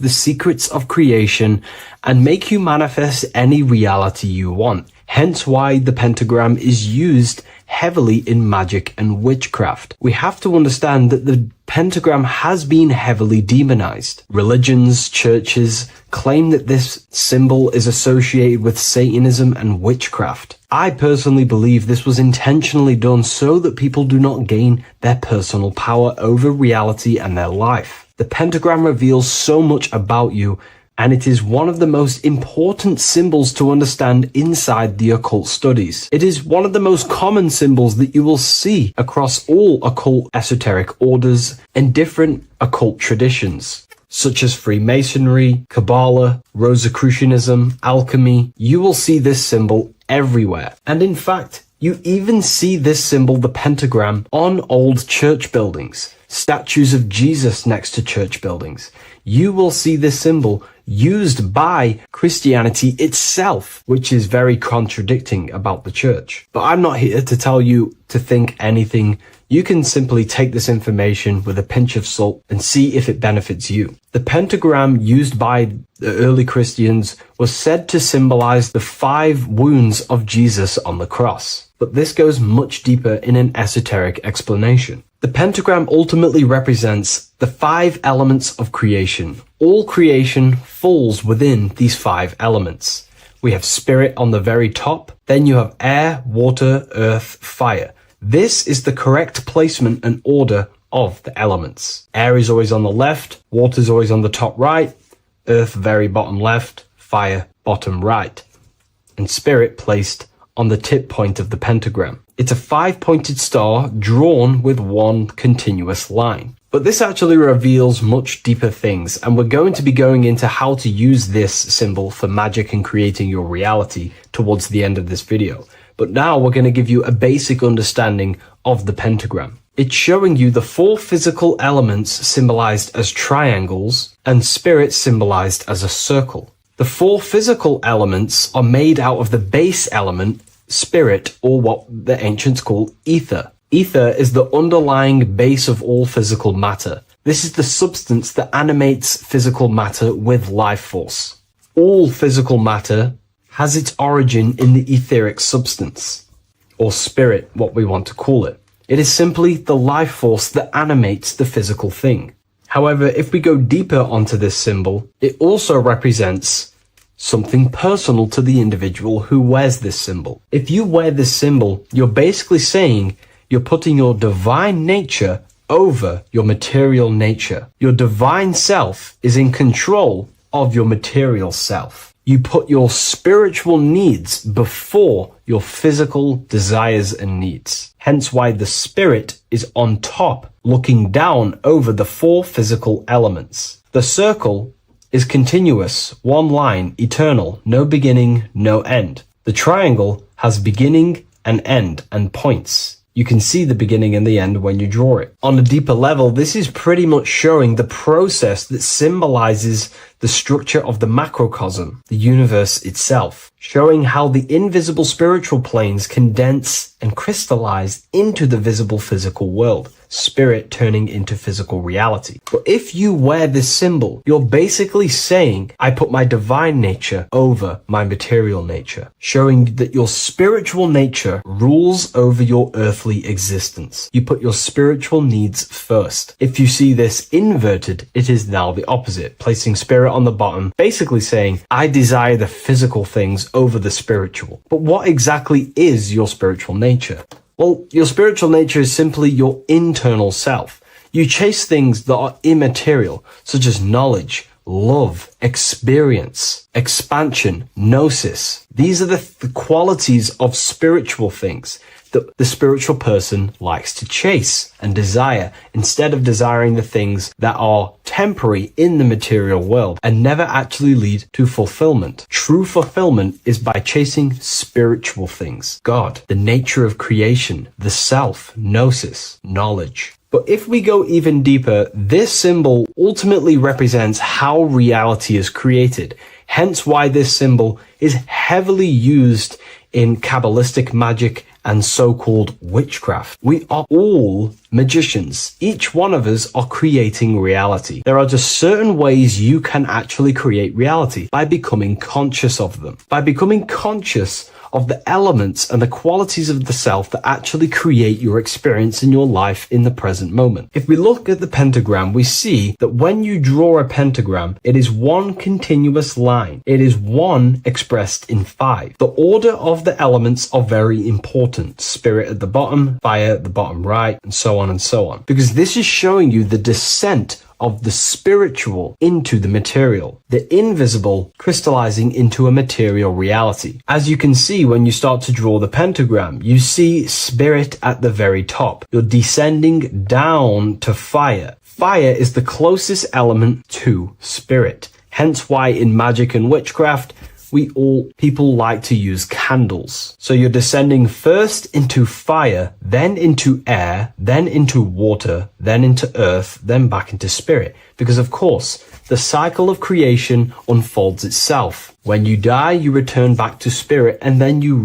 the secrets of creation and make you manifest any reality you want. Hence why the pentagram is used heavily in magic and witchcraft. We have to understand that the pentagram has been heavily demonized. Religions, churches claim that this symbol is associated with Satanism and witchcraft. I personally believe this was intentionally done so that people do not gain their personal power over reality and their life. The pentagram reveals so much about you, and it is one of the most important symbols to understand inside the occult studies. It is one of the most common symbols that you will see across all occult esoteric orders and different occult traditions, such as Freemasonry, Kabbalah, Rosicrucianism, alchemy. You will see this symbol everywhere. And in fact, you even see this symbol, the pentagram, on old church buildings, statues of Jesus next to church buildings. You will see this symbol used by Christianity itself, which is very contradicting about the church. But I'm not here to tell you to think anything. You can simply take this information with a pinch of salt and see if it benefits you. The pentagram used by the early Christians was said to symbolize the 5 wounds of Jesus on the cross. But this goes much deeper in an esoteric explanation. The pentagram ultimately represents the 5 elements of creation. All creation falls within these 5 elements. We have spirit on the very top, then you have air, water, earth, fire. This is the correct placement and order of the elements. Air is always on the left, water is always on the top right, earth very bottom left, fire bottom right, and spirit placed on the tip point of the pentagram. It's a 5-pointed star drawn with one continuous line. But this actually reveals much deeper things, and we're going to be going into how to use this symbol for magic and creating your reality towards the end of this video. But now we're going to give you a basic understanding of the pentagram. It's showing you the 4 physical elements symbolized as triangles and spirit symbolized as a circle. The 4 physical elements are made out of the base element, spirit, or what the ancients called ether. Ether is the underlying base of all physical matter. This is the substance that animates physical matter with life force. All physical matter has its origin in the etheric substance, or spirit, what we want to call it. It is simply the life force that animates the physical thing. However, if we go deeper onto this symbol, it also represents something personal to the individual who wears this symbol. If you wear this symbol, you're basically saying you're putting your divine nature over your material nature. Your divine self is in control of your material self. You put your spiritual needs before your physical desires and needs. Hence why the spirit is on top, looking down over the 4 physical elements. The circle is continuous, one line, eternal, no beginning, no end. The triangle has beginning and end and points. You can see the beginning and the end when you draw it. On a deeper level, this is pretty much showing the process that symbolizes the structure of the macrocosm, the universe itself, showing how the invisible spiritual planes condense and crystallize into the visible physical world, spirit turning into physical reality. But if you wear this symbol, you're basically saying, I put my divine nature over my material nature, showing that your spiritual nature rules over your earthly existence. You put your spiritual needs first. If you see this inverted, it is now the opposite, placing spirit on the bottom, basically saying, I desire the physical things over the spiritual. But what exactly is your spiritual nature? Well, your spiritual nature is simply your internal self. You chase things that are immaterial, such as knowledge, love, experience, expansion, gnosis. These are the qualities of spiritual things that the spiritual person likes to chase and desire, instead of desiring the things that are temporary in the material world and never actually lead to fulfillment. True fulfillment is by chasing spiritual things. God, the nature of creation, the self, gnosis, knowledge. But if we go even deeper, this symbol ultimately represents how reality is created. Hence why this symbol is heavily used in Kabbalistic magic and so-called witchcraft. We are all magicians. Each one of us are creating reality. There are just certain ways you can actually create reality by becoming conscious of them. By becoming conscious of the elements and the qualities of the self that actually create your experience in your life in the present moment. If we look at the pentagram, we see that when you draw a pentagram, it is one continuous line. It is one expressed in 5. The order of the elements are very important. Spirit at the bottom, fire at the bottom right, and so on and so on. Because this is showing you the descent of the spiritual into the material, the invisible crystallizing into a material reality. As you can see when you start to draw the pentagram, you see spirit at the very top. You're descending down to fire. Fire is the closest element to spirit. Hence why in magic and witchcraft, people like to use candles. So you're descending first into fire, then into air, then into water, then into earth, then back into spirit. Because of course, the cycle of creation unfolds itself. When you die, you return back to spirit, and then you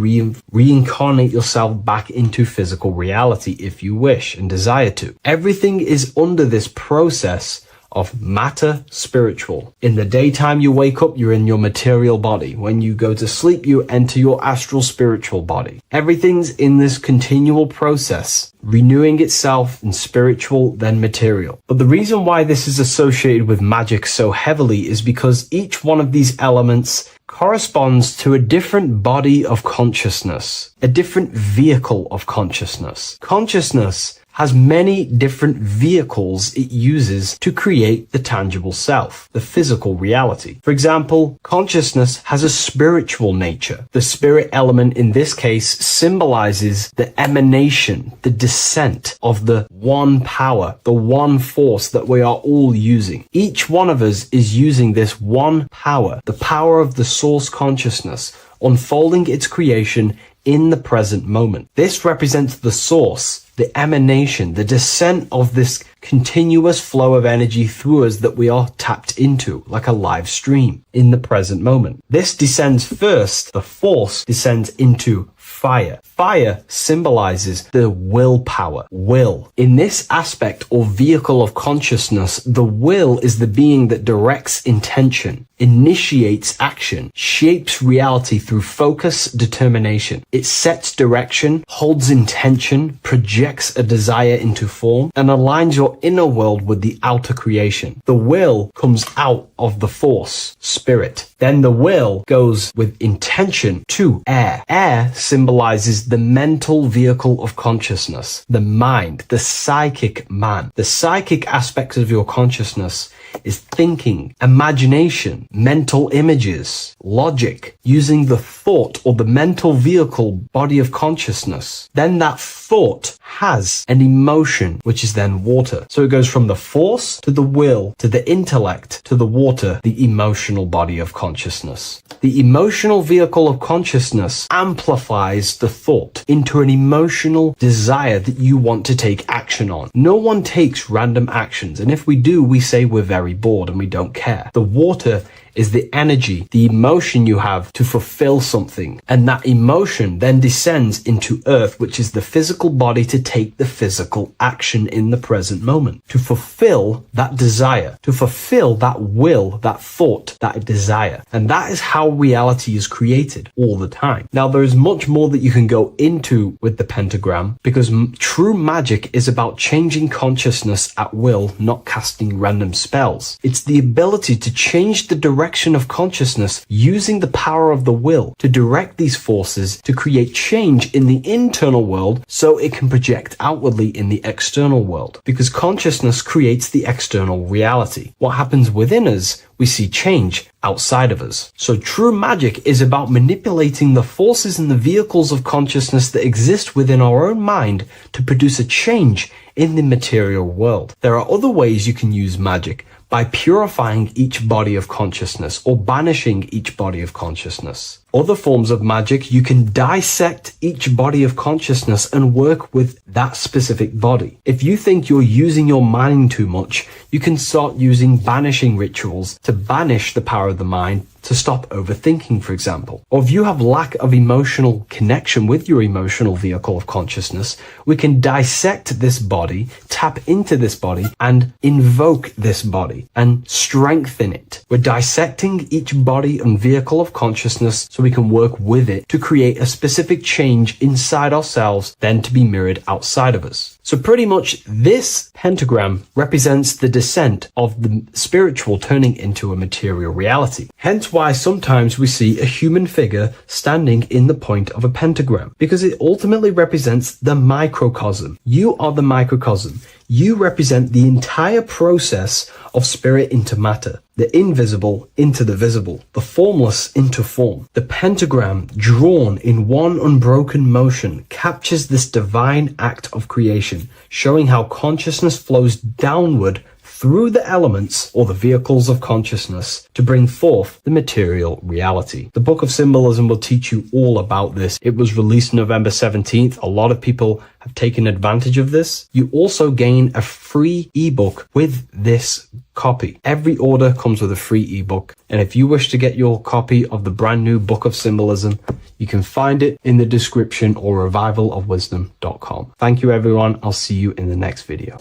reincarnate yourself back into physical reality if you wish and desire to. Everything is under this process of matter spiritual. In the daytime you wake up, you're in your material body. When you go to sleep, you enter your astral spiritual body. Everything's in this continual process, renewing itself in spiritual, then material. But the reason why this is associated with magic so heavily is because each one of these elements corresponds to a different body of consciousness, a different vehicle of consciousness. Consciousness has many different vehicles it uses to create the tangible self, the physical reality. For example, consciousness has a spiritual nature. The spirit element in this case symbolizes the emanation, the descent of the one power, the one force that we are all using. Each one of us is using this one power, the power of the source consciousness, unfolding its creation in the present moment. This represents the source, the emanation, the descent of this continuous flow of energy through us that we are tapped into, like a live stream in the present moment. This descends first, the force descends into fire. Fire symbolizes the willpower, will. In this aspect or vehicle of consciousness, the will is the being that directs intention, initiates action, shapes reality through focus, determination. It sets direction, holds intention, projects a desire into form, and aligns your inner world with the outer creation. The will comes out of the force, spirit. Then the will goes with intention to air. Air symbolizes the mental vehicle of consciousness, the mind, the psychic man. The psychic aspects of your consciousness is thinking, imagination, mental images, logic, using the thought or the mental vehicle body of consciousness. Then that thought has an emotion, which is then water. So it goes from the force to the will to the intellect to the water, the emotional body of consciousness. The emotional vehicle of consciousness amplifies the thought into an emotional desire that you want to take action on. No one takes random actions, and if we do, we say we're very bored and we don't care. The water is the energy, the emotion you have to fulfill something. And that emotion then descends into earth, which is the physical body to take the physical action in the present moment, to fulfill that desire, to fulfill that will, that thought, that desire. And that is how reality is created all the time. Now, there is much more that you can go into with the pentagram, because true magic is about changing consciousness at will, not casting random spells. It's the ability to change the direction of consciousness using the power of the will to direct these forces to create change in the internal world so it can project outwardly in the external world. Because consciousness creates the external reality. What happens within us, we see change outside of us. So true magic is about manipulating the forces and the vehicles of consciousness that exist within our own mind to produce a change in the material world. There are other ways you can use magic, by purifying each body of consciousness or banishing each body of consciousness. Other forms of magic, you can dissect each body of consciousness and work with that specific body. If you think you're using your mind too much, you can start using banishing rituals to banish the power of the mind, to stop overthinking, for example. Or if you have lack of emotional connection with your emotional vehicle of consciousness, we can dissect this body, tap into this body, and invoke this body and strengthen it. We're dissecting each body and vehicle of consciousness so we can work with it to create a specific change inside ourselves, then to be mirrored outside of us. So pretty much this pentagram represents the descent of the spiritual turning into a material reality. Hence why sometimes we see a human figure standing in the point of a pentagram, because it ultimately represents the microcosm. You are the microcosm. You represent the entire process of spirit into matter, the invisible into the visible, the formless into form. The pentagram, drawn in one unbroken motion, captures this divine act of creation, showing how consciousness flows downward through the elements or the vehicles of consciousness to bring forth the material reality. The Book of Symbolism will teach you all about this. It was released November 17th. A lot of people have taken advantage of this. You also gain a free ebook with this copy. Every order comes with a free ebook. And if you wish to get your copy of the brand new Book of Symbolism, you can find it in the description or revivalofwisdom.com. Thank you, everyone. I'll see you in the next video.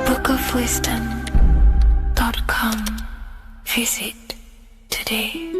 bookofwisdom.com. Visit today.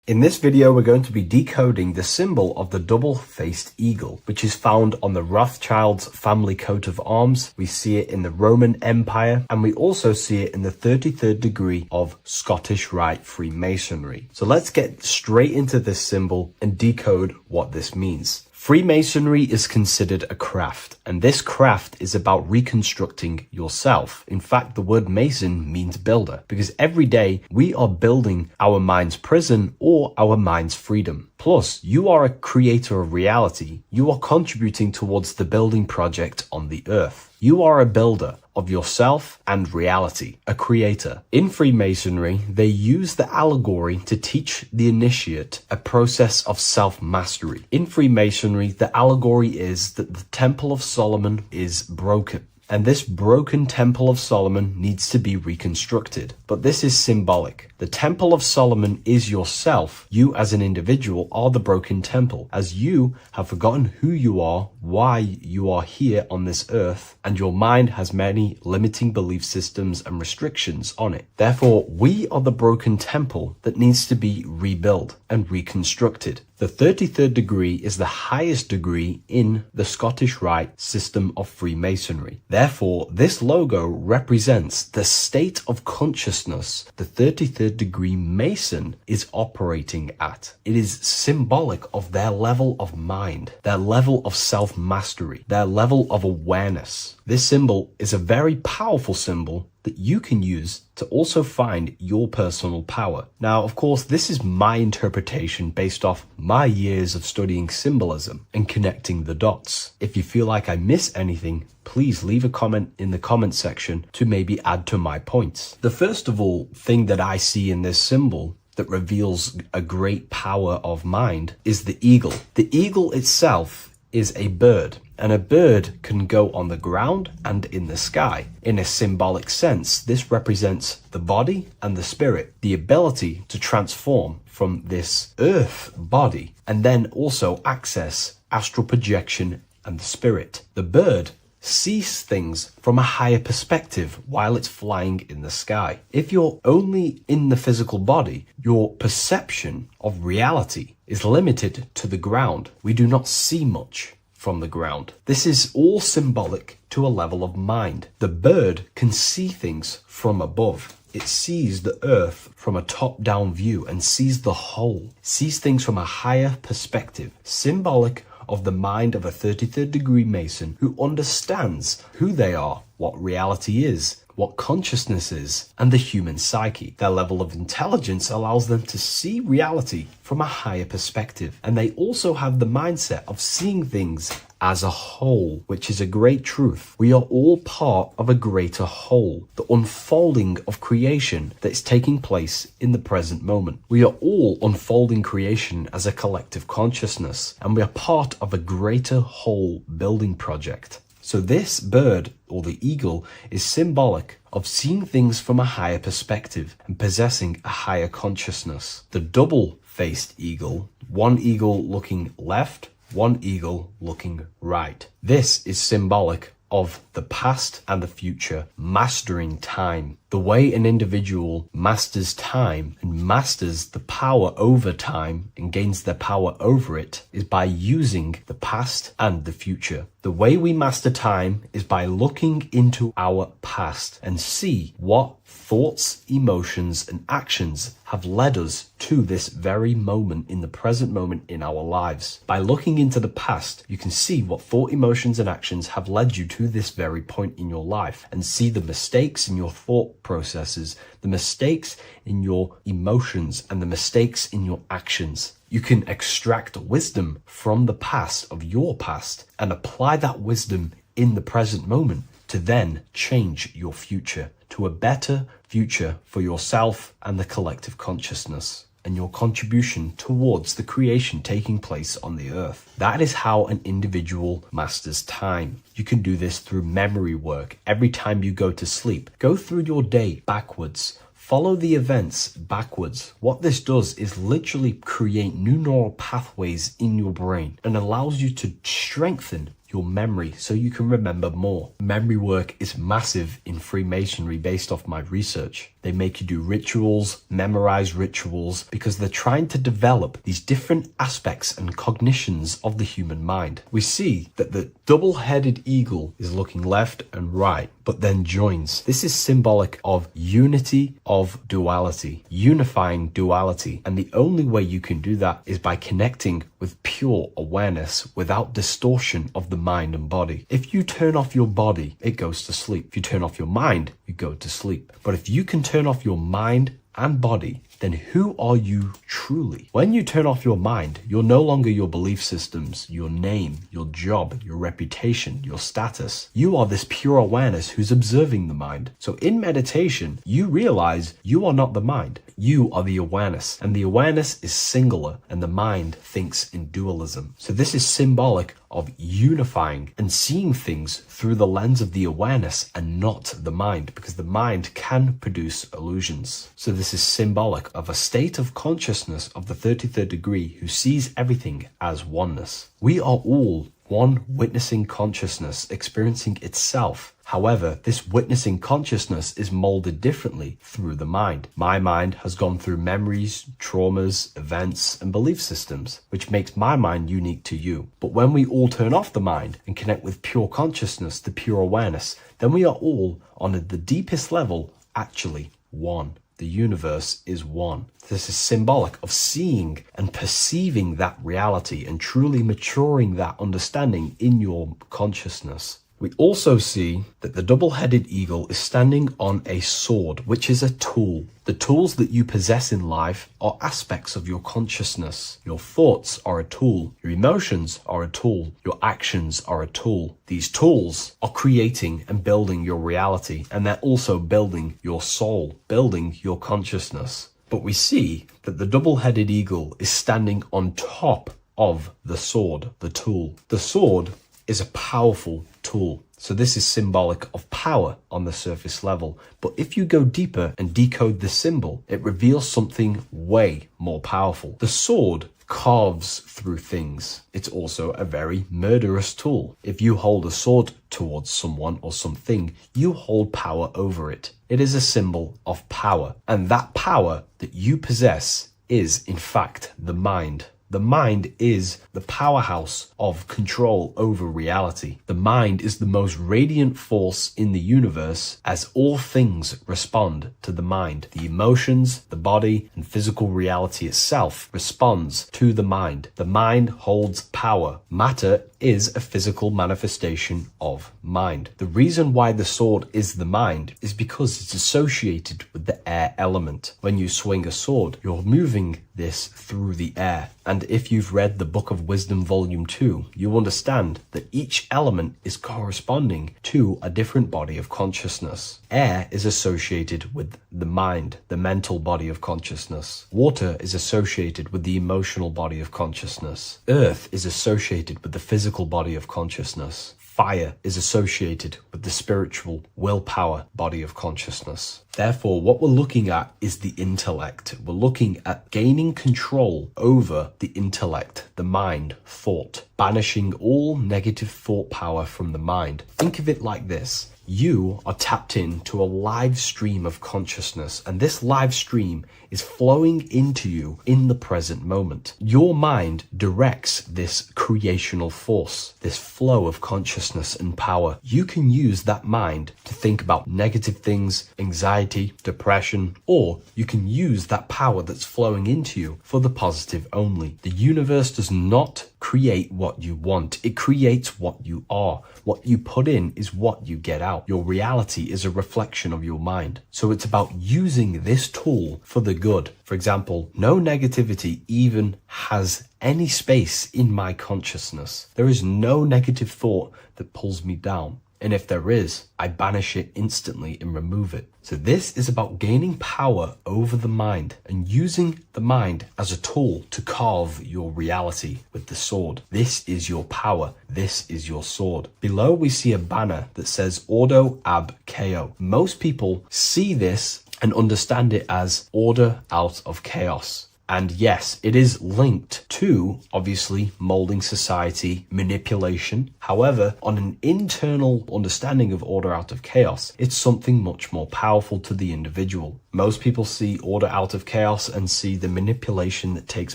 In this video, we're going to be decoding the symbol of the double-faced eagle, which is found on the Rothschild's family coat of arms. We see it in the Roman Empire, and we also see it in the 33rd degree of Scottish Rite Freemasonry. So let's get straight into this symbol and decode what this means. Freemasonry is considered a craft, and this craft is about reconstructing yourself. In fact, the word mason means builder, because every day we are building our mind's prison or our mind's freedom. Plus, you are a creator of reality. You are contributing towards the building project on the earth. You are a builder of yourself and reality, a creator. In Freemasonry, they use the allegory to teach the initiate a process of self-mastery. In Freemasonry, the allegory is that the Temple of Solomon is broken, and this broken Temple of Solomon needs to be reconstructed. But this is symbolic. The Temple of Solomon is yourself. You as an individual are the broken temple, as you have forgotten who you are, why you are here on this earth, and your mind has many limiting belief systems and restrictions on it. Therefore, we are the broken temple that needs to be rebuilt and reconstructed. The 33rd degree is the highest degree in the Scottish Rite system of Freemasonry. Therefore, this logo represents the state of consciousness the 33rd degree Mason is operating at. It is symbolic of their level of mind, their level of self-mastery, their level of awareness. This symbol is a very powerful symbol that you can use to also find your personal power. Now, of course, this is my interpretation based off my years of studying symbolism and connecting the dots. If you feel like I miss anything, please leave a comment in the comment section to maybe add to my points. The first of all thing that I see in this symbol that reveals a great power of mind is the eagle. The eagle itself is a bird, and a bird can go on the ground and in the sky. In a symbolic sense, this represents the body and the spirit, the ability to transform from this earth body and then also access astral projection and the spirit. The bird sees things from a higher perspective while it's flying in the sky. If you're only in the physical body, your perception of reality is limited to the ground. We do not see much from the ground. This is all symbolic to a level of mind. The bird can see things from above. It sees the earth from a top-down view and sees the whole, sees things from a higher perspective, symbolic of the mind of a 33rd degree Mason who understands who they are, what reality is, what consciousness is and the human psyche. Their level of intelligence allows them to see reality from a higher perspective, and they also have the mindset of seeing things as a whole, which is a great truth. We are all part of a greater whole, the unfolding of creation that is taking place in the present moment. We are all unfolding creation as a collective consciousness, and we are part of a greater whole building project. So this bird, or the eagle, is symbolic of seeing things from a higher perspective and possessing a higher consciousness. The double-faced eagle, one eagle looking left, one eagle looking right. This is symbolic of the past and the future, mastering time. The way an individual masters time and masters the power over time and gains their power over it is by using the past and the future. The way we master time is by looking into our past and see what thoughts, emotions, and actions have led us to this very moment in the present moment in our lives. By looking into the past, you can see what thought, emotions, and actions have led you to this very point in your life and see the mistakes in your thought processes, the mistakes in your emotions, and the mistakes in your actions. You can extract wisdom from the past of your past and apply that wisdom in the present moment to then change your future to a better future for yourself and the collective consciousness and your contribution towards the creation taking place on the earth. That is how an individual masters time. You can do this through memory work. Every time you go to sleep, go through your day backwards. Follow the events backwards. What this does is literally create new neural pathways in your brain and allows you to strengthen your memory so you can remember more. Memory work is massive in Freemasonry based off my research. They make you do rituals, memorize rituals, because they're trying to develop these different aspects and cognitions of the human mind. We see that the double-headed eagle is looking left and right, but then joins. This is symbolic of unity of duality, unifying duality. And the only way you can do that is by connecting with pure awareness without distortion of the mind and body. If you turn off your body, it goes to sleep. If you turn off your mind, you go to sleep. But if you can turn off your mind and body, then who are you truly? When you turn off your mind, you're no longer your belief systems, your name, your job, your reputation, your status. You are this pure awareness who's observing the mind. So in meditation, you realize you are not the mind. You are the awareness, and the awareness is singular, and the mind thinks in dualism. So this is symbolic of unifying and seeing things through the lens of the awareness and not the mind, because the mind can produce illusions. So this is symbolic of a state of consciousness of the 33rd degree who sees everything as oneness. We are all one witnessing consciousness experiencing itself. However, this witnessing consciousness is molded differently through the mind. My mind has gone through memories, traumas, events, and belief systems, which makes my mind unique to you. But when we all turn off the mind and connect with pure consciousness, the pure awareness, then we are all, on the deepest level, actually one. The universe is one. This is symbolic of seeing and perceiving that reality and truly maturing that understanding in your consciousness. We also see that the double-headed eagle is standing on a sword, which is a tool. The tools that you possess in life are aspects of your consciousness. Your thoughts are a tool. Your emotions are a tool. Your actions are a tool. These tools are creating and building your reality, and they're also building your soul, building your consciousness. But we see that the double-headed eagle is standing on top of the sword, the tool. The sword is a powerful tool. So this is symbolic of power on the surface level. But if you go deeper and decode the symbol, it reveals something way more powerful. The sword carves through things. It's also a very murderous tool. If you hold a sword towards someone or something, you hold power over it. It is a symbol of power. And that power that you possess is, in fact, the mind. The mind is the powerhouse of control over reality. The mind is the most radiant force in the universe, as all things respond to the mind. The emotions, the body, and physical reality itself responds to the mind. The mind holds power. Matter is a physical manifestation of mind. The reason why the sword is the mind is because it's associated with the air element. When you swing a sword, you're moving this through the air. And if you've read the Book of Wisdom Volume 2, you understand that each element is corresponding to a different body of consciousness. Air is associated with the mind, the mental body of consciousness. Water is associated with the emotional body of consciousness. Earth is associated with the physical body of consciousness. Fire is associated with the spiritual willpower body of consciousness. Therefore, what we're looking at is the intellect. We're looking at gaining control over the intellect, the mind, thought, banishing all negative thought power from the mind. Think of it like this. You are tapped into a live stream of consciousness, and this live stream is flowing into you in the present moment. Your mind directs this creational force, this flow of consciousness and power. You can use that mind to think about negative things, anxiety, depression, or you can use that power that's flowing into you for the positive only. The universe does not create what you want. It creates what you are. What you put in is what you get out. Your reality is a reflection of your mind. So it's about using this tool for the good. For example, no negativity even has any space in my consciousness. There is no negative thought that pulls me down. And if there is, I banish it instantly and remove it. So this is about gaining power over the mind and using the mind as a tool to carve your reality with the sword. This is your power. This is your sword. Below we see a banner that says Ordo ab Chaos. Most people see this and understand it as order out of chaos. And yes, it is linked to, obviously, molding society, manipulation. However, on an internal understanding of order out of chaos, it's something much more powerful to the individual. Most people see order out of chaos and see the manipulation that takes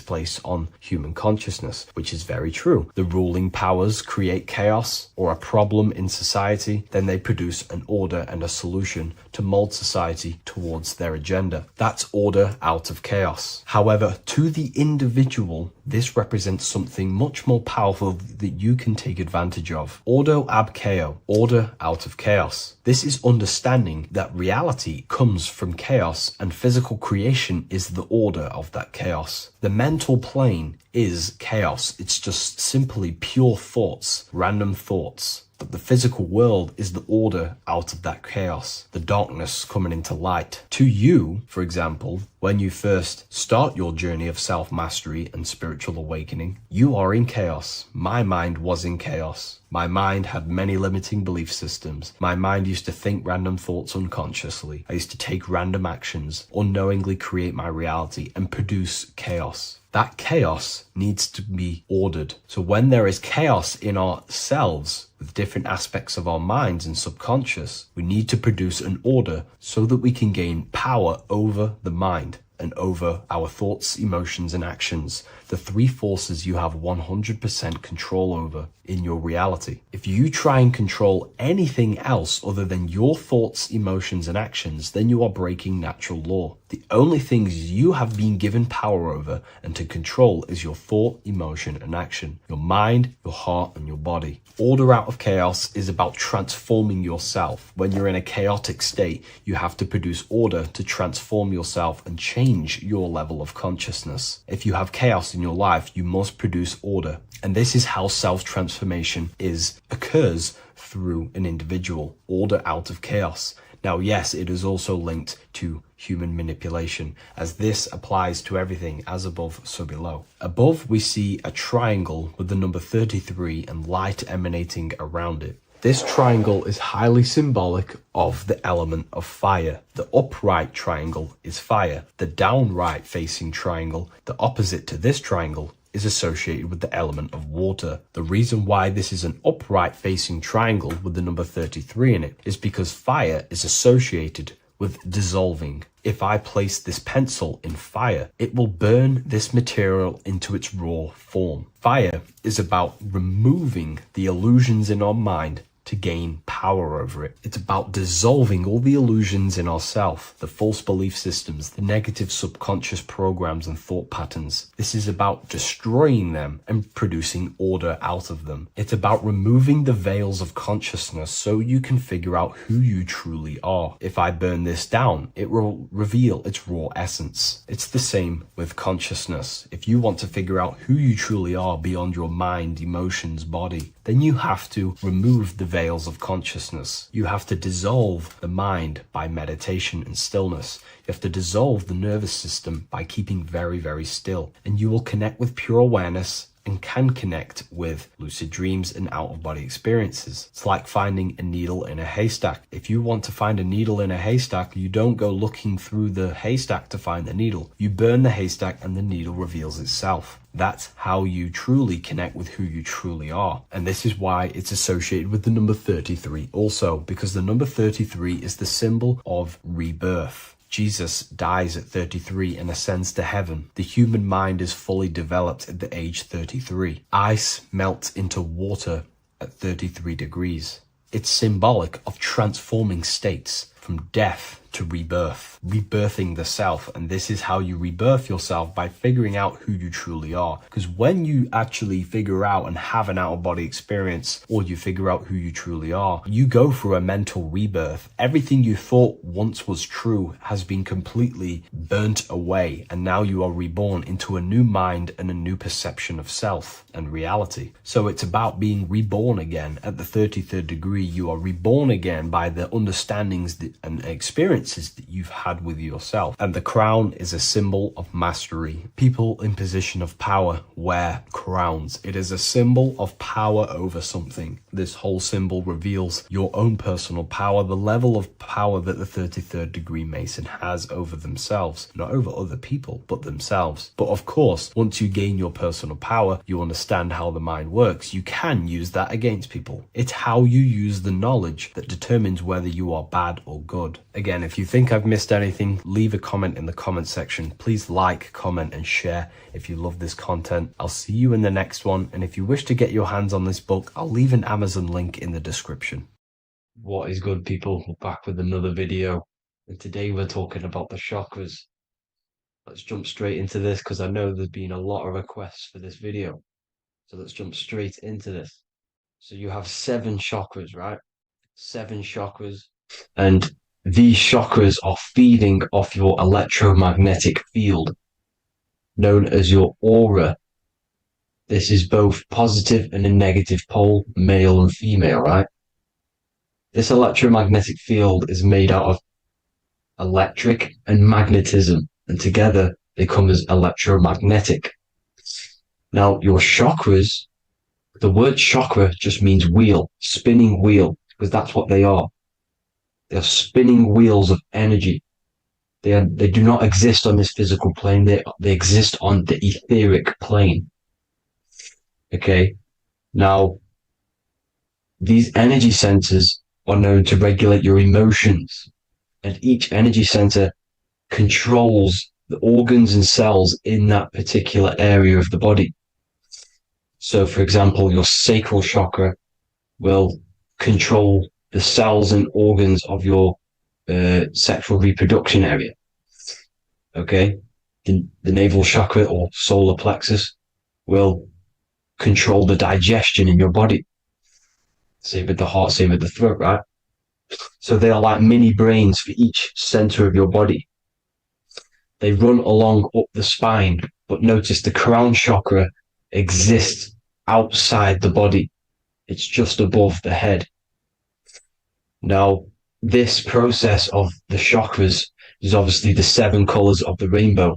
place on human consciousness, which is very true. The ruling powers create chaos or a problem in society, then they produce an order and a solution to mold society towards their agenda. That's order out of chaos. However, to the individual, this represents something much more powerful that you can take advantage of. Ordo ab chaos, order out of chaos. This is understanding that reality comes from chaos and physical creation is the order of that chaos. The mental plane is chaos. It's just simply pure thoughts, random thoughts. But the physical world is the order out of that chaos, the darkness coming into light. To you, for example, when you first start your journey of self-mastery and spiritual awakening, you are in chaos. My mind was in chaos. My mind had many limiting belief systems. My mind used to think random thoughts unconsciously. I used to take random actions, unknowingly create my reality, and produce chaos. That chaos needs to be ordered. So when there is chaos in ourselves, with different aspects of our minds and subconscious, we need to produce an order so that we can gain power over the mind and over our thoughts, emotions, and actions, the three forces you have 100% control over in your reality. If you try and control anything else other than your thoughts, emotions, and actions, then you are breaking natural law. The only things you have been given power over and to control is your thought, emotion, and action, your mind, your heart, and your body. Order out of chaos is about transforming yourself. When you're in a chaotic state, you have to produce order to transform yourself and change your level of consciousness. If you have chaos in your life, you must produce order. And this is how self-transformation occurs through an individual. Order out of chaos. Now, yes, it is also linked to human manipulation, as this applies to everything as above, so below. Above, we see a triangle with the number 33 and light emanating around it. This triangle is highly symbolic of the element of fire. The upright triangle is fire. The downright facing triangle, the opposite to this triangle, is associated with the element of water. The reason why this is an upright facing triangle with the number 33 in it is because fire is associated with dissolving. If I place this pencil in fire, it will burn this material into its raw form. Fire is about removing the illusions in our mind to gain power over it. It's about dissolving all the illusions in ourself, the false belief systems, the negative subconscious programs and thought patterns. This is about destroying them and producing order out of them. It's about removing the veils of consciousness so you can figure out who you truly are. If I burn this down, it will reveal its raw essence. It's the same with consciousness. If you want to figure out who you truly are beyond your mind, emotions, body, then you have to remove the veils of consciousness. You have to dissolve the mind by meditation and stillness. You have to dissolve the nervous system by keeping very, very still. And you will connect with pure awareness and can connect with lucid dreams and out-of-body experiences. It's like finding a needle in a haystack. If you want to find a needle in a haystack, you don't go looking through the haystack to find the needle. You burn the haystack and the needle reveals itself. That's how you truly connect with who you truly are. And this is why it's associated with the number 33 also, because the number 33 is the symbol of rebirth. Jesus dies at 33 and ascends to heaven. The human mind is fully developed at the age 33. Ice melts into water at 33 degrees. It's symbolic of transforming states from death to rebirth, rebirthing the self. And this is how you rebirth yourself, by figuring out who you truly are. Because when you actually figure out and have an out-of-body experience, or you figure out who you truly are, you go through a mental rebirth. Everything you thought once was true has been completely burnt away, and now you are reborn into a new mind and a new perception of self and reality. So it's about being reborn again. At the 33rd degree, you are reborn again by the understandings and experiences that you've had with yourself. And the crown is a symbol of mastery. People in position of power wear crowns. It is a symbol of power over something. This whole symbol reveals your own personal power, the level of power that the 33rd degree Mason has over themselves, not over other people, but themselves. But of course, once you gain your personal power, you understand how the mind works. You can use that against people. It's how you use the knowledge that determines whether you are bad or good. Again, if you think I've missed anything, leave a comment in the comment section. Please like, comment, and share if you love this content. I'll see you in the next one. And if you wish to get your hands on this book, I'll leave an Amazon link in the description. What is good, people? We're back with another video. And today we're talking about the chakras. Let's jump straight into this because I know there's been a lot of requests for this video. So let's jump straight into this. So you have 7 chakras, right? 7 chakras. And these chakras are feeding off your electromagnetic field, known as your aura. This is both positive and a negative pole, male and female, right? This electromagnetic field is made out of electric and magnetism, and together they come as electromagnetic. Now, your chakras, the word chakra just means wheel, spinning wheel, because that's what they are. They're spinning wheels of energy. They do not exist on this physical plane. They exist on the etheric plane. Okay. Now, these energy centers are known to regulate your emotions, and each energy center controls the organs and cells in that particular area of the body. So, for example, your sacral chakra will control the cells and organs of your sexual reproduction area. Okay, the navel chakra or solar plexus will control the digestion in your body. Same with the heart, same with the throat, right? So they are like mini brains for each center of your body. They run along up the spine, but notice the crown chakra exists outside the body. It's just above the head. Now, this process of the chakras is obviously the 7 colors of the rainbow,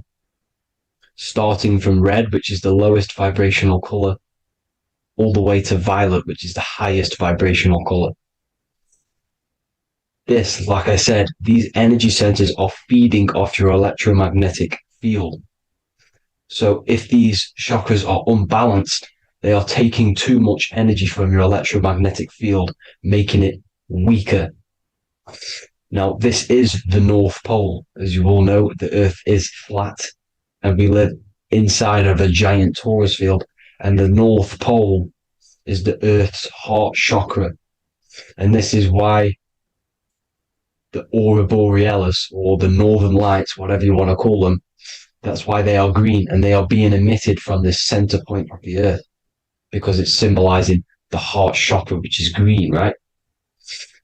starting from red, which is the lowest vibrational color, all the way to violet, which is the highest vibrational color. This, like I said, these energy centers are feeding off your electromagnetic field. So if these chakras are unbalanced, they are taking too much energy from your electromagnetic field, making it weaker. Now, this is the North Pole. As you all know, the Earth is flat and we live inside of a giant torus field. And the North Pole is the Earth's heart chakra. And this is why the aurora borealis, or the northern lights, whatever you want to call them, that's why they are green, and they are being emitted from the center point of the Earth, because it's symbolizing the heart chakra, which is green, right?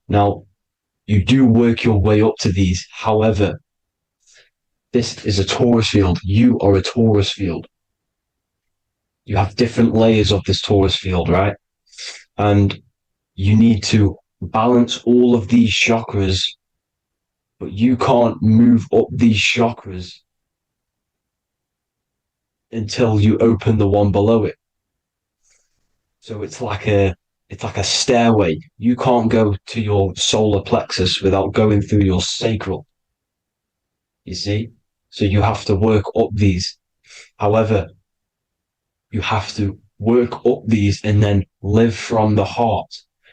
Now, you do work your way up to these. However, this is a torus field. You are a torus field. You have different layers of this torus field, right? And you need to balance all of these chakras, but you can't move up these chakras until you open the one below it. So it's like a stairway. You can't go to your solar plexus without going through your sacral. You see? So you have to work up these. However, you have to work up these and then live from the heart,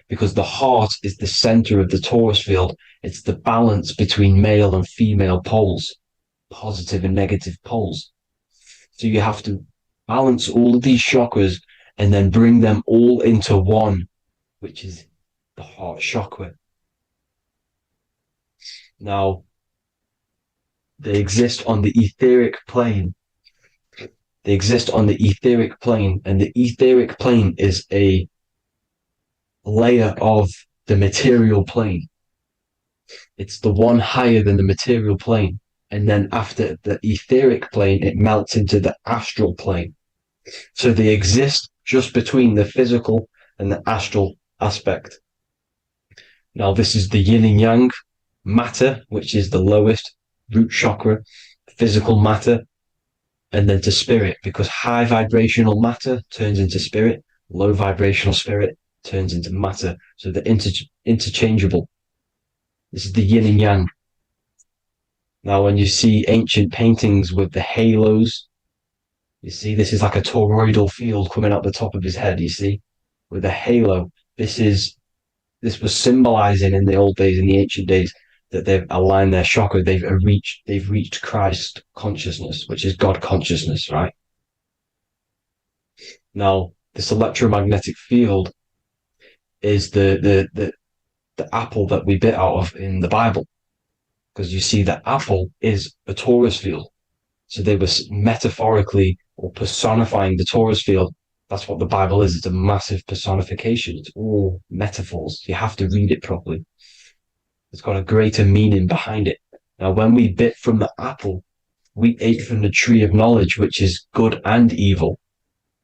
because the heart is the center of the torus field. It's the balance between male and female poles, positive and negative poles. So you have to balance all of these chakras and then bring them all into one, which is the heart chakra. Now, they exist on the etheric plane. They exist on the etheric plane, and the etheric plane is a layer of the material plane. It's the one higher than the material plane. And then after the etheric plane, it melts into the astral plane. So they exist just between the physical and the astral aspect. Now, this is the yin and yang matter, which is the lowest root chakra, physical matter, and then to spirit, because high vibrational matter turns into spirit, low vibrational spirit turns into matter. So they're interchangeable. This is the yin and yang. Now, when you see ancient paintings with the halos, you see this is like a toroidal field coming out the top of his head, you see, with a halo. This was symbolizing in the old days, in the ancient days, that they've aligned their chakra, they've reached Christ consciousness, which is God consciousness, right? Now, this electromagnetic field is the apple that we bit out of in the Bible, because you see that apple is a torus field. So they were metaphorically or personifying the torus field. That's what the Bible is. It's a massive personification. It's all metaphors. You have to read it properly. It's got a greater meaning behind it. Now, when we bit from the apple, we ate from the tree of knowledge, which is good and evil.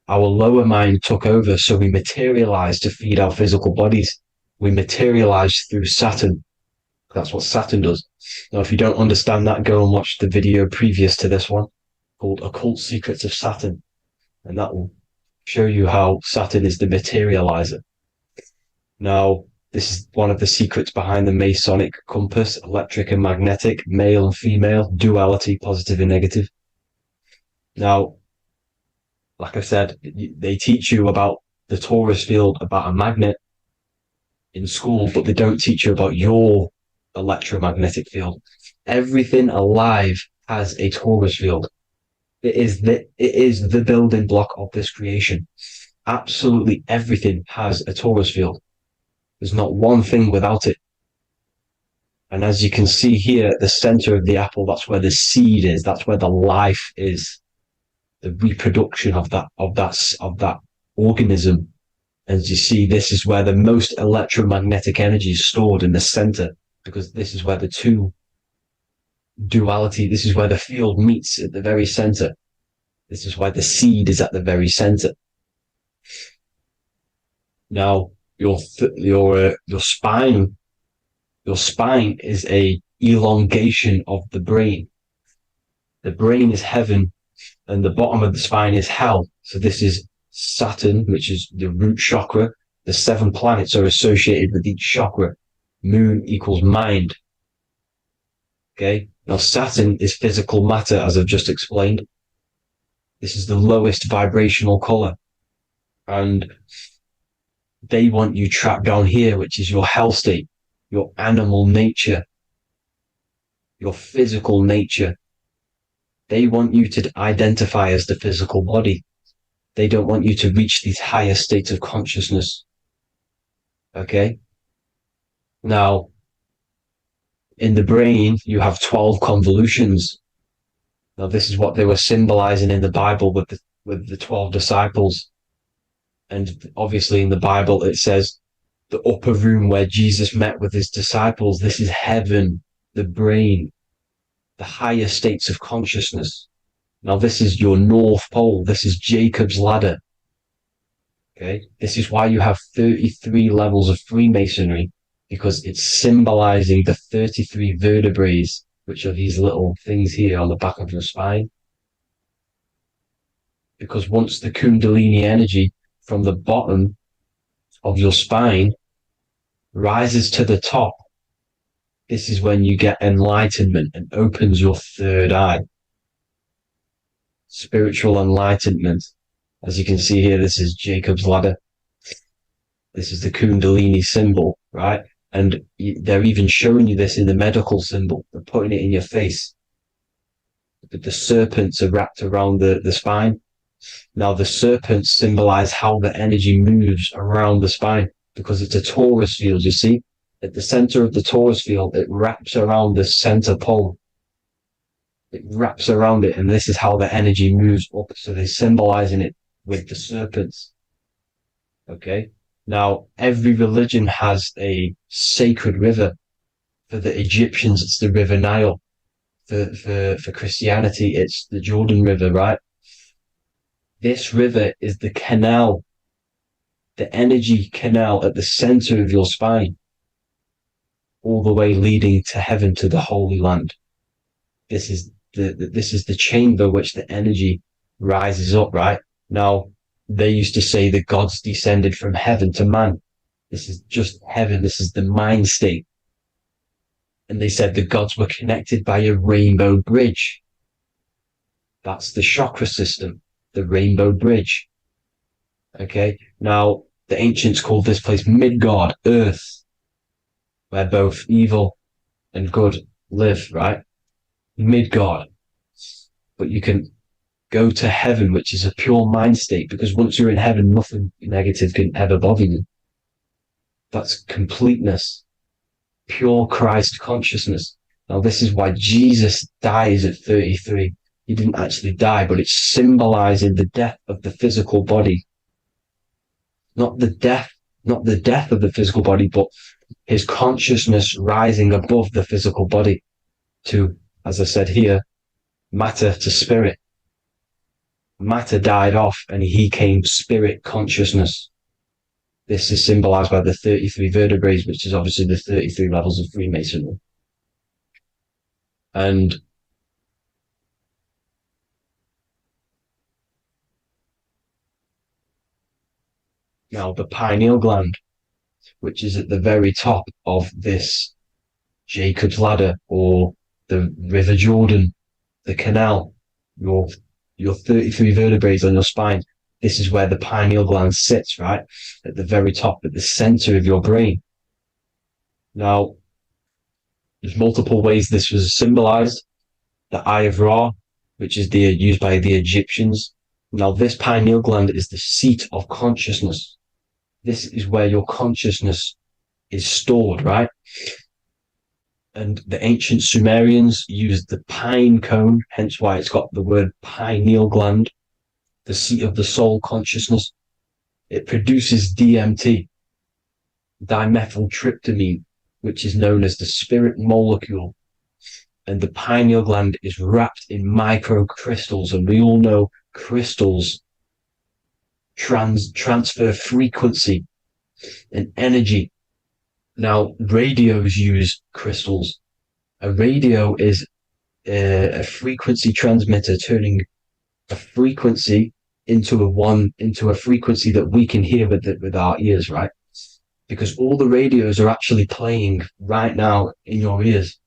Our lower mind took over, so we materialized to feed our physical bodies. We materialized through Saturn. That's what Saturn does. Now, if you don't understand that, go and watch the video previous to this one called Occult Secrets of Saturn. And that will show you how Saturn is the materializer. Now, this is one of the secrets behind the Masonic compass, electric and magnetic, male and female, duality, positive and negative. Now, like I said, they teach you about the torus field, about a magnet in school, but they don't teach you about your electromagnetic field. Everything alive has a torus field. It is the building block of this creation. Absolutely everything has a torus field. There's not one thing without it. And as you can see here at the center of the apple, that's where the seed is. That's where the life is. The reproduction of that organism. As you see, this is where the most electromagnetic energy is stored, in the center, because this is where the two duality, this is where the field meets, at the very center. This is why the seed is at the very center. Now, your spine is a elongation of the brain. The brain is heaven, and the bottom of the spine is hell. So this is Saturn, which is the root chakra. The 7 planets are associated with each chakra. Moon equals mind. Okay. Now, Saturn is physical matter, as I've just explained. This is the lowest vibrational color. And they want you trapped down here, which is your hell state, your animal nature. your physical nature. They want you to identify as the physical body. They don't want you to reach these higher states of consciousness. Okay? Now, in the brain, you have 12 convolutions. Now, this is what they were symbolizing in the Bible with the 12 disciples. And obviously in the Bible, it says the upper room where Jesus met with his disciples. This is heaven, the brain, the higher states of consciousness. Now, this is your North Pole. This is Jacob's ladder. Okay. This is why you have 33 levels of Freemasonry, because it's symbolizing the 33 vertebrae, which are these little things here on the back of your spine. Because once the Kundalini energy from the bottom of your spine rises to the top, this is when you get enlightenment and opens your third eye. Spiritual enlightenment. As you can see here, this is Jacob's ladder. This is the Kundalini symbol, right? And they're even showing you this in the medical symbol. They're putting it in your face. But the serpents are wrapped around the spine. Now, the serpents symbolize how the energy moves around the spine, because it's a torus field, you see? At the center of the torus field, it wraps around the center pole. It wraps around it, and this is how the energy moves up. So they're symbolizing it with the serpents. Okay? Now, every religion has a sacred river. For the Egyptians, it's the River Nile. For Christianity, it's the Jordan River, right? This river is the canal, the energy canal at the center of your spine, all the way leading to heaven, to the Holy Land. This is the chamber which the energy rises up, right? Now, they used to say the gods descended from heaven to man. This is just heaven. This is the mind state. And they said the gods were connected by a rainbow bridge. That's the chakra system, the rainbow bridge. Okay. Now, the ancients called this place Midgard, Earth, where both evil and good live, right? Midgard. But you can go to heaven, which is a pure mind state, because once you're in heaven, nothing negative can ever bother you. That's completeness, pure Christ consciousness. Now, this is why Jesus dies at 33. He didn't actually die, but it's symbolizing the death of the physical body. Not the death of the physical body, but his consciousness rising above the physical body to, as I said here, matter to spirit. Matter died off and he came spirit consciousness. This is symbolized by the 33 vertebrae, which is obviously the 33 levels of Freemasonry. And now the pineal gland, which is at the very top of this Jacob's ladder, or the River Jordan, the canal, your 33 vertebrae on your spine. This is where the pineal gland sits, right? At the very top, at the center of your brain. Now, there's multiple ways this was symbolized. The Eye of Ra, which is used by the Egyptians. Now, this pineal gland is the seat of consciousness. This is where your consciousness is stored, right? And the ancient Sumerians used the pine cone, hence why it's got the word pineal gland, the seat of the soul consciousness. It produces DMT, dimethyltryptamine, which is known as the spirit molecule. And the pineal gland is wrapped in microcrystals, and we all know crystals transfer frequency and energy. Now, radios use crystals. A radio is a frequency transmitter, turning a frequency into a frequency that we can hear with our ears, right? Because all the radios are actually playing right now in your ears.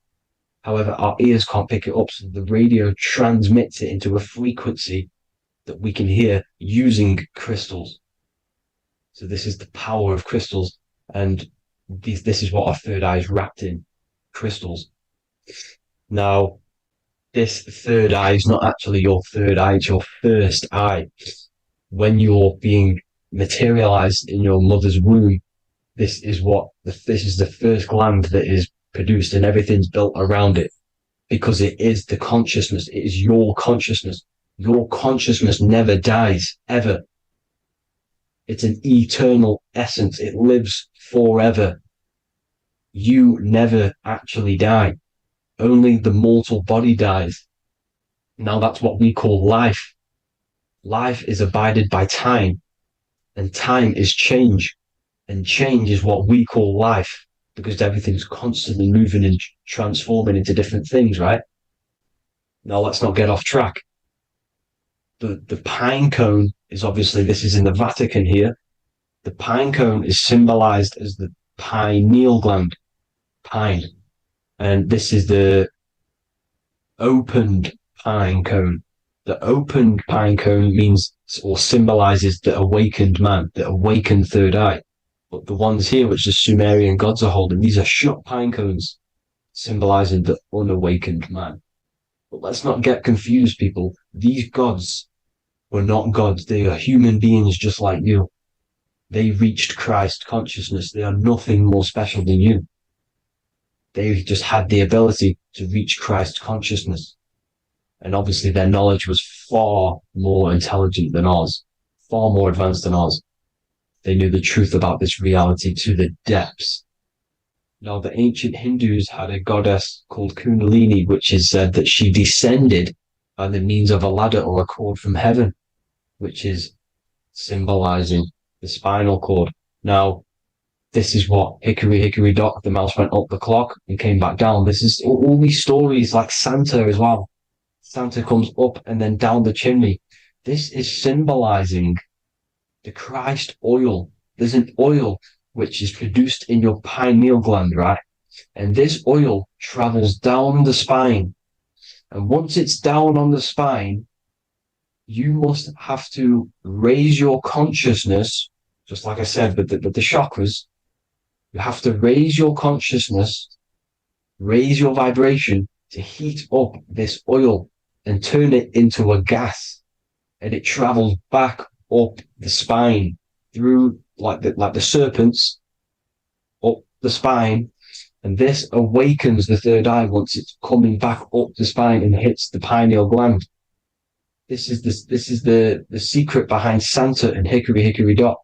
However, our ears can't pick it up, so the radio transmits it into a frequency that we can hear using crystals. So this is the power of crystals, and this is what our third eye is wrapped in, crystals. Now, this third eye is not actually your third eye, it's your first eye. When you're being materialized in your mother's womb, this is the first gland that is produced, and everything's built around it, because it is the consciousness. It is your consciousness. Your consciousness never dies, ever. It's an eternal essence. It lives forever. You never actually die. Only the mortal body dies. Now that's what we call life. Life is abided by time, and time is change. And change is what we call life, because everything's constantly moving and transforming into different things, right? Now let's not get off track. The pine cone is obviously, this is in the Vatican here. The pine cone is symbolized as the pineal gland, pine. And this is the opened pine cone. The opened pine cone means, or symbolizes, the awakened man, the awakened third eye. But the ones here, which the Sumerian gods are holding, these are shut pine cones, symbolizing the unawakened man. But let's not get confused, people. These gods were not gods. They are human beings just like you. They reached Christ consciousness. They are nothing more special than you. They just had the ability to reach Christ consciousness. And obviously their knowledge was far more intelligent than ours, far more advanced than ours. They knew the truth about this reality to the depths. Now, the ancient Hindus had a goddess called Kundalini, which is said that she descended by the means of a ladder or a cord from heaven, which is symbolizing the spinal cord. Now, this is what hickory, hickory dock, the mouse went up the clock and came back down. This is all these stories, like Santa as well. Santa comes up and then down the chimney. This is symbolizing the Christ oil. There's an oil which is produced in your pineal gland, right? And this oil travels down the spine. And once it's down on the spine, you must have to raise your consciousness, just like I said, with the chakras. You have to raise your consciousness, raise your vibration to heat up this oil and turn it into a gas. And it travels back up the spine through like the serpents up the spine, and this awakens the third eye once it's coming back up the spine and hits the pineal gland. This is the secret behind Santa and hickory hickory dock,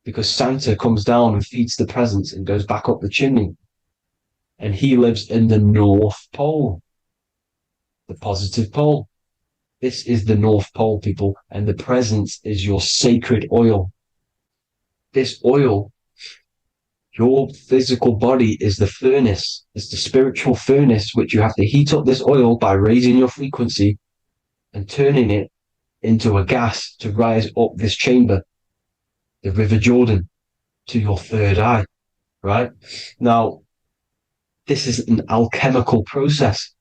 because Santa comes down and feeds the presents and goes back up the chimney, and he lives in the North Pole, the positive pole. This is the North Pole, people, and the presence is your sacred oil. This oil, your physical body, is the furnace. It's the spiritual furnace, which you have to heat up this oil by raising your frequency and turning it into a gas to rise up this chamber, the River Jordan, to your third eye, right? Now, this is an alchemical process.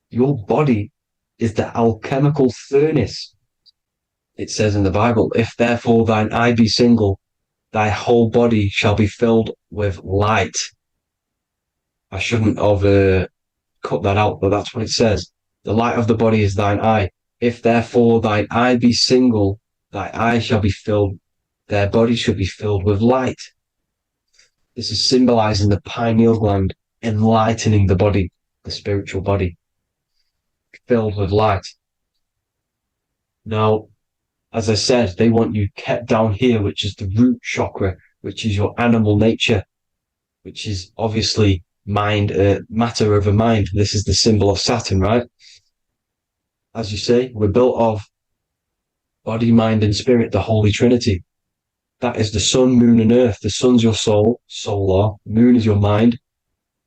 Your body is the alchemical furnace. It says in the Bible, if therefore thine eye be single, thy whole body shall be filled with light. I shouldn't have cut that out, but that's what it says. The light of the body is thine eye. If therefore thine eye be single, thy eye shall be filled, their body shall be filled with light. This is symbolizing the pineal gland, enlightening the body, the spiritual body, filled with light. Now, as I said, they want you kept down here, which is the root chakra, which is your animal nature, which is obviously mind, matter over mind. This is the symbol of Saturn, right? As you say, we're built of body, mind, and spirit, the Holy Trinity. That is the sun, moon, and earth. The sun's your soul, solar. Moon is your mind.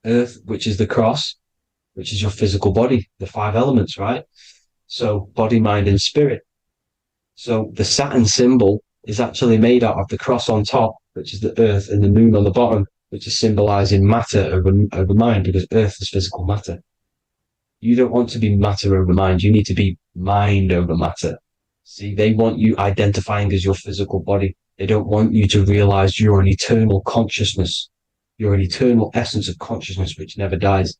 Earth, which is the cross, which is your physical body, the 5 elements, right? So body, mind, and spirit. So the Saturn symbol is actually made out of the cross on top, which is the earth, and the moon on the bottom, which is symbolizing matter over mind, because earth is physical matter. You don't want to be matter over mind. You need to be mind over matter. See, they want you identifying as your physical body. They don't want you to realize you're an eternal consciousness. You're an eternal essence of consciousness which never dies.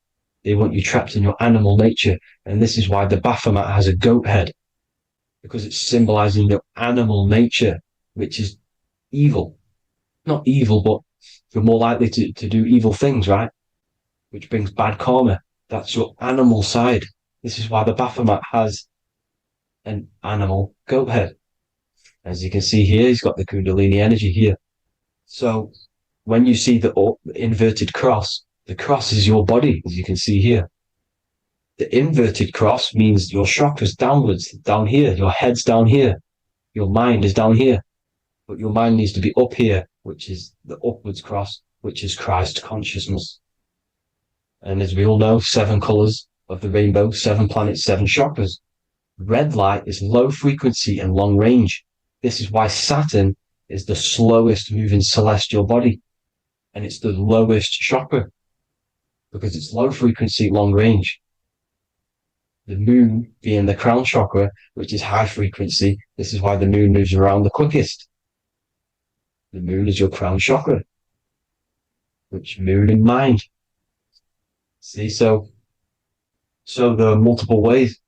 They want you trapped in your animal nature. And this is why the Baphomet has a goat head, because it's symbolizing your animal nature, which is evil. Not evil, but you're more likely to do evil things, right? Which brings bad karma. That's your animal side. This is why the Baphomet has an animal goat head. As you can see here, he's got the Kundalini energy here. So when you see the inverted cross, the cross is your body, as you can see here. The inverted cross means your chakra's downwards, down here. Your head's down here. Your mind is down here. But your mind needs to be up here, which is the upwards cross, which is Christ consciousness. And as we all know, 7 colors of the rainbow, 7 planets, 7 chakras. Red light is low frequency and long range. This is why Saturn is the slowest moving celestial body. And it's the lowest chakra, because it's low frequency, long range. The moon being the crown chakra, which is high frequency. This is why the moon moves around the quickest. The moon is your crown chakra, which moon in mind. See, so there are multiple ways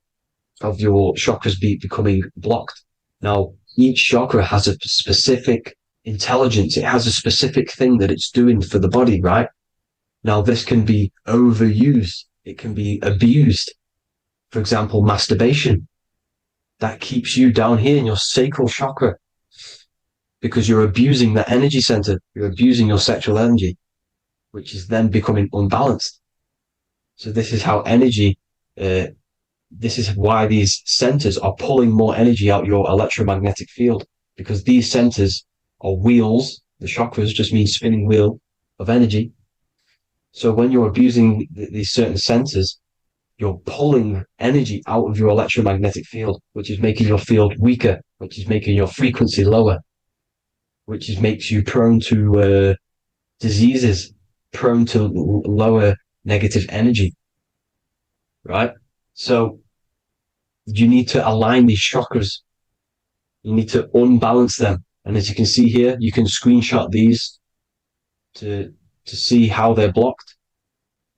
of your chakras becoming blocked. Now, each chakra has a specific intelligence. It has a specific thing that it's doing for the body, right? Now, this can be overused. It can be abused. For example, masturbation. That keeps you down here in your sacral chakra, because you're abusing that energy center. You're abusing your sexual energy, which is then becoming unbalanced. So this is how energy, this is why these centers are pulling more energy out your electromagnetic field, because these centers are wheels. The chakras just mean spinning wheel of energy. So when you're abusing these certain centers, you're pulling energy out of your electromagnetic field, which is making your field weaker, which is making your frequency lower, which makes you prone to diseases, prone to lower negative energy, right? So you need to align these chakras. You need to unbalance them. And as you can see here, you can screenshot these to see how they're blocked.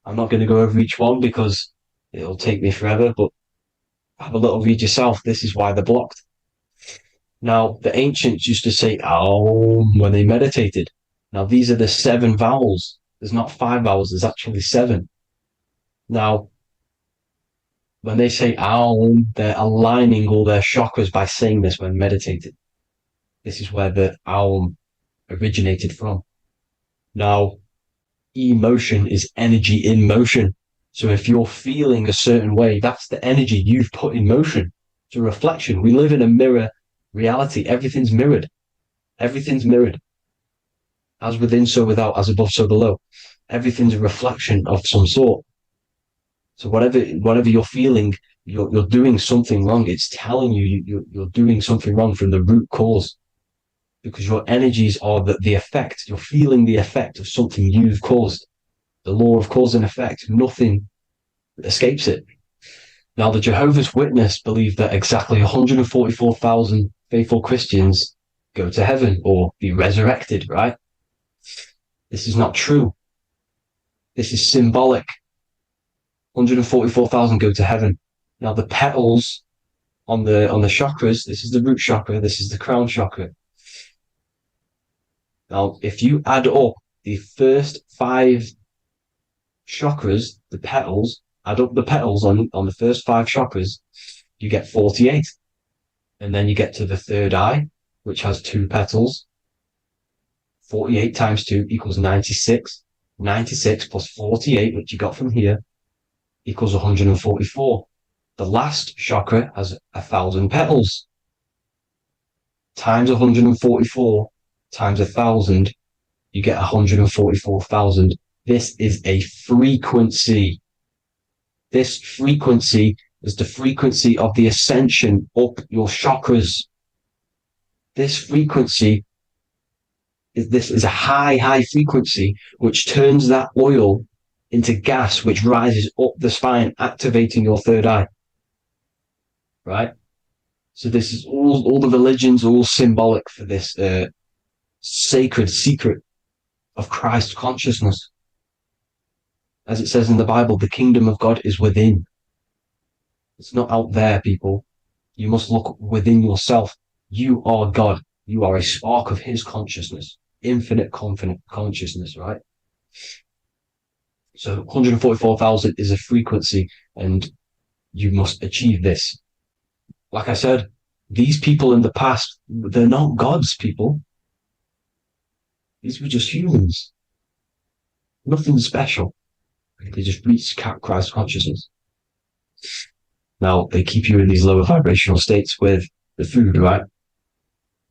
I'm not going to go over each one because it'll take me forever, but have a little read yourself. This is why they're blocked. Now, the ancients used to say Aum when they meditated. Now, these are the 7 vowels. There's not 5 vowels, there's actually 7. Now, when they say Aum, they're aligning all their chakras by saying this when meditated. This is where the Aum originated from. Now, emotion is energy in motion. So if you're feeling a certain way, that's the energy you've put in motion. It's a reflection. We live in a mirror reality. Everything's mirrored. Everything's mirrored. As within, so without, as above, so below. Everything's a reflection of some sort. So whatever you're feeling, you're doing something wrong. It's telling you you're doing something wrong from the root cause, because your energies are the effect. You're feeling the effect of something you've caused. The law of cause and effect. Nothing escapes it. Now, the Jehovah's Witness believe that exactly 144,000 faithful Christians go to heaven or be resurrected, right? This is not true. This is symbolic. 144,000 go to heaven. Now, the petals on the chakras, this is the root chakra, this is the crown chakra. Now, if you add up the first 5 chakras, the petals, add up the petals on the first 5 chakras, you get 48. And then you get to the third eye, which has 2 petals. 48 times 2 equals 96. 96 plus 48, which you got from here, equals 144. The last chakra has 1,000 petals. Times 144 times 1,000, you get 144,000. This is a frequency. This frequency is the frequency of the ascension up your chakras. This frequency is a high frequency, which turns that oil into gas, which rises up the spine, activating your third eye. Right? So this is all the religions are all symbolic for this sacred secret of Christ consciousness. As it says in the Bible, the kingdom of God is within. It's not out there, people. You must look within yourself. You are God. You are a spark of his consciousness, infinite consciousness, right? So 144,000 is a frequency, and you must achieve this. Like I said, these people in the past, they're not gods, people. These were just humans. Nothing special. They just reach Christ consciousness. Now, they keep you in these lower vibrational states with the food, right?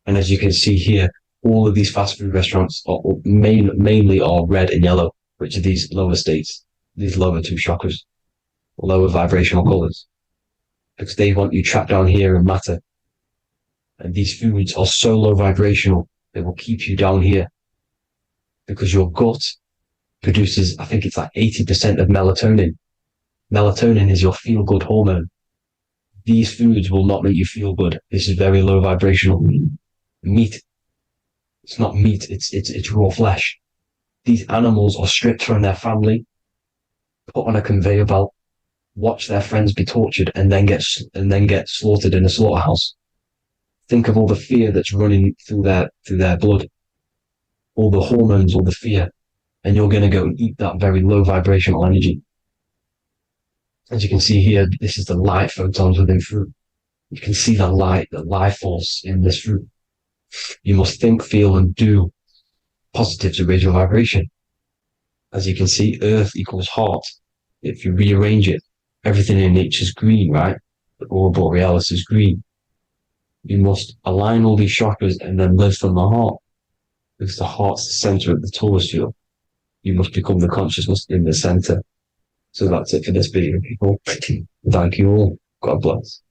And as you can see here, all of these fast food restaurants are mainly are red and yellow, which are these lower states, these lower two chakras, lower vibrational colors, because they want you trapped down here in matter. And these foods are so low vibrational, they will keep you down here because your gut produces, I think it's like 80% of melatonin. Melatonin is your feel-good hormone. These foods will not make you feel good. This is very low vibrational. Meat. It's not meat, it's raw flesh. These animals are stripped from their family, put on a conveyor belt, watch their friends be tortured, and then get slaughtered in a slaughterhouse. Think of all the fear that's running through their blood, all the hormones, all the fear, and you're going to go and eat that very low vibrational energy. As you can see here, this is the light photons within fruit. You can see the life force in this fruit. You must think, feel, and do positive to raise your vibration. As you can see, earth equals heart. If you rearrange it, everything in nature is green, right? The aurora borealis is green. You must align all these chakras and then live from the heart, because the heart's the center of the Taurus field. You must become the consciousness in the center. So that's it for this video, people. Thank you all. God bless.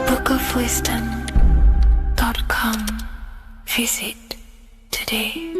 bookofwisdom.com. Visit today.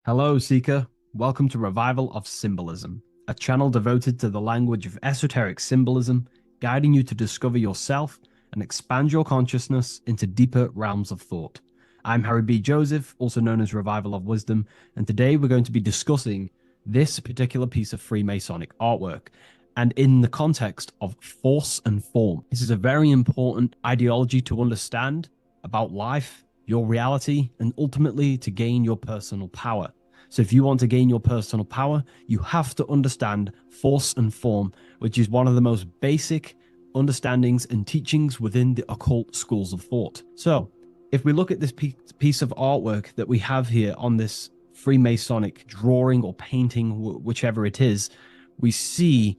Hello, Seeker. Welcome to Revival of Symbolism, a channel devoted to the language of esoteric symbolism, guiding you to discover yourself and expand your consciousness into deeper realms of thought. I'm Harry B. Joseph, also known as Revival of Wisdom, and today we're going to be discussing this particular piece of Freemasonic artwork, and in the context of force and form. This is a very important ideology to understand about life, your reality, and ultimately to gain your personal power. So if you want to gain your personal power, you have to understand force and form, which is one of the most basic understandings and teachings within the occult schools of thought. So if we look at this piece of artwork that we have here on this Freemasonic drawing or painting, whichever it is, we see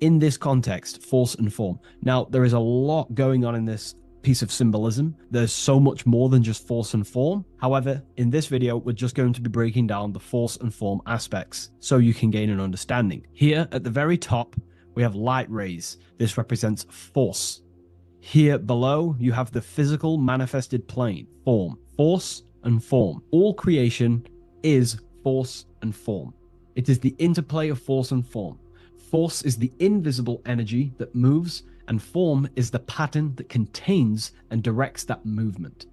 in this context force and form. Now, there is a lot going on in this piece of symbolism. There's so much more than just force and form. However, in this video, we're just going to be breaking down the force and form aspects so you can gain an understanding. Here at the very top, we have light rays. This represents force. Here below, you have the physical manifested plane, form, force and form. All creation is force and form. It is the interplay of force and form. Force is the invisible energy that moves, and form is the pattern that contains and directs that movement.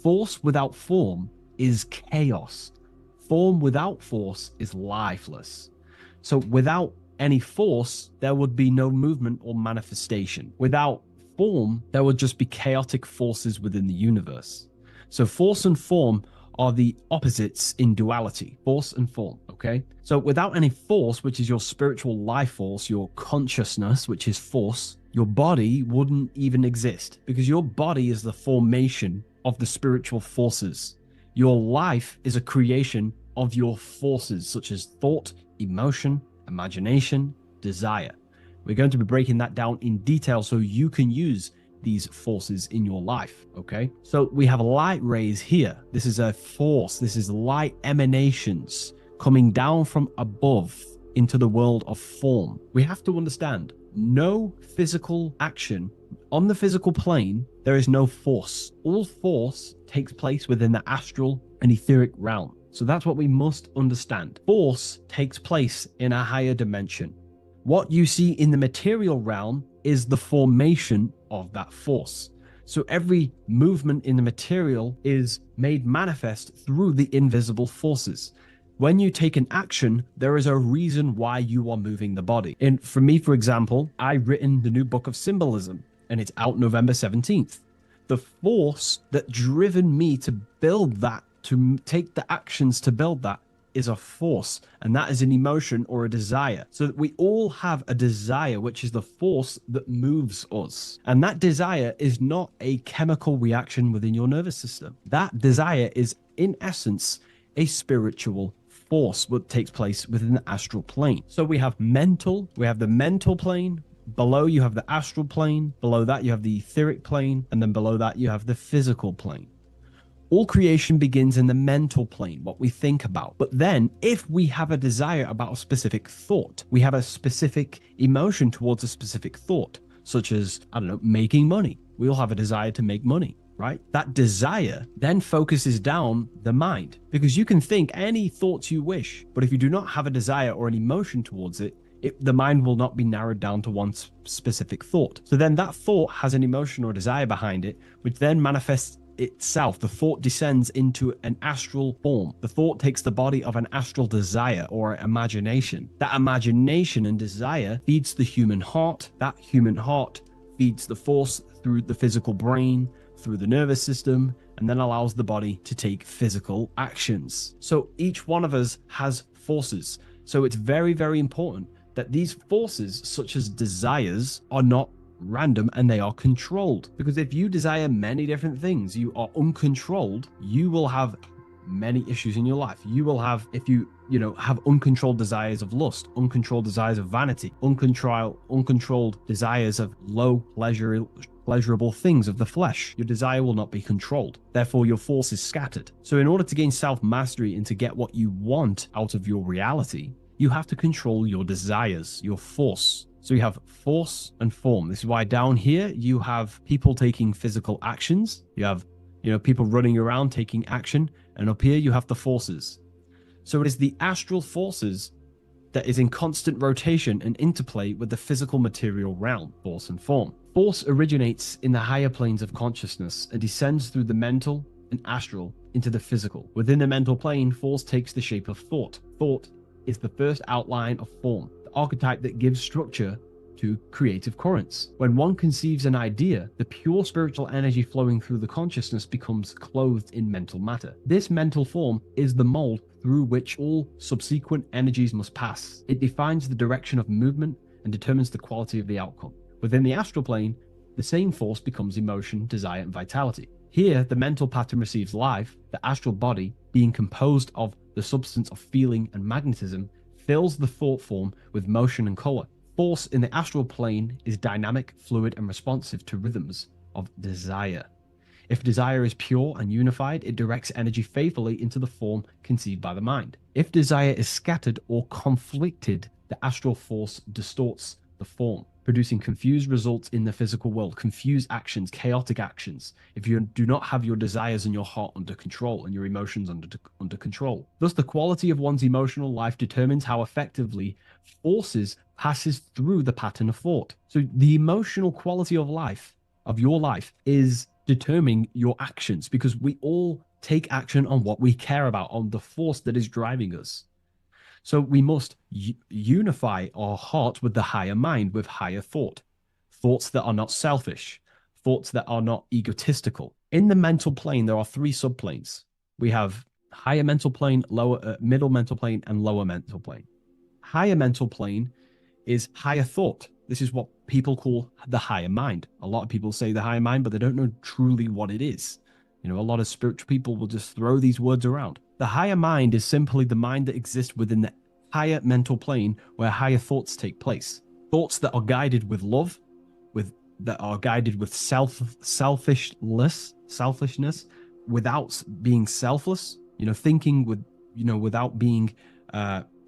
Force without form is chaos. Form without force is lifeless. So without any force, there would be no movement or manifestation. Without form, there would just be chaotic forces within the universe. So force and form are the opposites in duality, force and form, okay? So without any force, which is your spiritual life force, your consciousness, which is force, your body wouldn't even exist, because your body is the formation of the spiritual forces. Your life is a creation of your forces, such as thought, emotion, imagination, desire. We're going to be breaking that down in detail so you can use these forces in your life, okay? So we have light rays here. This is a force. This is light emanations coming down from above into the world of form. We have to understand, no physical action on the physical plane, there is no force. All force takes place within the astral and etheric realm. So that's what we must understand. Force takes place in a higher dimension. What you see in the material realm is the formation of that force. So every movement in the material is made manifest through the invisible forces. When you take an action, there is a reason why you are moving the body. And for me, for example, I've written the new book of symbolism, and it's out November 17th. The force that driven me to build that, to take the actions to build that, is a force, and that is an emotion or a desire. So that we all have a desire, which is the force that moves us. And that desire is not a chemical reaction within your nervous system. That desire is, in essence, a spiritual force that takes place within the astral plane. So we have the mental plane. Below you have the astral plane. Below that you have the etheric plane. And then below that you have the physical plane. All creation begins in the mental plane, what we think about. But then, if we have a desire about a specific thought, we have a specific emotion towards a specific thought, such as, I don't know, making money. We all have a desire to make money, right? That desire then focuses down the mind, because you can think any thoughts you wish, but if you do not have a desire or an emotion towards it, the mind will not be narrowed down to one specific thought. So then that thought has an emotion or desire behind it, which then manifests itself. The thought descends into an astral form. The thought takes the body of an astral desire or imagination. That imagination and desire feeds the human heart. That human heart feeds the force through the physical brain, through the nervous system, and then allows the body to take physical actions. So each one of us has forces. So it's very, very important that these forces, such as desires, are not random and they are controlled. Because if you desire many different things, you are uncontrolled, you will have many issues in your life. You will have, if you have uncontrolled desires of lust, uncontrolled desires of vanity, uncontrolled desires of low pleasurable things of the flesh, your desire will not be controlled. Therefore, your force is scattered. So in order to gain self-mastery and to get what you want out of your reality, you have to control your desires, your force. So you have force and form. This is why down here you have people taking physical actions. You have, people running around taking action. And up here you have the forces. So it is the astral forces that is in constant rotation and interplay with the physical material realm, force and form. Force originates in the higher planes of consciousness and descends through the mental and astral into the physical. Within the mental plane, force takes the shape of thought. Thought is the first outline of form, the archetype that gives structure to creative currents. When one conceives an idea, the pure spiritual energy flowing through the consciousness becomes clothed in mental matter. This mental form is the mold through which all subsequent energies must pass. It defines the direction of movement and determines the quality of the outcome. Within the astral plane, the same force becomes emotion, desire, and vitality. Here, the mental pattern receives life. The astral body, being composed of the substance of feeling and magnetism, fills the thought form with motion and color. Force in the astral plane is dynamic, fluid, and responsive to rhythms of desire. If desire is pure and unified, it directs energy faithfully into the form conceived by the mind. If desire is scattered or conflicted, the astral force distorts the form, producing confused results in the physical world, confused actions, chaotic actions, if you do not have your desires and your heart under control and your emotions under control. Thus, the quality of one's emotional life determines how effectively forces passes through the pattern of thought. So the emotional quality of life, of your life, is determining your actions, because we all take action on what we care about, on the force that is driving us. So we must unify our heart with the higher mind, with higher thoughts that are not selfish, thoughts that are not egotistical. In the mental plane, there are three subplanes. We have higher mental plane, middle mental plane, and lower mental plane. Higher mental plane is higher thought. This is what people call the higher mind. A lot of people say the higher mind, but they don't know truly what it is. A lot of spiritual people will just throw these words around. The higher mind is simply the mind that exists within the higher mental plane where higher thoughts take place. Thoughts that are guided with love, that are guided with selfishness, without being selfless, thinking without being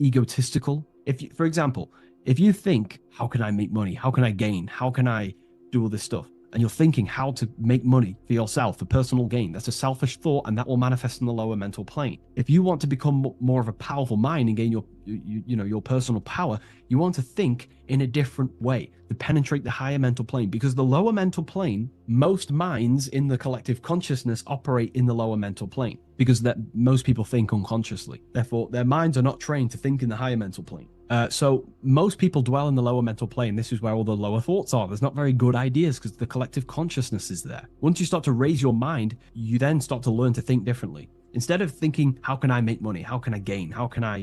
egotistical. For example, if you think, how can I make money? How can I gain? How can I do all this stuff? and you're thinking how to make money for yourself for personal gain, that's a selfish thought, and that will manifest in the lower mental plane. If you want to become more of a powerful mind and gain your personal power, you want to think in a different way to penetrate the higher mental plane, because the lower mental plane, most minds in the collective consciousness operate in the lower mental plane, because that most people think unconsciously. Therefore, their minds are not trained to think in the higher mental plane. So most people dwell in the lower mental plane. This is where all the lower thoughts are. There's not very good ideas because the collective consciousness is there. Once you start to raise your mind, you then start to learn to think differently. Instead of thinking, how can I make money? How can I gain? How can I,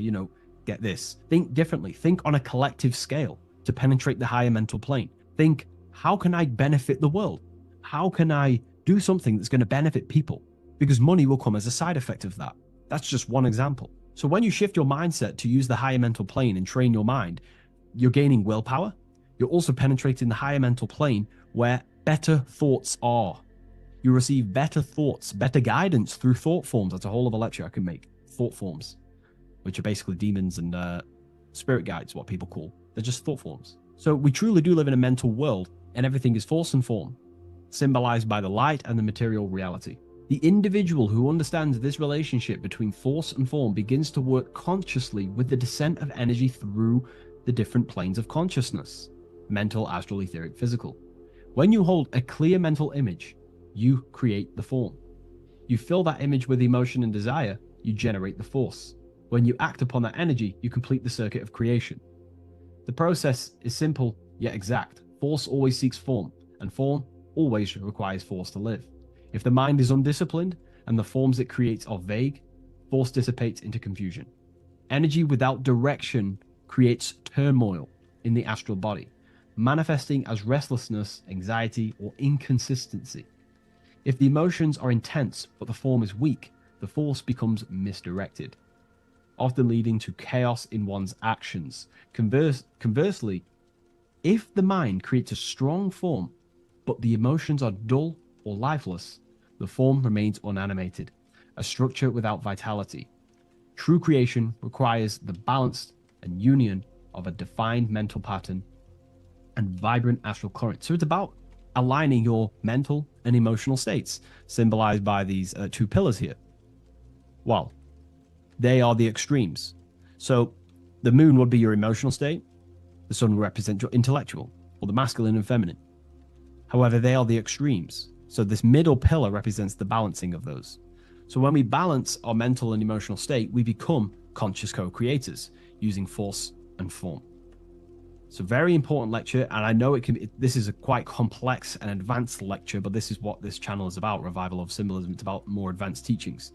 get this? Think differently. Think on a collective scale to penetrate the higher mental plane. Think, how can I benefit the world? How can I do something that's going to benefit people? Because money will come as a side effect of that. That's just one example. So when you shift your mindset to use the higher mental plane and train your mind, you're gaining willpower. You're also penetrating the higher mental plane where better thoughts are. You receive better thoughts, better guidance through thought forms. That's a whole other lecture I can make. Thought forms, which are basically demons and spirit guides, what people call. They're just thought forms. So we truly do live in a mental world, and everything is force and form, symbolized by the light and the material reality. The individual who understands this relationship between force and form begins to work consciously with the descent of energy through the different planes of consciousness: mental, astral, etheric, physical. When you hold a clear mental image, you create the form. You fill that image with emotion and desire, you generate the force. When you act upon that energy, you complete the circuit of creation. The process is simple yet exact. Force always seeks form, and form always requires force to live. If the mind is undisciplined and the forms it creates are vague, force dissipates into confusion. Energy without direction creates turmoil in the astral body, manifesting as restlessness, anxiety, or inconsistency. If the emotions are intense but the form is weak, the force becomes misdirected, often leading to chaos in one's actions. Conversely, if the mind creates a strong form but the emotions are dull or lifeless, the form remains unanimated, a structure without vitality. True creation requires the balance and union of a defined mental pattern and vibrant astral current. So it's about aligning your mental and emotional states, symbolized by these two pillars here. Well, they are the extremes. So the moon would be your emotional state, the sun would represent your intellectual, or the masculine and feminine. However, they are the extremes. So this middle pillar represents the balancing of those. So when we balance our mental and emotional state, we become conscious co-creators using force and form. It's a very important lecture, and I know this is a quite complex and advanced lecture, but this is what this channel is about, Revival of Symbolism. It's about more advanced teachings.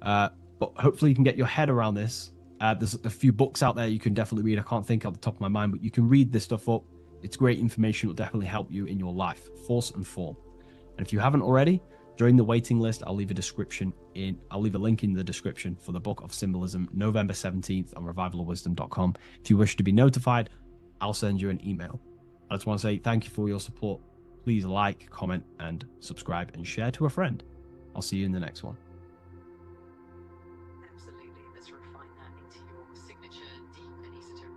But hopefully you can get your head around this. There's a few books out there you can definitely read. I can't think off the top of my mind, but you can read this stuff up. It's great information. It will definitely help you in your life. Force and form. And if you haven't already, join the waiting list. I'll leave a link in the description for the Book of Symbolism, November 17th on revivalofwisdom.com. If you wish to be notified, I'll send you an email. I just want to say thank you for your support. Please like, comment, and subscribe, and share to a friend. I'll see you in the next one. Absolutely. Let's refine that into your signature deep and esoteric.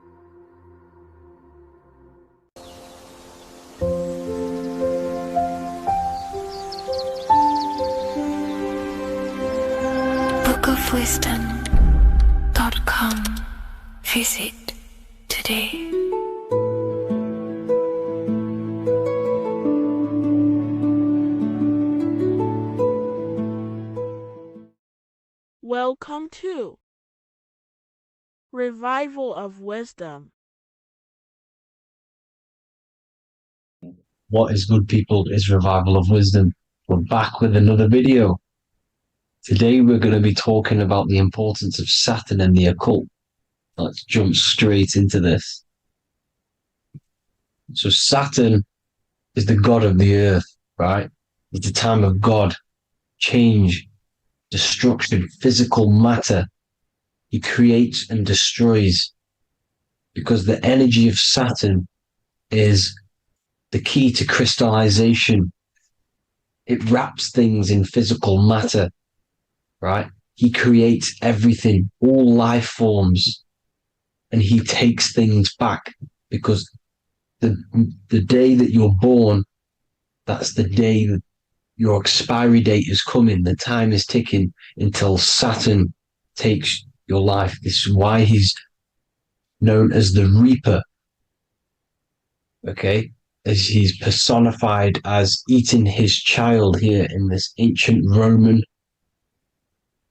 bookofwisdom.com. Visit today. Welcome to Revival of Wisdom. What is good, people? Is Revival of Wisdom. We're back with another video. Today we're going to be talking about the importance of Saturn and the occult. Let's jump straight into this. So Saturn is the god of the earth, right? It's the time of God, change, destruction, physical matter. He creates and destroys, because the energy of Saturn is the key to crystallization. It wraps things in physical matter, right? He creates everything, all life forms, and he takes things back, because the day that you're born, That's the day that your expiry date is coming. The time is ticking until Saturn takes your life. This is why he's known as the Reaper. Okay? As he's personified as eating his child here in this ancient Roman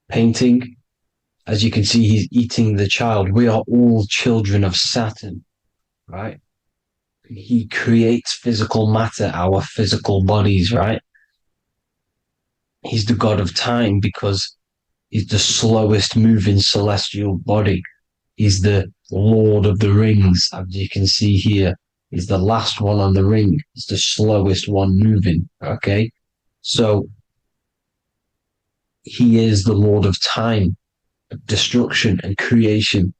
painting. As you can see, he's eating the child. We are all children of Saturn, right? He creates physical matter, our physical bodies, right? He's the god of time because he's the slowest moving celestial body. He's the Lord of the Rings, as you can see here. He's the last one on the ring. He's the slowest one moving, okay? So he is the Lord of time, destruction and creation,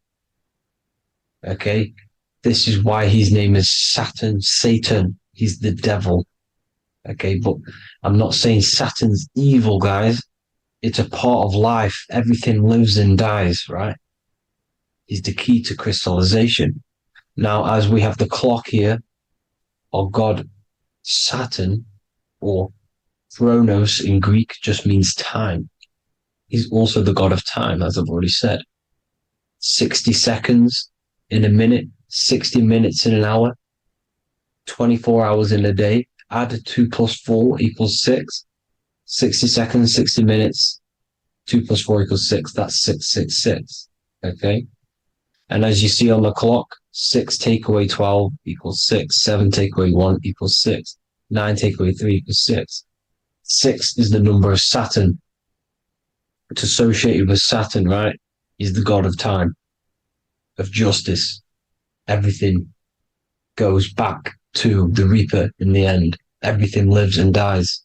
okay? This is why his name is Saturn, Satan. He's the devil, okay? But I'm not saying Saturn's evil, guys. It's a part of life. Everything lives and dies, right? He's the key to crystallization. Now, as we have the clock here, our god Saturn, or Chronos in Greek, just means time. He's also the god of time, as I've already said. 60 seconds in a minute, 60 minutes in an hour, 24 hours in a day. Add 2 plus 4 equals 6. 60 seconds, 60 minutes, 2 plus 4 equals 6. That's 666. Okay? And as you see on the clock, 6 take away 12 equals 6. 7 take away 1 equals 6. 9 take away 3 equals 6. 6 is the number of Saturn. It's associated with Saturn, right? He's the god of time, of justice. Everything goes back to the Reaper in the end. Everything lives and dies.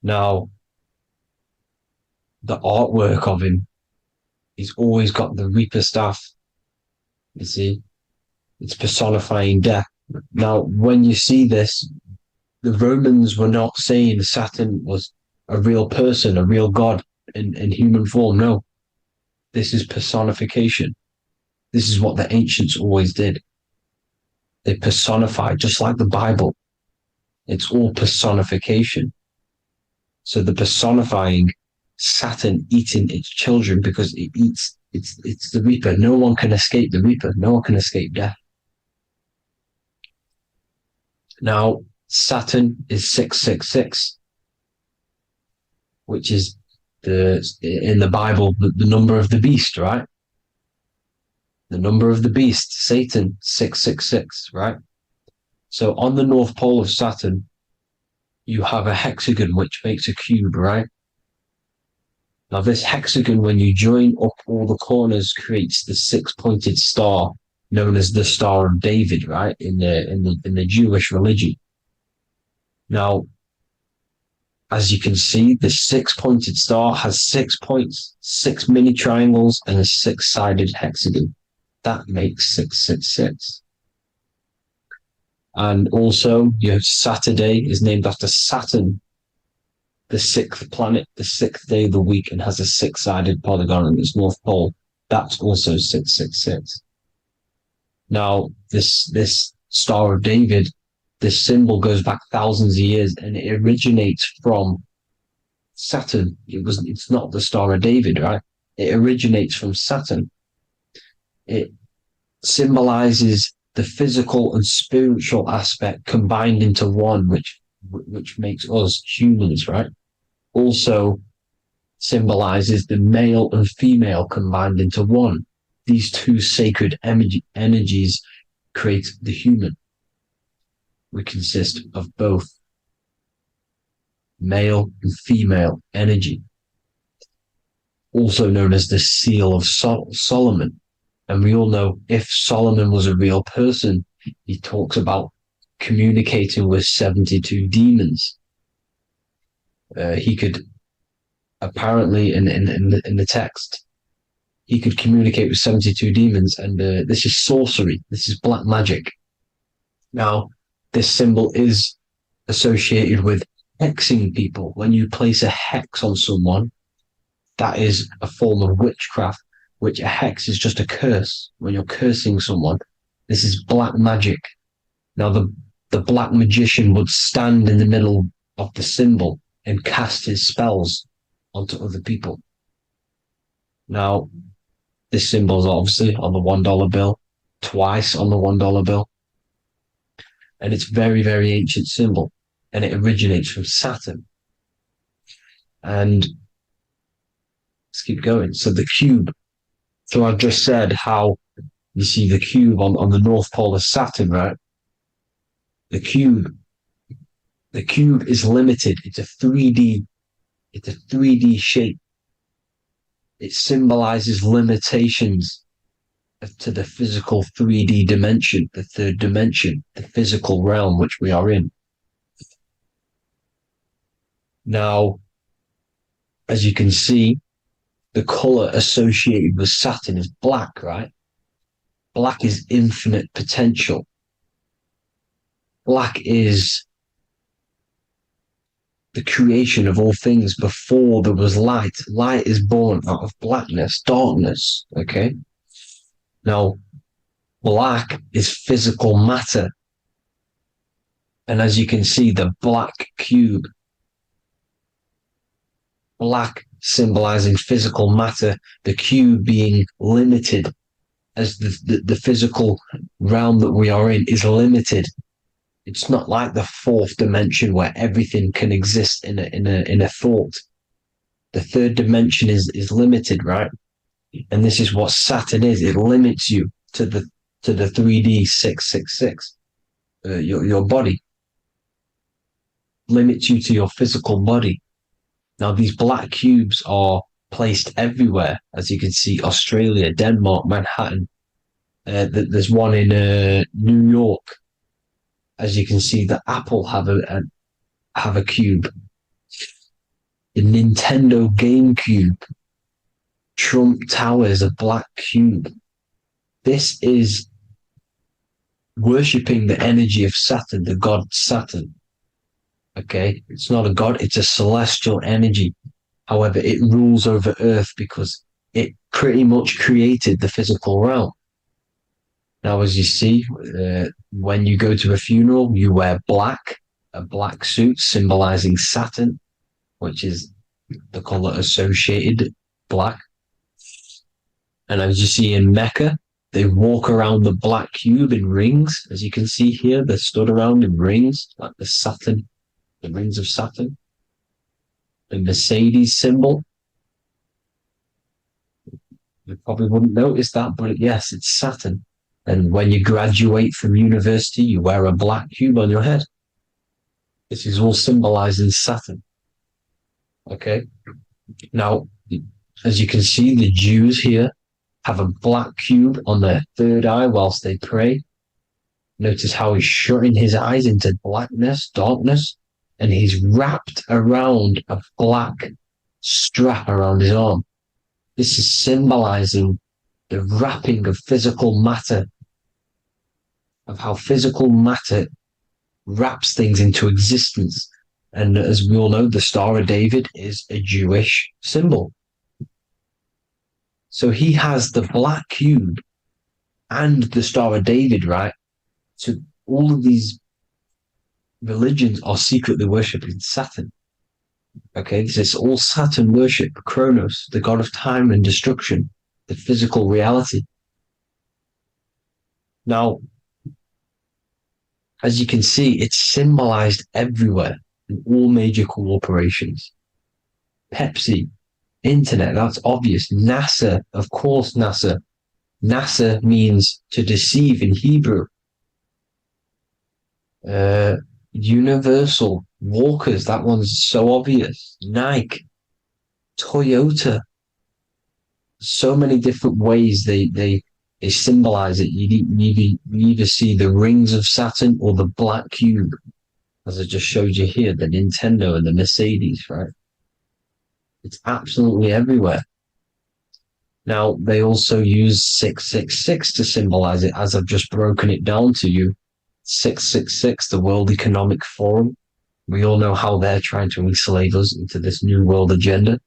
Now, the artwork of him, he's always got the Reaper staff. You see, it's personifying death. Now, when you see this, the Romans were not saying Saturn was a real person, a real god in human form. No, this is personification. This is what the ancients always did. They personified, just like the Bible. It's all personification. So the personifying Saturn eating its children because it eats, it's the Reaper. No one can escape the Reaper. No one can escape death. Now, Saturn is 666, which is in the Bible, the number of the beast, right? The number of the beast, Satan, 666, right? So on the North Pole of Saturn, you have a hexagon which makes a cube, right? Now this hexagon, when you join up all the corners, creates the 6-pointed star known as the Star of David, right? In the Jewish religion. Now, as you can see, the 6-pointed star has 6 points, 6 mini triangles, and a 6-sided hexagon. That makes 666. And also, your Saturday is named after Saturn, the 6th planet, the 6th day of the week, and has a 6-sided polygon in its North Pole. That's also 666. Now, this Star of David, this symbol goes back thousands of years, and it originates from Saturn. It's not the Star of David, right? It originates from Saturn. It symbolizes the physical and spiritual aspect combined into one, which makes us humans, right? Also symbolizes the male and female combined into one. These two sacred energies create the human. We consist of both male and female energy, also known as the Seal of Solomon. And we all know if Solomon was a real person, he talks about communicating with 72 demons. He could apparently, in the text, he could communicate with 72 demons, and this is sorcery. This is black magic. Now, this symbol is associated with hexing people. When you place a hex on someone, that is a form of witchcraft, which a hex is just a curse. When you're cursing someone, this is black magic. Now, the the black magician would stand in the middle of the symbol and cast his spells onto other people. Now, this symbol is obviously on the $1 bill, twice on the $1 bill. And it's very, very ancient symbol. And it originates from Saturn. And let's keep going. So the cube. So I've just said how you see the cube on the North Pole of Saturn, right? The cube is limited. It's a 3D shape. It symbolizes limitations to the physical 3D dimension, the third dimension, the physical realm which we are in. Now, as you can see, the color associated with Saturn is black, right? Black is infinite potential. Black is the creation of all things before there was light. Light is born out of blackness, darkness, okay? Now, black is physical matter. And as you can see, the black cube, black symbolizing physical matter, the cube being limited, as the physical realm that we are in is limited. It's not like the fourth dimension where everything can exist in a thought. The third dimension is limited, right? And this is what Saturn is. It limits you to the 3D 666. Your body limits you to your physical body. Now these black cubes are placed everywhere, as you can see: Australia, Denmark, Manhattan. There's one in New York. As you can see, the Apple have a cube. The Nintendo GameCube, Trump Tower is a black cube. This is worshipping the energy of Saturn, the god Saturn. Okay, it's not a god; it's a celestial energy. However, it rules over Earth because it pretty much created the physical realm. Now, as you see, when you go to a funeral, you wear black, a black suit symbolizing Saturn, which is the color associated, black. And as you see in Mecca, they walk around the black cube in rings. As you can see here, they're stood around in rings, like the Saturn, the rings of Saturn. The Mercedes symbol. You probably wouldn't notice that, but yes, it's Saturn. And when you graduate from university, you wear a black cube on your head. This is all symbolizing Saturn. Okay. Now, as you can see, the Jews here have a black cube on their third eye whilst they pray. Notice how he's shutting his eyes into blackness, darkness, and he's wrapped around a black strap around his arm. This is symbolizing the wrapping of physical matter, of how physical matter wraps things into existence. And as we all know, the Star of David is a Jewish symbol. So he has the black cube and the Star of David, right? So all of these religions are secretly worshipping Saturn. Okay, this is all Saturn worship, Kronos, the god of time and destruction, the physical reality. Now, as you can see, it's symbolized everywhere in all major corporations. Pepsi, internet, that's obvious. NASA, of course, NASA. NASA means to deceive in Hebrew. Universal, Walkers, that one's so obvious. Nike, Toyota. So many different ways they symbolize it. You either see the rings of Saturn or the black cube, as I just showed you here, the Nintendo and the Mercedes, right? It's absolutely everywhere. Now, they also use 666 to symbolize it, as I've just broken it down to you. 666, the World Economic Forum. We all know how they're trying to enslave us into this new world agenda.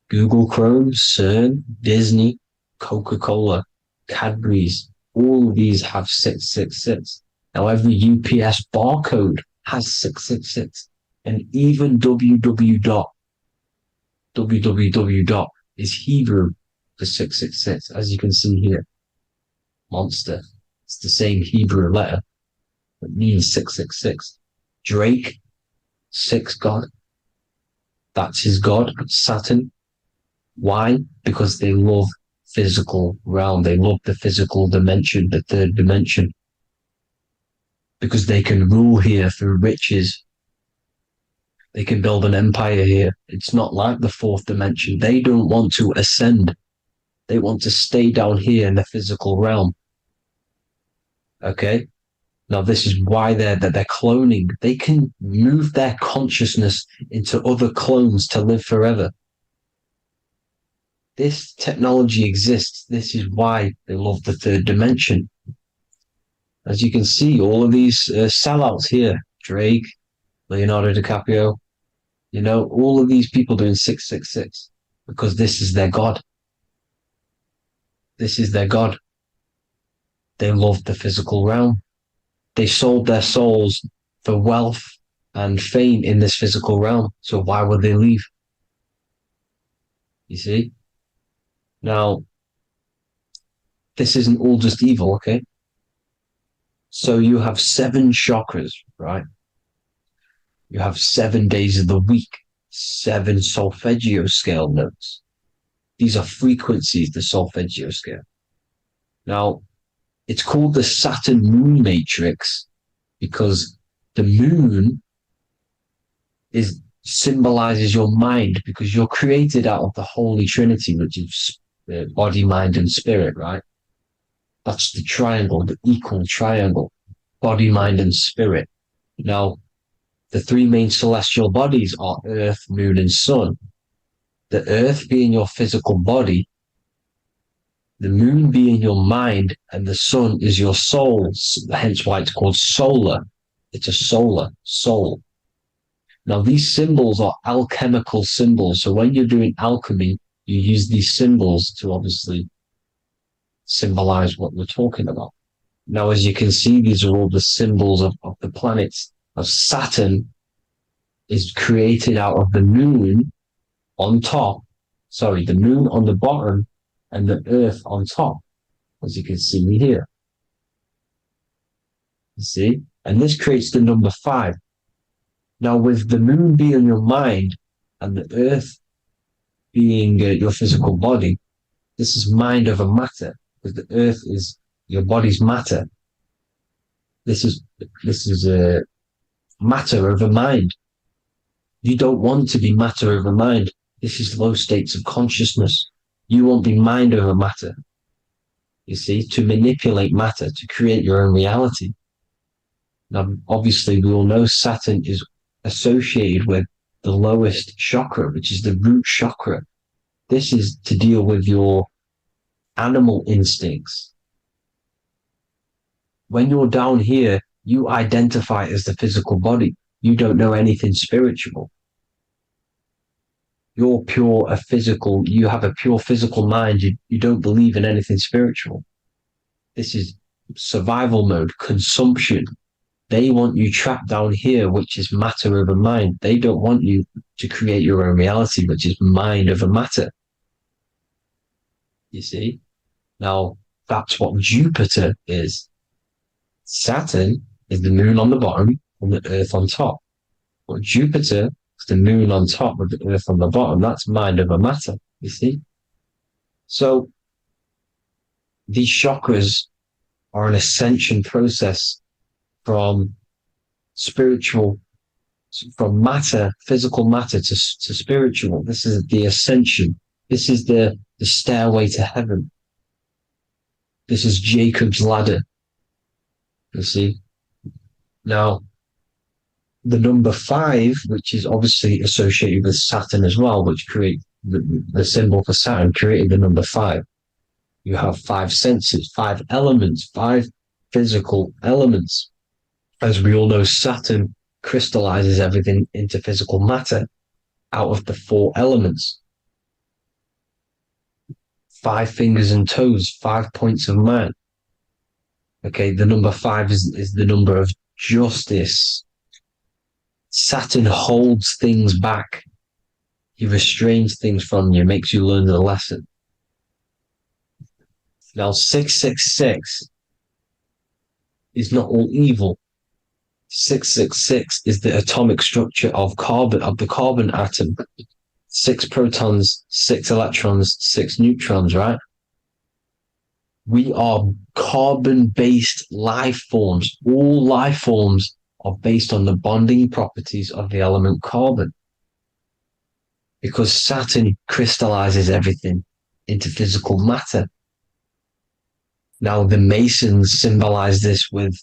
Google Chrome, CERN, Disney, Coca-Cola, Cadbury's, all of these have 666. Now, every UPS barcode has 666, and even www is Hebrew for 666, as you can see here. Monster. It's the same Hebrew letter that means 666. Drake, 6 God. That's his God, Saturn. Why? Because they love physical realm. They love the physical dimension, the third dimension. Because they can rule here through riches. They can build an empire here. It's not like the fourth dimension. They don't want to ascend. They want to stay down here in the physical realm. Okay? Now, this is why they're cloning. They can move their consciousness into other clones to live forever. This technology exists. This is why they love the third dimension. As you can see, all of these sellouts here, Drake, Leonardo DiCaprio, all of these people doing 666 because this is their God. This is their God. They love the physical realm. They sold their souls for wealth and fame in this physical realm. So why would they leave? You see? Now, this isn't all just evil, okay? So you have 7 chakras, right? You have 7 days of the week, 7 solfeggio scale notes. These are frequencies, the solfeggio scale. Now, it's called the Saturn moon matrix because the moon symbolizes your mind, because you're created out of the Holy Trinity, which is body, mind, and spirit, right? That's the triangle, the equal triangle, body, mind, and spirit. Now, the 3 main celestial bodies are Earth, Moon, and Sun. The Earth being your physical body, the Moon being your mind, and the Sun is your soul, hence why it's called solar. It's a solar soul. Now, these symbols are alchemical symbols. So when you're doing alchemy, you use these symbols to obviously symbolize what we're talking about. Now, as you can see, these are all the symbols of the planets. Now, Saturn is created out of the moon on top, the moon on the bottom and the earth on top, as you can see here. You see? And this creates the number 5. Now, with the moon being your mind and the earth being your physical body, this is mind over matter, because the earth is your body's matter. This is a matter over mind. You don't want to be matter over mind. This is low states of consciousness. You won't be mind over matter. You see, to manipulate matter, to create your own reality. Now, obviously, we all know Saturn is associated with the lowest chakra, which is the root chakra. This is to deal with your animal instincts. When you're down here, you identify as the physical body. You don't know anything spiritual. You're you have a pure physical mind. You don't believe in anything spiritual. This is survival mode, consumption. They want you trapped down here, which is matter over mind. They don't want you to create your own reality, which is mind over matter. You see? Now, that's what Jupiter is. Saturn is the moon on the bottom and the earth on top. But Jupiter is the moon on top with the earth on the bottom. That's mind over matter, you see? So, these chakras are an ascension process from matter, physical matter to spiritual. This is the ascension. This is the stairway to heaven. This is Jacob's ladder. You see? Now, the number 5, which is obviously associated with Saturn as well, which create the symbol for Saturn, created the number 5. You have 5 senses, 5 elements, 5 physical elements. As we all know, Saturn crystallizes everything into physical matter out of the 4 elements. 5 fingers and toes, 5 points of man. Okay, the number 5 is the number of justice. Saturn holds things back. He restrains things from you, makes you learn the lesson. Now, 666 is not all evil. 666 is the atomic structure of the carbon atom. 6 protons, 6 electrons, 6 neutrons, right? We are carbon-based life forms. All life forms are based on the bonding properties of the element carbon. Because Saturn crystallizes everything into physical matter. Now, the Masons symbolize this with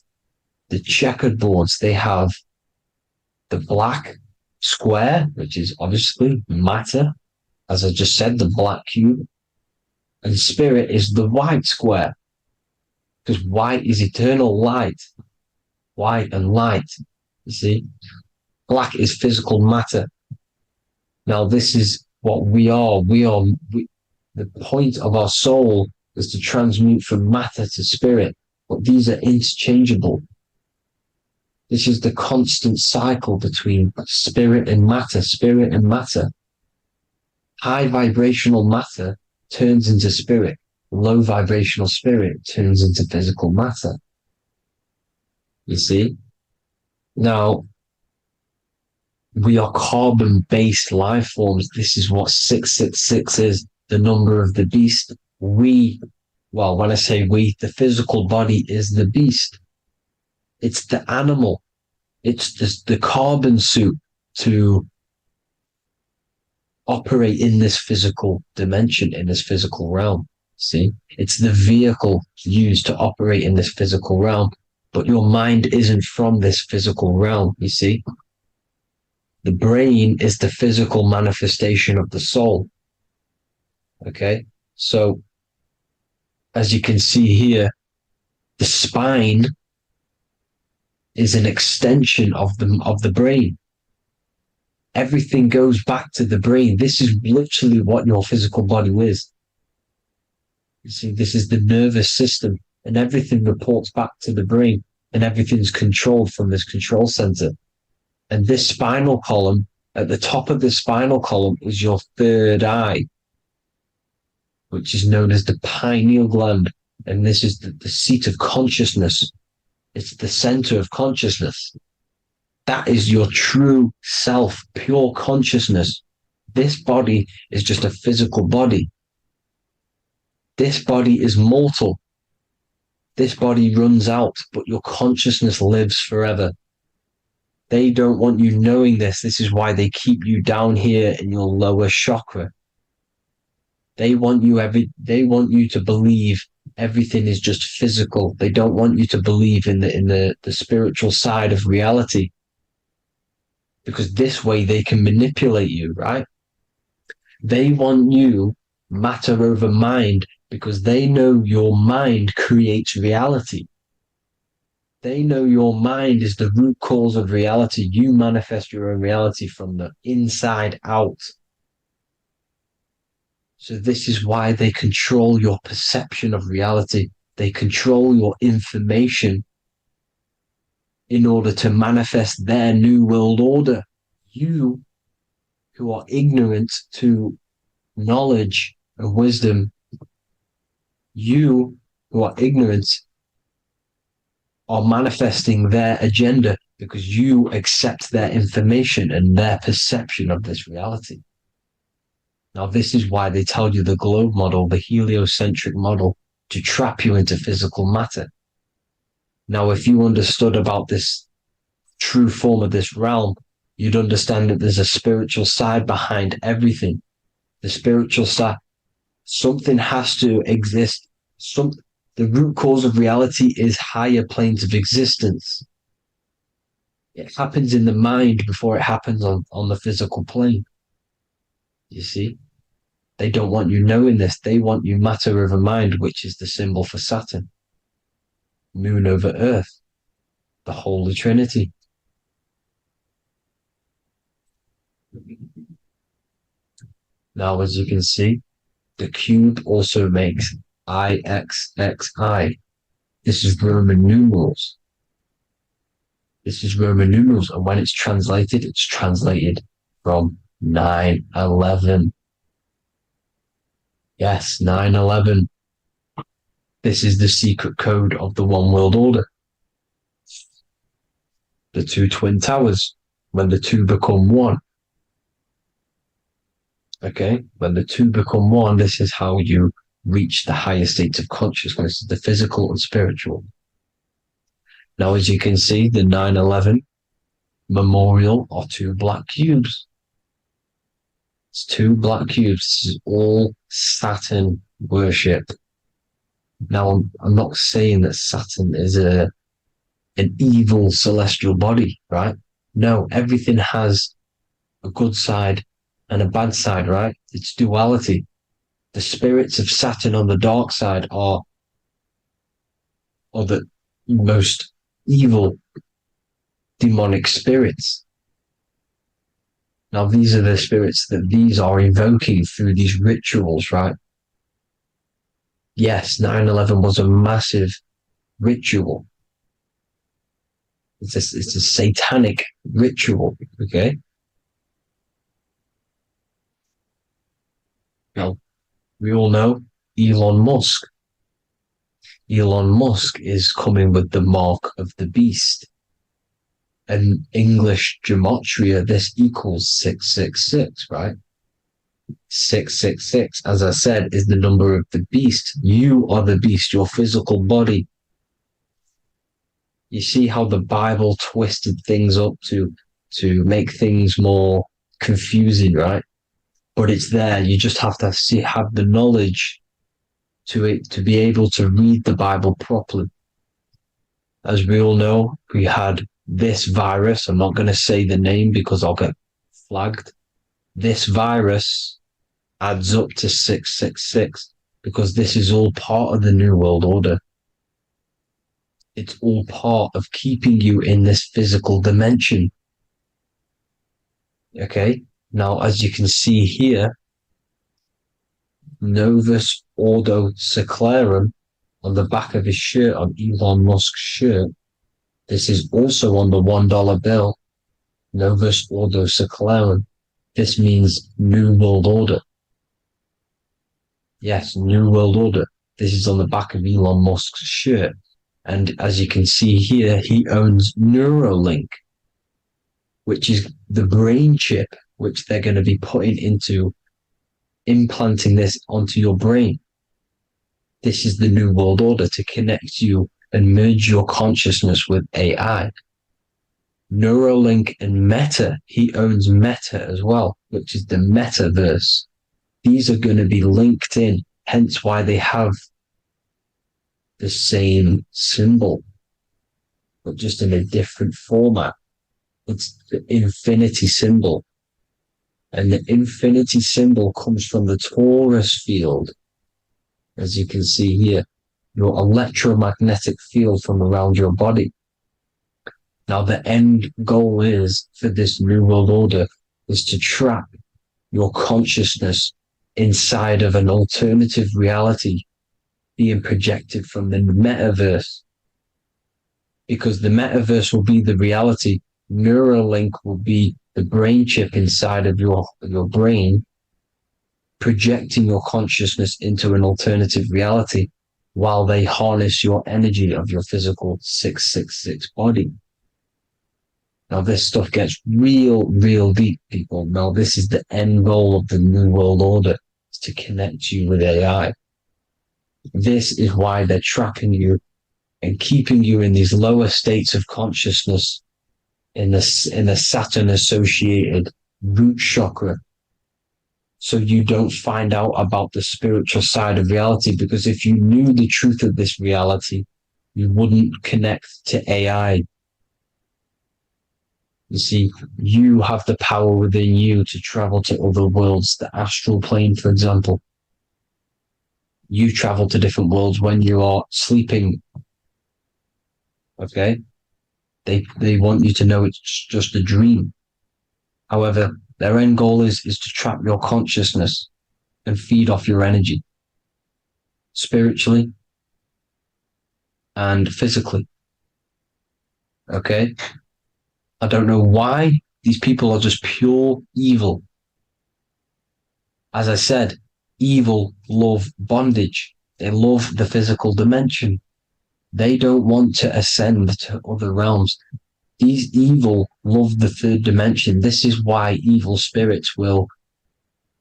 the checkered boards. They have the black square, which is obviously matter, as I just said, the black cube. And spirit is the white square, because white is eternal light. White and light, you see. Black is physical matter. Now, this is what we are. The point of our soul is to transmute from matter to spirit, but these are interchangeable. This is the constant cycle between spirit and matter, spirit and matter. High vibrational matter turns into spirit. Low vibrational spirit turns into physical matter. You see? Now, we are carbon-based life forms. This is what 666 is, the number of the beast. When I say we, the physical body is the beast. It's the animal. It's the carbon suit to operate in this physical dimension, in this physical realm. See? It's the vehicle used to operate in this physical realm. But your mind isn't from this physical realm, you see? The brain is the physical manifestation of the soul. Okay? So, as you can see here, the spine is an extension of the brain. Everything goes back to the brain. This is literally what your physical body is. You see, this is the nervous system, and everything reports back to the brain, and everything's controlled from this control center. And this spinal column, at the top of the spinal column, is your third eye, which is known as the pineal gland. And this is the seat of consciousness. It's the center of consciousness. That is your true self, pure consciousness. This body is just a physical body. This body is mortal. This body runs out, but your consciousness lives forever. They don't want you knowing this. This is why they keep you down here in your lower chakra. They want you to believe everything is just physical. They don't want you to believe in the spiritual side of reality. Because this way they can manipulate you, right? They want you matter over mind because they know your mind creates reality. They know your mind is the root cause of reality. You manifest your own reality from the inside out. So this is why they control your perception of reality. They control your information in order to manifest their new world order. You, who are ignorant to knowledge and wisdom, you who are ignorant are manifesting their agenda because you accept their information and their perception of this reality. Now, this is why they tell you the globe model, the heliocentric model, to trap you into physical matter. Now, if you understood about this true form of this realm, you'd understand that there's a spiritual side behind everything. The spiritual side, something has to exist. The root cause of reality is higher planes of existence. It happens in the mind before it happens on the physical plane. You see? They don't want you knowing this. They want you matter over mind, which is the symbol for Saturn. Moon over Earth. The Holy Trinity. Now, as you can see, the cube also makes IXXI. This is Roman numerals. This is Roman numerals. And when it's translated from 9/11. Yes, 9/11. This is the secret code of the one world order. The two twin towers, when the two become one. Okay, when the two become one, this is how you reach the higher states of consciousness, the physical and spiritual. Now, as you can see, the 9/11 memorial are two black cubes. It's two black cubes. This is all Saturn worship. Now, I'm not saying that Saturn is an evil celestial body, right? No, everything has a good side and a bad side, right? It's duality. The spirits of Saturn on the dark side are the most evil demonic spirits. Now, these are the spirits that these are invoking through these rituals, right? Yes, 9/11 was a massive ritual. It's a satanic ritual, okay? Now, we all know Elon Musk. Elon Musk is coming with the mark of the beast. And English gematria, this equals 666, right? 666, as I said, is the number of the beast. You are the beast, your physical body. You see how the Bible twisted things up to make things more confusing, right? But it's there. You just have to have the knowledge to be able to read the Bible properly. As we all know, we had this virus. I'm not going to say the name because I'll get flagged. This virus adds up to 666 because this is all part of the New World Order. It's all part of keeping you in this physical dimension. Okay? Now, as you can see here, Novus Ordo Seclorum on the back of his shirt, on Elon Musk's shirt. This is also on the $1 bill. Novus Ordo Seclorum. This means New World Order. Yes, New World Order. This is on the back of Elon Musk's shirt. And as you can see here, he owns Neuralink, which is the brain chip which they're going to be putting into implanting this onto your brain. This is the New World Order to connect you and merge your consciousness with AI. Neuralink and Meta, he owns Meta as well, which is the metaverse. These are going to be linked in, hence why they have the same symbol, but just in a different format. It's the infinity symbol. And the infinity symbol comes from the torus field, as you can see here, your electromagnetic field from around your body. Now, the end goal is for this New World Order is to trap your consciousness inside of an alternative reality being projected from the metaverse. Because the metaverse will be the reality. Neuralink will be the brain chip inside of your brain, projecting your consciousness into an alternative reality while they harness your energy of your physical 666 body. Now, this stuff gets real deep, people. Now, this is the end goal of the New World Order, is to connect you with AI. This is why they're trapping you and keeping you in these lower states of consciousness in the Saturn-associated root chakra, so you don't find out about the spiritual side of reality. Because if you knew the truth of this reality, you wouldn't connect to AI. You see, you have the power within you to travel to other worlds, the astral plane, for example. You travel to different worlds when you are sleeping. Okay? They want you to know it's just a dream. However, their end goal is to trap your consciousness and feed off your energy. Spiritually, and physically. Okay? I don't know why these people are just pure evil. As I said, evil love bondage. They love the physical dimension. They don't want to ascend to other realms. These evil love the third dimension. This is why evil spirits will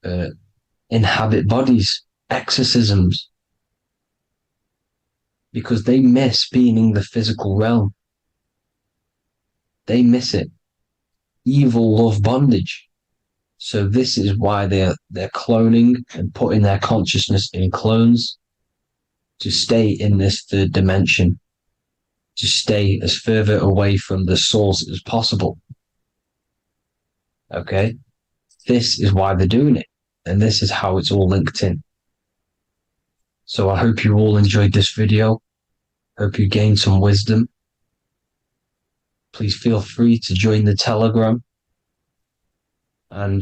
uh, inhabit bodies, exorcisms, because they miss being in the physical realm. They miss it. Evil love bondage. So this is why they're cloning and putting their consciousness in clones to stay in this third dimension, to stay as further away from the source as possible. Okay? This is why they're doing it. And this is how it's all linked in. So I hope you all enjoyed this video. Hope you gained some wisdom. Please feel free to join the Telegram. And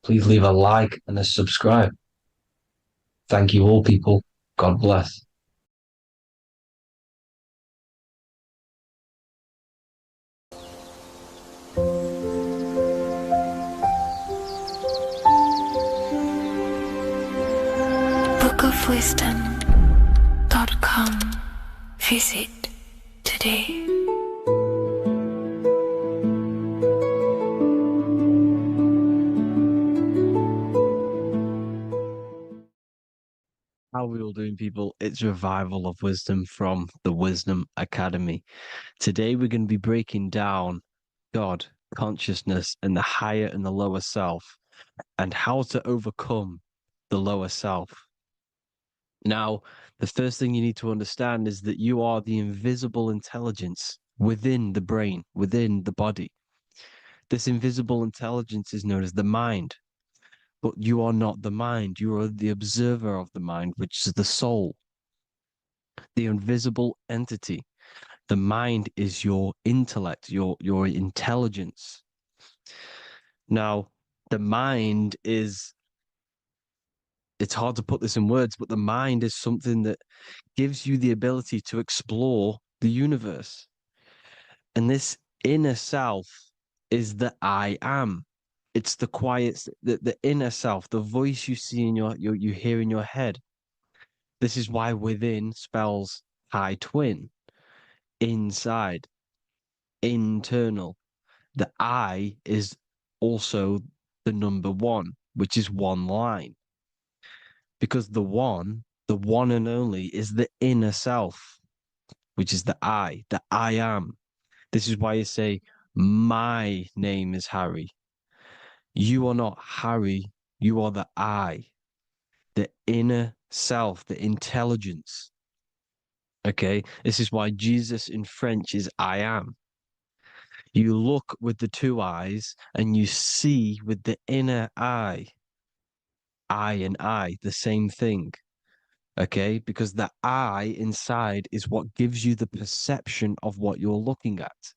please leave a like and a subscribe. Thank you all, people. God bless. bookofwisdom.com. Visit today. How are we all doing, people? It's Revival of Wisdom from the Wisdom Academy. Today we're going to be breaking down God, consciousness, and the higher and the lower self, and how to overcome the lower self. Now, the first thing you need to understand is that you are the invisible intelligence within the brain, within the body. This invisible intelligence is known as the mind. But you are not the mind. You are the observer of the mind, which is the soul, the invisible entity. The mind is your intellect, your intelligence. Now, the mind is, it's hard to put this in words, but the mind is something that gives you the ability to explore the universe. And this inner self is the I am. It's the quiet, the inner self, the voice you see in you hear in your head. This is why within spells high twin, inside, internal. The I is also the number one, which is one line. Because the one and only, is the inner self, which is the I am. This is why you say, my name is Harry. You are not Harry, you are the I, the inner self, the intelligence. Okay, this is why Jesus in French is I am. You look with the two eyes and you see with the inner eye. I and I, the same thing. Okay, because the I inside is what gives you the perception of what you're looking at.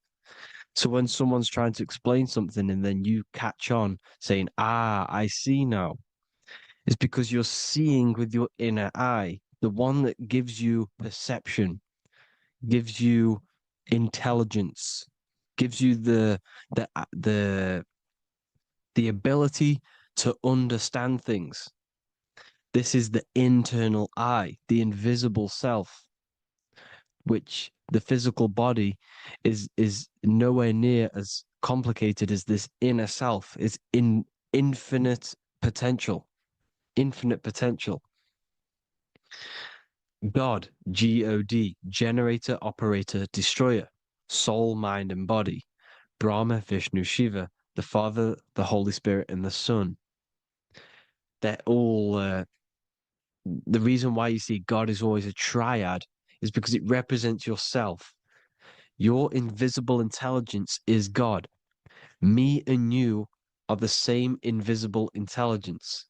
So when someone's trying to explain something and then you catch on saying, I see now, it's because you're seeing with your inner eye, the one that gives you perception, gives you intelligence, gives you the ability to understand things. This is the internal eye, the invisible self, which the physical body is nowhere near as complicated as this inner self. Is in infinite potential, infinite potential. God, God, generator, operator, destroyer, soul, mind, and body. Brahma, Vishnu, Shiva, the Father, the Holy Spirit, and the Son. They're all the reason why you see God is always a triad is because it represents yourself. Your invisible intelligence is God. Me and you are the same invisible intelligence.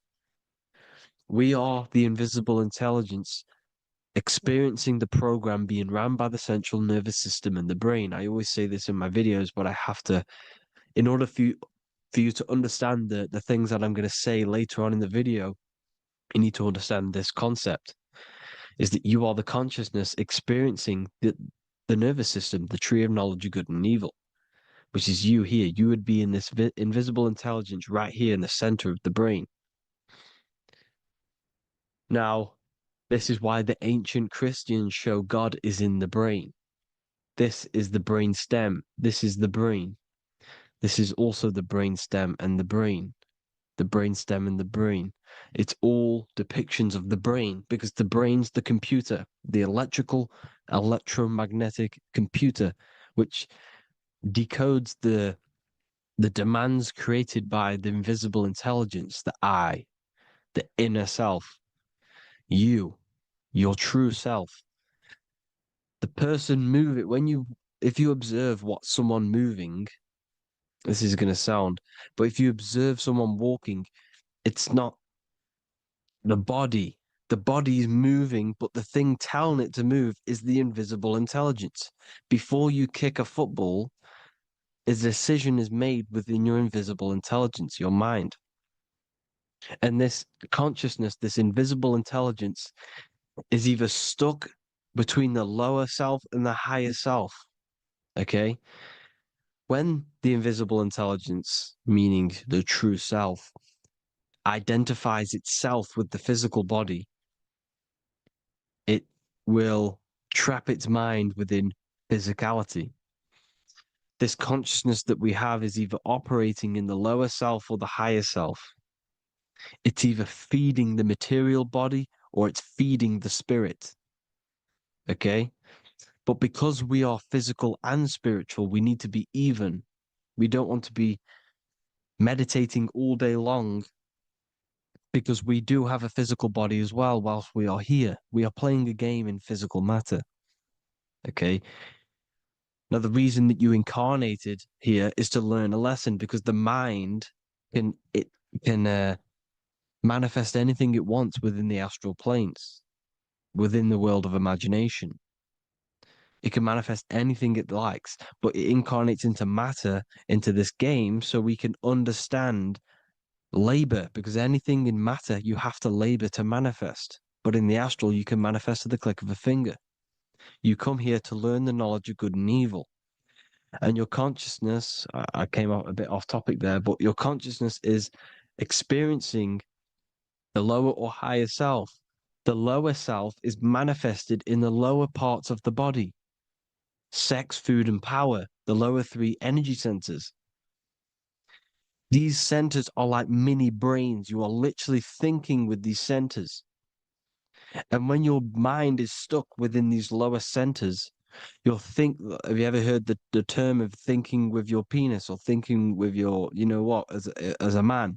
We are the invisible intelligence experiencing the program being ran by the central nervous system and the brain. I always say this in my videos, but I have to, in order for you to understand the things that I'm going to say later on in the video, you need to understand this concept. is that you are the consciousness experiencing the nervous system, the tree of knowledge of good and evil, which is you here. You would be in this invisible intelligence right here in the center of the brain. Now, this is why the ancient Christians show God is in the brain. This is the brain stem. This is the brain. This is also the brain stem and the brain. The brain stem and the brain. It's all depictions of the brain because the brain's the computer, the electromagnetic computer, which decodes the demands created by the invisible intelligence, the I, the inner self, you, your true self. The person moving, if you observe what someone moving, this is going to sound, but if you observe someone walking, it's not the body. The body is moving, but the thing telling it to move is the invisible intelligence. Before you kick a football, a decision is made within your invisible intelligence, your mind. And this consciousness, this invisible intelligence, is either stuck between the lower self and the higher self. Okay? When the invisible intelligence, meaning the true self, identifies itself with the physical body, it will trap its mind within physicality. This consciousness that we have is either operating in the lower self or the higher self. It's either feeding the material body or it's feeding the spirit. Okay? But because we are physical and spiritual, we need to be even. We don't want to be meditating all day long because we do have a physical body as well whilst we are here. We are playing a game in physical matter. Okay? Now, the reason that you incarnated here is to learn a lesson because the mind can manifest anything it wants within the astral planes, within the world of imagination. It can manifest anything it likes, but it incarnates into matter, into this game, so we can understand labor, because anything in matter, you have to labor to manifest. But in the astral, you can manifest at the click of a finger. You come here to learn the knowledge of good and evil. And your consciousness, I came out a bit off topic there, but your consciousness is experiencing the lower or higher self. The lower self is manifested in the lower parts of the body. Sex, food, and power, the lower three energy centers. These centers are like mini brains. You are literally thinking with these centers. And when your mind is stuck within these lower centers, you'll think, have you ever heard the term of thinking with your penis or thinking with your, you know what, as a man?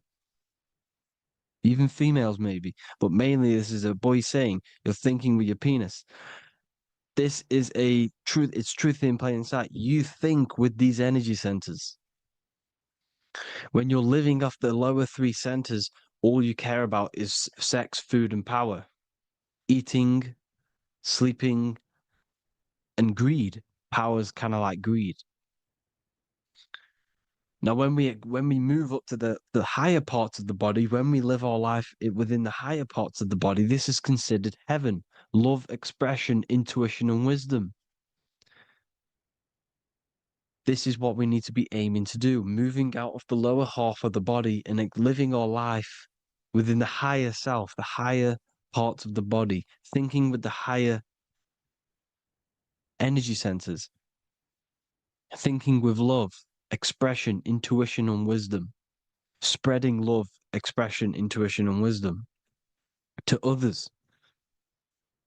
Even females maybe, but mainly this is a boy saying you're thinking with your penis. This is a truth, it's truth in plain sight. You think with these energy centers. When you're living off the lower three centers, all you care about is sex, food, and power. Eating, sleeping, and greed. Power's kind of like greed. Now, when we move up to the higher parts of the body, when we live our life within the higher parts of the body, this is considered heaven, love, expression, intuition, and wisdom. This is what we need to be aiming to do, moving out of the lower half of the body and living our life within the higher self, the higher parts of the body, thinking with the higher energy centers, thinking with love, expression, intuition, and wisdom, spreading love, expression, intuition, and wisdom to others.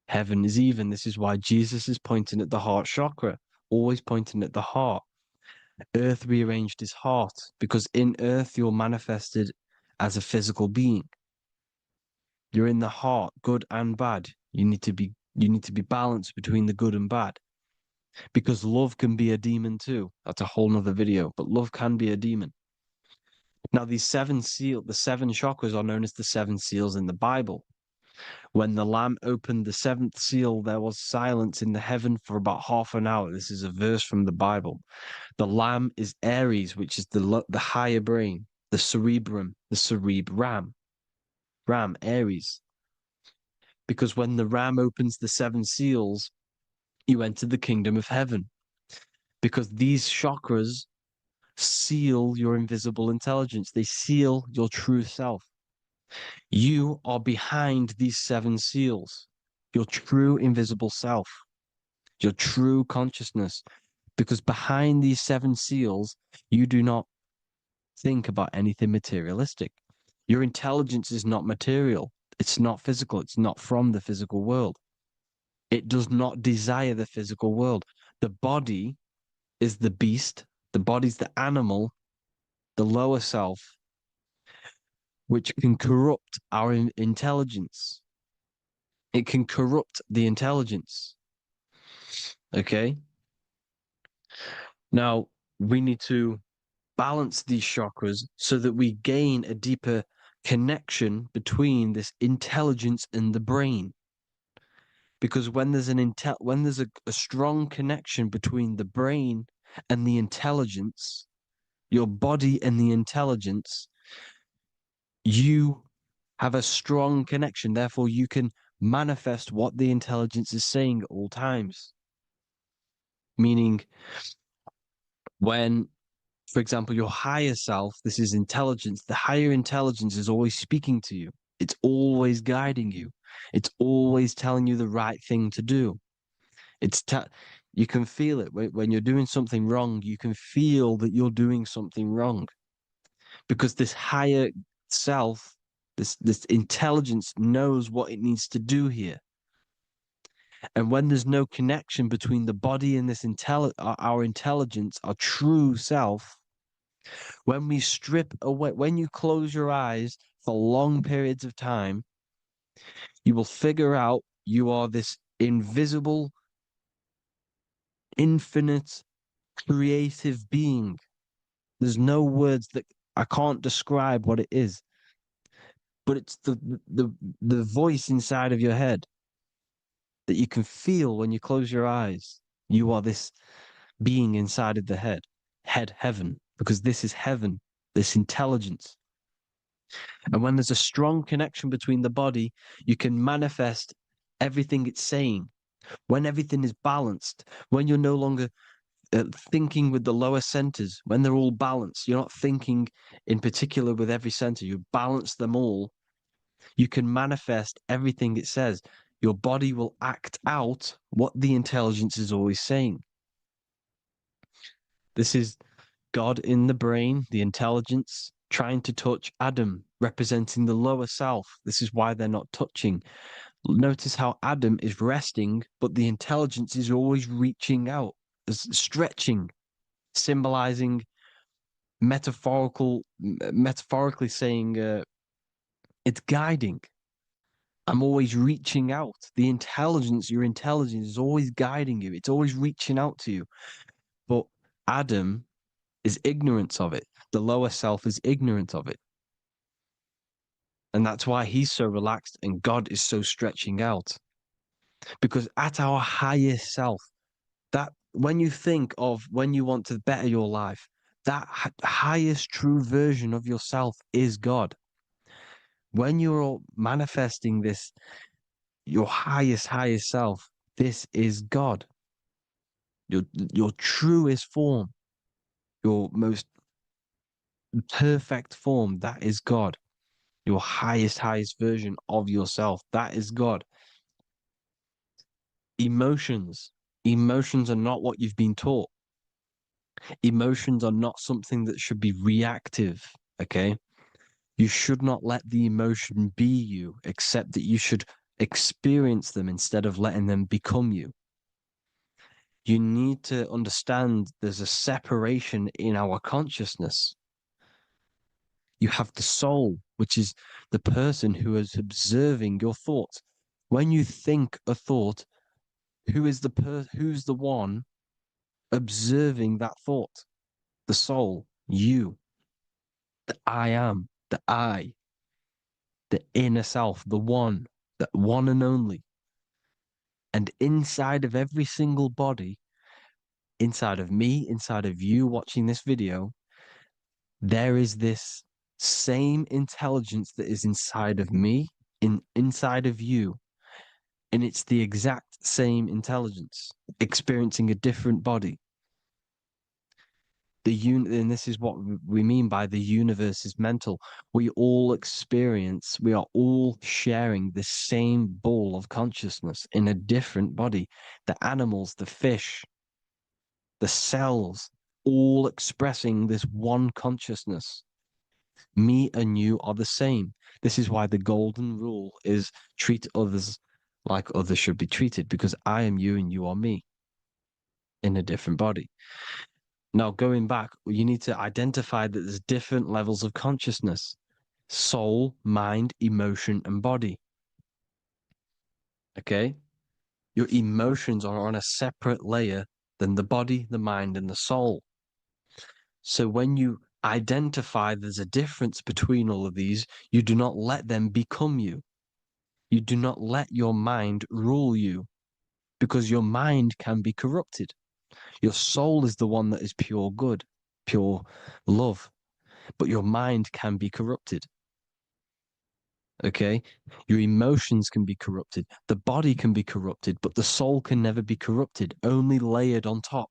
Heaven is even. This is why Jesus is pointing at the heart chakra, always pointing at the heart. Earth rearranged his heart because in earth you're manifested as a physical being. You're in the heart, good and bad. You need to be balanced between the good and bad. Because love can be a demon too. That's a whole nother video, but love can be a demon. Now, the seven chakras are known as the seven seals in the Bible. When the Lamb opened the seventh seal, there was silence in the heaven for about half an hour. This is a verse from the Bible. The Lamb is Aries, which is the higher brain, the cerebrum, the cerebram, Aries. Because when the ram opens the 7 seals, you enter the kingdom of heaven. Because these chakras seal your invisible intelligence. They seal your true self. You are behind these 7 seals, your true invisible self, your true consciousness. Because behind these 7 seals, you do not think about anything materialistic. Your intelligence is not material. It's not physical. It's not from the physical world. It does not desire the physical world. The body is the beast. The body's the animal, the lower self, which can corrupt our intelligence. It can corrupt the intelligence. Okay? Now, we need to balance these chakras so that we gain a deeper connection between this intelligence and the brain. Because when there's a strong connection between the brain and the intelligence, your body and the intelligence, you have a strong connection. Therefore, you can manifest what the intelligence is saying at all times. Meaning, when, for example, your higher self, this is intelligence, the higher intelligence is always speaking to you. It's always guiding you. It's always telling you the right thing to do. You can feel it when you're doing something wrong. You can feel that you're doing something wrong because this higher self, this intelligence knows what it needs to do here. And when there's no connection between the body and this our intelligence, our true self, when we strip away, when you close your eyes for long periods of time, you will figure out you are this invisible, infinite, creative being. There's no words that I can't describe what it is, but it's the voice inside of your head that you can feel when you close your eyes. You are this being inside of the heaven, because this is heaven, this intelligence. And when there's a strong connection between the body, you can manifest everything it's saying. When everything is balanced, when you're no longer thinking with the lower centers, when they're all balanced, you're not thinking in particular with every center, you balance them all, you can manifest everything it says. Your body will act out what the intelligence is always saying. This is God in the brain, the intelligence, trying to touch Adam, representing the lower self. This is why they're not touching. Notice how Adam is resting, but the intelligence is always reaching out, stretching, symbolizing metaphorically saying it's guiding. I'm always reaching out. The intelligence, your intelligence is always guiding you. It's always reaching out to you. But Adam is ignorant of it. The lower self is ignorant of it. And that's why he's so relaxed and God is so stretching out. Because at our highest self, that when you think of when you want to better your life, that highest true version of yourself is God. When you're manifesting this, your highest self, this is God. Your truest form, your most perfect form, that is God. Your highest version of yourself, that is God. Emotions are not what you've been taught. Emotions are not something that should be reactive, okay? You should not let the emotion be you, except that you should experience them instead of letting them become you. You need to understand there's a separation in our consciousness. You have the soul, which is the person who is observing your thoughts. When you think a thought, who's the one observing that thought? The soul, you, the I am, the I, the inner self, the one and only. And inside of every single body, inside of me, inside of you watching this video, there is this same intelligence that is inside of me, inside of you. And it's the exact same intelligence experiencing a different body. And this is what we mean by the universe is mental. We all sharing the same ball of consciousness in a different body. The animals, the fish, the cells, all expressing this one consciousness. Me and you are the same. This is why the golden rule is treat others like others should be treated, because I am you and you are me in a different body. Now, going back, you need to identify that there's different levels of consciousness: soul, mind, emotion, and body. Okay? Your emotions are on a separate layer than the body, the mind, and the soul. So when you identify there's a difference between all of these, you do not let them become you. You do not let your mind rule you, because your mind can be corrupted. Your soul is the one that is pure good, pure love, but your mind can be corrupted. Okay? Your emotions can be corrupted. The body can be corrupted, but the soul can never be corrupted, only layered on top.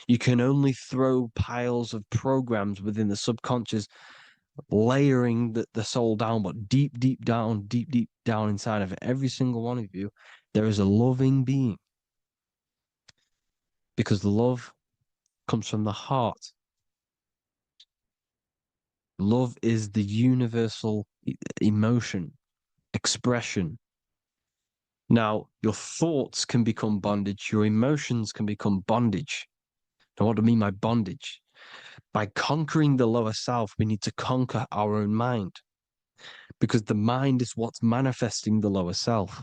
You can only throw piles of programs within the subconscious, layering the soul down, but deep, deep down inside of every single one of you, there is a loving being. Because love comes from the heart. Love is the universal emotion, expression. Now, your thoughts can become bondage, your emotions can become bondage. Now, what do I mean by bondage? By conquering the lower self, we need to conquer our own mind, because the mind is what's manifesting the lower self.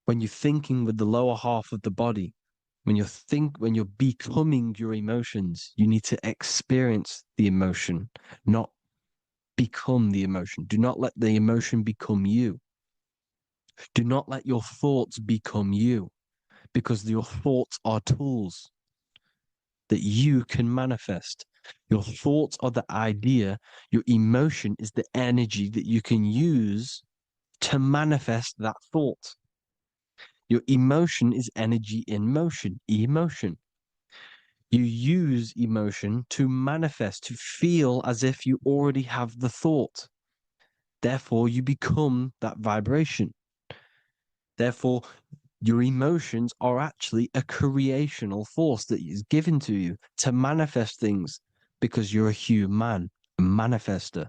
When you're thinking with the lower half of the body, when you're becoming your emotions, you need to experience the emotion, not become the emotion. Do not let the emotion become you. Do not let your thoughts become you, because your thoughts are tools that you can manifest. Your thoughts are the idea. Your emotion is the energy that you can use to manifest that thought. Your emotion is energy in motion, emotion. You use emotion to manifest, to feel as if you already have the thought. Therefore, you become that vibration. Therefore, your emotions are actually a creational force that is given to you to manifest things, because you're a human, a manifester.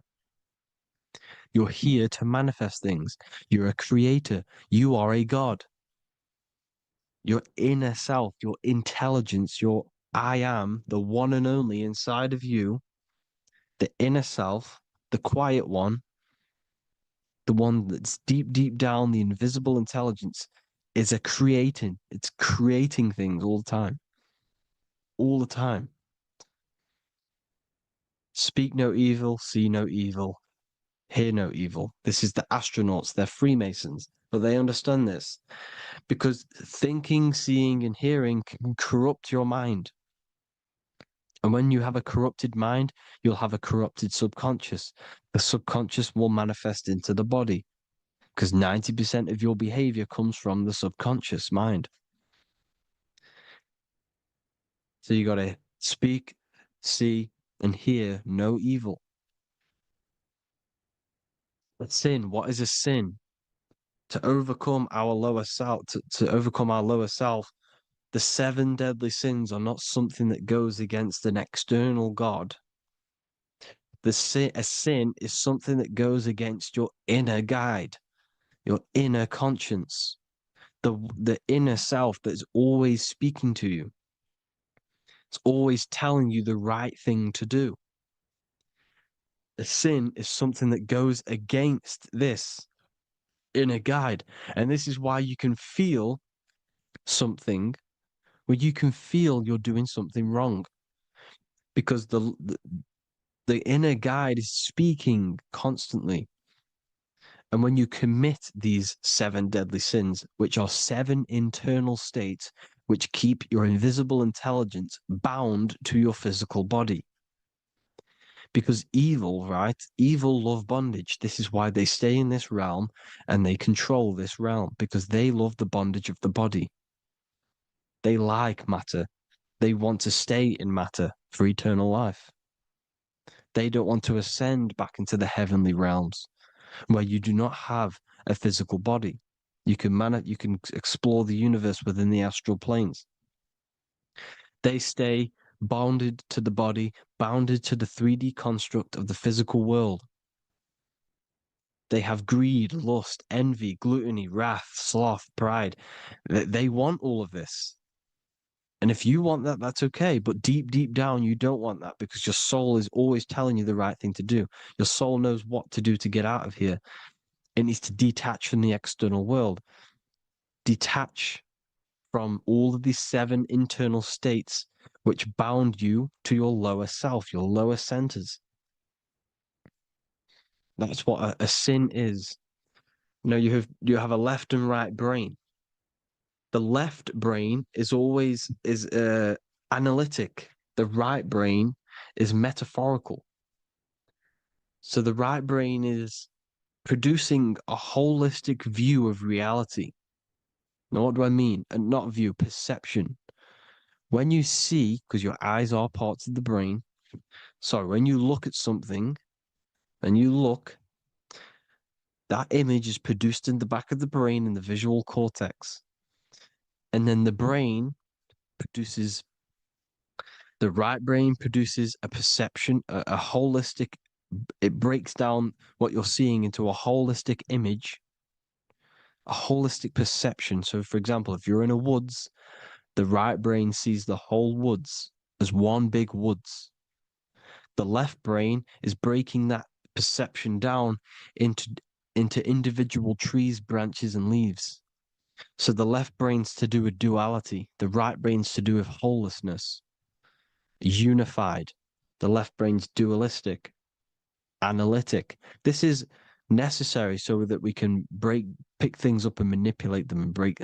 You're here to manifest things. You're a creator. You are a god. Your inner self, your intelligence, your I am, the one and only inside of you, the inner self, the quiet one, the one that's deep, deep down, the invisible intelligence, is it's creating things all the time. All the time. Speak no evil, see no evil, hear no evil. This is the astronauts, they're Freemasons, but they understand this, because thinking, seeing, and hearing can corrupt your mind. And when you have a corrupted mind, you'll have a corrupted subconscious. The subconscious will manifest into the body, because 90% of your behavior comes from the subconscious mind. So you got to speak, see, and hear no evil. But sin, what is a sin? To overcome our lower self, to overcome our lower self, the 7 deadly sins are not something that goes against an external God. A sin is something that goes against your inner guide, your inner conscience, the inner self that's always speaking to you. It's always telling you the right thing to do. A sin is something that goes against this inner guide. And this is why you can feel something where you can feel you're doing something wrong, because the inner guide is speaking constantly. And when you commit these 7 deadly sins, which are 7 internal states which keep your invisible intelligence bound to your physical body, Because evil, right? Evil love bondage. This is why they stay in this realm and they control this realm, because they love the bondage of the body. They like matter. They want to stay in matter for eternal life. They don't want to ascend back into the heavenly realms where you do not have a physical body. You can explore the universe within the astral planes. They stay bounded to the body, bounded to the 3D construct of the physical world. They have greed, lust, envy, gluttony, wrath, sloth, pride. They want all of this. And if you want that, that's okay. But deep, deep down, you don't want that, because your soul is always telling you the right thing to do. Your soul knows what to do to get out of here. It needs to detach from the external world, detach from all of these 7 internal states which bound you to your lower self, your lower centers. That's what a sin is. You have a left and right brain. The left brain is always analytic. The right brain is metaphorical. So the right brain is producing a holistic view of reality. Now, what do I mean? And not view, perception. When you see, because your eyes are parts of the brain, sorry, when you look at something and you look, that image is produced in the back of the brain in the visual cortex. And then the right brain produces a perception, a holistic, it breaks down what you're seeing into a holistic image, a holistic perception. So, for example, if you're in a woods, the right brain sees the whole woods as one big woods. The left brain is breaking that perception down into individual trees, branches, and leaves. So the left brain's to do with duality, the right brain's to do with wholeness, unified. The left brain's dualistic, analytic. This is necessary so that we can pick things up and manipulate them and break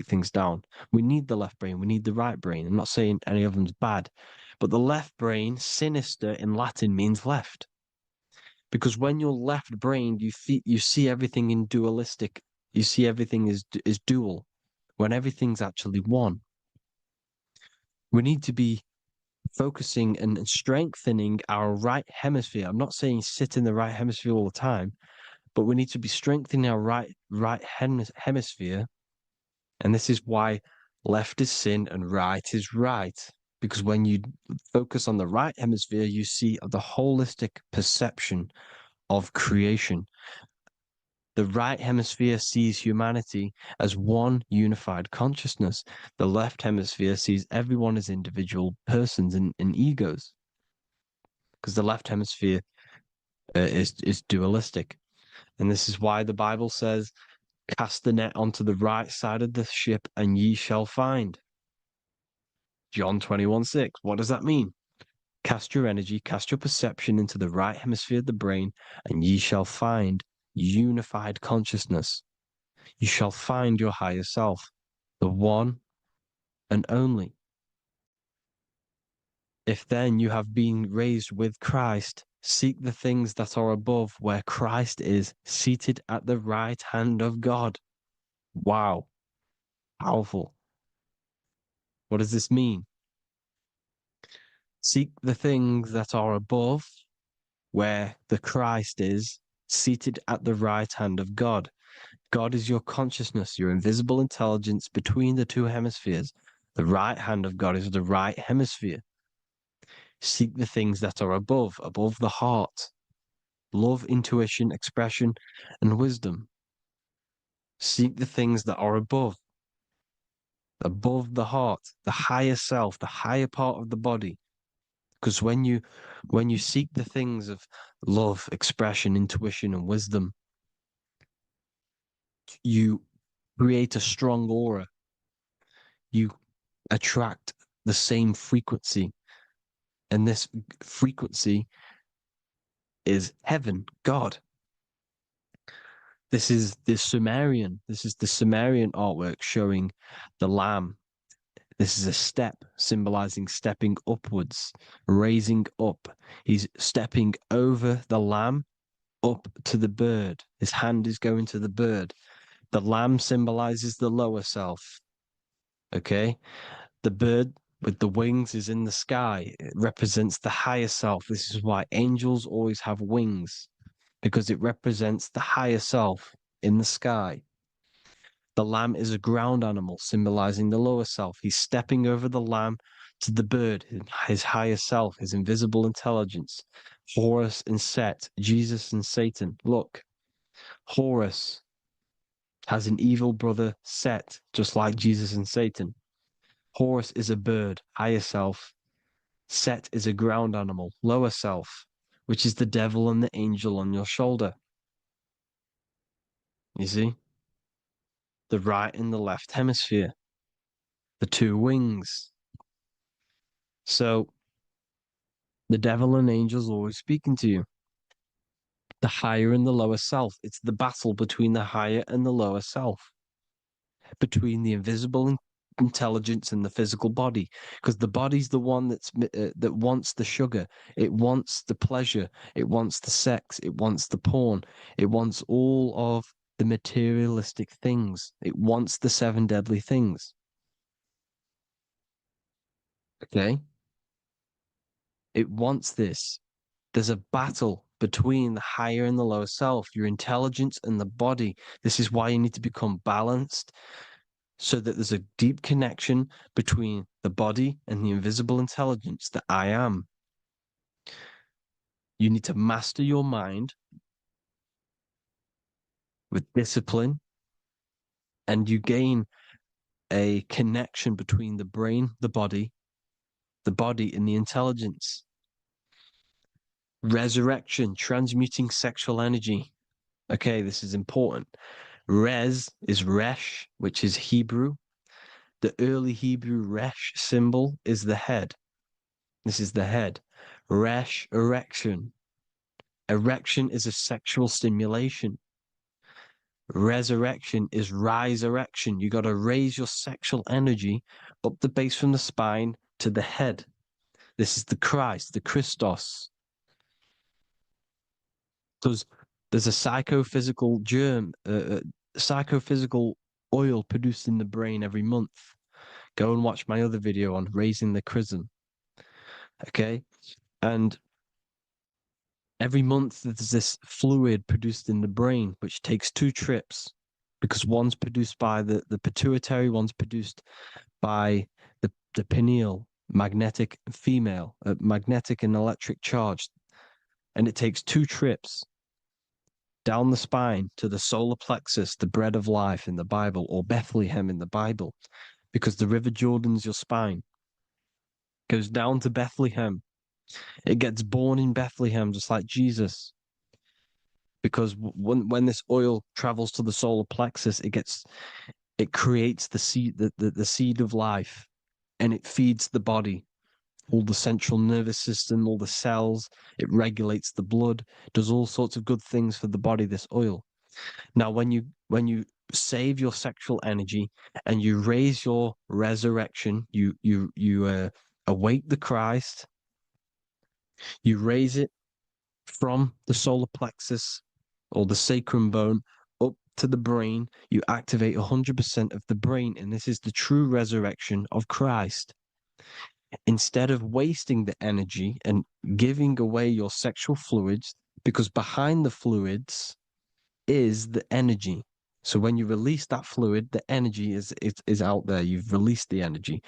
things down. We need the left brain, we need the right brain. I'm not saying any of them's bad, but the left brain, sinister in Latin, means left. Because when you're left-brained, you see everything in dualistic. You see everything is dual, when everything's actually one. We need to be focusing and strengthening our right hemisphere. I'm not saying sit in the right hemisphere all the time, but we need to be strengthening our right hemisphere. And this is why left is sin and right is right. Because when you focus on the right hemisphere, you see the holistic perception of creation. The right hemisphere sees humanity as one unified consciousness. The left hemisphere sees everyone as individual persons and egos. Because the left hemisphere is dualistic. And this is why the Bible says, cast the net onto the right side of the ship and ye shall find. John 21:6. What does that mean? Cast your energy, cast your perception into the right hemisphere of the brain, and ye shall find unified consciousness. You shall find your higher self, the one and only. If then you have been raised with Christ, seek the things that are above, where Christ is seated at the right hand of God. Wow. Powerful. What does this mean? Seek the things that are above, where the Christ is seated at the right hand of God. God is your consciousness, your invisible intelligence between the 2 hemispheres. The right hand of God is the right hemisphere. Seek the things that are above the heart. Love, intuition, expression, and wisdom. Seek the things that are above the heart, the higher self, the higher part of the body. Because when you seek the things of love, expression, intuition, and wisdom, you create a strong aura. You attract the same frequency. And this frequency is heaven, God. This is the Sumerian artwork showing the lamb This is a step symbolizing stepping upwards, raising up. He's stepping over the lamb up to the bird. His hand is going to the bird. The lamb symbolizes the lower self. Okay? The bird with the wings is in the sky. It represents the higher self. This is why angels always have wings, because it represents the higher self in the sky. The lamb is a ground animal, symbolizing the lower self. He's stepping over the lamb to the bird, his higher self, his invisible intelligence. Horus and Set, Jesus and Satan. Look, Horus has an evil brother, Set, just like Jesus and Satan. Horus is a bird, higher self. Set is a ground animal, lower self, which is the devil and the angel on your shoulder. You see? The right and the left hemisphere, the two wings. So the devil and angels always speaking to you. The higher and the lower self. It's the battle between the higher and the lower self, between the invisible intelligence and the physical body, because the body's the one that wants the sugar, it wants the pleasure, it wants the sex, it wants the porn, it wants all of the materialistic things, it wants the seven deadly things. Okay, it wants this. There's a battle between the higher and the lower self, your intelligence and the body. This is why you need to become balanced, so that there's a deep connection between the body and the invisible intelligence that I am. You need to master your mind with discipline, and you gain a connection between the brain, the body, and the intelligence. Resurrection, transmuting sexual energy. Okay, this is important. Res is Resh, which is Hebrew. The early Hebrew Resh symbol is the head. This is the head. Resh, erection. Erection is a sexual stimulation. Resurrection is rise erection. You got to raise your sexual energy up the base from the spine to the head. This is the Christ, the Christos. Because there's a psychophysical psychophysical oil produced in the brain every month. Go and watch my other video on raising the chrism. Okay? And every month there's this fluid produced in the brain, which takes 2 trips, because one's produced by the pituitary, one's produced by the pineal, magnetic female, magnetic and electric charge. And it takes 2 trips down the spine to the solar plexus, the bread of life in the Bible, or Bethlehem in the Bible, because the River Jordan's your spine. Goes down to Bethlehem. It gets born in Bethlehem, just like Jesus. Because when this oil travels to the solar plexus, it creates the seed, the seed of life, and it feeds the body, all the central nervous system, all the cells. It regulates the blood, does all sorts of good things for the body, this oil. Now, when you save your sexual energy and you raise your resurrection, you awake the Christ, you raise it from the solar plexus or the sacrum bone up to the brain, you activate 100% of the brain, and this is the true resurrection of Christ. Instead of wasting the energy and giving away your sexual fluids, because behind the fluids is the energy. So when you release that fluid, the energy is out there. You've released the energy.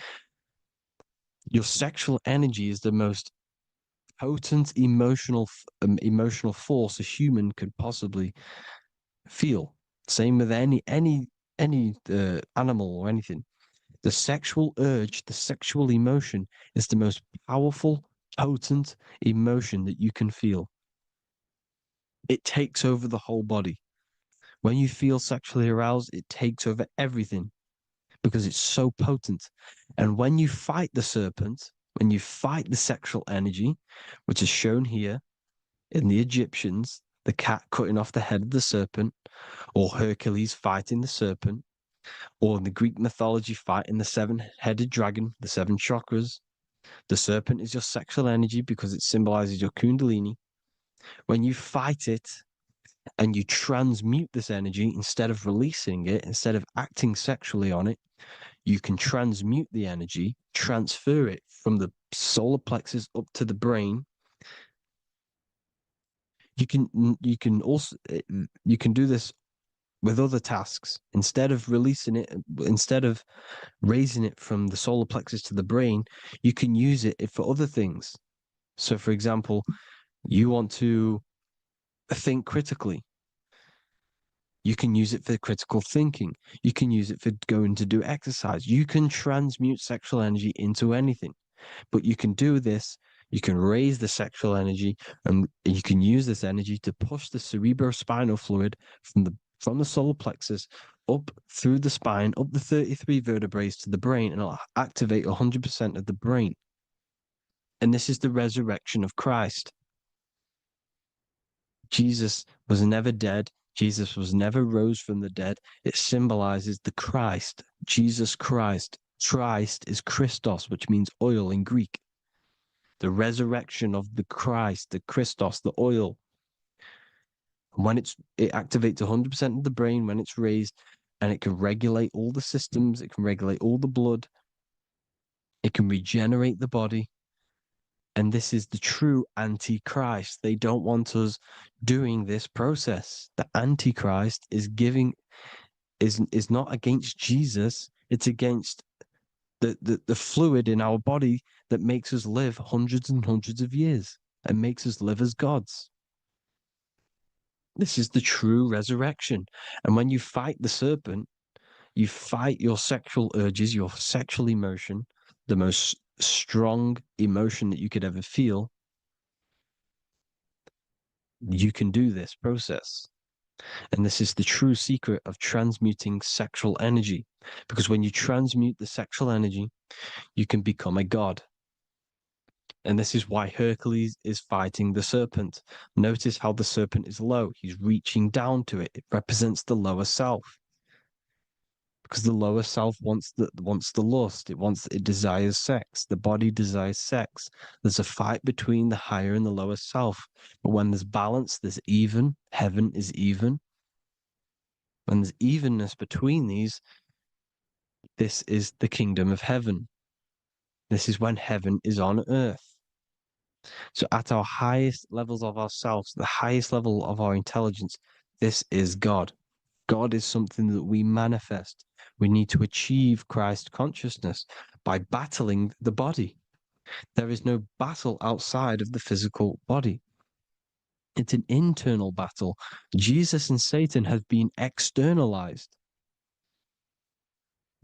Your sexual energy is the most potent emotional force a human could possibly feel. Same with any animal or anything. The sexual urge, the sexual emotion is the most powerful, potent emotion that you can feel. It takes over the whole body. When you feel sexually aroused, it takes over everything because it's so potent. And when you fight the serpent, when you fight the sexual energy, which is shown here in the Egyptians, the cat cutting off the head of the serpent, or Hercules fighting the serpent, Or in the Greek mythology, fighting the seven-headed dragon, the seven chakras. The serpent is your sexual energy because it symbolizes your kundalini. When you fight it and you transmute this energy instead of releasing it, instead of acting sexually on it, you can transmute the energy, transfer it from the solar plexus up to the brain. You can do this with other tasks. Instead of releasing it, instead of raising it from the solar plexus to the brain, you can use it for other things. So, for example, you want to think critically. You can use it for critical thinking. You can use it for going to do exercise. You can transmute sexual energy into anything, but you can do this. You can raise the sexual energy, and you can use this energy to push the cerebrospinal fluid from the solar plexus up through the spine, up the 33 vertebrae to the brain, and it'll activate 100% of the brain. And this is the resurrection of Christ. Jesus was never dead. Jesus was never rose from the dead. It symbolizes the Christ, Jesus Christ. Christ is Christos, which means oil in Greek. The resurrection of the Christ, the Christos, the oil. And when it activates 100% of the brain when it's raised, and it can regulate all the systems, it can regulate all the blood, it can regenerate the body. And this is the true Antichrist. They don't want us doing this process. The Antichrist is not against Jesus. It's against the fluid in our body that makes us live hundreds and hundreds of years and makes us live as gods. This is the true resurrection. And when you fight the serpent, you fight your sexual urges, your sexual emotion, the most strong emotion that you could ever feel. You can do this process. And this is the true secret of transmuting sexual energy. Because when you transmute the sexual energy, you can become a god. And this is why Hercules is fighting the serpent. Notice how the serpent is low. He's reaching down to it. It represents the lower self. Because the lower self wants the lust. It desires sex. The body desires sex. There's a fight between the higher and the lower self. But when there's balance, there's even. Heaven is even. When there's evenness between these, this is the kingdom of heaven. This is when heaven is on earth. So at our highest levels of ourselves, the highest level of our intelligence, this is God. God is something that we manifest. We need to achieve Christ consciousness by battling the body. There is no battle outside of the physical body. It's an internal battle. Jesus and Satan have been externalized.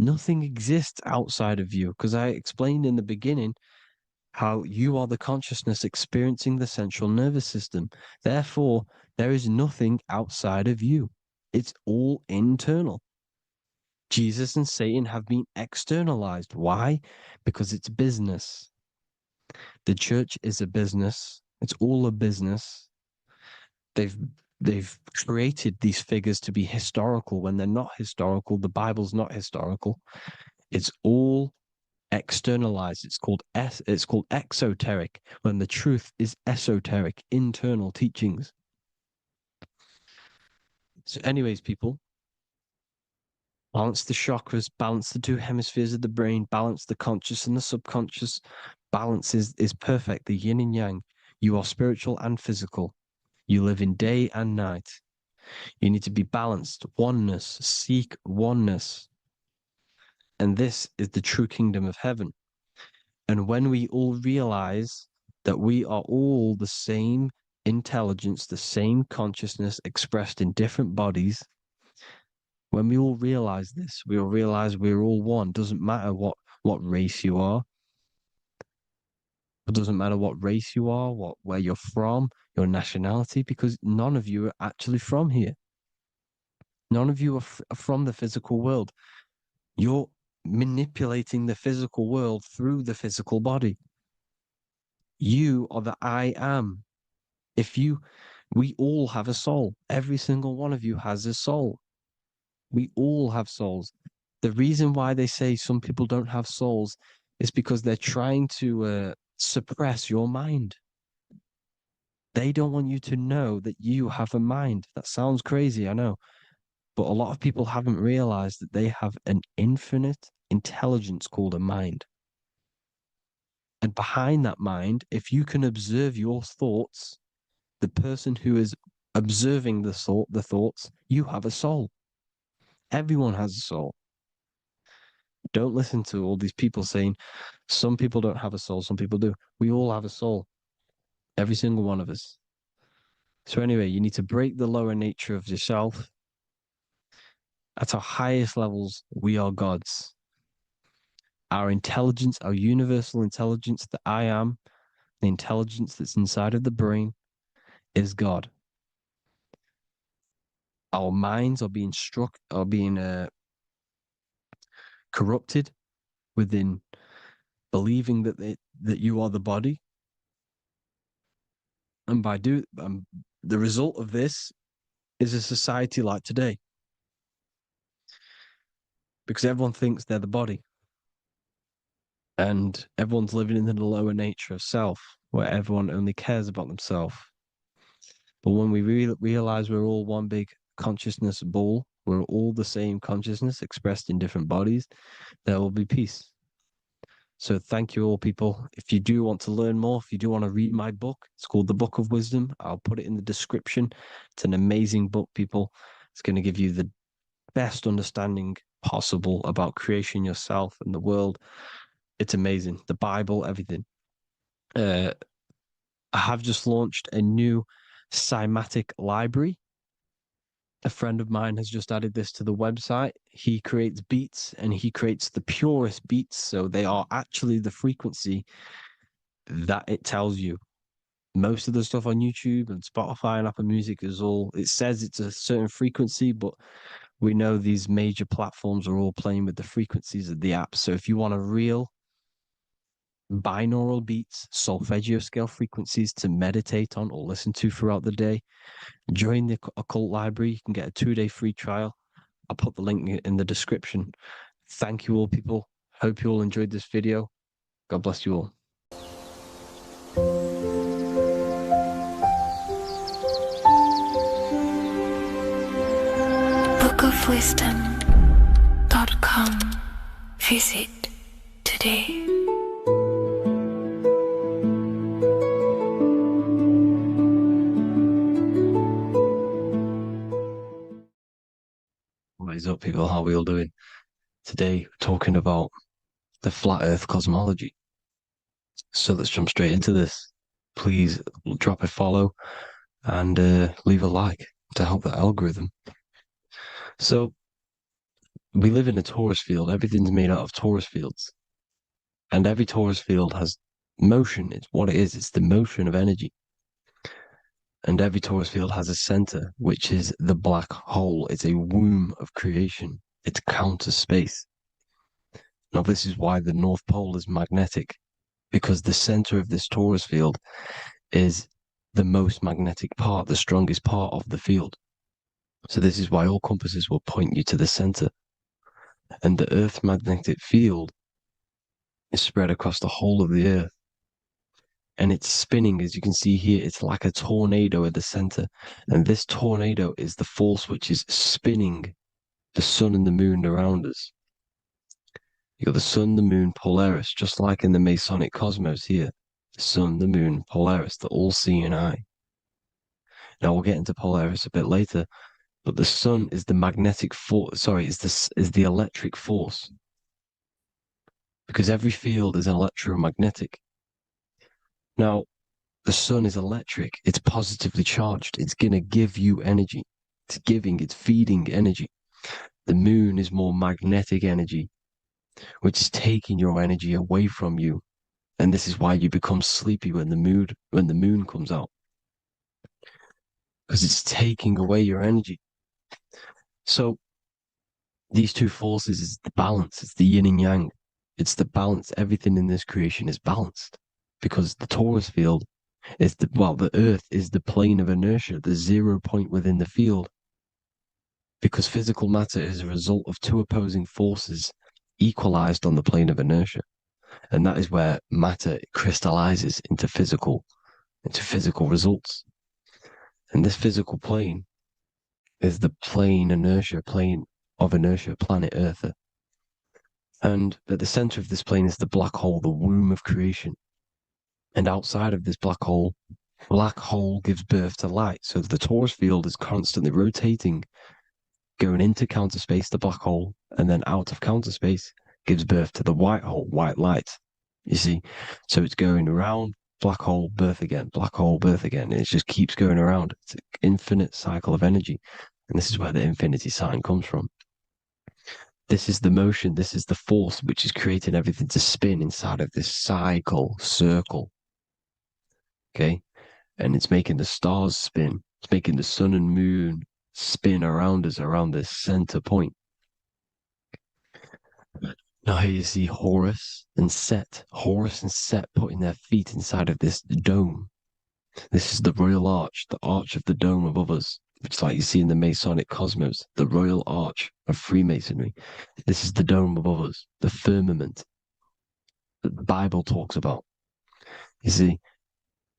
Nothing exists outside of you, because I explained in the beginning how you are the consciousness experiencing the central nervous system. Therefore, there is nothing outside of you. It's all internal. Jesus and Satan have been externalized. Why? Because it's business. The church is a business. It's all a business. They've created these figures to be historical when they're not historical. The Bible's not historical. It's all externalized. It's called exoteric, when the truth is esoteric, internal teachings. So, anyways, people, balance the chakras, balance the two hemispheres of the brain, balance the conscious and the subconscious. Balance is perfect, the yin and yang. You are spiritual and physical. You live in day and night. You need to be balanced. Oneness. Seek oneness. And this is the true kingdom of heaven. And when we all realize that we are all the same intelligence, the same consciousness expressed in different bodies, when we all realize this, we all realize we're all one. Doesn't matter what race you are. It doesn't matter what race you are, where you're from, your nationality, because none of you are actually from here. None of you are from the physical world. You're manipulating the physical world through the physical body. You are the I am. We all have a soul. Every single one of you has a soul. We all have souls. The reason why they say some people don't have souls is because they're trying to suppress your mind. They don't want you to know that you have a mind. That sounds crazy, I know. But a lot of people haven't realized that they have an infinite intelligence called a mind. And behind that mind, if you can observe your thoughts, the person who is observing the thoughts, you have a soul. Everyone has a soul. Don't listen to all these people saying some people don't have a soul, some people do. We all have a soul. Every single one of us. So anyway, you need to break the lower nature of yourself. At our highest levels, we are gods. Our intelligence, our universal intelligence, the I am, the intelligence that's inside of the brain, is God. Our minds are being corrupted within believing that you are the body, and the result of this is a society like today, because everyone thinks they're the body, and everyone's living in the lower nature of self, where everyone only cares about themselves. But when we realize we're all one big consciousness ball, we're all the same consciousness expressed in different bodies, there will be peace. So thank you all, people. If you do want to learn more, if you do want to read my book, it's called The Book of Wisdom. I'll put it in the description. It's an amazing book, people. It's going to give you the best understanding possible about creation, yourself, and the world. It's amazing. The Bible, everything. I have just launched a new cymatic library. A friend of mine has just added this to the website. He creates beats and he creates the purest beats. So they are actually the frequency that it tells you. Most of the stuff on YouTube and Spotify and Apple Music it says it's a certain frequency, but we know these major platforms are all playing with the frequencies of the app. So if you want a real binaural beats, solfeggio scale frequencies to meditate on or listen to throughout the day, join the Occult Library. You can get a 2-day free trial. I'll put the link in the description. Thank you all, people. Hope you all enjoyed this video. God bless you all. bookofwisdom.com. Visit today. What is up, people? How are we all doing? Today, we're talking about the flat earth cosmology. So let's jump straight into this. Please drop a follow and leave a like to help the algorithm. So we live in a torus field. Everything's made out of torus fields. And every torus field has motion. It's what it is. It's the motion of energy. And every torus field has a center, which is the black hole. It's a womb of creation. It's counter space. Now, this is why the North Pole is magnetic, because the center of this torus field is the most magnetic part, the strongest part of the field. So this is why all compasses will point you to the center. And the Earth's magnetic field is spread across the whole of the Earth. And it's spinning, as you can see here. It's like a tornado at the center. And this tornado is the force which is spinning the sun and the moon around us. You got the sun, the moon, Polaris, just like in the Masonic cosmos here. The sun, the moon, Polaris, the all-seeing eye. Now we'll get into Polaris a bit later, but the sun is the magnetic force. Sorry, is the electric force, because every field is electromagnetic. Now, the sun is electric. It's positively charged. It's gonna give you energy. It's feeding energy. The moon is more magnetic energy, which is taking your energy away from you. And this is why you become sleepy when the moon comes out, because it's taking away your energy. So these two forces is the balance. It's the yin and yang. It's the balance. Everything in this creation is balanced, because the torus field is the Earth is the plane of inertia, the 0 point within the field. because physical matter is a result of two opposing forces equalized on the plane of inertia. And that is where matter crystallizes into physical results. And this physical plane is the plane of inertia, planet Earth. And at the center of this plane is the black hole, the womb of creation. And outside of this black hole gives birth to light. So the torus field is constantly rotating, going into counter space, the black hole, and then out of counter space gives birth to the white hole, white light. You see? So it's going around, black hole, birth again, black hole, birth again. And it just keeps going around. It's an infinite cycle of energy. And this is where the infinity sign comes from. This is the motion, this is the force which is creating everything to spin inside of this circle. Okay? And it's making the stars spin. It's making the sun and moon spin around us, around this center point. Now here you see Horus and Set putting their feet inside of this dome. This is the royal arch, the arch of the dome above us, which is like you see in the Masonic cosmos, the royal arch of Freemasonry. This is the dome above us, the firmament that the Bible talks about. You see,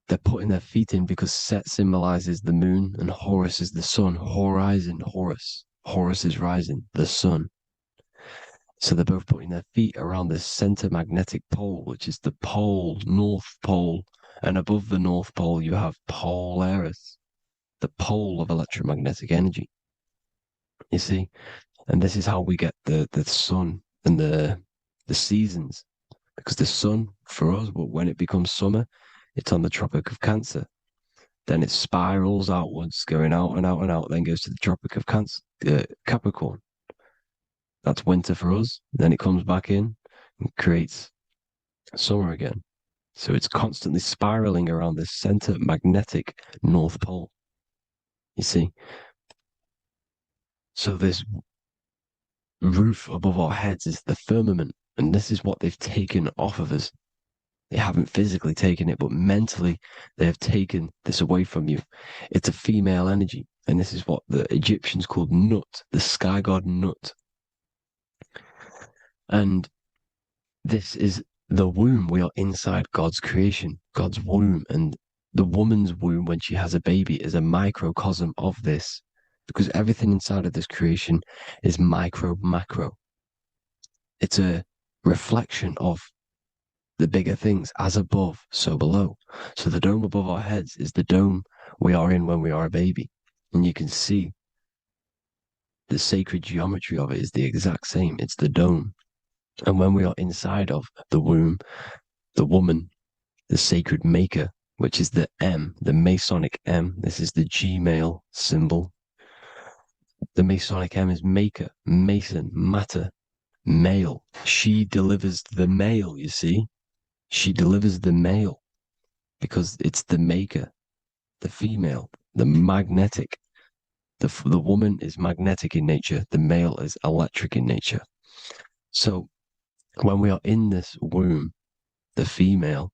they're putting their feet in because Set symbolizes the moon and Horus is the sun. Horizon, Horus. Horus is rising, the sun. So they're both putting their feet around the center magnetic pole, which is the pole, North Pole. And above the North Pole, you have Polaris, the pole of electromagnetic energy. You see? And this is how we get the sun and the seasons. Because the sun, for us, when it becomes summer, it's on the Tropic of Cancer. Then it spirals outwards, going out and out and out, then goes to the Tropic of Capricorn. That's winter for us. Then it comes back in and creates summer again. So it's constantly spiraling around this center magnetic North Pole. You see? So this roof above our heads is the firmament, and this is what they've taken off of us. They haven't physically taken it, but mentally they have taken this away from you. It's a female energy, and this is what the Egyptians called Nut, the sky god Nut. And this is the womb. We are inside God's creation, God's womb. And the woman's womb, when she has a baby, is a microcosm of this, because everything inside of this creation is macro. It's a reflection of the bigger things, as above, so below. So the dome above our heads is the dome we are in when we are a baby. And you can see the sacred geometry of it is the exact same. It's the dome. And when we are inside of the womb, the woman, the sacred maker, which is the M, the Masonic M, this is the Gmail symbol. The Masonic M is maker, mason, matter, male. She delivers the male, you see. She delivers the male because it's the maker, the female, the magnetic. The woman is magnetic in nature. The male is electric in nature. So when we are in this womb, the female,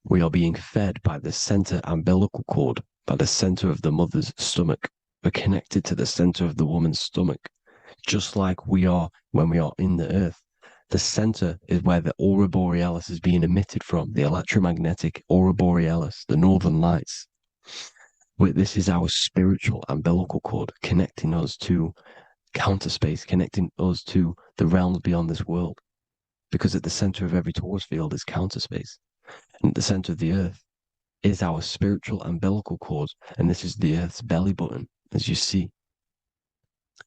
we are being fed by the center umbilical cord, by the center of the mother's stomach. We're connected to the center of the woman's stomach, just like we are when we are in the earth. The center is where the aurora borealis is being emitted from, the electromagnetic aurora borealis, the northern lights. This is our spiritual umbilical cord, connecting us to counter space, connecting us to the realms beyond this world. Because at the center of every torus field is counter space. And at the center of the earth is our spiritual umbilical cord. And this is the earth's belly button, as you see.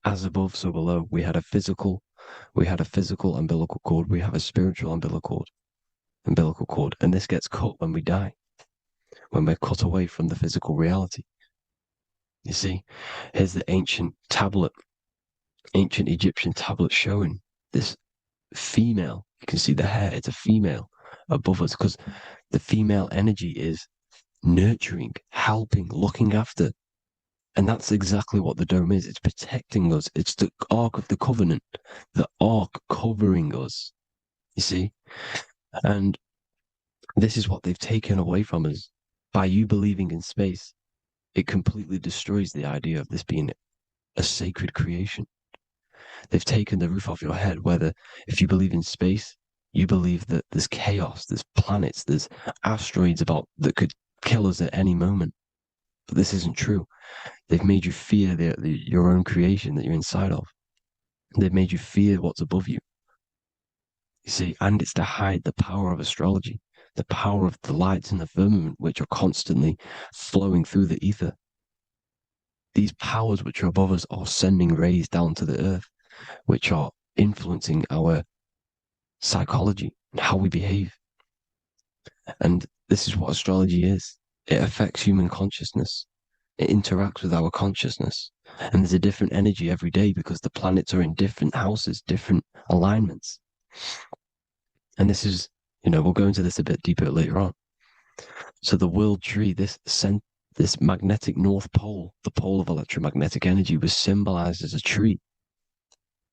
As above, so below. We had a physical umbilical cord. We have a spiritual umbilical cord. And this gets cut when we die, when we're cut away from the physical reality. You see, here's the ancient Egyptian tablet showing this female. You can see the hair, it's a female above us, because the female energy is nurturing, helping, looking after. And that's exactly what the dome is. It's protecting us. It's the Ark of the Covenant, the Ark covering us, you see? And this is what they've taken away from us. By you believing in space, it completely destroys the idea of this being a sacred creation. They've taken the roof off your head, whether if you believe in space, you believe that there's chaos, there's planets, there's asteroids about that could kill us at any moment. But this isn't true. They've made you fear your own creation that you're inside of. They've made you fear what's above you. You see, and it's to hide the power of astrology, the power of the lights in the firmament, which are constantly flowing through the ether. These powers which are above us are sending rays down to the earth, which are influencing our psychology and how we behave. And this is what astrology is. It affects human consciousness. It interacts with our consciousness. And there's a different energy every day because the planets are in different houses, different alignments. And this is, we'll go into this a bit deeper later on. So the world tree, this magnetic north pole, the pole of electromagnetic energy, was symbolized as a tree,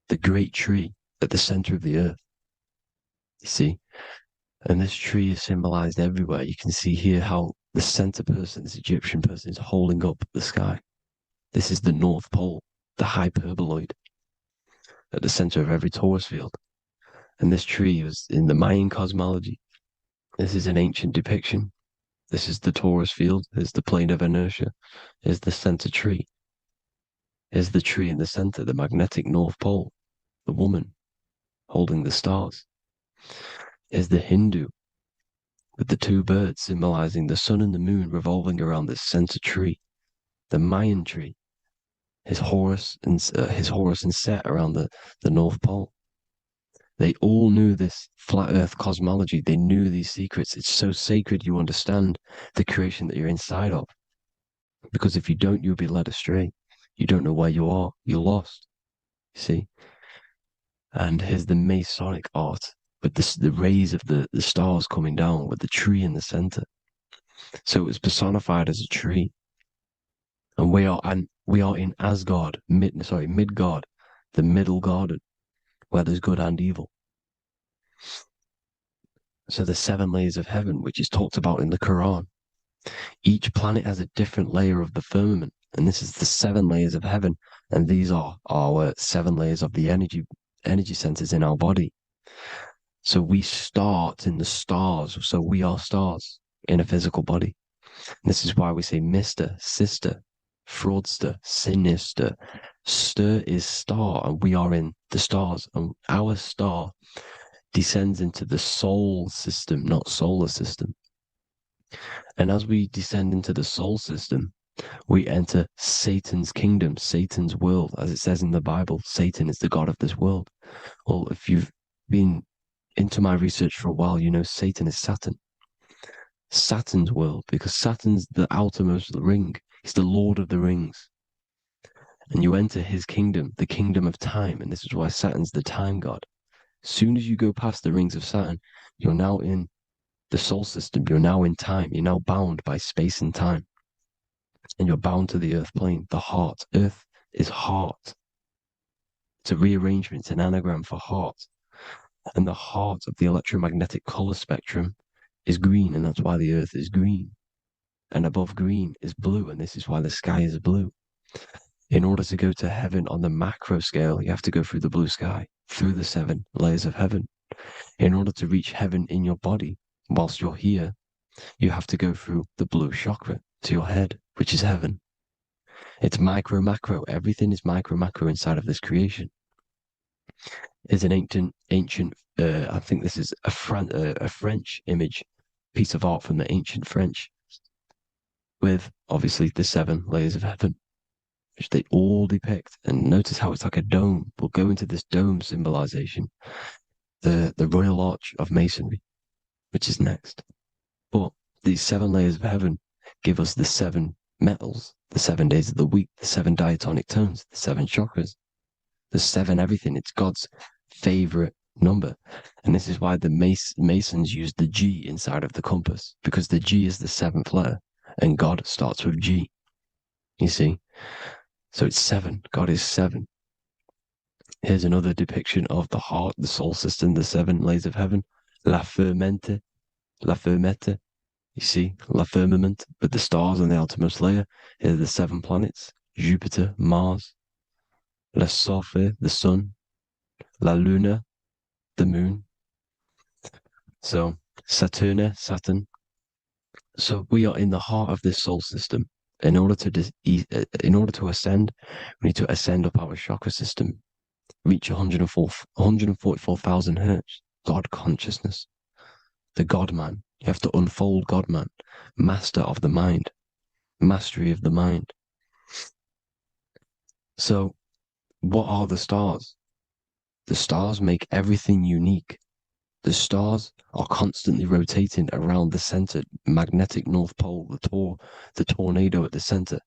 the great tree at the center of the earth. You see? And this tree is symbolized everywhere. You can see here how the center person, this Egyptian person, is holding up the sky. This is the North Pole, the hyperboloid, at the center of every Taurus field. And this tree was in the Mayan cosmology. This is an ancient depiction. This is the Taurus field. There's the plane of inertia. Here's the center tree. Here's the tree in the center, the magnetic North Pole, the woman holding the stars. Here's the Hindu with the two birds symbolizing the sun and the moon revolving around this center tree. The Mayan tree, his Horus and Set around the North Pole. They all knew this flat earth cosmology. They knew these secrets. It's so sacred you understand the creation that you're inside of. Because if you don't, you'll be led astray. You don't know where you are. You're lost. You see? And here's the Masonic art with the rays of the stars coming down with the tree in the center. So it was personified as a tree. And we are in Asgard, Midgard, the middle garden, where there's good and evil. So the 7 layers of heaven, which is talked about in the Quran. Each planet has a different layer of the firmament, and this is the 7 layers of heaven, and these are our 7 layers of the energy centers in our body. So we start in the stars, so we are stars in a physical body. And this is why we say Mr., Sister, Fraudster, Sinister. Stir is star, and we are in the stars, and our star descends into the soul system, not solar system. And as we descend into the soul system, we enter Satan's kingdom, Satan's world. As it says in the Bible, Satan is the god of this world. Well, if you've been into my research for a while, you know Satan is Saturn. Saturn's world, because Saturn's the outermost ring. He's the Lord of the Rings. And you enter his kingdom, the kingdom of time. And this is why Saturn's the time god. As soon as you go past the rings of Saturn, you're now in the soul system. You're now in time. You're now bound by space and time. And you're bound to the earth plane, the heart. Earth is heart. It's a rearrangement, it's an anagram for heart. And the heart of the electromagnetic color spectrum is green, and that's why the earth is green. And above green is blue, and this is why the sky is blue. In order to go to heaven on the macro scale, you have to go through the blue sky, through the 7 layers of heaven. In order to reach heaven in your body, whilst you're here, you have to go through the blue chakra to your head, which is heaven. It's micro, macro. Everything is micro, macro inside of this creation. Is an ancient. I think this is a French image, piece of art from the ancient French, with obviously the 7 layers of heaven, which they all depict. And notice how it's like a dome. We'll go into this dome symbolization, the Royal Arch of Masonry, which is next. But these 7 layers of heaven give us the 7 metals, the 7 days of the week, the 7 diatonic tones, the 7 chakras, the 7 everything. It's God's favorite number. And this is why the Masons use the G inside of the compass, because the G is the 7th letter, and God starts with G. You see? So it's 7. God is 7. Here's another depiction of the heart, the soul system, the 7 layers of heaven. La Fermete. You see, La Firmament, with the stars on the outermost layer. Here are the 7 planets: Jupiter, Mars, Le Soleil, the sun, La Luna, the moon. So Saturn. So we are in the heart of this solar system. In order to ascend, we need to ascend up our chakra system, reach 144,000 hertz. God consciousness, the God man. You have to unfold God man, master of the mind, mastery of the mind. So, what are the stars? The stars make everything unique. The stars are constantly rotating around the center, magnetic North Pole, the tornado at the center,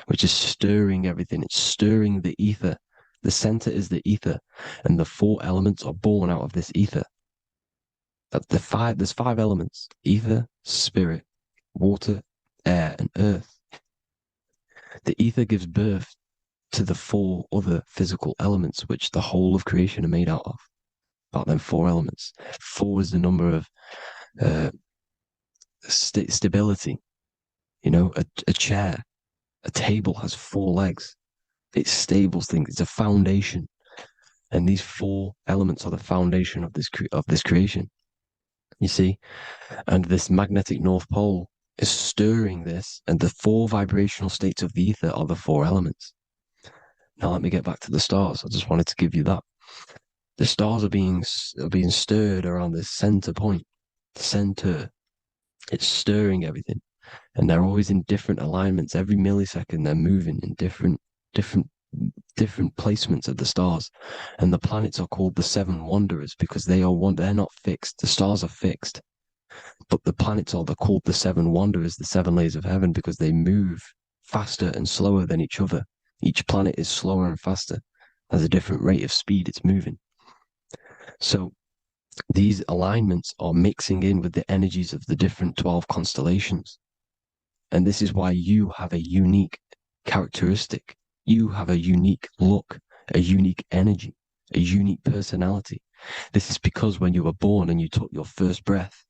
which is stirring everything. It's stirring the ether. The center is the ether, and the four elements are born out of this ether. There's five elements: ether, spirit, water, air, and earth. The ether gives birth to the four other physical elements, which the whole of creation are made out of. About them four elements. Four is the number of stability. You know, a chair, a table has four legs. It stables things. It's a foundation, and these four elements are the foundation of this creation. You see, and this magnetic North Pole is stirring this, and the four vibrational states of the ether are the four elements. Now let me get back to the stars. I just wanted to give you that. The stars are being stirred around this center point. Center. It's stirring everything. And they're always in different alignments. Every millisecond they're moving in different placements of the stars. And the planets are called the seven wanderers because they're not fixed. The stars are fixed. But the planets are called the seven wanderers, the seven layers of heaven, because they move faster and slower than each other. Each planet is slower and faster, has a different rate of speed it's moving. So these alignments are mixing in with the energies of the different 12 constellations. And this is why you have a unique characteristic. You have a unique look, a unique energy, a unique personality. This is because when you were born and you took your first breath,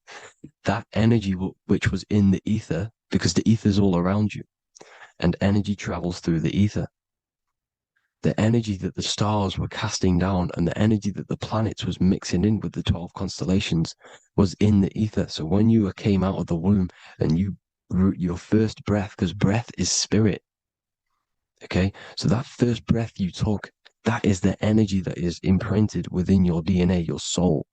that energy which was in the ether, because the ether is all around you, and energy travels through the ether. The energy that the stars were casting down and the energy that the planets was mixing in with the 12 constellations was in the ether. So when you came out of the womb and your first breath, because breath is spirit, okay? So that first breath you took, that is the energy that is imprinted within your DNA, your soul.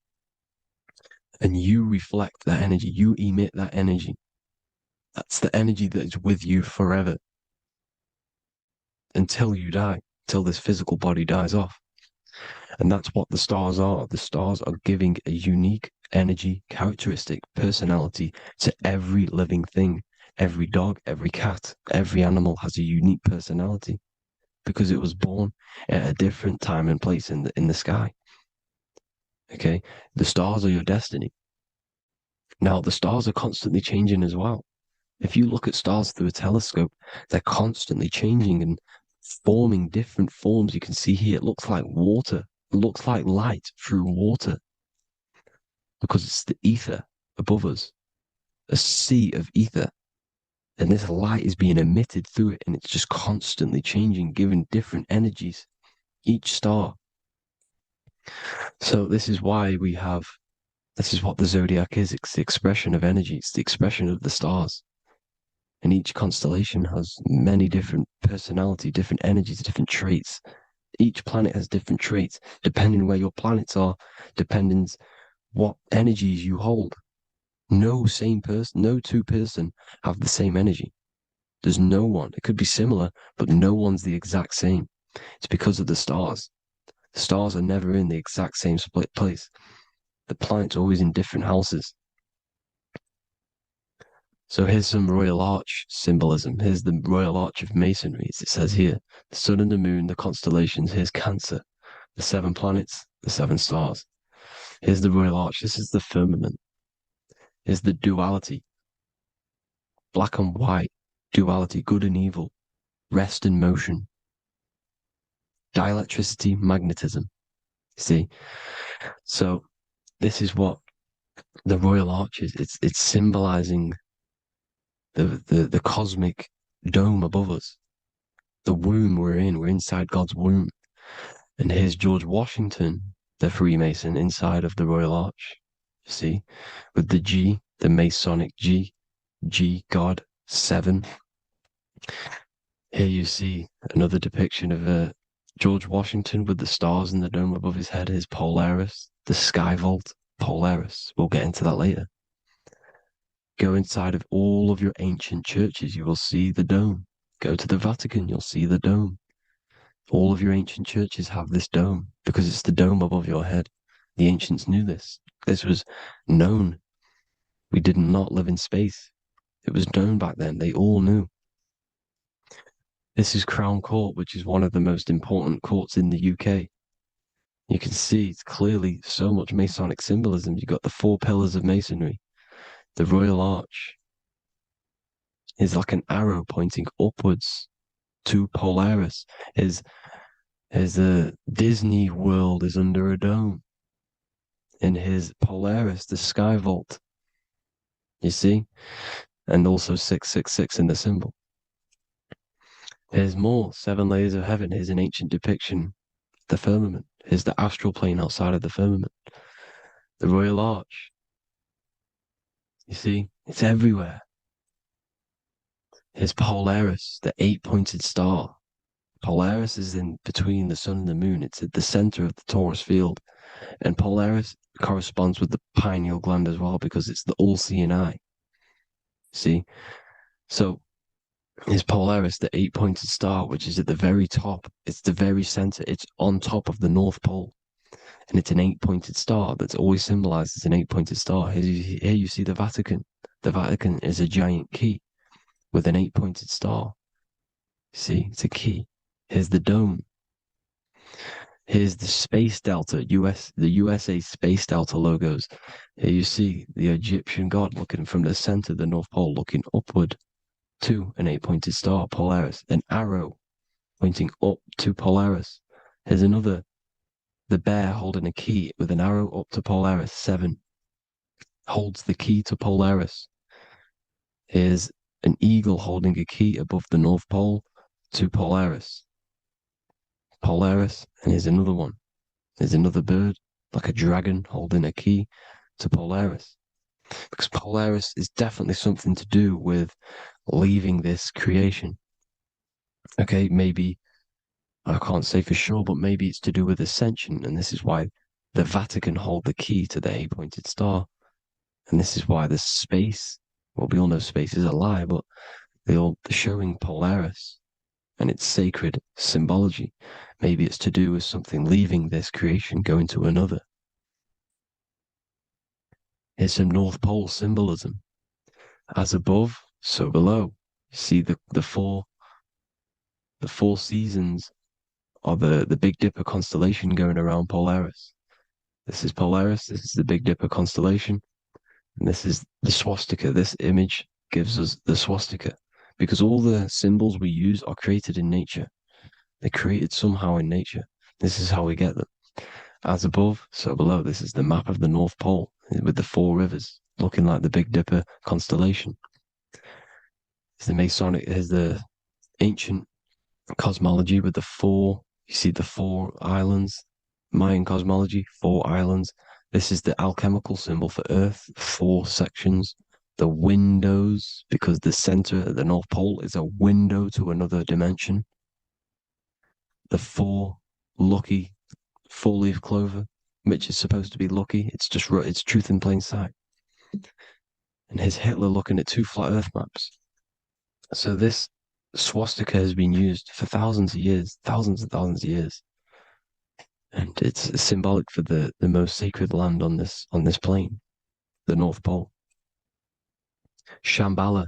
And you reflect that energy, you emit that energy. That's the energy that is with you forever until you die, till this physical body dies off. And that's what the stars are. The stars are giving a unique energy, characteristic, personality to every living thing. Every dog, every cat, every animal has a unique personality because it was born at a different time and place in the sky. Okay, the stars are your destiny. Now, the stars are constantly changing as well. If you look at stars through a telescope, they're constantly changing and forming different forms. You can see here, it looks like water. It looks like light through water because it's the ether above us, a sea of ether. And this light is being emitted through it, and it's just constantly changing, giving different energies, each star. So this is why this is what the zodiac is. It's the expression of energy. It's the expression of the stars. And each constellation has many different personality, different energies, different traits. Each planet has different traits, depending where your planets are, depends what energies you hold. No two person have the same energy. There's no one. It could be similar, but no one's the exact same. It's because of the stars. The stars are never in the exact same split place. The planets are always in different houses. So here's some Royal Arch symbolism. Here's the Royal Arch of Masonry. As it says here, the sun and the moon, the constellations. Here's Cancer, the seven planets, the seven stars. Here's the Royal Arch. This is the firmament. Here's the duality. Black and white, duality, good and evil, rest and motion, dielectricity, magnetism. See? So this is what the Royal Arch is. It's symbolizing the cosmic dome above us. The womb we're in. We're inside God's womb. And here's George Washington, the Freemason, inside of the Royal Arch. You see, with the G, the Masonic G, God, 7. Here you see another depiction of George Washington with the stars in the dome above his head, his Polaris, the sky vault, Polaris. We'll get into that later. Go inside of all of your ancient churches, you will see the dome. Go to the Vatican, you'll see the dome. All of your ancient churches have this dome because it's the dome above your head. The ancients knew this. This was known. We did not live in space. It was known back then. They all knew. This is Crown Court, which is one of the most important courts in the UK. You can see it's clearly so much Masonic symbolism. You've got the 4 pillars of Masonry. The Royal Arch is like an arrow pointing upwards to Polaris. His Disney World is under a dome. In his Polaris, the sky vault. You see? And also 666 in the symbol. Here's more 7 layers of heaven. Here's an ancient depiction. The firmament. Here's the astral plane outside of the firmament. The Royal Arch. You see? It's everywhere. Here's Polaris, the 8-pointed star. Polaris is in between the sun and the moon. It's at the center of the Taurus field. And Polaris corresponds with the pineal gland as well because it's the all-seeing eye. See? So is Polaris, the 8-pointed star, which is at the very top. It's the very center. It's on top of the North Pole. And it's an 8-pointed star that's always symbolized as an 8-pointed star. Here you see the Vatican. The Vatican is a giant key with an 8-pointed star. See, it's a key. Here's the dome. Here's the Space Delta, the USA Space Delta logos. Here you see the Egyptian god looking from the center of the North Pole, looking upward to an 8-pointed star, Polaris. An arrow pointing up to Polaris. Here's another, the bear holding a key with an arrow up to Polaris, 7. Holds the key to Polaris. Here's an eagle holding a key above the North Pole to Polaris. Polaris, and here's another one. There's another bird, like a dragon, holding a key to Polaris. Because Polaris is definitely something to do with leaving this creation. Okay, maybe, I can't say for sure, but maybe it's to do with ascension, and this is why the Vatican hold the key to the 8-pointed star. And this is why the space, well, we all know space is a lie, but they're showing Polaris and its sacred symbology. Maybe it's to do with something leaving this creation, going to another. Here's some North Pole symbolism. As above, so below. You see the four seasons of the Big Dipper constellation going around Polaris. This is Polaris, this is the Big Dipper constellation, and this is the swastika. This image gives us the swastika because all the symbols we use are created in nature. They're created somehow in nature. This is how we get them. As above, so below. This is the map of the North Pole with the 4 rivers looking like the Big Dipper constellation. It's the Masonic, here's the ancient cosmology with the 4, you see the 4 islands, Mayan cosmology, 4 islands. This is the alchemical symbol for Earth, 4 sections. The windows, because the center of the North Pole is a window to another dimension. The 4 lucky 4-leaf clover, which is supposed to be lucky. It's truth in plain sight. And here's Hitler looking at 2 flat Earth maps. So this swastika has been used for thousands of years, thousands and thousands of years. And it's symbolic for the most sacred land on this plane, the North Pole. Shambhala.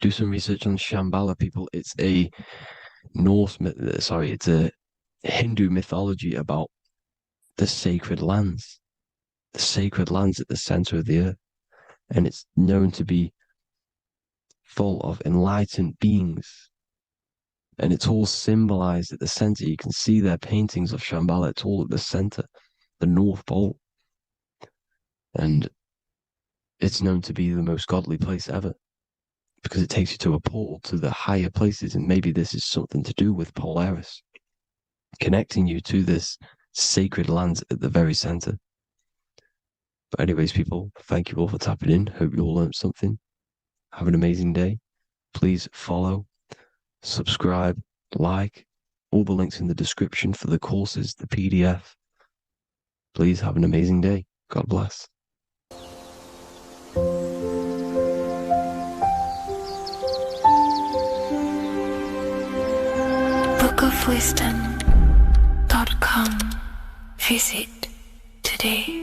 Do some research on Shambhala, people. It's a it's a Hindu mythology about the sacred lands at the center of the earth. And it's known to be full of enlightened beings. And it's all symbolized at the center. You can see their paintings of Shambhala. It's all at the center, the North Pole. And it's known to be the most godly place ever because it takes you to a portal to the higher places. And maybe this is something to do with Polaris. connecting you to this sacred land at the very center. But anyways, people, thank you all for tapping in. Hope you all learned something. Have an amazing day. Please follow, subscribe, like, all the links in the description for the courses, the PDF. Please have an amazing day. God bless. bookofwisdom.com. Visit today.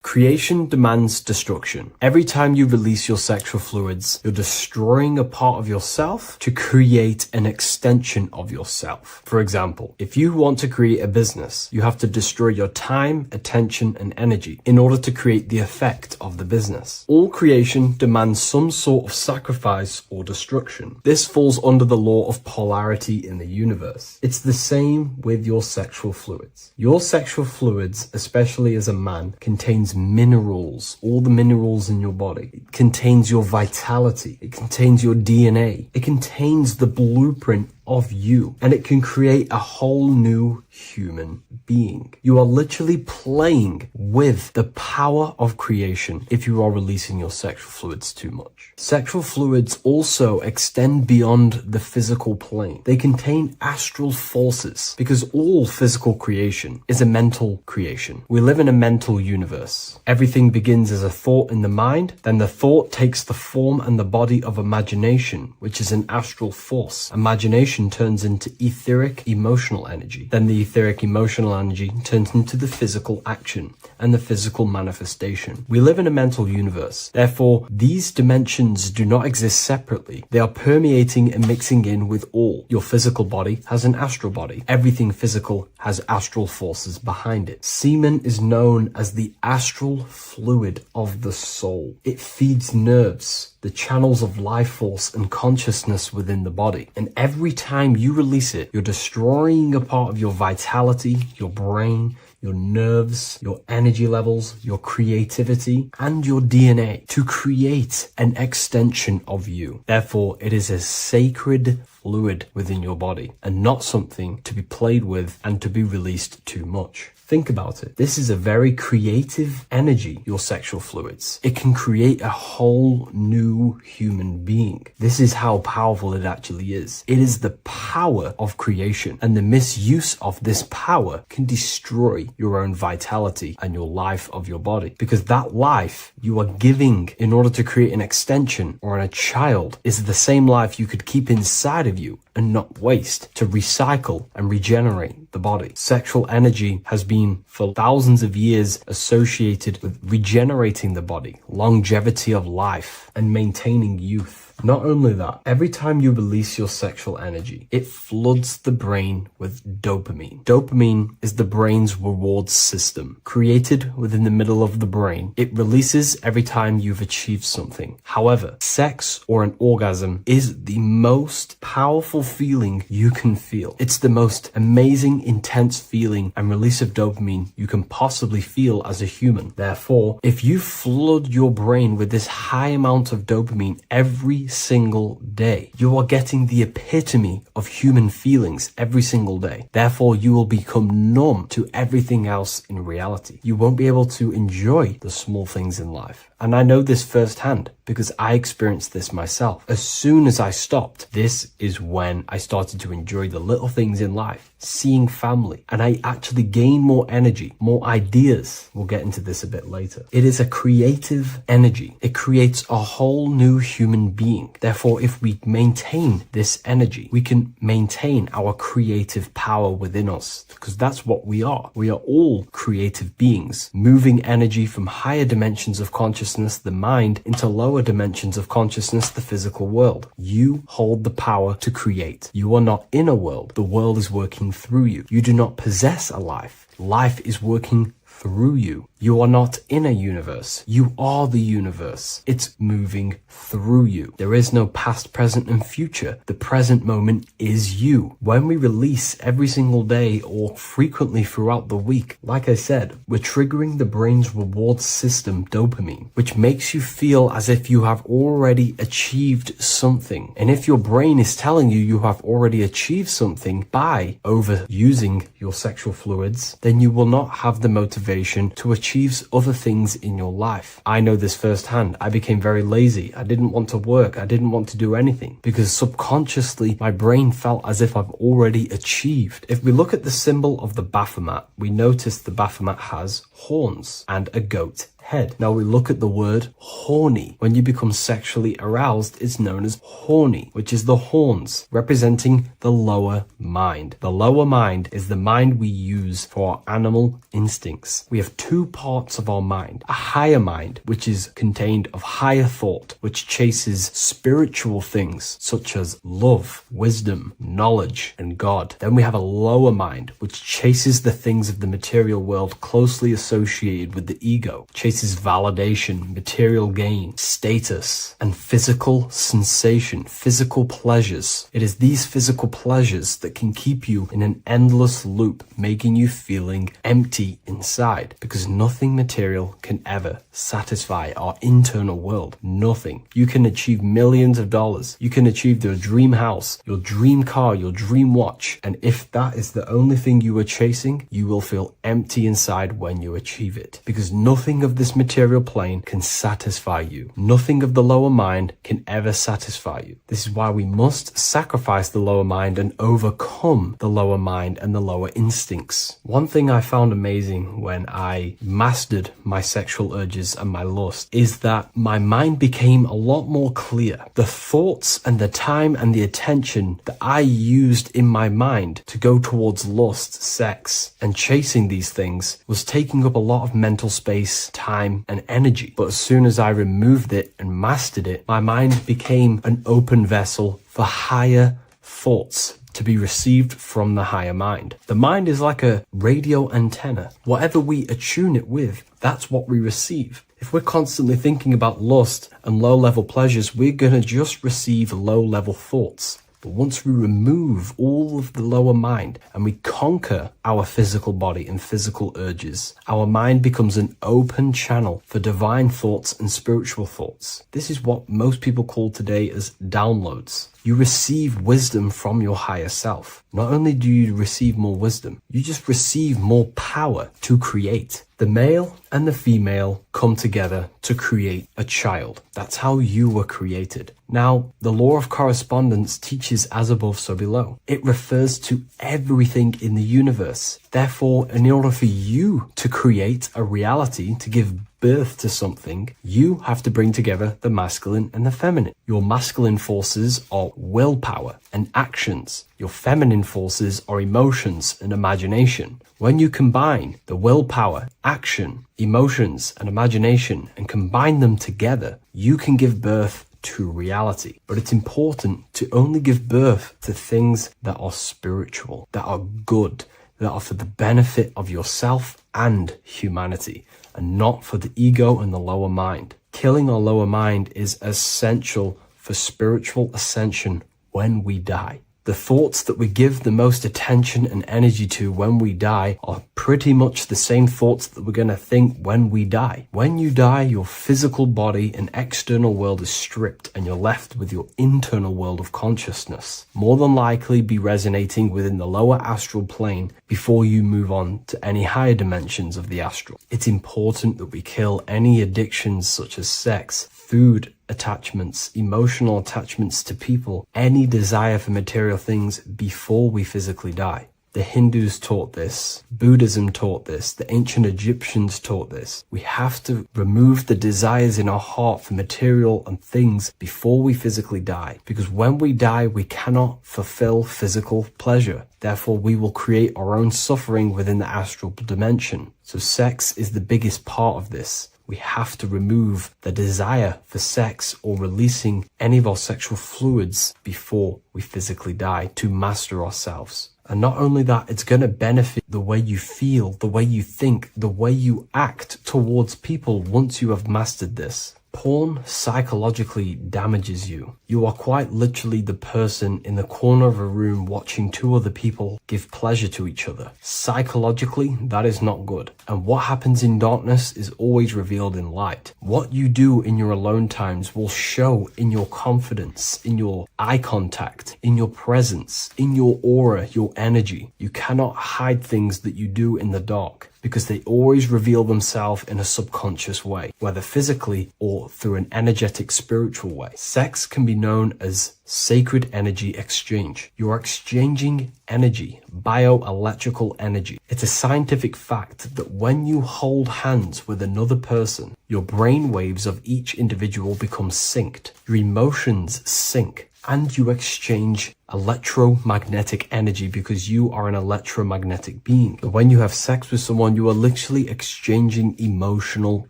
Creation demands destruction. Every time you release your sexual fluids, you're destroying a part of yourself to create an extension of yourself. For example, if you want to create a business, you have to destroy your time, attention, and energy in order to create the effect of the business. All creation demands some sort of sacrifice or destruction. This falls under the law of polarity in the universe. It's the same with your sexual fluids. Your sexual fluids, especially as a man, contains minerals, all the minerals in your body. It contains your vitality. It contains your DNA. It contains the blueprint of you, and it can create a whole new human being. You are literally playing with the power of creation if you are releasing your sexual fluids too much. Sexual fluids also extend beyond the physical plane. They contain astral forces because all physical creation is a mental creation. We live in a mental universe. Everything begins as a thought in the mind, then the thought takes the form and the body of imagination, which is an astral force. Imagination turns into etheric emotional energy. Then the etheric emotional energy turns into the physical action and the physical manifestation. We live in a mental universe. Therefore, these dimensions do not exist separately. They are permeating and mixing in with all. Your physical body has an astral body. Everything physical has astral forces behind it. Semen is known as the astral fluid of the soul. It feeds nerves, the channels of life force and consciousness within the body. And every time you release it, you're destroying a part of your vitality, your brain, your nerves, your energy levels, your creativity, and your DNA to create an extension of you. Therefore, it is a sacred fluid within your body and not something to be played with and to be released too much. Think about it. This is a very creative energy, your sexual fluids. It can create a whole new human being. This is how powerful it actually is. It is the power of creation, and the misuse of this power can destroy your own vitality and your life of your body, because that life you are giving in order to create an extension or a child is the same life you could keep inside of you and not waste to recycle and regenerate the body. Sexual energy has been for thousands of years associated with regenerating the body, longevity of life, and maintaining youth. Not only that, every time you release your sexual energy, it floods the brain with dopamine. Dopamine is the brain's reward system, created within the middle of the brain. It releases every time you've achieved something. However, sex or an orgasm is the most powerful feeling you can feel. It's the most amazing, intense feeling and release of dopamine you can possibly feel as a human. Therefore, if you flood your brain with this high amount of dopamine every single day, you are getting the epitome of human feelings every single day. Therefore, you will become numb to everything else in reality. You won't be able to enjoy the small things in life. And I know this firsthand because I experienced this myself. As soon as I stopped, this is when I started to enjoy the little things in life, seeing family, and I actually gained more energy, more ideas. We'll get into this a bit later. It is a creative energy. It creates a whole new human being. Therefore, if we maintain this energy, we can maintain our creative power within us, because that's what we are. We are all creative beings, moving energy from higher dimensions of consciousness, the mind, into lower dimensions of consciousness, the physical world. You hold the power to create. You are not in a world. The world is working through you. You do not possess a life. Life is working through you. You are not in a universe. You are the universe. It's moving through you. There is no past, present, and future. The present moment is you. When we release every single day or frequently throughout the week, like I said, we're triggering the brain's reward system, dopamine, which makes you feel as if you have already achieved something. And if your brain is telling you you have already achieved something by overusing your sexual fluids, then you will not have the motivation to achieve other things in your life. I know this firsthand. I became very lazy. I didn't want to work. I didn't want to do anything because subconsciously my brain felt as if I've already achieved. If we look at the symbol of the Baphomet, we notice the Baphomet has horns and a goat head. Now we look at the word horny. When you become sexually aroused, it's known as horny, which is the horns, representing the lower mind. The lower mind is the mind we use for our animal instincts. We have two parts of our mind. A higher mind, which is contained of higher thought, which chases spiritual things such as love, wisdom, knowledge, and God. Then we have a lower mind, which chases the things of the material world closely associated with the ego, chases validation, material gain, status, and physical sensation, physical pleasures. It is these physical pleasures that can keep you in an endless loop, making you feeling empty inside, because nothing material can ever satisfy our internal world. Nothing. You can achieve millions of dollars. You can achieve your dream house, your dream car, your dream watch. And if that is the only thing you are chasing, you will feel empty inside when you achieve it, because nothing of this material plane can satisfy you. Nothing of the lower mind can ever satisfy you. This is why we must sacrifice the lower mind and overcome the lower mind and the lower instincts. One thing I found amazing when I mastered my sexual urges and my lust is that my mind became a lot more clear. The thoughts and the time and the attention that I used in my mind to go towards lust, sex, and chasing these things was taking up a lot of mental space, time, and energy. But as soon as I removed it and mastered it, my mind became an open vessel for higher thoughts to be received from the higher mind. The mind is like a radio antenna. Whatever we attune it with, that's what we receive. If we're constantly thinking about lust and low-level pleasures, we're going to just receive low-level thoughts. But once we remove all of the lower mind and we conquer our physical body and physical urges, our mind becomes an open channel for divine thoughts and spiritual thoughts. This is what most people call today as downloads. You receive wisdom from your higher self. Not only do you receive more wisdom, you just receive more power to create. The male and the female come together to create a child. That's how you were created. Now, the law of correspondence teaches as above, so below. It refers to everything in the universe. Therefore, in order for you to create a reality, to give birth to something, you have to bring together the masculine and the feminine. Your masculine forces are willpower and actions. Your feminine forces are emotions and imagination. When you combine the willpower, action, emotions, and imagination and combine them together, you can give birth to reality. But it's important to only give birth to things that are spiritual, that are good, that are for the benefit of yourself and humanity, and not for the ego and the lower mind. Killing our lower mind is essential for spiritual ascension when we die. The thoughts that we give the most attention and energy to when we die are pretty much the same thoughts that we're going to think when we die. When you die, your physical body and external world is stripped and you're left with your internal world of consciousness, more than likely be resonating within the lower astral plane before you move on to any higher dimensions of the astral. It's important that we kill any addictions such as sex, food attachments, emotional attachments to people, any desire for material things before we physically die. The Hindus taught this, Buddhism taught this, the ancient Egyptians taught this. We have to remove the desires in our heart for material and things before we physically die, because when we die, we cannot fulfill physical pleasure. Therefore, we will create our own suffering within the astral dimension. So sex is the biggest part of this. We have to remove the desire for sex or releasing any of our sexual fluids before we physically die to master ourselves. And not only that, it's going to benefit the way you feel, the way you think, the way you act towards people once you have mastered this. Porn psychologically damages you. You are quite literally the person in the corner of a room watching two other people give pleasure to each other. Psychologically, that is not good. And what happens in darkness is always revealed in light. What you do in your alone times will show in your confidence, in your eye contact, in your presence, in your aura, your energy. You cannot hide things that you do in the dark, because they always reveal themselves in a subconscious way, whether physically or through an energetic spiritual way. Sex can be known as sacred energy exchange. You are exchanging energy, bioelectrical energy. It's a scientific fact that when you hold hands with another person, your brain waves of each individual become synced. Your emotions sync. And you exchange electromagnetic energy because you are an electromagnetic being. When you have sex with someone, you are literally exchanging emotional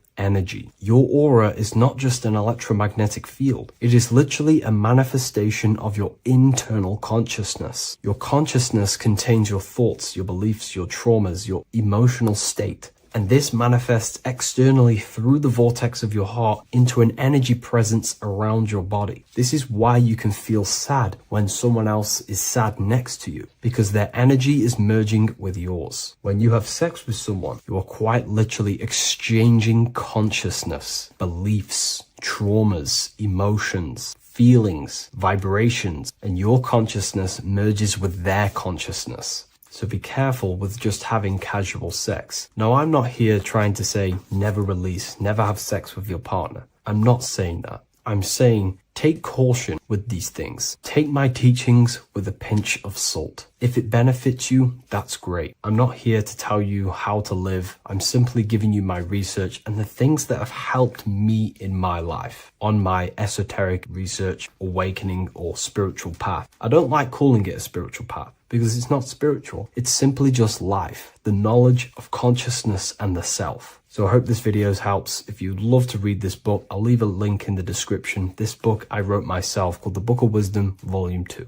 energy. Your aura is not just an electromagnetic field. It is literally a manifestation of your internal consciousness. Your consciousness contains your thoughts, your beliefs, your traumas, your emotional state. And this manifests externally through the vortex of your heart into an energy presence around your body. This is why you can feel sad when someone else is sad next to you, because their energy is merging with yours. When you have sex with someone, you are quite literally exchanging consciousness, beliefs, traumas, emotions, feelings, vibrations, and your consciousness merges with their consciousness. So be careful with just having casual sex. Now, I'm not here trying to say never release, never have sex with your partner. I'm not saying that. I'm saying take caution with these things. Take my teachings with a pinch of salt. If it benefits you, that's great. I'm not here to tell you how to live. I'm simply giving you my research and the things that have helped me in my life on my esoteric research, awakening, or spiritual path. I don't like calling it a spiritual path, because it's not spiritual. It's simply just life, the knowledge of consciousness and the self. So I hope this video helps. If you'd love to read this book, I'll leave a link in the description. This book I wrote myself called The Book of Wisdom, Volume 2.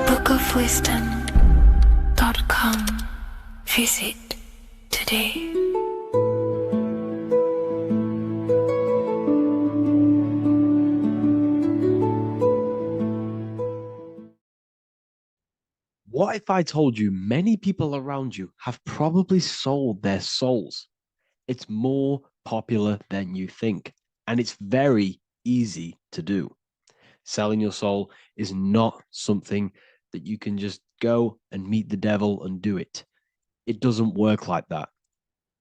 bookofwisdom.com. Visit today. What if I told you many people around you have probably sold their souls? It's more popular than you think, and it's very easy to do. Selling your soul is not something that you can just go and meet the devil and do it. It doesn't work like that.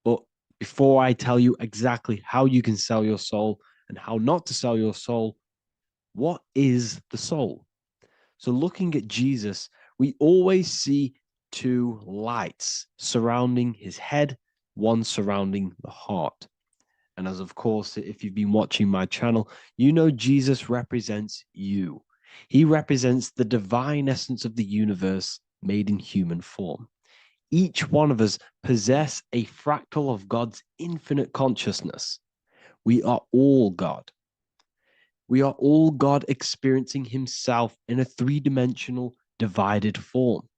But before I tell you exactly how you can sell your soul and how not to sell your soul, what is the soul? So looking at Jesus, we always see two lights surrounding his head, one surrounding the heart. And as of course, if you've been watching my channel, you know Jesus represents you. He represents the divine essence of the universe made in human form. Each one of us possess a fractal of God's infinite consciousness. We are all God. We are all God experiencing himself in a three-dimensional divided form,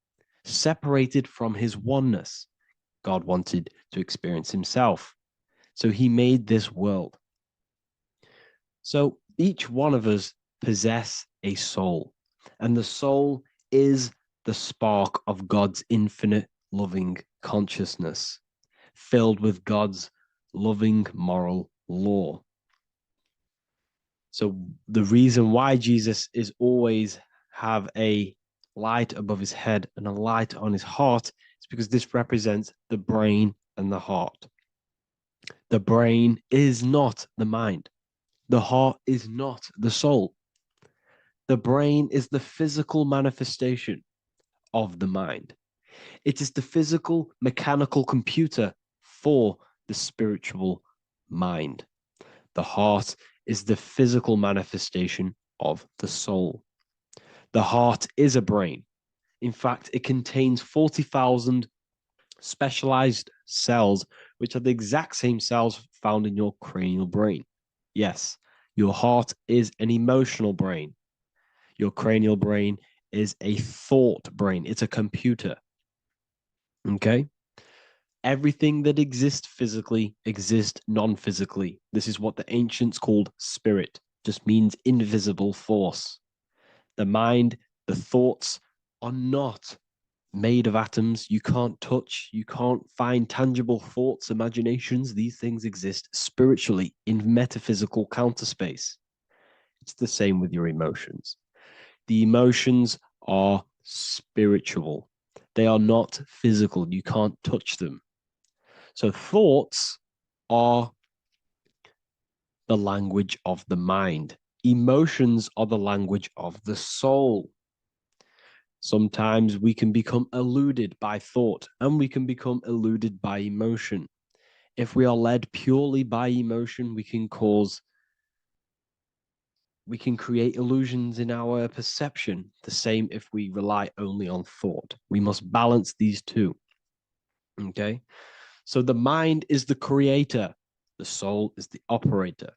separated from his oneness. God wanted to experience himself, so he made this world. So each one of us possess a soul, and the soul is the spark of God's infinite loving consciousness, filled with God's loving moral law. So the reason why Jesus is always have a light above his head and a light on his heart is because this represents the brain and the heart. The brain is not the mind. The heart is not the soul. The brain is the physical manifestation of the mind. It is the physical mechanical computer for the spiritual mind. The heart is the physical manifestation of the soul. The heart is a brain. In fact, it contains 40,000 specialized cells, which are the exact same cells found in your cranial brain. Yes, Your heart is an emotional brain. Your cranial brain is a thought brain. It's a computer. Okay? Everything that exists physically exists non-physically. This is what the ancients called spirit. Just means invisible force. The mind, the thoughts are not made of atoms. You can't touch, you can't find tangible thoughts, imaginations. These things exist spiritually in metaphysical counterspace. It's the same with your emotions. The emotions are spiritual. They are not physical. You can't touch them. So thoughts are the language of the mind. Emotions are the language of the soul. Sometimes we can become eluded by thought and we can become eluded by emotion. If we are led purely by emotion, we can create illusions in our perception. The same if we rely only on thought. We must balance these two. Okay? So the mind is the creator, the soul is the operator.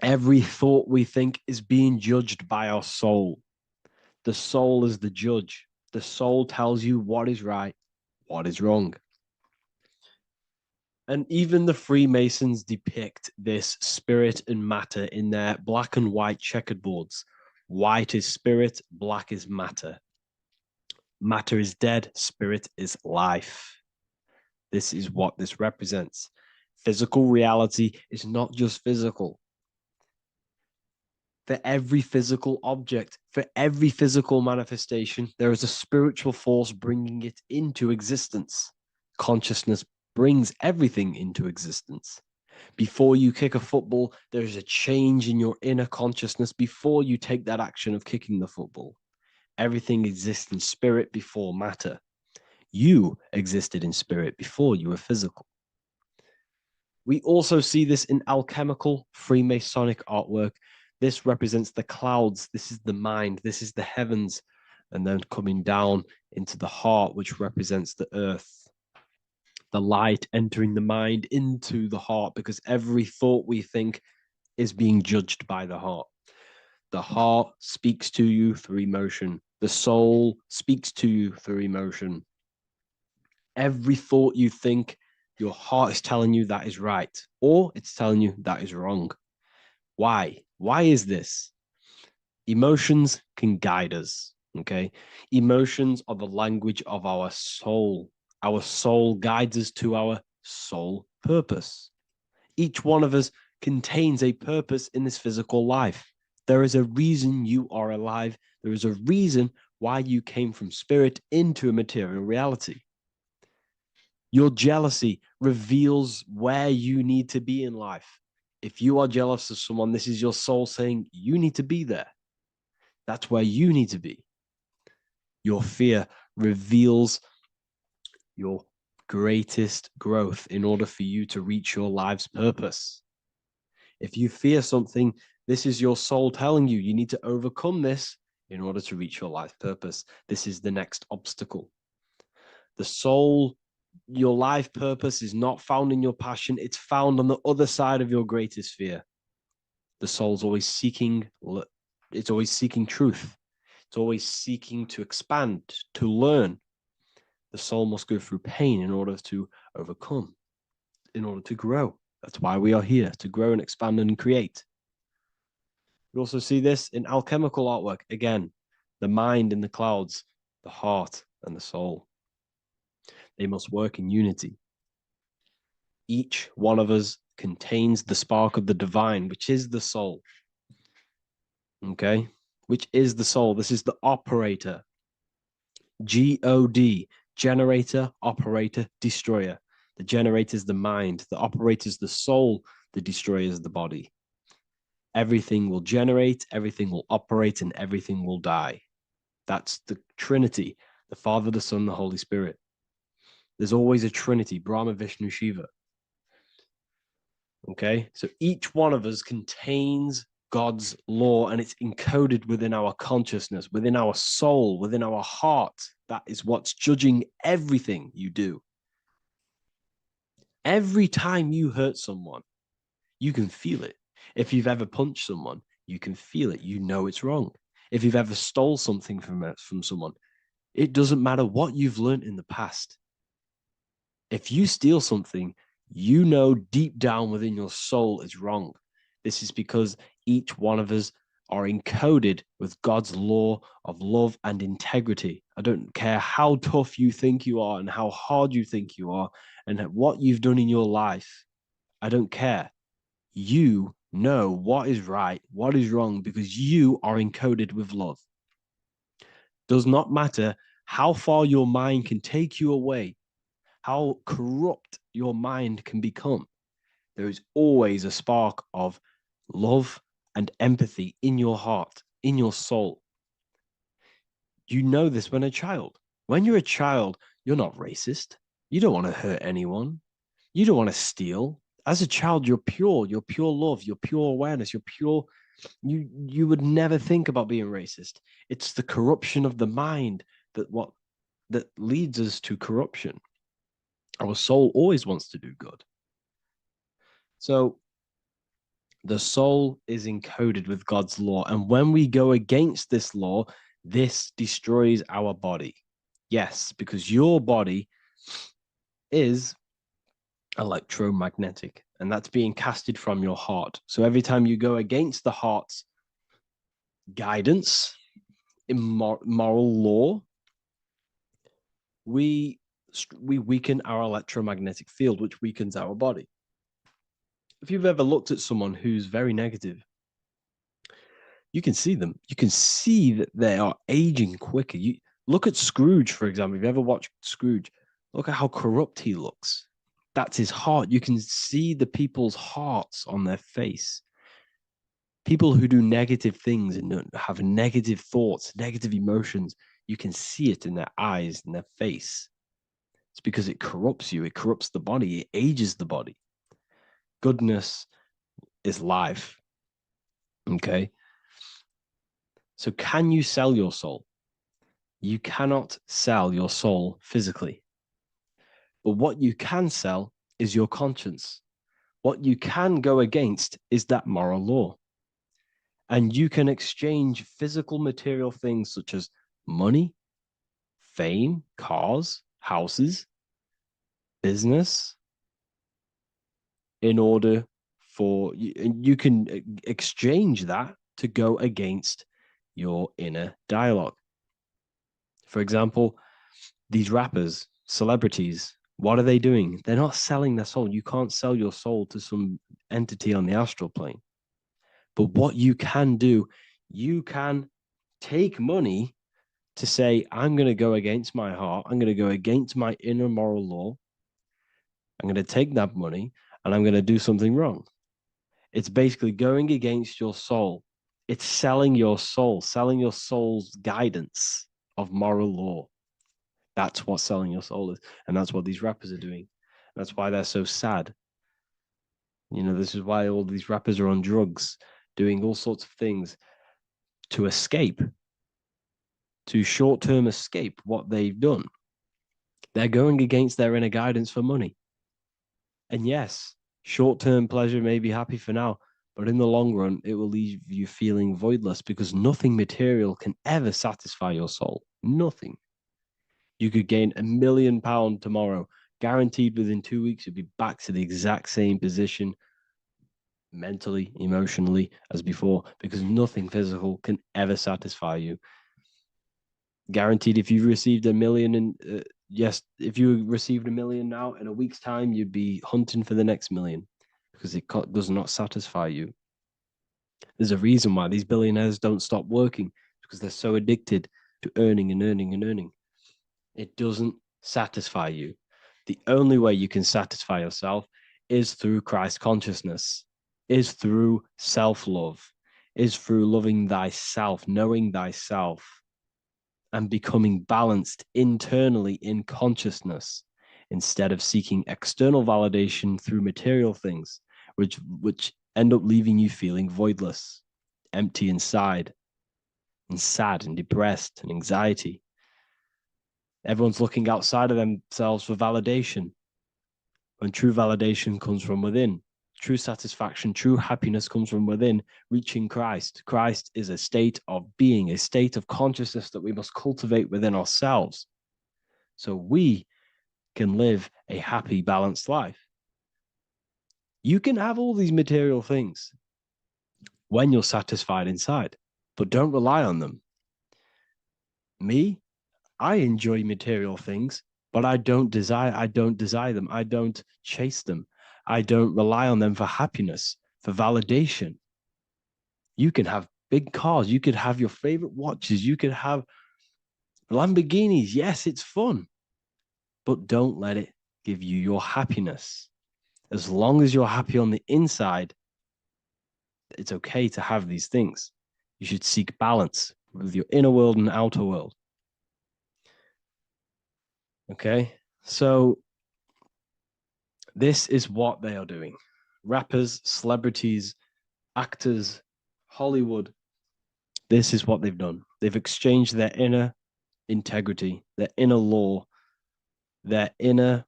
Every thought we think is being judged by our soul. The soul is the judge. The soul tells you what is right, what is wrong. And even the Freemasons depict this spirit and matter in their black and white checkered boards. White is spirit, black is matter. Matter is dead, spirit is life. This is what this represents. Physical reality is not just physical. For every physical object, for every physical manifestation, there is a spiritual force bringing it into existence. Consciousness brings everything into existence. Before you kick a football, there's a change in your inner consciousness before you take that action of kicking the football. Everything exists in spirit before matter. You existed in spirit before you were physical. We also see this in alchemical Freemasonic artwork. This represents the clouds. This is the mind. This is the heavens. And then coming down into the heart, which represents the earth. The light entering the mind into the heart, because every thought we think is being judged by the heart. The heart speaks to you through emotion. The soul speaks to you through emotion. Every thought you think, your heart is telling you that is right, or it's telling you that is wrong. Why? Why is this? Emotions can guide us, okay? Emotions are the language of our soul. Our soul guides us to our soul purpose. Each one of us contains a purpose in this physical life. There is a reason you are alive. There is a reason why you came from spirit into a material reality. Your jealousy reveals where you need to be in life. If you are jealous of someone, this is your soul saying you need to be there. That's where you need to be. Your fear reveals your greatest growth in order for you to reach your life's purpose. If you fear something, this is your soul telling you you need to overcome this in order to reach your life purpose. This is the next obstacle. The soul, your life purpose is not found in your passion. It's found on the other side of your greatest fear. The soul's always seeking, it's always seeking truth. It's always seeking to expand, to learn. The soul must go through pain in order to overcome, in order to grow. That's why we are here, to grow and expand and create. We also see this in alchemical artwork. Again, the mind in the clouds, the heart and the soul. They must work in unity. Each one of us contains the spark of the divine, which is the soul. Okay? Which is the soul. This is the operator. God, generator, operator, destroyer. The generator is the mind. The operator is the soul. The destroyer is the body. Everything will generate, everything will operate, and everything will die. That's the Trinity, the Father, the Son, the Holy Spirit. There's always a Trinity, Brahma, Vishnu, Shiva. Okay, so each one of us contains God's law, and it's encoded within our consciousness, within our soul, within our heart. That is what's judging everything you do. Every time you hurt someone, you can feel it. If you've ever punched someone, you can feel it. You know it's wrong. If you've ever stole something from someone, it doesn't matter what you've learned in the past. If you steal something, you know deep down within your soul it's wrong. This is because each one of us are encoded with God's law of love and integrity. I don't care how tough you think you are and how hard you think you are and what you've done in your life. I don't care. You know what is right, what is wrong, because you are encoded with love. Does not matter how far your mind can take you away, how corrupt your mind can become. There is always a spark of love and empathy in your heart, in your soul. You know this when a child. When you're a child, you're not racist. You don't want to hurt anyone. You don't want to steal. As a child, you're pure love, you're pure awareness, you're pure. You would never think about being racist. It's the corruption of the mind that leads us to corruption. Our soul always wants to do good. So the soul is encoded with God's law. And when we go against this law, this destroys our body. Yes, because your body is electromagnetic, and that's being casted from your heart. So every time you go against the heart's guidance, moral law, we weaken our electromagnetic field, which weakens our body. If you've ever looked at someone who's very negative, you can see them. You can see that they are aging quicker. You look at Scrooge, for example. If you ever watched Scrooge, look at how corrupt he looks. That's his heart. You can see the people's hearts on their face. People who do negative things and have negative thoughts, negative emotions, you can see it in their eyes and their face. It's because it corrupts you. It corrupts the body. It ages the body. Goodness is life. Okay. So can you sell your soul? You cannot sell your soul physically. But what you can sell is your conscience. What you can go against is that moral law. And you can exchange physical material things such as money, fame, cars, houses, business, in order for you can exchange that to go against your inner dialogue. For example, these rappers, celebrities, what are they doing? They're not selling their soul. You can't sell your soul to some entity on the astral plane. But what you can do, you can take money to say, I'm going to go against my heart. I'm going to go against my inner moral law. I'm going to take that money and I'm going to do something wrong. It's basically going against your soul. It's selling your soul's guidance of moral law. That's what selling your soul is. And that's what these rappers are doing. That's why they're so sad. You know, this is why all these rappers are on drugs, doing all sorts of things to escape, to short-term escape what they've done. They're going against their inner guidance for money. And yes, short-term pleasure may be happy for now, but in the long run, it will leave you feeling voidless because nothing material can ever satisfy your soul. Nothing. You could gain £1 million tomorrow, guaranteed within 2 weeks, you'll be back to the exact same position mentally, emotionally as before, because nothing physical can ever satisfy you. Guaranteed, if you received $1 million if you received $1 million now, in a week's time, you'd be hunting for the next million because it does not satisfy you. There's a reason why these billionaires don't stop working, because they're so addicted to earning and earning and earning. It doesn't satisfy you. The only way you can satisfy yourself is through Christ consciousness, is through self-love, is through loving thyself, knowing thyself, and becoming balanced internally in consciousness instead of seeking external validation through material things, which end up leaving you feeling voidless, empty inside, and sad and depressed and anxiety. Everyone's looking outside of themselves for validation when true validation comes from within. True satisfaction, true happiness comes from within, reaching Christ. Christ is a state of being, a state of consciousness that we must cultivate within ourselves so we can live a happy, balanced life. You can have all these material things when you're satisfied inside, but don't rely on them. Me, I enjoy material things, but I don't desire them. I don't chase them. I don't rely on them for happiness, for validation. You can have big cars. You could have your favorite watches. You could have Lamborghinis. Yes, it's fun, but don't let it give you your happiness. As long as you're happy on the inside, it's okay to have these things. You should seek balance with your inner world and outer world. Okay, so this is what they are doing. Rappers, celebrities, actors, Hollywood, this is what they've done. They've exchanged their inner integrity, their inner law, their inner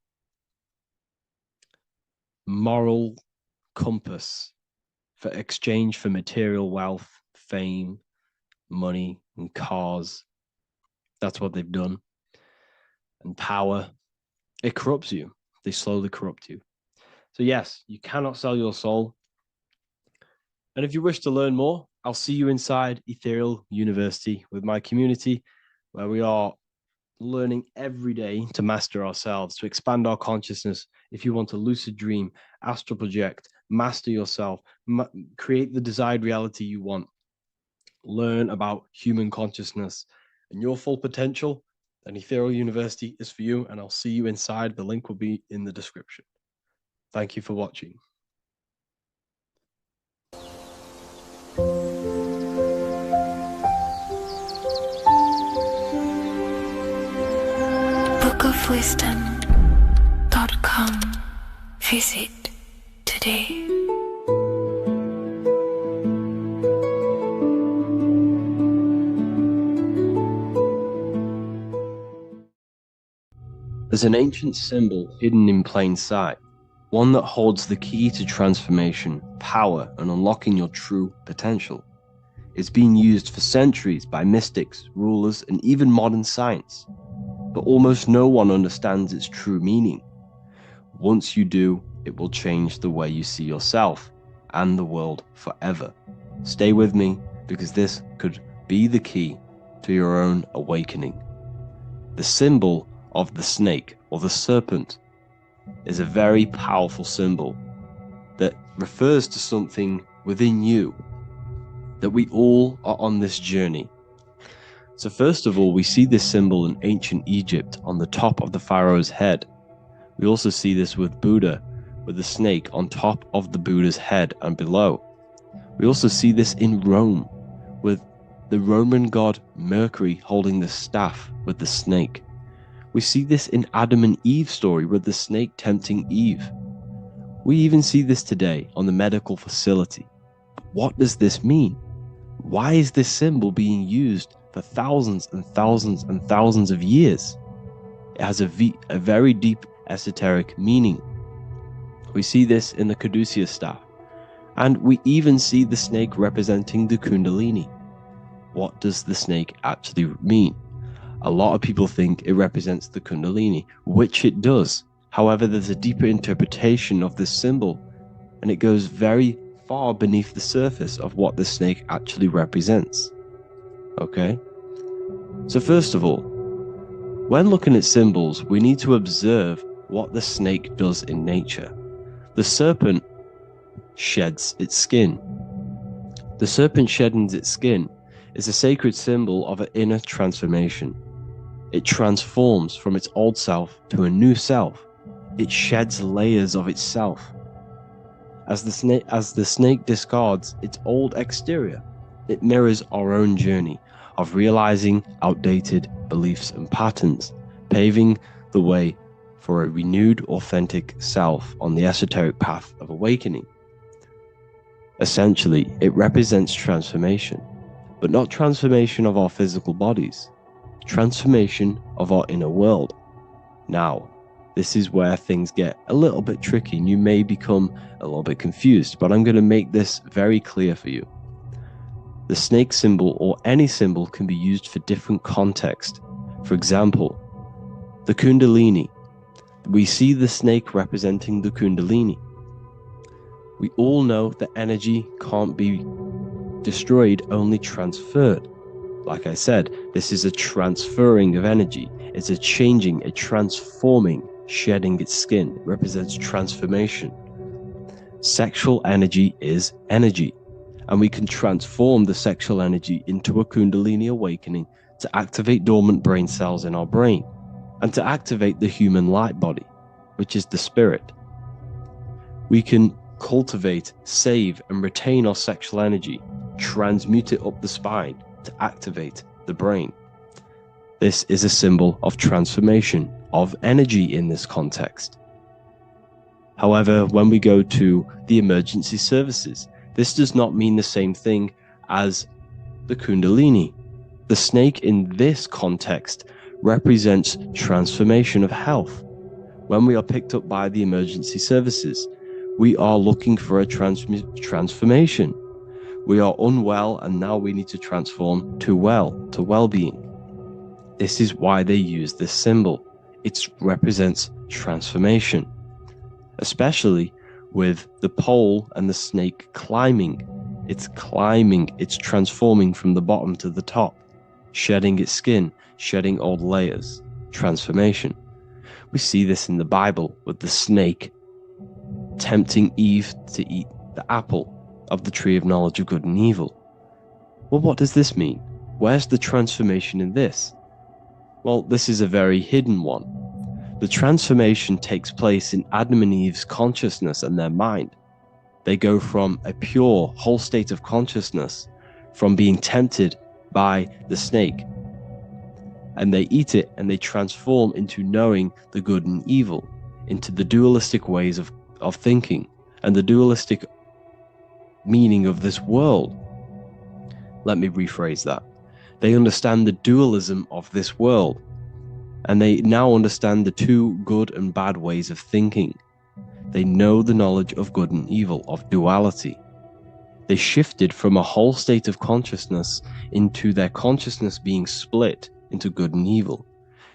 moral compass for exchange for material wealth, fame, money, and cars. That's what they've done. And power. It corrupts you. They slowly corrupt you. So yes, you cannot sell your soul. And if you wish to learn more, I'll see you inside Ethereal University with my community, where we are learning every day to master ourselves, to expand our consciousness. If you want to lucid dream, astral project, master yourself, create the desired reality you want, learn about human consciousness and your full potential, then Ethereal University is for you, and I'll see you inside. The link will be in the description. Thank you for watching. bookofwisdom.com. Visit today. There's an ancient symbol hidden in plain sight, one that holds the key to transformation, power, and unlocking your true potential. It's been used for centuries by mystics, rulers, and even modern science, but almost no one understands its true meaning. Once you do, it will change the way you see yourself and the world forever. Stay with me, because this could be the key to your own awakening. The symbol of the snake, or the serpent, is a very powerful symbol that refers to something within you, that we all are on this journey. So first of all, we see this symbol in ancient Egypt on the top of the pharaoh's head. We also see this with Buddha, with the snake on top of the Buddha's head and below. We also see this in Rome, with the Roman god Mercury holding the staff with the snake. We see this in Adam and Eve's story with the snake tempting Eve. We even see this today on the medical facility. What does this mean? Why is this symbol being used for thousands and thousands and thousands of years? It has a very deep esoteric meaning. We see this in the Caduceus staff, and we even see the snake representing the Kundalini. What does the snake actually mean? A lot of people think it represents the Kundalini, which it does. However, there's a deeper interpretation of this symbol, and it goes very far beneath the surface of what the snake actually represents. Okay? So first of all, when looking at symbols, we need to observe what the snake does in nature. The serpent sheds its skin. The serpent shedding its skin is a sacred symbol of an inner transformation. It transforms from its old self to a new self. It sheds layers of itself. As the snake discards its old exterior, it mirrors our own journey of realizing outdated beliefs and patterns, paving the way for a renewed, authentic self on the esoteric path of awakening. Essentially, it represents transformation, but not transformation of our physical bodies, transformation of our inner world. Now, This is where things get a little bit tricky and you may become a little bit confused, but I'm going to make this very clear for you. The snake symbol or any symbol can be used for different context. For example, the Kundalini. We see the snake representing the Kundalini. We all know that energy can't be destroyed, only transferred. Like I said, this is a transferring of energy. It's a changing, a transforming, shedding its skin. It represents transformation. Sexual energy is energy, and we can transform the sexual energy into a Kundalini awakening to activate dormant brain cells in our brain and to activate the human light body, which is the spirit. We can cultivate, save, and retain our sexual energy, transmute it up the spine to activate the brain. This is a symbol of transformation, of energy in this context. However, when we go to the emergency services, this does not mean the same thing as the Kundalini. The snake in this context represents transformation of health. When we are picked up by the emergency services, we are looking for a transformation. We are unwell and now we need to transform to well-being. This is why they use this symbol. It represents transformation, especially with the pole and the snake climbing. It's climbing, it's transforming from the bottom to the top, shedding its skin, shedding old layers, transformation. We see this in the Bible with the snake tempting Eve to eat the apple of the tree of knowledge of good and evil. Well, what does this mean? Where's the transformation in this? Well, this is a very hidden one. The transformation takes place in Adam and Eve's consciousness and their mind. They go from a pure, whole state of consciousness, from being tempted by the snake, and they eat it and they transform into knowing the good and evil, into the dualistic ways of thinking and the dualistic meaning of this world. Let me rephrase that. They understand the dualism of this world, and they now understand the two good and bad ways of thinking. They know the knowledge of good and evil, of duality. They shifted from a whole state of consciousness into their consciousness being split into good and evil.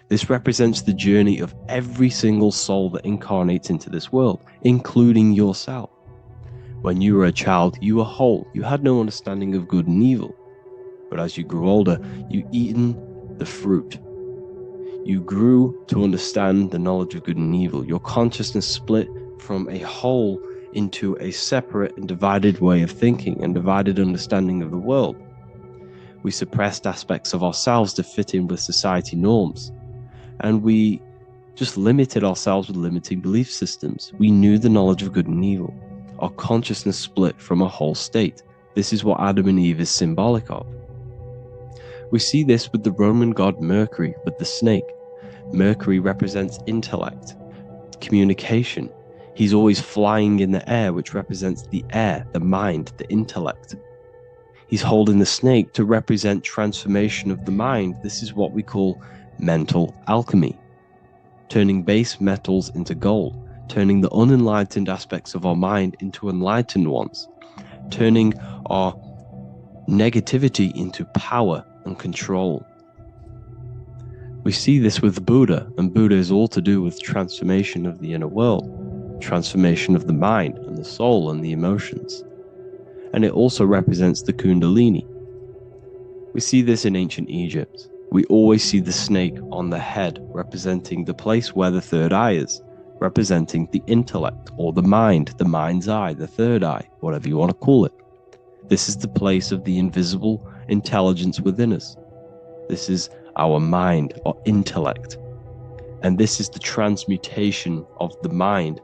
This represents the journey of every single soul that incarnates into this world, including yourself. When you were a child, you were whole. You had no understanding of good and evil. But as you grew older, you eaten the fruit. You grew to understand the knowledge of good and evil. Your consciousness split from a whole into a separate and divided way of thinking and divided understanding of the world. We suppressed aspects of ourselves to fit in with society norms. And we just limited ourselves with limiting belief systems. We knew the knowledge of good and evil. Our consciousness split from a whole state. This is what Adam and Eve is symbolic of. We see this with the Roman god Mercury, with the snake. Mercury represents intellect, communication. He's always flying in the air, which represents the air, the mind, the intellect. He's holding the snake to represent transformation of the mind. This is what we call mental alchemy, turning base metals into gold, turning the unenlightened aspects of our mind into enlightened ones, turning our negativity into power and control. We see this with Buddha, and Buddha is all to do with transformation of the inner world, transformation of the mind and the soul and the emotions. And it also represents the Kundalini. We see this in ancient Egypt. We always see the snake on the head, representing the place where the third eye is, representing the intellect or the mind's eye, the third eye, whatever you want to call it. This is the place of the invisible intelligence within us. This is our mind or intellect. And this is the transmutation of the mind.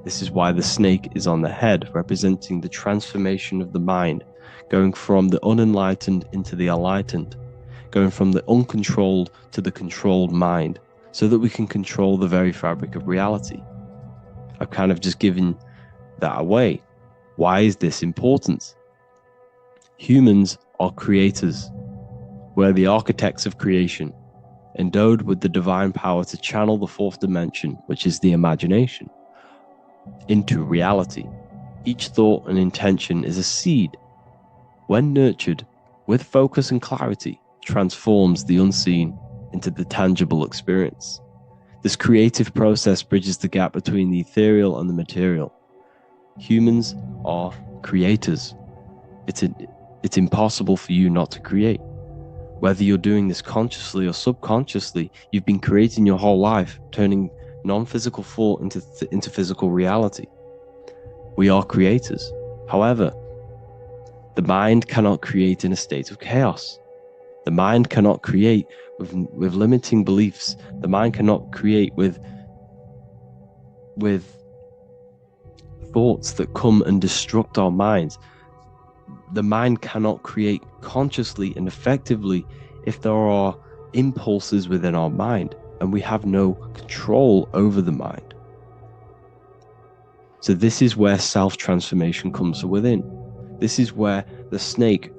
This is why the snake is on the head, representing the transformation of the mind, going from the unenlightened into the enlightened, going from the uncontrolled to the controlled mind, so that we can control the very fabric of reality. I've kind of just given that away. Why is this important? Humans are creators. We're the architects of creation. endowed with the divine power to channel the fourth dimension, which is the imagination, into reality. Each thought and intention is a seed. When nurtured with focus and clarity, transforms the unseen into the tangible experience. This creative process bridges the gap between the ethereal and the material. Humans are creators. It's impossible for you not to create. Whether you're doing this consciously or subconsciously, you've been creating your whole life, turning non-physical thought into physical reality. We are creators. However, the mind cannot create in a state of chaos. The mind cannot create with limiting beliefs. The mind cannot create with thoughts that come and destruct our minds. The mind cannot create consciously and effectively if there are impulses within our mind and we have no control over the mind. So this is where self-transformation comes from within. This is where the snake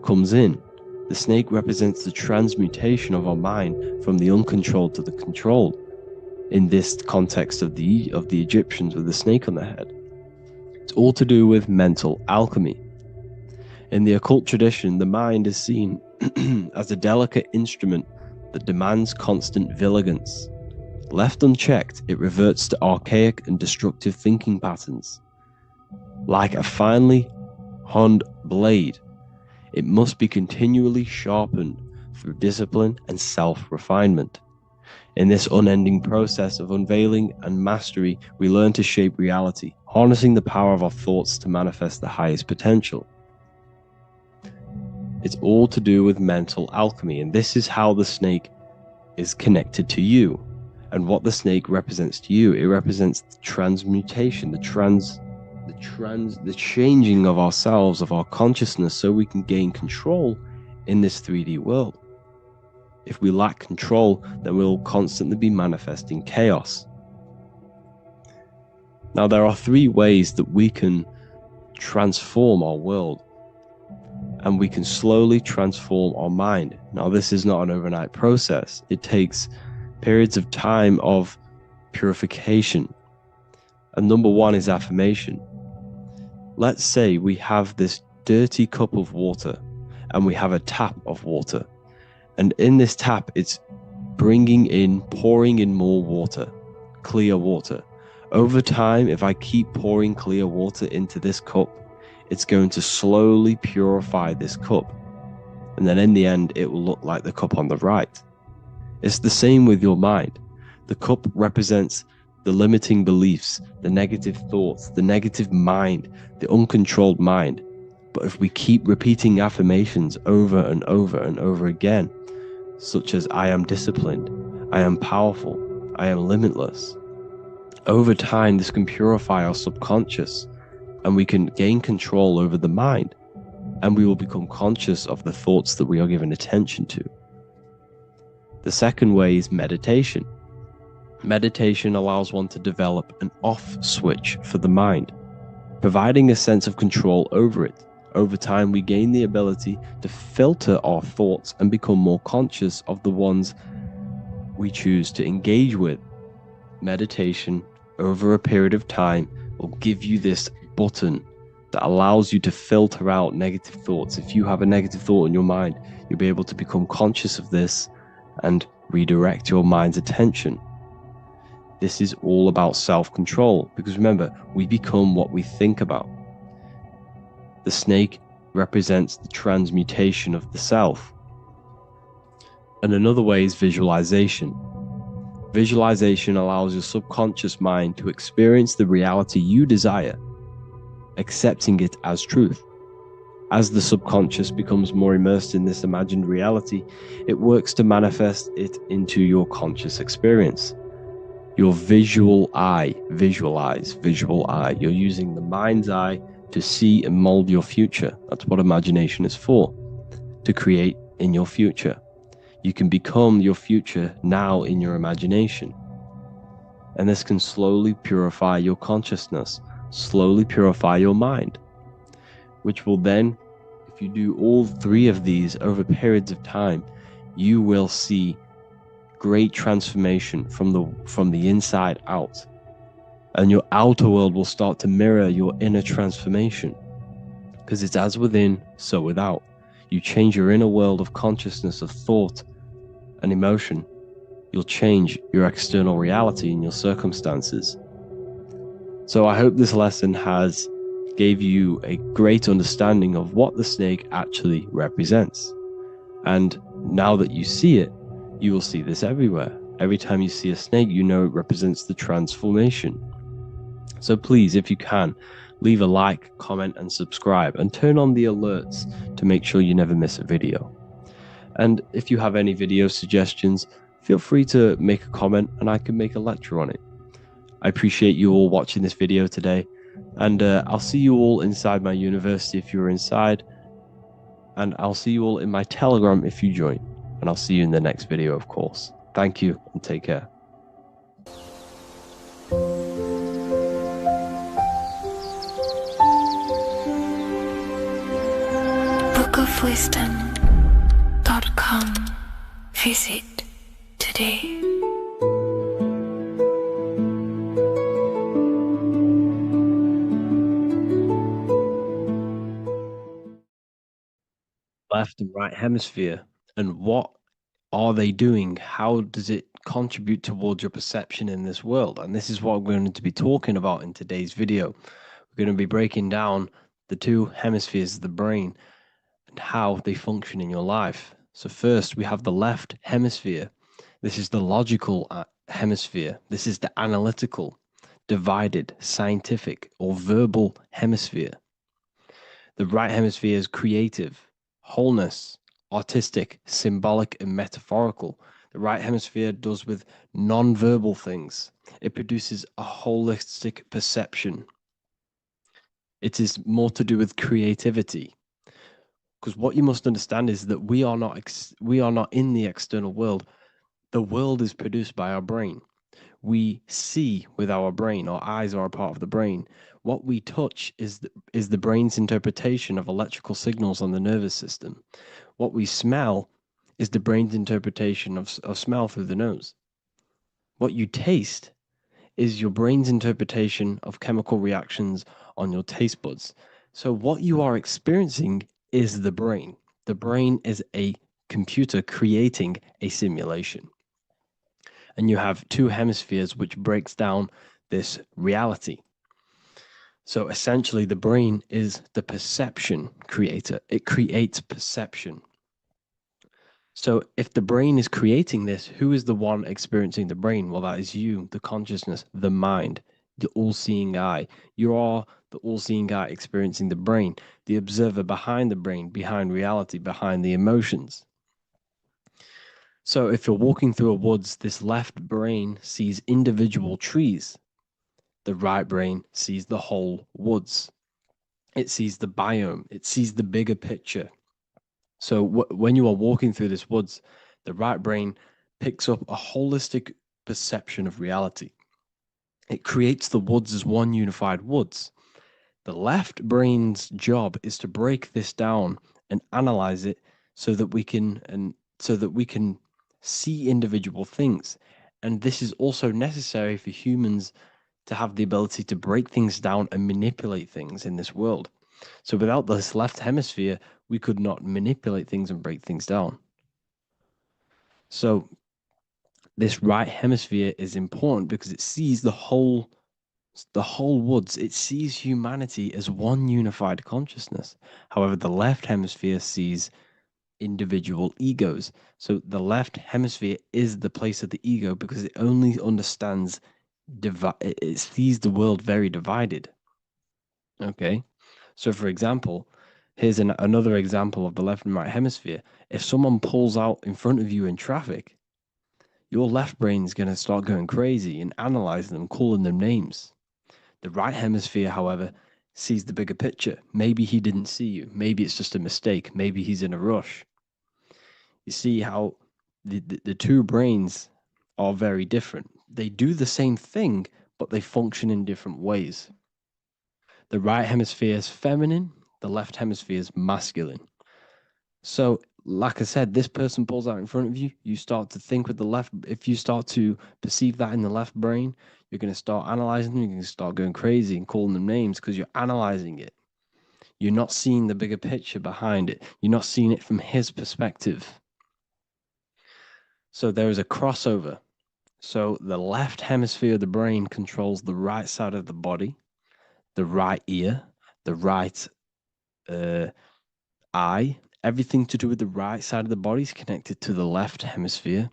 comes in. The snake represents the transmutation of our mind from the uncontrolled to the controlled. In this context of the Egyptians with the snake on their head. It's all to do with mental alchemy. In the occult tradition, the mind is seen as a delicate instrument that demands constant vigilance. Left unchecked, it reverts to archaic and destructive thinking patterns. Like a finely honed blade, it must be continually sharpened through discipline and self-refinement. In this unending process of unveiling and mastery, we learn to shape reality, harnessing the power of our thoughts to manifest the highest potential. It's all to do with mental alchemy, and this is how the snake is connected to you. And what the snake represents to you, it represents the transmutation, the changing of ourselves, of our consciousness, so we can gain control in this 3D world. If we lack control, then we'll constantly be manifesting chaos. Now, there are 3 ways that we can transform our world, and we can slowly transform our mind. Now, this is not an overnight process. It takes periods of time of purification. And number 1 is affirmation. Let's say we have this dirty cup of water and we have a tap of water. And in this tap, it's pouring in more water, clear water. Over time, if I keep pouring clear water into this cup, it's going to slowly purify this cup. And then in the end, it will look like the cup on the right. It's the same with your mind. The cup represents the limiting beliefs, the negative thoughts, the negative mind, the uncontrolled mind. But if we keep repeating affirmations over and over and over again, such as I am disciplined, I am powerful, I am limitless, over time this can purify our subconscious and we can gain control over the mind, and we will become conscious of the thoughts that we are giving attention to. The second way is meditation. Meditation allows one to develop an off switch for the mind, providing a sense of control over it. Over time, we gain the ability to filter our thoughts and become more conscious of the ones we choose to engage with. Meditation, over a period of time, will give you this button that allows you to filter out negative thoughts. If you have a negative thought in your mind, you'll be able to become conscious of this and redirect your mind's attention. This is all about self-control, because remember, we become what we think about. The snake represents the transmutation of the self. And another way is visualization. Visualization allows your subconscious mind to experience the reality you desire, accepting it as truth. As the subconscious becomes more immersed in this imagined reality, it works to manifest it into your conscious experience. Your visual eye, visual eye. You're using the mind's eye to see and mold your future. That's what imagination is for, to create in your future. You can become your future now in your imagination. And this can slowly purify your consciousness, slowly purify your mind, which will then, if you do all 3 of these over periods of time, you will see great transformation from the inside out. And your outer world will start to mirror your inner transformation. Because it's as within, so without. You change your inner world of consciousness, of thought and emotion. You'll change your external reality and your circumstances. So I hope this lesson has gave you a great understanding of what the snake actually represents. And now that you see it, you will see this everywhere. Every time you see a snake, you know it represents the transformation. So please, if you can, leave a like, comment, and subscribe, and turn on the alerts to make sure you never miss a video. And if you have any video suggestions, feel free to make a comment and I can make a lecture on it. I appreciate you all watching this video today, and I'll see you all inside my university if you're inside, and I'll see you all in my Telegram if you join, and I'll see you in the next video, of course. Thank you and take care. bookofwisdom.com. Visit today. Left and right hemisphere, and what are they doing? How does it contribute towards your perception in this world? And this is what we're going to be talking about in today's video. We're going to be breaking down the two hemispheres of the brain and how they function in your life. So first, we have the left hemisphere. This is the logical hemisphere. This is the analytical, divided, scientific, or verbal hemisphere. The right hemisphere is creative, wholeness, artistic, symbolic, and metaphorical. The right hemisphere does with non-verbal things. It produces a holistic perception. It is more to do with creativity. Because what you must understand is that we are not in the external world. The world is produced by our brain. We see with our brain. Our eyes are a part of the brain. What we touch is the brain's interpretation of electrical signals on the nervous system. What we smell is the brain's interpretation of smell through the nose. What you taste is your brain's interpretation of chemical reactions on your taste buds. So what you are experiencing is the brain. The brain is a computer creating a simulation. And you have two hemispheres which breaks down this reality. So essentially the brain is the perception creator. It creates perception. So if the brain is creating this, who is the one experiencing the brain? Well, that is you, the consciousness, the mind, the all-seeing eye. You are the all-seeing eye experiencing the brain, the observer behind the brain, behind reality, behind the emotions. So if you're walking through a woods, this left brain sees individual trees. The right brain sees the whole woods. It sees the biome. It sees the bigger picture. So when you are walking through this woods, the right brain picks up a holistic perception of reality. It creates the woods as one unified woods. The left brain's job is to break this down and analyze it so that we can see individual things. And this is also necessary for humans to have the ability to break things down and manipulate things in this world. So without this left hemisphere, we could not manipulate things and break things down. So this right hemisphere is important because it sees the whole woods. It sees humanity as one unified consciousness. However, the left hemisphere sees individual egos. So the left hemisphere is the place of the ego because it only understands it sees the world very divided. Okay. So, for example, here's another example of the left and right hemisphere. If someone pulls out in front of you in traffic, your left brain is going to start going crazy and analyzing them, calling them names. The right hemisphere, however, sees the bigger picture. Maybe he didn't see you. Maybe it's just a mistake. Maybe he's in a rush. You see how the two brains are very different. They do the same thing, but they function in different ways. The right hemisphere is feminine, the left hemisphere is masculine. So like I said, this person pulls out in front of you, you start to think with the left. If you start to perceive that in the left brain, you're going to start analyzing them. You're going to start going crazy and calling them names because you're analyzing it. You're not seeing the bigger picture behind it. You're not seeing it from his perspective. So there is a crossover. So the left hemisphere of the brain controls the right side of the body, the right ear, the right eye. Everything to do with the right side of the body is connected to the left hemisphere,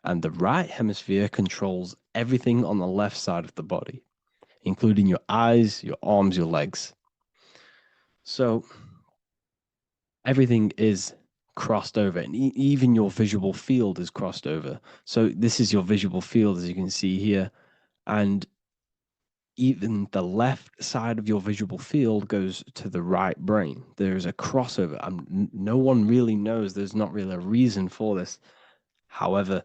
and the right hemisphere controls everything on the left side of the body, including your eyes, your arms, your legs. So everything is crossed over, and even your visual field is crossed over. So this is your visual field, as you can see here, and even the left side of your visual field goes to the right brain. There's a crossover. No one really knows. There's not really a reason for this. However,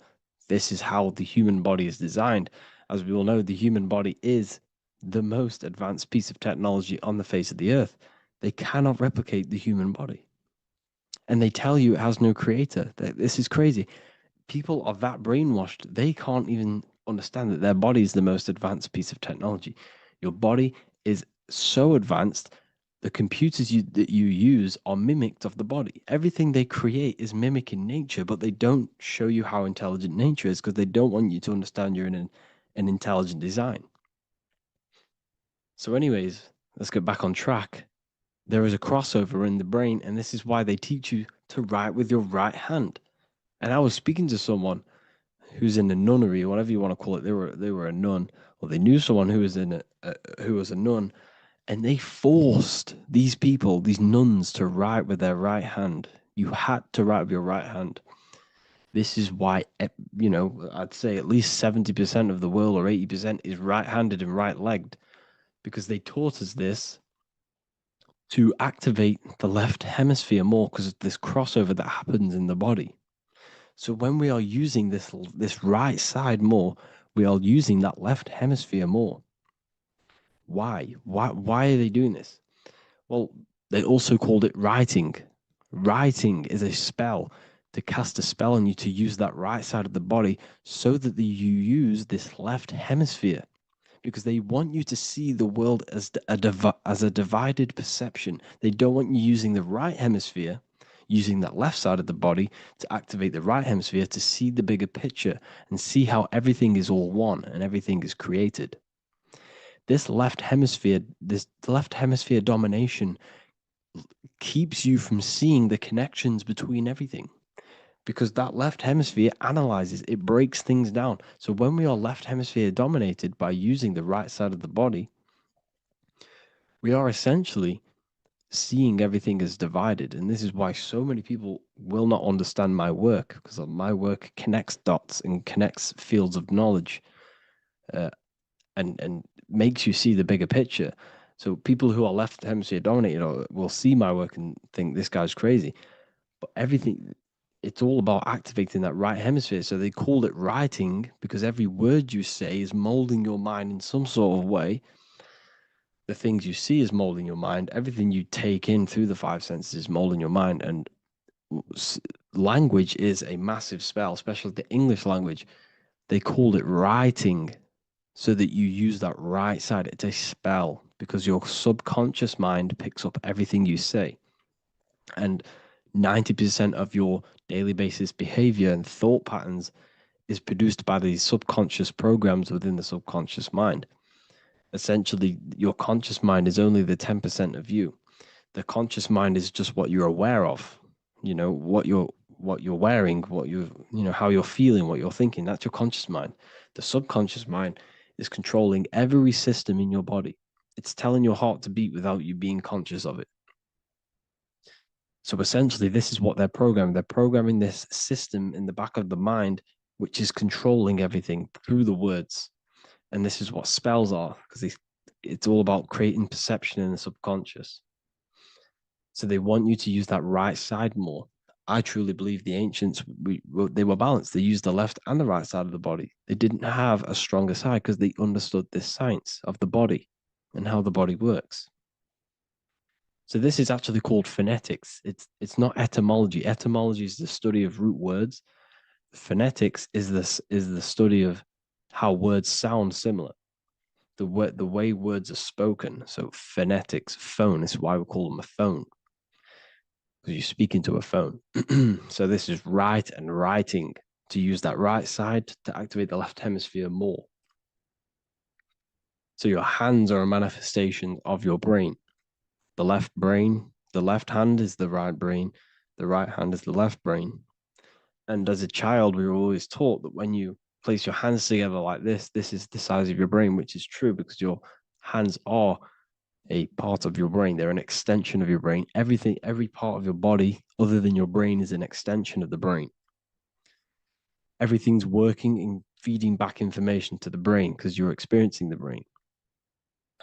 this is how the human body is designed. As we all know, the human body is the most advanced piece of technology on the face of the earth. They cannot replicate the human body. And they tell you it has no creator. This is crazy. People are that brainwashed, they can't even understand that their body is the most advanced piece of technology. Your body is so advanced, the computers that you use are mimicked of the body. Everything they create is mimicking nature, but they don't show you how intelligent nature is because they don't want you to understand you're in an intelligent design. So, anyways, let's get back on track. There is a crossover in the brain, and this is why they teach you to write with your right hand. And I was speaking to someone who's in a nunnery, or whatever you want to call it. They were a nun, or they knew someone who was who was a nun, and they forced these people, these nuns, to write with their right hand. You had to write with your right hand. This is why, I'd say at least 70% of the world or 80% is right-handed and right-legged, because they taught us this to activate the left hemisphere more because of this crossover that happens in the body. So when we are using this right side more, we are using that left hemisphere more. Why? Why are they doing this? Well, they also called it writing. Writing is a spell, to cast a spell on you to use that right side of the body so that you use this left hemisphere, because they want you to see the world as a divided perception. They don't want you using the right hemisphere, using that left side of the body to activate the right hemisphere to see the bigger picture and see how everything is all one and everything is created. This left hemisphere domination keeps you from seeing the connections between everything, because that left hemisphere analyzes, it breaks things down. So when we are left hemisphere dominated by using the right side of the body, we are essentially seeing everything as divided. And this is why so many people will not understand my work, because my work connects dots and connects fields of knowledge, and makes you see the bigger picture. So people who are left hemisphere dominated will see my work and think this guy's crazy. But everything, it's all about activating that right hemisphere. So they called it writing because every word you say is molding your mind in some sort of way. The things you see is molding your mind. Everything you take in through the five senses is molding your mind. And language is a massive spell, especially the English language. They called it writing so that you use that right side. It's a spell because your subconscious mind picks up everything you say. And 90% of your daily basis behavior and thought patterns is produced by these subconscious programs within the subconscious mind. Essentially, your conscious mind is only the 10% of you. The conscious mind is just what you're aware of, what you're wearing, how you're feeling, what you're thinking. That's your conscious mind. The subconscious mind is controlling every system in your body. It's telling your heart to beat without you being conscious of it. So essentially, this is what they're programming. They're programming this system in the back of the mind, which is controlling everything through the words. And this is what spells are, because it's all about creating perception in the subconscious. So they want you to use that right side more. I truly believe the ancients, they were balanced. They used the left and the right side of the body. They didn't have a stronger side because they understood this science of the body and how the body works. So this is actually called phonetics. It's not etymology. Etymology is the study of root words. Phonetics is the study of how words sound similar. The way words are spoken. So phonetics, phone, is why we call them a phone. Because you speak into a phone. So this is write and writing, to use that right side to activate the left hemisphere more. So your hands are a manifestation of your brain. The left hand is the right brain, the right hand is the left brain. And as a child, we were always taught that when you place your hands together like this is the size of your brain, which is true because your hands are a part of your brain. They're an extension of your brain. Everything, every part of your body other than your brain is an extension of the brain. Everything's working and feeding back information to the brain because you're experiencing the brain.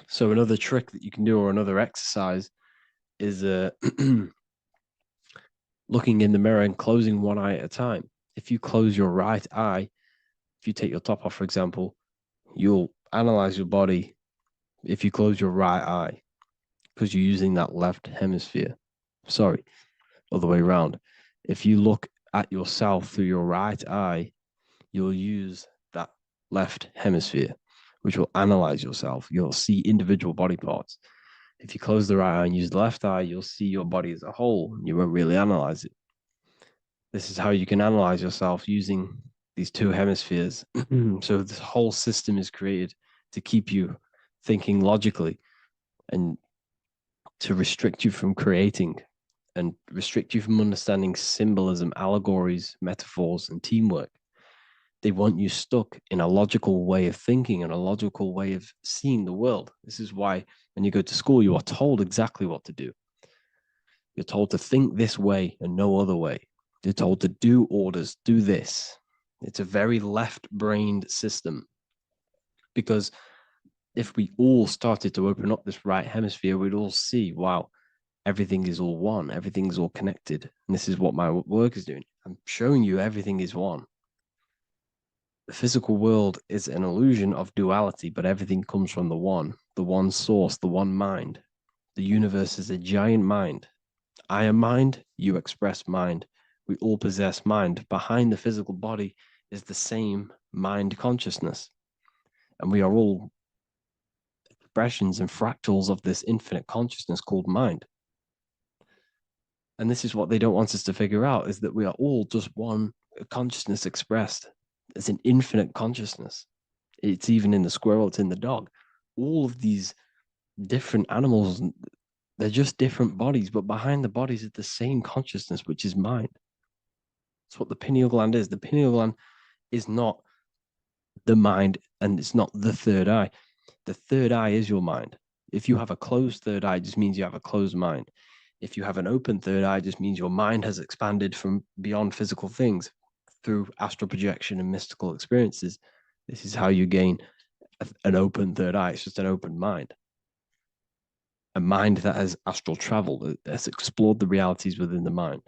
So another trick that you can do, or another exercise, is looking in the mirror and closing one eye at a time. If you close your right eye, if you take your top off, for example, you'll analyze your body if you close your right eye because you're using that left hemisphere. Sorry, other way around. If you look at yourself through your right eye, you'll use that left hemisphere, which will analyze yourself. You'll see individual body parts. If you close the right eye and use the left eye, you'll see your body as a whole. You won't really analyze it. This is how you can analyze yourself using these two hemispheres. So this whole system is created to keep you thinking logically and to restrict you from creating and restrict you from understanding symbolism, allegories, metaphors, and teamwork. They want you stuck in a logical way of thinking and a logical way of seeing the world. This is why when you go to school, you are told exactly what to do. You're told to think this way and no other way. You're told to do orders, do this. It's a very left-brained system because if we all started to open up this right hemisphere, we'd all see, wow, everything is all one, everything's all connected. And this is what my work is doing. I'm showing you everything is one. The physical world is an illusion of duality, but everything comes from the one source, the one mind. The universe is a giant mind. I am mind, you express mind. We all possess mind. Behind the physical body is the same mind consciousness. And we are all expressions and fractals of this infinite consciousness called mind. And this is what they don't want us to figure out, is that we are all just one consciousness expressed. It's an infinite consciousness. It's even in the squirrel, it's in the dog. All of these different animals, they're just different bodies, but behind the bodies is the same consciousness, which is mind. That's what the pineal gland is. The pineal gland is not the mind and it's not the third eye. The third eye is your mind. If you have a closed third eye, it just means you have a closed mind. If you have an open third eye, it just means your mind has expanded from beyond physical things through astral projection and mystical experiences. This is how you gain an open third eye. It's just an open mind. A mind that has astral traveled, has explored the realities within the mind.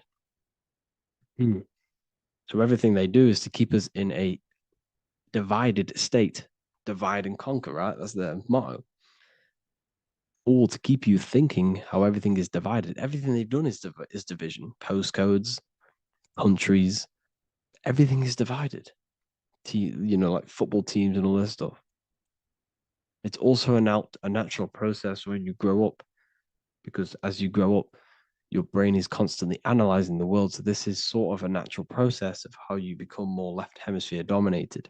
So everything they do is to keep us in a divided state. Divide and conquer, right? That's their motto. All to keep you thinking how everything is divided. Everything they've done is division. Postcodes, countries, everything is divided. Like football teams and all this stuff. It's also a natural process when you grow up, because as you grow up, your brain is constantly analyzing the world. So this is sort of a natural process of how you become more left hemisphere dominated,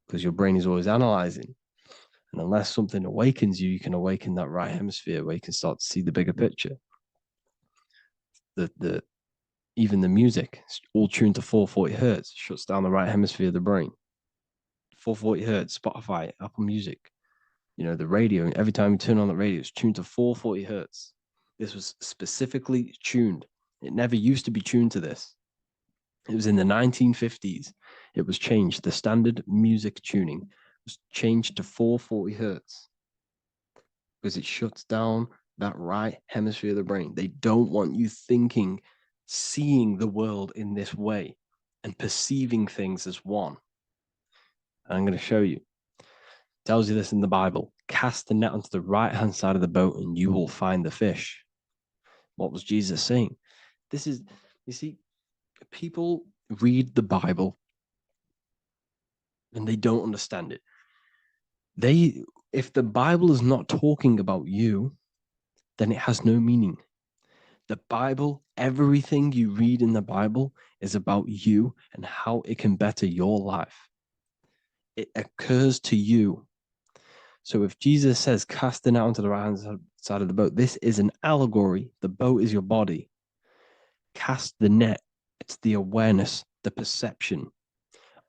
because your brain is always analyzing. And unless something awakens you, you can awaken that right hemisphere where you can start to see the bigger picture. Even the music, it's all tuned to 440 hertz, shuts down the right hemisphere of the brain. 440 hertz, Spotify, Apple Music, the radio. Every time you turn on the radio, it's tuned to 440 hertz. This was specifically tuned. It never used to be tuned to this. It was in the 1950s. It was changed. The standard music tuning was changed to 440 hertz because it shuts down that right hemisphere of the brain. They don't want you thinking, seeing the world in this way and perceiving things as one. And I'm going to show you. It tells you this in the Bible. Cast the net onto the right-hand side of the boat and you will find the fish. What was Jesus saying? This is, you see, people read the Bible and they don't understand it. If the Bible is not talking about you, then it has no meaning. The Bible, everything you read in the Bible is about you and how it can better your life. It occurs to you. So if Jesus says, cast the net onto the right hand side of the boat, this is an allegory. The boat is your body. Cast the net. It's the awareness, the perception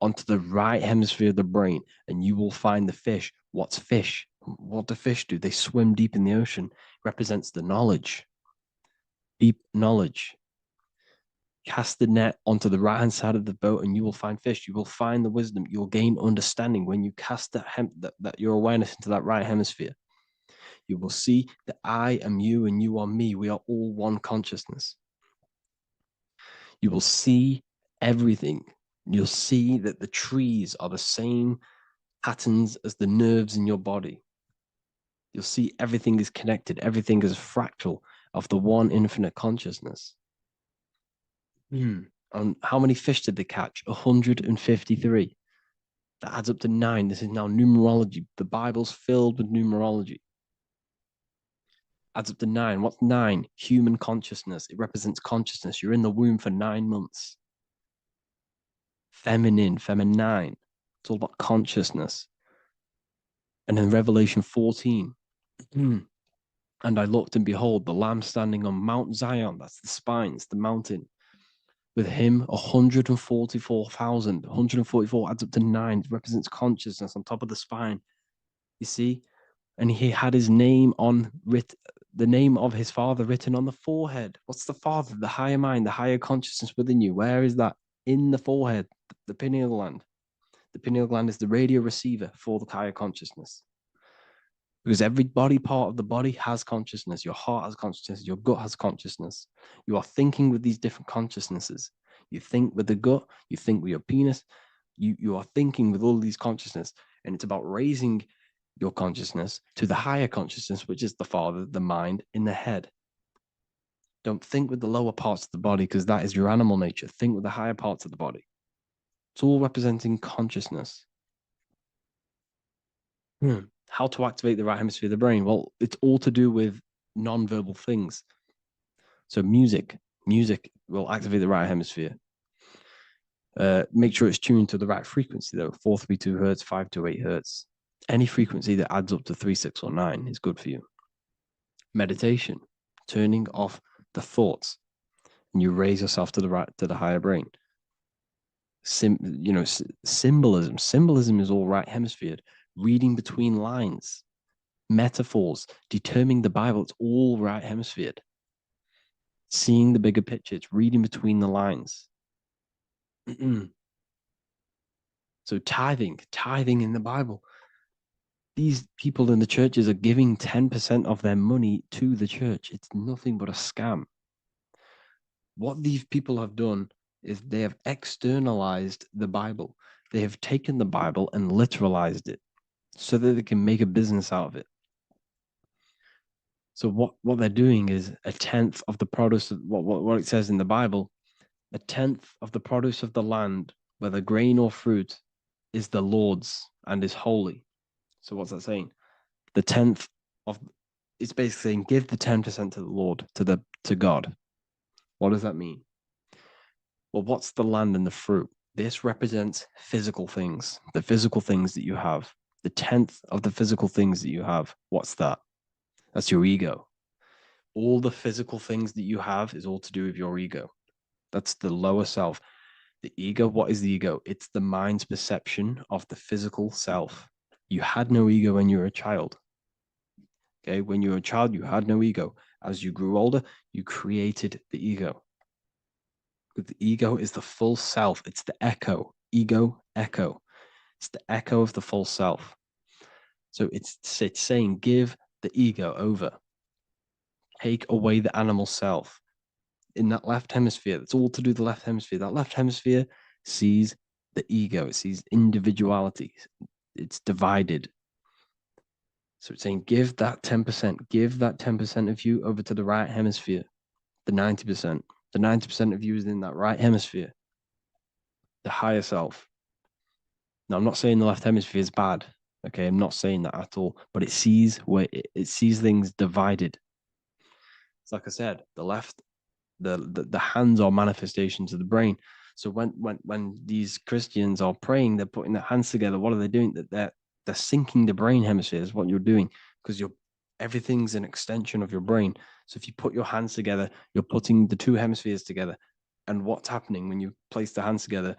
onto the right hemisphere of the brain, and you will find the fish. What's fish? What do fish do? They swim deep in the ocean. It represents the knowledge, deep knowledge. Cast the net onto the right hand side of the boat, and you will find fish. You will find the wisdom. You will gain understanding when you cast that your awareness into that right hemisphere. You will see that I am you and you are me. We are all one consciousness. You will see everything. You'll see that the trees are the same patterns as the nerves in your body. You'll see everything is connected. Everything is a fractal of the one infinite consciousness. And how many fish did they catch? 153. That adds up to 9. This is now numerology. The Bible's filled with numerology. Adds up to 9. What's 9? Human consciousness. It represents consciousness. You're in the womb for 9 months. Feminine. It's all about consciousness. And then Revelation 14. And I looked, and behold, the Lamb standing on Mount Zion. That's the spines, the mountain. With him, 144,000. 144 adds up to 9. It represents consciousness on top of the spine. You see? And he had his name the name of his father written on the forehead. What's the father? The higher mind, the higher consciousness within you. Where is that? In the forehead, the pineal gland. The pineal gland is the radio receiver for the higher consciousness. Because every body part of the body has consciousness. Your heart has consciousness. Your gut has consciousness. You are thinking with these different consciousnesses. You think with the gut. You think with your penis. You are thinking with all these consciousness. And it's about raising your consciousness to the higher consciousness, which is the father, the mind in the head. Don't think with the lower parts of the body, because that is your animal nature. Think with the higher parts of the body. It's all representing consciousness. How to activate the right hemisphere of the brain? Well, it's all to do with non-verbal things. So music will activate the right hemisphere. Make sure it's tuned to the right frequency, though. 432 hertz, 528 hertz. Any frequency that adds up to 3, 6, or 9 is good for you. Meditation, turning off the thoughts, and you raise yourself to the higher brain. Symbolism. Symbolism is all right hemisphere. Reading between lines, metaphors, determining the Bible, it's all right hemisphere. Seeing the bigger picture, it's reading between the lines. So tithing in the Bible. These people in the churches are giving 10% of their money to the church. It's nothing but a scam. What these people have done is they have externalized the Bible. They have taken the Bible and literalized it so that they can make a business out of it. So what they're doing is 1/10 of the produce of what it says in the Bible, 1/10 of the produce of the land, whether grain or fruit, is the Lord's and is holy. So what's that saying? The 10th of it's basically saying give the 10% to the Lord, to God. What does that mean? Well, what's the land and the fruit? This represents physical things, the physical things that you have. The 10th of the physical things that you have. What's that? That's your ego. All the physical things that you have is all to do with your ego. That's the lower self. The ego, what is the ego? It's the mind's perception of the physical self. You had no ego when you were a child. Okay, when you were a child, you had no ego. As you grew older, you created the ego. But the ego is the full self. It's the echo. Ego, echo. It's the echo of the full self. So it's saying give the ego over. Take away the animal self. In that left hemisphere, that's all to do with the left hemisphere. That left hemisphere sees the ego. It sees individuality. It's divided. So it's saying give that 10%, give that 10% of you over to the right hemisphere. the 90%. The 90% of you is in that right hemisphere, the higher self. Now, I'm not saying the left hemisphere is bad. Okay, I'm not saying that at all, but it sees things divided. It's like I said, the left, the hands are manifestations of the brain. So when these Christians are praying, they're putting their hands together. What are they doing? They're syncing the brain hemispheres. What you're doing, because everything's an extension of your brain. So if you put your hands together, you're putting the two hemispheres together. And what's happening when you place the hands together?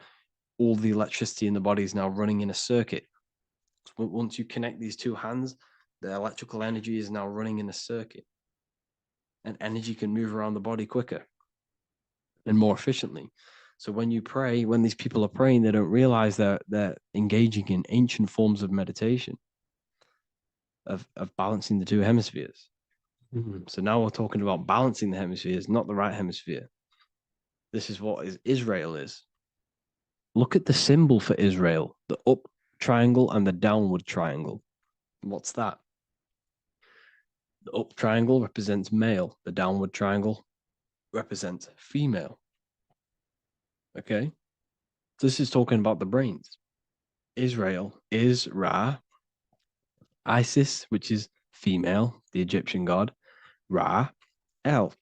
All the electricity in the body is now running in a circuit. Once you connect these two hands, the electrical energy is now running in a circuit, and energy can move around the body quicker and more efficiently. So when you pray, when these people are praying, they don't realize that they're engaging in ancient forms of meditation, of balancing the two hemispheres. So now we're talking about balancing the hemispheres, not the right hemisphere. This is what Israel is. Look at the symbol for Israel, the up triangle and the downward triangle. What's that? The up triangle represents male. The downward triangle represents female. Okay? So this is talking about the brains. Israel is Ra. Isis, which is female, the Egyptian god. Ra. El.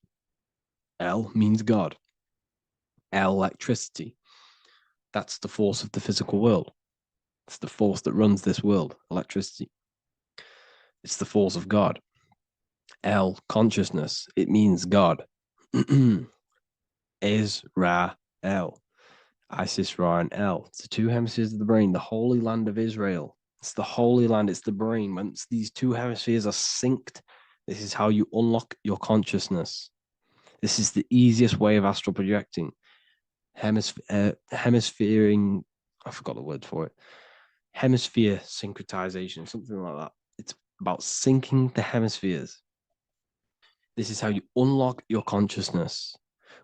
El means God. Electricity. That's the force of the physical world. It's the force that runs this world, electricity. It's the force of God. El, consciousness. It means God. Is Ra El. Isis, Ra, and El. It's the two hemispheres of the brain, the holy land of Israel. It's the holy land, it's the brain. Once these two hemispheres are synced, this is how you unlock your consciousness. This is the easiest way of astral projecting. Hemisphering, I forgot the word for it. Hemisphere syncretization, something like that. It's about syncing the hemispheres. This is how you unlock your consciousness.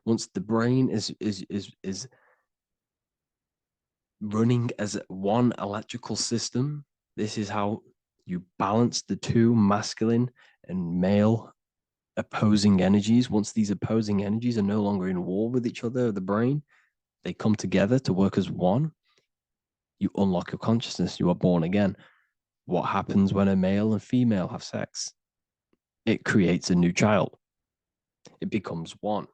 Once the brain is running as one electrical system, this is how you balance the two masculine and male opposing energies. Once these opposing energies are no longer in war with each other, the brain, they come together to work as one. You unlock your consciousness. You are born again. What happens when a male and female have sex? It creates a new child. It becomes one.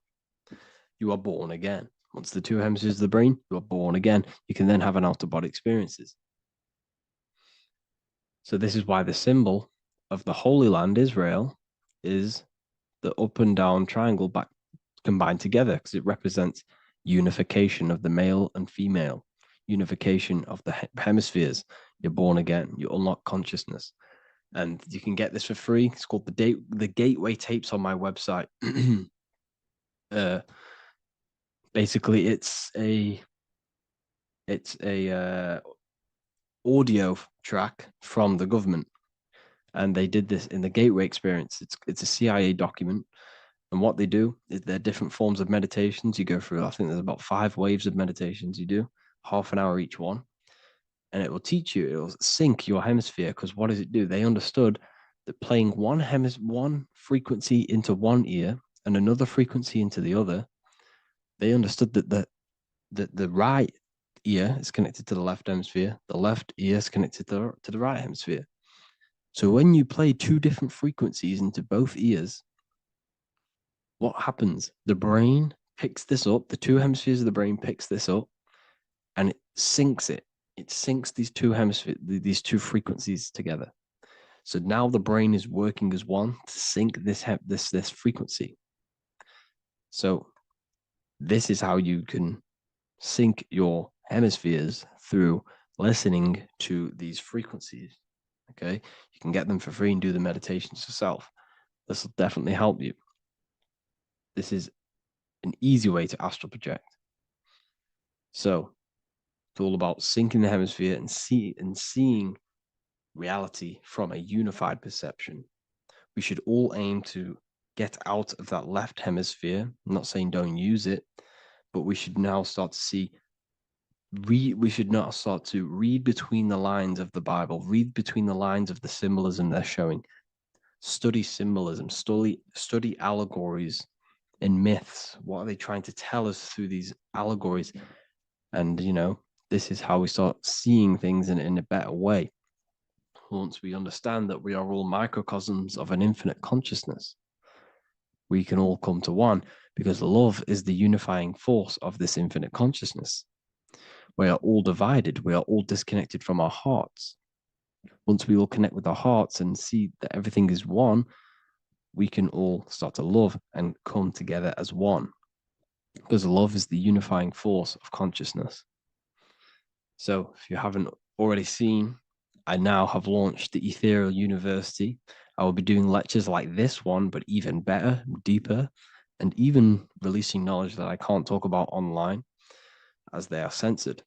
You are born again. Once the two hemispheres of the brain, you are born again. You can then have an out-of-body experiences. So this is why the symbol of the Holy Land, Israel, is the up and down triangle back combined together, because it represents unification of the male and female, unification of the hemispheres. You're born again. You unlock consciousness. And you can get this for free. It's called the Gateway Tapes on my website. Basically, it's a audio track from the government, and they did this in the Gateway Experience. It's a CIA document, and what they do is there are different forms of meditations you go through. I think there's about 5 waves of meditations you do, half an hour each one, and it will teach you. It will sync your hemisphere, because what does it do? They understood that playing one frequency into one ear and another frequency into the other, they understood that the right ear is connected to the left hemisphere, the left ear is connected to the right hemisphere. So when you play 2 different frequencies into both ears, what happens? The brain picks this up, the 2 hemispheres of the brain picks this up, and it syncs it. It syncs these 2 hemispheres, these 2 frequencies together. So now the brain is working as one to sync this frequency. So this is how you can sync your hemispheres, through listening to these frequencies. Okay, you can get them for free and do the meditations yourself. This will definitely help you. This is an easy way to astral project. So it's all about syncing the hemisphere and seeing reality from a unified perception. We should all aim to get out of that left hemisphere. I'm not saying don't use it, but we should now start to see. We should not start to read between the lines of the Bible, read between the lines of the symbolism they're showing. Study symbolism, study allegories, in myths? What are they trying to tell us through these allegories? And, this is how we start seeing things in a better way. Once we understand that we are all microcosms of an infinite consciousness, we can all come to one, because love is the unifying force of this infinite consciousness. We are all divided. We are all disconnected from our hearts. Once we all connect with our hearts and see that everything is one, we can all start to love and come together as one, because love is the unifying force of consciousness. So if you haven't already seen, I now have launched the Ethereal University. I will be doing lectures like this one, but even better, deeper, and even releasing knowledge that I can't talk about online as they are censored.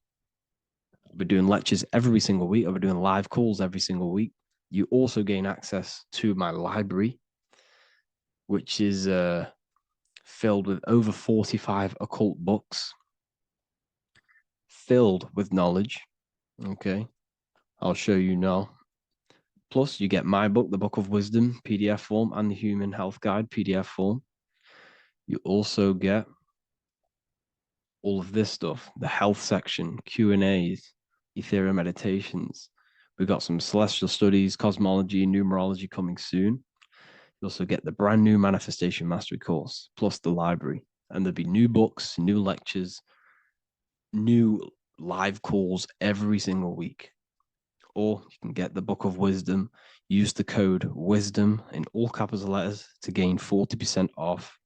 I'll be doing lectures every single week. I'll be doing live calls every single week. You also gain access to my library, which is filled with over 45 occult books, filled with knowledge. Okay, I'll show you now. Plus, you get my book, The Book of Wisdom, PDF form, and the Human Health Guide, PDF form. You also get all of this stuff, the health section, Q&As, ethereal meditations. We've got some celestial studies, cosmology, and numerology coming soon. You also get the brand new Manifestation Mastery course, plus the library. And there'll be new books, new lectures, new live calls every single week. Or you can get the Book of Wisdom, use the code WISDOM in all capital letters to gain 40% off.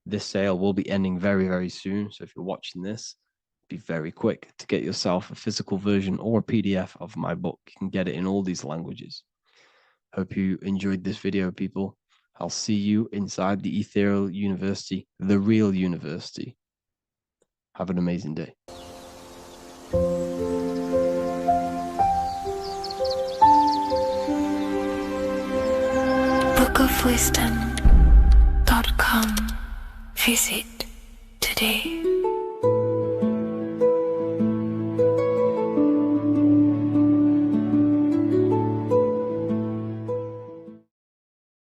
This sale will be ending very, very soon. So if you're watching this, be very quick to get yourself a physical version or a PDF of my book. You can get it in all these languages. Hope you enjoyed this video, people. I'll see you inside the Ethereal University, the real university. Have an amazing day. bookofwisdom.com. Visit today.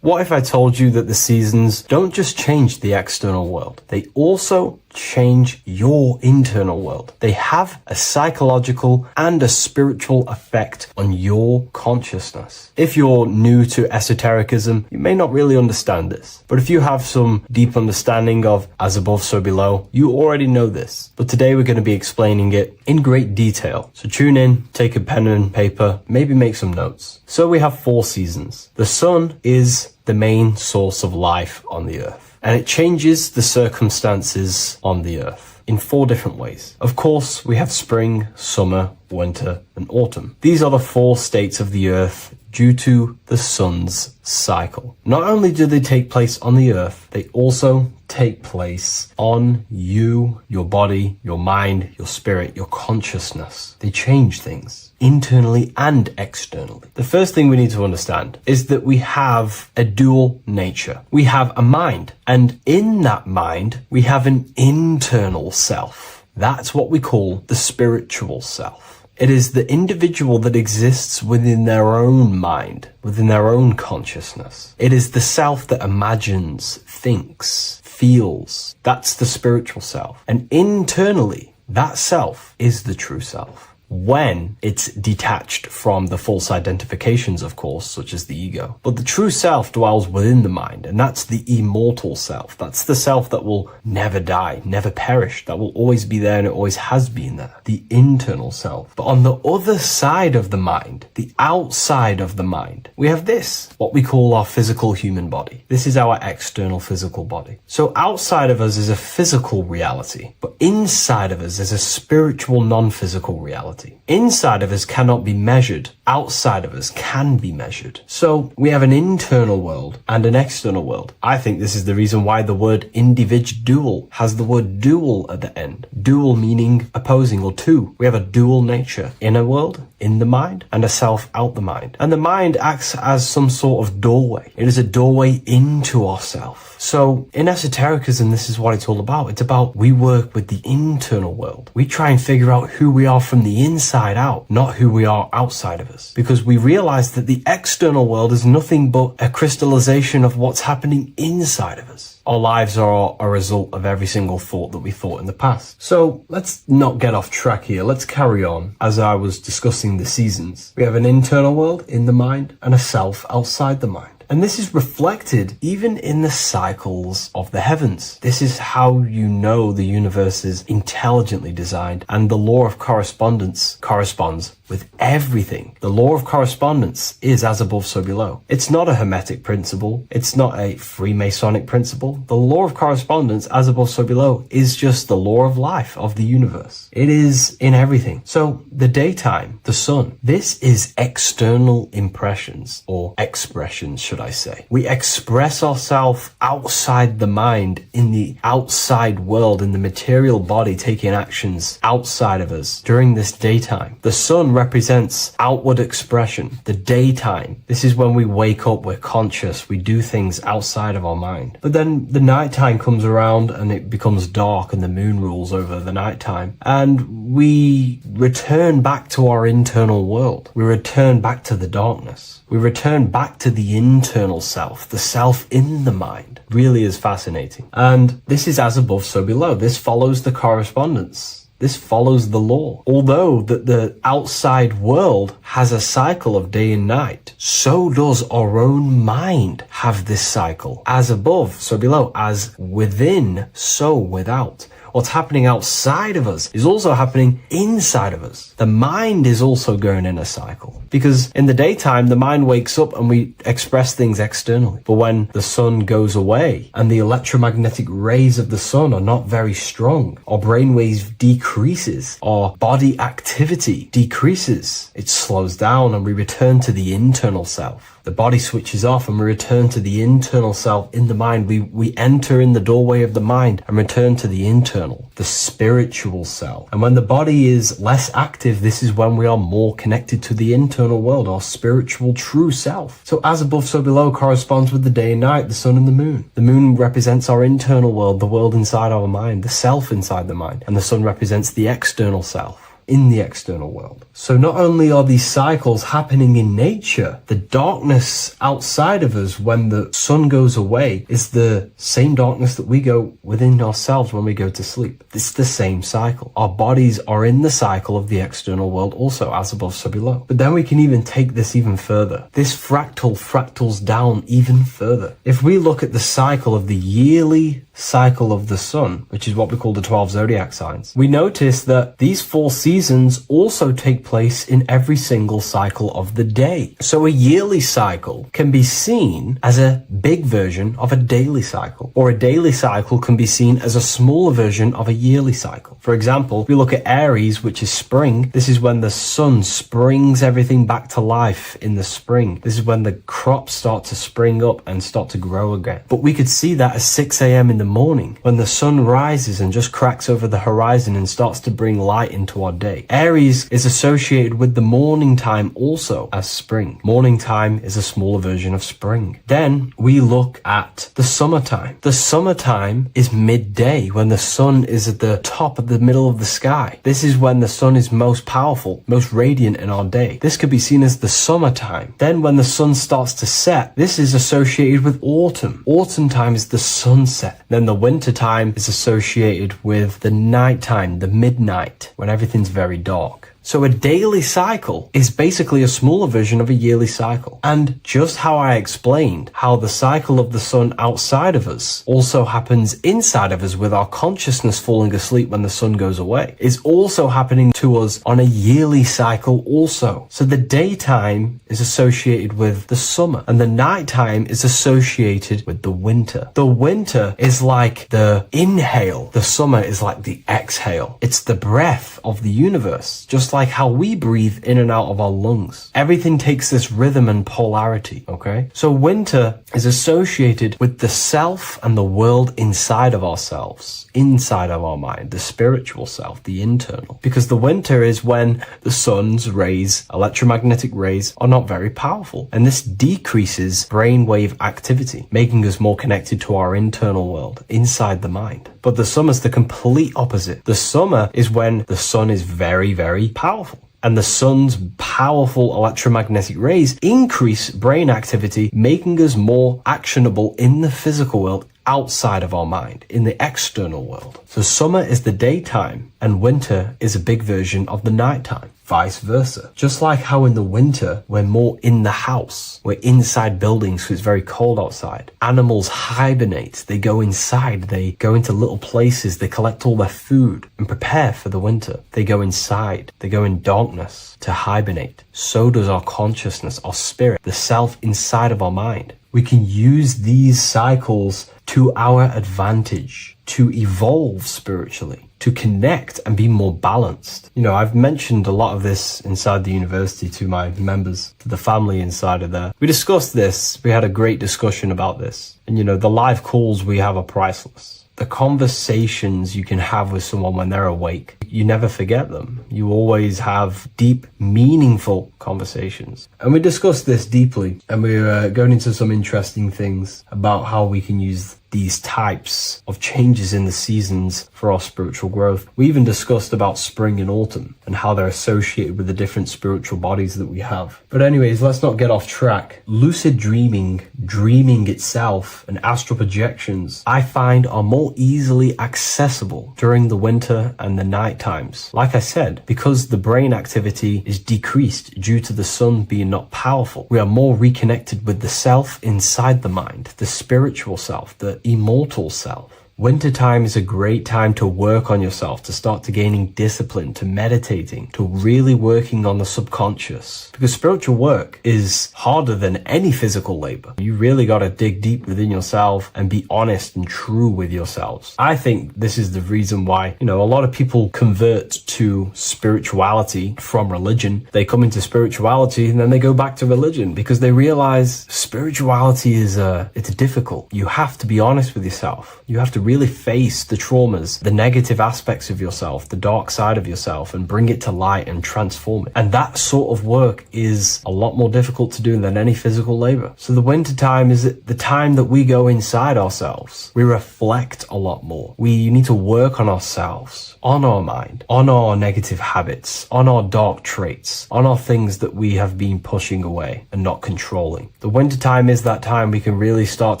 What if I told you that the seasons don't just change the external world, they also change your internal world? They have a psychological and a spiritual effect on your consciousness. If you're new to esotericism, you may not really understand this. But if you have some deep understanding of as above, so below, you already know this. But today we're going to be explaining it in great detail. So tune in, take a pen and paper, maybe make some notes. So we have 4 seasons. The sun is the main source of life on the earth, and it changes the circumstances on the earth in 4 different ways. Of course, we have spring, summer, winter, and autumn. These are the 4 states of the earth due to the sun's cycle. Not only do they take place on the earth, they also take place on you, your body, your mind, your spirit, your consciousness. They change things internally and externally. The first thing we need to understand is that we have a dual nature. We have a mind, and in that mind, we have an internal self. That's what we call the spiritual self. It is the individual that exists within their own mind, within their own consciousness. It is the self that imagines, thinks, feels. That's the spiritual self. And internally, that self is the true self. When it's detached from the false identifications, of course, such as the ego. But the true self dwells within the mind, and that's the immortal self. That's the self that will never die, never perish, that will always be there, and it always has been there. The internal self. But on the other side of the mind, the outside of the mind, we have this, what we call our physical human body. This is our external physical body. So outside of us is a physical reality, but inside of us is a spiritual, non-physical reality. Inside of us cannot be measured. Outside of us can be measured. So we have an internal world and an external world. I think this is the reason why the word individual has the word dual at the end. Dual meaning opposing or two. We have a dual nature. Inner world, in the mind, and a self out the mind. And the mind acts as some sort of doorway. It is a doorway into ourself. So in esotericism, this is what it's all about. It's about we work with the internal world. We try and figure out who we are from the inside out, not who we are outside of us, because we realize that the external world is nothing but a crystallization of what's happening inside of us. Our lives are a result of every single thought that we thought in the past. So let's not get off track here. Let's carry on. As I was discussing the seasons, we have an internal world in the mind and a self outside the mind. And this is reflected even in the cycles of the heavens. This is how you know the universe is intelligently designed, and the law of correspondence corresponds with everything. The law of correspondence is as above, so below. It's not a Hermetic principle. It's not a Freemasonic principle. The law of correspondence, as above, so below, is just the law of life of the universe. It is in everything. So the daytime, the sun, this is external impressions, or expressions, should I say. We express ourselves outside the mind, in the outside world, in the material body, taking actions outside of us during this daytime. The sun represents outward expression. The daytime, this is when we wake up, we're conscious, we do things outside of our mind. But then the nighttime comes around and it becomes dark and the moon rules over the nighttime, and we return back to our internal world. We return back to the darkness. We return back to the internal self, the self in the mind. Really is fascinating. And this is as above, so below. This follows the correspondence. This follows the law. Although that the outside world has a cycle of day and night, so does our own mind have this cycle. As above, so below. As within, so without. What's happening outside of us is also happening inside of us. The mind is also going in a cycle. Because in the daytime, the mind wakes up and we express things externally. But when the sun goes away and the electromagnetic rays of the sun are not very strong, our brainwave decreases, our body activity decreases, it slows down, and we return to the internal self. The body switches off and we return to the internal self in the mind. We enter in the doorway of the mind and return to the internal, the spiritual self. And when the body is less active, this is when we are more connected to the internal world, our spiritual true self. So as above, so below corresponds with the day and night, the sun and the moon. The moon represents our internal world, the world inside our mind, the self inside the mind. And the sun represents the external self in the external world. So not only are these cycles happening in nature, the darkness outside of us when the sun goes away is the same darkness that we go within ourselves when we go to sleep. It's the same cycle. Our bodies are in the cycle of the external world also, as above, so below. But then we can even take this even further. This fractals down even further. If we look at the cycle of the yearly cycle of the sun, which is what we call the 12 zodiac signs, we notice that these 4 seasons also take place in every single cycle of the day. So a yearly cycle can be seen as a big version of a daily cycle, or a daily cycle can be seen as a smaller version of a yearly cycle. For example, if we look at Aries, which is spring, this is when the sun springs everything back to life in the spring. This is when the crops start to spring up and start to grow again. But we could see that at 6 a.m. in the morning, when the sun rises and just cracks over the horizon and starts to bring light into our day. Aries is associated with the morning time also as spring. Morning time is a smaller version of spring. Then we look at the summertime. The summertime is midday, when the sun is at the top of the middle of the sky. This is when the sun is most powerful, most radiant in our day. This could be seen as the summertime. Then when the sun starts to set, this is associated with autumn. Autumn time is the sunset. Then the winter time is associated with the nighttime, the midnight, when everything's very dark. So a daily cycle is basically a smaller version of a yearly cycle. And just how I explained how the cycle of the sun outside of us also happens inside of us with our consciousness falling asleep when the sun goes away, is also happening to us on a yearly cycle also. So the daytime is associated with the summer and the nighttime is associated with the winter. The winter is like the inhale. The summer is like the exhale. It's the breath of the universe, just like how we breathe in and out of our lungs. Everything takes this rhythm and polarity, okay? So winter is associated with the self and the world inside of ourselves, inside of our mind, the spiritual self, the internal. Because the winter is when the sun's rays, electromagnetic rays, are not very powerful. And this decreases brainwave activity, making us more connected to our internal world, inside the mind. But the summer's the complete opposite. The summer is when the sun is very, very powerful. and the sun's powerful electromagnetic rays increase brain activity, making us more actionable in the physical world outside of our mind, in the external world. So summer is the daytime and winter is a big version of the nighttime. Vice versa. Just like how in the winter, we're more in the house. We're inside buildings because it's very cold outside. Animals hibernate. They go inside. They go into little places. They collect all their food and prepare for the winter. They go inside. They go in darkness to hibernate. So does our consciousness, our spirit, the self inside of our mind. We can use these cycles to our advantage, to evolve spiritually, to connect and be more balanced. You know, I've mentioned a lot of this inside the university to my members, to the family inside of there. We discussed this. We had a great discussion about this. And, you know, the live calls we have are priceless. The conversations you can have with someone when they're awake, you never forget them. You always have deep, meaningful conversations. And we discussed this deeply, and we were going into some interesting things about how we can use these types of changes in the seasons for our spiritual growth. We even discussed about spring and autumn and how they're associated with the different spiritual bodies that we have. But anyways, let's not get off track. Lucid dreaming, dreaming itself, and astral projections, I find are more easily accessible during the winter and the night times. Like I said, because the brain activity is decreased due to the sun being not powerful, we are more reconnected with the self inside the mind, the spiritual self, the immortal self. Wintertime is a great time to work on yourself, to start to gaining discipline, to meditating, to really working on the subconscious. Because spiritual work is harder than any physical labor. You really got to dig deep within yourself and be honest and true with yourselves. I think this is the reason why, you know, a lot of people convert to spirituality from religion. They come into spirituality and then they go back to religion because they realize spirituality is it's difficult. You have to be honest with yourself. You have to really face the traumas, the negative aspects of yourself, the dark side of yourself, and bring it to light and transform it. And that sort of work is a lot more difficult to do than any physical labor. So the winter time is the time that we go inside ourselves. We reflect a lot more. We need to work on ourselves, on our mind, on our negative habits, on our dark traits, on our things that we have been pushing away and not controlling. The winter time is that time we can really start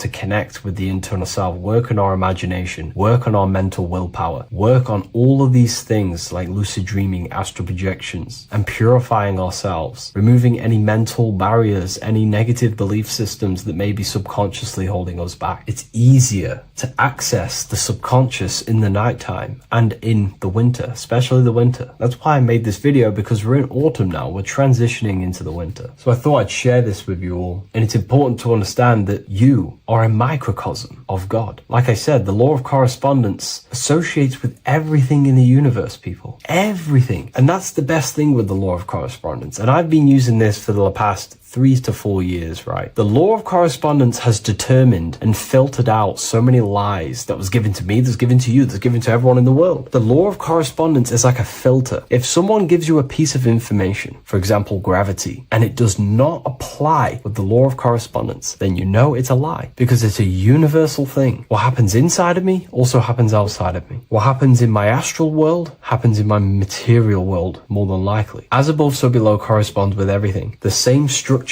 to connect with the internal self, work on our imagination, work on our mental willpower, work on all of these things like lucid dreaming, astral projections, and purifying ourselves, removing any mental barriers, any negative belief systems that may be subconsciously holding us back. It's easier to access the subconscious in the nighttime and in the winter, especially the winter. That's why I made this video, because we're in autumn now. We're transitioning into the winter. So I thought I'd share this with you all. And it's important to understand that you are a microcosm of God. Like I said, the law of correspondence associates with everything in the universe, people. Everything. And that's the best thing with the law of correspondence. And I've been using this for the past 3 to 4 years, right? The law of correspondence has determined and filtered out so many lies that was given to me, that's given to you, that's given to everyone in the world. The law of correspondence is like a filter. If someone gives you a piece of information, for example, gravity, and it does not apply with the law of correspondence, then you know it's a lie, because it's a universal thing. What happens inside of me also happens outside of me. What happens in my astral world happens in my material world, more than likely. As above, so below corresponds with everything. The same structure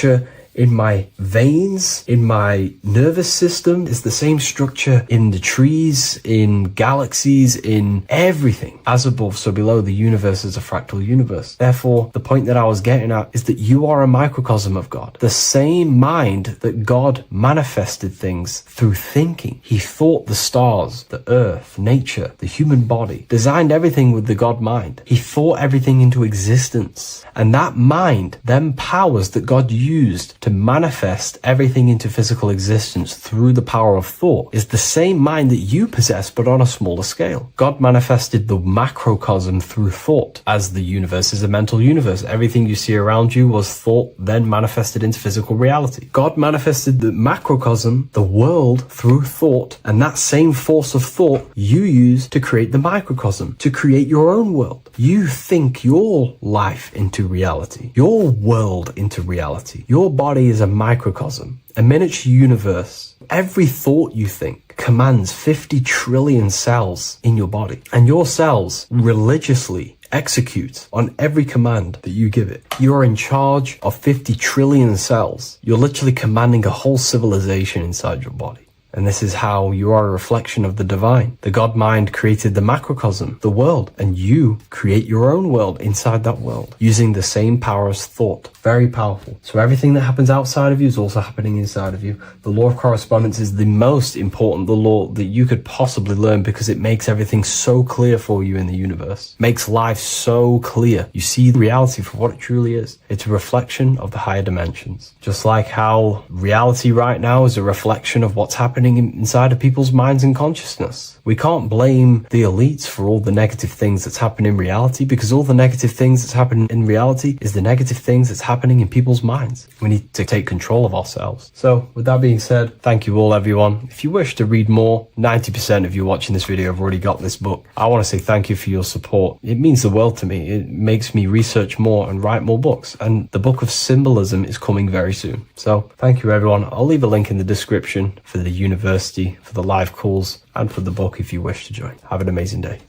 in my veins, in my nervous system, is the same structure in the trees, in galaxies, in everything. As above, so below, the universe is a fractal universe. Therefore, the point that I was getting at is that you are a microcosm of God. The same mind that God manifested things through thinking. He thought the stars, the earth, nature, the human body, designed everything with the God mind. He thought everything into existence. And that mind, them powers that God used to manifest everything into physical existence through the power of thought, is the same mind that you possess, but on a smaller scale. God manifested the macrocosm through thought, as the universe is a mental universe. Everything you see around you was thought, then manifested into physical reality. God manifested the macrocosm, the world, through thought, and that same force of thought you use to create the microcosm, to create your own world. You think your life into reality, your world into reality. Your body is a microcosm, a miniature universe. Every thought you think commands 50 trillion cells in your body, and your cells religiously execute on every command that you give it. You're in charge of 50 trillion cells. You're literally commanding a whole civilization inside your body. And this is how you are a reflection of the divine. The God mind created the macrocosm, the world, and you create your own world inside that world using the same power as thought. Very powerful. So everything that happens outside of you is also happening inside of you. The law of correspondence is the most important, the law that you could possibly learn because it makes everything so clear for you in the universe. Makes life so clear. You see reality for what it truly is. It's a reflection of the higher dimensions. Just like how reality right now is a reflection of what's happening inside of people's minds and consciousness. We can't blame the elites for all the negative things that's happening in reality because all the negative things that's happening in reality is the negative things that's happening in people's minds. We need to take control of ourselves. So with that being said, thank you all everyone. If you wish to read more, 90% of you watching this video have already got this book. I want to say thank you for your support. It means the world to me. It makes me research more and write more books. And the book of symbolism is coming very soon. So thank you everyone. I'll leave a link in the description for the university, for the live calls, and for the book if you wish to join. Have an amazing day.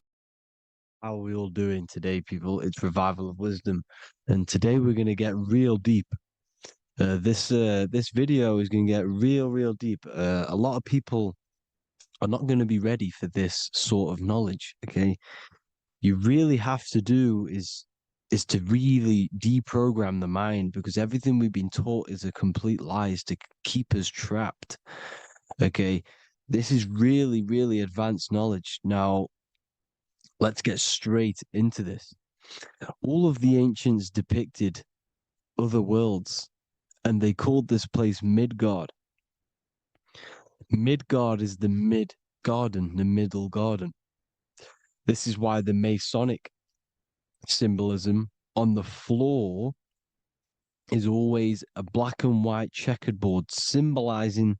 How are we all doing today, people? It's Revival of Wisdom, and today we're going to get real deep. This video is going to get real deep. A lot of people are not going to be ready for this sort of knowledge. Okay, you really have to do is to really deprogram the mind because everything we've been taught is a complete lie, is to keep us trapped. Okay, this is really advanced knowledge. Now, let's get straight into this. All of the ancients depicted other worlds, and they called this place Midgard. Midgard is the mid-garden, the middle garden. This is why the Masonic symbolism on the floor is always a black and white checkered board symbolizing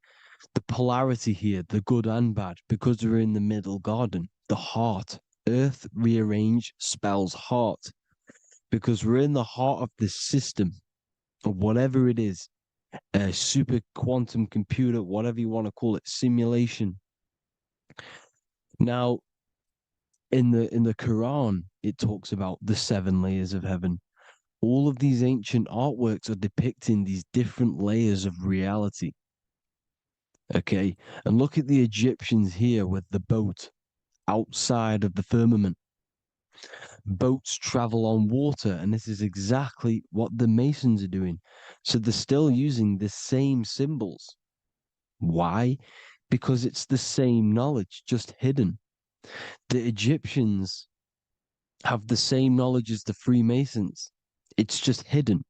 the polarity here, the good and bad, because we're in the middle garden, the heart. Earth rearranged spells heart because we're in the heart of this system, or whatever it is, a super quantum computer, whatever you want to call it, simulation. Now, in the Quran, it talks about the 7 layers of heaven. All of these ancient artworks are depicting these different layers of reality. Okay, and look at the Egyptians here with the boat outside of the firmament. Boats travel on water, and this is exactly what the Masons are doing. So they're still using the same symbols. Why? Because it's the same knowledge, just hidden. The Egyptians have the same knowledge as the Freemasons. It's just hidden.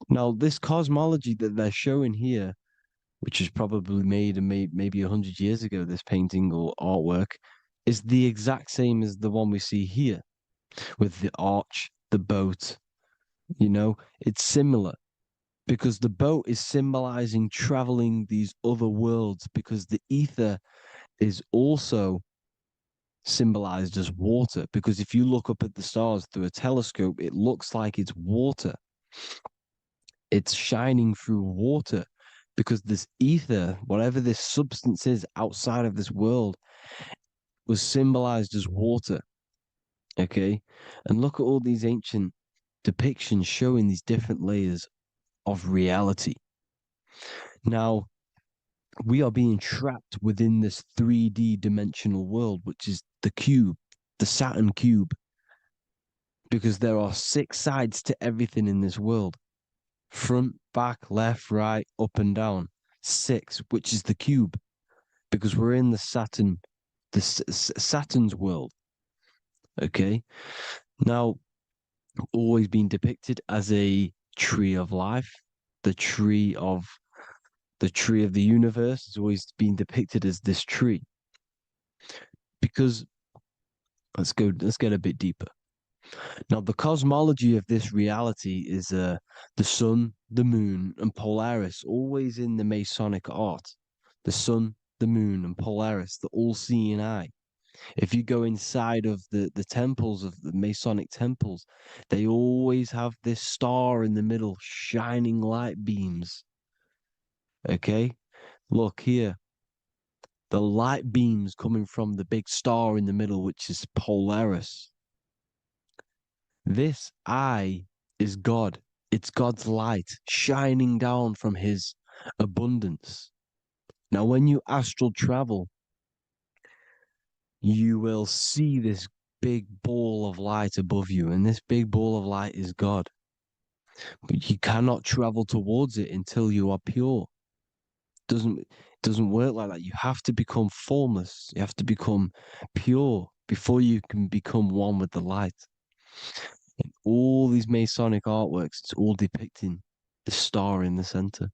Now, this cosmology that they're showing here, which is probably made maybe 100 years ago, this painting or artwork, is the exact same as the one we see here with the arch, the boat. You know, it's similar because the boat is symbolizing traveling these other worlds because the ether is also symbolized as water. Because if you look up at the stars through a telescope, it looks like it's water. It's shining through water because this ether, whatever this substance is outside of this world, was symbolized as water. Okay, and look at all these ancient depictions showing these different layers of reality. Now, we are being trapped within this 3D dimensional world, which is the cube, the Saturn cube, because there are 6 sides to everything in this world: front, back, left, right, up and down. 6, which is the cube, because we're in the Saturn, Saturn's world. Okay, now, always been depicted as a tree of life, the tree of the universe has always been depicted as this tree. Because let's get a bit deeper. Now, the cosmology of this reality is the sun, the moon, and Polaris, always in the Masonic art. The sun, the moon, and Polaris, the all-seeing eye. If you go inside of the temples of the Masonic temples, they always have this star in the middle, shining light beams. Okay, look here. The light beams coming from the big star in the middle, which is Polaris. This I is God. It's God's light shining down from his abundance. Now, when you astral travel, you will see this big ball of light above you, and this big ball of light is God. But you cannot travel towards it until you are pure. It doesn't work like that. You have to become formless. You have to become pure before you can become one with the light. In all these Masonic artworks, it's all depicting the star in the center.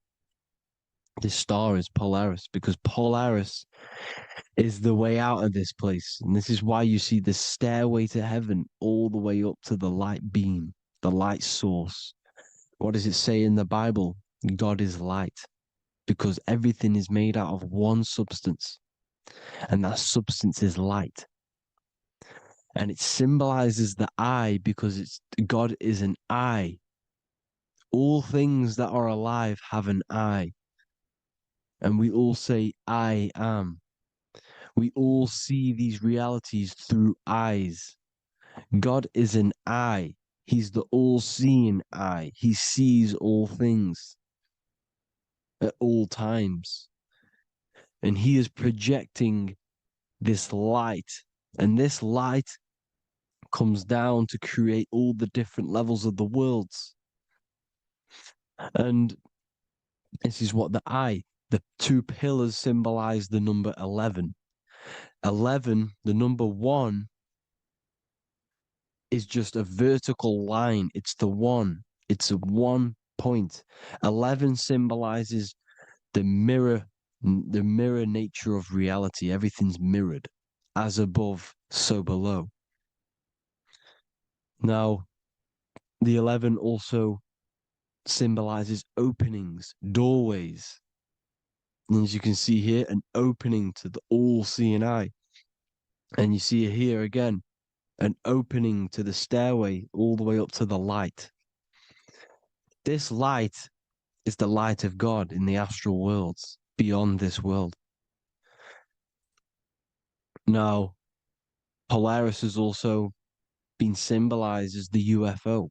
This star is Polaris because Polaris is the way out of this place. And this is why you see the stairway to heaven all the way up to the light beam, the light source. What does it say in the Bible? God is light because everything is made out of one substance, and that substance is light. And it symbolizes the eye because God is an eye. All things that are alive have an eye. And we all say, I am. We all see these realities through eyes. God is an eye. He's the all-seeing eye. He sees all things at all times. And he is projecting this light. And this light comes down to create all the different levels of the worlds. And this is what the two pillars symbolize the number 11. 11, the number 1, is just a vertical line. It's the one. It's a 1 point. 11 symbolizes the mirror nature of reality. Everything's mirrored. As above, so below. Now, the 11 also symbolizes openings, doorways. And as you can see here, an opening to the all-seeing eye. And you see here again, an opening to the stairway all the way up to the light. This light is the light of God in the astral worlds, beyond this world. Now, Polaris has also been symbolized as the UFO.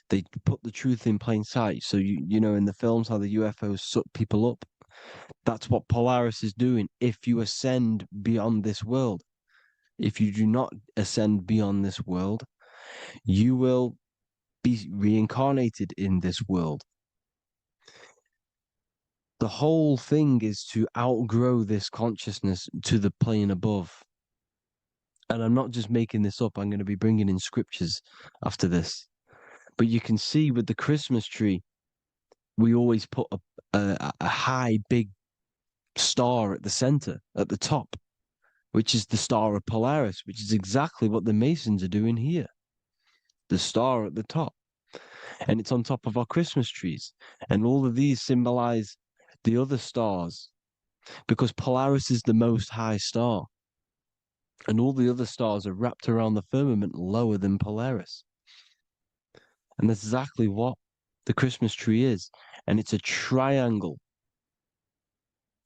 They put the truth in plain sight. So, you know, in the films, how the UFOs suck people up. That's what Polaris is doing. If you ascend beyond this world, if you do not ascend beyond this world, you will be reincarnated in this world. The whole thing is to outgrow this consciousness to the plane above. And I'm not just making this up. I'm going to be bringing in scriptures after this. But you can see with the Christmas tree, we always put a high, big star at the center, at the top, which is the star of Polaris, which is exactly what the Masons are doing here. The star at the top. And it's on top of our Christmas trees. And all of these symbolize the other stars because Polaris is the most high star. And all the other stars are wrapped around the firmament lower than Polaris. And that's exactly what the Christmas tree is. And it's a triangle.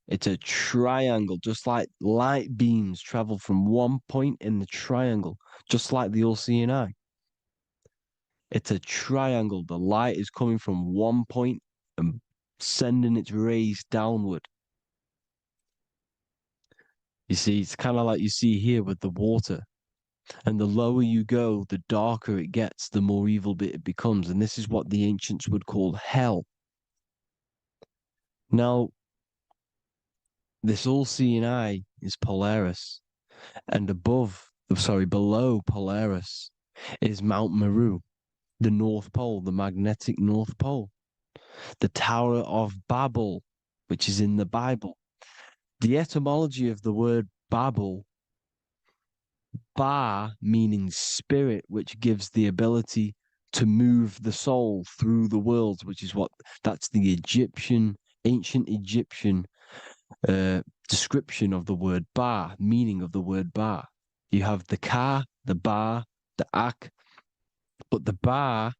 It's a triangle, just like light beams travel from one point in the triangle, just like the all-seeing eye. It's a triangle. The light is coming from one point and sending its rays downward. You see, it's kind of like you see here with the water. And the lower you go, the darker it gets, the more evil it becomes. And this is what the ancients would call hell. Now, this all-seeing eye is Polaris. And below Polaris is Mount Meru, the North Pole, the magnetic North Pole. The Tower of Babel, which is in the Bible. The etymology of the word Babel, Ba meaning spirit, which gives the ability to move the soul through the worlds, which is that's the ancient Egyptian description of the word Ba, meaning of the word Ba. You have the Ka, the Ba, the Ak, but the Ba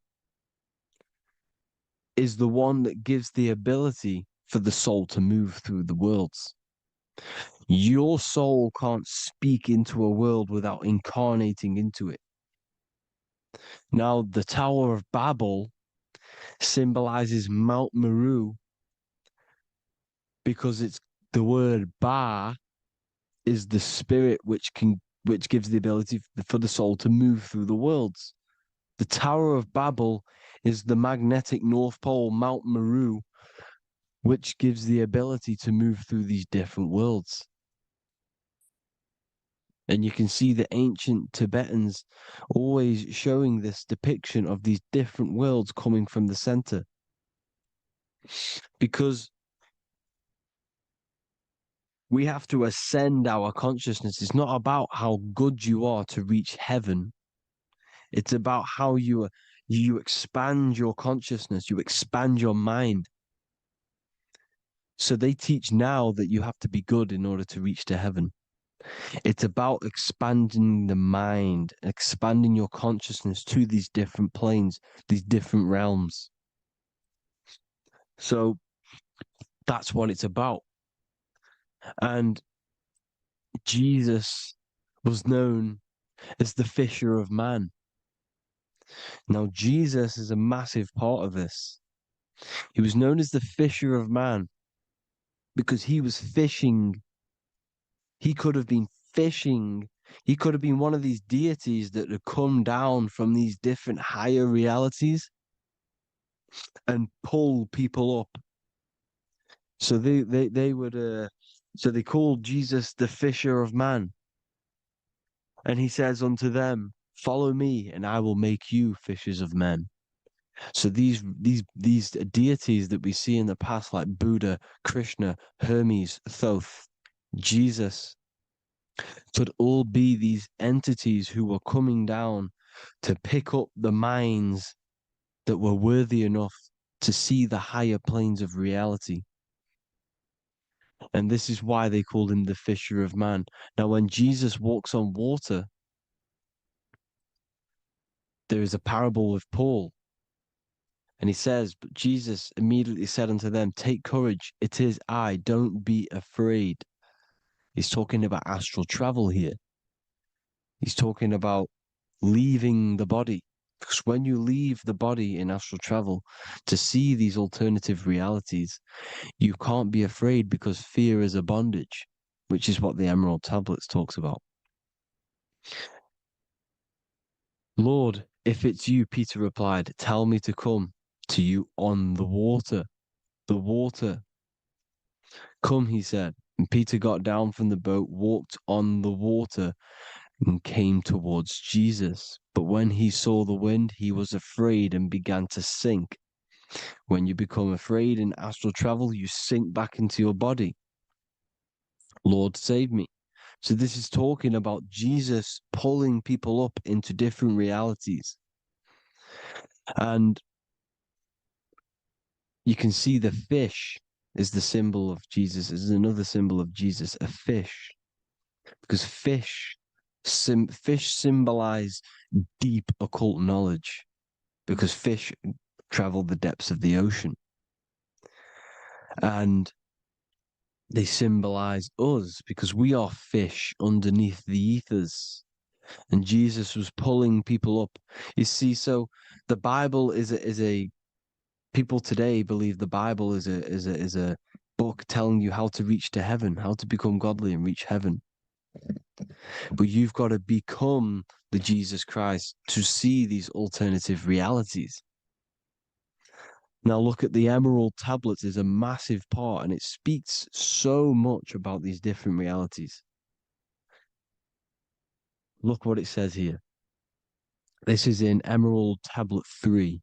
is the one that gives the ability for the soul to move through the worlds. Your soul can't speak into a world without incarnating into it. Now, the Tower of Babel symbolizes Mount Meru because it's the word Ba is the spirit which gives the ability for the soul to move through the worlds. The Tower of Babel is the magnetic North Pole, Mount Meru, which gives the ability to move through these different worlds. And you can see the ancient Tibetans always showing this depiction of these different worlds coming from the center. Because we have to ascend our consciousness. It's not about how good you are to reach heaven. It's about how you expand your consciousness, you expand your mind. So they teach now that you have to be good in order to reach to heaven. It's about expanding the mind, expanding your consciousness to these different planes, these different realms. So that's what it's about. And Jesus was known as the fisher of man. Now, Jesus is a massive part of this. He was known as the fisher of man because he was fishing. He could have been fishing. He could have been one of these deities that had come down from these different higher realities and pull people up. So they would so they called Jesus the fisher of man. And he says unto them, follow me and I will make you fishers of men. So these deities that we see in the past, like Buddha, Krishna, Hermes, Thoth, Jesus, could all be these entities who were coming down to pick up the minds that were worthy enough to see the higher planes of reality. And this is why they called him the fisher of man. Now, when Jesus walks on water, there is a parable with Paul. And he says, but Jesus immediately said unto them, take courage, it is I, don't be afraid. He's talking about astral travel here. He's talking about leaving the body. Because when you leave the body in astral travel to see these alternative realities, you can't be afraid because fear is a bondage, which is what the Emerald Tablets talks about. Lord, if it's you, Peter replied, tell me to come to you on the water. The water. Come, he said. And Peter got down from the boat, walked on the water, and came towards Jesus. But when he saw the wind, he was afraid and began to sink. When you become afraid in astral travel, you sink back into your body. Lord, save me. So this is talking about Jesus pulling people up into different realities. And you can see the fish is the symbol of Jesus. Is another symbol of Jesus, a fish. Because fish symbolize deep occult knowledge. Because fish travel the depths of the ocean. And they symbolize us because we are fish underneath the ethers. And Jesus was pulling people up. You see, so the Bible is a people today believe the Bible is a book telling you how to reach to heaven, how to become godly and reach heaven. But you've got to become the Jesus Christ to see these alternative realities. Now look at the Emerald Tablets is a massive part, and it speaks so much about these different realities. Look what it says here. This is in Emerald Tablet 3.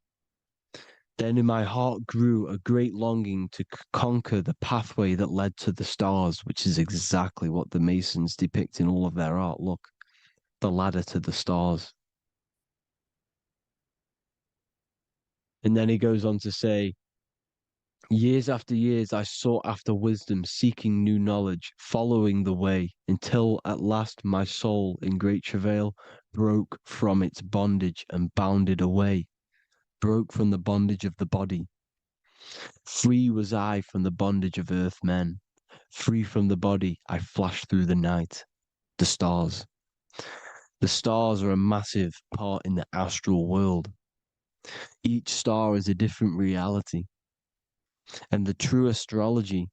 Then in my heart grew a great longing to conquer the pathway that led to the stars, which is exactly what the Masons depict in all of their art. Look, the ladder to the stars. And then he goes on to say, years after years, I sought after wisdom, seeking new knowledge, following the way, until at last my soul, in great travail, broke from its bondage and bounded away, broke from the bondage of the body. Free was I from the bondage of earth men. Free from the body, I flashed through the night, the stars. The stars are a massive part in the astral world. Each star is a different reality. And the true astrology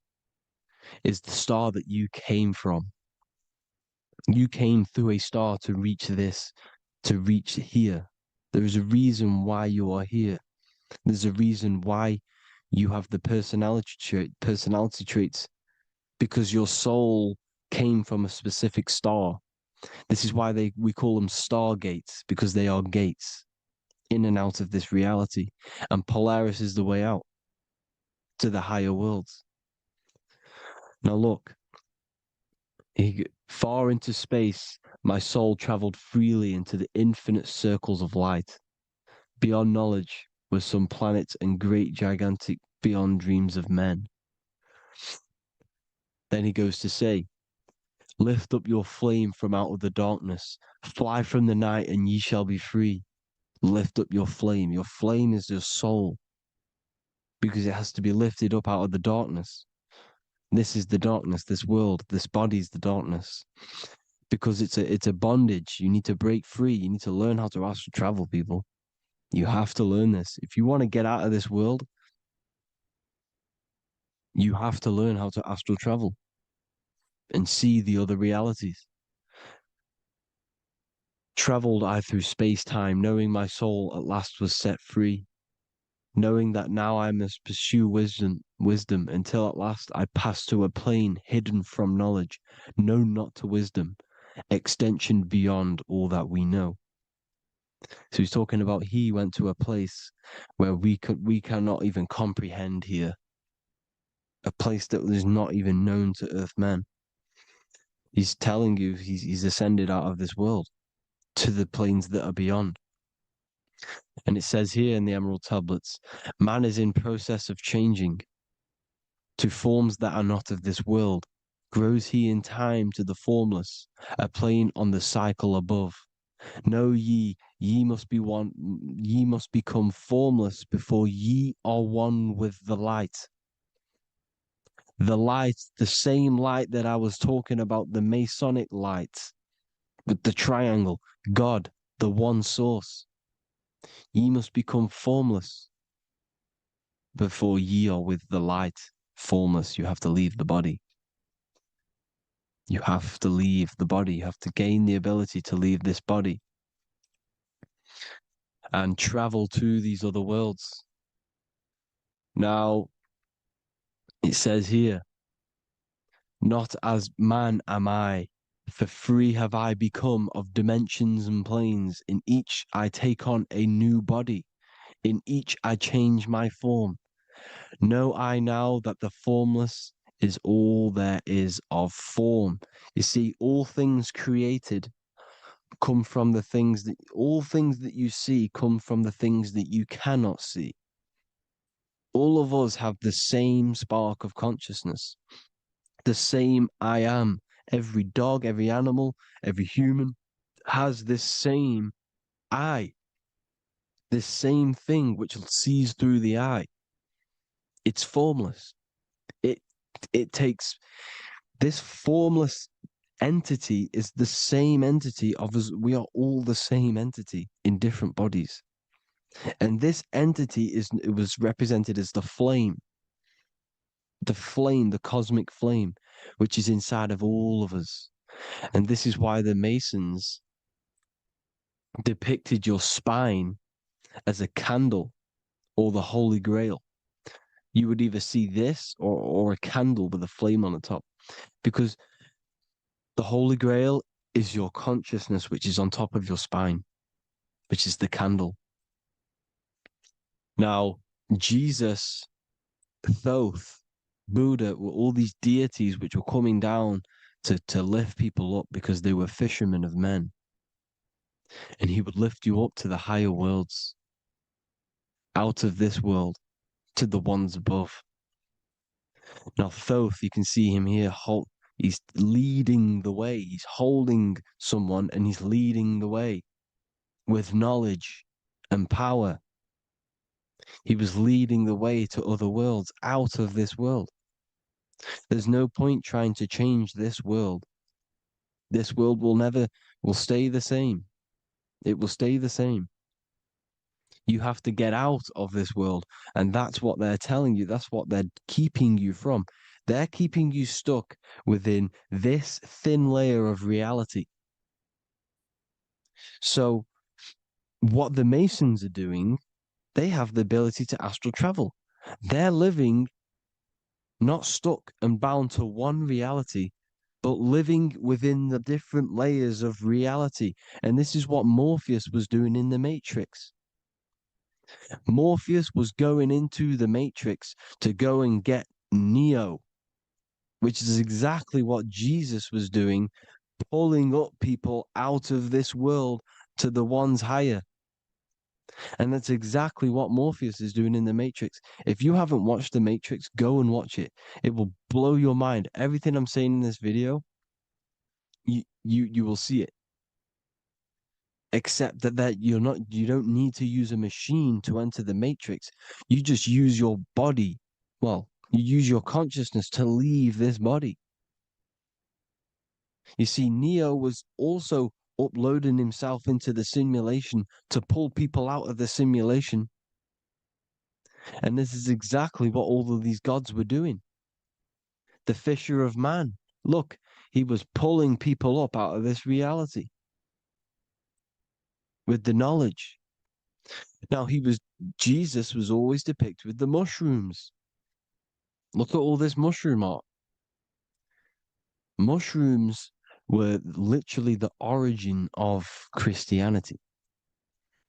is the star that you came from. You came through a star to reach this, to reach here. There is a reason why you are here. There's a reason why you have the personality traits, because your soul came from a specific star. This is why we call them stargates, because they are gates in and out of this reality. And Polaris is the way out to the higher worlds. Now look, far into space, my soul traveled freely into the infinite circles of light. Beyond knowledge were some planets and great gigantic beyond dreams of men. Then he goes to say, lift up your flame from out of the darkness, fly from the night and ye shall be free. Lift up your flame. Your flame is your soul, because it has to be lifted up out of the darkness. This is the darkness, this world, this body's the darkness. Because it's a bondage. You need to break free. You need to learn how to astral travel, people. You have to learn this. If you want to get out of this world, you have to learn how to astral travel and see the other realities. Traveled I through space-time, knowing my soul at last was set free, knowing that now I must pursue wisdom until at last I pass to a plane hidden from knowledge, known not to wisdom, extension beyond all that we know. So he's talking about he went to a place where we cannot even comprehend here, a place that is not even known to earth men. He's telling you he's ascended out of this world to the planes that are beyond. And it says here in the Emerald Tablets, man is in process of changing to forms that are not of this world. Grows he in time to the formless, a plane on the cycle above. Know ye must be one, ye must become formless before ye are one with the light. The light, the same light that I was talking about, the Masonic light with the triangle, God, the one source. Ye must become formless before ye are with the light. Formless, you have to leave the body. You have to leave the body. You have to gain the ability to leave this body and travel to these other worlds. Now, it says here, not as man am I, for free have I become of dimensions and planes. In each I take on a new body. In each I change my form. Know I now that the formless is all there is of form. You see, all things created come from the things that, all things that you see come from the things that you cannot see. All of us have the same spark of consciousness, the same I am. Every dog, every animal, every human has this same I, this same thing which sees through the eye. It's formless. It takes this formless entity is the same entity of us. We are all the same entity in different bodies. And this entity it was represented as the flame, the cosmic flame, which is inside of all of us. And this is why the Masons depicted your spine as a candle or the Holy Grail. You would either see this or a candle with a flame on the top, because the Holy Grail is your consciousness, which is on top of your spine, which is the candle. Now, Jesus, Thoth, Buddha were all these deities which were coming down to lift people up because they were fishermen of men. And he would lift you up to the higher worlds, out of this world, to the ones above. Now, Thoth, you can see him here, he's leading the way. He's holding someone and he's leading the way with knowledge and power. He was leading the way to other worlds, out of this world. There's no point trying to change this world This world will stay the same. It will stay the same. You have to get out of this world. And that's what they're telling you. That's what they're keeping you from. They're keeping you stuck within this thin layer of reality. So what the Masons are doing, they have the ability to astral travel. They're living not stuck and bound to one reality, but living within the different layers of reality. And this is what Morpheus was doing in the Matrix. Morpheus was going into the Matrix to go and get Neo, which is exactly what Jesus was doing, pulling up people out of this world to the ones higher. And that's exactly what Morpheus is doing in the Matrix. If you haven't watched the Matrix, go and watch it. It will blow your mind. Everything I'm saying in this video, you will see it. Except that you don't need to use a machine to enter the Matrix. You just use your body. Well, you use your consciousness to leave this body. You see, Neo was also uploading himself into the simulation to pull people out of the simulation. And this is exactly what all of these gods were doing. The Fisher of Man. Look, he was pulling people up out of this reality with the knowledge. Now, Jesus was always depicted with the mushrooms. Look at all this mushroom art. Mushrooms were literally the origin of Christianity.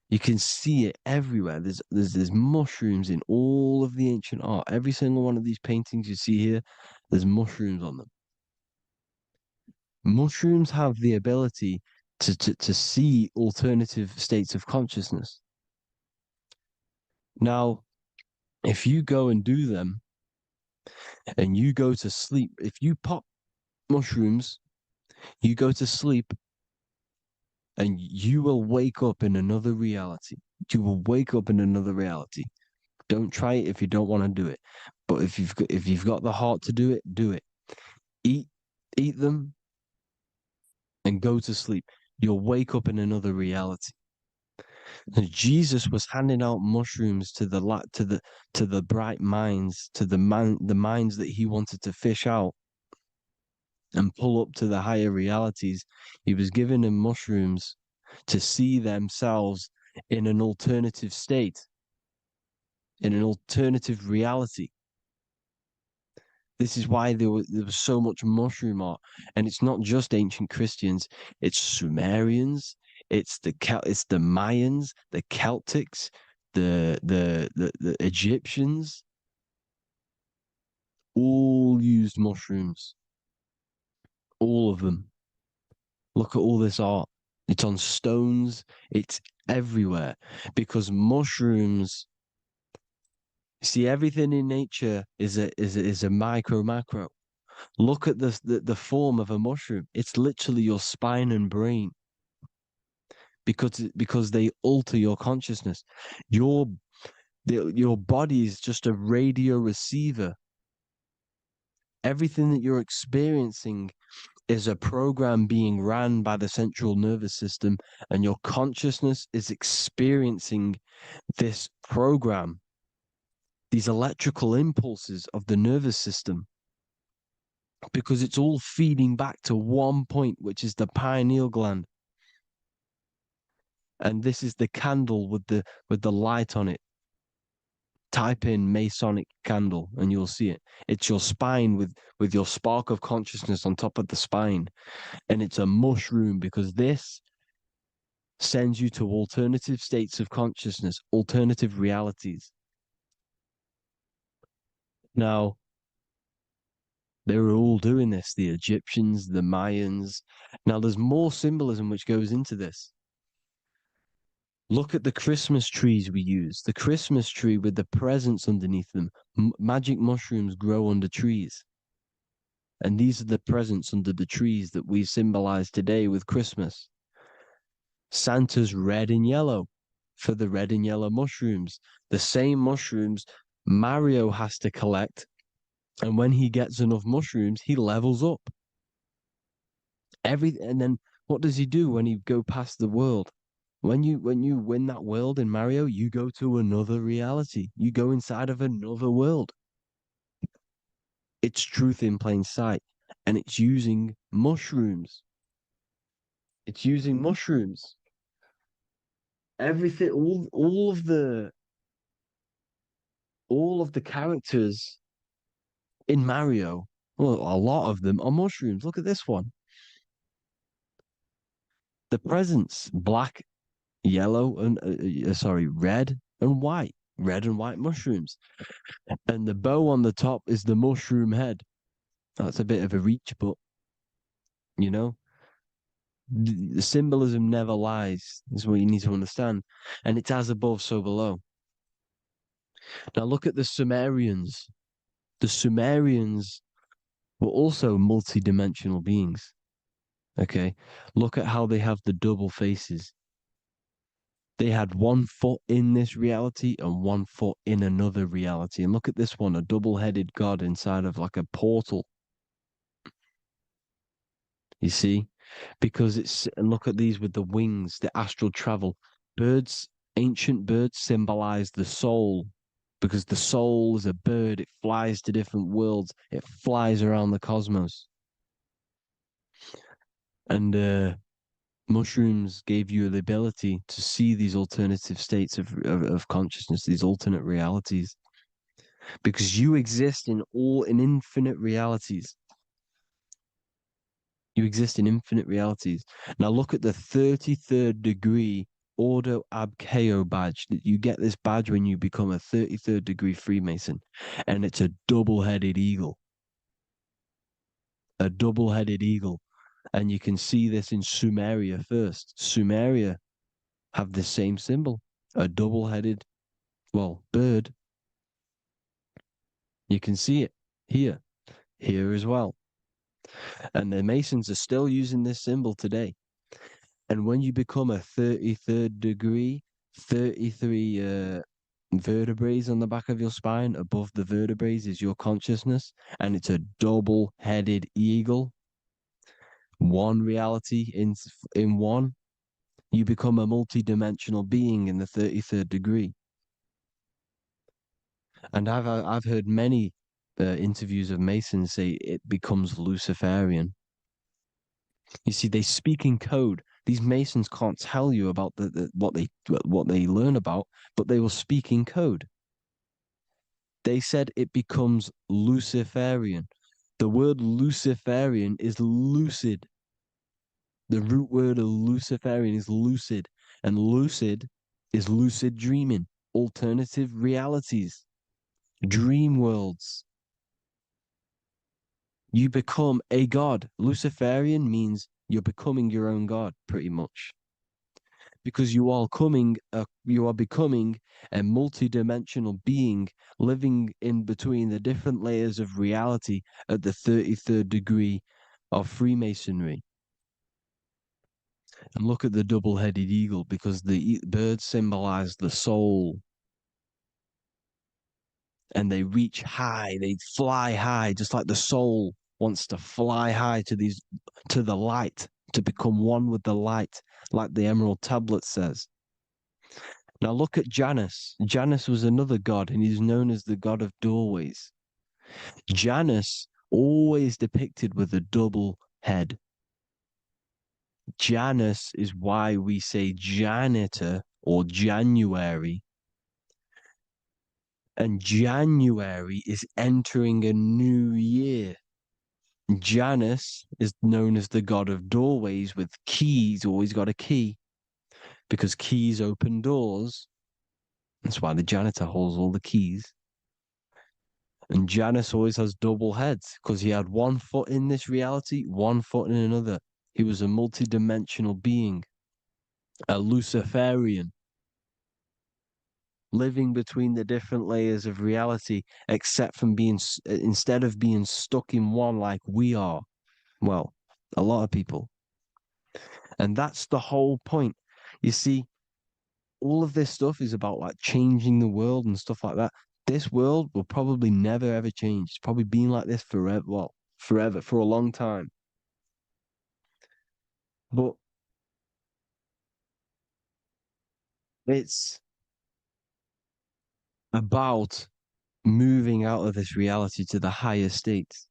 You can see it everywhere. There's mushrooms in all of the ancient art. Every single one of these paintings you see here, there's mushrooms on them. Mushrooms have the ability to see alternative states of consciousness. Now, if you go and do them and you go to sleep, if you pop mushrooms, you go to sleep and you will wake up in another reality. You will wake up in another reality. Don't try it if you don't want to do it. But if you've got the heart to do it, do it. Eat them and go to sleep. You'll wake up in another reality. And Jesus was handing out mushrooms to the bright minds, to the minds that he wanted to fish out and pull up to the higher realities. He was giving them mushrooms to see themselves in an alternative state, in an alternative reality. This is why there was so much mushroom art, and it's not just ancient Christians; it's Sumerians, it's the Mayans, the Celtics, the Egyptians, all used mushrooms, all of them. Look at all this art. It's on stones. It's everywhere because mushrooms. See, everything in nature is a micro macro. Look at the form of a mushroom. It's literally your spine and brain because they alter your consciousness. Your body is just a radio receiver. Everything that you're experiencing is a program being ran by the central nervous system, and your consciousness is experiencing this program, these electrical impulses of the nervous system, because it's all feeding back to one point, which is the pineal gland. And this is the candle with the light on it. Type in Masonic candle and you'll see it. It's your spine with your spark of consciousness on top of the spine. And it's a mushroom because this sends you to alternative states of consciousness, alternative realities. Now, they were all doing this, the Egyptians, the Mayans. Now, there's more symbolism which goes into this. Look at the Christmas trees we use. The Christmas tree with the presents underneath them. Magic mushrooms grow under trees. And these are the presents under the trees that we symbolize today with Christmas. Santa's red and yellow for the red and yellow mushrooms. The same mushrooms Mario has to collect. And when he gets enough mushrooms, he levels up. And then what does he do when he go past the world? When you win that world in Mario, you go to another reality. You go inside of another world. It's truth in plain sight, and it's using mushrooms. It's using mushrooms. Everything, all of the characters in Mario, well, a lot of them are mushrooms. Look at this one. The presents, black, yellow, and sorry, red and white. Red and white mushrooms. And the bow on the top is the mushroom head. That's a bit of a reach, but you know, the symbolism never lies, is what you need to understand. And it's as above, so below. Now look at the Sumerians. The Sumerians were also multi-dimensional beings. Okay. Look at how they have the double faces. They had one foot in this reality and one foot in another reality. And look at this one, a double-headed god inside of like a portal. You see? Because and look at these with the wings, the astral travel. Birds, ancient birds symbolize the soul because the soul is a bird. It flies to different worlds. It flies around the cosmos. And mushrooms gave you the ability to see these alternative states of consciousness, these alternate realities, because you exist in infinite realities. You exist in infinite realities. Now look at the 33rd degree Ordo Abkeo badge. You get this badge when you become a 33rd degree Freemason, and it's a double-headed eagle. A double-headed eagle. And you can see this in Sumeria first. Sumeria have the same symbol, a double-headed, well, bird. You can see it here as well. And the Masons are still using this symbol today. And when you become a 33rd degree, 33 vertebrae on the back of your spine, above the vertebrae is your consciousness, and it's a double-headed eagle. One reality in one. You become a multi-dimensional being in the 33rd degree. And I've heard many interviews of Masons say it becomes Luciferian. You see, they speak in code. These Masons can't tell you about what they learn about, but they will speak in code. They said it becomes Luciferian. The word Luciferian is lucid. The root word of Luciferian is lucid, and lucid is lucid dreaming, alternative realities, dream worlds. You become a god. Luciferian means you're becoming your own god, pretty much. Because you are becoming a multi-dimensional being living in between the different layers of reality at the 33rd degree of Freemasonry. And look at the double-headed eagle, because the birds symbolize the soul. And they reach high, they fly high, just like the soul wants to fly high to the light, to become one with the light, like the Emerald Tablet says. Now look at Janus. Janus was another god, and he's known as the god of doorways. Janus always depicted with a double head. Janus is why we say janitor or January. And January is entering a new year. Janus is known as the god of doorways with keys, always got a key, because keys open doors. That's why the janitor holds all the keys. And Janus always has double heads, because he had one foot in this reality, one foot in another. He was a multi-dimensional being, a Luciferian, living between the different layers of reality, except from instead of being stuck in one like we are. Well, a lot of people. And that's the whole point. You see, all of this stuff is about like changing the world and stuff like that. This world will probably never ever change. It's probably been like this forever. Well, forever, for a long time. But it's about moving out of this reality to the higher states.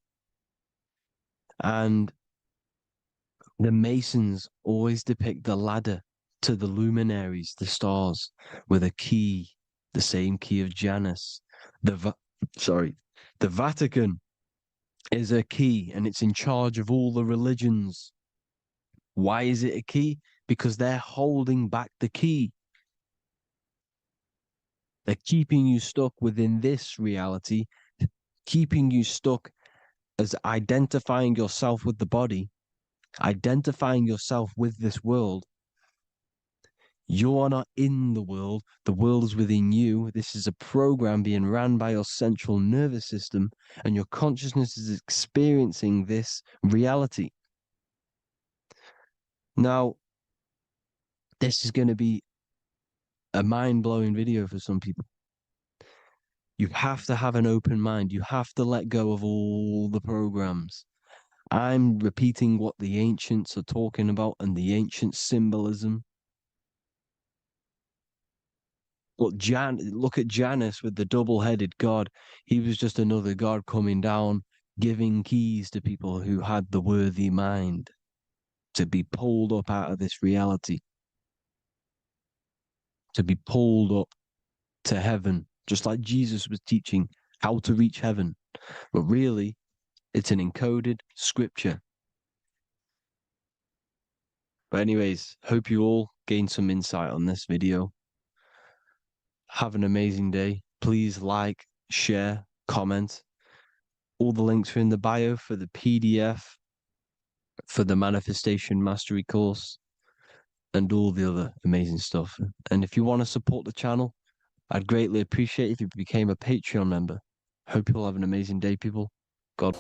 And the Masons always depict the ladder to the luminaries, the stars, with a key, the same key of Janus. The Vatican is a key, and it's in charge of all the religions. Why is it a key? Because they're holding back the key. They're keeping you stuck within this reality, keeping you stuck as identifying yourself with the body, identifying yourself with this world. You are not in the world is within you. This is a program being ran by your central nervous system, and your consciousness is experiencing this reality. Now, this is going to be a mind-blowing video for some people. You have to have an open mind. You have to let go of all the programs. I'm repeating what the ancients are talking about and the ancient symbolism. Look at Janus with the double-headed god. He was just another god coming down, giving keys to people who had the worthy mind to be pulled up out of this reality, to be pulled up to heaven, just like Jesus was teaching how to reach heaven. But really, it's an encoded scripture. But anyways, hope you all gained some insight on this video. Have an amazing day. Please like, share, comment. All the links are in the bio for the PDF, for the Manifestation Mastery course, and all the other amazing stuff. And if you want to support the channel, I'd greatly appreciate if you became a Patreon member. Hope you all have an amazing day, people. God.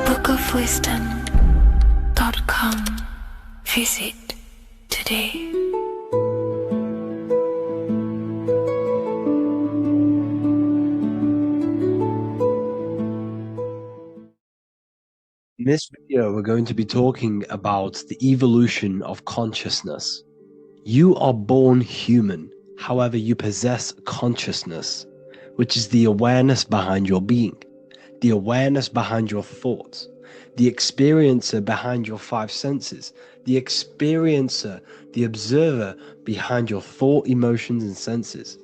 bookofwisdom.com. Visit today. In this video, we're going to be talking about the evolution of consciousness. You are born human, however, you possess consciousness, which is the awareness behind your being, the awareness behind your thoughts, the experiencer behind your five senses, the experiencer, the observer behind your thought, emotions, and senses.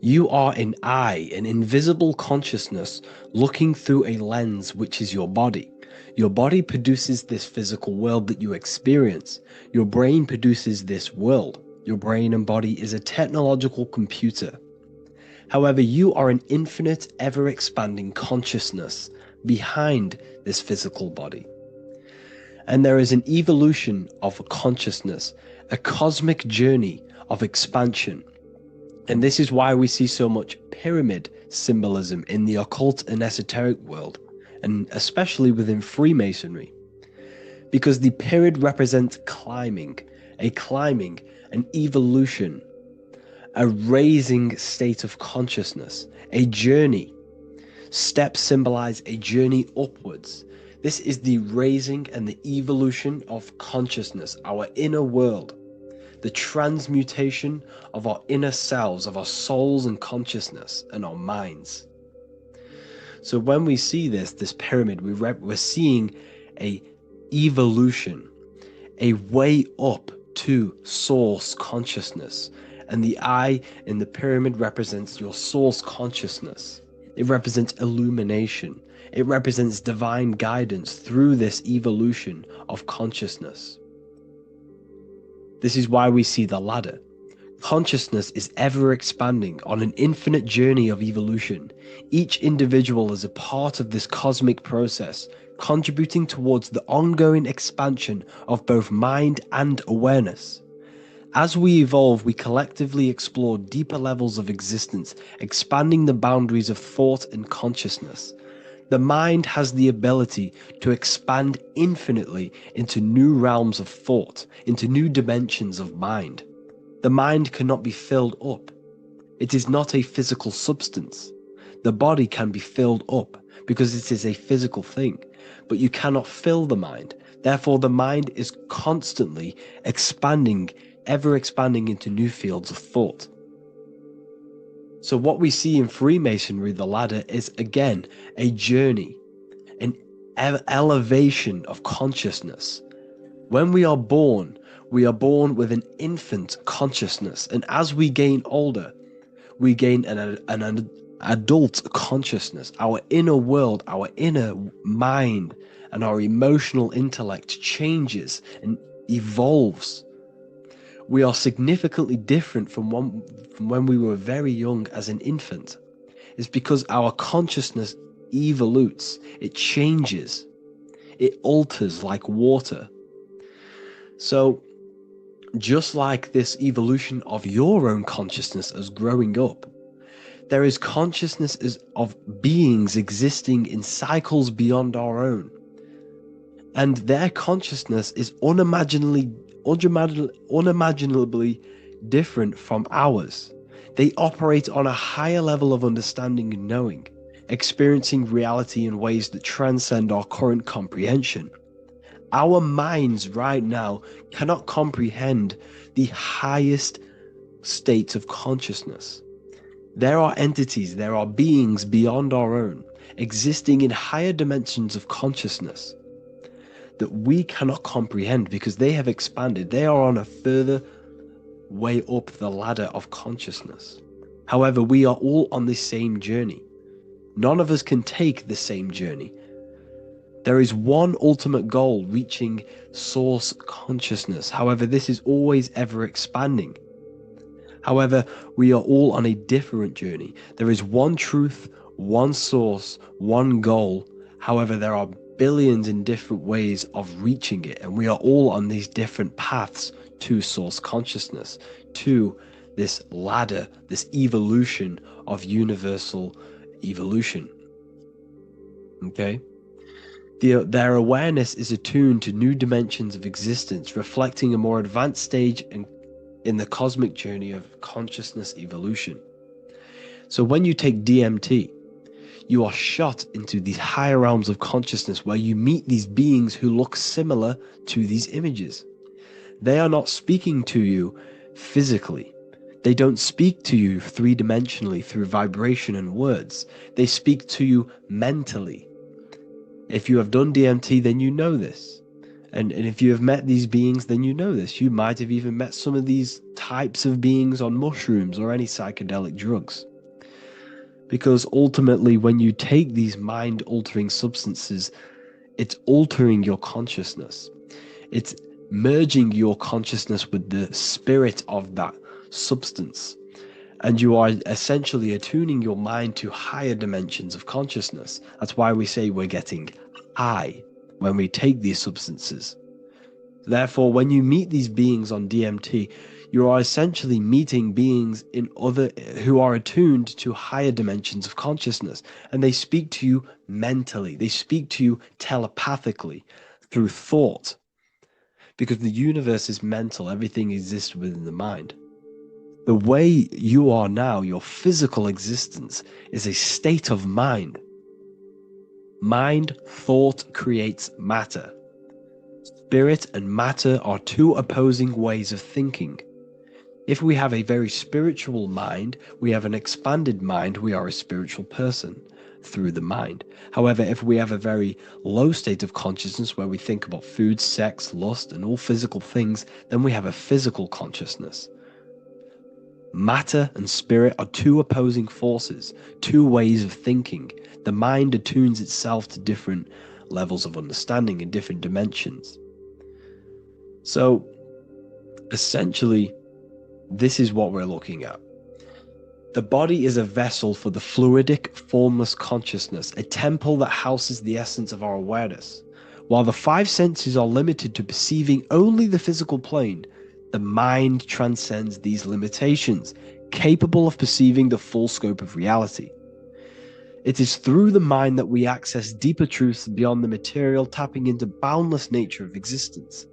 You are an eye, an invisible consciousness looking through a lens, which is your body. Your body produces this physical world that you experience. Your brain produces this world. Your brain and body is a technological computer. However, you are an infinite, ever-expanding consciousness behind this physical body. And there is an evolution of consciousness, a cosmic journey of expansion. And this is why we see so much pyramid symbolism in the occult and esoteric world, and especially within Freemasonry. Because the pyramid represents climbing, an evolution, a raising state of consciousness, a journey. Steps symbolize a journey upwards. This is the raising and the evolution of consciousness, our inner world. The transmutation of our inner selves, of our souls and consciousness and our minds. So when we see this pyramid, we're seeing a evolution, a way up to source consciousness. And the eye in the pyramid represents your source consciousness. It represents illumination. It represents divine guidance through this evolution of consciousness. This is why we see the ladder. Consciousness is ever expanding on an infinite journey of evolution. Each individual is a part of this cosmic process, contributing towards the ongoing expansion of both mind and awareness. As we evolve, we collectively explore deeper levels of existence, expanding the boundaries of thought and consciousness. The mind has the ability to expand infinitely into new realms of thought, into new dimensions of mind. The mind cannot be filled up. It is not a physical substance. The body can be filled up because it is a physical thing, but you cannot fill the mind. Therefore, the mind is constantly expanding, ever expanding into new fields of thought. So what we see in Freemasonry, the ladder, is again a journey, an elevation of consciousness. When we are born with an infant consciousness, and as we gain older, we gain an adult consciousness. Our inner world, our inner mind, and our emotional intellect changes and evolves. We are significantly different from when we were very young as an infant. It's because our consciousness evolutes, it changes, it alters like water. So, just like this evolution of your own consciousness as growing up, there is consciousness of beings existing in cycles beyond our own. And their consciousness is unimaginably different from ours. They operate on a higher level of understanding and knowing, experiencing reality in ways that transcend our current comprehension. Our minds right now cannot comprehend the highest states of consciousness. There are entities, there are beings beyond our own, existing in higher dimensions of consciousness that we cannot comprehend because they have expanded. They are on a further way up the ladder of consciousness. However, we are all on this same journey. None of us can take the same journey. There is one ultimate goal, reaching source consciousness. However, this is always ever expanding. However, we are all on a different journey. There is one truth, one source, one goal. However, there are billions in different ways of reaching it, and we are all on these different paths to source consciousness, to this ladder, this evolution of universal evolution. Okay? Their awareness is attuned to new dimensions of existence, reflecting a more advanced stage in the cosmic journey of consciousness evolution. So when you take DMT, you are shot into these higher realms of consciousness where you meet these beings who look similar to these images. They are not speaking to you physically. They don't speak to you three-dimensionally through vibration and words. They speak to you mentally. If you have done DMT, then you know this. And if you have met these beings, then you know this. You might have even met some of these types of beings on mushrooms or any psychedelic drugs. Because ultimately, when you take these mind-altering substances, it's altering your consciousness. It's merging your consciousness with the spirit of that substance. And you are essentially attuning your mind to higher dimensions of consciousness. That's why we say we're getting high when we take these substances. Therefore, when you meet these beings on DMT, you are essentially meeting beings who are attuned to higher dimensions of consciousness, and they speak to you mentally. They speak to you telepathically through thought, because the universe is mental. Everything exists within the mind. The way you are now, your physical existence, is a state of mind. Mind, thought creates matter. Spirit and matter are two opposing ways of thinking. If we have a very spiritual mind, we have an expanded mind, we are a spiritual person through the mind. However, if we have a very low state of consciousness where we think about food, sex, lust, and all physical things, then we have a physical consciousness. Matter and spirit are two opposing forces, two ways of thinking. The mind attunes itself to different levels of understanding in different dimensions. So, essentially, this is what we're looking at. The body is a vessel for the fluidic, formless consciousness, a temple that houses the essence of our awareness. While the five senses are limited to perceiving only the physical plane, the mind transcends these limitations, capable of perceiving the full scope of reality. It is through the mind that we access deeper truths beyond the material, tapping into boundless nature of existence.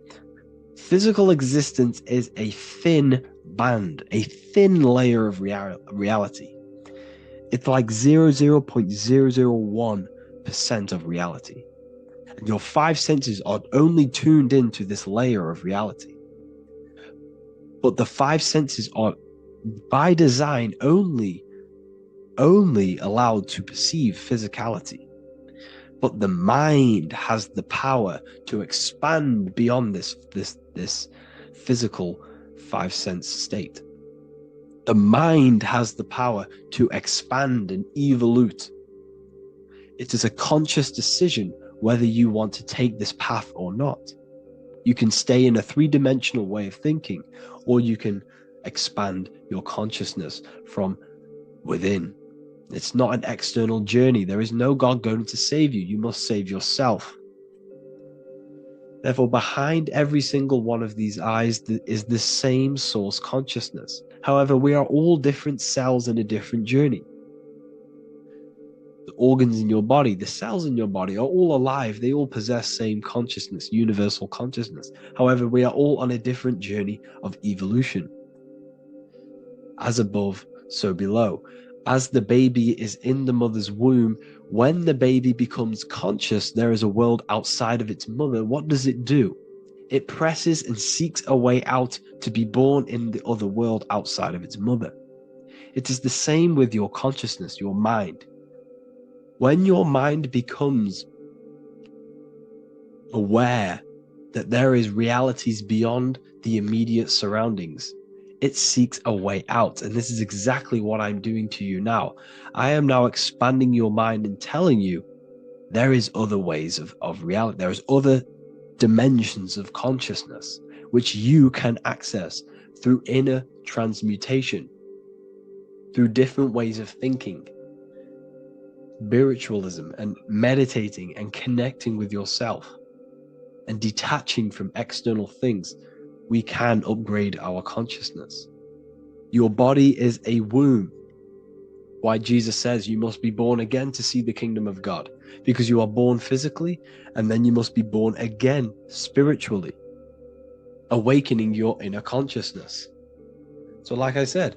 Physical existence is a thin band, a thin layer of reality. It's like 0.001% of reality. And your five senses are only tuned into this layer of reality. But the five senses are, by design, only allowed to perceive physicality. But the mind has the power to expand beyond this physical five sense state. The mind has the power to expand and evolute. It is a conscious decision whether you want to take this path or not. You can stay in a three-dimensional way of thinking, or you can expand your consciousness from within. It's not an external journey. There is no God going to save you. You must save yourself. Therefore, behind every single one of these eyes is the same source consciousness. However, we are all different cells in a different journey. The organs in your body, the cells in your body are all alive. They all possess same consciousness, universal consciousness. However, we are all on a different journey of evolution. As above, so below. As the baby is in the mother's womb, when the baby becomes conscious, there is a world outside of its mother. What does it do? It presses and seeks a way out to be born in the other world outside of its mother. It is the same with your consciousness, your mind. When your mind becomes aware that there is realities beyond the immediate surroundings, it seeks a way out. And this is exactly what I'm doing to you now. I am now expanding your mind and telling you there is other ways of reality. There is other dimensions of consciousness which you can access through inner transmutation, through different ways of thinking, spiritualism, and meditating and connecting with yourself and detaching from external things. We can upgrade our consciousness. Your body is a womb. Why Jesus says you must be born again to see the kingdom of God, because you are born physically and then you must be born again spiritually, awakening your inner consciousness. So like I said,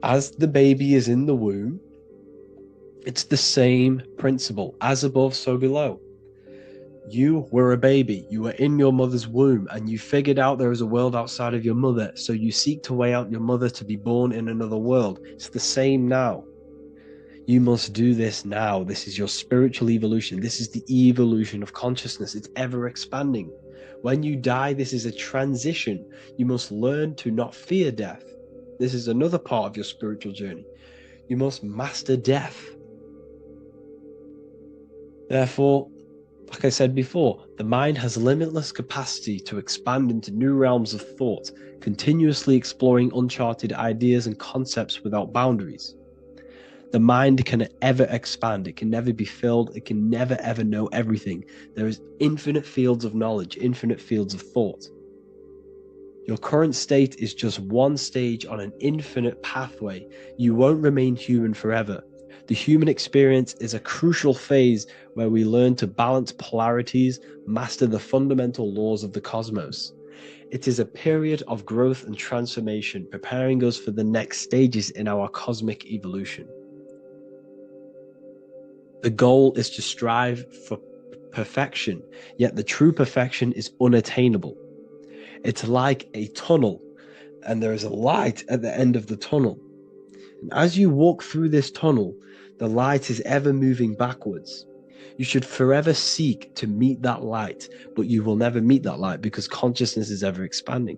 as the baby is in the womb, it's the same principle. As above, so below. You were a baby, you were in your mother's womb, and you figured out there is a world outside of your mother, so you seek to weigh out your mother to be born in another world. It's the same now. You must do this now. This is your spiritual evolution. This is the evolution of consciousness. It's ever expanding. When you die, this is a transition. You must learn to not fear death. This is another part of your spiritual journey. You must master death. Therefore, like I said before, the mind has limitless capacity to expand into new realms of thought, continuously exploring uncharted ideas and concepts without boundaries. The mind can ever expand. It can never be filled. It can never ever know everything. There is infinite fields of knowledge, infinite fields of thought. Your current state is just one stage on an infinite pathway. You won't remain human forever. The human experience is a crucial phase where we learn to balance polarities, master the fundamental laws of the cosmos. It is a period of growth and transformation, preparing us for the next stages in our cosmic evolution. The goal is to strive for perfection, yet the true perfection is unattainable. It's like a tunnel, and there is a light at the end of the tunnel. And as you walk through this tunnel, the light is ever moving backwards. You should forever seek to meet that light, but you will never meet that light because consciousness is ever expanding.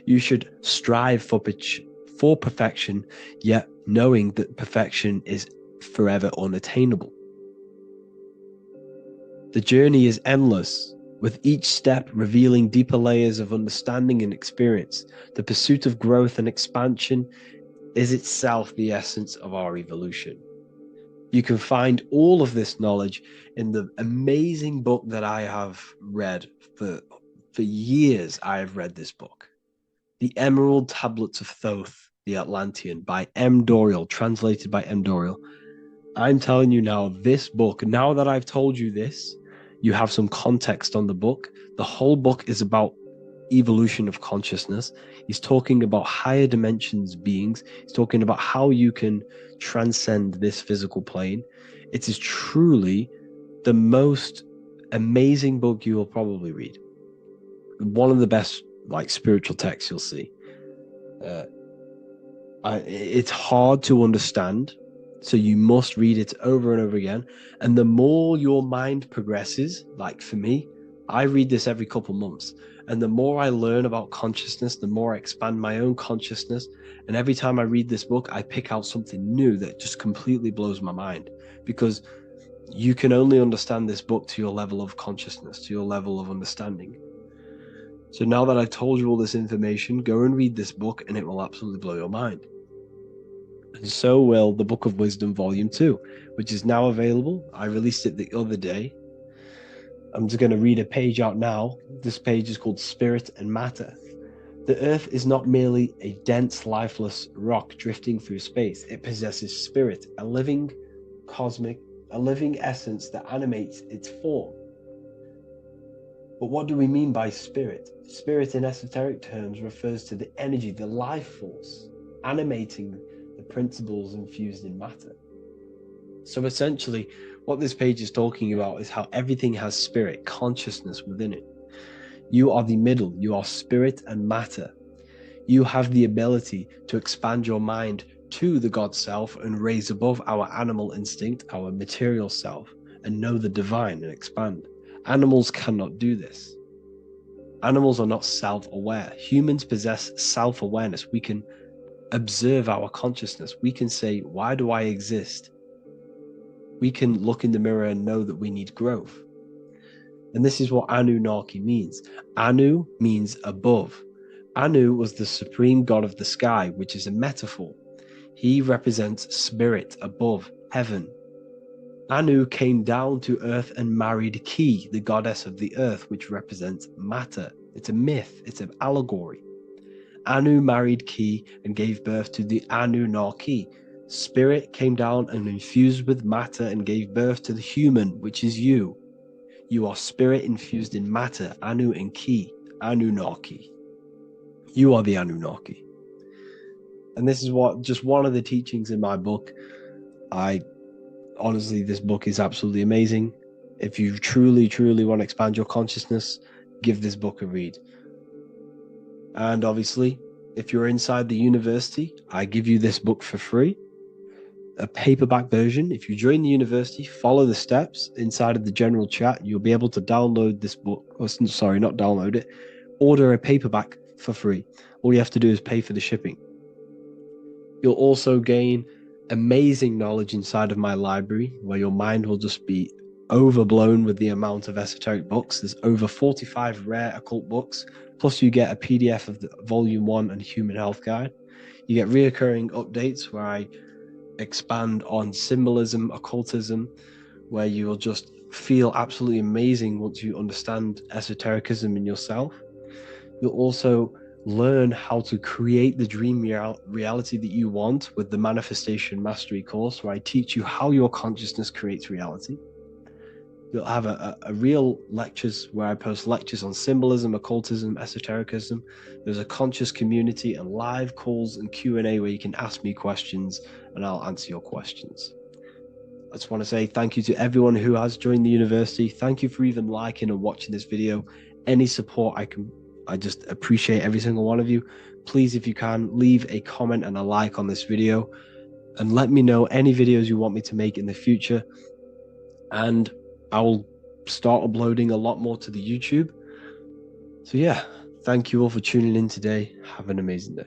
You should strive for perfection, yet knowing that perfection is forever unattainable. The journey is endless, with each step revealing deeper layers of understanding and experience. The pursuit of growth and expansion is itself the essence of our evolution. You can find all of this knowledge in the amazing book that I have read for years. I have read this book, The Emerald Tablets of Thoth, the Atlantean, by M. Dorial, translated by M. Dorial. I'm telling you now, this book, now that I've told you this, you have some context on the book. The whole book is about evolution of consciousness. He's talking about higher dimensions beings. He's talking about how you can transcend this physical plane. It is truly the most amazing book you will probably read. One of the best spiritual texts you'll see. It's hard to understand, so you must read it over and over again. And the more your mind progresses, like for me, I read this every couple months, and the more I learn about consciousness, the more I expand my own consciousness. And every time I read this book, I pick out something new that just completely blows my mind, because you can only understand this book to your level of consciousness, to your level of understanding. So now that I've told you all this information, go and read this book and it will absolutely blow your mind. And so will the Book of Wisdom Volume 2, which is now available. I released it the other day. I'm just going to read a page out now. This page is called Spirit and Matter. The Earth is not merely a dense, lifeless rock drifting through space. It possesses spirit, a living essence that animates its form. But what do we mean by spirit? Spirit in esoteric terms refers to the energy, the life force, animating the principles infused in matter. So essentially, what this page is talking about is how everything has spirit, consciousness within it. You are the middle, you are spirit and matter. You have the ability to expand your mind to the God self and raise above our animal instinct, our material self, and know the divine and expand. Animals cannot do this. Animals are not self-aware. Humans possess self-awareness. We can observe our consciousness. We can say, why do I exist? We can look in the mirror and know that we need growth. And this is what Anunnaki means. Anu means above. Anu was the supreme god of the sky, which is a metaphor. He represents spirit above, heaven. Anu came down to earth and married Ki, the goddess of the earth, which represents matter. It's a myth, it's an allegory. Anu married Ki and gave birth to the Anunnaki. Spirit came down and infused with matter and gave birth to the human, which is you. You are spirit infused in matter, Anu and Ki, Anunnaki. You are the Anunnaki. And this is just one of the teachings in my book. Honestly, this book is absolutely amazing. If you truly, truly want to expand your consciousness, give this book a read. And obviously, if you're inside the university, I give you this book for free, a paperback version. If you join the university, follow the steps inside of the general chat, you'll be able to download this book. Sorry, not download it. Order a paperback for free. All you have to do is pay for the shipping. You'll also gain amazing knowledge inside of my library, where your mind will just be overblown with the amount of esoteric books. There's over 45 rare occult books, plus you get a PDF of the Volume 1 and Human Health Guide. You get reoccurring updates where I expand on symbolism, occultism, where you will just feel absolutely amazing once you understand esotericism in yourself. You'll also learn how to create the dream reality that you want with the Manifestation Mastery course, where I teach you how your consciousness creates reality. You'll have a real lectures where I post lectures on symbolism, occultism, esotericism. There's a conscious community and live calls and Q&A where you can ask me questions and I'll answer your questions. I just want to say thank you to everyone who has joined the university. Thank you for even liking and watching this video. Any support I just appreciate every single one of you. Please, if you can, leave a comment and a like on this video and let me know any videos you want me to make in the future. And I will start uploading a lot more to the YouTube. So yeah, thank you all for tuning in today. Have an amazing day.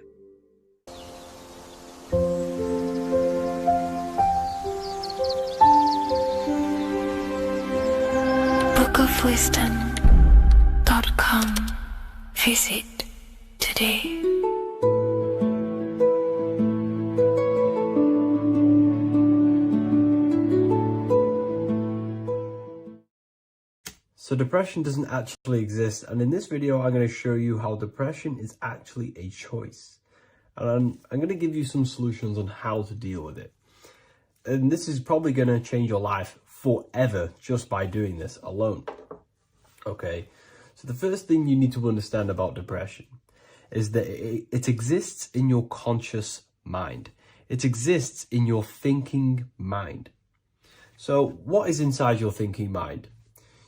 bookofwisdom.com. Visit today. So depression doesn't actually exist, and in this video I'm going to show you how depression is actually a choice. And I'm going to give you some solutions on how to deal with it. And this is probably going to change your life forever just by doing this alone. Okay, So the first thing you need to understand about depression is that it exists in your conscious mind. It exists in your thinking mind. So what is inside your thinking mind?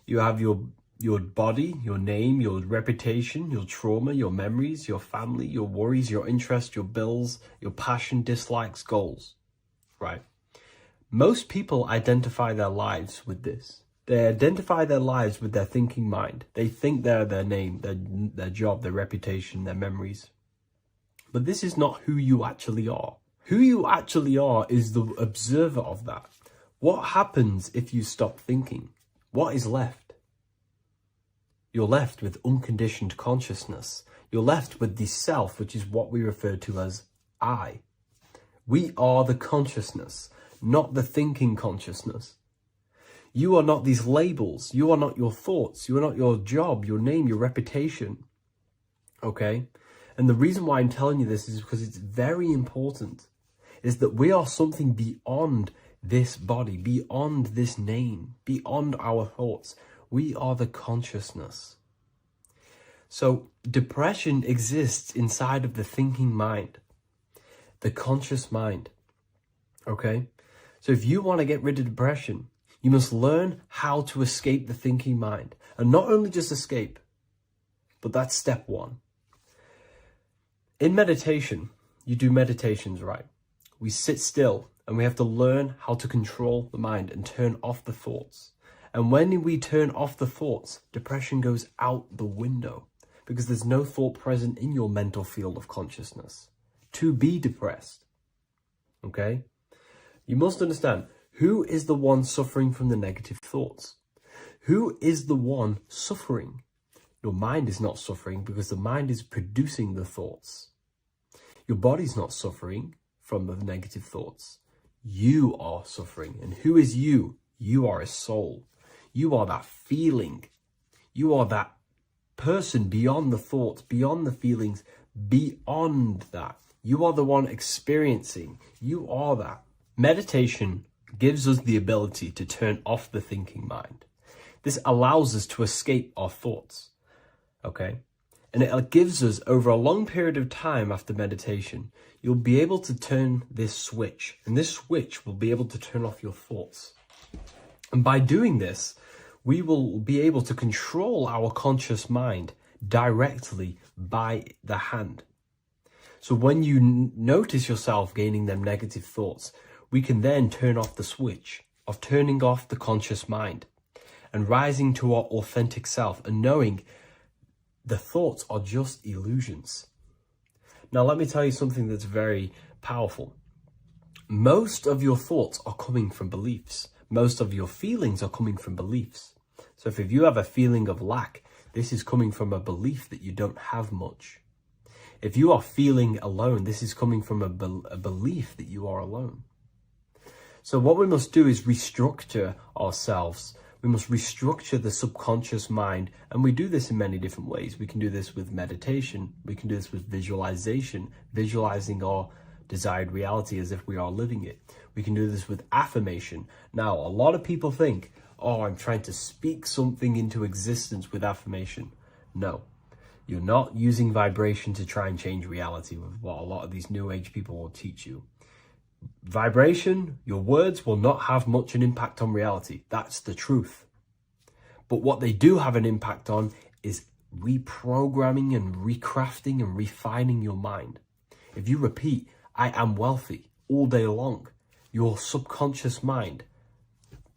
You have your body, your name, your reputation, your trauma, your memories, your family, your worries, your interests, your bills, your passion, dislikes, goals, right? Most people identify their lives with this. They identify their lives with their thinking mind. They think they're their name, their job, their reputation, their memories. But this is not who you actually are. Who you actually are is the observer of that. What happens if you stop thinking? What is left? You're left with unconditioned consciousness. You're left with the self, which is what we refer to as I. We are the consciousness, not the thinking consciousness. You are not these labels. You are not your thoughts. You are not your job, your name, your reputation. Okay? And the reason why I'm telling you this is because it's very important, is that we are something beyond this body, beyond this name, beyond our thoughts. We are the consciousness. So depression exists inside of the thinking mind, the conscious mind. Okay? So if you want to get rid of depression, you must learn how to escape the thinking mind. And not only just escape, but that's step one. In meditation, you do meditations, right? We sit still and we have to learn how to control the mind and turn off the thoughts. And when we turn off the thoughts, depression goes out the window because there's no thought present in your mental field of consciousness to be depressed. Okay? You must understand, who is the one suffering from the negative thoughts? Who is the one suffering? Your mind is not suffering because the mind is producing the thoughts. Your body's not suffering from the negative thoughts. You are suffering. And who is you? You are a soul. You are that feeling. You are that person beyond the thoughts, beyond the feelings, beyond that. You are the one experiencing. You are that. Meditation gives us the ability to turn off the thinking mind. This allows us to escape our thoughts. Okay? And it gives us, over a long period of time after meditation, you'll be able to turn this switch. And this switch will be able to turn off your thoughts. And by doing this, we will be able to control our conscious mind directly by the hand. So when you notice yourself gaining them negative thoughts, we can then turn off the switch of turning off the conscious mind and rising to our authentic self and knowing the thoughts are just illusions. Now, let me tell you something that's very powerful. Most of your thoughts are coming from beliefs. Most of your feelings are coming from beliefs. So if you have a feeling of lack, this is coming from a belief that you don't have much. If you are feeling alone, this is coming from a belief that you are alone. So what we must do is restructure ourselves. We must restructure the subconscious mind. And we do this in many different ways. We can do this with meditation. We can do this with visualization, visualizing our desired reality as if we are living it. We can do this with affirmation. Now, a lot of people think, oh, I'm trying to speak something into existence with affirmation. No, you're not using vibration to try and change reality with what a lot of these new age people will teach you. Vibration, your words will not have much an impact on reality. That's the truth. But what they do have an impact on is reprogramming and recrafting and refining your mind. If you repeat, I am wealthy all day long, your subconscious mind,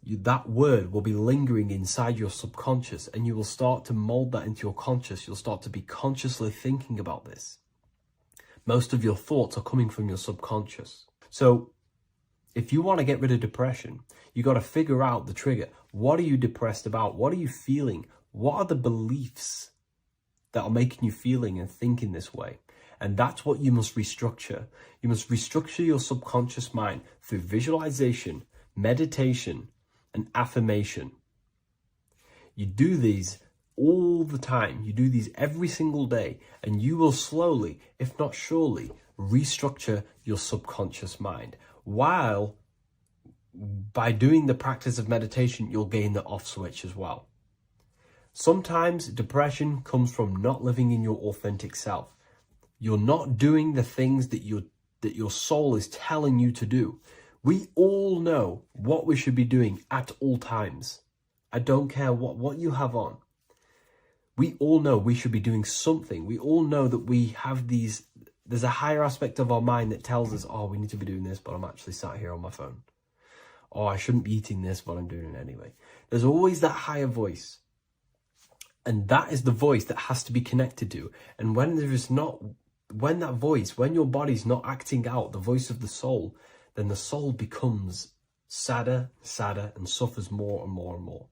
that word will be lingering inside your subconscious and you will start to mold that into your conscious. You'll start to be consciously thinking about this. Most of your thoughts are coming from your subconscious. So if you want to get rid of depression, you got to figure out the trigger. What are you depressed about? What are you feeling? What are the beliefs that are making you feeling and thinking this way? And that's what you must restructure. You must restructure your subconscious mind through visualization, meditation, and affirmation. You do these all the time. You do these every single day, and you will slowly, if not surely, restructure your subconscious mind. While by doing the practice of meditation, you'll gain the off switch as well. Sometimes depression comes from not living in your authentic self. You're not doing the things that your soul is telling you to do. We all know what we should be doing at all times. I don't care what you have on. We all know we should be doing something. We all know that we have there's a higher aspect of our mind that tells us, oh, we need to be doing this, but I'm actually sat here on my phone. Oh, I shouldn't be eating this, but I'm doing it anyway. There's always that higher voice. And that is the voice that has to be connected to. And when your body's not acting out the voice of the soul, then the soul becomes sadder, and suffers more and more and more.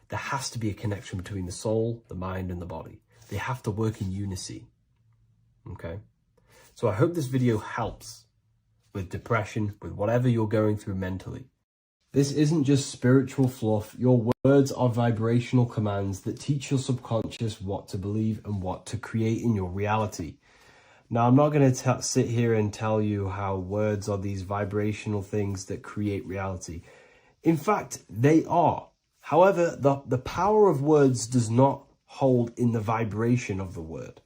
There has to be a connection between the soul, the mind, and the body. They have to work in unison. Okay? So I hope this video helps with depression, with whatever you're going through mentally. This isn't just spiritual fluff. Your words are vibrational commands that teach your subconscious what to believe and what to create in your reality. Now, I'm not going to sit here and tell you how words are these vibrational things that create reality. In fact, they are. However, the power of words does not hold in the vibration of the word.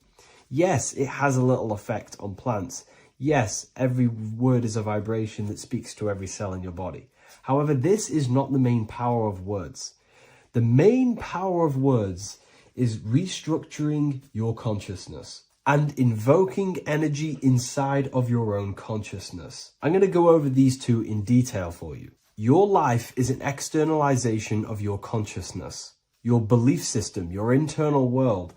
Yes, it has a little effect on plants. Yes, every word is a vibration that speaks to every cell in your body. However, this is not the main power of words. The main power of words is restructuring your consciousness and invoking energy inside of your own consciousness. I'm going to go over these two in detail for you. Your life is an externalization of your consciousness. Your belief system, your internal world,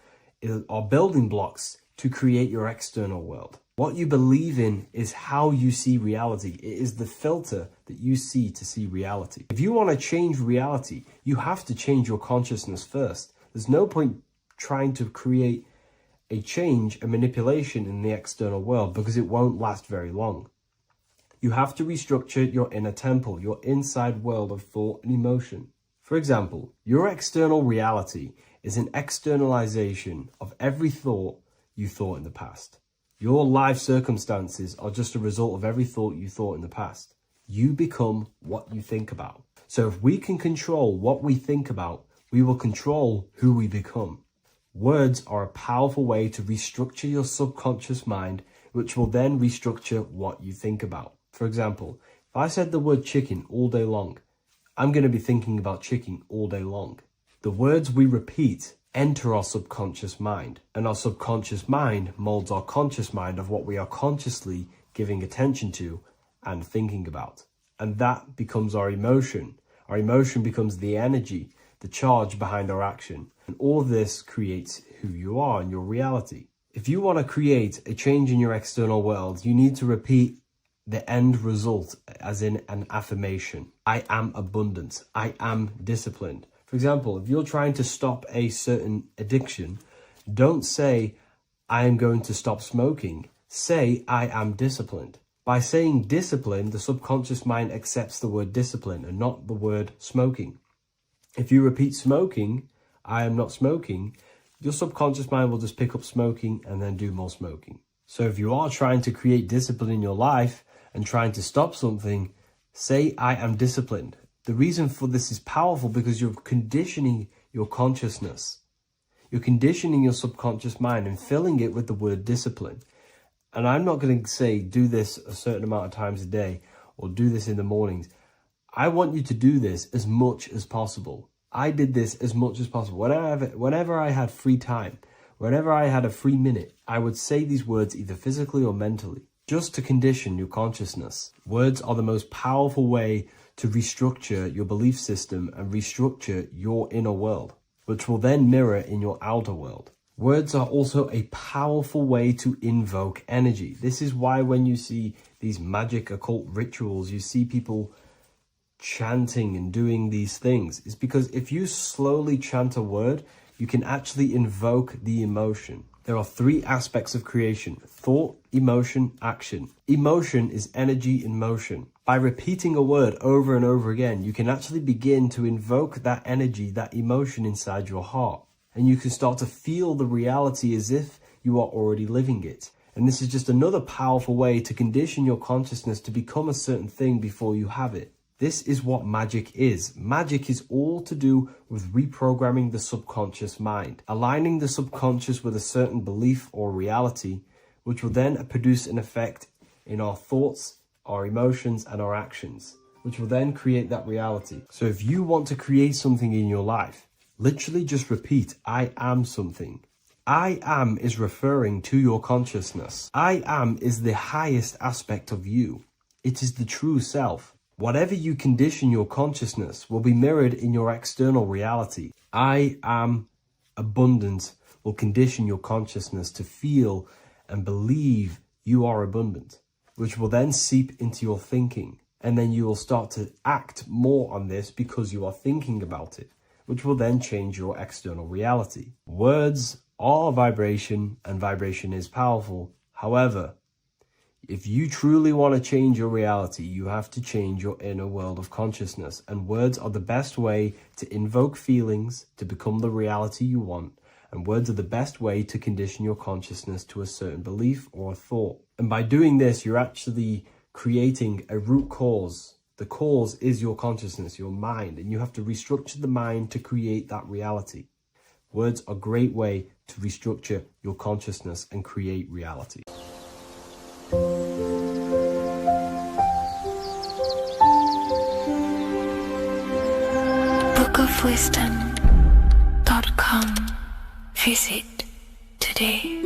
are building blocks to create your external world. What you believe in is how you see reality. It is the filter that you see to see reality. If you want to change reality, you have to change your consciousness first. There's no point trying to create a change, a manipulation in the external world, because it won't last very long. You have to restructure your inner temple, your inside world of thought and emotion. For example, your external reality is an externalization of every thought you thought in the past. Your life circumstances are just a result of every thought you thought in the past. You become what you think about. So if we can control what we think about, we will control who we become. Words are a powerful way to restructure your subconscious mind, which will then restructure what you think about. For example, if I said the word chicken all day long, I'm going to be thinking about chicken all day long. The words we repeat enter our subconscious mind, and our subconscious mind molds our conscious mind of what we are consciously giving attention to and thinking about. And that becomes our emotion. Our emotion becomes the energy, the charge behind our action. And all this creates who you are and your reality. If you want to create a change in your external world, you need to repeat the end result as in an affirmation. I am abundant. I am disciplined. For example, if you're trying to stop a certain addiction, don't say, I am going to stop smoking. Say, I am disciplined. By saying discipline, the subconscious mind accepts the word discipline and not the word smoking. If you repeat smoking, I am not smoking, your subconscious mind will just pick up smoking and then do more smoking. So if you are trying to create discipline in your life and trying to stop something, say, I am disciplined. The reason for this is powerful because you're conditioning your consciousness. You're conditioning your subconscious mind and filling it with the word discipline. And I'm not going to say do this a certain amount of times a day or do this in the mornings. I want you to do this as much as possible. I did this as much as possible. Whenever I had free time, whenever I had a free minute, I would say these words either physically or mentally, just to condition your consciousness. Words are the most powerful way to restructure your belief system and restructure your inner world, which will then mirror in your outer world. Words are also a powerful way to invoke energy. This is why when you see these magic occult rituals, you see people chanting and doing these things. It's because if you slowly chant a word, you can actually invoke the emotion. There are three aspects of creation: thought, emotion, action. Emotion is energy in motion. By repeating a word over and over again, you can actually begin to invoke that energy, that emotion inside your heart. And you can start to feel the reality as if you are already living it. And this is just another powerful way to condition your consciousness to become a certain thing before you have it. This is what magic is. Magic is all to do with reprogramming the subconscious mind, aligning the subconscious with a certain belief or reality, which will then produce an effect in our thoughts, our emotions, and our actions, which will then create that reality. So if you want to create something in your life, literally just repeat, I am something. I am is referring to your consciousness. I am is the highest aspect of you. It is the true self. Whatever you condition your consciousness will be mirrored in your external reality. I am abundant will condition your consciousness to feel and believe you are abundant, which will then seep into your thinking. And then you will start to act more on this because you are thinking about it, which will then change your external reality. Words are vibration, and vibration is powerful. However, if you truly want to change your reality, you have to change your inner world of consciousness. And words are the best way to invoke feelings to become the reality you want. And words are the best way to condition your consciousness to a certain belief or a thought. And by doing this, you're actually creating a root cause. The cause is your consciousness, your mind, and you have to restructure the mind to create that reality. Words are a great way to restructure your consciousness and create reality. bookofwisdom.com. Visit today.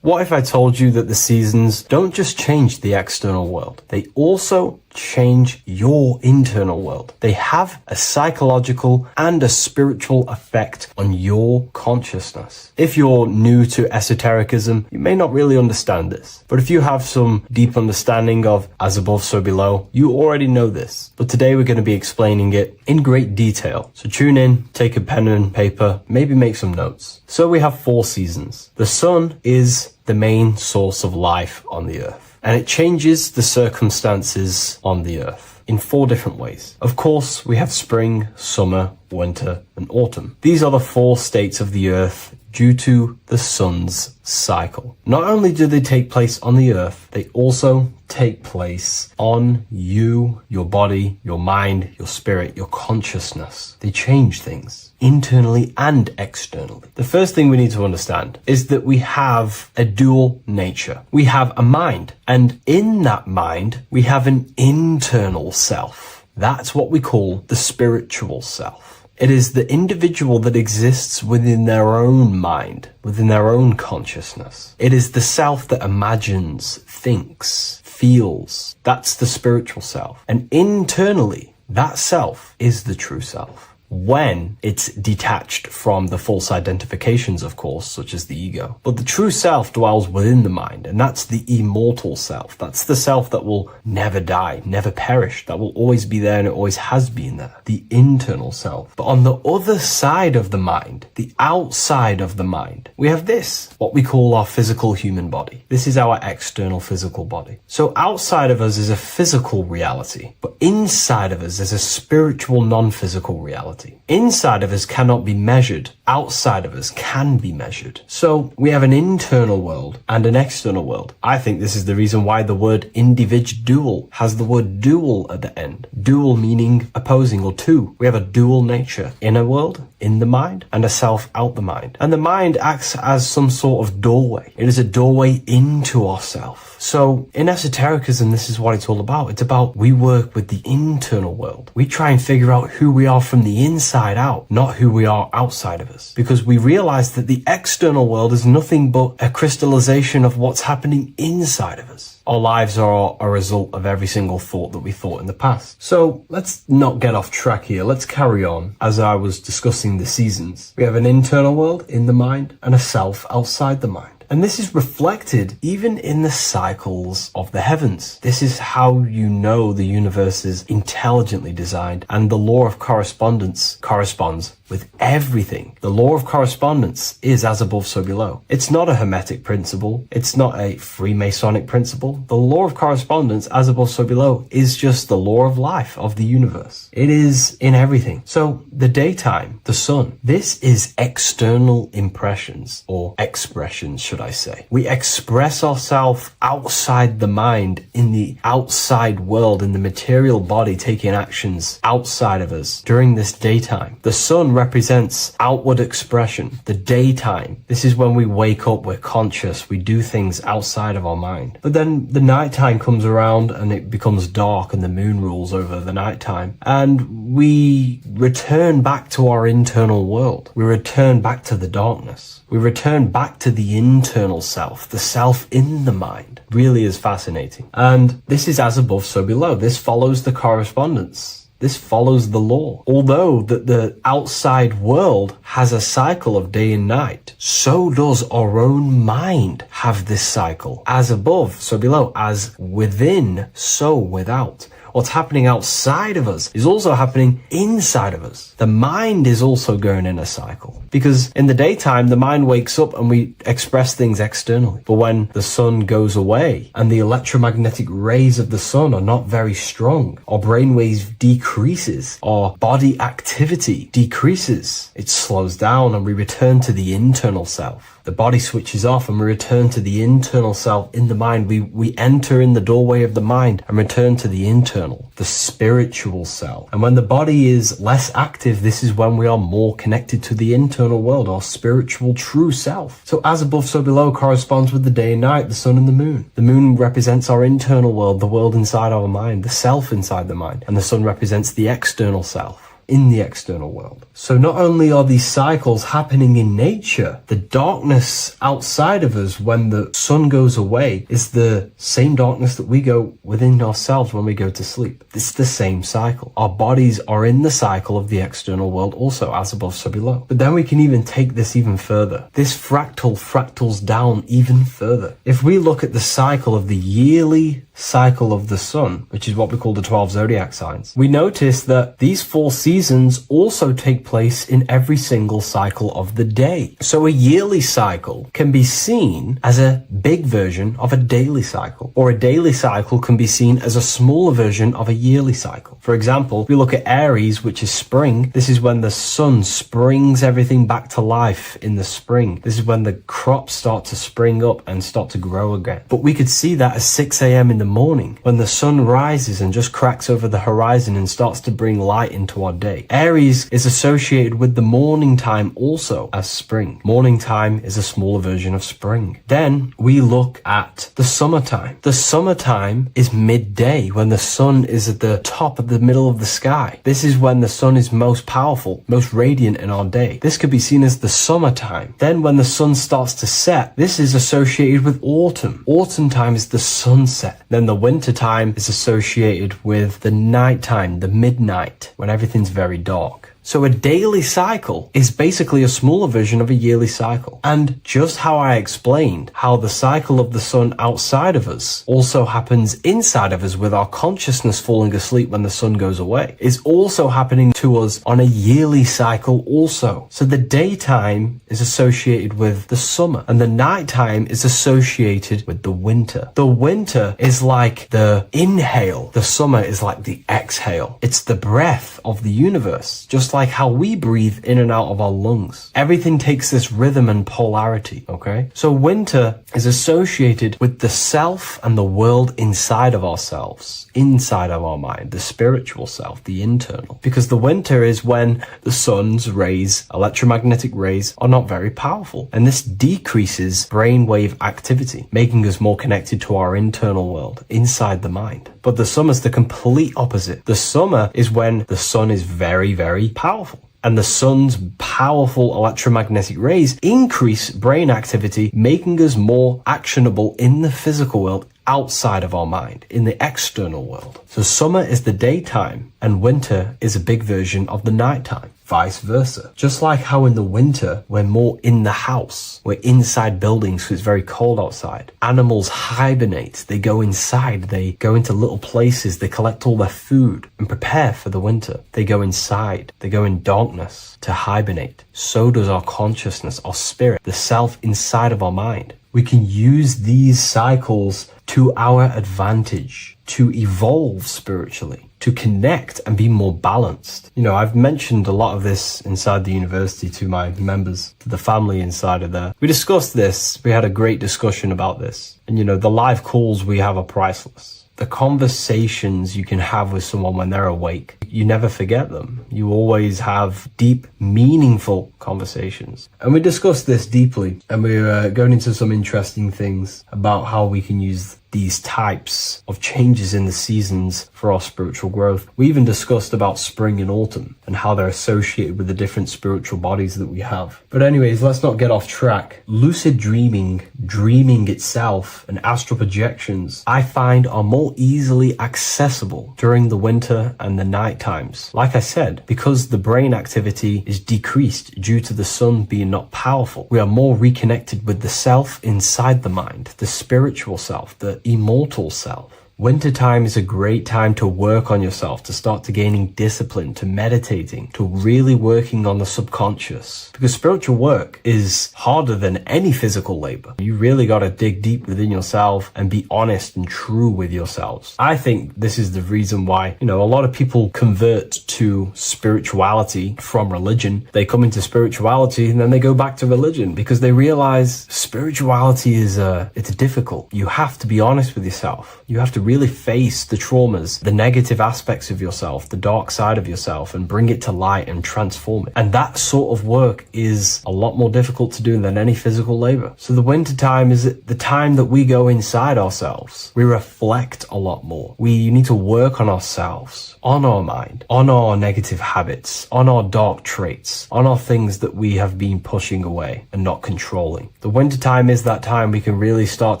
What if I told you that the seasons don't just change the external world, they also change your internal world? They have a psychological and a spiritual effect on your consciousness. If you're new to esotericism, you may not really understand this. But if you have some deep understanding of as above, so below, you already know this. But today we're going to be explaining it in great detail. So tune in, take a pen and paper, maybe make some notes. So we have 4 seasons. The sun is the main source of life on the earth, and it changes the circumstances on the earth in 4 different ways. Of course, we have spring, summer, winter, and autumn. These are the 4 states of the earth due to the sun's cycle. Not only do they take place on the earth, they also take place on you, your body, your mind, your spirit, your consciousness. They change things internally and externally. The first thing we need to understand is that we have a dual nature. We have a mind, and in that mind, we have an internal self. That's what we call the spiritual self. It is the individual that exists within their own mind, within their own consciousness. It is the self that imagines, thinks, feels. That's the spiritual self. And internally, that self is the true self. When it's detached from the false identifications, of course, such as the ego. But the true self dwells within the mind, and that's the immortal self. That's the self that will never die, never perish, that will always be there, and it always has been there. The internal self. But on the other side of the mind, the outside of the mind, we have this, what we call our physical human body. This is our external physical body. So outside of us is a physical reality, but inside of us is a spiritual non-physical reality. Inside of us cannot be measured. Outside of us can be measured. So we have an internal world and an external world. I think this is the reason why the word individual has the word dual at the end. Dual meaning opposing or two. We have a dual nature. Inner world, in the mind, and a self out the mind. And the mind acts as some sort of doorway. It is a doorway into ourself. So in esotericism, this is what it's all about. It's about we work with the internal world. We try and figure out who we are from the inside out, not who we are outside of us. Because we realize that the external world is nothing but a crystallization of what's happening inside of us. Our lives are a result of every single thought that we thought in the past. So let's not get off track here. Let's carry on. As I was discussing the seasons, we have an internal world in the mind and a self outside the mind. And this is reflected even in the cycles of the heavens. This is how you know the universe is intelligently designed, and the law of correspondence corresponds with everything. The law of correspondence is as above, so below. It's not a Hermetic principle. It's not a Freemasonic principle. The law of correspondence, as above, so below, is just the law of life, of the universe. It is in everything. So the daytime, the sun, this is external impressions, or expressions, should I say. We express ourselves outside the mind, in the outside world, in the material body, taking actions outside of us during this daytime. The sun represents outward expression. The daytime, this is when we wake up, we're conscious, we do things outside of our mind. But then the nighttime comes around and it becomes dark and the moon rules over the nighttime, and we return back to our internal world. We return back to the darkness. We return back to the internal self, the self in the mind. Really is fascinating. And this is as above, so below. This follows the correspondence. This follows the law. Although that the outside world has a cycle of day and night, so does our own mind have this cycle. As above, so below. As within, so without. What's happening outside of us is also happening inside of us. The mind is also going in a cycle. Because in the daytime, the mind wakes up and we express things externally. But when the sun goes away and the electromagnetic rays of the sun are not very strong, our brainwave decreases, our body activity decreases, it slows down and we return to the internal self. The body switches off and we return to the internal self in the mind. We enter in the doorway of the mind and return to the internal, the spiritual self. And when the body is less active, this is when we are more connected to the internal world, our spiritual true self. So as above, so below corresponds with the day and night, the sun and the moon. The moon represents our internal world, the world inside our mind, the self inside the mind. And the sun represents the external self in the external world. So not only are these cycles happening in nature, the darkness outside of us when the sun goes away is the same darkness that we go within ourselves when we go to sleep. It's the same cycle. Our bodies are in the cycle of the external world also, as above, so below. But then we can even take this even further. This fractals down even further. If we look at the cycle of the yearly cycle of the sun, which is what we call the 12 zodiac signs, we notice that these 4 seasons also take place in every single cycle of the day. So a yearly cycle can be seen as a big version of a daily cycle, or a daily cycle can be seen as a smaller version of a yearly cycle. For example, we look at Aries, which is spring. This is when the sun springs everything back to life in the spring. This is when the crops start to spring up and start to grow again. But we could see that at 6 a.m. in the morning, when the sun rises and just cracks over the horizon and starts to bring light into our day. Aries is associated with the morning time also as spring. Morning time is a smaller version of spring. Then we look at the summertime. The summertime is midday, when the sun is at the top of the middle of the sky. This is when the sun is most powerful, most radiant in our day. This could be seen as the summertime. Then when the sun starts to set, this is associated with autumn. Autumn time is the sunset. Then the winter time is associated with the nighttime, the midnight, when everything's very dark. So a daily cycle is basically a smaller version of a yearly cycle. And just how I explained how the cycle of the sun outside of us also happens inside of us with our consciousness falling asleep when the sun goes away, is also happening to us on a yearly cycle also. So the daytime is associated with the summer and the nighttime is associated with the winter. The winter is like the inhale. The summer is like the exhale. It's the breath of the universe, just like how we breathe in and out of our lungs. Everything takes this rhythm and polarity, okay? So winter is associated with the self and the world inside of ourselves, inside of our mind, the spiritual self, the internal. Because the winter is when the sun's rays, electromagnetic rays, are not very powerful. And this decreases brainwave activity, making us more connected to our internal world, inside the mind. But the summer's the complete opposite. The summer is when the sun is very, very powerful. And the sun's powerful electromagnetic rays increase brain activity, making us more actionable in the physical world outside of our mind, in the external world. So summer is the daytime and winter is a big version of the nighttime. Vice versa. Just like how in the winter, we're more in the house. We're inside buildings because it's very cold outside. Animals hibernate. They go inside. They go into little places. They collect all their food and prepare for the winter. They go inside. They go in darkness to hibernate. So does our consciousness, our spirit, the self inside of our mind. We can use these cycles to our advantage, to evolve spiritually, to connect and be more balanced. You know, I've mentioned a lot of this inside the university to my members, to the family inside of there. We discussed this. We had a great discussion about this. And, you know, the live calls we have are priceless. The conversations you can have with someone when they're awake, you never forget them. You always have deep, meaningful conversations. And we discussed this deeply, and we're going into some interesting things about how we can use these types of changes in the seasons for our spiritual growth. We even discussed about spring and autumn and how they're associated with the different spiritual bodies that we have. But anyways, let's not get off track. Lucid dreaming, dreaming itself, and astral projections, I find are more easily accessible during the winter and the night times. Like I said, because the brain activity is decreased due to the sun being not powerful, we are more reconnected with the self inside the mind, the spiritual self, the immortal self. Wintertime is a great time to work on yourself, to start to gaining discipline, to meditating, to really working on the subconscious. Because spiritual work is harder than any physical labor. You really got to dig deep within yourself and be honest and true with yourselves. I think this is the reason why, you know, a lot of people convert to spirituality from religion. They come into spirituality and then they go back to religion because they realize spirituality is it's difficult. You have to be honest with yourself. You have to really face the traumas, the negative aspects of yourself, the dark side of yourself, and bring it to light and transform it. And that sort of work is a lot more difficult to do than any physical labor. So the winter time is the time that we go inside ourselves. We reflect a lot more. We need to work on ourselves, on our mind, on our negative habits, on our dark traits, on our things that we have been pushing away and not controlling. The winter time is that time we can really start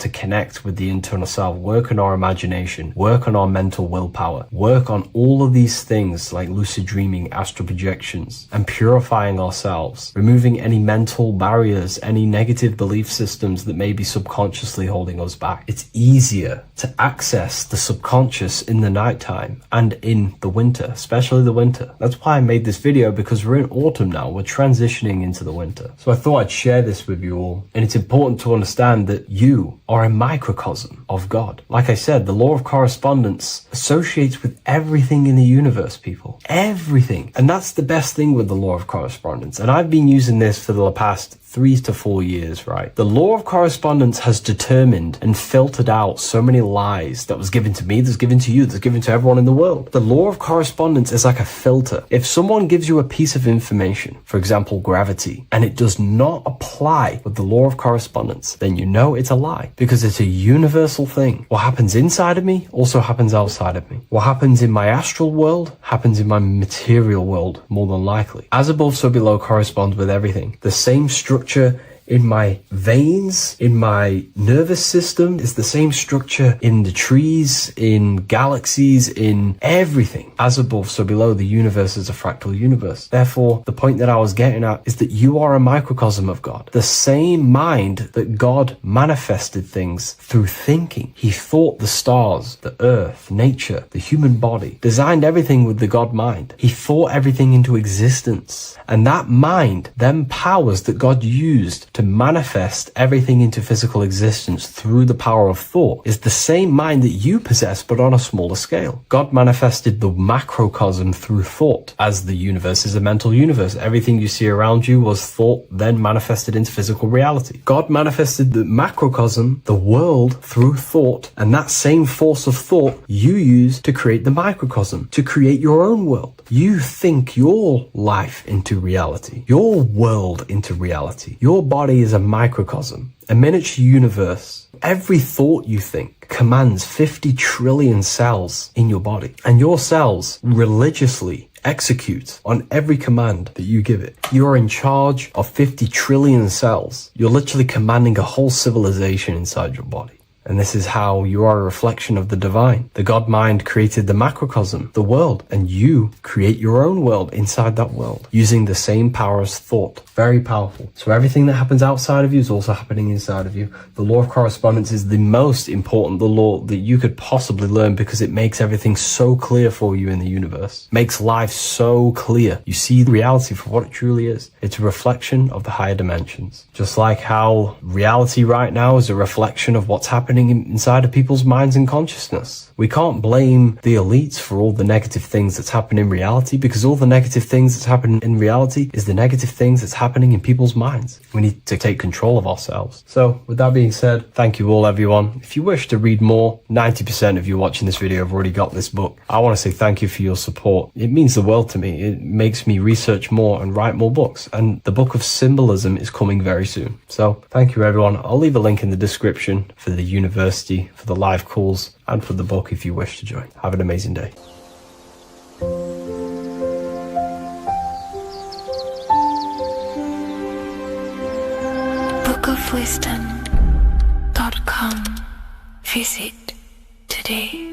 to connect with the internal self, work on our imagination, work on our mental willpower, work on all of these things like lucid dreaming, astral projections, and purifying ourselves, removing any mental barriers, any negative belief systems that may be subconsciously holding us back. It's easier to access the subconscious in the nighttime and in the winter, especially the winter. That's why I made this video, because we're in autumn now. We're transitioning into the winter. So I thought I'd share this with you all. And it's important to understand that you are a microcosm of God. Like I said, the law of correspondence associates with everything in the universe, people. Everything. And that's the best thing with the law of correspondence. And I've been using this for the past 3 to 4 years, right? The law of correspondence has determined and filtered out so many lies that was given to me, that's given to you, that's given to everyone in the world. The law of correspondence is like a filter. If someone gives you a piece of information, for example, gravity, and it does not apply with the law of correspondence, then you know it's a lie, because it's a universal thing. What happens inside of me also happens outside of me. What happens in my astral world happens in my material world, more than likely. As above, so below corresponds with everything. The same structure in my veins, in my nervous system, is the same structure in the trees, in galaxies, in everything. As above, so below, the universe is a fractal universe. Therefore, the point that I was getting at is that you are a microcosm of God. The same mind that God manifested things through thinking. He thought the stars, the earth, nature, the human body, designed everything with the God mind. He thought everything into existence. And that mind, them powers that God used to manifest everything into physical existence through the power of thought, is the same mind that you possess, but on a smaller scale. God manifested the macrocosm through thought, as the universe is a mental universe. Everything you see around you was thought, then manifested into physical reality. God manifested the macrocosm, the world, through thought, and that same force of thought you use to create the microcosm, to create your own world. You think your life into reality, your world into reality. Your body is a microcosm, a miniature universe. Every thought you think commands 50 trillion cells in your body, and your cells religiously execute on every command that you give it. You're in charge of 50 trillion cells. You're literally commanding a whole civilization inside your body. And this is how you are a reflection of the divine. The God mind created the macrocosm, the world, and you create your own world inside that world using the same power as thought. Very powerful. So everything that happens outside of you is also happening inside of you. The law of correspondence is the most important, the law that you could possibly learn, because it makes everything so clear for you in the universe. Makes life so clear. You see reality for what it truly is. It's a reflection of the higher dimensions. Just like how reality right now is a reflection of what's happening inside of people's minds and consciousness. We can't blame the elites for all the negative things that's happening in reality, because all the negative things that's happening in reality is the negative things that's happening in people's minds. We need to take control of ourselves. So with that being said, thank you all, everyone. If you wish to read more, 90% of you watching this video have already got this book. I want to say thank you for your support. It means the world to me. It makes me research more and write more books. And the book of symbolism is coming very soon. So thank you, everyone. I'll leave a link in the description for the university, for the live calls, and for the book if you wish to join. Have an amazing day. bookofwisdom.com. Visit today.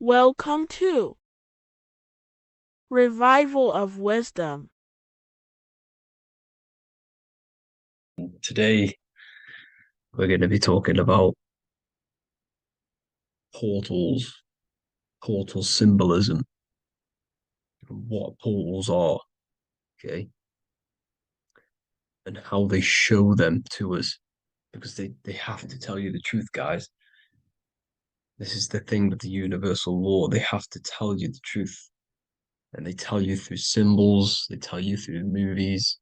Welcome to Revival of Wisdom. Today, we're going to be talking about portal symbolism, what portals are, okay, and how they show them to us, because they have to tell you the truth, guys. This is the thing with the universal law. They have to tell you the truth. And they tell you through symbols, they tell you through movies,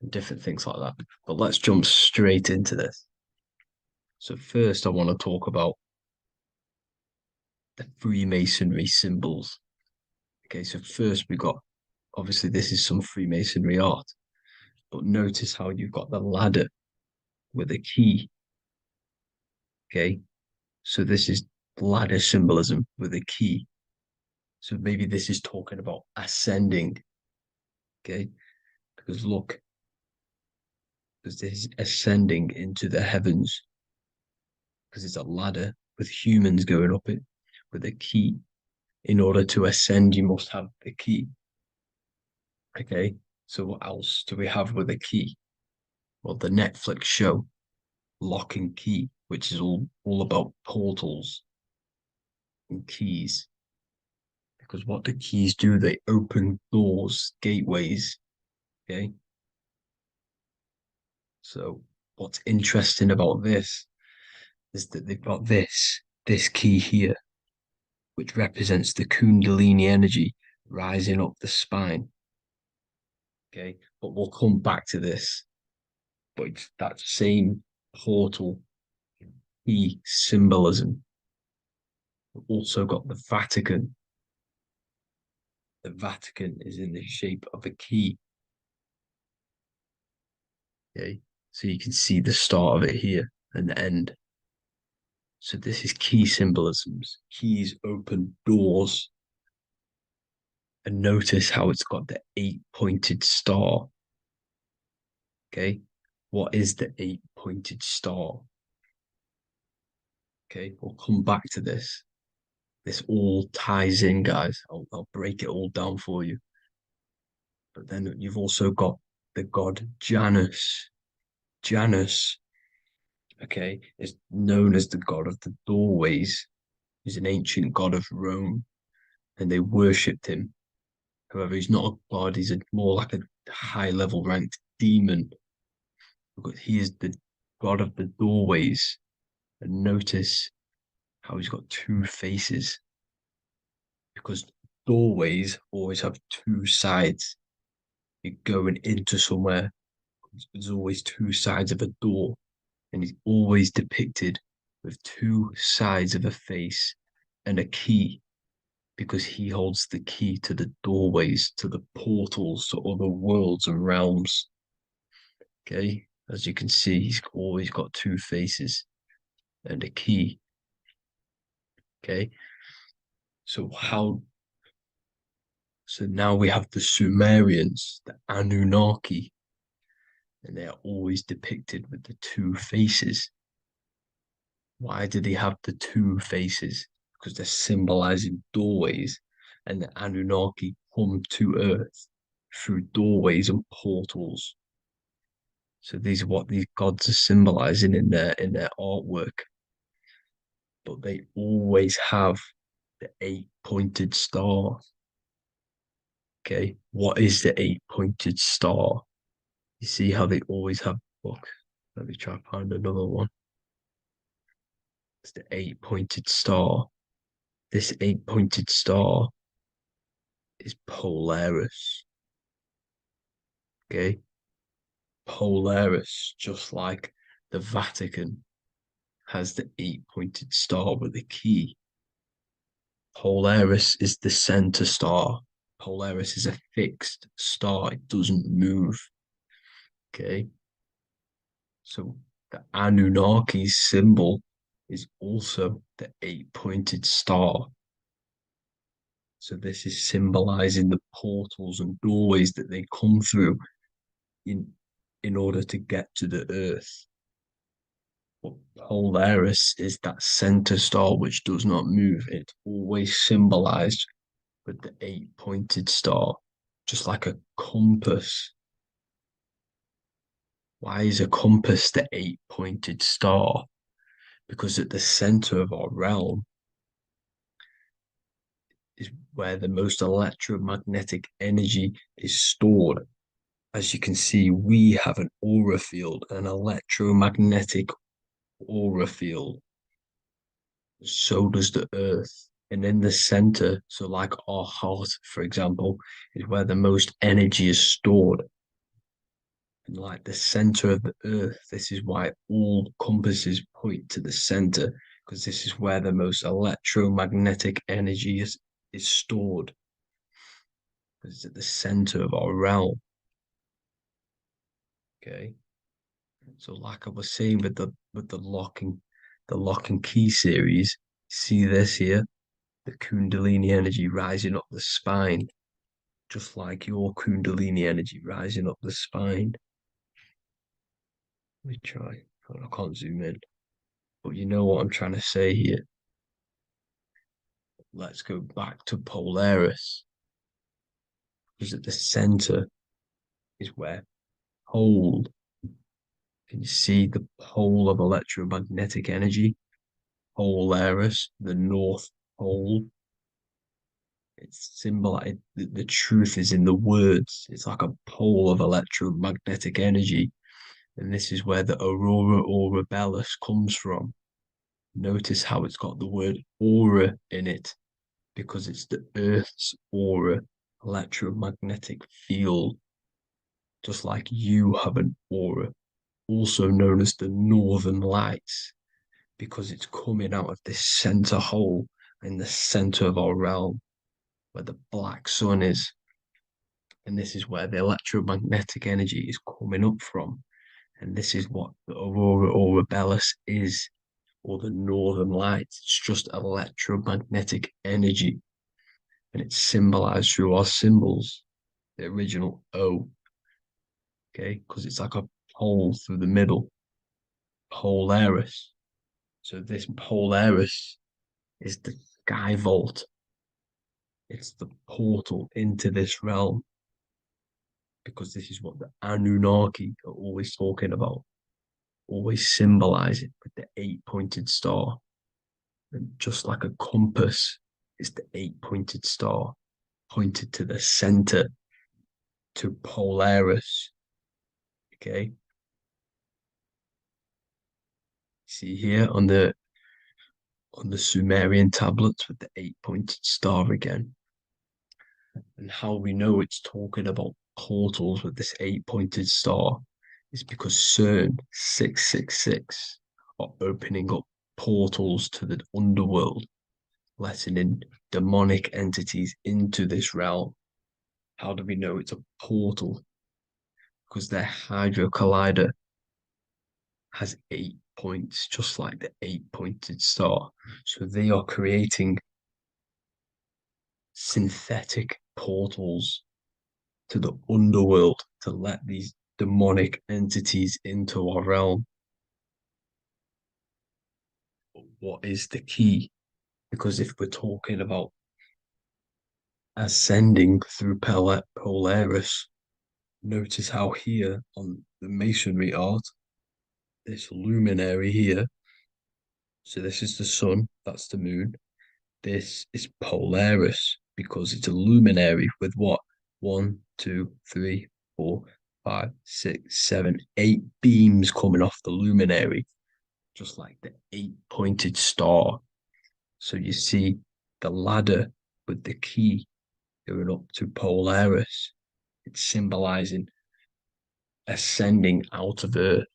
and different things like that. But let's jump straight into this. So first, I want to talk about the Freemasonry symbols. Okay, so first we got, obviously this is some Freemasonry art, but notice how you've got the ladder with a key. Okay, so this is ladder symbolism with a key. So maybe this is talking about ascending. Okay, because look, because this is ascending into the heavens, because it's a ladder with humans going up it with a key. In order to ascend, you must have the key. Okay, so what else do we have with a key? Well, the Netflix show Lock and Key, which is all about portals and keys. Because what do keys do? They open doors, gateways. Okay. So what's interesting about this is that they've got this key here, which represents the Kundalini energy rising up the spine. Okay, but we'll come back to this. But it's that same portal key symbolism. We've also got the Vatican. The Vatican is in the shape of a key. Okay, so you can see the start of it here and the end. So this is key symbolisms. Keys open doors. And notice how it's got the 8-pointed star. Okay, what is the 8-pointed star? Okay, we'll come back to this. This all ties in, guys. I'll break it all down for you. But then you've also got the god Janus. Janus, okay, is known as the god of the doorways. He's an ancient god of Rome, and they worshipped him. However, he's not a god, he's more like a high-level ranked demon. Because he is the god of the doorways. And notice how he's got two faces. Because doorways always have two sides. You're going into somewhere, there's always two sides of a door. And he's always depicted with two sides of a face and a key, because he holds the key to the doorways, to the portals, to other worlds and realms. Okay, as you can see, he's always got two faces and a key. Okay, so So now we have the Sumerians, the Anunnaki, and they are always depicted with the two faces. Why do they have the two faces? Because they're symbolizing doorways, and the Anunnaki come to Earth through doorways and portals. So these are what these gods are symbolizing in their artwork. But they always have the eight-pointed star. Okay, what is the eight-pointed star? You see how they always have. Look, let me try to find another one. It's the eight-pointed star. This eight-pointed star is Polaris. Okay, Polaris, just like the Vatican has the eight-pointed star with a key. Polaris is the center star. Polaris is a fixed star. It doesn't move. Okay. So the Anunnaki's symbol is also the eight-pointed star. So this is symbolizing the portals and doorways that they come through in order to get to the Earth. But Polaris is that center star which does not move. It's always symbolized with the eight-pointed star, just like a compass. Why is a compass the eight-pointed star? Because at the center of our realm is where the most electromagnetic energy is stored. As you can see, we have an aura field, an electromagnetic aura field. So does the Earth. And in the center, so like our heart, for example, is where the most energy is stored. And like the center of the Earth, this is why all compasses point to the center, because this is where the most electromagnetic energy is stored. It's at the center of our realm. Okay. So like I was saying with the lock and key series, see this here? The Kundalini energy rising up the spine, just like your Kundalini energy rising up the spine. Let me try. I can't zoom in, but you know what I'm trying to say here. Let's go back to Polaris, because at the center is where pole. Can you see the pole of electromagnetic energy? Polaris, the North Pole. It's symbolized. The truth is in the words. It's like a pole of electromagnetic energy. And this is where the aurora borealis comes from. Notice how it's got the word aura in it, because it's the Earth's aura, electromagnetic field. Just like you have an aura, also known as the northern lights, because it's coming out of this center hole in the center of our realm, where the black sun is. And this is where the electromagnetic energy is coming up from. And this is what the aurora borealis is, or the northern lights. It's just electromagnetic energy. And it's symbolized through our symbols, the original O. Okay, because it's like a pole through the middle. Polaris. So this Polaris is the sky vault. It's the portal into this realm, because this is what the Anunnaki are always talking about, always symbolizing with the eight-pointed star. And just like a compass is the eight-pointed star, pointed to the center, to Polaris. Okay. See here on the Sumerian tablets with the eight-pointed star again. And how we know it's talking about portals with this eight-pointed star is because CERN 666 are opening up portals to the underworld, letting in demonic entities into this realm. How do we know it's a portal? Because their Hydro Collider has 8 points, just like the eight-pointed star. So they are creating synthetic portals to the underworld to let these demonic entities into our realm. But what is the key? Because if we're talking about ascending through Polaris, notice how here on the masonry art, this luminary here, so this is the sun, that's the moon. This is Polaris because it's a luminary with what? 1, 2, 3, 4, 5, 6, 7, 8 beams coming off the luminary, just like the 8-pointed star. So you see the ladder with the key going up to Polaris. It's symbolizing ascending out of Earth.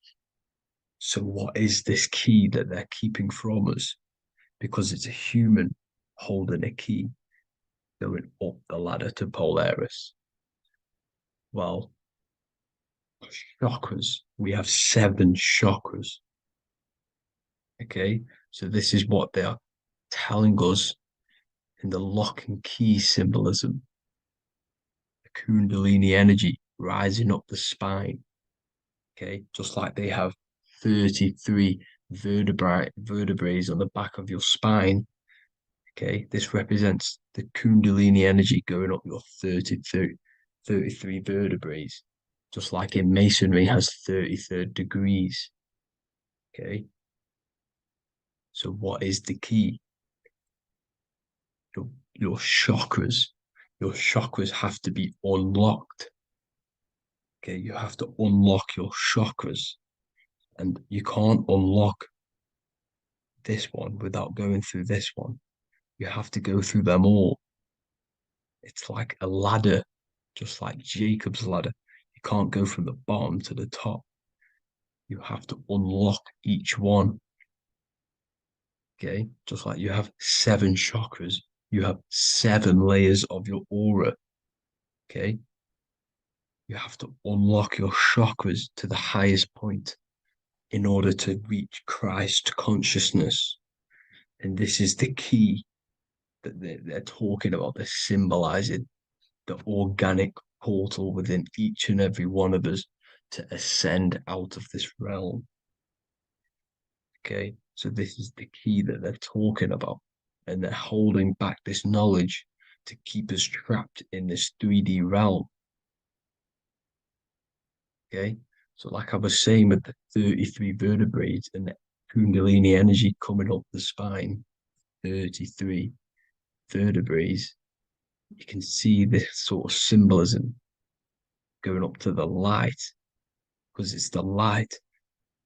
So what is this key that they're keeping from us? Because it's a human holding a key going up the ladder to Polaris. Well, chakras. We have 7 chakras. Okay, so this is what they are telling us in the lock and key symbolism. The Kundalini energy rising up the spine. Okay, just like they have 33 vertebrae on the back of your spine. Okay, this represents the Kundalini energy going up your 33 vertebrae, just like in masonry has 33rd degrees. Okay, so what is the key? Your chakras. Your chakras have to be unlocked. Okay, you have to unlock your chakras, and you can't unlock this one without going through this one. You have to go through them all. It's like a ladder, just like Jacob's ladder. You can't go from the bottom to the top. You have to unlock each one. Okay, just like you have 7 chakras, you have 7 layers of your aura. Okay, you have to unlock your chakras to the highest point in order to reach Christ consciousness. And this is the key that they're talking about. They're symbolizing the organic portal within each and every one of us to ascend out of this realm. Okay, so this is the key that they're talking about, and they're holding back this knowledge to keep us trapped in this 3D realm. Okay, so like I was saying with the 33 vertebrae and the Kundalini energy coming up the spine, 33 vertebrae, you can see this sort of symbolism going up to the light, because it's the light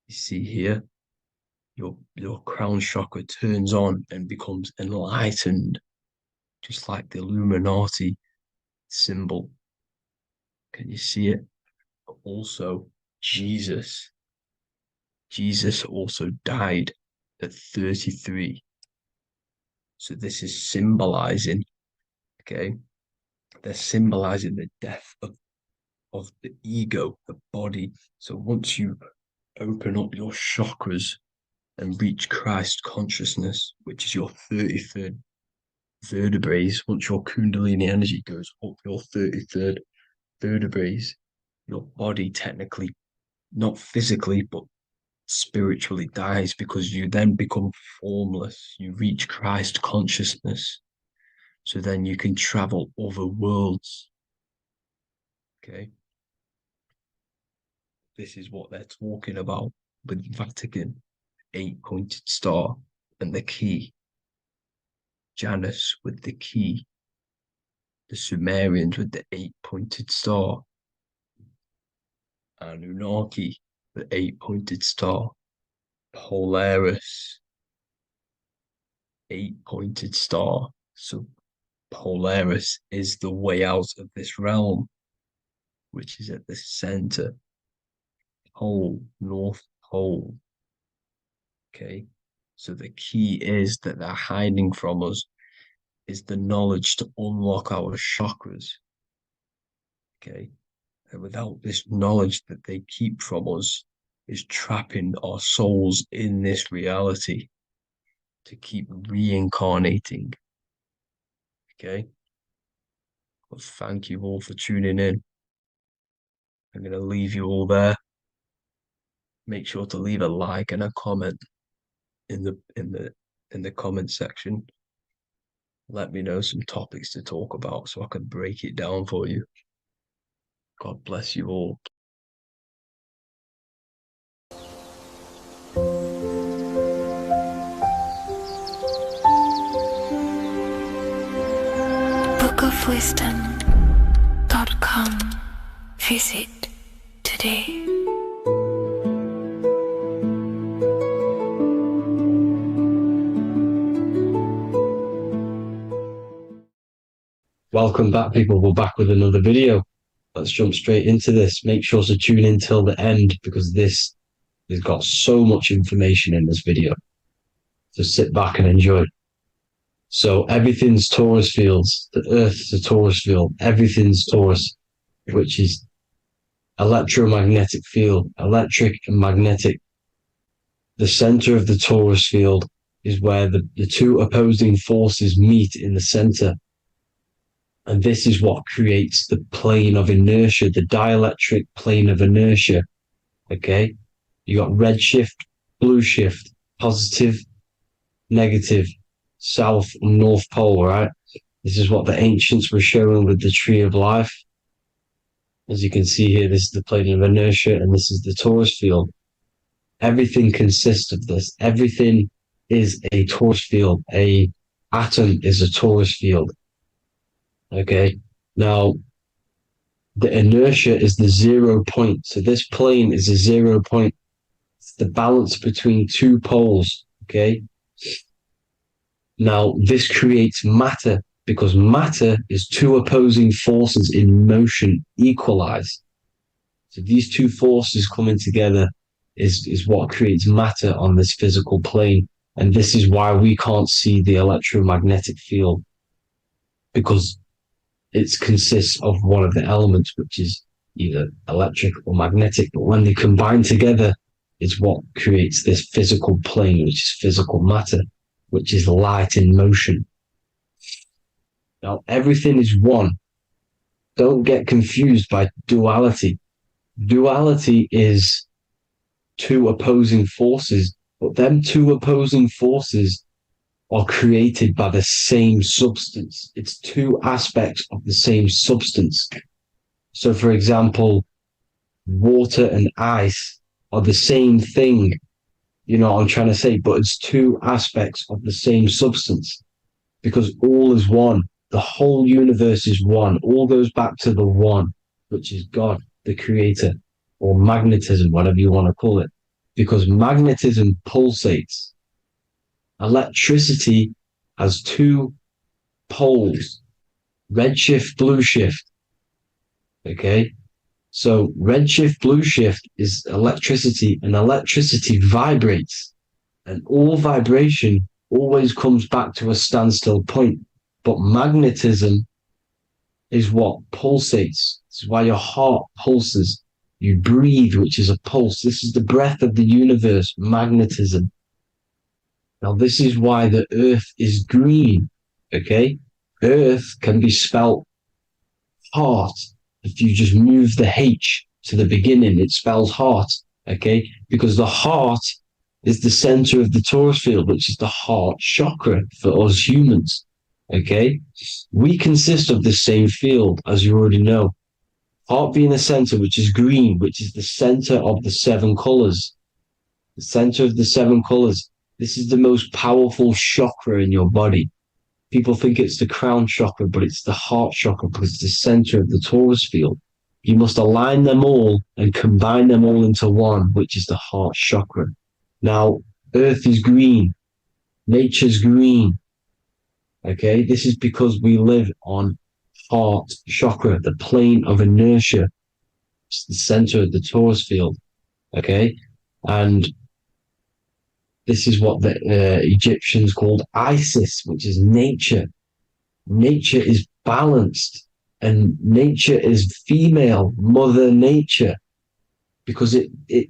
you see here. Your crown chakra turns on and becomes enlightened, just like the Illuminati symbol. Can you see it? But also, Jesus also died at 33. So this is symbolizing, okay, they're symbolizing the death of the ego, the body. So once you open up your chakras and reach Christ consciousness, which is your 33rd vertebrae, once your Kundalini energy goes up your 33rd vertebrae, your body technically, not physically, but spiritually dies, because you then become formless. You reach Christ consciousness. So then you can travel other worlds. Okay. This is what they're talking about with Vatican, 8-pointed star, and the key. Janus with the key. The Sumerians with the 8-pointed star. Anunnaki, the 8-pointed star. Polaris, 8-pointed star. So Polaris is the way out of this realm, which is at the center. Pole, North Pole. Okay, so the key is that they're hiding from us is the knowledge to unlock our chakras. Okay, and without this knowledge that they keep from us is trapping our souls in this reality to keep reincarnating. Okay, But thank you all for tuning in. I'm going to leave you all there. Make sure to leave a like and a comment in the comment section. Let me know some topics to talk about so I can break it down for you. God bless you all. bookofwisdom.com. Visit today. Welcome back, people. We're back with another video. Let's jump straight into this. Make sure to tune in till the end because this has got so much information in this video. So sit back and enjoy. So everything's torus fields. The Earth's a torus field. Everything's torus, which is electromagnetic field, electric and magnetic. The center of the torus field is where the two opposing forces meet in the center. And this is what creates the plane of inertia, the dielectric plane of inertia. Okay? You got red shift, blue shift, positive, negative, south and north pole, right? This is what the ancients were showing with the tree of life. As you can see here, this is the plane of inertia and this is the torus field. Everything consists of this. Everything is a torus field. A atom is a torus field. Okay, now the inertia is the 0 point. So this plane is a 0 point. It's the balance between two poles. Okay, now this creates matter because matter is two opposing forces in motion equalized. So these two forces coming together is what creates matter on this physical plane. And this is why we can't see the electromagnetic field because it consists of one of the elements, which is either electric or magnetic. But when they combine together, it's what creates this physical plane, which is physical matter, which is light in motion. Now, everything is one. Don't get confused by duality. Duality is two opposing forces, but them two opposing forces are created by the same substance. It's two aspects of the same substance. So, for example, water and ice are the same thing. You know what I'm trying to say? But it's two aspects of the same substance because all is one. The whole universe is one. All goes back to the one, which is God, the creator, or magnetism, whatever you want to call it. Because magnetism pulsates. Electricity has two poles, red shift, blue shift. Okay, so red shift, blue shift is electricity, and electricity vibrates, and all vibration always comes back to a standstill point. But magnetism is what pulsates. This is why your heart pulses. You breathe, which is a pulse. This is the breath of the universe, magnetism. Now, this is why the earth is green, okay? Earth can be spelt heart. If you just move the H to the beginning, it spells heart, okay? Because the heart is the center of the torus field, which is the heart chakra for us humans, okay? We consist of the same field, as you already know. Heart being the center, which is green, which is the center of the seven colors. The center of the seven colors. This is the most powerful chakra in your body. People think it's the crown chakra, but it's the heart chakra because it's the center of the torus field. You must align them all and combine them all into one, which is the heart chakra. Now, Earth is green. Nature's green. Okay, this is because we live on heart chakra, the plane of inertia. It's the center of the torus field. Okay, and this is what the Egyptians called Isis, which is nature. Nature is balanced, and nature is female, Mother Nature, because it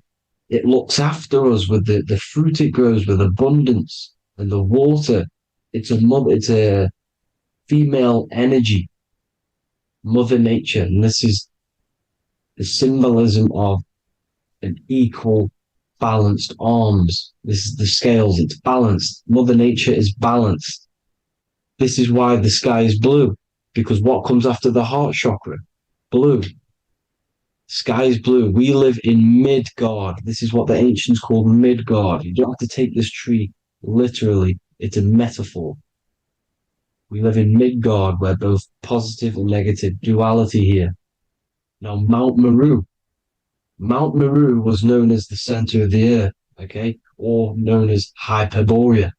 looks after us with the fruit it grows with abundance and the water. It's a female energy. Mother Nature, and this is the symbolism of an equal, balanced arms. This is the scales, it's balanced. Mother Nature is balanced. This is why the sky is blue, because what comes after the heart chakra? Blue. Sky is blue. We live in Midgard. This is what the ancients called Midgard. You don't have to take this tree literally. It's a metaphor. We live in Midgard, where both positive and negative duality here. Now, Mount Meru. Mount Meru was known as the center of the earth, okay, or known as Hyperborea.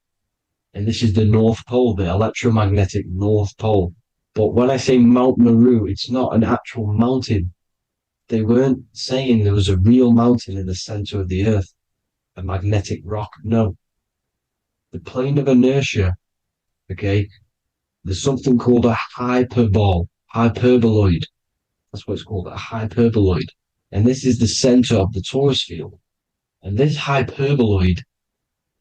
And this is the North Pole, the electromagnetic North Pole. But when I say Mount Meru, it's not an actual mountain. They weren't saying there was a real mountain in the center of the earth, a magnetic rock. No. The plane of inertia, okay, there's something called a hyperboloid. That's what it's called, a hyperboloid. And this is the center of the torus field. And this hyperboloid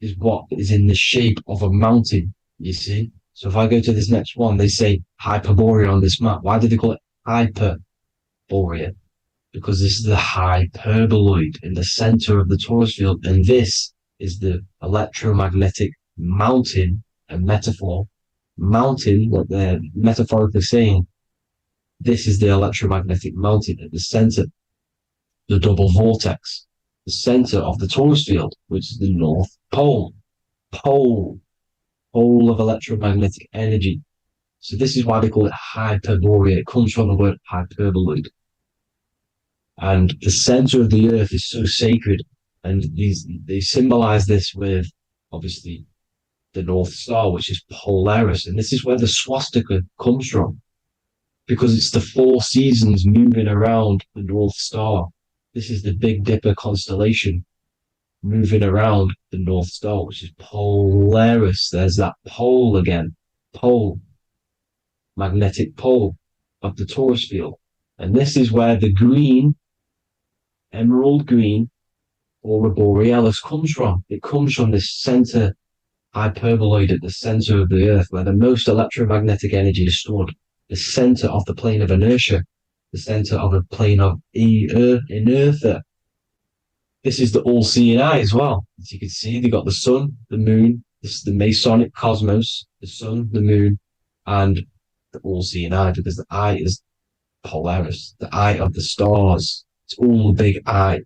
is what is in the shape of a mountain, you see? So if I go to this next one, they say Hyperborea on this map. Why do they call it Hyperborea? Because this is the hyperboloid in the center of the torus field. And this is the electromagnetic mountain, a metaphor. Mountain, what they're metaphorically saying, this is the electromagnetic mountain at the center, the double vortex, the center of the torus field, which is the North Pole. Pole of electromagnetic energy. So this is why they call it Hyperborea. It comes from the word hyperboloid. And the center of the earth is so sacred. And they symbolize this with, obviously, the North Star, which is Polaris. And this is where the swastika comes from, because it's the 4 seasons moving around the North Star. This is the Big Dipper constellation moving around the North Star, which is Polaris. There's that pole again. Pole. Magnetic pole of the torus field. And this is where the green, emerald green, aurora borealis comes from. It comes from this center hyperboloid at the center of the earth, where the most electromagnetic energy is stored. The center of the plane of inertia. The center of the plane of inertia. This is the all-seeing eye as well. As you can see, they've got the sun, the moon. This is the Masonic cosmos, the sun, the moon, and the all-seeing eye, because the eye is Polaris, the eye of the stars. It's all a big eye.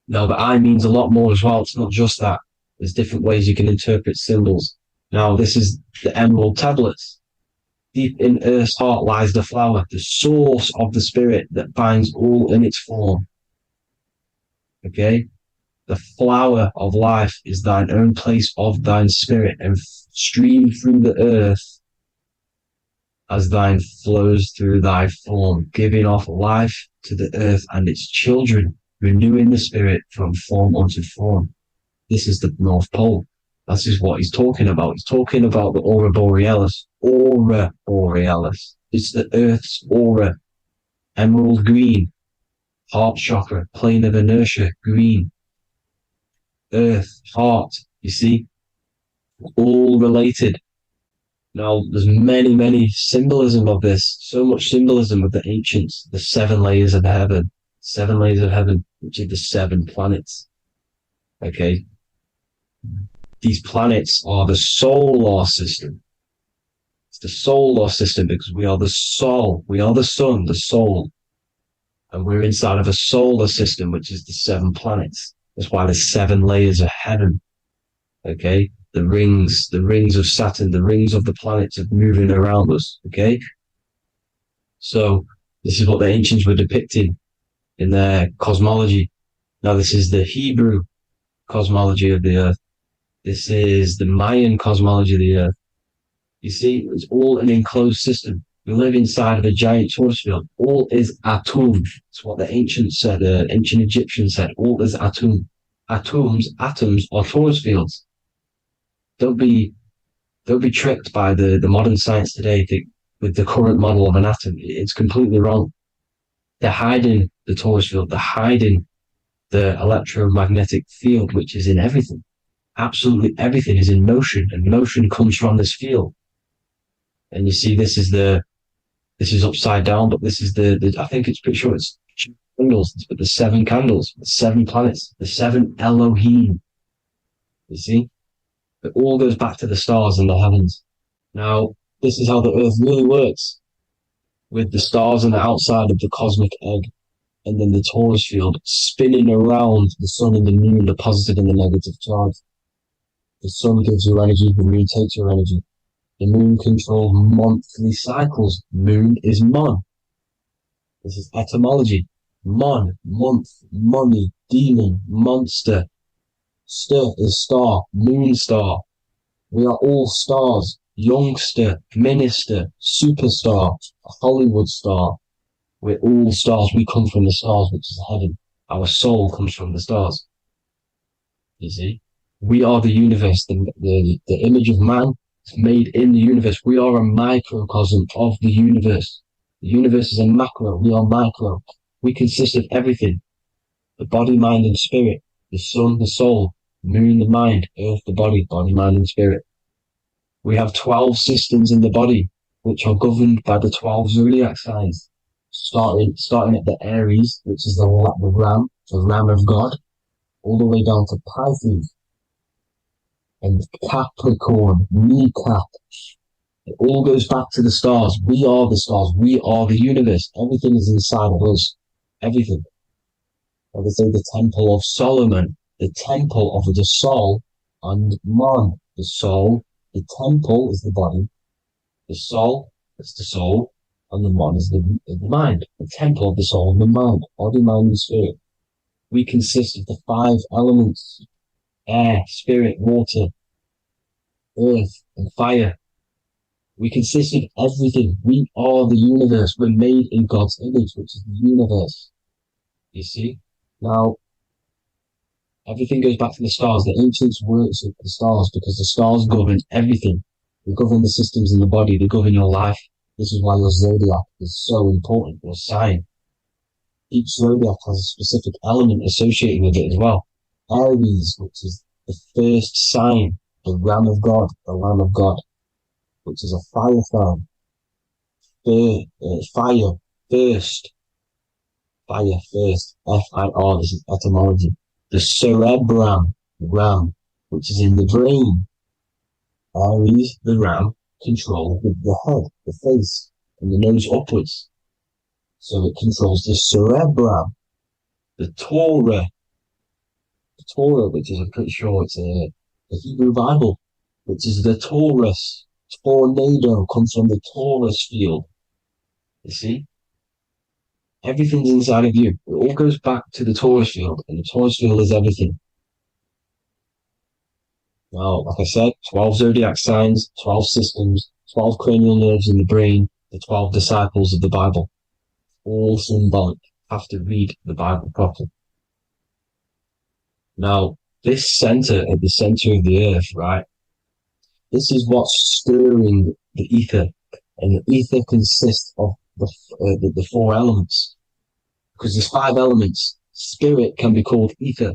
Now, the eye means a lot more as well. It's not just that. There's different ways you can interpret symbols. Now, this is the emerald tablets. Deep in Earth's heart lies the flower, the source of the spirit that binds all in its form. Okay? The flower of life is thine own place of thine spirit, and stream through the earth as thine flows through thy form, giving off life to the earth and its children, renewing the spirit from form unto form. This is the North Pole. This is what he's talking about. He's talking about the aurora borealis. Aurora borealis. It's the earth's aura. Emerald green. Heart chakra. Plane of inertia. Green. Earth. Heart. You see? All related. Now, there's many symbolism of this. So much symbolism of the ancients. The 7 layers of heaven. 7 layers of heaven, which are the 7 planets. Okay? These planets are the solar system. It's the solar system because we are the soul. We are the sun, the soul. And we're inside of a solar system, which is the 7 planets. That's why there's 7 layers of heaven. Okay? The rings of Saturn, the rings of the planets are moving around us. Okay? So this is what the ancients were depicting in their cosmology. Now this is the Hebrew cosmology of the earth. This is the Mayan cosmology of the earth. You see, it's all an enclosed system. We live inside of a giant torus field. All is atum. It's what the ancients said, the ancient Egyptians said. All is atum. Atoms are torus fields. Don't be tricked by the modern science today with the current model of an atom. It's completely wrong. They're hiding the torus field. They're hiding the electromagnetic field, which is in everything. Absolutely everything is in motion, and motion comes from this field. And you see, this is the This is upside down, but this is the I think it's pretty sure it's candles, but the 7 candles, the 7 planets, the 7 Elohim. You see? It all goes back to the stars and the heavens. Now, this is how the earth really works, with the stars on the outside of the cosmic egg, and then the torus field spinning around the sun and the moon, the positive and the negative charge. The sun gives you energy, the moon takes your energy. The moon controls monthly cycles. Moon is mon. This is etymology. Mon, month, money, demon, monster. Stir is star, moon star. We are all stars. Youngster, minister, superstar, Hollywood star. We're all stars. We come from the stars, which is heaven. Our soul comes from the stars. You see? We are the universe. The image of man is made in the universe. We are a microcosm of the universe. The universe is a macro. We are micro. We consist of everything. The body, mind, and spirit. The sun, the soul. Moon, the mind. Earth, the body. Body, mind, and spirit. We have 12 systems in the body, which are governed by the 12 zodiac signs. Starting at the Aries, which is the ram of God, all the way down to Pisces and Capricorn, kneecap. It all goes back to the stars. We are the stars. We are the universe. Everything is inside of us. Everything. Like they say, the Temple of Solomon, the Temple of the Soul and Man. The soul, the temple is the body. The soul is the soul, and the man is the mind. The temple of the soul and the mind. Body, mind, and spirit. We consist of the 5 elements: air, spirit, water, earth, and fire. We consist of everything. We are the universe. We're made in God's image, which is the universe. You see? Now, everything goes back to the stars. The ancients worshipped the stars because the stars govern everything. They govern the systems in the body. They govern your life. This is why your zodiac is so important, your sign. Each zodiac has a specific element associated with it as well. Aries, which is the first sign, the Ram of God, the Lamb of God, which is a fire sign. Fire, first. Fire, first. F-I-R, this is etymology. The cerebrum, ram, which is in the brain. Aries, the ram, control the head, the face, and the nose upwards. So it controls the cerebrum. The Torah, which is, I'm pretty sure it's a Hebrew Bible, which is the Taurus. Tornado comes from the Taurus field. You see? Everything's inside of you. It all goes back to the Taurus field, and the Taurus field is everything. Now, like I said, 12 zodiac signs, 12 systems, 12 cranial nerves in the brain, the 12 disciples of the Bible. All symbolic. Have to read the Bible properly. Now, this center, at the center of the earth, right? This is what's stirring the ether. And the ether consists of the 4 elements. Because there's 5 elements. Spirit can be called ether.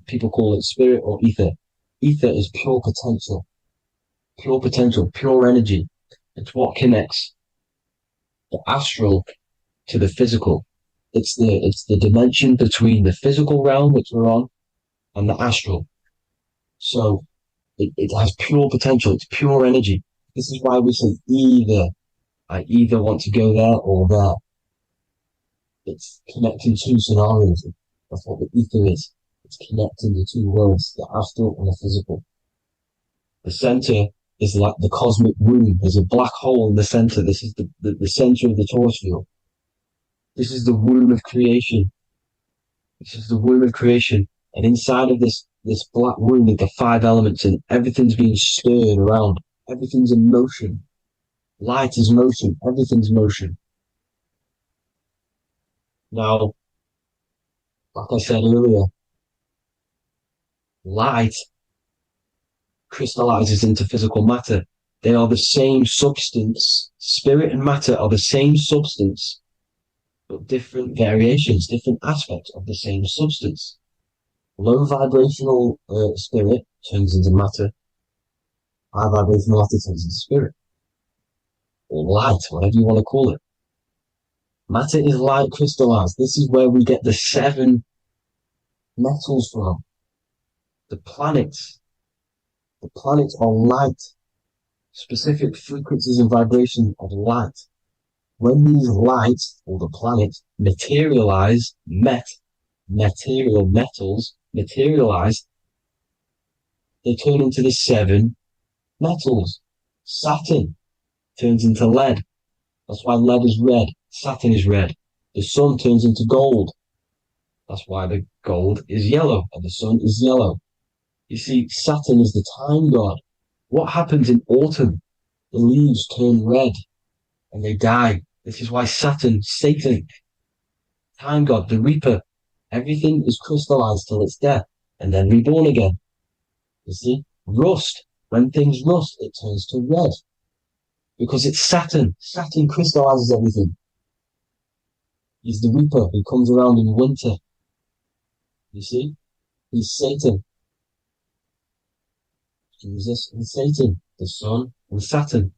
People call it spirit or ether. Ether is pure potential, pure energy. It's what connects the astral to the physical. It's the dimension between the physical realm, which we're on, and the astral. So it has pure potential. It's pure energy. This is why we say either. I either want to go there or there. It's connecting 2 scenarios. That's what the ether is. It's connecting the 2 worlds, the astral and the physical. The center is like the cosmic womb. There's a black hole in the center. This is the center of the Taurus field. This is the womb of creation. This is the womb of creation. And inside of this black womb are the 5 elements, and everything's being stirred around. Everything's in motion. Light is motion. Everything's motion. Now, like I said earlier, light crystallizes into physical matter. They are the same substance. Spirit and matter are the same substance, but different variations, different aspects of the same substance. Low vibrational spirit turns into matter. High vibrational matter turns into spirit. or light, whatever you want to call it. Matter is light crystallized. This is where we get the 7 metals from. The planets. The planets are light, specific frequencies and vibration of light. When these lights, or the planets, materialize, material metals materialize, they turn into the 7 metals. Saturn turns into lead. That's why lead is red. Saturn is red. The sun turns into gold. That's why the gold is yellow and the sun is yellow. You see, Saturn is the time god. What happens in autumn? The leaves turn red and they die. This is why Saturn, Satan, time god, the reaper, everything is crystallized till it's death and then reborn again. You see, rust. When things rust, it turns to red because it's Saturn. Saturn crystallizes everything. He's the reaper who comes around in winter. You see, he's Satan. Jesus and Satan, the sun and Saturn.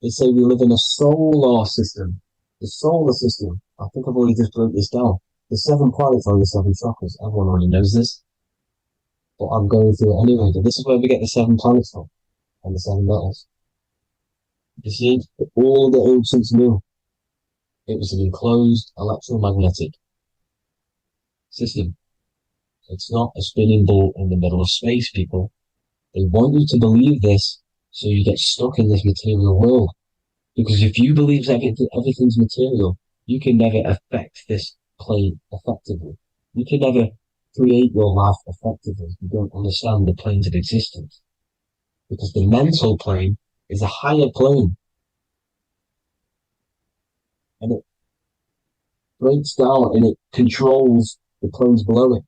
They say we live in a solar system. The solar system. I think I've already just broke this down. The 7 planets are the 7 chakras. Everyone already knows this. But I'm going through it anyway. But this is where we get the 7 planets from. And the 7 metals. You see, all the ancients knew it was an enclosed electromagnetic system. It's not a spinning ball in the middle of space, people. They want you to believe this so you get stuck in this material world. Because if you believe everything's material, you can never affect this plane effectively. You can never create your life effectively if you don't understand the planes of existence. Because the mental plane is a higher plane. And it breaks down and it controls the planes below it.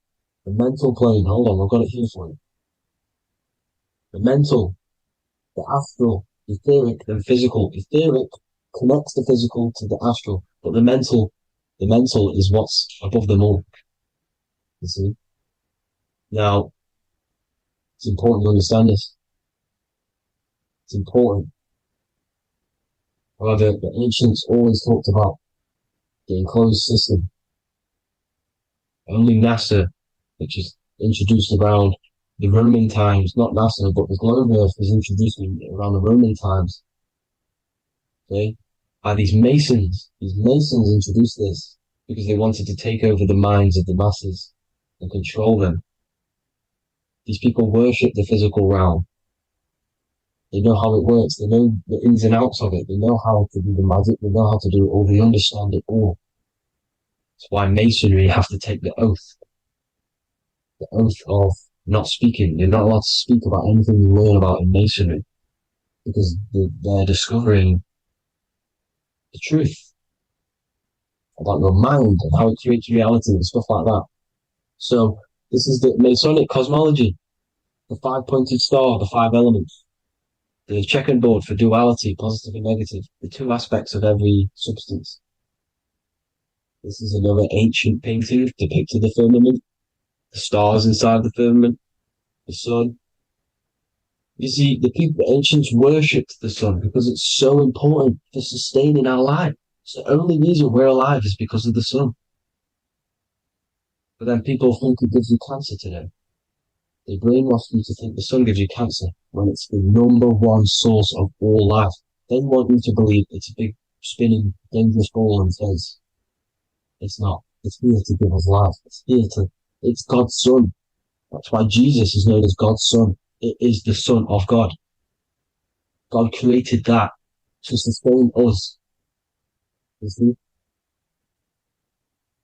The mental plane, hold on, I've got it here for you. The mental, the astral, etheric, and physical. Etheric connects the physical to the astral, but the mental is what's above them all. You see? Now, it's important to understand this. It's important. However, the ancients always talked about the enclosed system. Only NASA, which is introduced around the Roman times, not NASA, but the globe Earth was introduced around the Roman times. Okay? By these Masons. These Masons introduced this because they wanted to take over the minds of the masses and control them. These people worship the physical realm. They know how it works. They know the ins and outs of it. They know how to do the magic. They know how to do it all. They understand it all. That's why Masonry have to take the oath. The oath of not speaking. You're not allowed to speak about anything you learn about in Masonry because they're discovering the truth about your mind and how it creates reality and stuff like that. So this is the Masonic cosmology, the 5-pointed star, the 5 elements, the checkerboard for duality, positive and negative, the 2 aspects of every substance. This is another ancient painting depicting the firmament, the stars inside the firmament, the sun. You see, the ancients worshipped the sun because it's so important for sustaining our life. It's the only reason we're alive is because of the sun. But then people think it gives you cancer today. They brainwash you to think the sun gives you cancer when it's the #1 source of all life. They want you to believe it's a big, spinning, dangerous ball in space. It's not. It's here to give us life. It's God's son. That's why Jesus is known as God's son. It is the Son of God. God created that to sustain us. You see?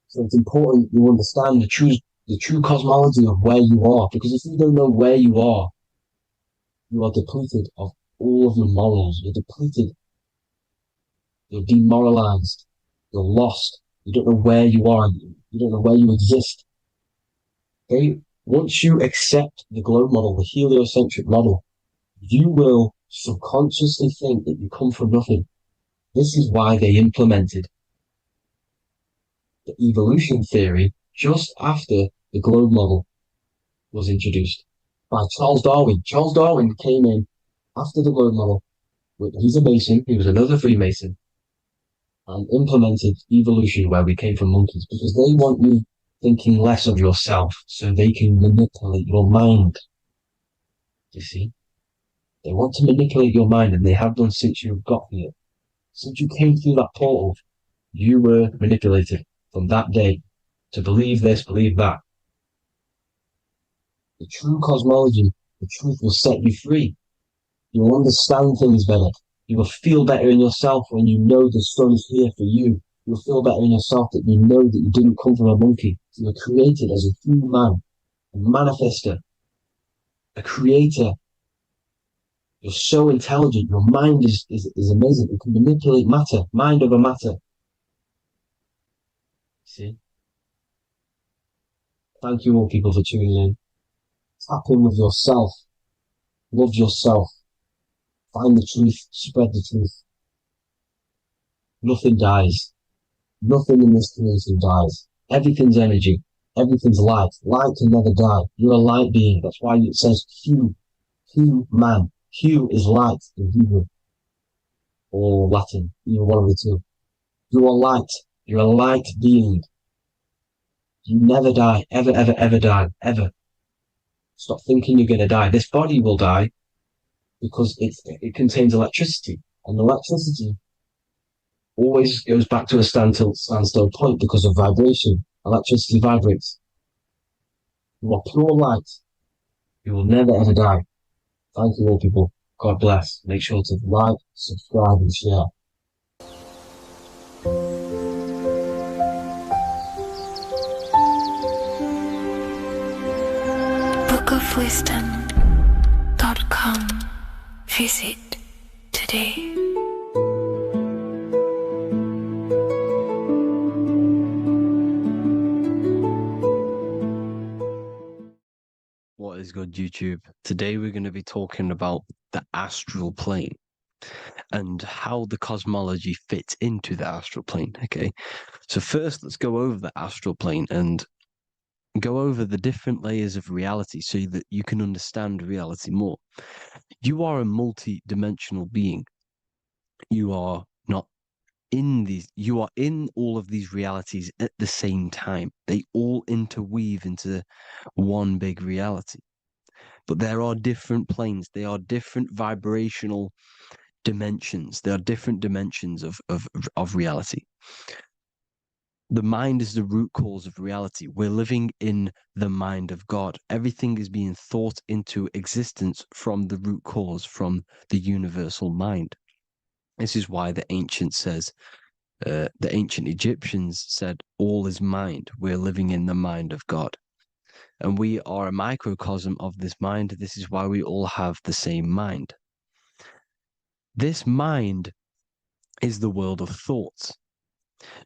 So it's important you understand the true cosmology of where you are. Because if you don't know where you are depleted of all of your morals. You're depleted. You're demoralized. You're lost. You don't know where you are. You don't know where you exist. Okay? Once you accept the globe model, the heliocentric model, you will subconsciously think that you come from nothing. This is why they implemented the evolution theory just after the globe model was introduced by Charles Darwin. Charles Darwin came in after the globe model He's a Mason, he was another Freemason, and implemented evolution where we came from monkeys because they want you thinking less of yourself so they can manipulate your mind. You see? They want to manipulate your mind, and they have done since you got here. Since you came through that portal, you were manipulated from that day to believe this, believe that. The true cosmology, the truth will set you free. You will understand things better. You will feel better in yourself when you know the sun is here for you. You'll feel better in yourself that you know that you didn't come from a monkey. You were created as a human, a manifester, a creator. You're so intelligent. Your mind is amazing. You can manipulate matter, mind over matter. See? Thank you all people for tuning in. Tap in with yourself. Love yourself. Find the truth. Spread the truth. Nothing dies. Nothing in this creation dies. Everything's energy. Everything's light. Light can never die. You're a light being. That's why it says Q. Q man. Q is light in Hebrew or Latin. Either one of the two. You are light. You're a light being. You never die. Ever, ever, ever die. Ever. Stop thinking you're going to die. This body will die because it contains electricity. And electricity always goes back to a standstill point because of vibration. Electricity vibrates. You are pure light. You will never ever die. Thank you all people. God bless. Make sure to like, subscribe and share. bookofwisdom.com. Visit today. What is good, YouTube? Today we're going to be talking about the astral plane and how the cosmology fits into the astral plane. Okay, so first let's go over the astral plane and go over the different layers of reality so that you can understand reality more. You are a multi-dimensional being. You are not in these, you are in all of these realities at the same time. They all interweave into one big reality. But there are different planes. They are different vibrational dimensions. There are different dimensions of reality. The mind is the root cause of reality. We're living in the mind of God. Everything is being thought into existence from the root cause, from the universal mind. This is why the ancient Egyptians said, all is mind. We're living in the mind of God. And we are a microcosm of this mind. This is why we all have the same mind. This mind is the world of thoughts.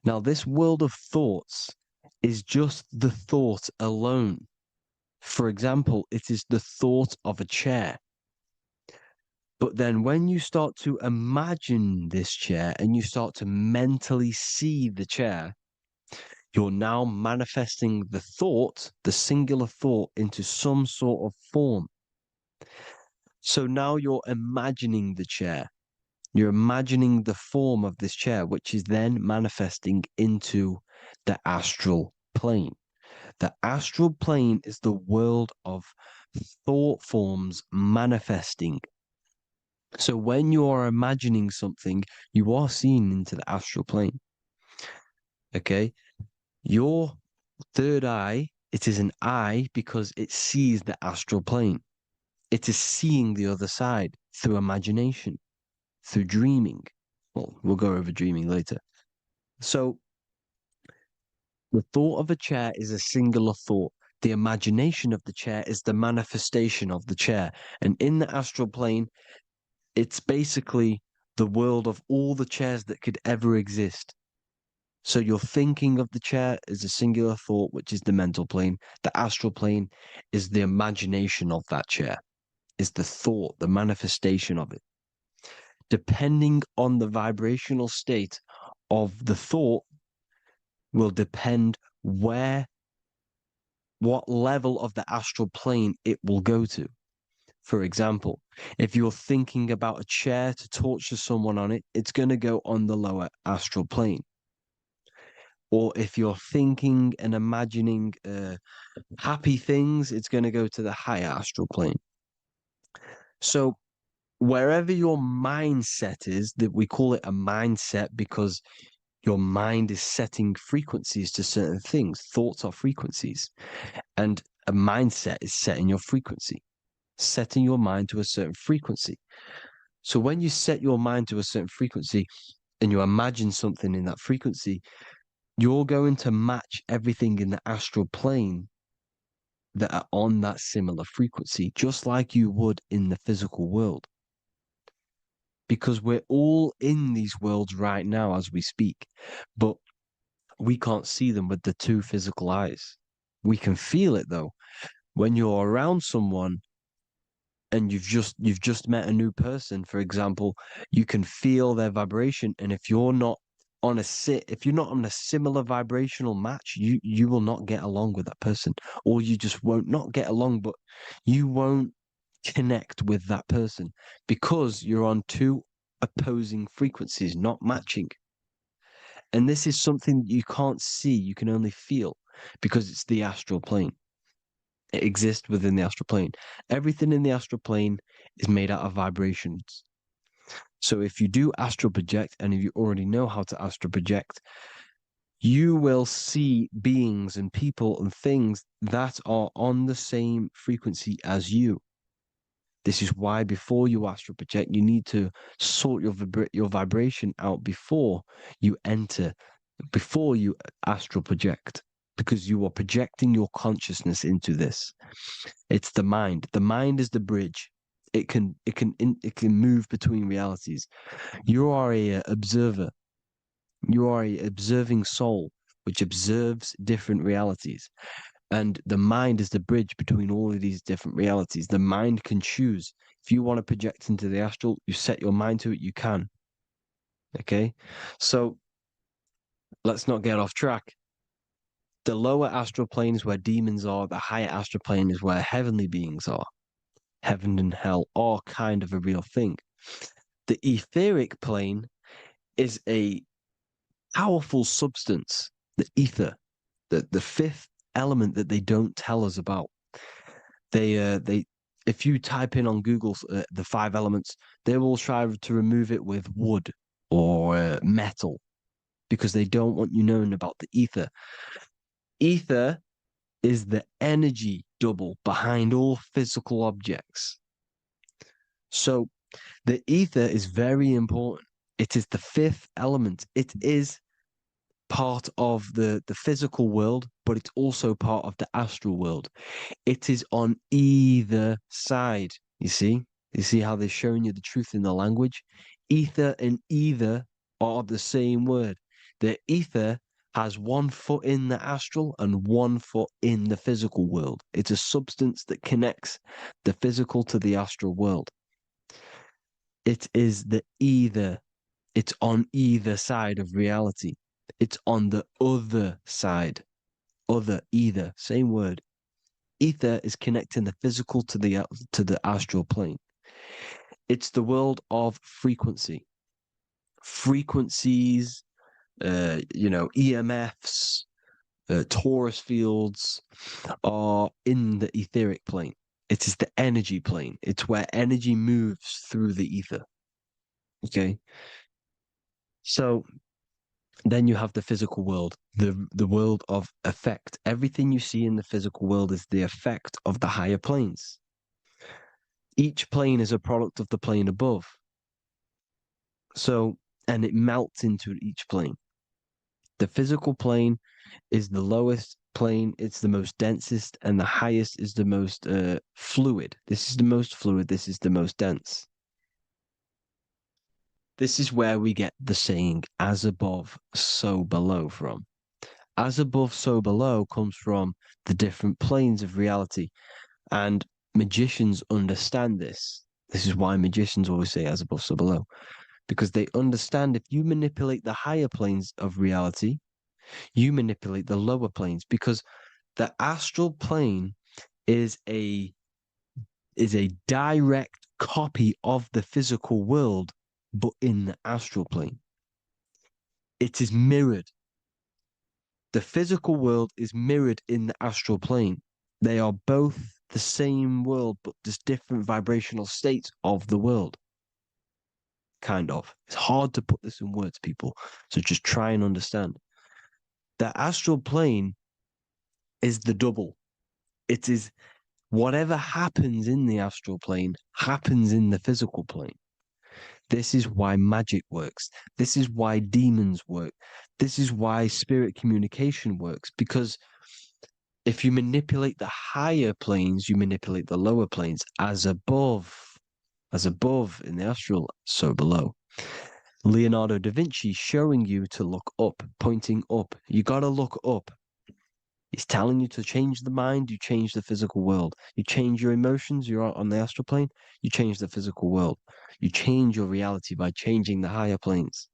Now, this world of thoughts is just the thought alone. For example, it is the thought of a chair. But then when you start to imagine this chair and you start to mentally see the chair, you're now manifesting the thought, the singular thought, into some sort of form. So now you're imagining the chair. You're imagining the form of this chair, which is then manifesting into the astral plane. The astral plane is the world of thought forms manifesting. So when you are imagining something, you are seeing into the astral plane. Okay? Your third eye, it is an eye because it sees the astral plane. It is seeing the other side through imagination, through dreaming. Well, we'll go over dreaming later. So the thought of a chair is a singular thought. The imagination of the chair is the manifestation of the chair. And in the astral plane, it's basically the world of all the chairs that could ever exist. So you're thinking of the chair as a singular thought, which is the mental plane. The astral plane is the imagination of that chair, is the thought, the manifestation of it. Depending on the vibrational state of the thought will depend what level of the astral plane it will go to. For example, if you're thinking about a chair to torture someone on it, it's going to go on the lower astral plane. Or if you're thinking and imagining happy things, it's going to go to the higher astral plane. So wherever your mindset is, that we call it a mindset because your mind is setting frequencies to certain things. Thoughts are frequencies. And a mindset is setting your frequency, setting your mind to a certain frequency. So when you set your mind to a certain frequency and you imagine something in that frequency, you're going to match everything in the astral plane that are on that similar frequency, just like you would in the physical world. Because we're all in these worlds right now as we speak, but we can't see them with the two physical eyes. We can feel it though. When you're around someone and you've just met a new person, for example, you can feel their vibration. And if you're not if you're not on a similar vibrational match, you will not get along with that person, or you just won't not get along, but you won't connect with that person because you're on two opposing frequencies, not matching. And this is something you can't see, you can only feel because it's the astral plane. It exists within the astral plane. Everything in the astral plane is made out of vibrations. So if you do astral project, and if you already know how to astral project, you will see beings and people and things that are on the same frequency as you. This is why before you astral project, you need to sort your vibration out before you astral project, because you are projecting your consciousness into this. It's the mind. The mind is the bridge. It can move between realities. You are a observer. You are a observing soul which observes different realities. And the mind is the bridge between all of these different realities. The mind can choose. If you want to project into the astral, you set your mind to it, you can. Okay? So let's not get off track. The lower astral plane is where demons are. The higher astral plane is where heavenly beings are. Heaven and hell are kind of a real thing. The etheric plane is a powerful substance, the ether, the fifth element that they don't tell us about. If you type in on Google the five elements, they will try to remove it with wood or metal because they don't want you knowing about the ether. Ether is the energy double behind all physical objects. So the ether is very important. It is the fifth element. It is part of the physical world, but it's also part of the astral world. It is on either side. You see? You see how they're showing you the truth in the language? Ether and either are the same word. The ether has 1 foot in the astral and 1 foot in the physical world. It's a substance that connects the physical to the astral world. It is the either. It's on either side of reality. It's on the other side. Other, either, same word. Ether is connecting the physical to the astral plane. It's the world of frequency. Frequencies, EMFs, torus fields are in the etheric plane. It is the energy plane. It's where energy moves through the ether. Okay. So then you have the physical world, the world of effect. Everything you see in the physical world is the effect of the higher planes. Each plane is a product of the plane above. So, and it melts into each plane. The physical plane is the lowest plane, it's the most densest, and the highest is the most fluid. This is the most fluid, this is the most dense. This is where we get the saying, as above, so below from. As above, so below comes from the different planes of reality. And magicians understand this. This is why magicians always say as above, so below. Because they understand if you manipulate the higher planes of reality, you manipulate the lower planes. Because the astral plane is a is a direct copy of the physical world, but in the astral plane. It is mirrored. The physical world is mirrored in the astral plane. They are both the same world, but just different vibrational states of the world. Kind of. It's hard to put this in words, people. So just try and understand. The astral plane is the double. It is whatever happens in the astral plane happens in the physical plane. This is why magic works. This is why demons work. This is why spirit communication works. Because if you manipulate the higher planes, you manipulate the lower planes. As above in the astral, so below. Leonardo da Vinci showing you to look up, pointing up. You got to look up. He's telling you to change the mind, you change the physical world. You change your emotions, you're on the astral plane, you change the physical world. You change your reality by changing the higher planes.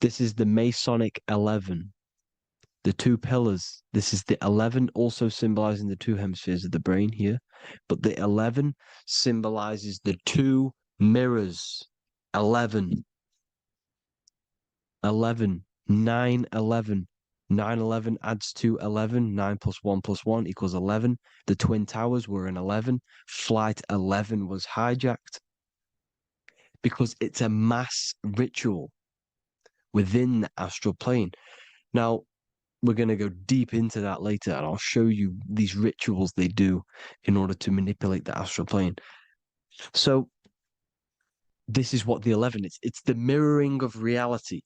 This is the Masonic 11, the two pillars. This is the 11, also symbolizing the two hemispheres of the brain here. But the 11 symbolizes the two mirrors. 11. 11. 9, 11. 9, 11 adds to 11. 9 plus 1 plus 1 equals 11. The Twin Towers were in 11. Flight 11 was hijacked because it's a mass ritual within the astral plane. Now, we're going to go deep into that later, and I'll show you these rituals they do in order to manipulate the astral plane. So, this is what the 11 is. It's the mirroring of reality.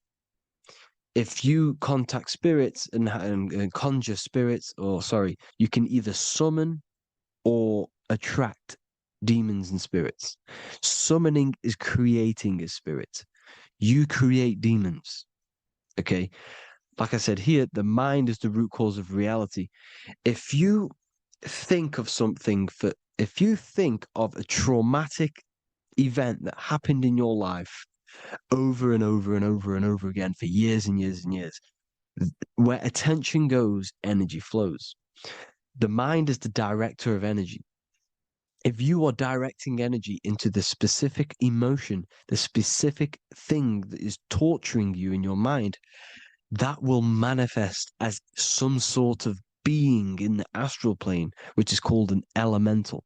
If you contact spirits and conjure spirits, you can either summon or attract demons and spirits. Summoning is creating a spirit. You create demons. Okay. Like I said here, the mind is the root cause of reality. If you think of if you think of a traumatic event that happened in your life over and over and over and over again for years and years and years, where attention goes, energy flows. The mind is the director of energy. If you are directing energy into the specific emotion, the specific thing that is torturing you in your mind, that will manifest as some sort of being in the astral plane, which is called an elemental.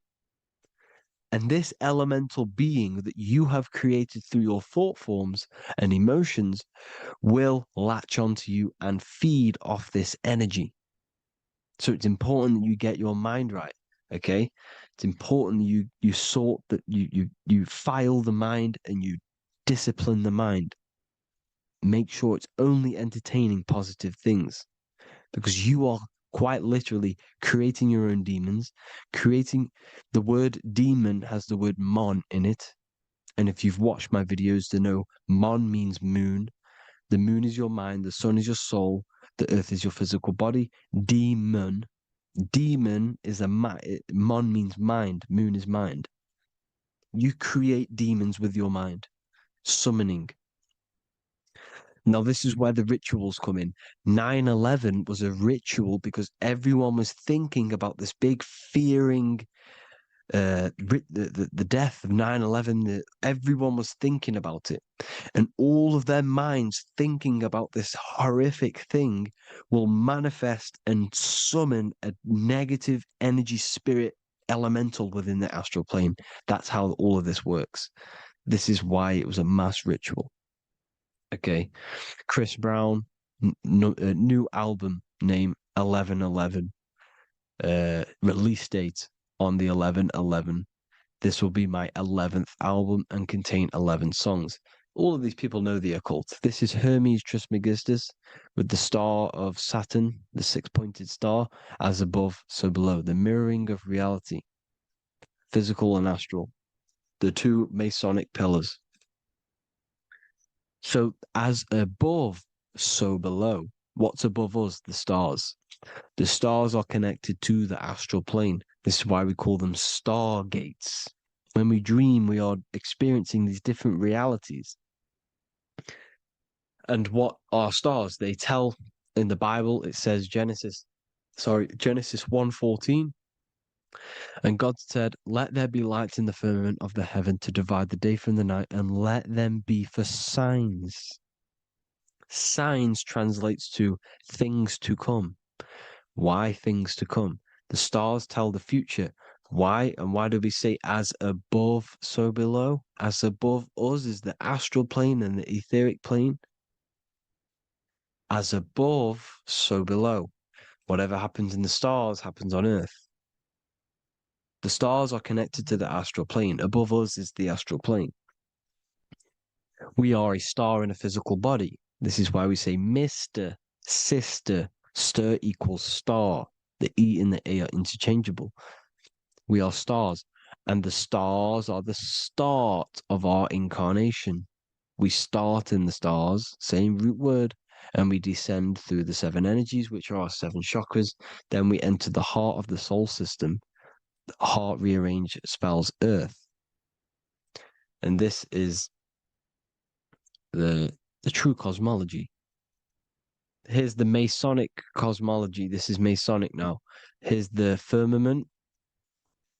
And this elemental being that you have created through your thought forms and emotions will latch onto you and feed off this energy. So it's important that you get your mind right. Okay. It's important that you sort that you file the mind and you discipline the mind. Make sure it's only entertaining positive things, because you are quite literally creating your own demons. Creating the word demon has the word mon in it. And if you've watched my videos to know, mon means moon. The moon is your mind, the sun is your soul, the earth is your physical body. Demon is mon means mind, moon is mind. You create demons with your mind. Summoning. Now, this is where the rituals come in. 9/11 was a ritual because everyone was thinking about this big fearing, the death of 9/11. Everyone was thinking about it. And all of their minds thinking about this horrific thing will manifest and summon a negative energy spirit elemental within the astral plane. That's how all of this works. This is why it was a mass ritual. Okay. Chris Brown, new album name 11/11. Release date on the 11/11. This will be my 11th album and contain 11 songs. All of these people know the occult. This is Hermes Trismegistus with the star of Saturn, the six-pointed star, as above, so below. The mirroring of reality, physical and astral. The two Masonic pillars. So as above, so below. What's above us? The stars. The stars are connected to the astral plane. This is why we call them stargates. When we dream, we are experiencing these different realities. And what are stars? They tell in the Bible, it says Genesis 1:14. And God said, let there be lights in the firmament of the heaven to divide the day from the night, and let them be for signs. Signs translates to things to come. Why things to come? The stars tell the future. Why? And why do we say as above, so below? As above us is the astral plane and the etheric plane. As above, so below. Whatever happens in the stars happens on Earth. The stars are connected to the astral plane. Above us is the astral plane. We are a star in a physical body. This is why we say Mr., sister, stir equals star. The E and the A are interchangeable. We are stars, and the stars are the start of our incarnation. We start in the stars, same root word, and we descend through the seven energies, which are our seven chakras. Then we enter the heart of the soul system. The heart rearranged spells earth. And this is the true cosmology. Here's the Masonic cosmology. This is Masonic now. Here's the firmament.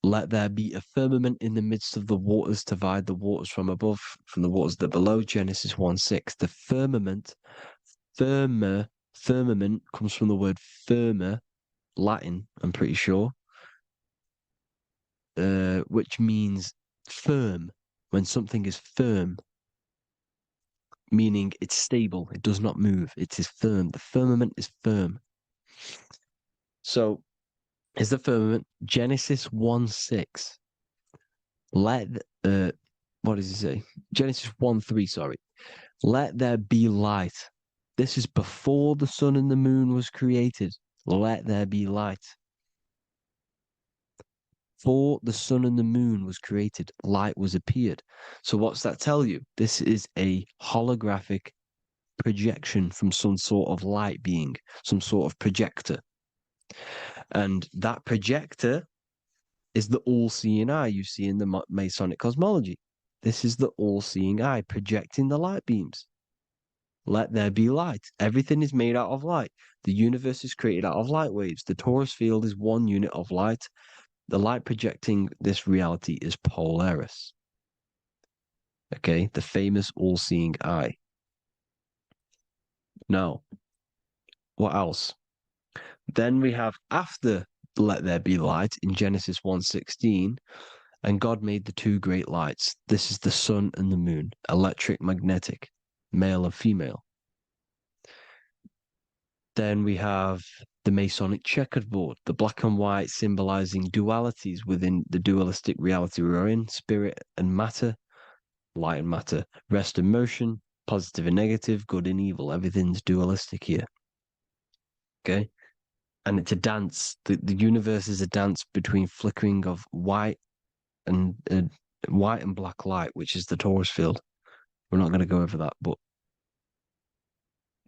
Let there be a firmament in the midst of the waters to divide the waters from above, from the waters that below. Genesis 1:6. The firmament, firmament comes from the word firma, Latin, I'm pretty sure, which means firm. When something is firm, meaning it's stable, it does not move, it is firm. The firmament is firm. So, is the firmament Genesis 1:6. What does he say? Genesis 1:3, sorry. Let there be light. This is before the sun and the moon was created. Let there be light. Before the sun and the moon was created, light was appeared. So what's that tell you? This is a holographic projection from some sort of light being, some sort of projector. And that projector is the all-seeing eye you see in the Masonic cosmology. This is the all-seeing eye projecting the light beams. Let there be light. Everything is made out of light. The universe is created out of light waves. The torus field is one unit of light. The light projecting this reality is Polaris. Okay, the famous all-seeing eye. Now, what else? Then we have after let there be light in Genesis 1:16, and God made the two great lights. This is the sun and the moon, electric, magnetic, male and female. Then we have the Masonic checkerboard, the black and white symbolizing dualities within the dualistic reality we are in, spirit and matter, light and matter, rest and motion, positive and negative, good and evil. Everything's dualistic here. Okay? And it's a dance. The universe is a dance between flickering of white and black light, which is the torus field. We're not going to go over that, but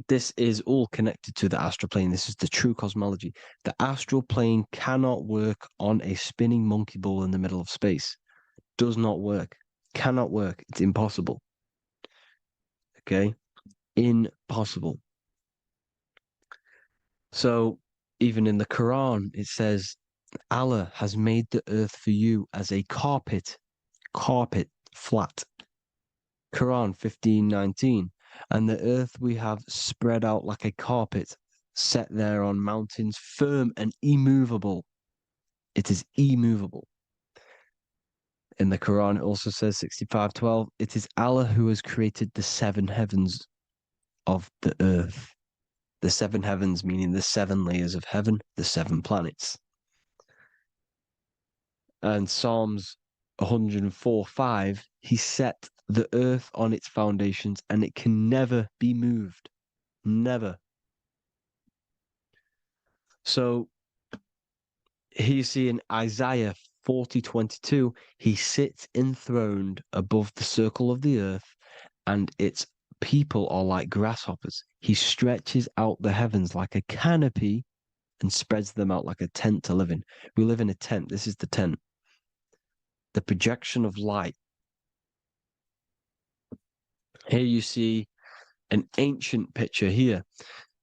this is all connected to the astral plane. This is the true cosmology. The astral plane cannot work on a spinning monkey ball in the middle of space. Does not work. Cannot work. It's impossible. Okay? Impossible. So, even in the Quran, it says, Allah has made the earth for you as a carpet, flat. Quran 15:19. And the earth we have spread out like a carpet, set there on mountains, firm and immovable. It is immovable. In the Quran, it also says 65:12, it is Allah who has created the seven heavens of the earth. The seven heavens meaning the seven layers of heaven, the seven planets. And Psalms 104:5, he set the earth on its foundations and it can never be moved. Never. So here you see in Isaiah 40:22, he sits enthroned above the circle of the earth and its people are like grasshoppers. He stretches out the heavens like a canopy and spreads them out like a tent to live in. We live in a tent. This is the tent. The projection of light. Here you see an ancient picture here.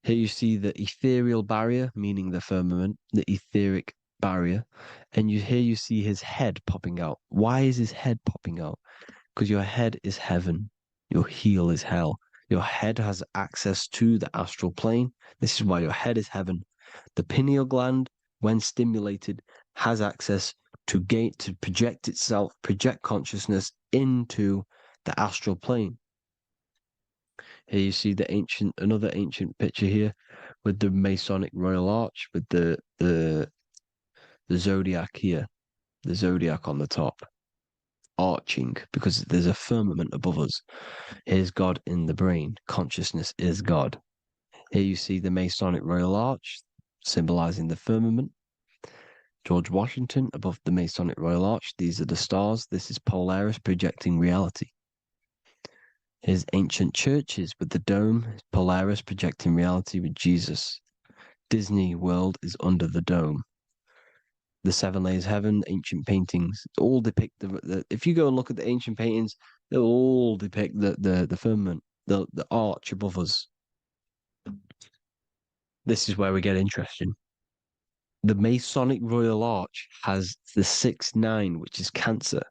Here you see the ethereal barrier, meaning the firmament, the etheric barrier, and you see his head popping out. Why is his head popping out? Because your head is heaven, your heel is hell. Your head has access to the astral plane. This is why your head is heaven. The pineal gland, when stimulated, has access to project itself, project consciousness into the astral plane. Here you see another ancient picture here with the Masonic Royal Arch with the zodiac here, the zodiac on the top, arching because there's a firmament above us. Here's God in the brain. Consciousness is God. Here you see the Masonic Royal Arch, symbolizing the firmament. George Washington above the Masonic Royal Arch. These are the stars. This is Polaris projecting reality. Here's ancient churches with the dome. Polaris projecting reality with Jesus. Disney World is under the dome. The Seven Layers Heaven, ancient paintings, all depict if you go and look at the ancient paintings, they'll all depict the firmament, the arch above us. This is where we get interesting. The Masonic Royal Arch has the 6-9, which is Cancer.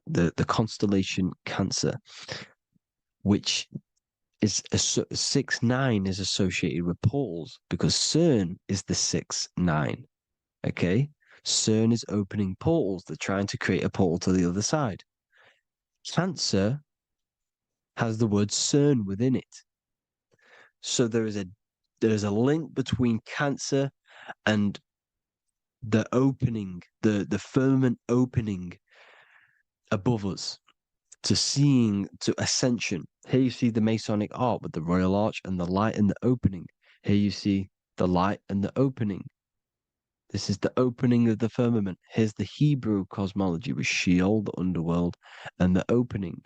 The constellation Cancer, which is 6-9 is associated with portals because CERN is the 6-9. Okay, CERN is opening portals. They're trying to create a portal to the other side. Cancer has the word CERN within it. So there is a link between Cancer and the opening, the firmament opening above us to ascension. Here you see the Masonic art with the Royal Arch and the light and the opening. Here you see the light and the opening. This is the opening of the firmament. Here's the Hebrew cosmology with Sheol, the underworld, and the opening.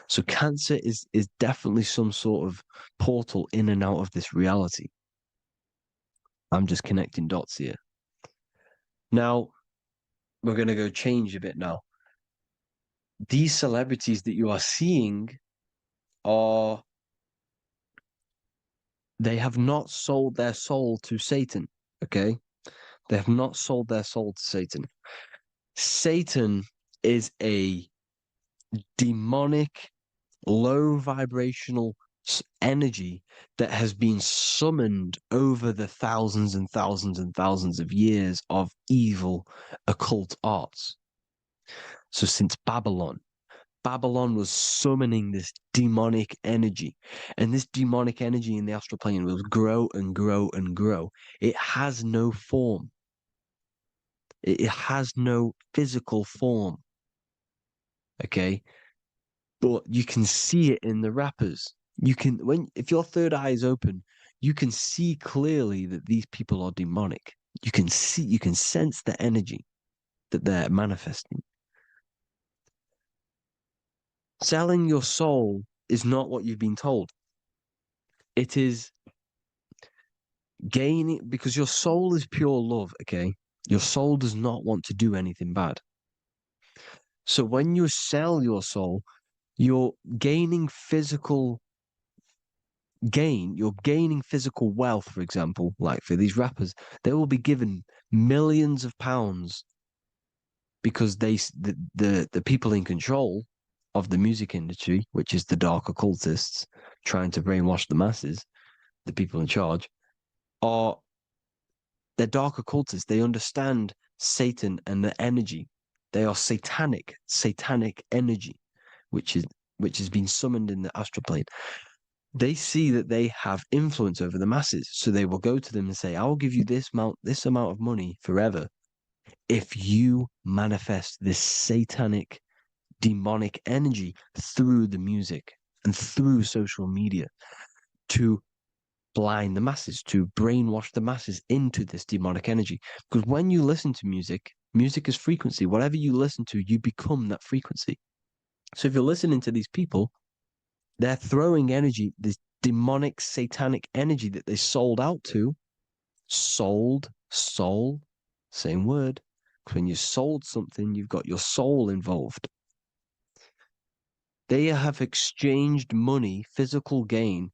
So Cancer is definitely some sort of portal in and out of this reality. I'm just connecting dots here. Now, we're going to go change a bit now. These celebrities that you are seeing they have not sold their soul to Satan, okay? They have not sold their soul to Satan. Satan is a demonic, low vibrational energy that has been summoned over the thousands and thousands and thousands of years of evil occult arts. So since Babylon was summoning this demonic energy, and this demonic energy in the astral plane will grow and grow and grow. It has no form. It has no physical form. Okay? But you can see it in the rappers. If your third eye is open, you can see clearly that these people are demonic. You can sense the energy that they're manifesting. Selling your soul is not what you've been told. It is gaining, because your soul is pure love, okay? Your soul does not want to do anything bad. So when you sell your soul, you're gaining physical gain, you're gaining physical wealth, for example, like for these rappers, they will be given millions of pounds because the people in control of the music industry, which is the dark occultists trying to brainwash the masses, the people in charge, they're dark occultists. They understand Satan and the energy. They are satanic energy, which has been summoned in the astral plane. They see that they have influence over the masses, so they will go to them and say, "I will give you this amount of money forever if you manifest this satanic, demonic energy through the music and through social media to blind the masses, to brainwash the masses into this demonic energy." Because when you listen to music, music is frequency. Whatever you listen to, you become that frequency. So if you're listening to these people, they're throwing energy, this demonic, satanic energy that they sold out to. Sold, soul, same word. When you sold something, you've got your soul involved. They have exchanged money, physical gain,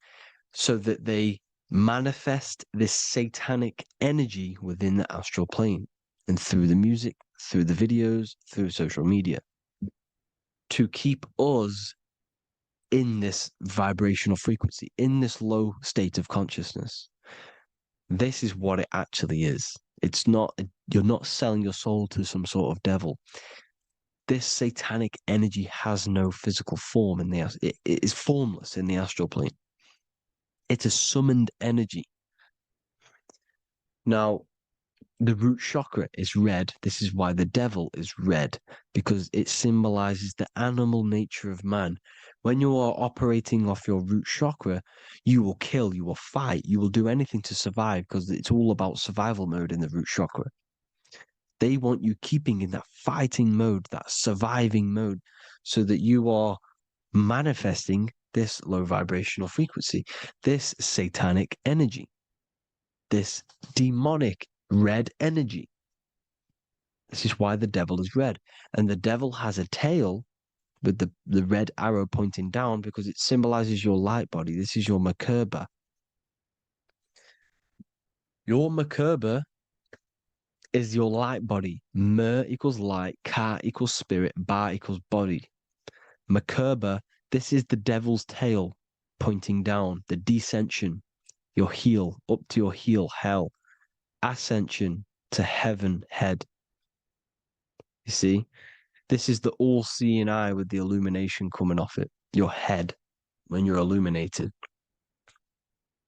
so that they manifest this satanic energy within the astral plane and through the music, through the videos, through social media to keep us in this vibrational frequency, in this low state of consciousness. This is what it actually is. It's not, you're not selling your soul to some sort of devil. This satanic energy has no physical form it is formless in the astral plane. It's a summoned energy. Now, the root chakra is red. This is why the devil is red, because it symbolizes the animal nature of man. When you are operating off your root chakra, you will kill, you will fight, you will do anything to survive, because it's all about survival mode in the root chakra. They want you keeping in that fighting mode, that surviving mode, so that you are manifesting this low vibrational frequency, this satanic energy, this demonic red energy. This is why the devil is red. And the devil has a tail with the red arrow pointing down because it symbolizes your light body. This is your Merkaba. Your Merkaba is your light body. Mer equals light, Ka equals spirit, Ba equals body. Merkaba, this is the devil's tail pointing down, the descension, your heel, up to your heel, hell. Ascension to heaven, head. You see, this is the all-seeing eye with the illumination coming off it, your head, when you're illuminated.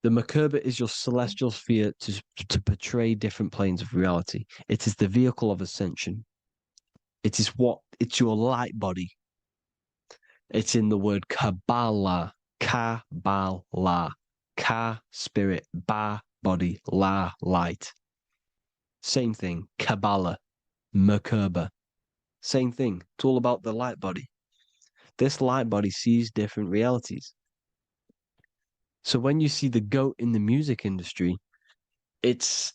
The Merkaba is your celestial sphere to portray different planes of reality. It is the vehicle of ascension. It's your light body. It's in the word Kabbalah, Kabbalah, Ka, spirit, Ba, body, La, light. Same thing, Kabbalah, Merkaba. Same thing. It's all about the light body. This light body sees different realities. So when you see the goat in the music industry, it's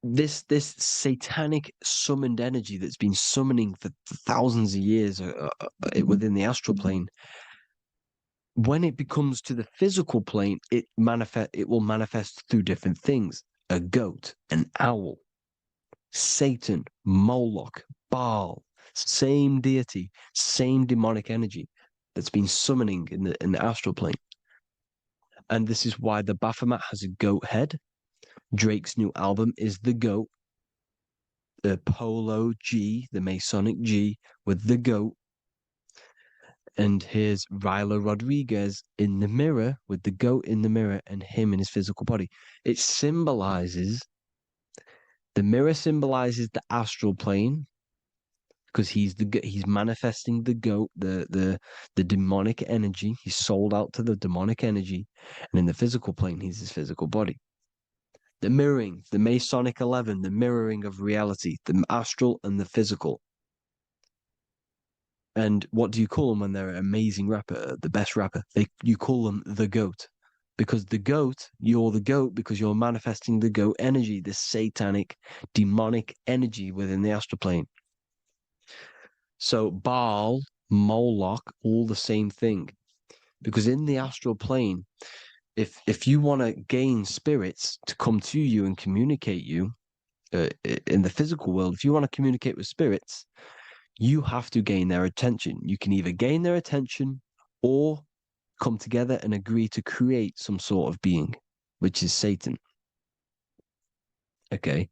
this satanic summoned energy that's been summoning for thousands of years within the astral plane. When it becomes to the physical plane, it will manifest through different things. A goat, an owl, Satan, Moloch, Baal, same deity, same demonic energy that's been summoning in the astral plane. And this is why the Baphomet has a goat head. Drake's new album is the goat. The Polo G, the Masonic G, with the goat. And here's Rylo Rodriguez in the mirror with the goat in the mirror and him in his physical body. It symbolizes, the mirror symbolizes the astral plane because he's manifesting the goat, the demonic energy. He's sold out to the demonic energy. And in the physical plane, he's his physical body. The mirroring, the Masonic 11, the mirroring of reality, the astral and the physical. And what do you call them when they're an amazing rapper, the best rapper? You call them the GOAT. Because you're the GOAT because you're manifesting the GOAT energy, this satanic, demonic energy within the astral plane. So Baal, Moloch, all the same thing. Because in the astral plane, if you want to gain spirits to come to you and communicate you in the physical world, if you want to communicate with spirits, you have to gain their attention. You can either gain their attention or come together and agree to create some sort of being, which is Satan. Okay.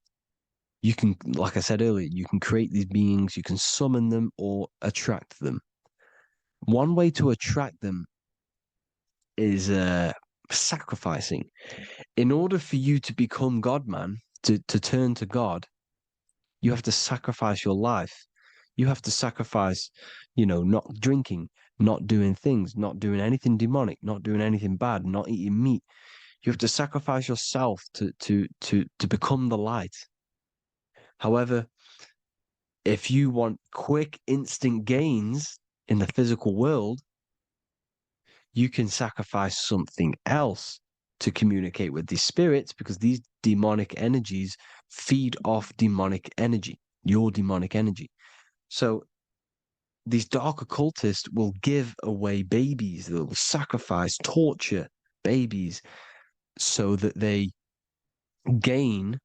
You can, like I said earlier, you can create these beings, you can summon them or attract them. One way to attract them is sacrificing. In order for you to become God, man, to turn to God, you have to sacrifice your life. You have to sacrifice, not drinking, not doing things, not doing anything demonic, not doing anything bad, not eating meat. You have to sacrifice yourself to become the light. However, if you want quick, instant gains in the physical world, you can sacrifice something else to communicate with these spirits because these demonic energies feed off demonic energy, your demonic energy. So these dark occultists will give away babies. They'll sacrifice, torture babies so that they gain,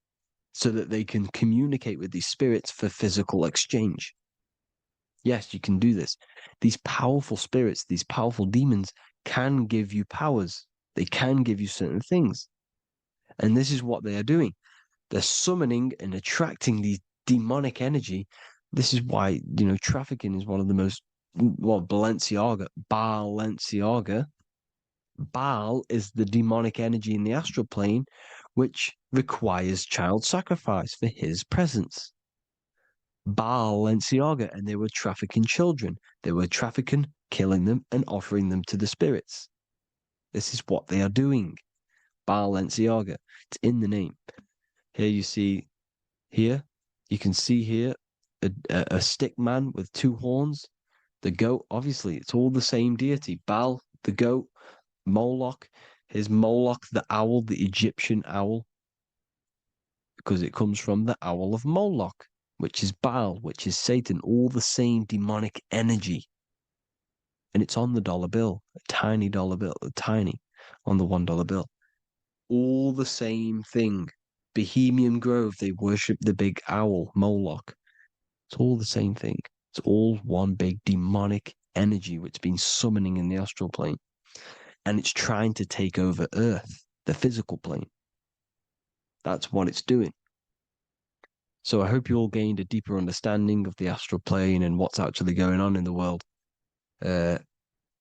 so that they can communicate with these spirits for physical exchange. Yes, you can do this. These powerful spirits, these powerful demons can give you powers. They can give you certain things. And this is what they are doing. They're summoning and attracting these demonic energy. This is why, trafficking is one of the most, Balenciaga. Baal is the demonic energy in the astral plane, which requires child sacrifice for his presence. Balenciaga, and they were trafficking children. They were trafficking, killing them, and offering them to the spirits. This is what they are doing. Balenciaga. It's in the name. Here you see, you can see here a stick man with two horns. The goat, obviously, it's all the same deity. Baal, the goat. Moloch, here's Moloch, the owl, the Egyptian owl, because it comes from the owl of Moloch, which is Baal, which is Satan, all the same demonic energy. And it's on the dollar bill, a tiny dollar bill, on the $1 bill. All the same thing. Bohemian Grove, they worship the big owl, Moloch. It's all the same thing. It's all one big demonic energy which has been summoning in the astral plane. And it's trying to take over Earth, the physical plane. That's what it's doing. So I hope you all gained a deeper understanding of the astral plane and what's actually going on in the world.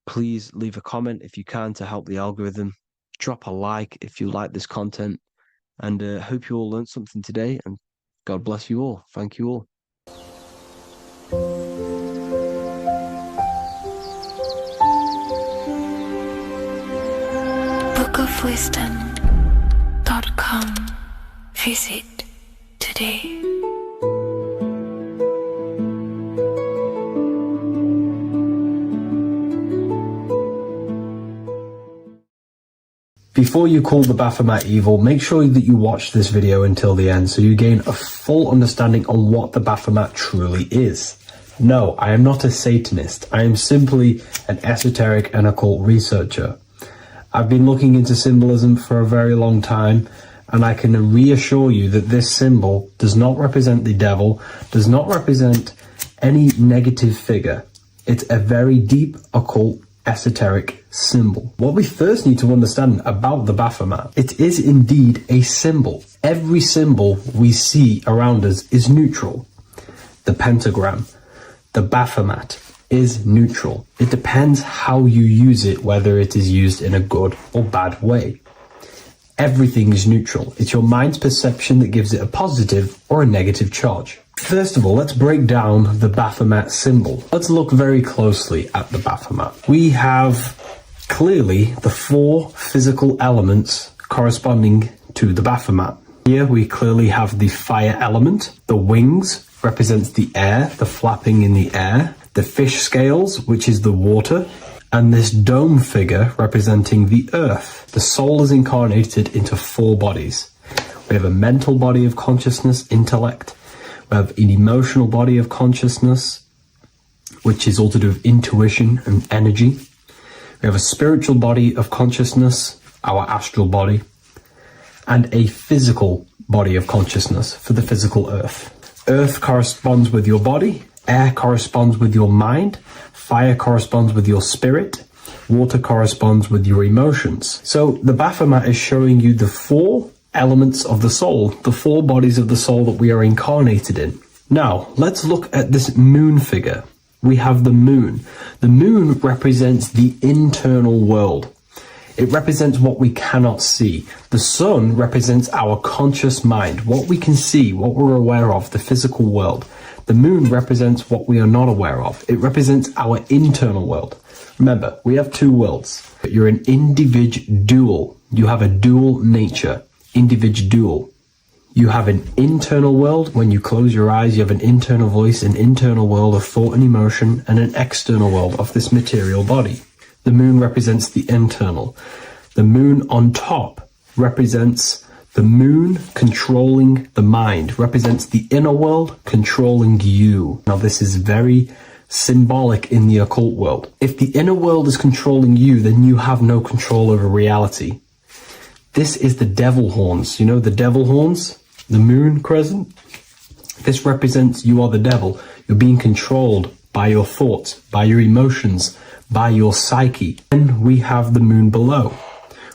Please leave a comment if you can to help the algorithm. Drop a like if you like this content. And hope you all learned something today. And God bless you all. Thank you all. bookofwisdom.com. Visit today. Before you call the Baphomet evil, make sure that you watch this video until the end so you gain a full understanding on what the Baphomet truly is. No, I am not a Satanist. I am simply an esoteric and occult researcher. I've been looking into symbolism for a very long time, and I can reassure you that this symbol does not represent the devil, does not represent any negative figure. It's a very deep, occult, esoteric symbol. What we first need to understand about the Baphomet, it is indeed a symbol. Every symbol we see around us is neutral. The pentagram, the Baphomet, is neutral. It depends how you use it, whether it is used in a good or bad way. Everything is neutral. It's your mind's perception that gives it a positive or a negative charge. First of all, let's break down the Baphomet symbol. Let's look very closely at the Baphomet. We have clearly the four physical elements corresponding to the Baphomet. Here we clearly have the fire element. The wings represents the air, the flapping in the air. The fish scales, which is the water, and this dome figure representing the earth. The soul is incarnated into four bodies. We have a mental body of consciousness, intellect. We have an emotional body of consciousness, which is all to do with intuition and energy. We have a spiritual body of consciousness, our astral body, and a physical body of consciousness for the physical earth. Earth corresponds with your body. Air corresponds with your mind, fire corresponds with your spirit, water corresponds with your emotions. So the Baphomet is showing you the four elements of the soul, the four bodies of the soul that we are incarnated in. Now, let's look at this moon figure. We have the moon. The moon represents the internal world. It represents what we cannot see. The sun represents our conscious mind, what we can see, what we're aware of, the physical world. The moon represents what we are not aware of. It represents our internal world. Remember, we have two worlds, but you're an individual. You have a dual nature, individual. You have an internal world. When you close your eyes, you have an internal voice, an internal world of thought and emotion, and an external world of this material body. The moon represents the internal. The moon on top represents the moon controlling the mind, represents the inner world controlling you. Now, this is very symbolic in the occult world. If the inner world is controlling you, then you have no control over reality. This is the devil horns. You know the devil horns? The moon crescent? This represents you are the devil. You're being controlled by your thoughts, by your emotions, by your psyche. Then we have the moon below,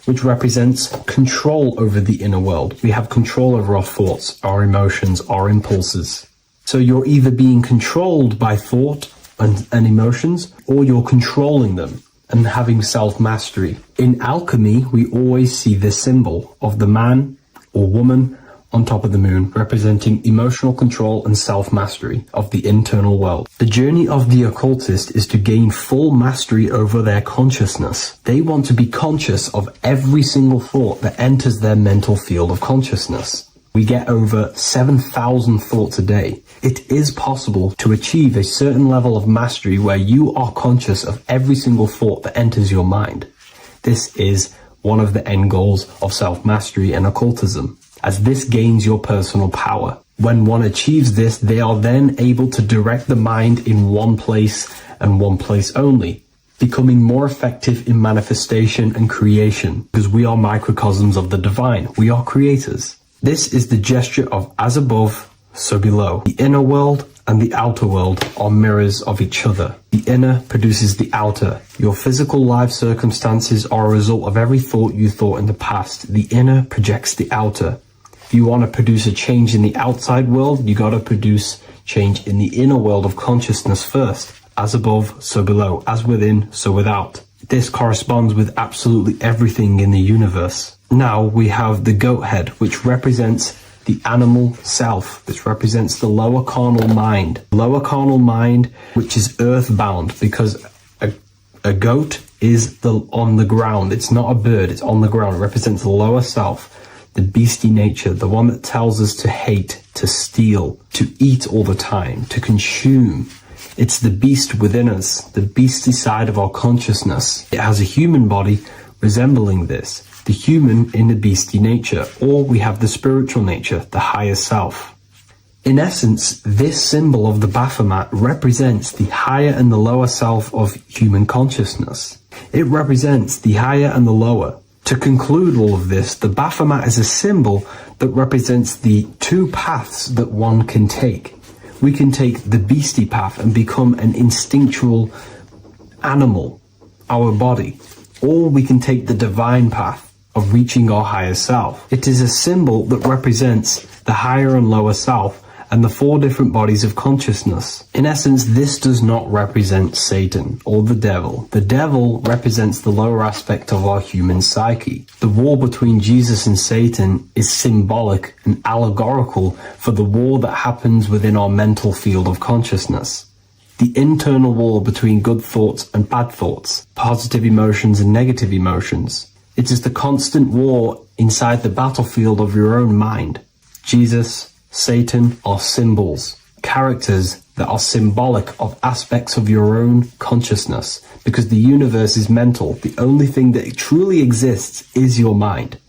which represents control over the inner world. We have control over our thoughts, our emotions, our impulses. So you're either being controlled by thought and emotions, or you're controlling them and having self-mastery. In alchemy, we always see this symbol of the man or woman on top of the moon, representing emotional control and self-mastery of the internal world. The journey of the occultist is to gain full mastery over their consciousness. They want to be conscious of every single thought that enters their mental field of consciousness. We get over 7,000 thoughts a day. It is possible to achieve a certain level of mastery where you are conscious of every single thought that enters your mind. This is one of the end goals of self-mastery and occultism, as this gains your personal power. When one achieves this, they are then able to direct the mind in one place and one place only, becoming more effective in manifestation and creation, because we are microcosms of the divine. We are creators. This is the gesture of as above, so below. The inner world and the outer world are mirrors of each other. The inner produces the outer. Your physical life circumstances are a result of every thought you thought in the past. The inner projects the outer. If you want to produce a change in the outside world, you got to produce change in the inner world of consciousness first. As above, so below. As within, so without. This corresponds with absolutely everything in the universe. Now we have the goat head, which represents the animal self. This represents the lower carnal mind. Lower carnal mind, which is earthbound, because a goat is on the ground. It's not a bird, it's on the ground. It represents the lower self. The beastie nature, the one that tells us to hate, to steal, to eat all the time, to consume. It's the beast within us, the beastie side of our consciousness. It has a human body resembling this, the human in the beastie nature, or we have the spiritual nature, the higher self. In essence, this symbol of the Baphomet represents the higher and the lower self of human consciousness. It represents the higher and the lower. To conclude all of this, the Baphomet is a symbol that represents the two paths that one can take. We can take the beastie path and become an instinctual animal, our body, or we can take the divine path of reaching our higher self. It is a symbol that represents the higher and lower self and the four different bodies of consciousness. In essence, this does not represent Satan or the devil. The devil represents the lower aspect of our human psyche. The war between Jesus and Satan is symbolic and allegorical for the war that happens within our mental field of consciousness. The internal war between good thoughts and bad thoughts, positive emotions and negative emotions. It is the constant war inside the battlefield of your own mind. Jesus, Satan are symbols, characters that are symbolic of aspects of your own consciousness, because the universe is mental. The only thing that truly exists is your mind.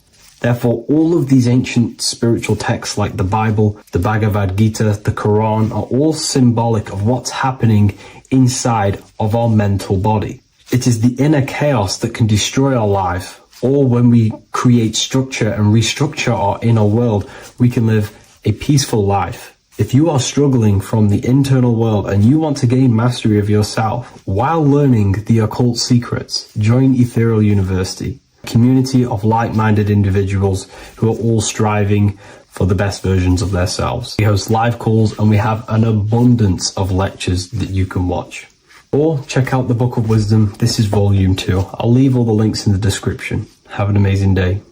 Therefore, all of these ancient spiritual texts like the Bible, the Bhagavad Gita, the Quran are all symbolic of what's happening inside of our mental body. It is the inner chaos that can destroy our life, or when we create structure and restructure our inner world, we can live a peaceful life. If you are struggling from the internal world and you want to gain mastery of yourself while learning the occult secrets, join Ethereal University, a community of like-minded individuals who are all striving for the best versions of themselves. We host live calls and we have an abundance of lectures that you can watch. Or check out the Book of Wisdom. This is volume 2. I'll leave all the links in the description. Have an amazing day.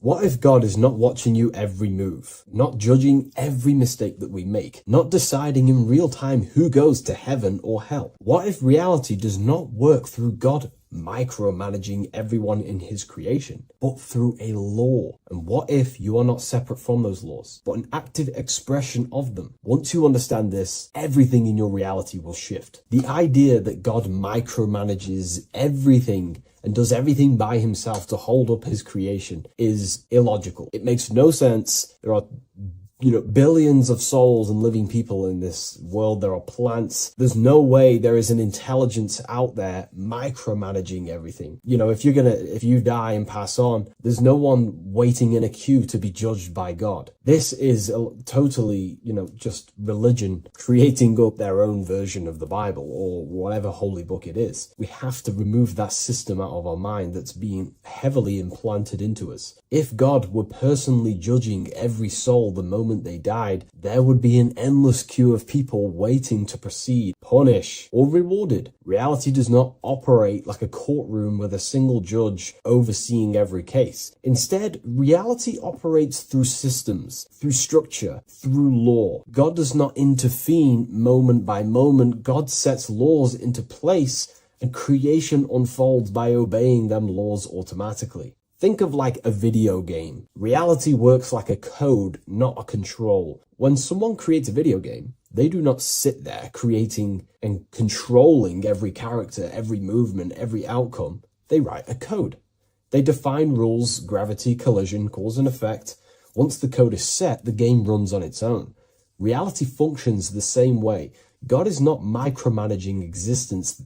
What if God is not watching you every move, not judging every mistake that we make, not deciding in real time who goes to heaven or hell? What if reality does not work through God micromanaging everyone in his creation, but through a law? And what if you are not separate from those laws, but an active expression of them? Once you understand this, everything in your reality will shift. The idea that God micromanages everything and does everything by himself to hold up his creation is illogical. It makes no sense. There are billions of souls and living people in this world. There are plants. There's no way there is an intelligence out there micromanaging everything. If you die and pass on, there's no one waiting in a queue to be judged by God. This is totally, just religion creating up their own version of the Bible or whatever holy book it is. We have to remove that system out of our mind that's being heavily implanted into us. If God were personally judging every soul the moment they died, there would be an endless queue of people waiting to proceed, punish, or rewarded. Reality does not operate like a courtroom with a single judge overseeing every case. Instead, reality operates through systems, through structure, through law. God does not intervene moment by moment. God sets laws into place, and creation unfolds by obeying them laws automatically. Think of like a video game. Reality works like a code, not a control. When someone creates a video game, they do not sit there creating and controlling every character, every movement, every outcome. They write a code. They define rules, gravity, collision, cause and effect. Once the code is set, the game runs on its own. Reality functions the same way. God is not micromanaging existence.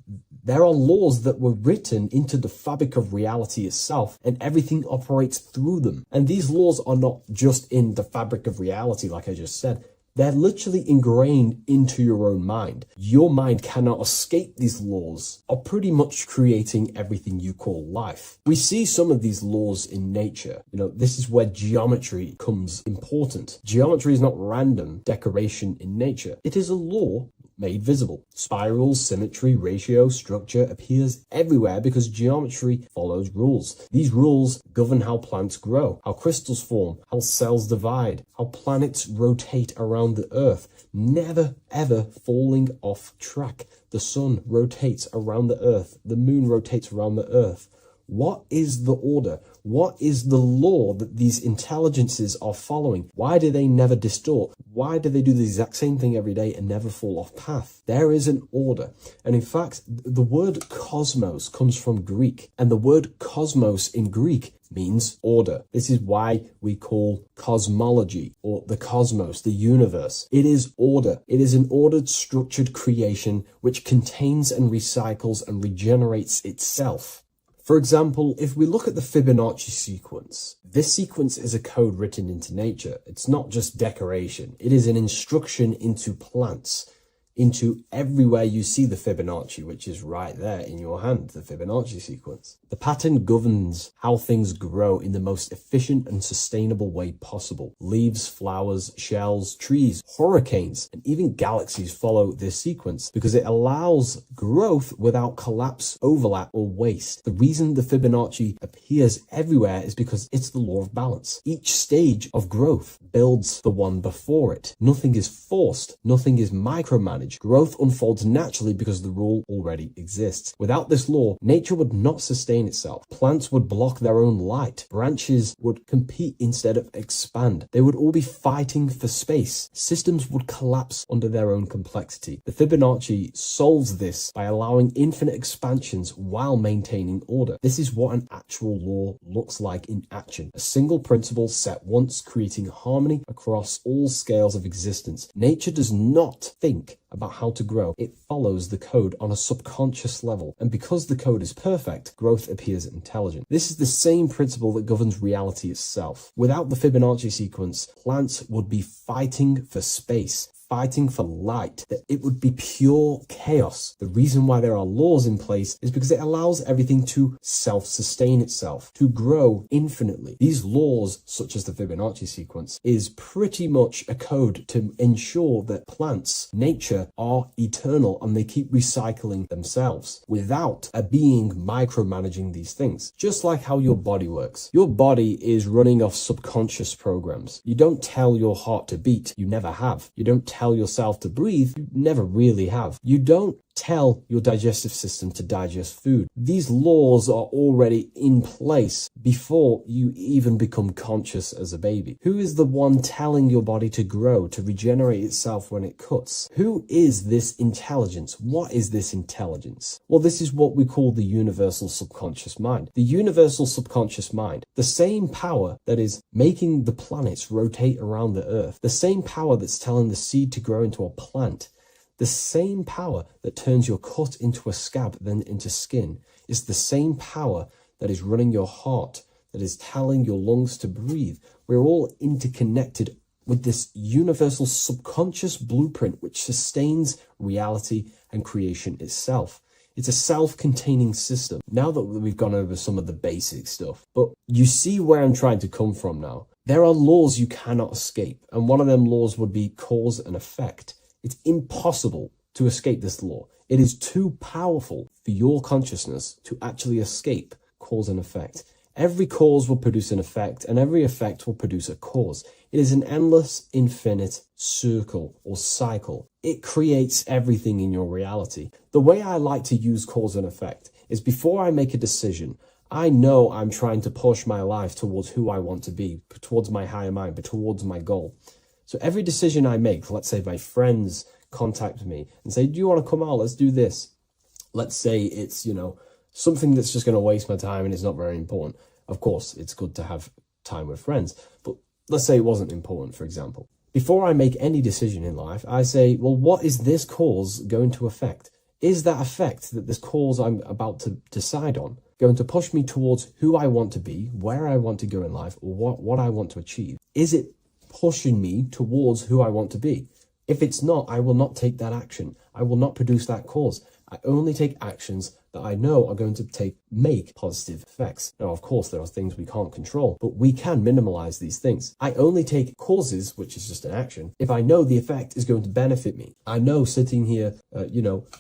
There are laws that were written into the fabric of reality itself, and everything operates through them. And these laws are not just in the fabric of reality, like I just said. They're literally ingrained into your own mind. Your mind cannot escape these laws, are pretty much creating everything you call life. We see some of these laws in nature. This is where geometry comes important. Geometry is not random decoration in nature. It is a law made visible. Spirals, symmetry, ratio, structure appears everywhere because geometry follows rules. These rules govern how plants grow, how crystals form, how cells divide, how planets rotate around the Earth, never ever falling off track. The sun rotates around the Earth. The moon rotates around the Earth. What is the order? What is the law that these intelligences are following? Why do they never distort? Why do they do the exact same thing every day and never fall off path? There is an order. And in fact, the word cosmos comes from Greek, and the word cosmos in Greek means order. This is why we call cosmology or the cosmos, the universe. It is order. It is an ordered, structured creation which contains and recycles and regenerates itself. For example, if we look at the Fibonacci sequence, this sequence is a code written into nature. It's not just decoration. It is an instruction into plants, into everywhere you see the Fibonacci, which is right there in your hand, the Fibonacci sequence. The pattern governs how things grow in the most efficient and sustainable way possible. Leaves, flowers, shells, trees, hurricanes, and even galaxies follow this sequence because it allows growth without collapse, overlap, or waste. The reason the Fibonacci appears everywhere is because it's the law of balance. Each stage of growth builds the one before it. Nothing is forced. Nothing is micromanaged. Growth unfolds naturally because the rule already exists. Without this law, nature would not sustain itself. Plants would block their own light. Branches would compete instead of expand. They would all be fighting for space. Systems would collapse under their own complexity. The Fibonacci solves this by allowing infinite expansions while maintaining order. This is what an actual law looks like in action. A single principle set once, creating harmony across all scales of existence. Nature does not think about how to grow. It follows the code on a subconscious level. And because the code is perfect, growth appears intelligent. This is the same principle that governs reality itself. Without the Fibonacci sequence, plants would be fighting for space, fighting for light, that it would be pure chaos. The reason why there are laws in place is because it allows everything to self-sustain itself, to grow infinitely. These laws, such as the Fibonacci sequence, is pretty much a code to ensure that plants, nature, are eternal and they keep recycling themselves without a being micromanaging these things. Just like how your body works. Your body is running off subconscious programs. You don't tell your heart to beat, you never have. You don't tell yourself to breathe, you never really have. You don't tell your digestive system to digest food. These laws are already in place before you even become conscious as a baby. Who is the one telling your body to grow, to regenerate itself when it cuts? Who is this intelligence? What is this intelligence? Well, this is what we call the universal subconscious mind. The universal subconscious mind, the same power that is making the planets rotate around the earth, the same power that's telling the seed to grow into a plant, the same power that turns your cut into a scab, then into skin, is the same power that is running your heart, that is telling your lungs to breathe. We're all interconnected with this universal subconscious blueprint which sustains reality and creation itself. It's a self-containing system. Now that we've gone over some of the basic stuff, but you see where I'm trying to come from now. There are laws you cannot escape, and one of them laws would be cause and effect. It's impossible to escape this law. It is too powerful for your consciousness to actually escape cause and effect. Every cause will produce an effect, and every effect will produce a cause. It is an endless, infinite circle or cycle. It creates everything in your reality. The way I like to use cause and effect is before I make a decision, I know I'm trying to push my life towards who I want to be, towards my higher mind, but towards my goal. So every decision I make, let's say my friends contact me and say, do you want to come out? Let's do this. Let's say it's, something that's just going to waste my time and it's not very important. Of course, it's good to have time with friends, but let's say it wasn't important, for example. Before I make any decision in life, I say, well, what is this cause going to affect? Is that effect that this cause I'm about to decide on going to push me towards who I want to be, where I want to go in life, or what I want to achieve? Is it pushing me towards who I want to be? If it's not, I will not take that action. I will not produce that cause. I only take actions that I know are going to make positive effects. Now, of course, there are things we can't control, but we can minimize these things. I only take causes, which is just an action, if I know the effect is going to benefit me. I know sitting here,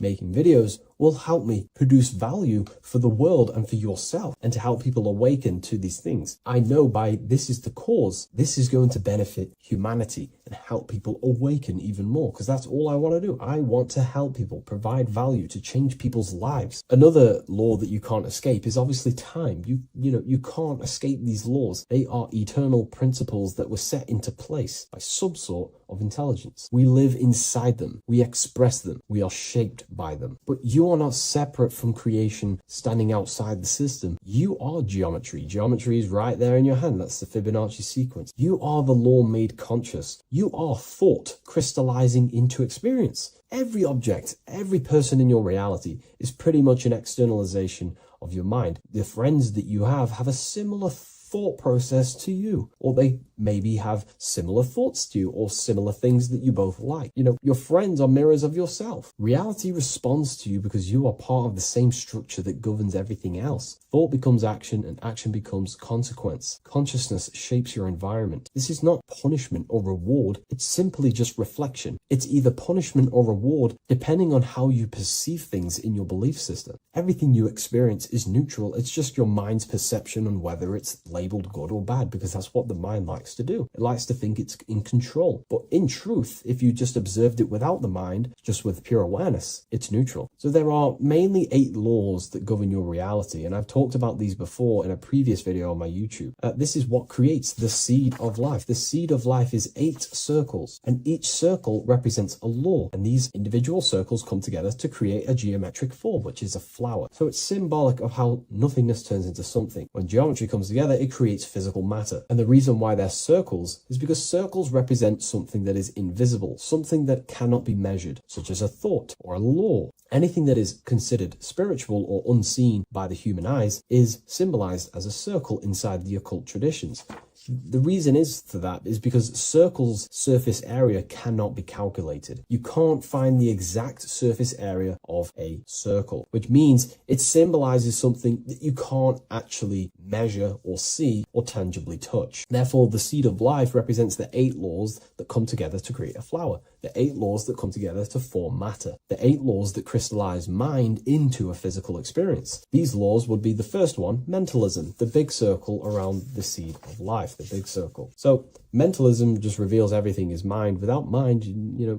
making videos will help me produce value for the world and for yourself and to help people awaken to these things. I know this is the cause, this is going to benefit humanity and help people awaken even more, because that's all I want to do. I want to help people, provide value, to change people's lives. Another law that you can't escape is obviously time. You can't escape these laws. They are eternal principles that were set into place by some sort of intelligence. We live inside them. We express them. We are shaped by them. But you are not separate from creation standing outside the system. You are geometry. Geometry is right there in your hand. That's the Fibonacci sequence. You are the law made conscious. You are thought crystallizing into experience. Every object, every person in your reality is pretty much an externalization of your mind. The friends that you have a similar thought process to you, or they maybe have similar thoughts to you, or similar things that you both like. Your friends are mirrors of yourself. Reality responds to you because you are part of the same structure that governs everything else. Thought becomes action, and action becomes consequence. Consciousness shapes your environment. This is not punishment or reward. It's simply just reflection. It's either punishment or reward depending on how you perceive things in your belief system. Everything you experience is neutral. It's just your mind's perception on whether it's labeled good or bad, because that's what the mind likes to do. It likes to think it's in control. But in truth, if you just observed it without the mind, just with pure awareness, it's neutral. So there are mainly 8 laws that govern your reality, and I've talked about these before in a previous video on my YouTube. This is what creates the seed of life. The seed of life is 8 circles, and each circle represents a law, and these individual circles come together to create a geometric form, which is a flower. So it's symbolic of how nothingness turns into something. When geometry comes together, it creates physical matter. And the reason why they're circles is because circles represent something that is invisible, something that cannot be measured, such as a thought or a law. Anything that is considered spiritual or unseen by the human eyes is symbolized as a circle inside the occult traditions. The reason for that is because circles' surface area cannot be calculated. You can't find the exact surface area of a circle, which means it symbolizes something that you can't actually measure or see or tangibly touch. Therefore, the seed of life represents the 8 laws that come together to create a flower, the 8 laws that come together to form matter, the 8 laws that crystallize mind into a physical experience. These laws would be the first one, mentalism, the big circle around the seed of life, the big circle. So mentalism just reveals everything is mind. Without mind,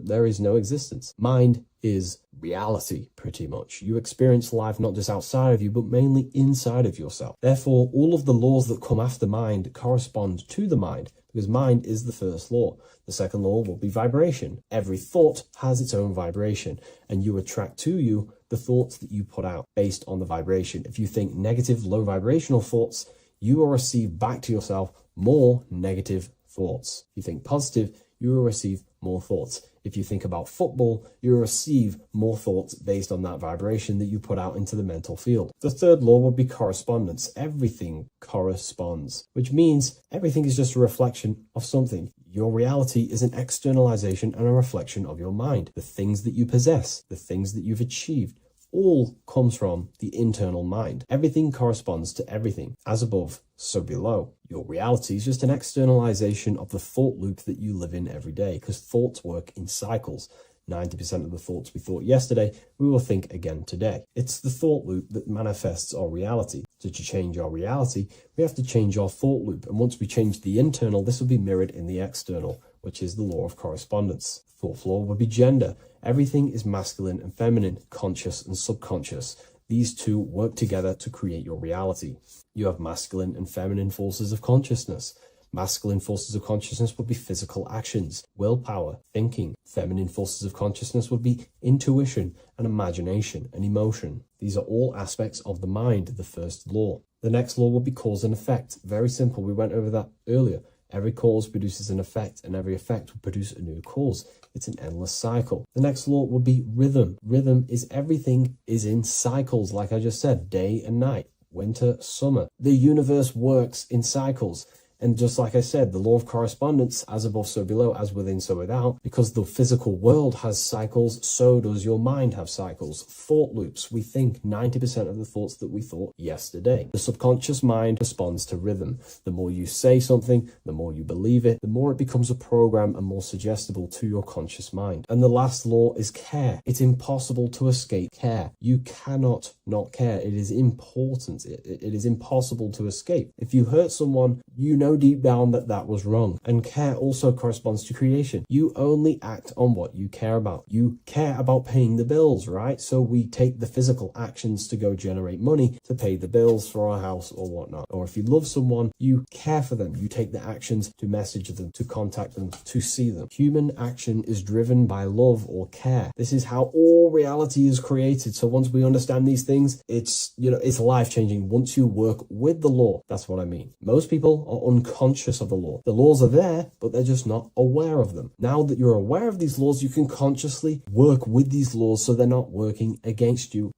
there is no existence. Mind is reality, pretty much. You experience life not just outside of you, but mainly inside of yourself. Therefore, all of the laws that come after mind correspond to the mind, because mind is the first law. The second law will be vibration. Every thought has its own vibration, and you attract to you the thoughts that you put out based on the vibration. If you think negative, low vibrational thoughts, you will receive back to yourself more negative thoughts. If you think positive, you will receive more thoughts. If you think about football, you will receive more thoughts based on that vibration that you put out into the mental field. The third law would be correspondence. Everything corresponds, which means everything is just a reflection of something. Your reality is an externalization and a reflection of your mind. The things that you possess, the things that you've achieved, all comes from the internal mind. Everything corresponds to everything. As above, so below. Your reality is just an externalization of the thought loop that you live in every day, because thoughts work in cycles. 90% of the thoughts we thought yesterday, we will think again today. It's the thought loop that manifests our reality. So to change our reality, we have to change our thought loop. And once we change the internal, this will be mirrored in the external, which is the law of correspondence. Fourth law would be gender. Everything is masculine and feminine, conscious and subconscious. These two work together to create your reality. You have masculine and feminine forces of consciousness. Masculine forces of consciousness would be physical actions, willpower, thinking. Feminine forces of consciousness would be intuition and imagination and emotion. These are all aspects of the mind, the first law. The next law would be cause and effect. Very simple. We went over that earlier. Every cause produces an effect, and every effect will produce a new cause. It's an endless cycle. The next law would be rhythm. Rhythm is everything is in cycles, like I just said, day and night, winter, summer. The universe works in cycles. And just like I said, the law of correspondence, as above, so below, as within, so without, because the physical world has cycles, so does your mind have cycles. Thought loops. We think 90% of the thoughts that we thought yesterday. The subconscious mind responds to rhythm. The more you say something, the more you believe it, the more it becomes a program and more suggestible to your conscious mind. And the last law is care. It's impossible to escape care. You cannot not care. It is important. It is impossible to escape. If you hurt someone, you know deep down that that was wrong. And care also corresponds to creation. You only act on what you care about. You care about paying the bills, right? So we take the physical actions to go generate money to pay the bills for our house or whatnot. Or if you love someone, you care for them. You take the actions to message them, to contact them, to see them. Human action is driven by love or care. This is how all reality is created. So once we understand these things, it's life-changing once you work with the law. That's what I mean. Most people are unconscious of the law. The laws are there, but they're just not aware of them. Now that you're aware of these laws, you can consciously work with these laws so they're not working against you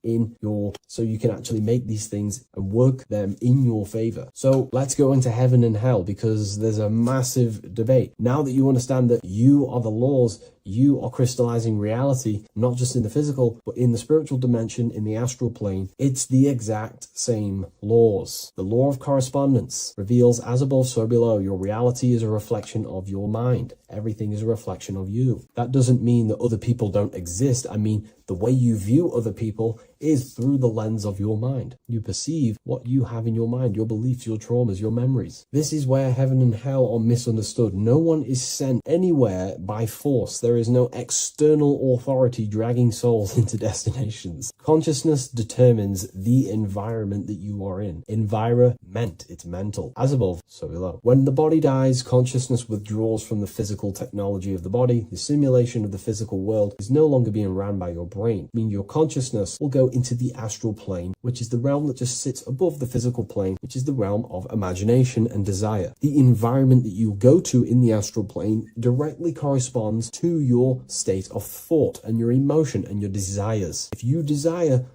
so you can actually make these things and work them in your favor. So let's go into heaven and hell, because there's a massive debate. Now that you understand that you are the laws, you are crystallizing reality, not just in the physical, but in the spiritual dimension, in the astral plane. It's the exact same laws. The law of correspondence reveals, as above, so below. Your reality is a reflection of your mind. Everything is a reflection of you. That doesn't mean that other people don't exist. I mean, the way you view other people is through the lens of your mind. You perceive what you have in your mind, your beliefs, your traumas, your memories. This is where heaven and hell are misunderstood. No one is sent anywhere by force. There is no external authority dragging souls into destinations. Consciousness determines the environment that you are in. Environment, it's mental. As above, so below. When the body dies, consciousness withdraws from the physical technology of the body. The simulation of the physical world is no longer being ran by your brain. I mean, your consciousness will go into the astral plane, which is the realm that just sits above the physical plane, which is the realm of imagination and desire. The environment that you go to in the astral plane directly corresponds to your state of thought and your emotion and your desires. If you desire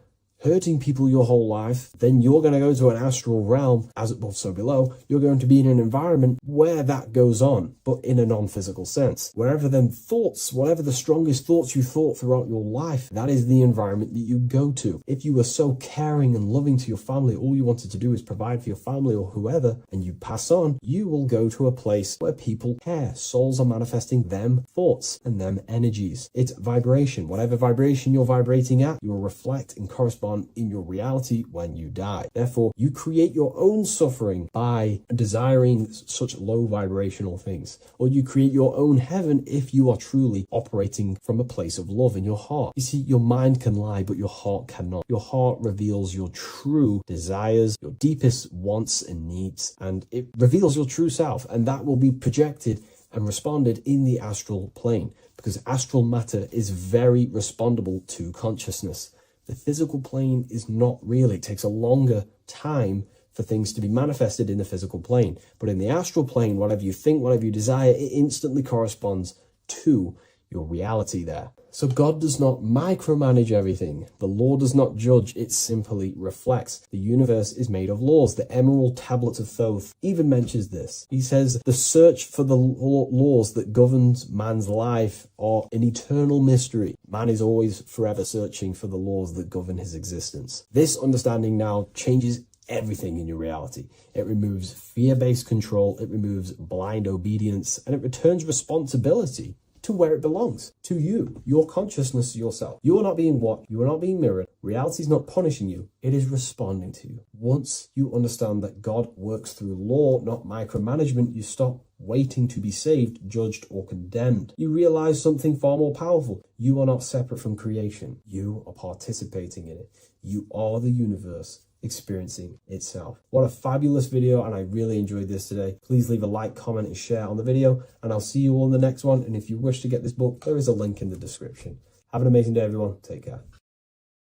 hurting people your whole life, then you're going to go to an astral realm, as above, so below. You're going to be in an environment where that goes on, but in a non-physical sense. Wherever them thoughts, whatever the strongest thoughts you thought throughout your life, that is the environment that you go to. If you were so caring and loving to your family, all you wanted to do is provide for your family or whoever, and you pass on, you will go to a place where people care. Souls are manifesting them thoughts and them energies. It's vibration. Whatever vibration you're vibrating at, you will reflect and correspond on in your reality when you die. Therefore, you create your own suffering by desiring such low vibrational things, or you create your own heaven if you are truly operating from a place of love in your heart. You see, your mind can lie, but your heart cannot. Your heart reveals your true desires, your deepest wants and needs, and it reveals your true self, and that will be projected and responded in the astral plane, because astral matter is very respondable to consciousness. The physical plane is not real. It takes a longer time for things to be manifested in the physical plane. But in the astral plane, whatever you think, whatever you desire, it instantly corresponds to your reality there. So God does not micromanage everything. The law does not judge, it simply reflects. The universe is made of laws. The Emerald Tablet of Thoth even mentions this. He says, the search for the laws that governs man's life are an eternal mystery. Man is always forever searching for the laws that govern his existence. This understanding now changes everything in your reality. It removes fear-based control, it removes blind obedience, and it returns responsibility to where it belongs, to you, your consciousness, yourself. You are not being watched, you are not being mirrored. Reality is not punishing you, it is responding to you. Once you understand that God works through law, not micromanagement, you stop waiting to be saved, judged, or condemned. You realize something far more powerful. You are not separate from creation. You are participating in it. You are the universe experiencing itself. What a fabulous video, and I really enjoyed this today. Please leave a like, comment, and share on the video, and I'll see you all in the next one. And if you wish to get this book, there is a link in the description. Have an amazing day, everyone. Take care.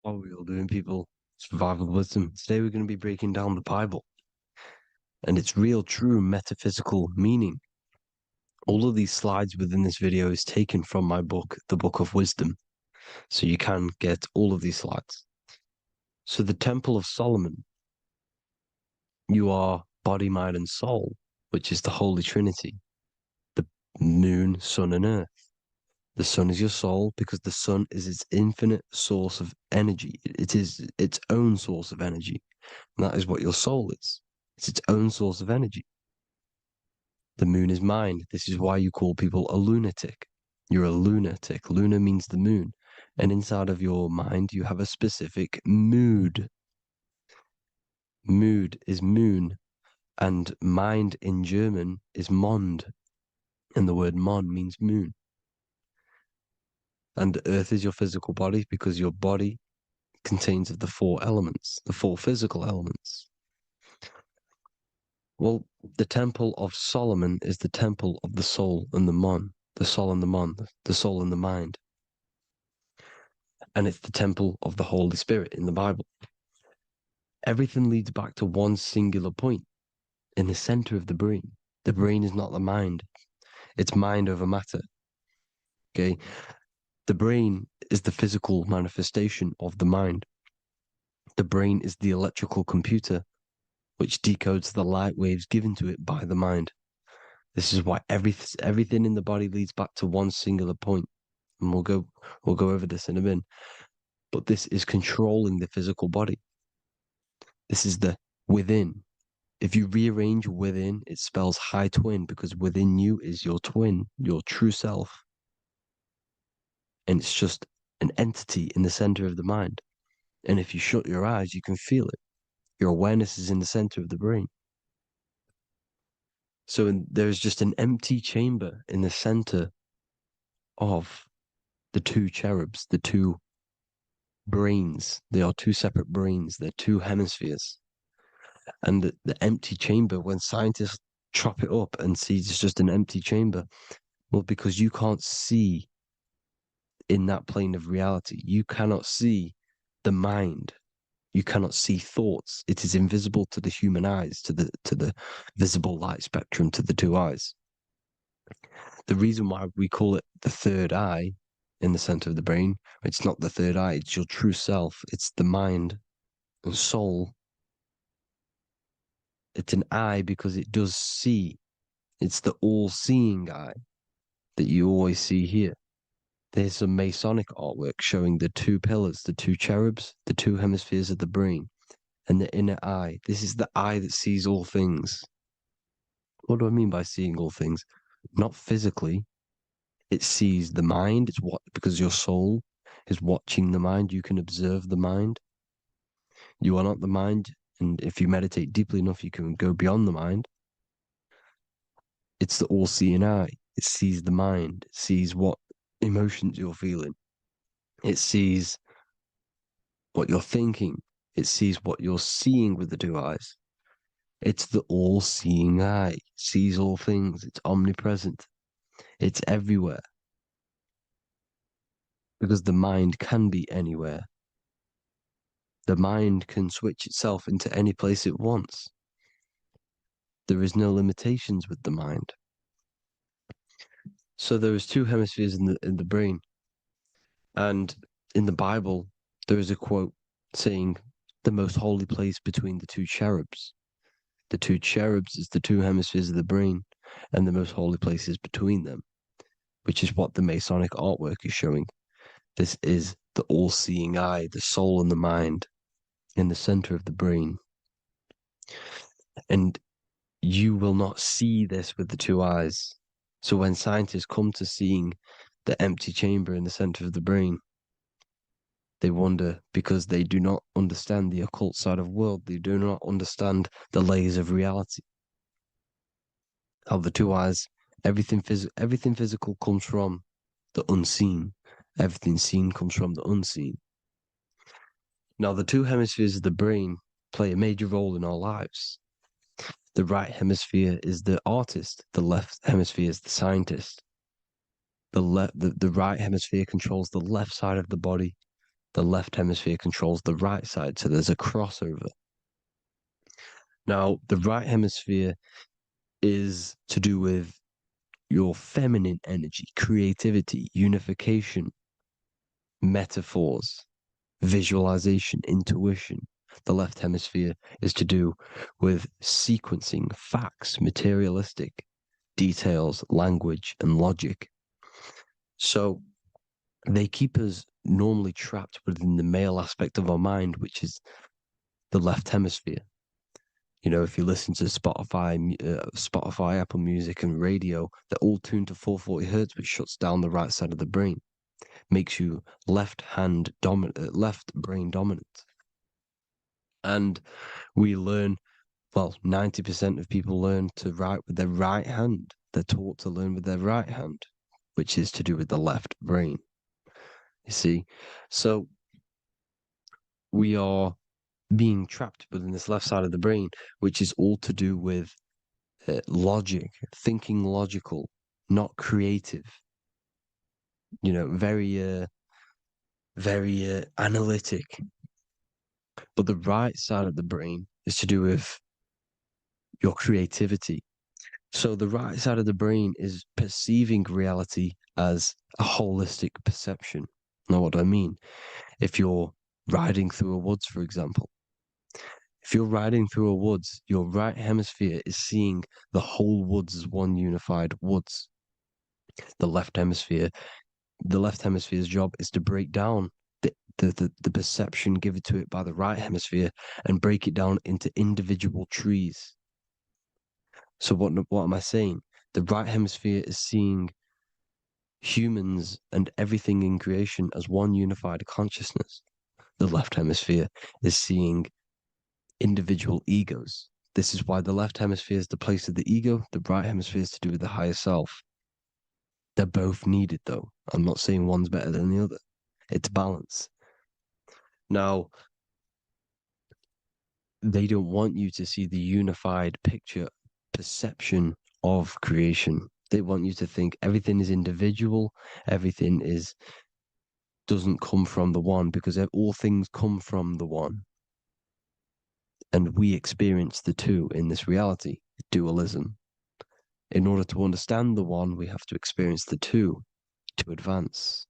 What are we all doing, people? Survival wisdom. Today we're going to be breaking down the Bible and its real, true metaphysical meaning. All of these slides within this video is taken from my book, The Book of Wisdom, so you can get all of these slides. So the Temple of Solomon, you are body, mind, and soul, which is the Holy Trinity, the moon, sun, and earth. The sun is your soul because the sun is its infinite source of energy. It is its own source of energy. And that is what your soul is. It's its own source of energy. The moon is mind. This is why you call people a lunatic. You're a lunatic. Luna means the moon. And inside of your mind, you have a specific mood. Mood is moon. And mind in German is Mond. And the word Mond means moon. And earth is your physical body because your body contains of the four elements, the four physical elements. Well, the Temple of Solomon is the temple of the soul and the mon, the soul and the mon, the soul and the mind. And it's the temple of the Holy Spirit in the Bible. Everything leads back to one singular point in the center of the brain. The brain is not the mind. It's mind over matter. Okay? The brain is the physical manifestation of the mind. The brain is the electrical computer which decodes the light waves given to it by the mind. This is why everything in the body leads back to one singular point. And we'll go over this in a minute. But this is controlling the physical body. This is the within. If you rearrange within, it spells high twin because within you is your twin, your true self. And it's just an entity in the center of the mind. And if you shut your eyes, you can feel it. Your awareness is in the center of the brain. So there's just an empty chamber in the center of the two cherubs, the two brains. They are two separate brains. They're two hemispheres. And the empty chamber, when scientists chop it up and see it's just an empty chamber, well, because you can't see in that plane of reality, you cannot see the mind. You cannot see thoughts. It is invisible to the human eyes, to the visible light spectrum, to the two eyes. The reason why we call it the third eye in the center of the brain, it's not the third eye, it's your true self. It's the mind and soul. It's an eye because it does see. It's the all-seeing eye that you always see here. There's some Masonic artwork showing the two pillars, the two cherubs, the two hemispheres of the brain, and the inner eye. This is the eye that sees all things. What do I mean by seeing all things? Not physically. It sees the mind. Because your soul is watching the mind. You can observe the mind. You are not the mind, and if you meditate deeply enough, you can go beyond the mind. It's the all-seeing eye. It sees the mind. It sees what emotions you're feeling. It sees what you're thinking. It sees what you're seeing with the two eyes. It's the all-seeing eye. It sees all things. It's omnipresent. It's everywhere. Because the mind can be anywhere. The mind can switch itself into any place it wants. There is no limitations with the mind. So there is two hemispheres in the brain. And in the Bible, there is a quote saying the most holy place between the two cherubs. The two cherubs is the two hemispheres of the brain, and the most holy place is between them, which is what the Masonic artwork is showing. This is the all-seeing eye, the soul and the mind in the center of the brain. And you will not see this with the two eyes. So when scientists come to seeing the empty chamber in the center of the brain, they wonder because they do not understand the occult side of the world. They do not understand the layers of reality. How the two eyes, everything physical comes from the unseen. Everything seen comes from the unseen. Now, the two hemispheres of the brain play a major role in our lives. The right hemisphere is the artist. The left hemisphere is the scientist. The right hemisphere controls the left side of the body. The left hemisphere controls the right side. So there's a crossover. Now, the right hemisphere is to do with your feminine energy, creativity, unification, metaphors, visualization, intuition. The left hemisphere is to do with sequencing, facts, materialistic details, language, and logic. So they keep us normally trapped within the male aspect of our mind, which is the left hemisphere. You know, if you listen to Spotify, Apple Music, and radio, they're all tuned to 440 hertz, which shuts down the right side of the brain, makes you left brain dominant. And we learn, well, 90% of people learn to write with their right hand. They're taught to learn with their right hand, which is to do with the left brain. You see, so we are being trapped within this left side of the brain, which is all to do with logic, thinking logical, not creative. You know, very analytic. But the right side of the brain is to do with your creativity. So the right side of the brain is perceiving reality as a holistic perception. Now, what do I mean? If you're riding through a woods, for example, if you're riding through a woods, your right hemisphere is seeing the whole woods as one unified woods. The left hemisphere's job is to break down the perception given to it by the right hemisphere and break it down into individual trees. So what am I saying? The right hemisphere is seeing humans and everything in creation as one unified consciousness. The left hemisphere is seeing individual egos. This is why the left hemisphere is the place of the ego, the right hemisphere is to do with the higher self. They're both needed, though. I'm not saying one's better than the other. It's balance. Now, they don't want you to see the unified picture, perception of creation. They want you to think everything is individual, everything doesn't come from the one, because all things come from the one. And we experience the two in this reality, dualism. In order to understand the one, we have to experience the two to advance.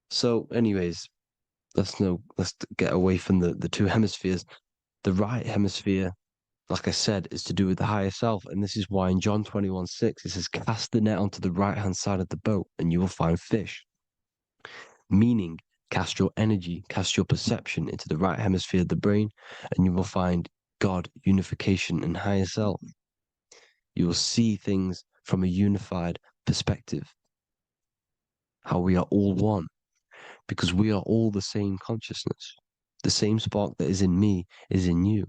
So, anyways, let's get away from the two hemispheres. The right hemisphere, like I said, is to do with the higher self. And this is why in John 21:6, it says, cast the net onto the right-hand side of the boat and you will find fish. Meaning, cast your energy, cast your perception into the right hemisphere of the brain, and you will find God, unification, and higher self. You will see things from a unified perspective. How we are all one, because we are all the same consciousness. The same spark that is in me is in you.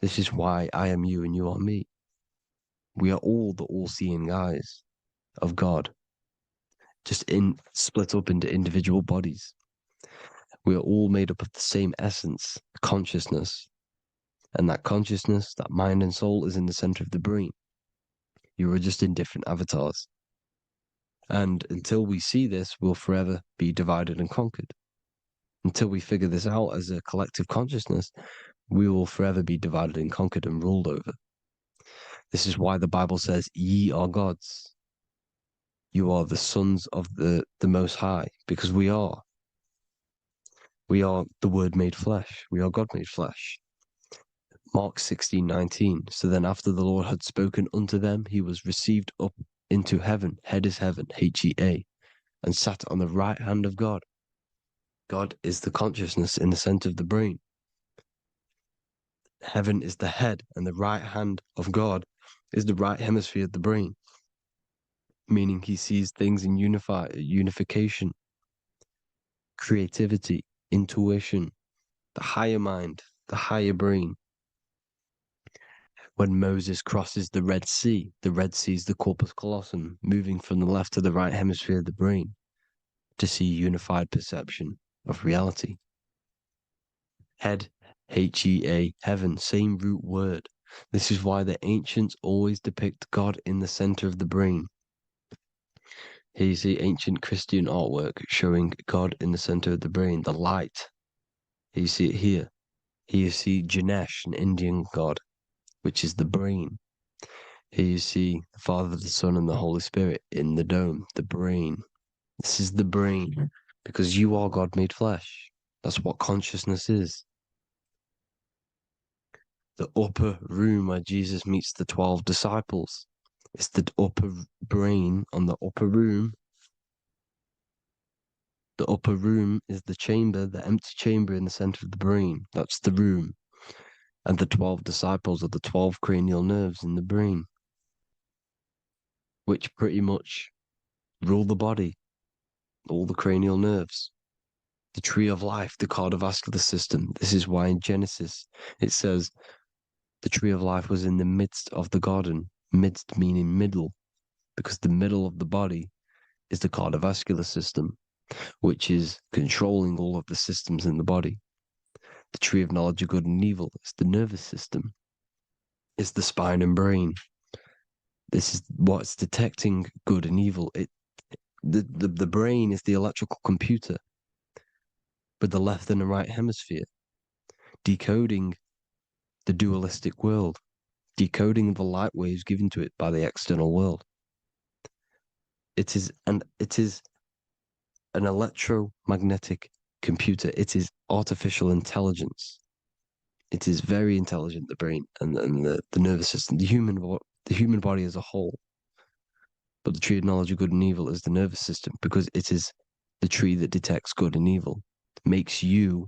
This is why I am you and you are me. We are all the all-seeing eyes of God, just split up into individual bodies. We are all made up of the same essence, consciousness. And that consciousness, that mind and soul, is in the center of the brain. You are just in different avatars. And until we see this, we'll forever be divided and conquered. Until we figure this out as a collective consciousness, we will forever be divided and conquered and ruled over. This is why the Bible says, ye are gods. You are the sons of the Most High, because we are. We are the Word made flesh. We are God made flesh. Mark 16:19. So then after the Lord had spoken unto them, he was received up into heaven, head is heaven, H-E-A, and sat on the right hand of God. God is the consciousness in the center of the brain. Heaven is the head, and the right hand of God is the right hemisphere of the brain, meaning he sees things in unification, creativity, intuition, the higher mind, the higher brain. When Moses crosses the Red Sea is the corpus callosum, moving from the left to the right hemisphere of the brain to see unified perception of reality. Head, H-E-A, heaven, same root word. This is why the ancients always depict God in the center of the brain. Here you see ancient Christian artwork showing God in the center of the brain, the light. Here you see it here. Here you see Ganesh, an Indian god, which is the brain. Here you see the Father, the Son, and the Holy Spirit in the dome, the brain. This is the brain, because you are God made flesh. That's what consciousness is. The upper room where Jesus meets the 12 disciples. It's the upper brain on the upper room. The upper room is the chamber, the empty chamber in the center of the brain. That's the room. And the 12 disciples are the 12 cranial nerves in the brain, which pretty much rule the body, all the cranial nerves. The tree of life, the cardiovascular system. This is why in Genesis it says the tree of life was in the midst of the garden. Midst meaning middle, because the middle of the body is the cardiovascular system, which is controlling all of the systems in the body. The tree of knowledge of good and evil is the nervous system. It's the spine and brain. This is what's detecting good and evil. The brain is the electrical computer with the left and the right hemisphere, decoding the dualistic world, decoding the light waves given to it by the external world. It is an electromagnetic computer. It is artificial intelligence. It is very intelligent, the brain and the nervous system, the human body as a whole. But the tree of knowledge of good and evil is the nervous system, because it is the tree that detects good and evil, makes you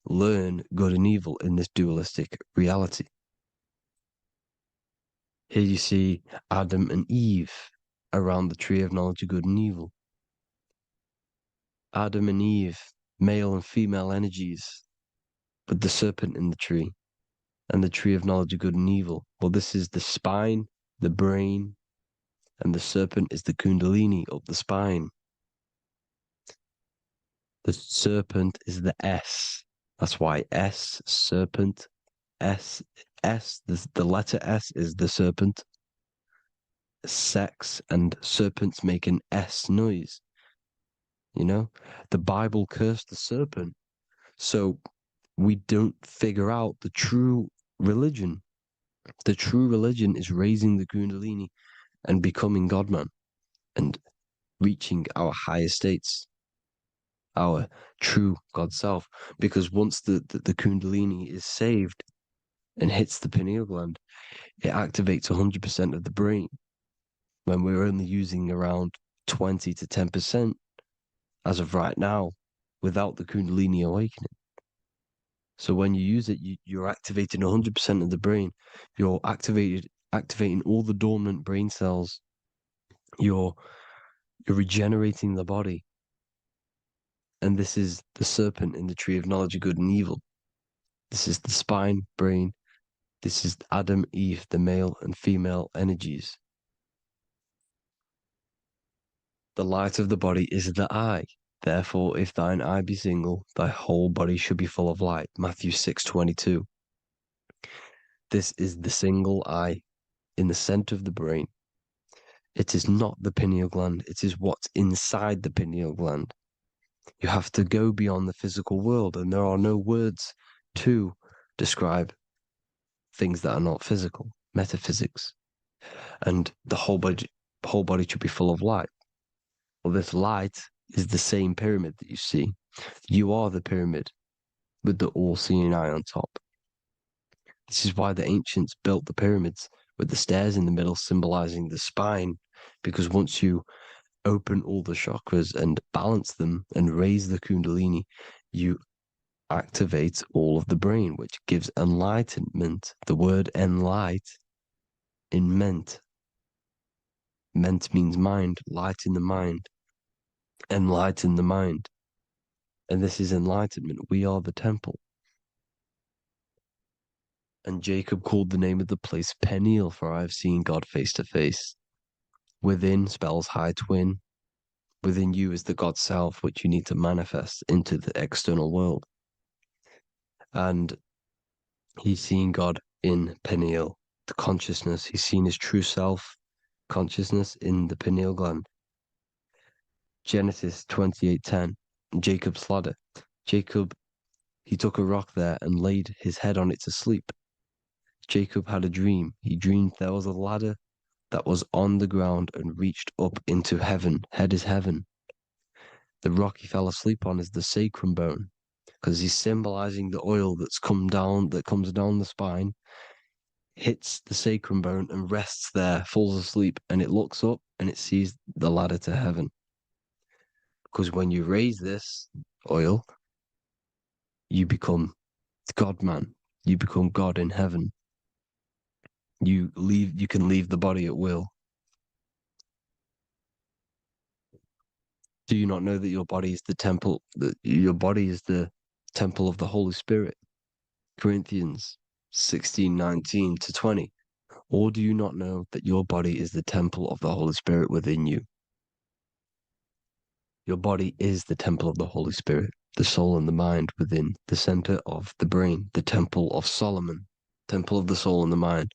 learn good and evil in this dualistic reality. Here you see Adam and Eve around the tree of knowledge of good and evil. Adam and Eve, male and female energies, with the serpent in the tree and the tree of knowledge of good and evil. Well, this is the spine, the brain, and the serpent is the kundalini up the spine. The serpent is the S. That's why S, serpent, S, the letter S is the serpent. Sex and serpents make an S noise. You know, the Bible cursed the serpent. So we don't figure out the true religion. The true religion is raising the kundalini and becoming God-man and reaching our higher states, our true God self. Because once the kundalini is saved and hits the pineal gland, it activates 100% of the brain when we're only using around 20 to 10% as of right now without the kundalini awakening. So when you use it, you're activating 100% of the brain. You're activating all the dormant brain cells. You're regenerating the body. And this is the serpent in the tree of knowledge of good and evil. This is the spine, brain. This is Adam, Eve, the male and female energies. The light of the body is the eye. Therefore, if thine eye be single, thy whole body should be full of light. Matthew 6:22. This is the single eye in the center of the brain. It is not the pineal gland. It is what's inside the pineal gland. You have to go beyond the physical world, and there are no words to describe things that are not physical, metaphysics. And the whole body should be full of light. Well, this light is the same pyramid that you see. You are the pyramid with the all-seeing eye on top. This is why the ancients built the pyramids with the stairs in the middle symbolizing the spine, because once you open all the chakras and balance them and raise the kundalini, you activate all of the brain, which gives enlightenment. The word enlight in ment. Ment means mind, light in the mind. Enlighten the mind. And this is enlightenment. We are the temple. And Jacob called the name of the place Peniel, for I have seen God face to face. Within spells high twin. Within you is the God self, which you need to manifest into the external world. And he's seen God in Peniel, the consciousness. He's seen his true self, consciousness in the pineal gland. Genesis 28:10, Jacob's ladder. Jacob, he took a rock there and laid his head on it to sleep. Jacob had a dream. He dreamed there was a ladder that was on the ground and reached up into heaven. Head is heaven. The rock he fell asleep on is the sacrum bone, because he's symbolizing the oil that comes down the spine, hits the sacrum bone and rests there, falls asleep, and it looks up and it sees the ladder to heaven. Because when you raise this oil, you become God man. You become God in heaven. You can leave the body at will. Do you not know that your body is the temple, that your body is the temple of the Holy Spirit? Corinthians 16:19-20. Or do you not know that your body is the temple of the Holy Spirit within you? Your body is the temple of the Holy Spirit, the soul and the mind within the center of the brain, the temple of Solomon, temple of the soul and the mind.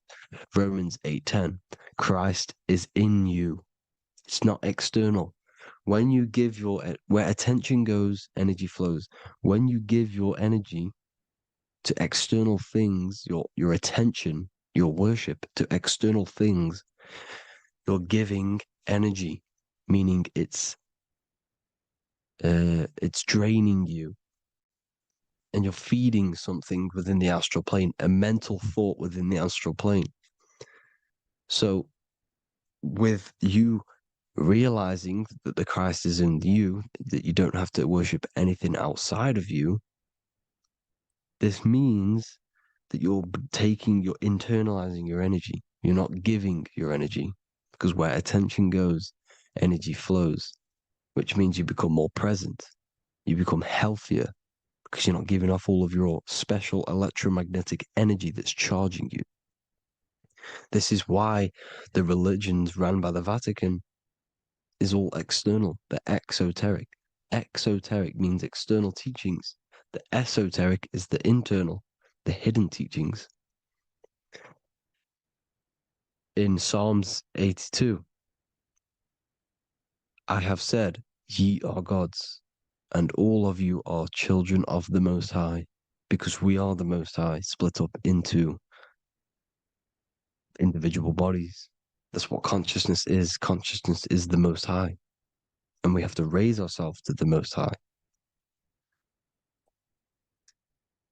Romans 8:10. Christ is in you. It's not external. When you give where attention goes, energy flows. When you give your energy to external things, your attention, your worship to external things, you're giving energy, meaning it's draining you, and you're feeding something within the astral plane, a mental thought within the astral plane. So with you realizing that the Christ is in you, that you don't have to worship anything outside of you, this means that you're internalizing your energy. You're not giving your energy, because where attention goes, energy flows, which means you become more present. You become healthier because you're not giving off all of your special electromagnetic energy that's charging you. This is why the religions run by the Vatican is all external. They're exoteric. Exoteric means external teachings. The esoteric is the internal, the hidden teachings. In Psalms 82, I have said, ye are gods, and all of you are children of the Most High, because we are the Most High, split up into individual bodies. That's what consciousness is. Consciousness is the Most High, and we have to raise ourselves to the Most High.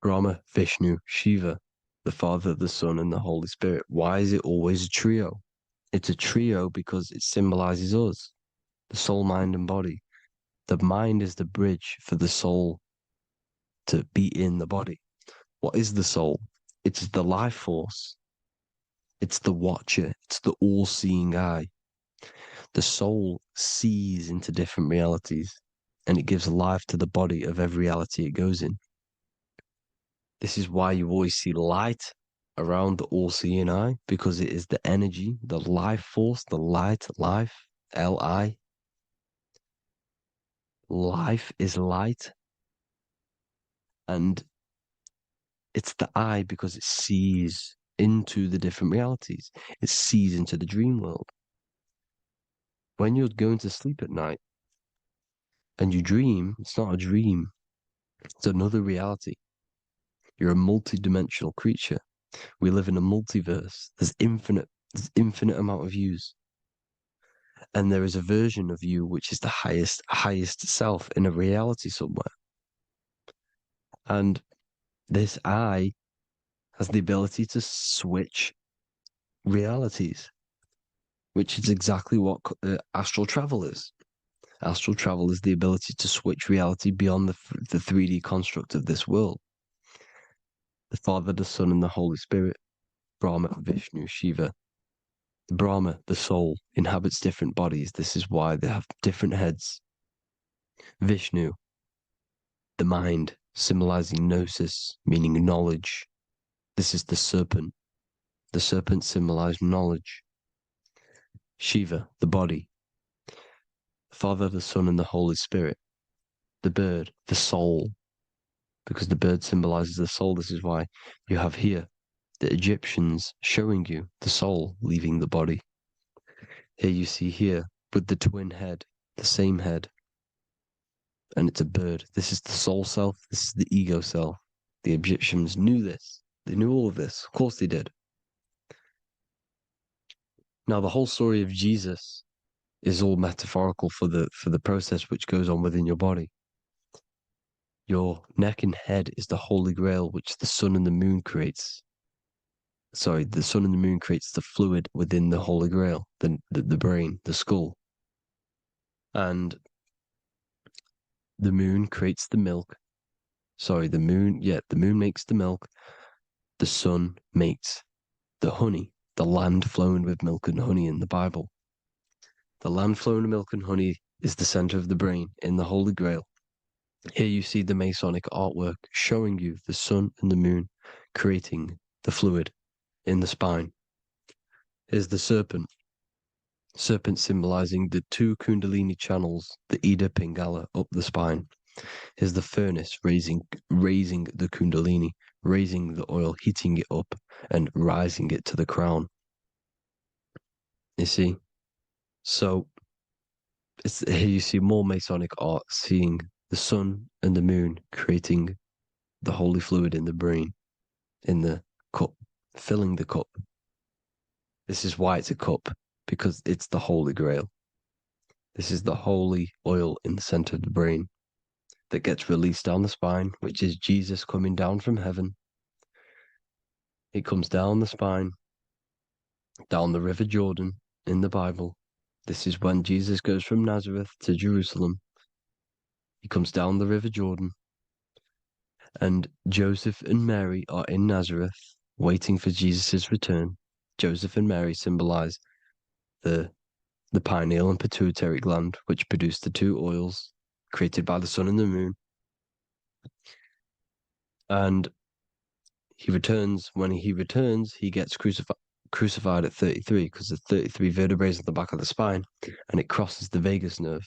Brahma, Vishnu, Shiva, the Father, the Son, and the Holy Spirit. Why is it always a trio? It's a trio because it symbolizes us, the soul, mind, and body. The mind is the bridge for the soul to be in the body. What is the soul? It's the life force. It's the watcher. It's the all-seeing eye. The soul sees into different realities, and it gives life to the body of every reality it goes in. This is why you always see light around the all-seeing eye, because it is the energy, the life force, the light, life, L-I. Life is light. And it's the eye because it sees into the different realities. It sees into the dream world. When you're going to sleep at night and you dream, it's not a dream. It's another reality. You're a multi-dimensional creature. We live in a multiverse. There's infinite amount of yous. And there is a version of you which is the highest self in a reality somewhere. And this I has the ability to switch realities, which is exactly what astral travel is. Astral travel is the ability to switch reality beyond the 3D construct of this world. The Father, the Son, and the Holy Spirit, Brahma, Vishnu, Shiva. Brahma, the soul, inhabits different bodies. This is why they have different heads. Vishnu, the mind, symbolizing gnosis, meaning knowledge. This is the serpent. The serpent symbolized knowledge. Shiva, the body. The Father, the Son, and the Holy Spirit. The bird, the soul, because the bird symbolizes the soul. This is why you have here the Egyptians showing you the soul leaving the body. Here you see here with the twin head, the same head, and it's a bird. This is the soul self. This is the ego self. The Egyptians knew this. They knew all of this. Of course they did. Now, the whole story of Jesus is all metaphorical for the process which goes on within your body. Your neck and head is the Holy Grail, which the sun and the moon creates. Sorry, the sun and the moon creates the fluid within the Holy Grail, the brain, the skull. And the moon creates the milk. Sorry, the moon makes the milk. The sun makes the honey, the land flowing with milk and honey in the Bible. The land flowing with milk and honey is the center of the brain in the Holy Grail. Here you see the Masonic artwork showing you the sun and the moon creating the fluid in the spine. Here's the serpent. Serpent symbolizing the two Kundalini channels, the Ida Pingala up the spine. Here's the furnace raising the Kundalini, raising the oil, heating it up and rising it to the crown. You see? So here you see more Masonic art, seeing the sun and the moon creating the holy fluid in the brain, in the cup, filling the cup. This is why it's a cup, because it's the Holy Grail. This is the holy oil in the center of the brain that gets released down the spine, which is Jesus coming down from heaven. It comes down the spine, down the River Jordan in the Bible. This is when Jesus goes from Nazareth to Jerusalem. He comes down the River Jordan, and Joseph and Mary are in Nazareth waiting for Jesus' return. Joseph and Mary symbolize the pineal and pituitary gland, which produce the two oils created by the sun and the moon. And he returns. When he returns, he gets crucified at 33, because there's 33 vertebrae at the back of the spine, and it crosses the vagus nerve.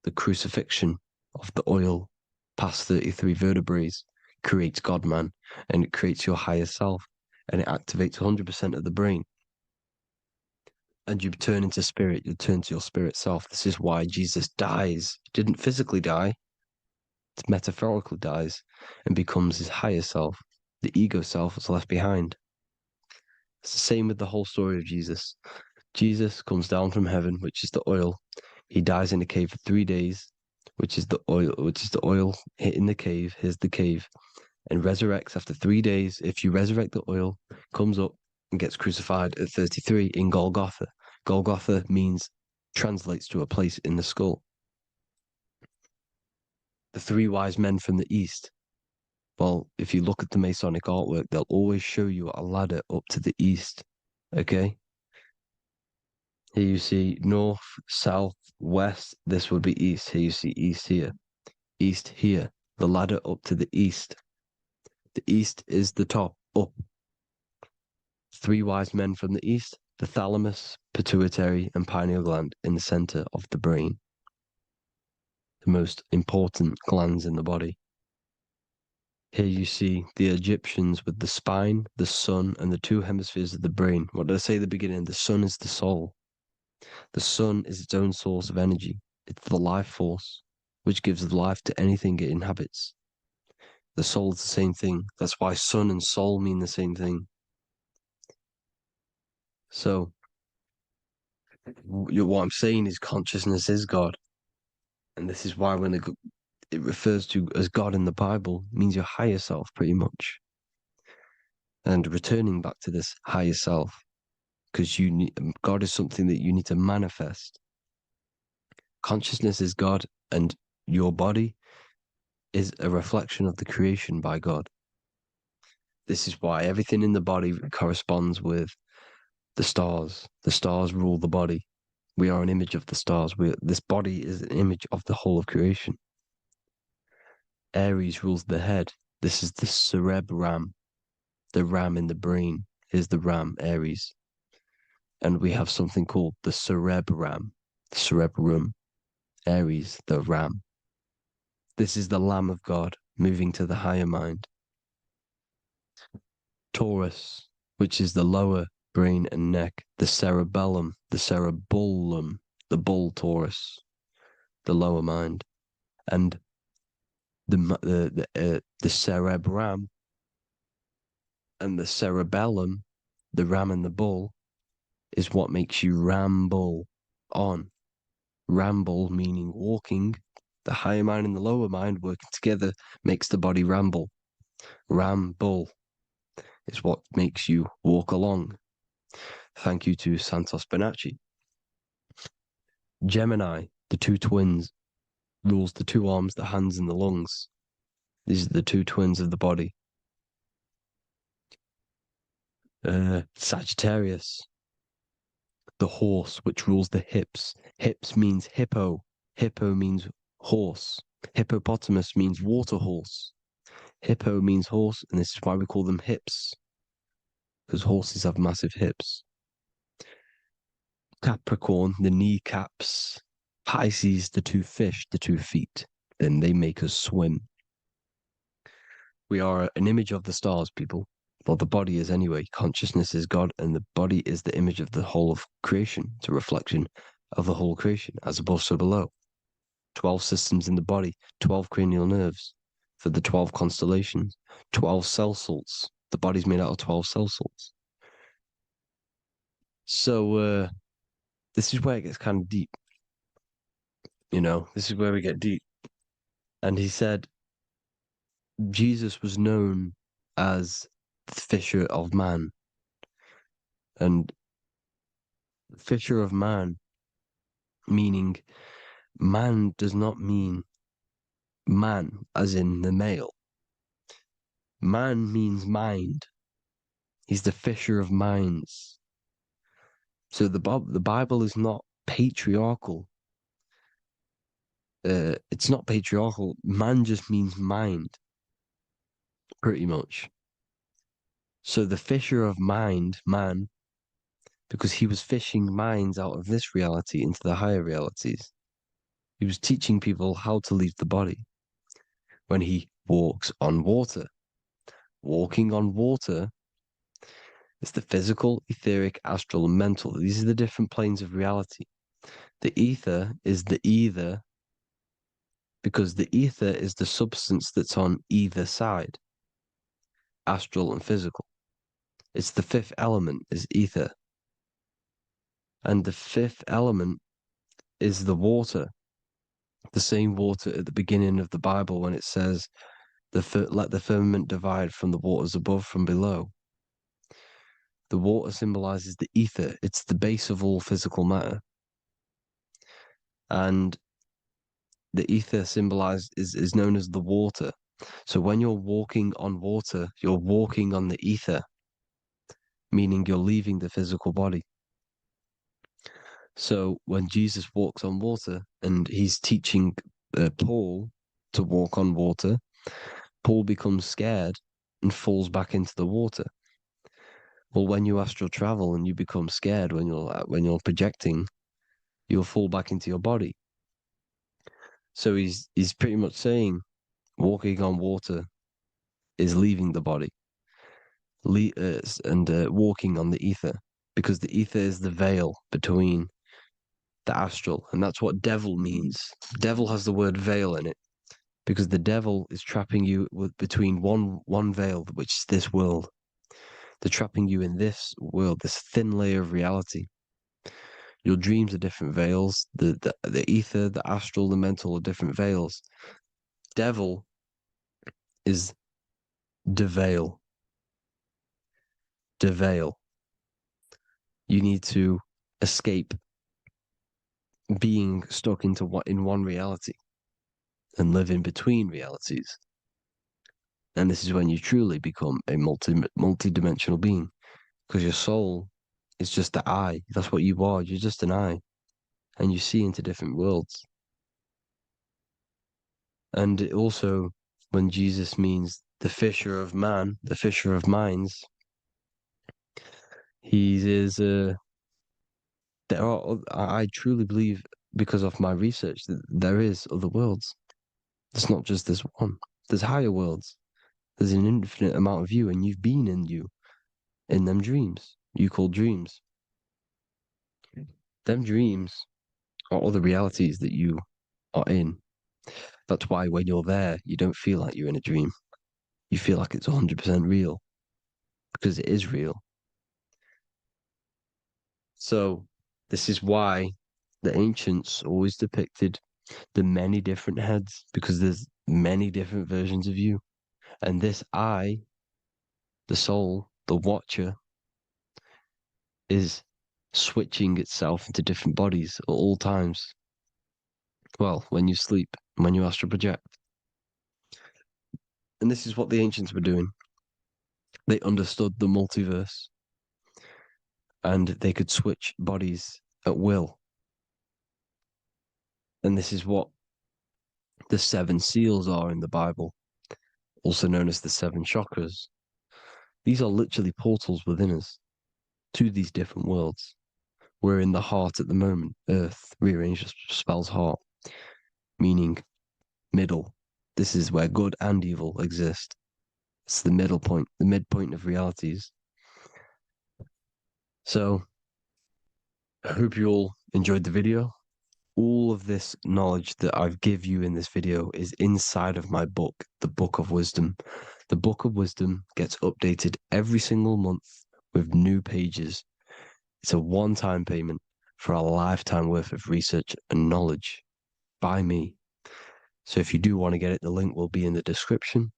The crucifixion of the oil past 33 vertebrae creates God-man, and it creates your higher self, and it activates 100% of the brain. And you turn into spirit, you turn to your spirit self. This is why Jesus dies. He didn't physically die, it metaphorically dies, and becomes his higher self. The ego self is left behind. It's the same with the whole story of Jesus. Jesus comes down from heaven, which is the oil. He dies in a cave for 3 days, which is the oil hitting the cave. Here's the cave, and resurrects after 3 days. If you resurrect the oil, comes up and gets crucified at 33 in Golgotha. Golgotha translates to a place in the skull. The three wise men from the east. Well, if you look at the Masonic artwork, they'll always show you a ladder up to the east. Okay? Here you see north, south, west. This would be east. Here you see east here. East here. The ladder up to the east. The east is the top, up. Three wise men from the east, the thalamus, pituitary, and pineal gland in the center of the brain. The most important glands in the body. Here you see the Egyptians with the spine, the sun, and the two hemispheres of the brain. What did I say at the beginning? The sun is the soul. The sun is its own source of energy. It's the life force, which gives life to anything it inhabits. The soul is the same thing. That's why sun and soul mean the same thing. So, what I'm saying is consciousness is God. And this is why when it refers to as God in the Bible, it means your higher self, pretty much. And returning back to this higher self, because God is something that you need to manifest. Consciousness is God, and your body is a reflection of the creation by God. This is why everything in the body corresponds with the stars. The stars rule the body. We are an image of the stars. This body is an image of the whole of creation. Aries rules the head. This is the cerebrum, the ram in the brain. Is the ram, Aries. And we have something called the cerebrum, Aries, the ram. This is the Lamb of God moving to the higher mind. Taurus, which is the lower brain and neck, the cerebellum, the bull Taurus, the lower mind, and the cerebrum and the cerebellum, the ram and the bull, is what makes you ramble on. Ramble meaning walking. The higher mind and the lower mind working together makes the body ramble. Ramble is what makes you walk along. Thank you to Santos Bonacci. Gemini, the two twins, rules the two arms, the hands, and the lungs. These are the two twins of the body. Sagittarius, the horse, which rules the hips. Hips means hippo. Hippo means horse. Hippopotamus means water horse. Hippo means horse, and this is why we call them hips, because horses have massive hips. Capricorn, the kneecaps. Pisces, the two fish, the 2 feet. Then they make us swim. We are an image of the stars, people. Well, the body is anyway. Consciousness is God, and the body is the image of the whole of creation. It's a reflection of the whole creation, as above, so below. 12 systems in the body, 12 cranial nerves for the 12 constellations, 12 cell salts. The body's made out of 12 cell salts. So, this is where it gets kind of deep. This is where we get deep. And he said, Jesus was known as the fisher of man. And fisher of man, meaning man does not mean man as in the male. Man means mind. He's the fisher of minds. So the Bible is not patriarchal. It's not patriarchal. Man just means mind, pretty much. So the fisher of mind, man, because he was fishing minds out of this reality into the higher realities. He was teaching people how to leave the body when he walks on water. Walking on water is the physical, etheric, astral, and mental. These are the different planes of reality. The ether is the either, because the ether is the substance that's on either side, astral and physical. It's the fifth element, is ether. And the fifth element is the water. The same water at the beginning of the Bible when it says, let the firmament divide from the waters above from below. The water symbolizes the ether. It's the base of all physical matter. And the ether symbolized is known as the water. So when you're walking on water, you're walking on the ether, meaning you're leaving the physical body. So when Jesus walks on water and he's teaching Paul to walk on water, Paul becomes scared and falls back into the water. Well, when you astral travel and you become scared when you're projecting, you'll fall back into your body. So he's pretty much saying walking on water is leaving the body, and walking on the ether, because the ether is the veil between the astral, and that's what devil means. Devil has the word veil in it, because the devil is trapping you between one veil, which is this world. They're trapping you in this world, this thin layer of reality. Your dreams are different veils. The ether, the astral, the mental are different veils. Devil is deveil. Deveil. You need to escape being stuck in one reality and live in between realities. And this is when you truly become a multi-dimensional being, because your soul is just the eye. That's what you are. You're just an eye, and you see into different worlds. And it also, when Jesus means the fisher of man, the fisher of minds, he is. I truly believe, because of my research, that there is other worlds. It's not just this one. There's higher worlds. There's an infinite amount of you, and you've been in you, in them dreams you call dreams. Them dreams are other realities that you are in. That's why when you're there, you don't feel like you're in a dream. You feel like it's 100% real, because it is real. So this is why the ancients always depicted the many different heads, because there's many different versions of you. And this I, the soul, the watcher, is switching itself into different bodies at all times. Well, when you sleep, when you astral project. And this is what the ancients were doing. They understood the multiverse, and they could switch bodies at will. And this is what the 7 seals are in the Bible, also known as the 7 chakras. These are literally portals within us to these different worlds. We're in the heart at the moment. Earth, rearranged, spells heart, meaning middle. This is where good and evil exist. It's the middle point, the midpoint of realities. So I hope you all enjoyed the video. All of this knowledge that I've give you in this video is inside of my book, the Book of Wisdom. The Book of Wisdom gets updated every single month with new pages. It's a one-time payment for a lifetime worth of research and knowledge by me. So if you do want to get it, the link will be in the description.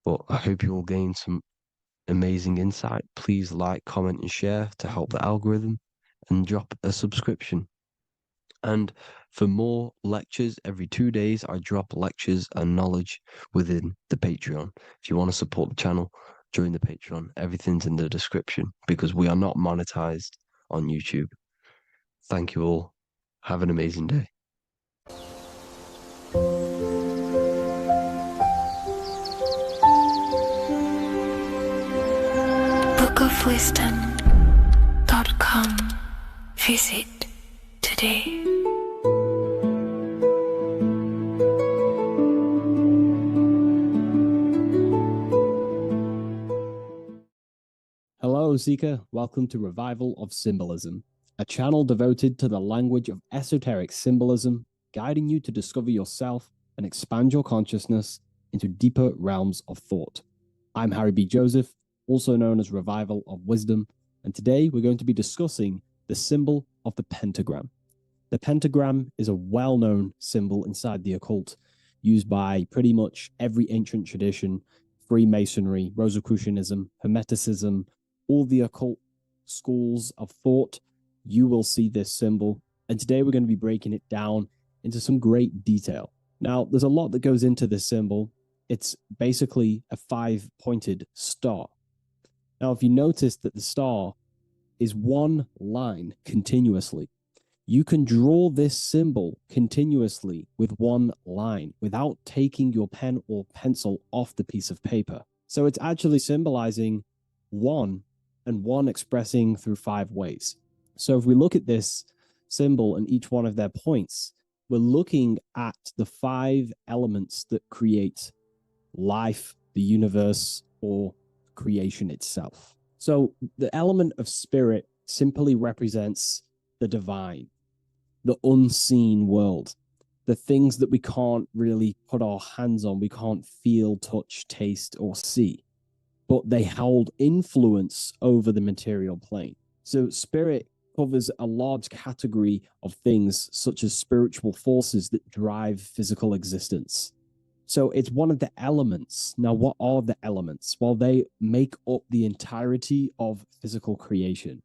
But I hope you all gain some amazing insight. Please like, comment, and share to help the algorithm, and drop a subscription. And for more lectures, every 2 days, I drop lectures and knowledge within the Patreon. If you want to support the channel, join the Patreon. Everything's in the description, because we are not monetized on YouTube. Thank you all. Have an amazing day. bookofwisdom.com. Visit today. Hello, Seeker. Welcome to Revival of Symbolism, a channel devoted to the language of esoteric symbolism, guiding you to discover yourself and expand your consciousness into deeper realms of thought. I'm Harry B. Joseph, also known as Revival of Wisdom, and today we're going to be discussing the symbol of the pentagram. The pentagram is a well-known symbol inside the occult, used by pretty much every ancient tradition: Freemasonry, Rosicrucianism, Hermeticism, all the occult schools of thought. You will see this symbol, and today we're going to be breaking it down into some great detail. Now, there's a lot that goes into this symbol. It's basically a 5-pointed star. Now, if you notice that the star is one line continuously, You can draw this symbol continuously with one line without taking your pen or pencil off the piece of paper. So it's actually symbolizing one, and one expressing through 5 ways. So if we look at this symbol and each one of their points, we're looking at the 5 elements that create life, the universe, or creation itself. So the element of spirit simply represents the divine, the unseen world, the things that we can't really put our hands on, we can't feel, touch, taste, or see, but they hold influence over the material plane. So spirit covers a large category of things such as spiritual forces that drive physical existence. So it's one of the elements. Now, what are the elements? Well, they make up the entirety of physical creation.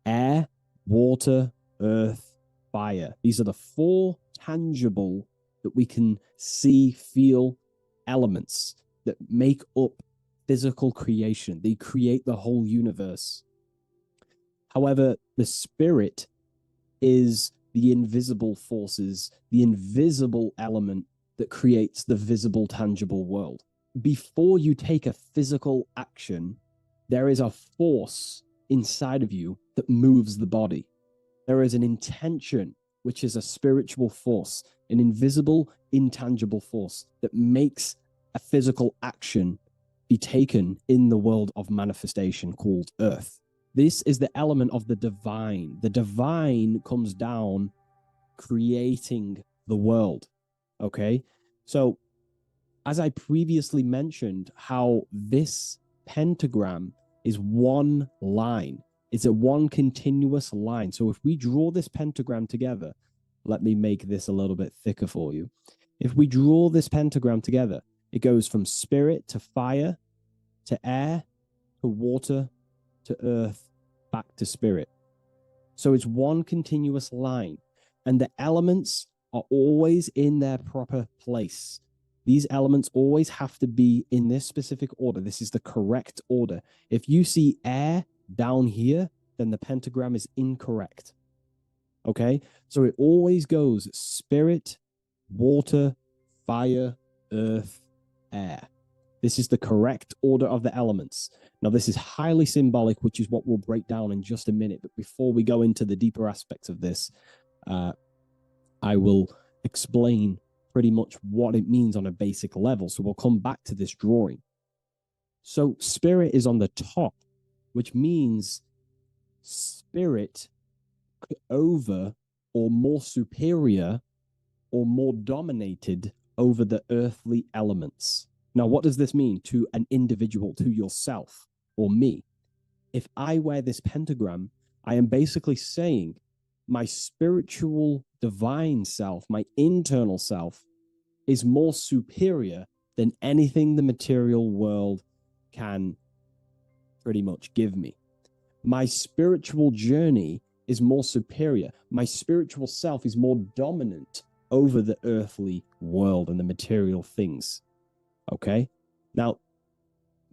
Air, water, earth, fire. These are the 4 tangible that we can see, feel elements that make up physical creation. They create the whole universe. However, the spirit is the invisible forces, the invisible element that creates the visible, tangible world. Before you take a physical action, there is a force inside of you that moves the body. There is an intention, which is a spiritual force, an invisible, intangible force that makes a physical action be taken in the world of manifestation called Earth. This is the element of the divine. The divine comes down creating the world. Okay? So, as I previously mentioned, how this pentagram is one line. It's a one continuous line. So if we draw this pentagram together, let me make this a little bit thicker for you. If we draw this pentagram together, it goes from spirit to fire, to air, to water, to earth, back to spirit. So it's one continuous line, and the elements are always in their proper place. These elements always have to be in this specific order. This is the correct order. If you see air down here, then the pentagram is incorrect. Okay? So it always goes spirit, water, fire, earth, air. This is the correct order of the elements. Now, this is highly symbolic, which is what we'll break down in just a minute. But before we go into the deeper aspects of this, I will explain pretty much what it means on a basic level. So we'll come back to this drawing. So spirit is on the top, which means spirit over or more superior or more dominated over the earthly elements. Now, what does this mean to an individual, to yourself or me? If I wear this pentagram, I am basically saying my spiritual divine self, my internal self, is more superior than anything the material world can pretty much give me. My spiritual journey is more superior. My spiritual self is more dominant over the earthly world and the material things. Okay? Now,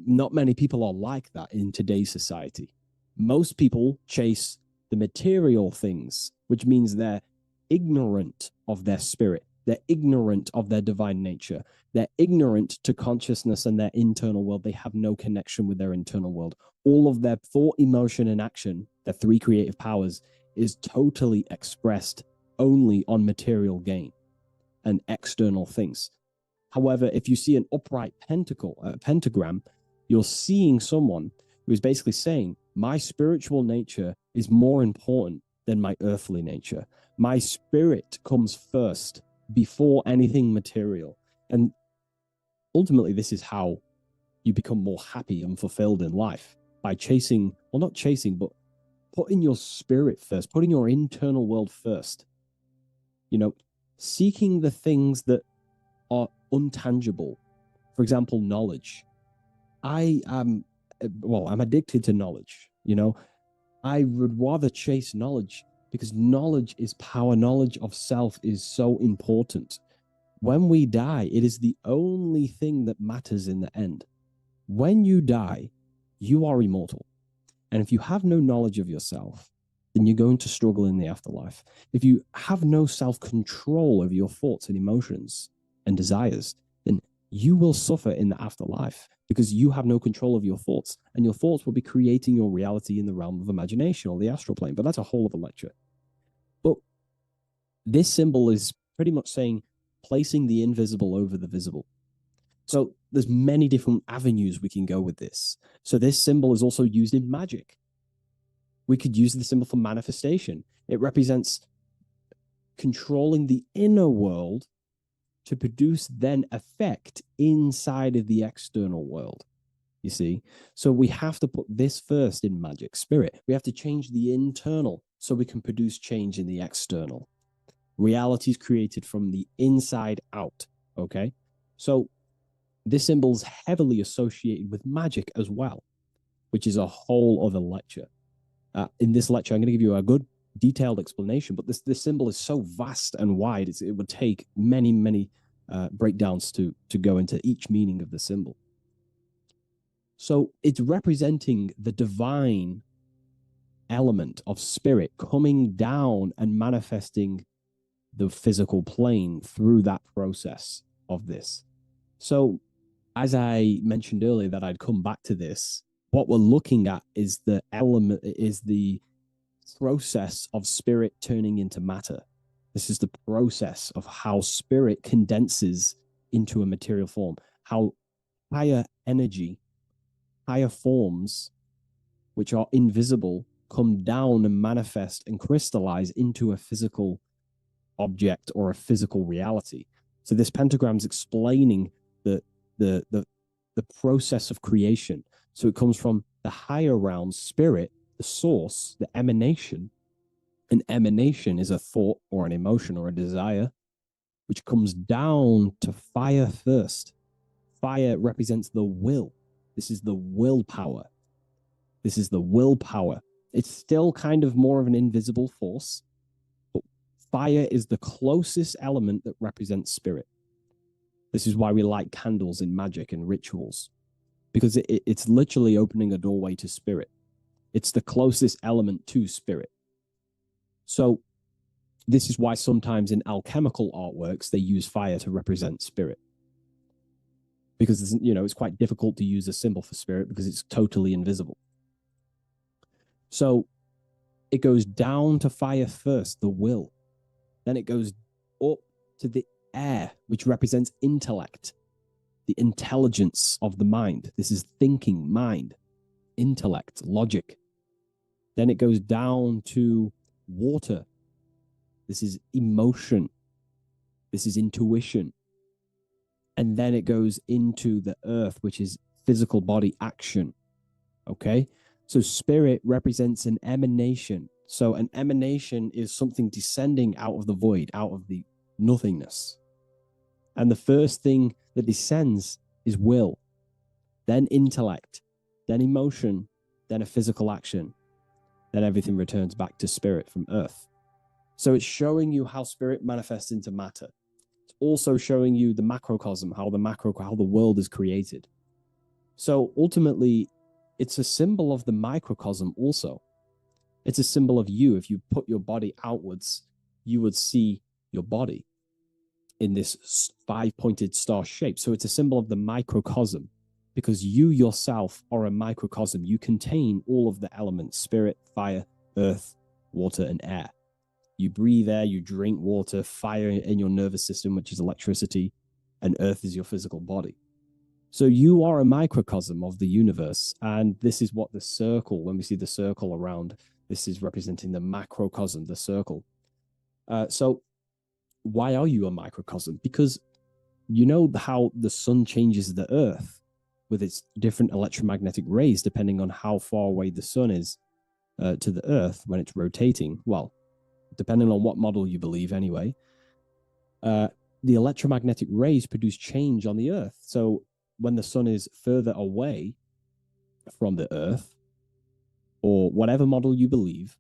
not many people are like that in today's society. Most people chase the material things, which means they're ignorant of their spirit. They're ignorant of their divine nature. They're ignorant to consciousness and their internal world. They have no connection with their internal world. All of their thought, emotion, and action, their 3 creative powers, is totally expressed only on material gain and external things. However, if you see an upright pentagram, you're seeing someone who is basically saying, my spiritual nature is more important than my earthly nature. My spirit comes first before anything material. And ultimately, this is how you become more happy and fulfilled in life, by chasing, well, not chasing, but putting your spirit first, putting your internal world first. You know, seeking the things that are untangible. For example, knowledge. I'm addicted to knowledge. You know, I would rather chase knowledge because knowledge is power. Knowledge of self is so important. When we die, it is the only thing that matters in the end. When you die, you are immortal. And if you have no knowledge of yourself, then you're going to struggle in the afterlife. If you have no self-control over your thoughts and emotions and desires, then you will suffer in the afterlife because you have no control of your thoughts, and your thoughts will be creating your reality in the realm of imagination or the astral plane. But that's a whole other lecture. But this symbol is pretty much saying placing the invisible over the visible. So there's many different avenues we can go with this. So this symbol is also used in magic. We could use the symbol for manifestation. It represents controlling the inner world to produce then effect inside of the external world. You see? So we have to put this first in magic spirit. We have to change the internal so we can produce change in the external. Reality is created from the inside out. Okay? So this symbol is heavily associated with magic as well, which is a whole other lecture. In this lecture, I'm going to give you a good detailed explanation, but this symbol is so vast and wide, it would take many breakdowns to go into each meaning of the symbol. So it's representing the divine element of spirit coming down and manifesting the physical plane through that process of this. So as I mentioned earlier that I'd come back to this, what we're looking at is the process of spirit turning into matter. This is the process of how spirit condenses into a material form, how higher energy, higher forms, which are invisible, come down and manifest and crystallize into a physical object or a physical reality. So this pentagram is explaining the process of creation. So it comes from the higher realm, spirit, the source, the emanation. An emanation is a thought or an emotion or a desire, which comes down to fire first. Fire represents the will. This is the willpower. This is the willpower. It's still kind of more of an invisible force, but fire is the closest element that represents spirit. This is why we light candles in magic and rituals, because it's literally opening a doorway to spirit. It's the closest element to spirit. So this is why sometimes in alchemical artworks, they use fire to represent spirit. Because, it's quite difficult to use a symbol for spirit because it's totally invisible. So it goes down to fire first, the will. Then it goes up to the air, which represents intellect, the intelligence of the mind. This is thinking, mind, intellect, logic. Then it goes down to water. This is emotion. This is intuition. And then it goes into the earth, which is physical body action. Okay? So spirit represents an emanation. So an emanation is something descending out of the void, out of the nothingness. And the first thing that descends is will, then intellect, then emotion, then a physical action. Then everything returns back to spirit from earth. So it's showing you how spirit manifests into matter. It's also showing you the macrocosm, how the world is created. So ultimately, it's a symbol of the microcosm also. It's a symbol of you. If you put your body outwards, you would see your body in this 5-pointed star shape. So it's a symbol of the microcosm, because you yourself are a microcosm. You contain all of the elements: spirit, fire, earth, water, and air. You breathe air, you drink water, fire in your nervous system, which is electricity, and earth is your physical body. So you are a microcosm of the universe. And this is what the circle, when we see the circle around, this is representing the macrocosm, the circle. So why are you a microcosm? Because you know how the sun changes the earth with its different electromagnetic rays, depending on how far away the sun is to the earth when it's rotating. Well, depending on what model you believe anyway, the electromagnetic rays produce change on the earth. So when the sun is further away from the earth, or whatever model you believe,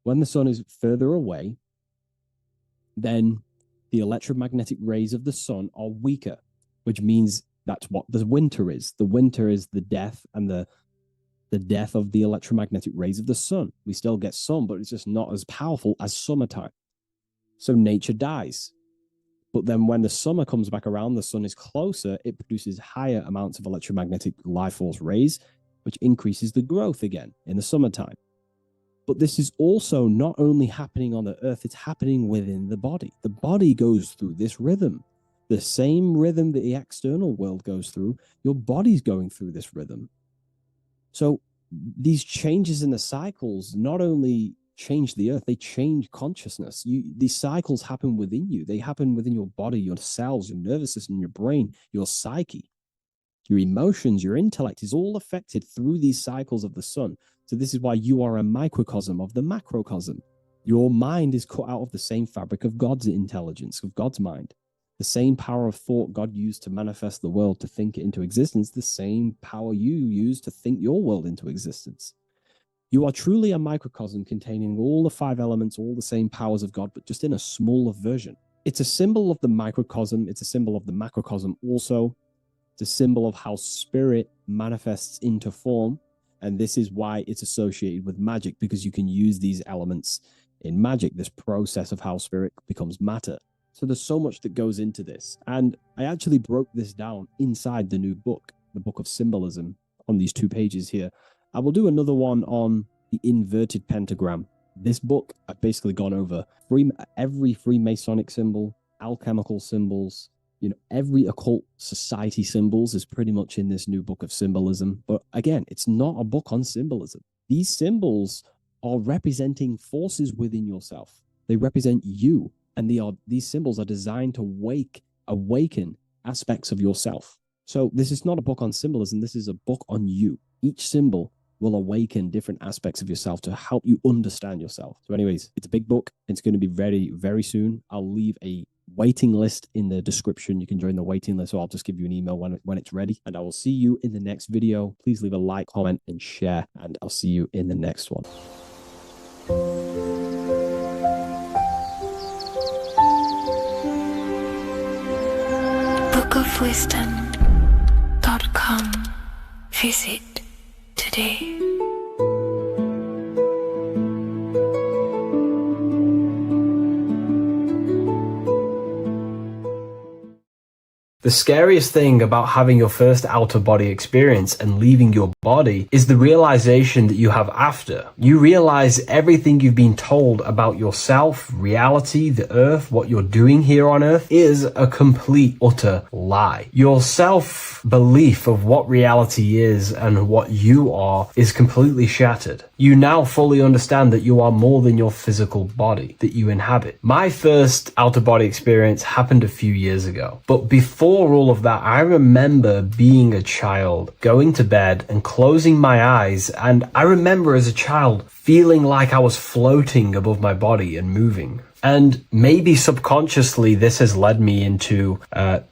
when the sun is further away, then the electromagnetic rays of the sun are weaker, which means that's what the winter is. The winter is the death and the the death of the electromagnetic rays of the sun. We still get sun, but it's just not as powerful as summertime. So nature dies. But then when the summer comes back around, the sun is closer, it produces higher amounts of electromagnetic life force rays, which increases the growth again in the summertime. But this is also not only happening on the earth, it's happening within the body. The body goes through this rhythm. The same rhythm that the external world goes through, your body's going through this rhythm. So these changes in the cycles not only change the earth, they change consciousness. These cycles happen within you. They happen within your body, your cells, your nervous system, your brain, your psyche. Your emotions, your intellect is all affected through these cycles of the sun. So this is why you are a microcosm of the macrocosm. Your mind is cut out of the same fabric of God's intelligence, of God's mind. The same power of thought God used to manifest the world, to think it into existence, the same power you use to think your world into existence. You are truly a microcosm containing all the 5 elements, all the same powers of God, but just in a smaller version. It's a symbol of the microcosm. It's a symbol of the macrocosm also. It's a symbol of how spirit manifests into form. And this is why it's associated with magic, because you can use these elements in magic, this process of how spirit becomes matter. So there's so much that goes into this. And I actually broke this down inside the new book, the Book of Symbolism, on these 2 pages here. I will do another one on the inverted pentagram. This book, I've basically gone over every Freemasonic symbol, alchemical symbols, every occult society symbols is pretty much in this new Book of Symbolism. But again, it's not a book on symbolism. These symbols are representing forces within yourself. They represent you. And these symbols are designed to awaken aspects of yourself. So this is not a book on symbolism. This is a book on you. Each symbol will awaken different aspects of yourself to help you understand yourself. So anyways, it's a big book. It's going to be very, very soon. I'll leave a waiting list in the description. You can join the waiting list, or I'll just give you an email when it's ready. And I will see you in the next video. Please leave a like, comment, and share. And I'll see you in the next one. bookofwisdom.com. Visit today. The scariest thing about having your first out-of-body experience and leaving your body is the realization that you have after. You realize everything you've been told about yourself, reality, the earth, what you're doing here on earth is a complete, utter lie. Your self-belief of what reality is and what you are is completely shattered. You now fully understand that you are more than your physical body that you inhabit. My first out-of-body experience happened a few years ago, but before all of that, I remember being a child, going to bed and closing my eyes, and I remember as a child feeling like I was floating above my body and moving. And maybe subconsciously this has led me into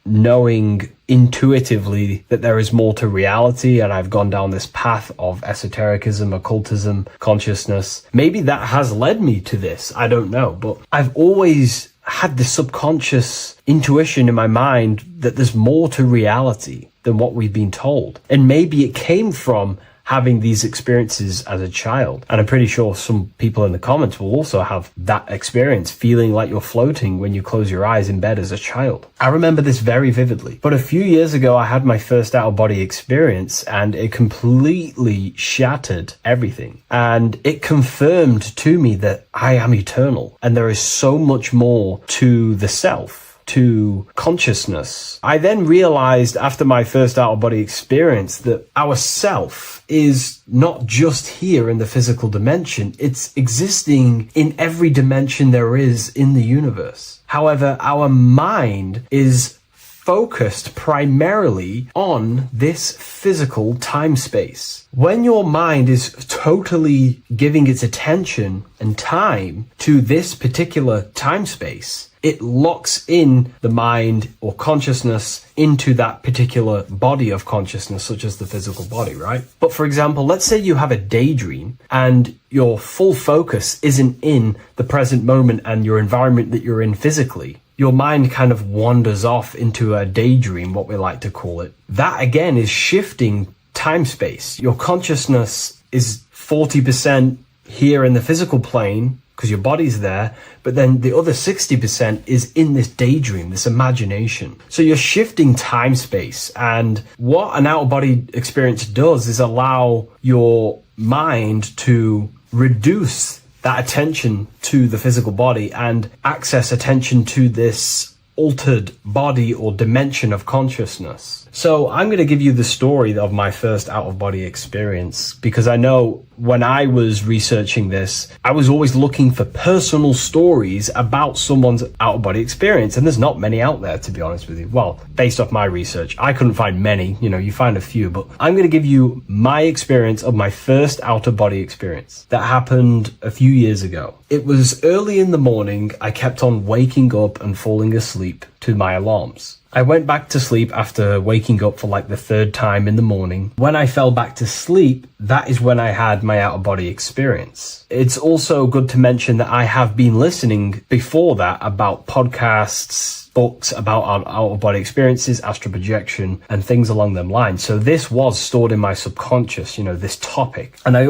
knowing intuitively that there is more to reality, and I've gone down this path of esotericism, occultism, consciousness. Maybe that has led me to this, I don't know, but I've always had this subconscious intuition in my mind that there's more to reality than what we've been told. And maybe it came from having these experiences as a child. And I'm pretty sure some people in the comments will also have that experience, feeling like you're floating when you close your eyes in bed as a child. I remember this very vividly. But a few years ago, I had my first out-of-body experience, and it completely shattered everything. And it confirmed to me that I am eternal, and there is so much more to the self, to consciousness. I then realized after my first out-of-body experience that our self is not just here in the physical dimension, it's existing in every dimension there is in the universe. However, our mind is focused primarily on this physical time space. When your mind is totally giving its attention and time to this particular time space, it locks in the mind or consciousness into that particular body of consciousness, such as the physical body, right? But for example, let's say you have a daydream and your full focus isn't in the present moment and your environment that you're in physically. Your mind kind of wanders off into a daydream, what we like to call it. That again is shifting time space. Your consciousness is 40% here in the physical plane because your body's there, but then the other 60% is in this daydream, this imagination. So you're shifting time space, and what an out-of-body experience does is allow your mind to reduce that attention to the physical body and access attention to this altered body or dimension of consciousness. So I'm going to give you the story of my first out-of-body experience, because I know when I was researching this, I was always looking for personal stories about someone's out-of-body experience, and there's not many out there, to be honest with you. Well, based off my research, I couldn't find many. You find a few, but I'm going to give you my experience of my first out-of-body experience that happened a few years ago. It was early in the morning. I kept on waking up and falling asleep to my alarms. I went back to sleep after waking up for like the third time in the morning. When I fell back to sleep, that is when I had my out-of-body experience. It's also good to mention that I have been listening before that about podcasts, books about our out-of-body experiences, astral projection, and things along them lines. So this was stored in my subconscious, this topic. And I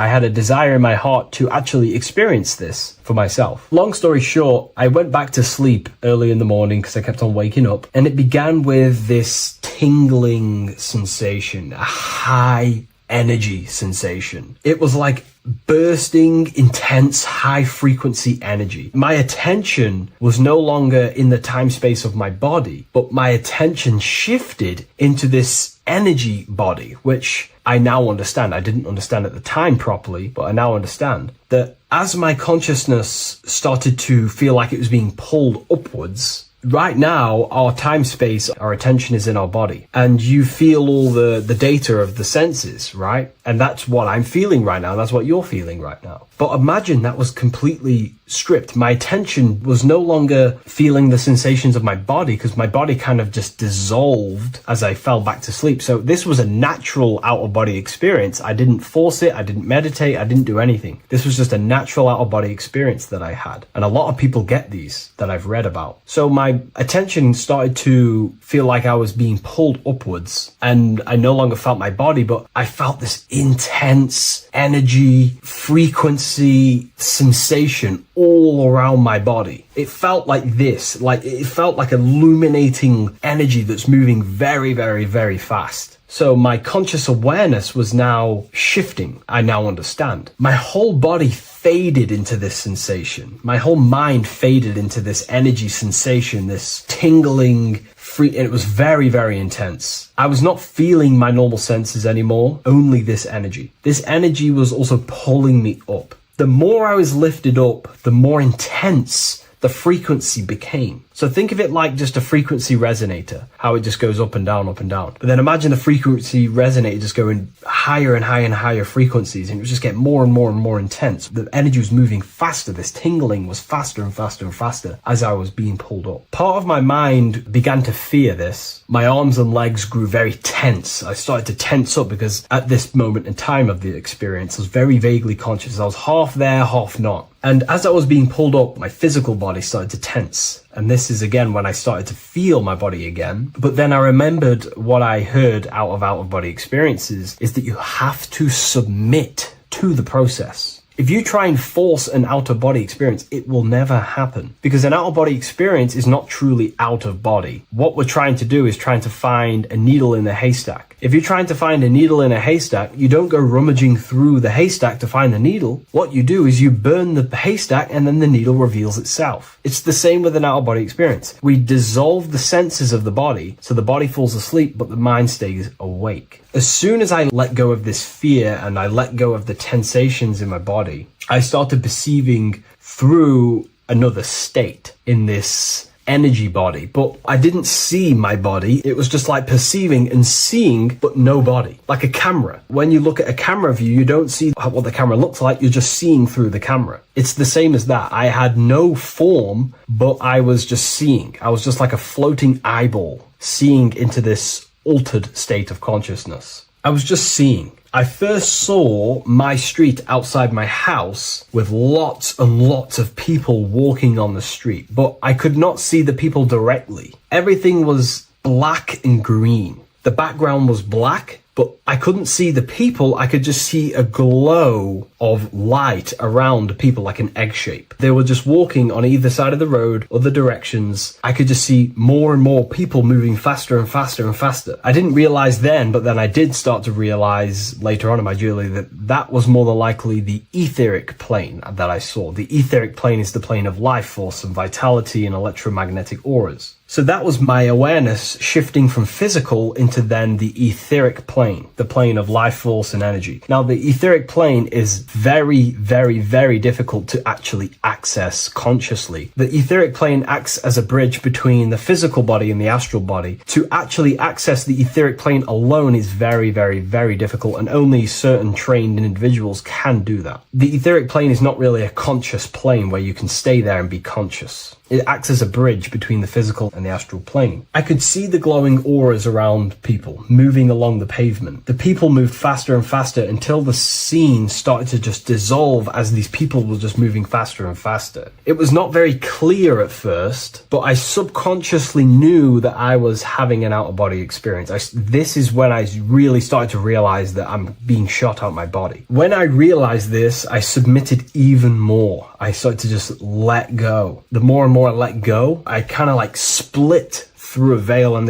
had a desire in my heart to actually experience this for myself. Long story short, I went back to sleep early in the morning because I kept on waking up, and it began with this tingling sensation, a high energy sensation. It was like bursting, intense, high frequency energy. My attention was no longer in the time space of my body, but my attention shifted into this energy body, which I now understand. I didn't understand at the time properly, but I now understand that as my consciousness started to feel like it was being pulled upwards, right now, our time space, our attention is in our body, and you feel all the data of the senses, right? And that's what I'm feeling right now. That's what you're feeling right now. But imagine that was completely stripped. My attention was no longer feeling the sensations of my body, because my body kind of just dissolved as I fell back to sleep. So this was a natural out-of-body experience. I didn't force it. I didn't meditate. I didn't do anything. This was just a natural out-of-body experience that I had. And a lot of people get these that I've read about. So my attention started to feel like I was being pulled upwards, and I no longer felt my body, but I felt this intense energy, frequency, sensation all around my body. It felt like this, it felt like illuminating energy that's moving very, very, very fast. So my conscious awareness was now shifting. I now understand. My whole body faded into this sensation. My whole mind faded into this energy sensation, this tingling free, and it was very, very intense. I was not feeling my normal senses anymore, only this energy. This energy was also pulling me up. The more I was lifted up, the more intense the frequency became. So think of it like just a frequency resonator, how it just goes up and down, up and down. But then imagine the frequency resonator just going higher and higher and higher frequencies, and it was just getting more and more and more intense. The energy was moving faster. This tingling was faster and faster and faster as I was being pulled up. Part of my mind began to fear this. My arms and legs grew very tense. I started to tense up because at this moment in time of the experience, I was very vaguely conscious. I was half there, half not. And as I was being pulled up, my physical body started to tense. And this is again when I started to feel my body again. But then I remembered what I heard out of body experiences is that you have to submit to the process. If you try and force an out-of-body experience, it will never happen, because an out-of-body experience is not truly out of body. What we're trying to do is trying to find a needle in a haystack. If you're trying to find a needle in a haystack, you don't go rummaging through the haystack to find the needle. What you do is you burn the haystack and then the needle reveals itself. It's the same with an out-of-body experience. We dissolve the senses of the body, so the body falls asleep, but the mind stays awake. As soon as I let go of this fear and I let go of the tensations in my body, I started perceiving through another state in this energy body, but I didn't see my body. It was just like perceiving and seeing, but no body, like a camera. When you look at a camera view, you don't see what the camera looks like. You're just seeing through the camera. It's the same as that. I had no form, but I was just seeing. I was just like a floating eyeball, seeing into this altered state of consciousness. I was just seeing. I first saw my street outside my house with lots and lots of people walking on the street, but I could not see the people directly. Everything was black and green. The background was black but I couldn't see the people. I could just see a glow of light around people, like an egg shape. They were just walking on either side of the road, other directions. I could just see more and more people moving faster and faster and faster. I didn't realize then, but then I did start to realize later on in my journey that that was more than likely the etheric plane that I saw. The etheric plane is the plane of life force and vitality and electromagnetic auras. So that was my awareness shifting from physical into then the etheric plane, the plane of life force and energy. Now, the etheric plane is very, very, very difficult to actually access consciously. The etheric plane acts as a bridge between the physical body and the astral body. To actually access the etheric plane alone is very, very, very difficult, and only certain trained individuals can do that. The etheric plane is not really a conscious plane where you can stay there and be conscious. It acts as a bridge between the physical and the astral plane. I could see the glowing auras around people moving along the pavement. The people moved faster and faster until the scene started to just dissolve as these people were just moving faster and faster. It was not very clear at first, but I subconsciously knew that I was having an out-of-body experience. This is when I really started to realize that I'm being shot out my body. When I realized this, I submitted even more. I started to just let go. The more and more I let go, I kind of like split through a veil, and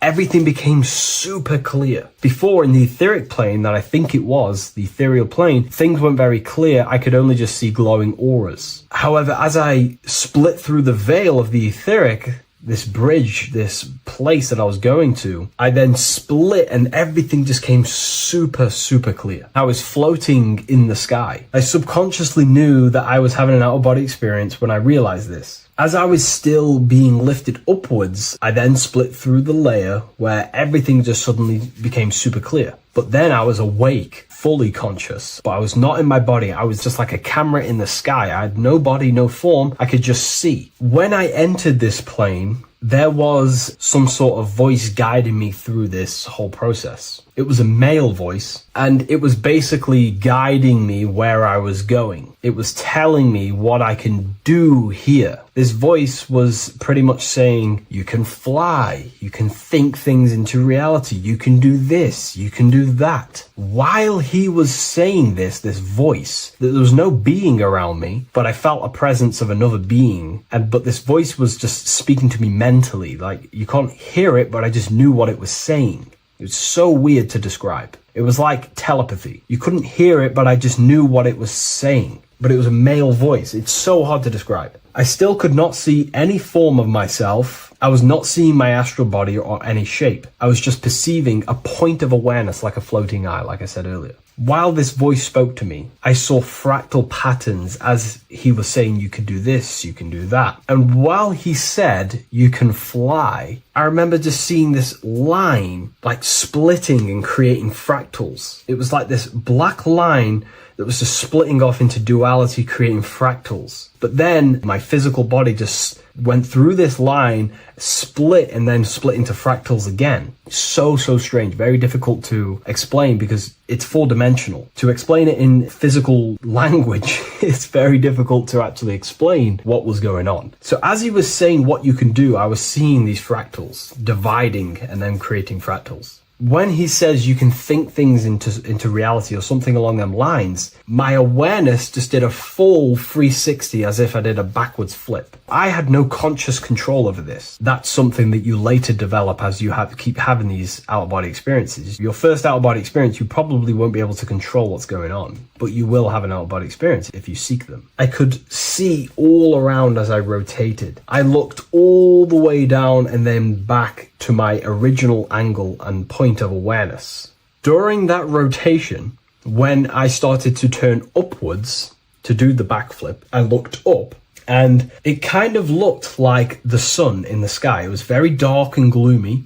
everything became super clear. Before, in the etheric plane that I think it was, the ethereal plane, things weren't very clear. I could only just see glowing auras. However, as I split through the veil of the etheric, this bridge, this place that I was going to, I then split and everything just came super, super clear. I was floating in the sky. I subconsciously knew that I was having an out-of-body experience when I realized this. As I was still being lifted upwards, I then split through the layer where everything just suddenly became super clear. But then I was awake, fully conscious, but I was not in my body. I was just like a camera in the sky. I had no body, no form. I could just see. When I entered this plane, there was some sort of voice guiding me through this whole process. It was a male voice, and it was basically guiding me where I was going. It was telling me what I can do here. This voice was pretty much saying, you can fly, you can think things into reality, you can do this, you can do that. While he was saying this voice, there was no being around me, but I felt a presence of another being. But this voice was just speaking to me mentally. Like, you can't hear it, but I just knew what it was saying. It was so weird to describe. It was like telepathy. You couldn't hear it, but I just knew what it was saying. But it was a male voice. It's so hard to describe. I still could not see any form of myself. I was not seeing my astral body or any shape. I was just perceiving a point of awareness like a floating eye, like I said earlier. While this voice spoke to me, I saw fractal patterns as he was saying, you can do this, you can do that. And while he said, you can fly, I remember just seeing this line like splitting and creating fractals. It was like this black line that was just splitting off into duality, creating fractals. But then my physical body just went through this line, split, and then split into fractals again. So strange. Very difficult to explain because it's four-dimensional. To explain it in physical language, it's very difficult to actually explain what was going on. So as he was saying what you can do, I was seeing these fractals dividing and then creating fractals. When he says you can think things into reality or something along them lines, my awareness just did a full 360 as if I did a backwards flip. I had no conscious control over this. That's something that you later develop as you keep having these out-of-body experiences. Your first out-of-body experience, you probably won't be able to control what's going on, but you will have an out-of-body experience if you seek them. I could see all around as I rotated. I looked all the way down and then back to my original angle and point of awareness. During that rotation, when I started to turn upwards to do the backflip, I looked up and it kind of looked like the sun in the sky. It was very dark and gloomy.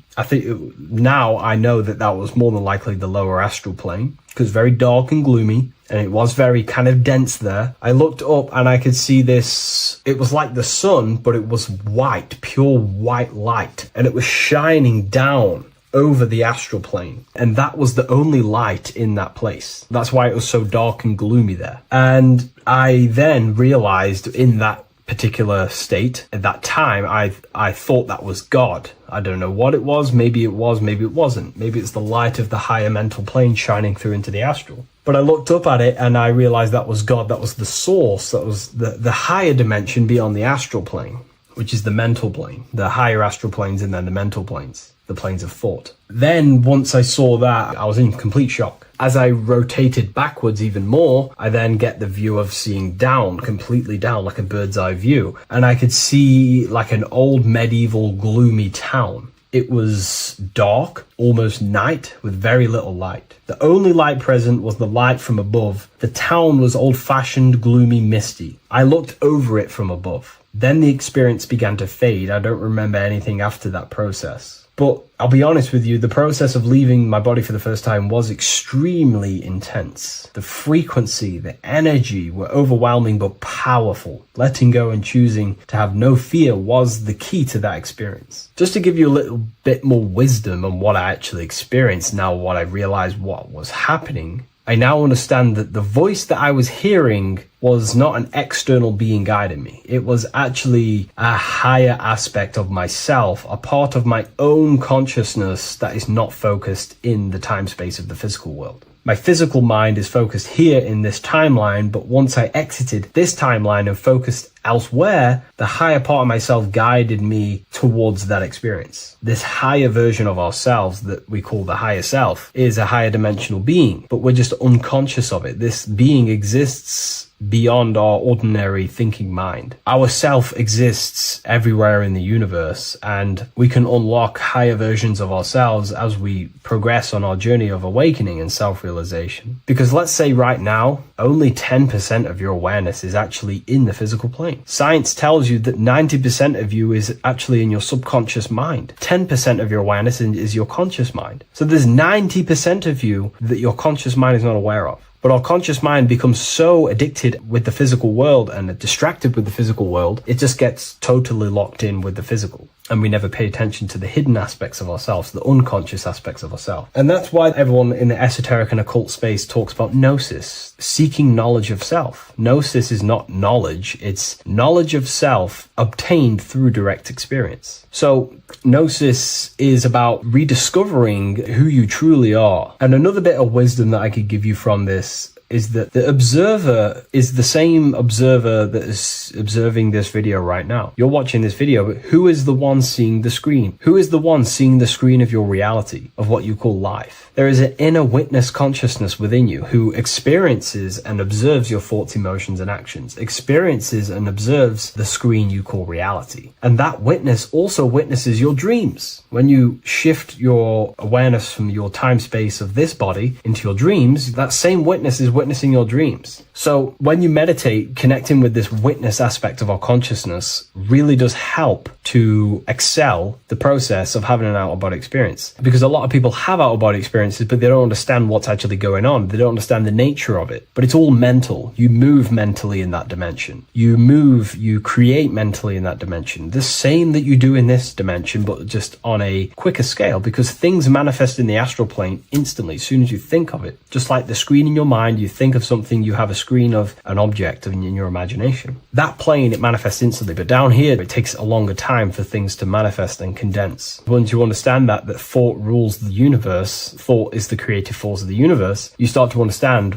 Now I know that was more than likely the lower astral plane because very dark and gloomy, and it was very kind of dense there. I looked up and I could see this. It was like the sun, but it was white, pure white light, and it was shining down over the astral plane. And that was the only light in that place. That's why it was so dark and gloomy there. And I then realized in that particular state. At that time, I thought that was God. I don't know what it was. Maybe it was, maybe it wasn't. Maybe it's the light of the higher mental plane shining through into the astral. But I looked up at it and I realized that was God. That was the source. That was the higher dimension beyond the astral plane, which is the mental plane, the higher astral planes, and then the mental planes, the planes of thought. Then once I saw that, I was in complete shock. As I rotated backwards even more, I then get the view of seeing down, completely down, like a bird's eye view. And I could see like an old medieval gloomy town. It was dark, almost night, with very little light. The only light present was the light from above. The town was old-fashioned, gloomy, misty. I looked over it from above. Then the experience began to fade. I don't remember anything after that process. But I'll be honest with you, the process of leaving my body for the first time was extremely intense. The frequency, the energy were overwhelming but powerful. Letting go and choosing to have no fear was the key to that experience. Just to give you a little bit more wisdom on what I actually experienced, now what I realized what was happening, I now understand that the voice that I was hearing was not an external being guiding me. It was actually a higher aspect of myself, a part of my own consciousness that is not focused in the time space of the physical world. My physical mind is focused here in this timeline, but once I exited this timeline and focused elsewhere, the higher part of myself guided me towards that experience. This higher version of ourselves that we call the higher self is a higher dimensional being, but we're just unconscious of it. This being exists beyond our ordinary thinking mind. Our self exists everywhere in the universe, and we can unlock higher versions of ourselves as we progress on our journey of awakening and self-realization. Because let's say right now, only 10% of your awareness is actually in the physical plane. Science tells you that 90% of you is actually in your subconscious mind. 10% of your awareness is your conscious mind. So there's 90% of you that your conscious mind is not aware of. But our conscious mind becomes so addicted with the physical world and distracted with the physical world, it just gets totally locked in with the physical. And we never pay attention to the hidden aspects of ourselves, the unconscious aspects of ourselves. And that's why everyone in the esoteric and occult space talks about gnosis, seeking knowledge of self. Gnosis is not knowledge, it's knowledge of self obtained through direct experience. So gnosis is about rediscovering who you truly are. And another bit of wisdom that I could give you from this is that the observer is the same observer that is observing this video right now. You're watching this video, but who is the one seeing the screen? Who is the one seeing the screen of your reality, of what you call life? There is an inner witness consciousness within you who experiences and observes your thoughts, emotions, and actions, experiences and observes the screen you call reality. And that witness also witnesses your dreams. When you shift your awareness from your time space of this body into your dreams, that same witness is witnessing your dreams. So when you meditate, connecting with this witness aspect of our consciousness really does help to excel the process of having an out-of-body experience. Because a lot of people have out-of-body experiences, but they don't understand what's actually going on. They don't understand the nature of it. But it's all mental. You move mentally in that dimension. You create mentally in that dimension. The same that you do in this dimension, but just on a quicker scale, because things manifest in the astral plane instantly as soon as you think of it. Just like the screen in your mind, you think of something, you have a screen of an object in your imagination. That plane, it manifests instantly, but down here, it takes a longer time for things to manifest and condense. Once you understand that thought rules the universe, thought is the creative force of the universe, you start to understand,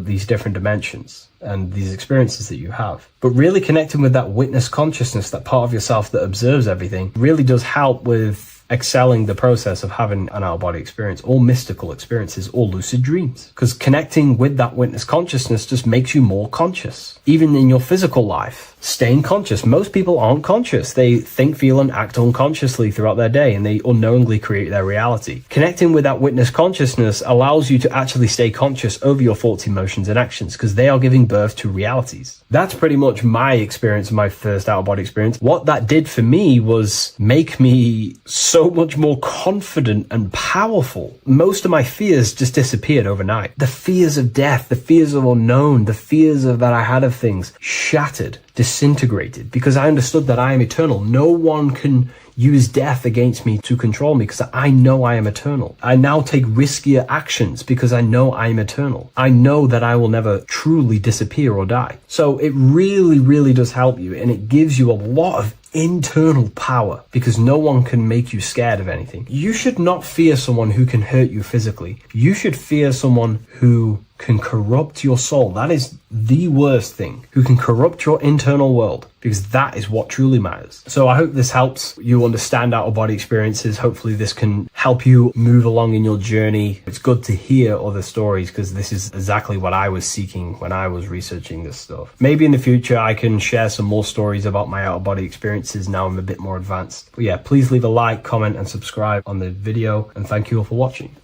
these different dimensions and these experiences that you have. But really connecting with that witness consciousness, that part of yourself that observes everything, really does help with excelling the process of having an out-of-body experience, or mystical experiences, or lucid dreams. Because connecting with that witness consciousness just makes you more conscious. Even in your physical life, staying conscious. Most people aren't conscious. They think, feel, and act unconsciously throughout their day, and they unknowingly create their reality. Connecting with that witness consciousness allows you to actually stay conscious over your thoughts, emotions, and actions, because they are giving birth to realities. That's pretty much my experience, my first out-of-body experience. What that did for me was make me so much more confident and powerful. Most of my fears just disappeared overnight. The fears of death, the fears of unknown, the fears of that I had of things shattered, disintegrated, because I understood that I am eternal. No one can use death against me to control me because I know I am eternal. I now take riskier actions because I know I am eternal. I know that I will never truly disappear or die. So it really, really does help you, and it gives you a lot of internal power because no one can make you scared of anything. You should not fear someone who can hurt you physically. You should fear someone who can corrupt your soul. That is the worst thing. Who can corrupt your internal world, because that is what truly matters. So I hope this helps you understand out-of-body experiences. Hopefully this can help you move along in your journey. It's good to hear other stories because this is exactly what I was seeking when I was researching this stuff. Maybe in the future I can share some more stories about my out-of-body experiences now I'm a bit more advanced. But yeah, please leave a like, comment and subscribe on the video, and thank you all for watching.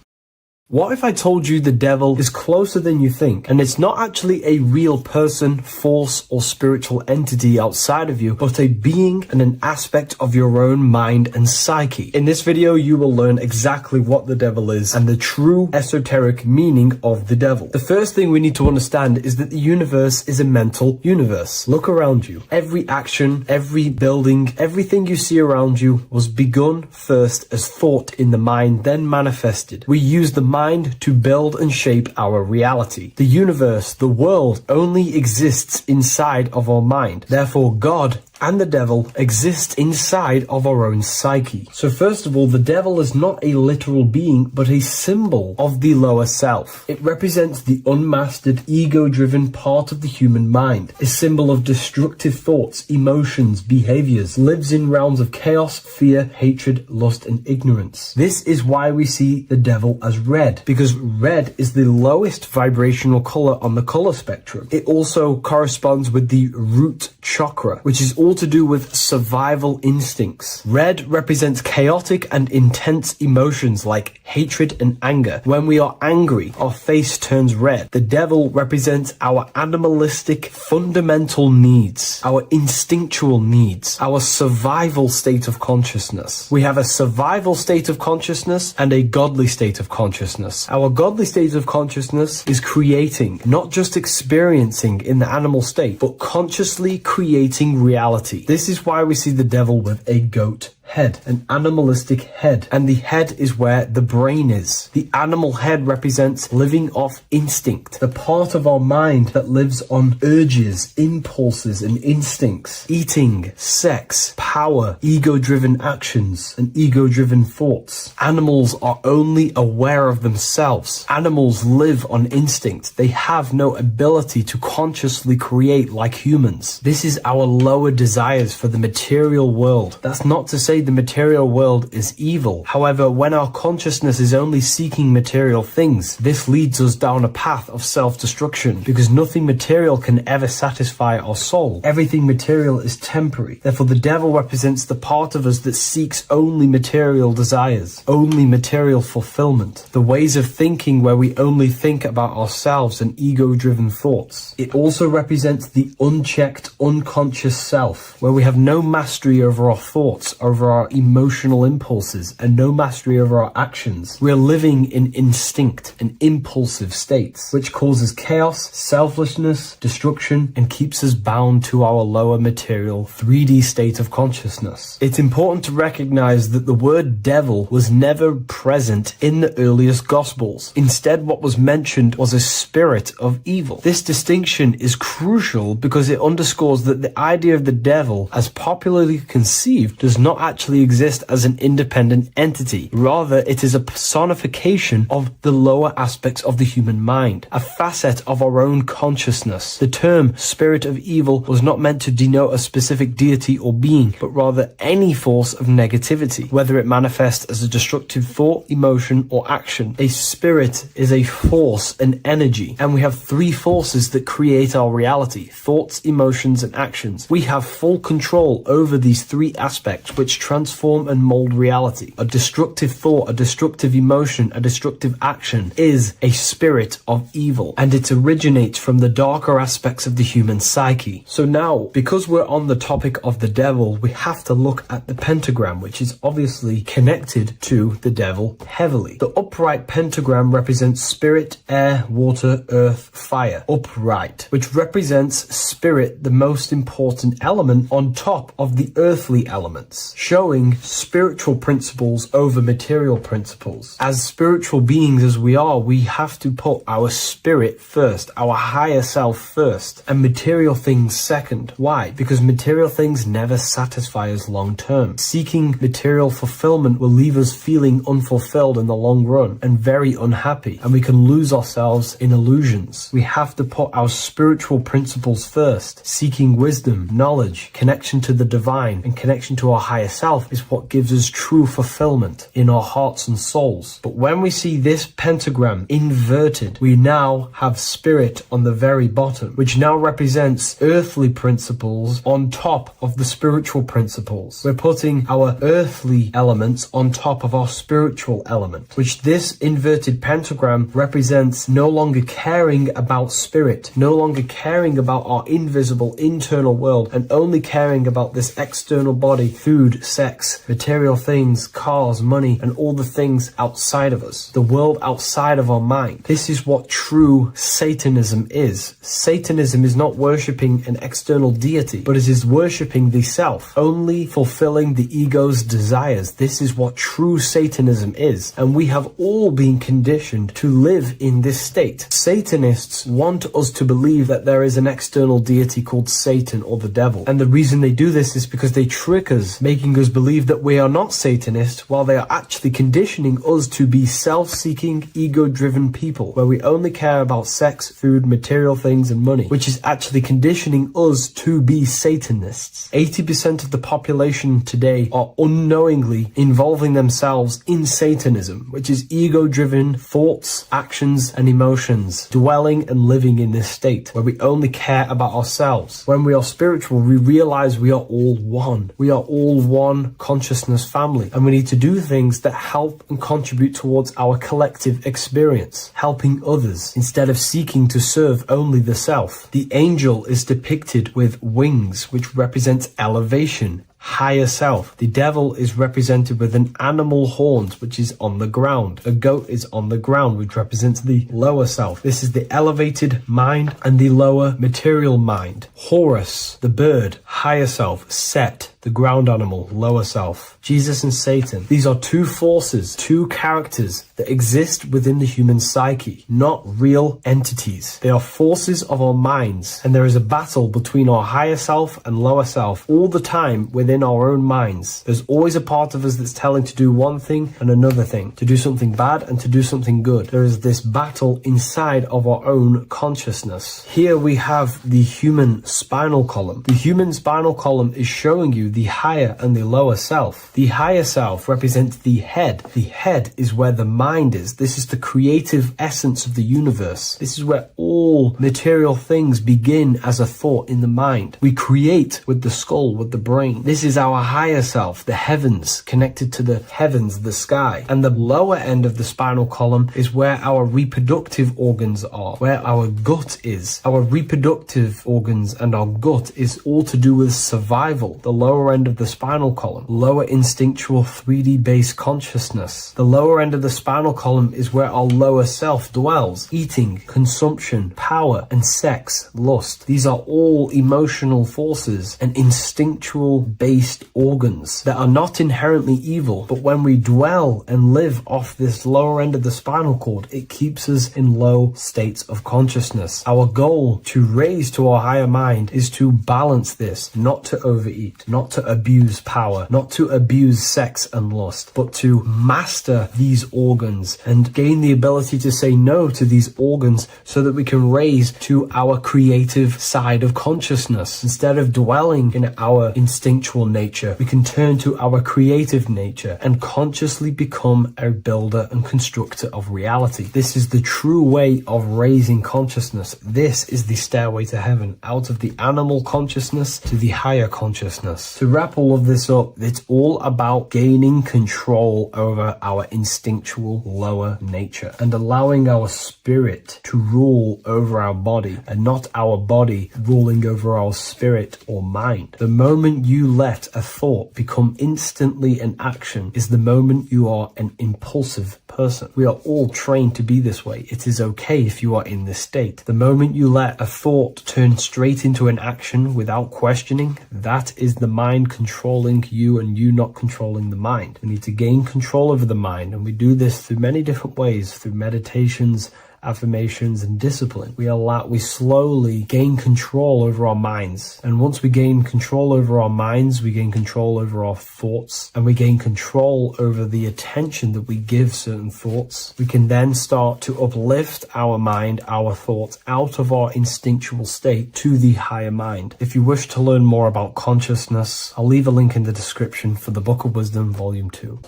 What if I told you the devil is closer than you think, and it's not actually a real person, force, or spiritual entity outside of you, but a being and an aspect of your own mind and psyche? In this video, you will learn exactly what the devil is and the true esoteric meaning of the devil. The first thing we need to understand is that the universe is a mental universe. Look around you. Every action, every building, everything you see around you was begun first as thought in the mind, then manifested. We use the mind to build and shape our reality. The universe, the world, only exists inside of our mind. Therefore, God and the devil exist inside of our own psyche. So first of all, the devil is not a literal being, but a symbol of the lower self. It represents the unmastered, ego-driven part of the human mind, a symbol of destructive thoughts, emotions, behaviors, lives in realms of chaos, fear, hatred, lust, and ignorance. This is why we see the devil as red, because red is the lowest vibrational color on the color spectrum. It also corresponds with the root chakra, which is all to do with survival instincts. Red represents chaotic and intense emotions like hatred and anger. When we are angry, our face turns red. The devil represents our animalistic fundamental needs, our instinctual needs, our survival state of consciousness. We have a survival state of consciousness and a godly state of consciousness. Our godly state of consciousness is creating, not just experiencing in the animal state, but consciously creating reality. This is why we see the devil with a goat head, an animalistic head, and the head is where the brain is. The animal head represents living off instinct, the part of our mind that lives on urges, impulses, and instincts. Eating, sex, power, ego-driven actions, and ego-driven thoughts. Animals are only aware of themselves. Animals live on instinct. They have no ability to consciously create like humans. This is our lower desires for the material world. That's not to say the material world is evil. However, when our consciousness is only seeking material things, this leads us down a path of self-destruction, because nothing material can ever satisfy our soul. Everything material is temporary. Therefore, the devil represents the part of us that seeks only material desires, only material fulfillment, the ways of thinking where we only think about ourselves and ego-driven thoughts. It also represents the unchecked, unconscious self, where we have no mastery over our thoughts, over our emotional impulses, and no mastery over our actions. We're living in instinct and impulsive states, which causes chaos, selflessness, destruction, and keeps us bound to our lower material 3D state of consciousness. It's important to recognize that the word devil was never present in the earliest Gospels. Instead, what was mentioned was a spirit of evil. This distinction is crucial because it underscores that the idea of the devil, as popularly conceived, does not actually exist as an independent entity. Rather, it is a personification of the lower aspects of the human mind, a facet of our own consciousness. The term spirit of evil was not meant to denote a specific deity or being, but rather any force of negativity, whether it manifests as a destructive thought, emotion, or action. A spirit is a force, an energy, and we have three forces that create our reality: thoughts, emotions, and actions. We have full control over these three aspects, which transform and mold reality. A destructive thought, a destructive emotion, a destructive action is a spirit of evil, and it originates from the darker aspects of the human psyche. So now, because we're on the topic of the devil, we have to look at the pentagram, which is obviously connected to the devil heavily. The upright pentagram represents spirit, air, water, earth, fire. Upright, which represents spirit, the most important element on top of the earthly elements, showing showing spiritual principles over material principles. As spiritual beings as we are, we have to put our spirit first, our higher self first, and material things second. Why? Because material things never satisfy us long term. Seeking material fulfillment will leave us feeling unfulfilled in the long run and very unhappy, and we can lose ourselves in illusions. We have to put our spiritual principles first. Seeking wisdom, knowledge, connection to the divine, and connection to our higher self is what gives us true fulfillment in our hearts and souls. But when we see this pentagram inverted, we now have spirit on the very bottom, which now represents earthly principles on top of the spiritual principles. We're putting our earthly elements on top of our spiritual element, which this inverted pentagram represents no longer caring about spirit, no longer caring about our invisible internal world, and only caring about this external body, food, sex, material things, cars, money, and all the things outside of us, the world outside of our mind. This is what true Satanism is. Satanism is not worshipping an external deity, but it is worshipping the self, only fulfilling the ego's desires. This is what true Satanism is, and we have all been conditioned to live in this state. Satanists want us to believe that there is an external deity called Satan or the devil, and the reason they do this is because they trick us, making us believe that we are not Satanists, while they are actually conditioning us to be self-seeking, ego-driven people, where we only care about sex, food, material things, and money, which is actually conditioning us to be Satanists. 80% of the population today are unknowingly involving themselves in Satanism, which is ego-driven thoughts, actions, and emotions, dwelling and living in this state where we only care about ourselves. When we are spiritual, we realize we are all one. We are all one consciousness family, and we need to do things that help and contribute towards our collective experience, helping others instead of seeking to serve only the self. The angel is depicted with wings, which represents elevation, higher self. The devil is represented with an animal horns, which is on the ground. A goat is on the ground, which represents the lower self. This is the elevated mind and the lower material mind. Horus, the bird, higher self. Set, the ground animal, lower self. Jesus and Satan. These are two forces, two characters that exist within the human psyche, not real entities. They are forces of our minds, and there is a battle between our higher self and lower self all the time within our own minds. There's always a part of us that's telling to do one thing and another thing, to do something bad and to do something good. There is this battle inside of our own consciousness. Here we have the human spinal column. The human spinal column is showing you the higher and the lower self. The higher self represents the head. The head is where the mind is. This is the creative essence of the universe. This is where all material things begin as a thought in the mind. We create with the skull, with the brain. This is our higher self, the heavens, connected to the heavens, the sky. And the lower end of the spinal column is where our reproductive organs are, where our gut is. Our reproductive organs and our gut is all to do with survival. The lower end of the spinal column, lower instinctual 3D based consciousness. The lower end of the spinal column is where our lower self dwells. Eating, consumption, power, and sex, lust. These are all emotional forces and instinctual based organs that are not inherently evil, but when we dwell and live off this lower end of the spinal cord, it keeps us in low states of consciousness. Our goal to raise to our higher mind is to balance this, not to overeat, not to abuse power, not to abuse sex and lust, but to master these organs and gain the ability to say no to these organs so that we can raise to our creative side of consciousness. Instead of dwelling in our instinctual nature, we can turn to our creative nature and consciously become a builder and constructor of reality. This is the true way of raising consciousness. This is the stairway to heaven, out of the animal consciousness to the higher consciousness. To wrap all of this up, it's all about gaining control over our instinctual lower nature and allowing our spirit to rule over our body and not our body ruling over our spirit or mind. The moment you let a thought become instantly an action is the moment you are an impulsive person. We are all trained to be this way. It is okay if you are in this state. The moment you let a thought turn straight into an action without questioning, that is the mind mind controlling you and you not controlling the mind. We need to gain control over the mind, and we do this through many different ways, through meditations, affirmations, and discipline. We slowly gain control over our minds. And once we gain control over our minds, we gain control over our thoughts, and we gain control over the attention that we give certain thoughts. We can then start to uplift our mind, our thoughts, out of our instinctual state to the higher mind. If you wish to learn more about consciousness, I'll leave a link in the description for the Book of Wisdom, Volume 2.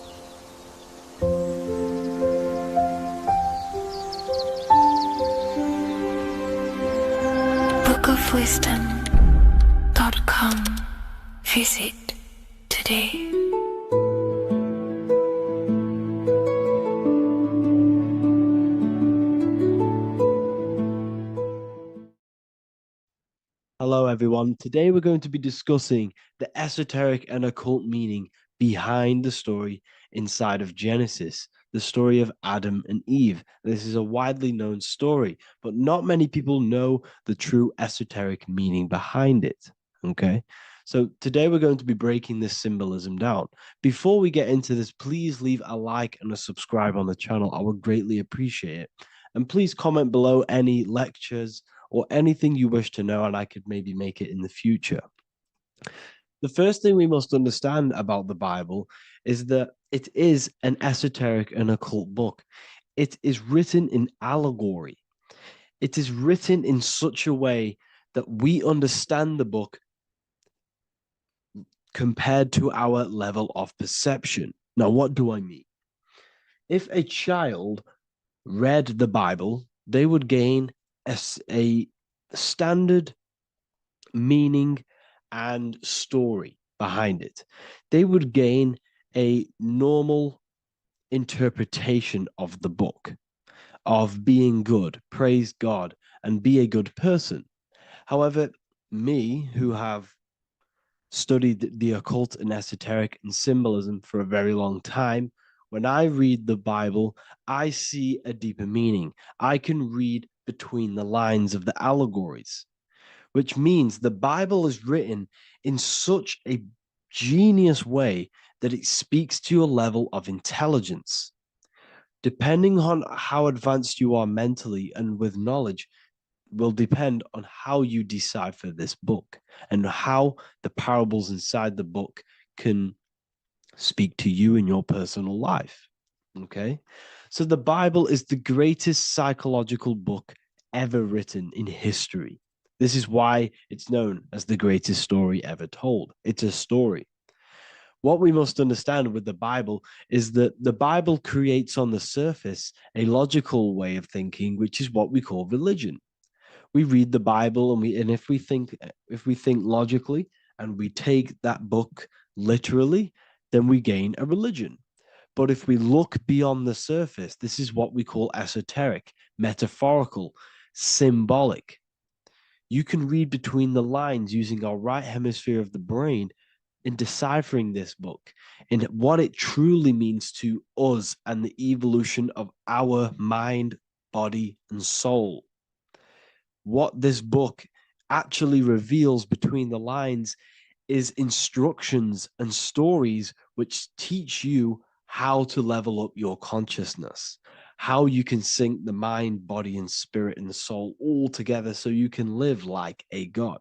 bookofwisdom.com. Visit today. Hello, everyone. Today we're going to be discussing the esoteric and occult meaning behind the story inside of Genesis, the story of Adam and Eve. This is a widely known story, but not many people know the true esoteric meaning behind it. Okay, so today we're going to be breaking this symbolism down. Before we get into this, please leave a like and a subscribe on the channel. I would greatly appreciate it. And please comment below any lectures or anything you wish to know, and I could maybe make it in the future. The first thing we must understand about the Bible is that it is an esoteric and occult book. It is written in allegory. It is written in such a way that we understand the book compared to our level of perception. Now, what do I mean? If a child read the Bible, they would gain a standard meaning and story behind it. They would gain a normal interpretation of the book, of being good, praise God, and be a good person. However, me, who have studied the occult and esoteric and symbolism for a very long time, when I read the Bible, I see a deeper meaning. I can read between the lines of the allegories, which means the Bible is written in such a genius way that it speaks to your level of intelligence. Depending on how advanced you are mentally and with knowledge, will depend on how you decipher this book and how the parables inside the book can speak to you in your personal life. Okay, so the Bible is the greatest psychological book ever written in history. This is why it's known as the greatest story ever told. It's a story. What we must understand with the Bible is that the Bible creates on the surface a logical way of thinking, which is what we call religion. We read the Bible and if we think logically and we take that book literally, then we gain a religion. But if we look beyond the surface, this is what we call esoteric, metaphorical, symbolic. You can read between the lines using our right hemisphere of the brain in deciphering this book and what it truly means to us and the evolution of our mind, body, and soul. What this book actually reveals between the lines is instructions and stories which teach you how to level up your consciousness, how you can sync the mind, body, and spirit and the soul all together so you can live like a god.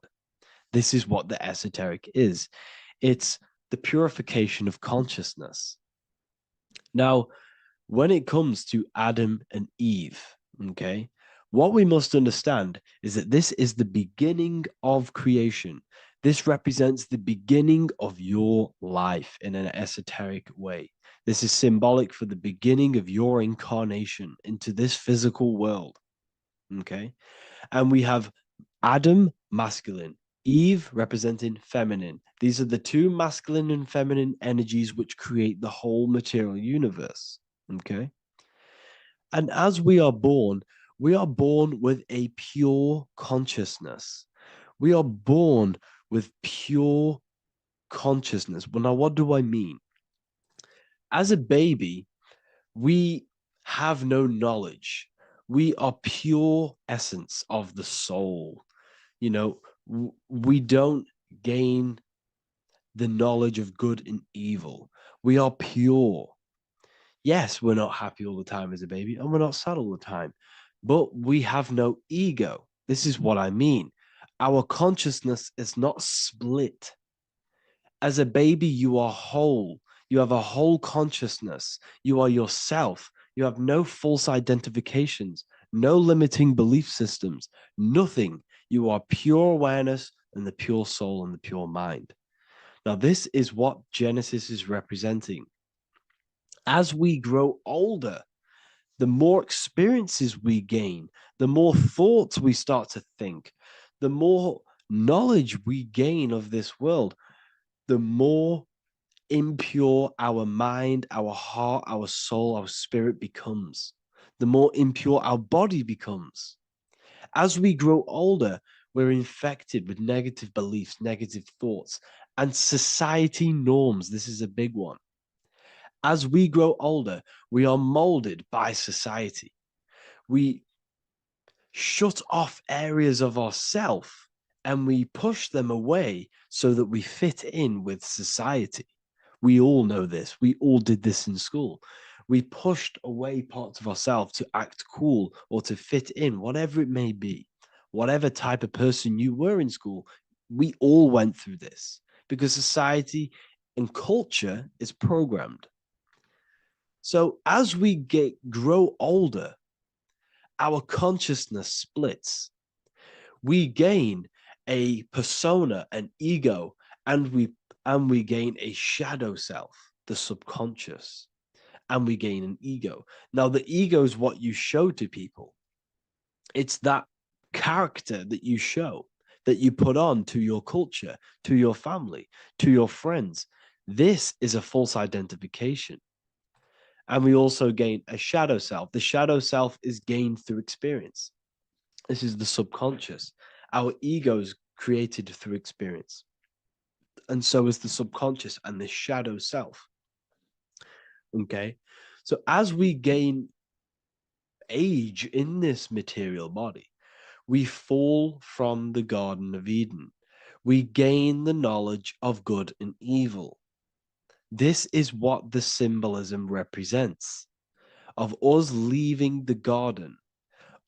This is what the esoteric is. It's the purification of consciousness. Now, when it comes to Adam and Eve, okay, what we must understand is that this is the beginning of creation. This represents the beginning of your life in an esoteric way. This is symbolic for the beginning of your incarnation into this physical world. Okay. And we have Adam, masculine, Eve representing feminine. These are the two masculine and feminine energies which create the whole material universe. Okay. And as we are born with a pure consciousness. We are born with pure consciousness. Well, now, what do I mean? As a baby, we have no knowledge. We are pure essence of the soul. You know, we don't gain the knowledge of good and evil. We are pure. Yes, we're not happy all the time as a baby, and we're not sad all the time, but we have no ego. This is what I mean. Our consciousness is not split. As a baby, you are whole. You have a whole consciousness. You are yourself. You have no false identifications, no limiting belief systems, nothing. You are pure awareness and the pure soul and the pure mind. Now, this is what Genesis is representing. As we grow older, the more experiences we gain, the more thoughts we start to think, the more knowledge we gain of this world, the more impure our mind, our heart, our soul, our spirit becomes, the more impure our body becomes. As we grow older, we're infected with negative beliefs, negative thoughts, and society norms. This is a big one. As we grow older, we are molded by society. We shut off areas of ourself and we push them away so that we fit in with society. We all know this. We all did this in school. We pushed away parts of ourselves to act cool or to fit in, whatever it may be. Whatever type of person you were in school, we all went through this because society and culture is programmed. So as we grow older, our consciousness splits. We gain a persona, an ego, and we gain a shadow self, the subconscious, and we gain an ego. Now, the ego is what you show to people. It's that character that you show, that you put on to your culture, to your family, to your friends. This is a false identification. And we also gain a shadow self. The shadow self is gained through experience. This is the subconscious. Our ego is created through experience. And so is the subconscious and the shadow self. Okay. So as we gain age in this material body, we fall from the Garden of Eden. We gain the knowledge of good and evil. This is what the symbolism represents of us leaving the garden,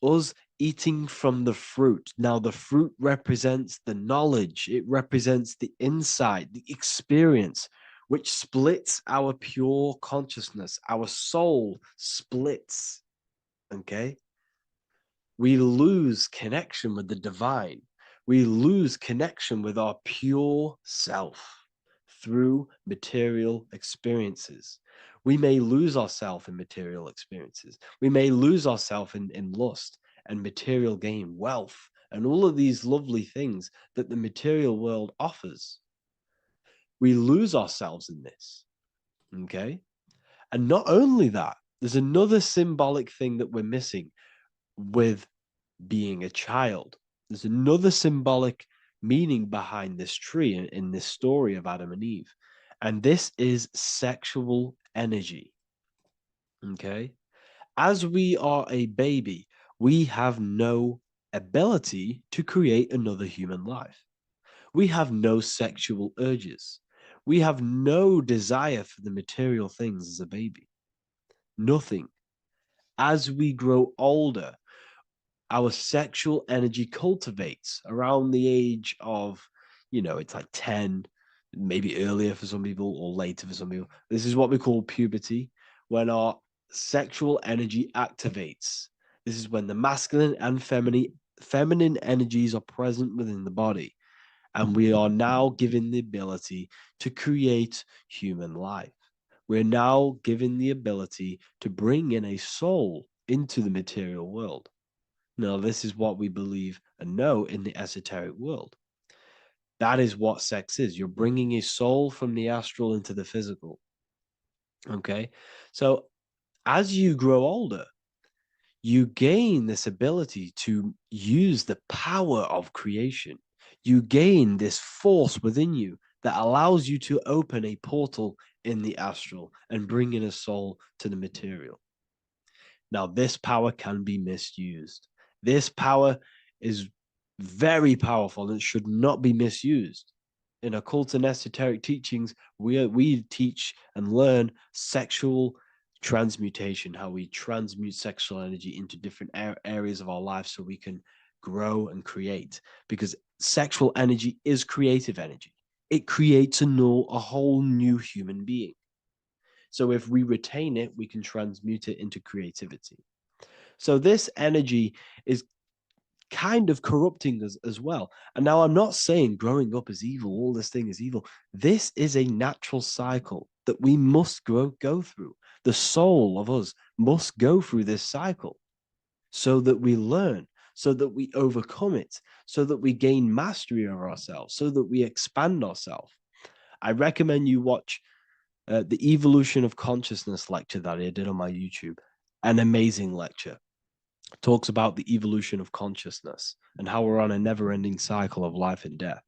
us eating from the fruit. Now, the fruit represents the knowledge, it represents the insight, the experience, which splits our pure consciousness. Our soul splits. Okay? We lose connection with the divine. We lose connection with our pure self through material experiences. We may lose ourselves in material experiences. We may lose ourselves in lust and material gain, wealth, and all of these lovely things that the material world offers. We lose ourselves in this. Okay? And not only that, there's another symbolic thing that we're missing with being a child. There's another symbolic meaning behind this tree in this story of Adam and Eve. And this is sexual energy. Okay. As we are a baby, we have no ability to create another human life. We have no sexual urges. We have no desire for the material things as a baby. Nothing. As we grow older, our sexual energy cultivates around the age of, it's like 10, maybe earlier for some people or later for some people. This is what we call puberty, when our sexual energy activates. This is when the masculine and feminine energies are present within the body. And we are now given the ability to create human life. We're now given the ability to bring in a soul into the material world. Now, this is what we believe and know in the esoteric world. That is what sex is. You're bringing a soul from the astral into the physical. Okay. So as you grow older, you gain this ability to use the power of creation. You gain this force within you that allows you to open a portal in the astral and bring in a soul to the material. Now, this power can be misused. This power is very powerful and it should not be misused. in occult and esoteric teachings, we teach and learn sexual transmutation, how we transmute sexual energy into different areas of our life so we can grow and create. Because sexual energy is creative energy. It creates a whole new human being. So if we retain it, we can transmute it into creativity. So this energy is kind of corrupting us as well. And now I'm not saying growing up is evil, all this thing is evil. This is a natural cycle that we must go through. The soul of us must go through this cycle so that we learn, so that we overcome it, so that we gain mastery of ourselves, so that we expand ourselves. I recommend you watch the Evolution of Consciousness lecture that I did on my YouTube. An amazing lecture. Talks about the evolution of consciousness and how we're on a never-ending cycle of life and death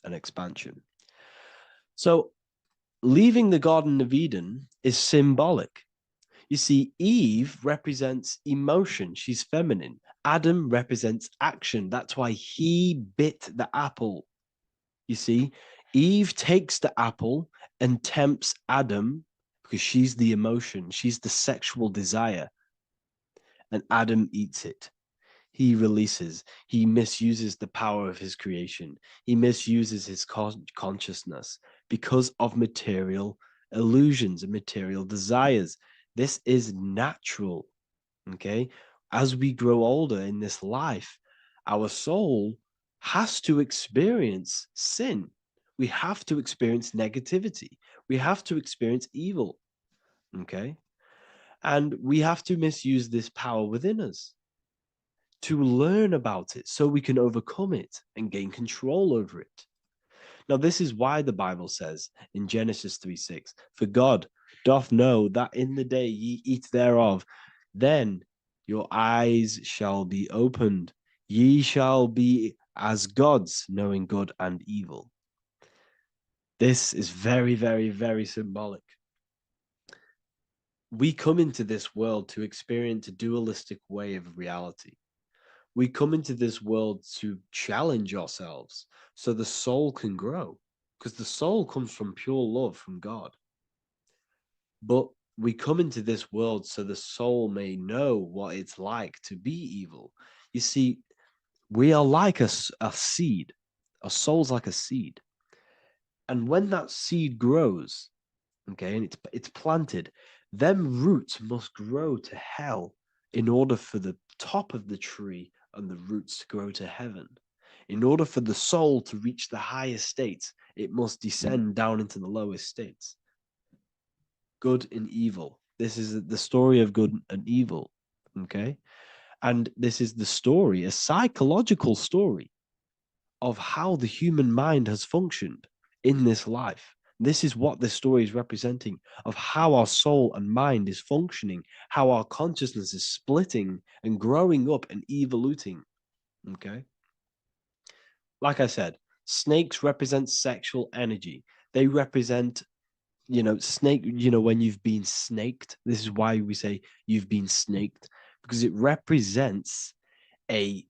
and expansion. So leaving the Garden of Eden is symbolic. You see, Eve represents emotion. She's feminine. Adam represents action. That's why he bit the apple. You see, Eve takes the apple and tempts Adam because she's the emotion. She's the sexual desire. And Adam eats it. He releases, he misuses the power of his creation. He misuses his consciousness because of material illusions and material desires. This is natural, okay? As we grow older in this life, our soul has to experience sin. We have to experience negativity. We have to experience evil, okay? And we have to misuse this power within us to learn about it so we can overcome it and gain control over it. Now, this is why the Bible says in Genesis 3:6, for God doth know that in the day ye eat thereof, then your eyes shall be opened. Ye shall be as gods, knowing good and evil. This is very, very, very symbolic. We come into this world to experience a dualistic way of reality. We come into this world to challenge ourselves so the soul can grow, because the soul comes from pure love from God. But we come into this world so the soul may know what it's like to be evil. You see, we are like a seed. Our soul's like a seed. And when that seed grows, okay, and it's planted, them roots must grow to hell in order for the top of the tree and the roots to grow to heaven. In order for the soul to reach the highest states, it must descend down into the lowest states. Good and evil. This is the story of good and evil, okay? And this is the story, a psychological story of how the human mind has functioned in this life. This is what this story is representing of how our soul and mind is functioning, how our consciousness is splitting and growing up and evoluting. Okay. Like I said, snakes represent sexual energy. They represent, snake, when you've been snaked. This is why we say you've been snaked, because it represents a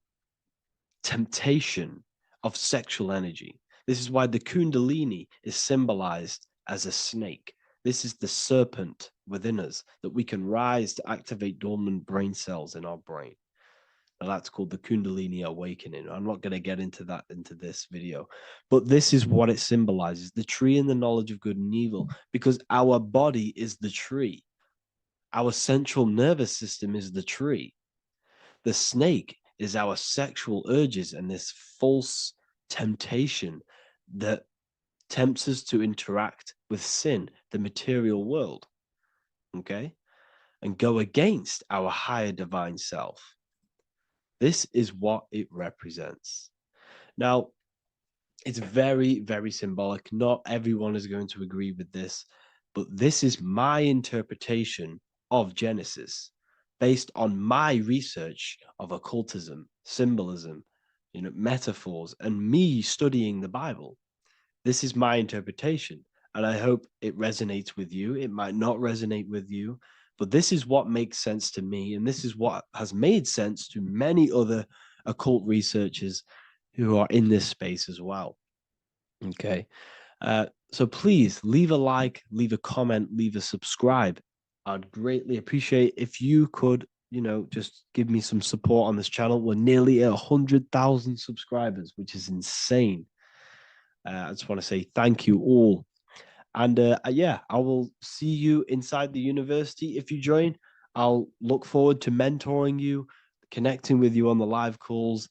temptation of sexual energy. This is why the Kundalini is symbolized as a snake. This is the serpent within us that we can rise to activate dormant brain cells in our brain. Now that's called the Kundalini awakening. I'm not going to get into that into this video, but this is what it symbolizes, the tree and the knowledge of good and evil, because our body is the tree. Our central nervous system is the tree. The snake is our sexual urges and this false temptation that tempts us to interact with sin, the material world, okay, and go against our higher divine self. This is what it represents. Now, it's very, very symbolic. Not everyone is going to agree with this, but this is my interpretation of Genesis based on my research of occultism, symbolism, metaphors, and me studying the Bible. This is my interpretation, and I hope it resonates with you. It might not resonate with you, but this is what makes sense to me, and this is what has made sense to many other occult researchers who are in this space as well. Okay. So please leave a like, leave a comment, leave a subscribe. I'd greatly appreciate if you could, just give me some support on this channel. We're nearly at 100,000 subscribers, which is insane. I just want to say thank you all. And yeah, I will see you inside the university if you join. I'll look forward to mentoring you, connecting with you on the live calls.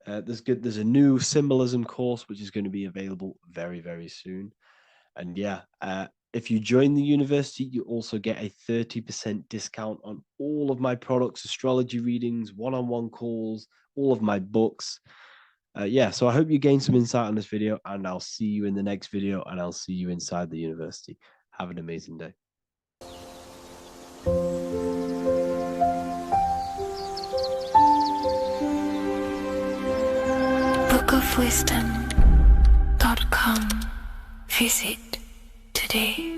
There's a new symbolism course which is going to be available very, very soon. And yeah, if you join the university, you also get a 30% discount on all of my products, astrology readings, one-on-one calls, all of my books. Yeah, so I hope you gained some insight on this video, and I'll see you in the next video, and I'll see you inside the university. Have an amazing day. bookofwisdom.com. Visit today.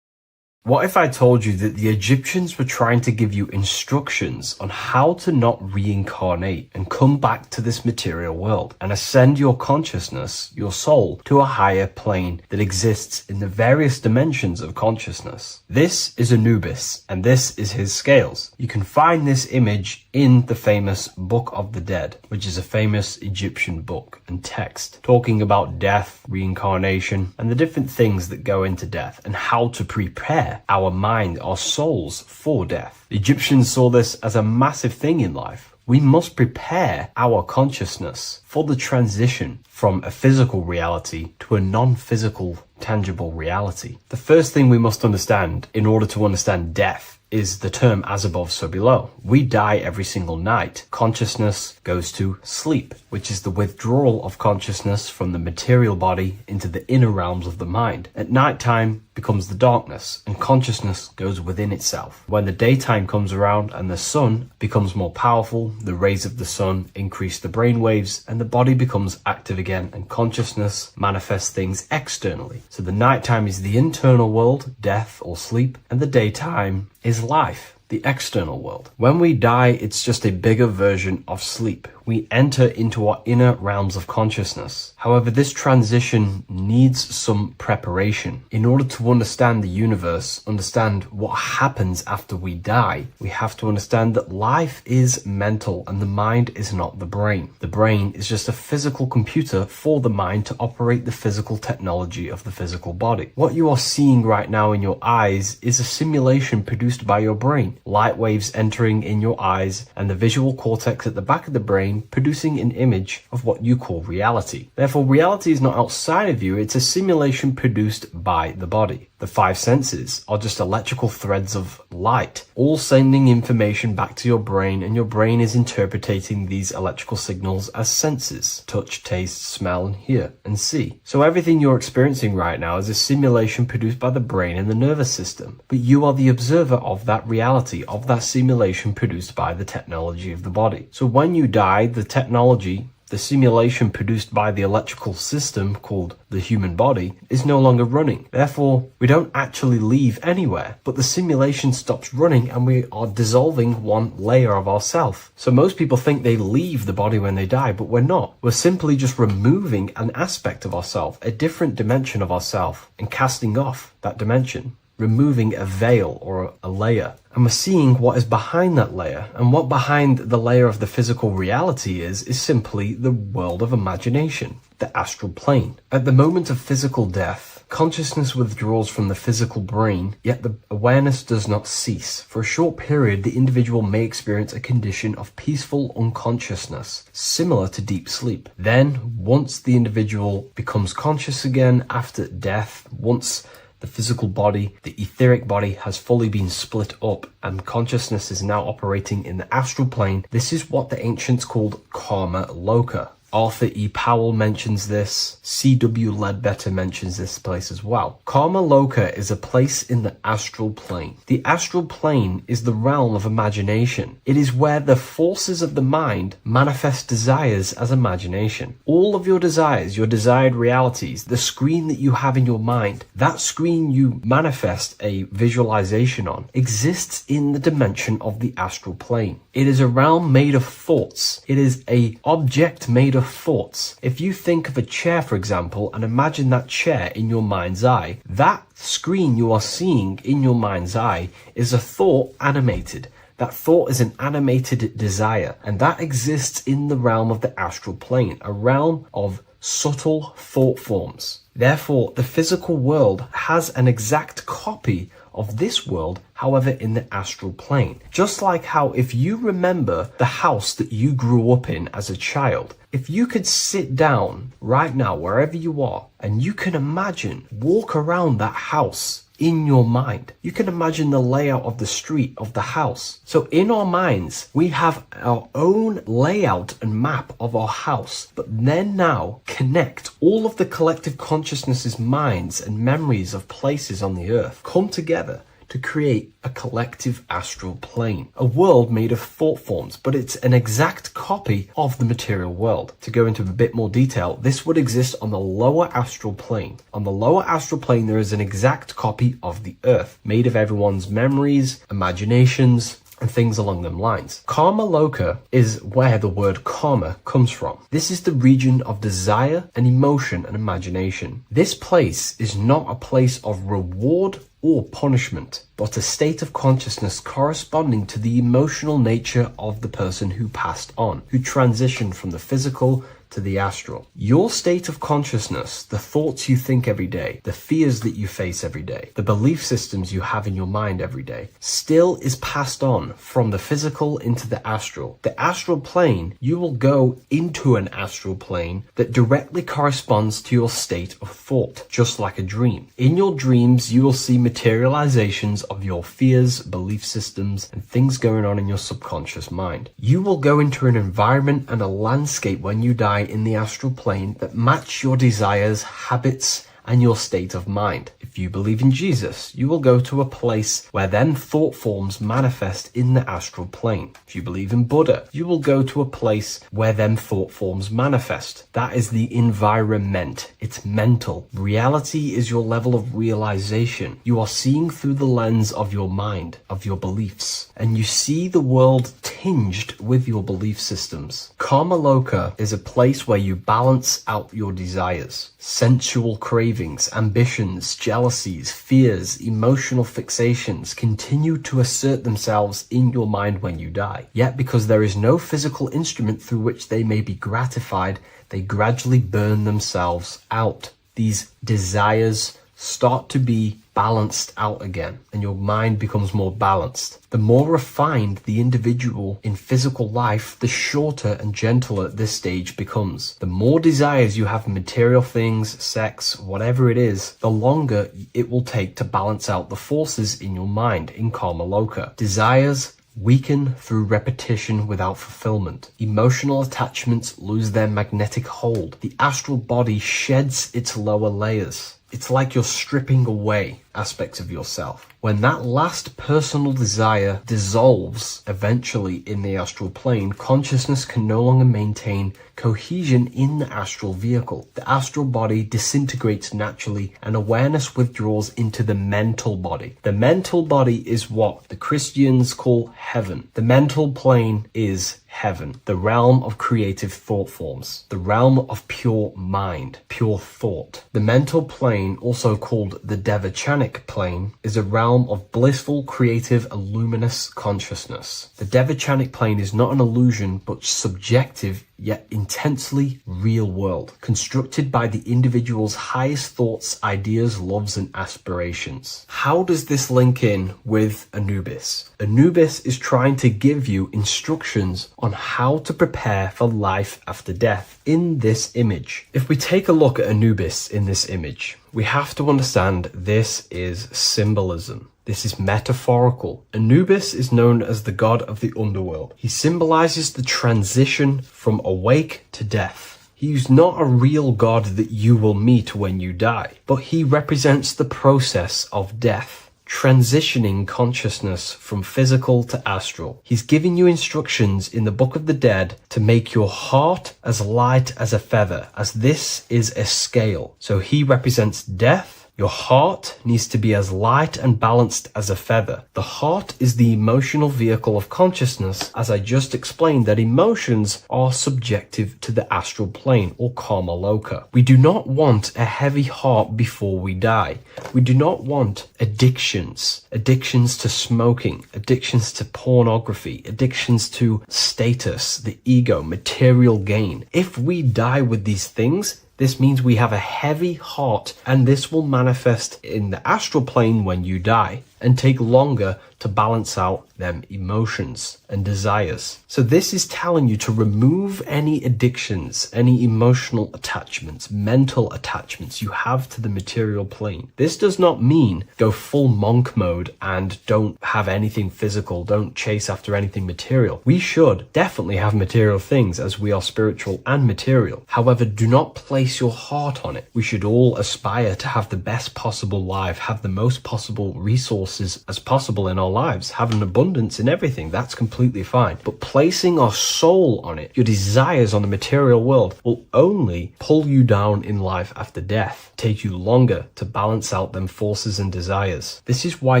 What if I told you that the Egyptians were trying to give you instructions on how to not reincarnate and come back to this material world and ascend your consciousness, your soul, to a higher plane that exists in the various dimensions of consciousness? This is Anubis, and this is his scales. You can find this image in the famous Book of the Dead, which is a famous Egyptian book and text talking about death, reincarnation, and the different things that go into death and how to prepare our mind, our souls for death. The Egyptians saw this as a massive thing in life. We must prepare our consciousness for the transition from a physical reality to a non-physical, tangible reality. The first thing we must understand in order to understand death is the term as above, so below. We die every single night. Consciousness goes to sleep, which is the withdrawal of consciousness from the material body into the inner realms of the mind. At nighttime becomes the darkness, and consciousness goes within itself. When the daytime comes around and the sun becomes more powerful, the rays of the sun increase the brain waves, and the body becomes active again, and consciousness manifests things externally. So the nighttime is the internal world, death or sleep, and the daytime is life, the external world. When we die, it's just a bigger version of sleep. We enter into our inner realms of consciousness. However, this transition needs some preparation. In order to understand the universe, understand what happens after we die, we have to understand that life is mental and the mind is not the brain. The brain is just a physical computer for the mind to operate the physical technology of the physical body. What you are seeing right now in your eyes is a simulation produced by your brain. Light waves entering in your eyes and the visual cortex at the back of the brain producing an image of what you call reality. Therefore, reality is not outside of you, it's a simulation produced by the body. The five senses are just electrical threads of light, all sending information back to your brain, and your brain is interpreting these electrical signals as senses: touch, taste, smell, and hear, and see. So everything you're experiencing right now is a simulation produced by the brain and the nervous system, but you are the observer of that reality, of that simulation produced by the technology of the body. So when you die, the technology, the simulation produced by the electrical system called the human body, is no longer running. Therefore, we don't actually leave anywhere, but the simulation stops running and we are dissolving one layer of ourself. So most people think they leave the body when they die, but we're not. We're simply just removing an aspect of ourself, a different dimension of ourself, and casting off that dimension, removing a veil or a layer. And we're seeing what is behind that layer. And what behind the layer of the physical reality is simply the world of imagination, the astral plane. At the moment of physical death, consciousness withdraws from the physical brain, yet the awareness does not cease. For a short period, the individual may experience a condition of peaceful unconsciousness, similar to deep sleep. Then, once the individual becomes conscious again after death, once the physical body, the etheric body, has fully been split up and consciousness is now operating in the astral plane. This is what the ancients called karma loka. Arthur E. Powell mentions this. C.W. Ledbetter mentions this place as well. Karma Loka is a place in the astral plane. The astral plane is the realm of imagination. It is where the forces of the mind manifest desires as imagination. All of your desires, your desired realities, the screen that you have in your mind, that screen you manifest a visualization on, exists in the dimension of the astral plane. It is a realm made of thoughts. It is an object made of thoughts. If you think of a chair, for example, and imagine that chair in your mind's eye, that screen you are seeing in your mind's eye is a thought animated. That thought is an animated desire, and that exists in the realm of the astral plane, a realm of subtle thought forms. Therefore, the physical world has an exact copy of this world, however, in the astral plane. Just like how if you remember the house that you grew up in as a child, if you could sit down right now, wherever you are, and you can imagine, walk around that house in your mind. You can imagine the layout of the street of the house. So in our minds, we have our own layout and map of our house, but then now connect all of the collective consciousness's minds and memories of places on the earth come together to create a collective astral plane, a world made of thought forms, but it's an exact copy of the material world. To go into a bit more detail, this would exist on the lower astral plane. On the lower astral plane, there is an exact copy of the earth, made of everyone's memories, imaginations, and things along them lines. Karma Loka is where the word karma comes from. This is the region of desire and emotion and imagination. This place is not a place of reward or punishment, but a state of consciousness corresponding to the emotional nature of the person who passed on, who transitioned from the physical to the astral. Your state of consciousness, the thoughts you think every day, the fears that you face every day, the belief systems you have in your mind every day, still is passed on from the physical into the astral. The astral plane, you will go into an astral plane that directly corresponds to your state of thought, just like a dream. In your dreams, you will see materializations of your fears, belief systems, and things going on in your subconscious mind. You will go into an environment and a landscape when you die in the astral plane that match your desires, habits, and your state of mind. If you believe in Jesus, you will go to a place where then thought forms manifest in the astral plane. If you believe in Buddha, you will go to a place where then thought forms manifest. That is the environment. It's mental. Reality is your level of realization. You are seeing through the lens of your mind, of your beliefs, and you see the world tinged with your belief systems. Karma Loka is a place where you balance out your desires, sensual cravings, ambitions, jealousies, fears, emotional fixations continue to assert themselves in your mind when you die. Yet because there is no physical instrument through which they may be gratified, they gradually burn themselves out. These desires start to be balanced out again, and your mind becomes more balanced. The more refined the individual in physical life, the shorter and gentler this stage becomes. The more desires you have in material things, sex, whatever it is, the longer it will take to balance out the forces in your mind in Karma Loka. Desires weaken through repetition without fulfillment. Emotional attachments lose their magnetic hold. The astral body sheds its lower layers. It's like you're stripping away aspects of yourself. When that last personal desire dissolves eventually in the astral plane, consciousness can no longer maintain cohesion in the astral vehicle. The astral body disintegrates naturally and awareness withdraws into the mental body. The mental body is what the Christians call heaven. The mental plane is heaven, the realm of creative thought forms, the realm of pure mind, pure thought. The mental plane, also called the Devachanic plane, is a realm of blissful, creative, and luminous consciousness. The Devachanic plane is not an illusion, but subjective yet intensely real world, constructed by the individual's highest thoughts, ideas, loves, and aspirations. How does this link in with Anubis? Anubis is trying to give you instructions on how to prepare for life after death in this image. If we take a look at Anubis in this image, we have to understand this is symbolism. This is metaphorical. Anubis is known as the god of the underworld. He symbolizes the transition from awake to death. He's not a real God that you will meet when you die, but he represents the process of death, transitioning consciousness from physical to astral. He's giving you instructions in the Book of the Dead to make your heart as light as a feather, as this is a scale. So he represents death. Your heart needs to be as light and balanced as a feather. The heart is the emotional vehicle of consciousness, as I just explained that emotions are subjective to the astral plane or karma loka. We do not want a heavy heart before we die. We do not want addictions to smoking, addictions to pornography, addictions to status, the ego, material gain. If we die with these things, this means we have a heavy heart, and this will manifest in the astral plane when you die and take longer to balance out them emotions and desires. So this is telling you to remove any addictions, any emotional attachments, mental attachments you have to the material plane. This does not mean go full monk mode and don't have anything physical, don't chase after anything material. We should definitely have material things as we are spiritual and material. However, do not place your heart on it. We should all aspire to have the best possible life, have the most possible resources as possible in our lives, have an abundance in everything. That's completely fine. But placing our soul on it, your desires on the material world, will only pull you down in life after death, take you longer to balance out them forces and desires. This is why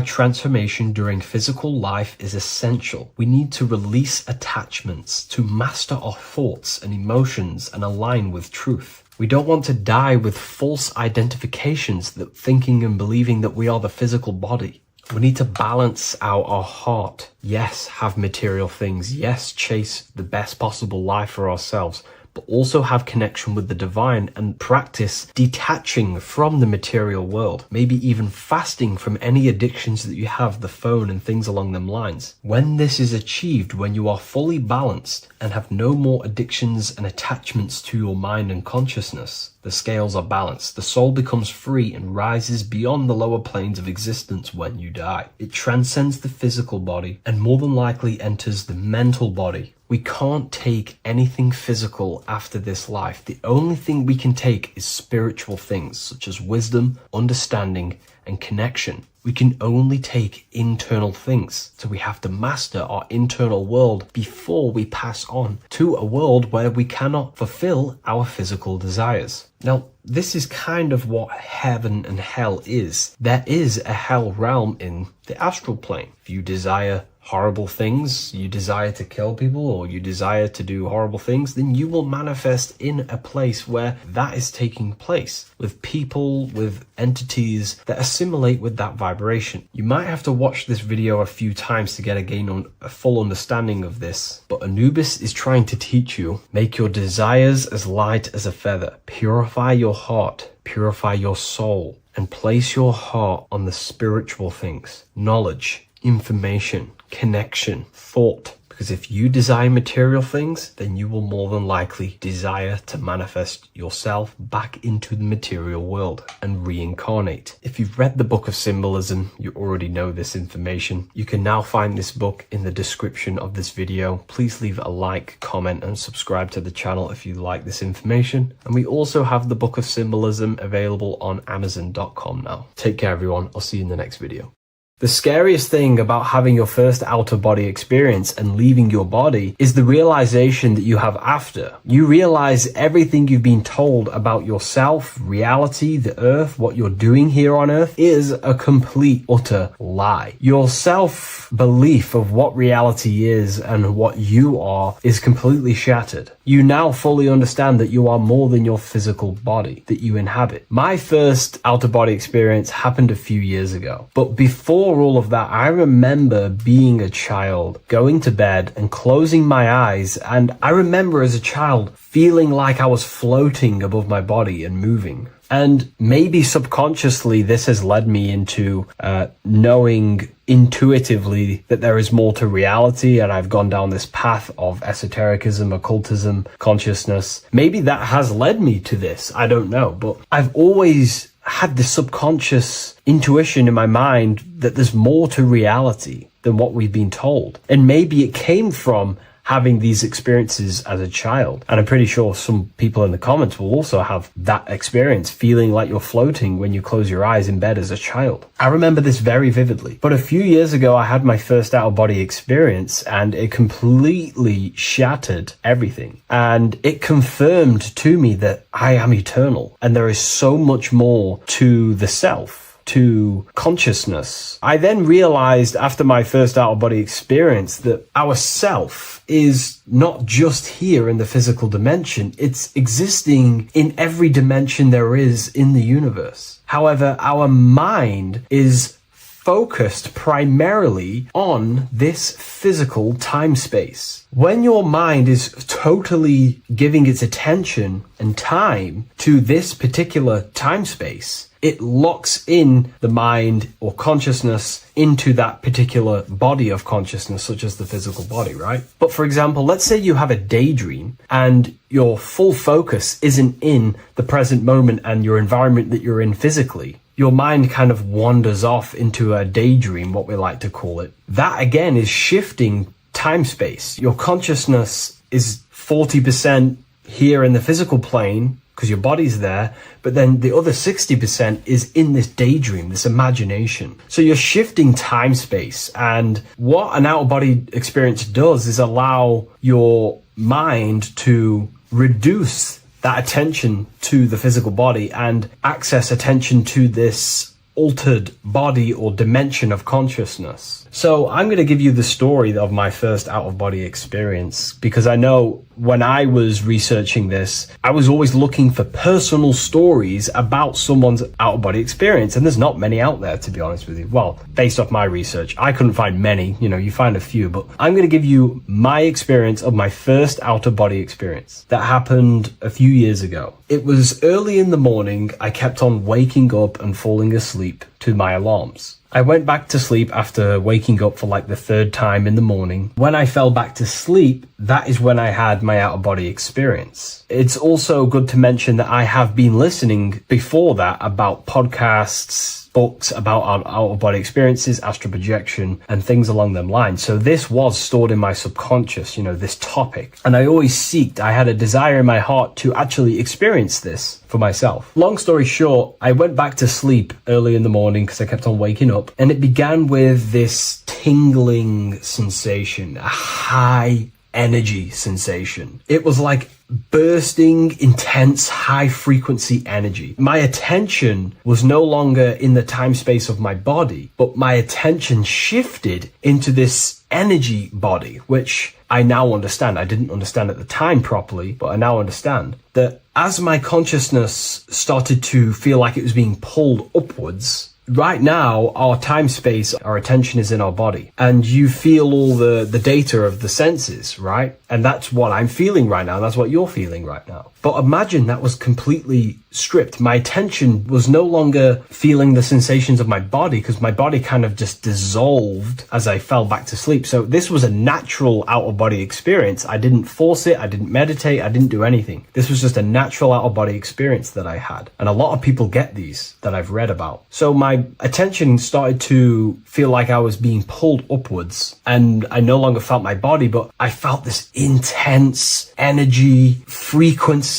transformation during physical life is essential. We need to release attachments to master our thoughts and emotions and align with truth. We don't want to die with false identifications, that thinking and believing that we are the physical body. We need to balance out our heart. Yes, have material things. Yes, chase the best possible life for ourselves, but also have connection with the divine and practice detaching from the material world, maybe even fasting from any addictions that you have, the phone and things along them lines. When this is achieved, when you are fully balanced and have no more addictions and attachments to your mind and consciousness, the scales are balanced. The soul becomes free and rises beyond the lower planes of existence when you die. It transcends the physical body and more than likely enters the mental body. We can't take anything physical after this life. The only thing we can take is spiritual things such as wisdom, understanding, and connection. We can only take internal things. So we have to master our internal world before we pass on to a world where we cannot fulfill our physical desires. Now, this is kind of what heaven and hell is. There is a hell realm in the astral plane. If you desire horrible things, you desire to kill people, or you desire to do horrible things, then you will manifest in a place where that is taking place, with people, with entities that assimilate with that vibration. You might have to watch this video a few times to get a full understanding of this, but Anubis is trying to teach you, make your desires as light as a feather, purify your heart, purify your soul, and place your heart on the spiritual things, knowledge, information, connection, thought. Because if you desire material things, then you will more than likely desire to manifest yourself back into the material world and reincarnate. If you've read the Book of Symbolism, you already know this information. You can now find this book in the description of this video. Please leave a like, comment, and subscribe to the channel if you like this information. And we also have the Book of Symbolism available on Amazon.com now. Take care, everyone. I'll see you in the next video. The scariest thing about having your first out-of-body experience and leaving your body is the realization that you have after. You realize everything you've been told about yourself, reality, the earth, what you're doing here on earth is a complete, utter lie. Your self-belief of what reality is and what you are is completely shattered. You now fully understand that you are more than your physical body that you inhabit. My first out-of-body experience happened a few years ago, but before all of that, I remember being a child, going to bed and closing my eyes, and I remember as a child feeling like I was floating above my body and moving. And maybe subconsciously this has led me into knowing intuitively that there is more to reality, and I've gone down this path of esotericism, occultism, consciousness. Maybe that has led me to this, I don't know, but I've always had this subconscious intuition in my mind that there's more to reality than what we've been told. And maybe it came from having these experiences as a child. And I'm pretty sure some people in the comments will also have that experience, feeling like you're floating when you close your eyes in bed as a child. I remember this very vividly. But a few years ago, I had my first out-of-body experience, and it completely shattered everything. And it confirmed to me that I am eternal, and there is so much more to the self, to consciousness. I then realized after my first out-of-body experience that our self is not just here in the physical dimension, it's existing in every dimension there is in the universe. However, our mind is focused primarily on this physical time space. When your mind is totally giving its attention and time to this particular time space, it locks in the mind or consciousness into that particular body of consciousness, such as the physical body, right? But for example, let's say you have a daydream and your full focus isn't in the present moment and your environment that you're in physically. Your mind kind of wanders off into a daydream, what we like to call it. That again is shifting time space. Your consciousness is 40% here in the physical plane, because your body's there, but then the other 60% is in this daydream, this imagination. So you're shifting time space, and what an out-of-body experience does is allow your mind to reduce that attention to the physical body and access attention to this altered body or dimension of consciousness. So I'm going to give you the story of my first out-of-body experience, because I know when I was researching this, I was always looking for personal stories about someone's out-of-body experience, and there's not many out there, to be honest with you. Well, based off my research, I couldn't find many. You find a few, but I'm going to give you my experience of my first out-of-body experience that happened a few years ago. It was early in the morning. I kept on waking up and falling asleep to my alarms. I went back to sleep after waking up for like the third time in the morning. When I fell back to sleep, that is when I had my out-of-body experience. It's also good to mention that I have been listening before that about podcasts, books about out-of-body experiences, astral projection, and things along them lines. So this was stored in my subconscious, this topic. And I had a desire in my heart to actually experience this for myself. Long story short, I went back to sleep early in the morning because I kept on waking up, and it began with this tingling sensation, a high energy sensation. It was like bursting, intense, high frequency energy. My attention was no longer in the time space of my body, but my attention shifted into this energy body, which I now understand. I didn't understand at the time properly, but I now understand that as my consciousness started to feel like it was being pulled upwards, right now, our time space, our attention is in our body, and you feel all the data of the senses, right? And that's what I'm feeling right now. That's what you're feeling right now. But imagine that was completely stripped. My attention was no longer feeling the sensations of my body, because my body kind of just dissolved as I fell back to sleep. So this was a natural out-of-body experience. I didn't force it. I didn't meditate. I didn't do anything. This was just a natural out-of-body experience that I had. And a lot of people get these that I've read about. So my attention started to feel like I was being pulled upwards, and I no longer felt my body, but I felt this intense energy, frequency,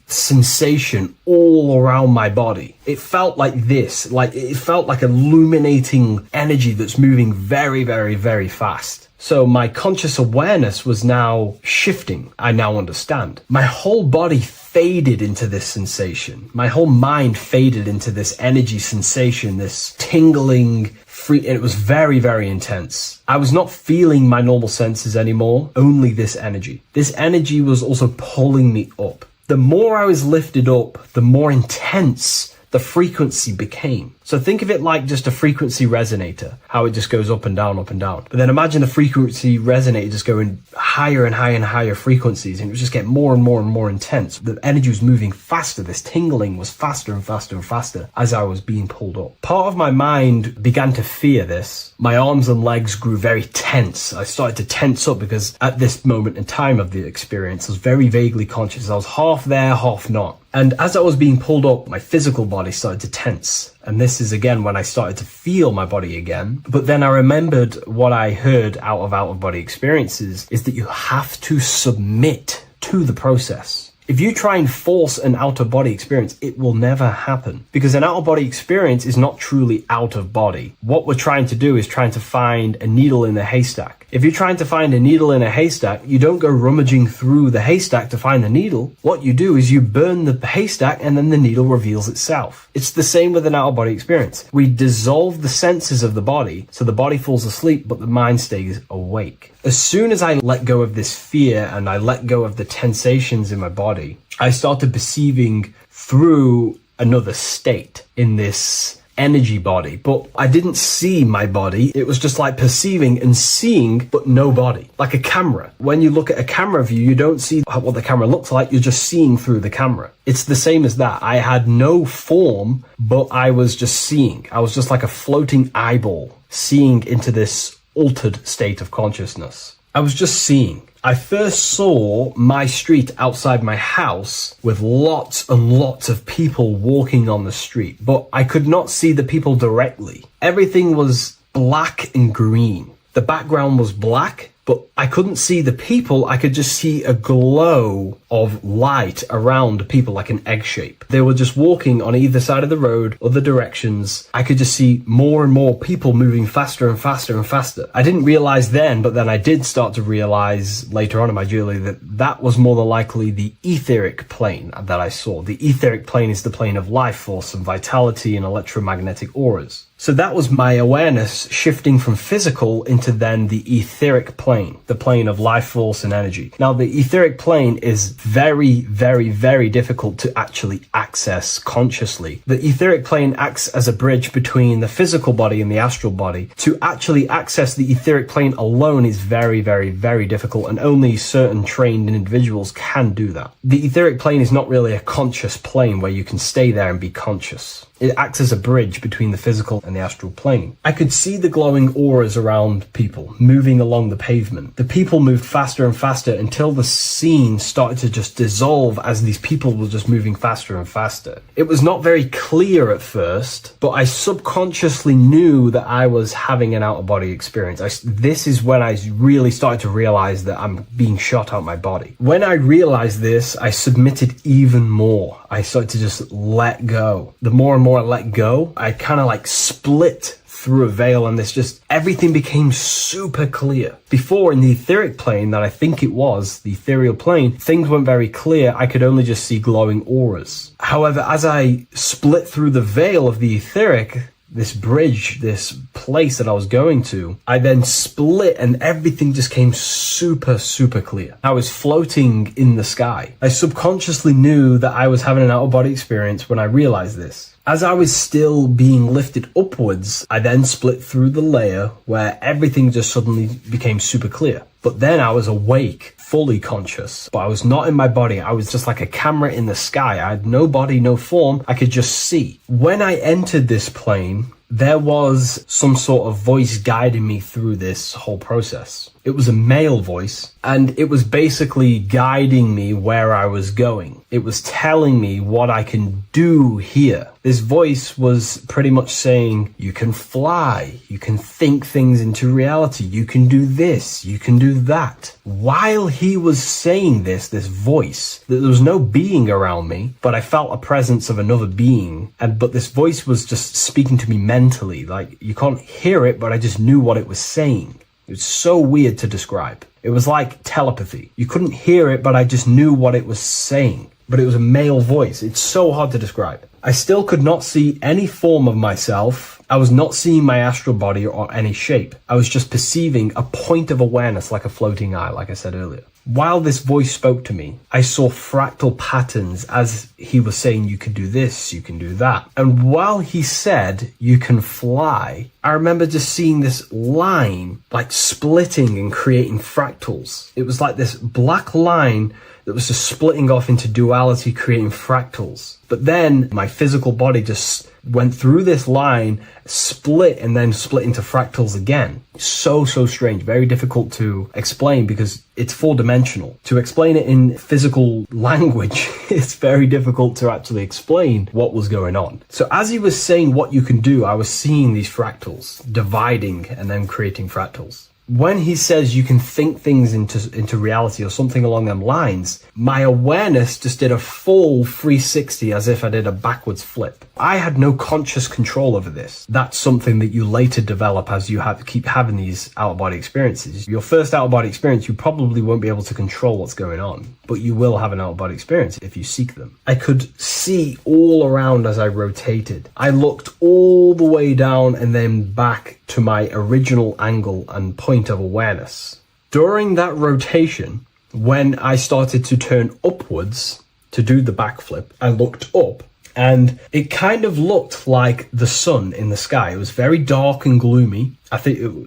sensation all around my body. It felt like this, like it felt like illuminating energy that's moving very, very, very fast. So my conscious awareness was now shifting. I now understand. My whole body faded into this sensation. My whole mind faded into this energy sensation, this tingling free. And it was very, very intense. I was not feeling my normal senses anymore, only this energy. This energy was also pulling me up. The more I was lifted up, the more intense the frequency became. So think of it like just a frequency resonator, how it just goes up and down, up and down. But then imagine the frequency resonator just going higher and higher and higher frequencies, and it would just get more and more and more intense. The energy was moving faster. This tingling was faster and faster and faster as I was being pulled up. Part of my mind began to fear this. My arms and legs grew very tense. I started to tense up because at this moment in time of the experience, I was very vaguely conscious. I was half there, half not. And as I was being pulled up, my physical body started to tense. And this is again when I started to feel my body again. But then I remembered what I heard out of body experiences is that you have to submit to the process. If you try and force an out-of-body experience, it will never happen. Because an out-of-body experience is not truly out of body. What we're trying to do is trying to find a needle in a haystack. If you're trying to find a needle in a haystack, you don't go rummaging through the haystack to find the needle. What you do is you burn the haystack and then the needle reveals itself. It's the same with an out-of-body experience. We dissolve the senses of the body, so the body falls asleep, but the mind stays awake. As soon as I let go of this fear and I let go of the tensations in my body, I started perceiving through another state in this energy body, but I didn't see my body. It was just like perceiving and seeing, but no body, like a camera. When you look at a camera view, you don't see what the camera looks like. You're just seeing through the camera. It's the same as that. I had no form, but I was just seeing. I was just like a floating eyeball, seeing into this altered state of consciousness. I was just seeing. I first saw my street outside my house with lots and lots of people walking on the street, but I could not see the people directly. Everything was black and green. The background was black, but I couldn't see the people. I could just see a glow of light around people, like an egg shape. They were just walking on either side of the road, other directions. I could just see more and more people moving faster and faster and faster. I didn't realize then, but then I did start to realize later on in my journey that that was more than likely the etheric plane that I saw. The etheric plane is the plane of life force and vitality and electromagnetic auras. So that was my awareness shifting from physical into then the etheric plane, the plane of life force and energy. Now, the etheric plane is very, very, very difficult to actually access consciously. The etheric plane acts as a bridge between the physical body and the astral body. To actually access the etheric plane alone is very, very, very difficult, and only certain trained individuals can do that. The etheric plane is not really a conscious plane where you can stay there and be conscious. It acts as a bridge between the physical and the astral plane. I could see the glowing auras around people moving along the pavement. The people moved faster and faster until the scene started to just dissolve as these people were just moving faster and faster. It was not very clear at first, but I subconsciously knew that I was having an out-of-body experience. This is when I really started to realize that I'm being shot out my body. When I realized this, I submitted even more. I started to just let go. The more and more I let go, I kind of like split through a veil, and everything became super clear. Before, in the etheric plane that I think it was, the ethereal plane, things weren't very clear. I could only just see glowing auras. However, as I split through the veil of the etheric, this bridge, this place that I was going to, I then split and everything just came super, super clear. I was floating in the sky. I subconsciously knew that I was having an out-of-body experience when I realized this. As I was still being lifted upwards, I then split through the layer where everything just suddenly became super clear. But then I was awake, fully conscious, but I was not in my body. I was just like a camera in the sky. I had no body, no form. I could just see. When I entered this plane, there was some sort of voice guiding me through this whole process. It was a male voice, and it was basically guiding me where I was going. It was telling me what I can do here. This voice was pretty much saying, you can fly, you can think things into reality, you can do this, you can do that. While he was saying this voice, there was no being around me, but I felt a presence of another being. But this voice was just speaking to me mentally. Like, you can't hear it, but I just knew what it was saying. It was so weird to describe. It was like telepathy. You couldn't hear it, but I just knew what it was saying. But it was a male voice. It's so hard to describe. I still could not see any form of myself. I was not seeing my astral body or any shape. I was just perceiving a point of awareness like a floating eye, like I said earlier. While this voice spoke to me, I saw fractal patterns as he was saying, you can do this, you can do that. And while he said, you can fly, I remember just seeing this line like splitting and creating fractals. It was like this black line that was just splitting off into duality, creating fractals. But then my physical body just went through this line, split, and then split into fractals again. So strange, very difficult to explain because it's four-dimensional. To explain it in physical language, it's very difficult to actually explain what was going on. So as he was saying what you can do, I was seeing these fractals dividing and then creating fractals. When he says you can think things into reality or something along them lines, my awareness just did a full 360 as if I did a backwards flip. I had no conscious control over this. That's something that you later develop as you keep having these out-of-body experiences. Your first out-of-body experience, you probably won't be able to control what's going on, but you will have an out-of-body experience if you seek them. I could see all around as I rotated. I looked all the way down and then back to my original angle and point of awareness. During that rotation, when I started to turn upwards to do the backflip, I looked up and it kind of looked like the sun in the sky. It was very dark and gloomy.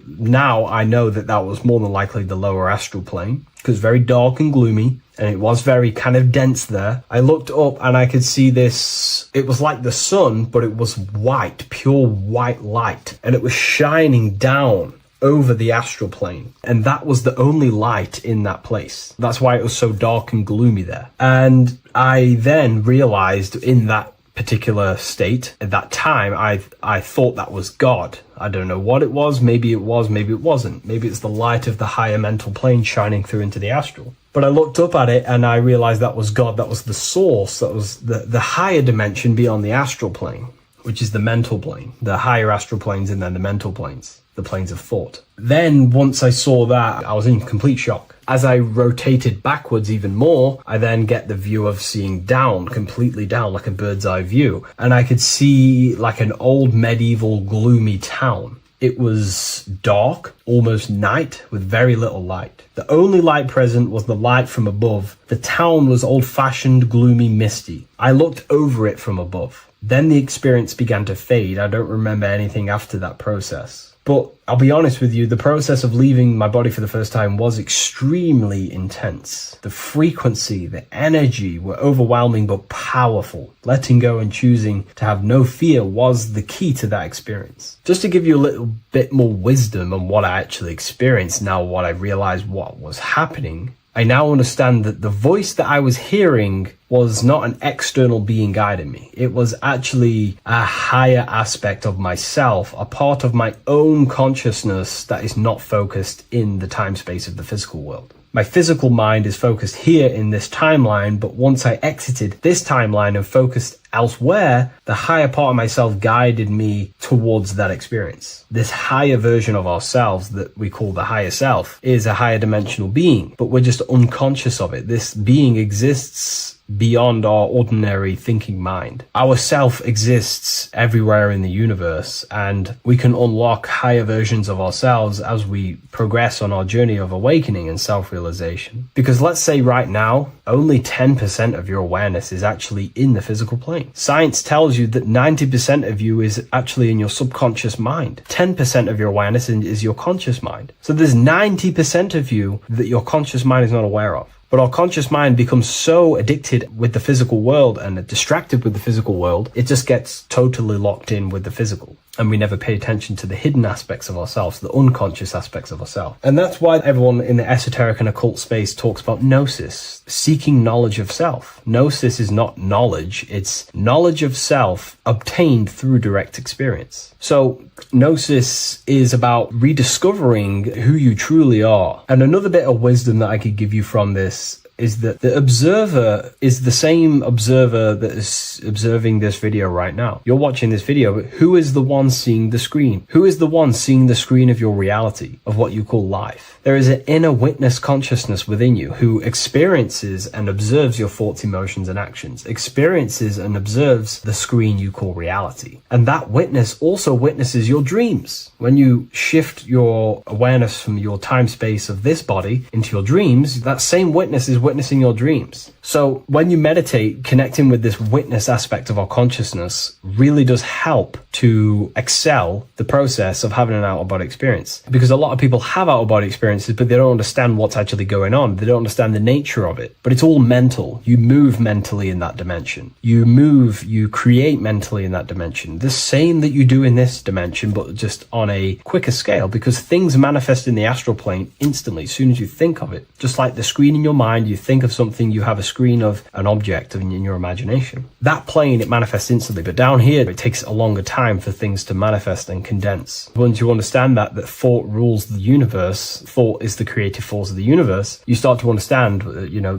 Now I know that was more than likely the lower astral plane, because very dark and gloomy, and it was very kind of dense there. I looked up and I could see this. It was like the sun, but it was white, pure white light, and it was shining down over the astral plane. And that was the only light in that place. That's why it was so dark and gloomy there. And I then realized in that particular state, at that time, I thought that was God. I don't know what it was. Maybe it was, maybe it wasn't. Maybe it's the light of the higher mental plane shining through into the astral. But I looked up at it and I realized that was God. That was the source. That was the higher dimension beyond the astral plane, which is the mental plane. The higher astral planes and then the mental planes, the planes of thought. Then once I saw that, I was in complete shock. As I rotated backwards even more, I then get the view of seeing down, completely down, like a bird's eye view. And I could see like an old medieval gloomy town. It was dark, almost night, with very little light. The only light present was the light from above. The town was old-fashioned, gloomy, misty. I looked over it from above. Then the experience began to fade. I don't remember anything after that process. But I'll be honest with you, the process of leaving my body for the first time was extremely intense. The frequency, the energy were overwhelming but powerful. Letting go and choosing to have no fear was the key to that experience. Just to give you a little bit more wisdom on what I actually experienced now, what I realized what was happening, I now understand that the voice that I was hearing was not an external being guiding me. It was actually a higher aspect of myself, a part of my own consciousness that is not focused in the time space of the physical world. My physical mind is focused here in this timeline, but once I exited this timeline and focused elsewhere, the higher part of myself guided me towards that experience. This higher version of ourselves that we call the higher self is a higher dimensional being, but we're just unconscious of it. This being exists beyond our ordinary thinking mind. Our self exists everywhere in the universe, and we can unlock higher versions of ourselves as we progress on our journey of awakening and self-realization. Because let's say right now, only 10% of your awareness is actually in the physical plane. Science tells you that 90% of you is actually in your subconscious mind. 10% of your awareness is your conscious mind. So there's 90% of you that your conscious mind is not aware of. But our conscious mind becomes so addicted with the physical world and distracted with the physical world, it just gets totally locked in with the physical. And we never pay attention to the hidden aspects of ourselves, the unconscious aspects of ourselves. And that's why everyone in the esoteric and occult space talks about gnosis, seeking knowledge of self. Gnosis is not knowledge, it's knowledge of self obtained through direct experience. So gnosis is about rediscovering who you truly are. And another bit of wisdom that I could give you from this is that the observer is the same observer that is observing this video right now. You're watching this video, but who is the one seeing the screen? Who is the one seeing the screen of your reality, of what you call life? There is an inner witness consciousness within you who experiences and observes your thoughts, emotions, and actions, experiences and observes the screen you call reality. And that witness also witnesses your dreams. When you shift your awareness from your time space of this body into your dreams, that same witness is witnessing your dreams. So when you meditate, connecting with this witness aspect of our consciousness really does help to excel the process of having an out-of-body experience. Because a lot of people have out-of-body experiences, but they don't understand what's actually going on. They don't understand the nature of it. But it's all mental. You move mentally in that dimension. You create mentally in that dimension. The same that you do in this dimension, but just on a quicker scale, because things manifest in the astral plane instantly as soon as you think of it. Just like the screen in your mind, you think of something, you have a screen of an object in your imagination. That plane, it manifests instantly, but down here, it takes a longer time for things to manifest and condense. Once you understand that thought rules the universe, thought is the creative force of the universe, you start to understand,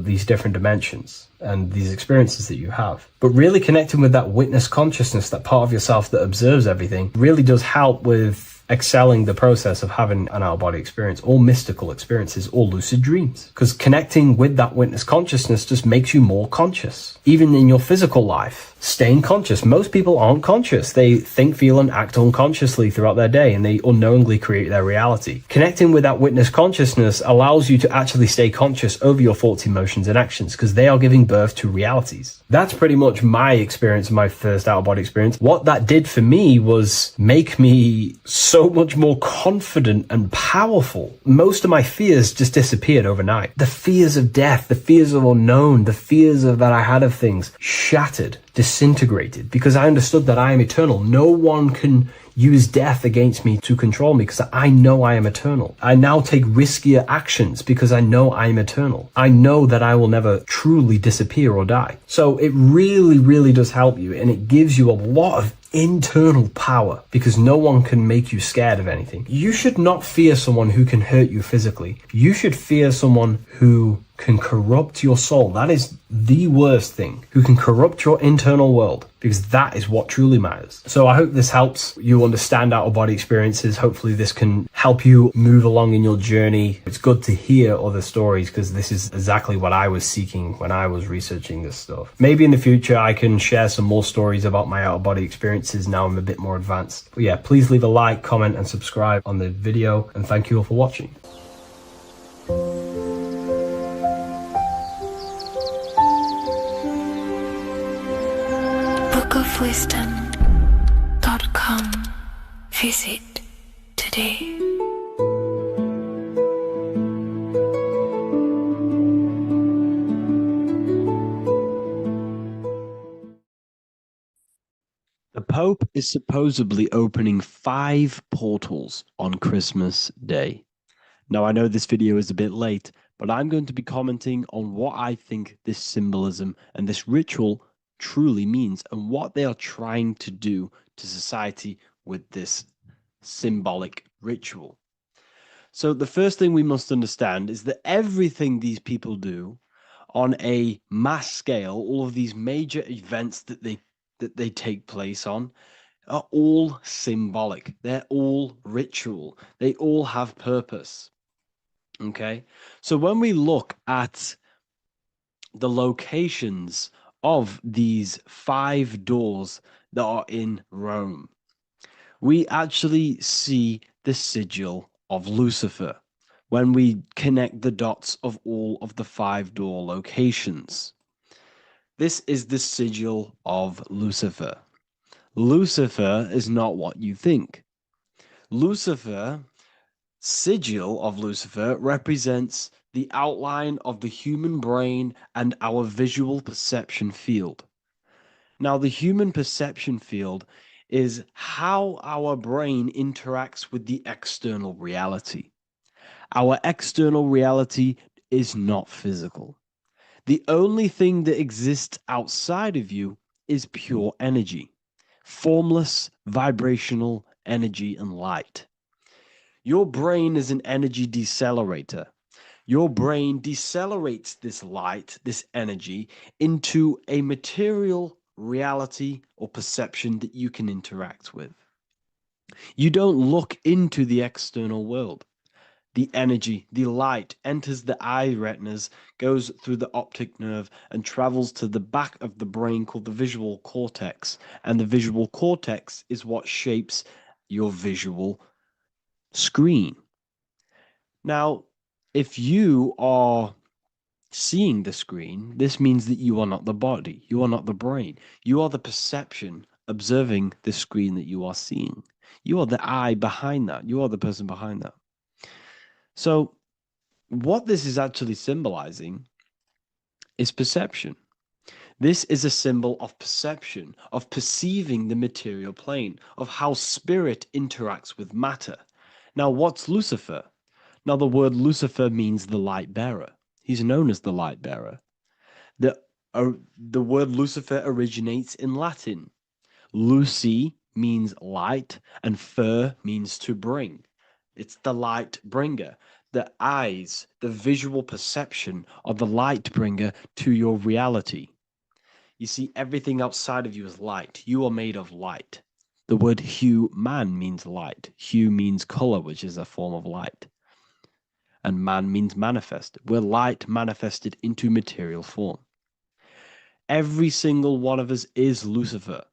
these different dimensions and these experiences that you have. But really connecting with that witness consciousness, that part of yourself that observes everything, really does help with excelling the process of having an out-of-body experience, or mystical experiences, or lucid dreams. Because connecting with that witness consciousness just makes you more conscious. Even in your physical life, staying conscious. Most people aren't conscious. They think, feel, and act unconsciously throughout their day, and they unknowingly create their reality. Connecting with that witness consciousness allows you to actually stay conscious over your thoughts, emotions, and actions, because they are giving birth to realities. That's pretty much my experience, my first out-of-body experience. What that did for me was make me so much more confident and powerful. Most of my fears just disappeared overnight. The fears of death, the fears of unknown, the fears of that I had of things shattered, disintegrated, because I understood that I am eternal. No one can use death against me to control me, because I know I am eternal. I now take riskier actions because I know I am eternal. I know that I will never truly disappear or die. So it really, really does help you, and it gives you a lot of internal power, because no one can make you scared of anything. You should not fear someone who can hurt you physically. You should fear someone who can corrupt your soul. That is the worst thing. Who can corrupt your internal world, because that is what truly matters. So I hope this helps you understand out-of-body experiences. Hopefully this can help you move along in your journey. It's good to hear other stories, because this is exactly what I was seeking when I was researching this stuff. Maybe in the future I can share some more stories about my out-of-body experiences now I'm a bit more advanced. But yeah, please leave a like, comment, and subscribe on the video, and thank you all for watching. bookofwisdom.com. Visit today. The Pope is supposedly opening 5 portals on Christmas Day. Now, I know this video is a bit late, but I'm going to be commenting on what I think this symbolism and this ritual truly means, and what they are trying to do to society with this symbolic ritual. So the first thing we must understand is that everything these people do on a mass scale, all of these major events that they take place on, are all symbolic. They're all ritual. They all have purpose. Okay? So when we look at the locations of these 5 doors that are in Rome, we actually see the sigil of Lucifer when we connect the dots of all of the 5 door locations. This is the sigil of Lucifer. Lucifer is not what you think. Sigil of Lucifer represents the outline of the human brain and our visual perception field. Now, the human perception field is how our brain interacts with the external reality. Our external reality is not physical. The only thing that exists outside of you is pure energy, formless, vibrational energy and light. Your brain is an energy decelerator. Your brain decelerates this light, this energy, into a material reality or perception that you can interact with. You don't look into the external world. The energy, the light, enters the eye retinas, goes through the optic nerve, and travels to the back of the brain called the visual cortex. And the visual cortex is what shapes your visual screen. Now, if you are seeing the screen, this means that you are not the body, you are not the brain, you are the perception observing the screen that you are seeing. You are the I behind that, you are the person behind that. So, what this is actually symbolizing is perception. This is a symbol of perception, of perceiving the material plane, of how spirit interacts with matter. Now, what's Lucifer? Now, the word Lucifer means the light bearer. He's known as the light bearer. The word Lucifer originates in Latin. Luci means light, and fer means to bring. It's the light bringer. The eyes, the visual perception of the light bringer to your reality. You see, everything outside of you is light. You are made of light. The word hue man means light. Hue means color, which is a form of light. And man means manifest. We're light manifested into material form. Every single one of us is Lucifer.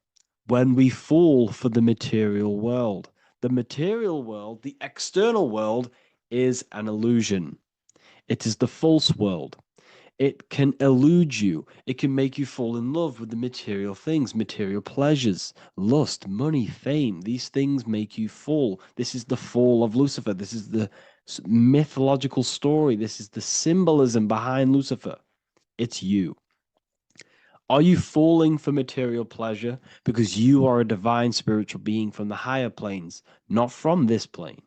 When we fall for the material world, the external world, is an illusion. It is the false world. It can elude you. It can make you fall in love with the material things, material pleasures, lust, money, fame. These things make you fall. This is the fall of Lucifer. This is the mythological story. This is the symbolism behind Lucifer. It's you. Are you falling for material pleasure because you are a divine spiritual being from the higher planes, not from this plane?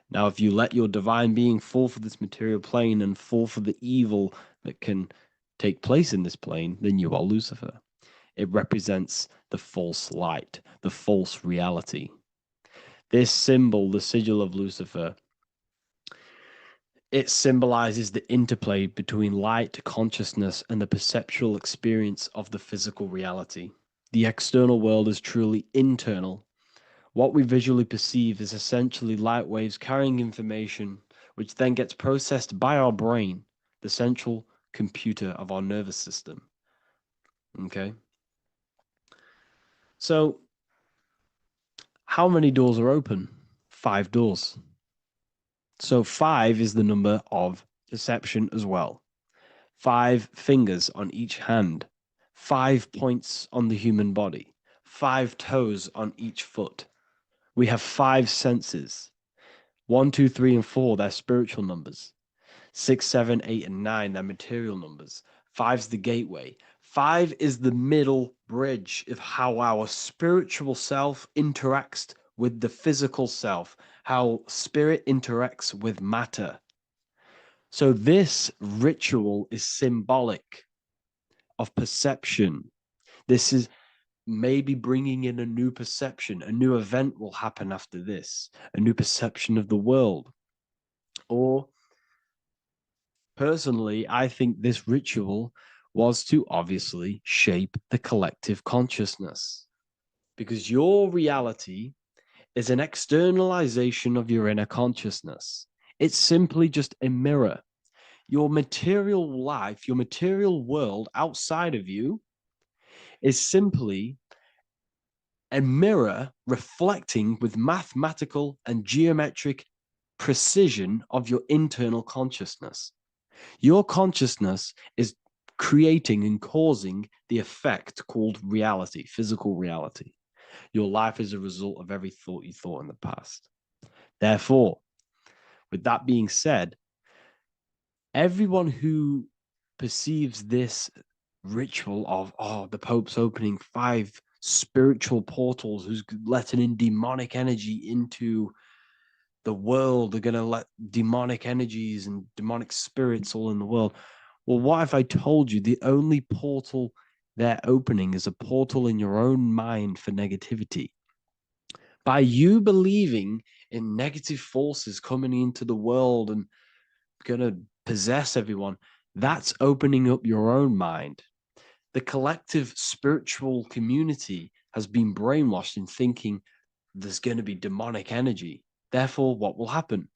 Now, if you let your divine being fall for this material plane and fall for the evil that can take place in this plane, then you are Lucifer. It represents the false light, the false reality. This symbol, the sigil of Lucifer, it symbolizes the interplay between light, consciousness, and the perceptual experience of the physical reality. The external world is truly internal. What we visually perceive is essentially light waves carrying information, which then gets processed by our brain, the central computer of our nervous system. Okay? So, how many doors are open? 5 doors. So 5 is the number of perception as well. 5 fingers on each hand, 5 points on the human body, 5 toes on each foot. We have 5 senses. 1, 2, 3, and 4, they're spiritual numbers. 6, 7, 8, and 9, they're material numbers. 5's the gateway. 5 is the middle bridge of how our spiritual self interacts with the physical self, how spirit interacts with matter. So this ritual is symbolic of perception. This is maybe bringing in a new perception. A new event will happen after this, a new perception of the world. Or personally, I think this ritual was to obviously shape the collective consciousness, because your reality is an externalization of your inner consciousness. It's simply just a mirror. Your material life, your material world outside of you is simply a mirror reflecting with mathematical and geometric precision of your internal consciousness. Your consciousness is creating and causing the effect called reality, physical reality. Your life is a result of every thought you thought in the past. Therefore, with that being said, everyone who perceives this ritual of, oh, the Pope's opening 5 spiritual portals, who's letting in demonic energy into the world, they're going to let demonic energies and demonic spirits all in the world. Well, what if I told you the only portal they're opening is a portal in your own mind for negativity? By you believing in negative forces coming into the world and going to possess everyone, that's opening up your own mind. The collective spiritual community has been brainwashed in thinking there's going to be demonic energy. Therefore, what will happen?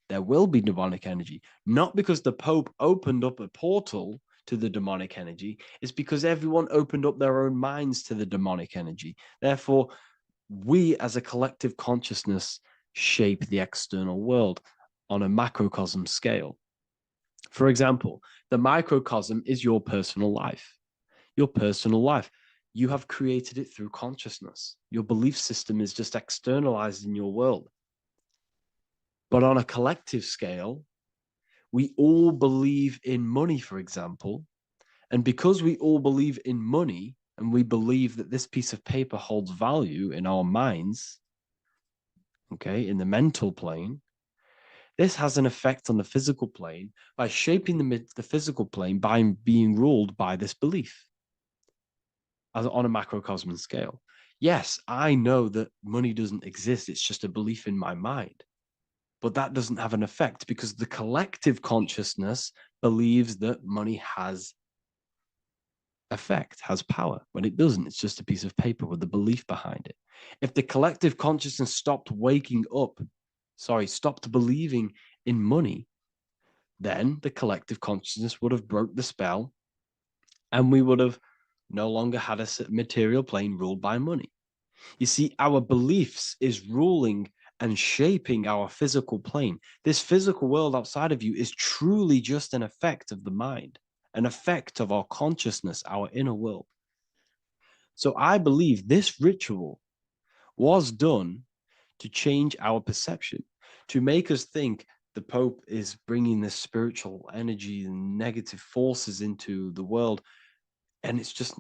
There will be demonic energy. Not because the Pope opened up a portal to the demonic energy, it's because everyone opened up their own minds to the demonic energy. Therefore, we as a collective consciousness shape the external world on a macrocosm scale. For example, the microcosm is your personal life. Your personal life. You have created it through consciousness. Your belief system is just externalized in your world. But on a collective scale, we all believe in money, for example. And because we all believe in money and we believe that this piece of paper holds value in our minds, okay, in the mental plane, this has an effect on the physical plane by shaping the physical plane by being ruled by this belief as on a macrocosm scale. Yes, I know that money doesn't exist. It's just a belief in my mind. But that doesn't have an effect because the collective consciousness believes that money has effect, has power. When it doesn't, it's just a piece of paper with the belief behind it. If the collective consciousness stopped believing in money, then the collective consciousness would have broke the spell and we would have no longer had a material plane ruled by money. You see, our beliefs is ruling and shaping our physical plane. This physical world outside of you is truly just an effect of the mind, an effect of our consciousness, our inner world. So I believe this ritual was done to change our perception, to make us think the Pope is bringing this spiritual energy and negative forces into the world. And it's just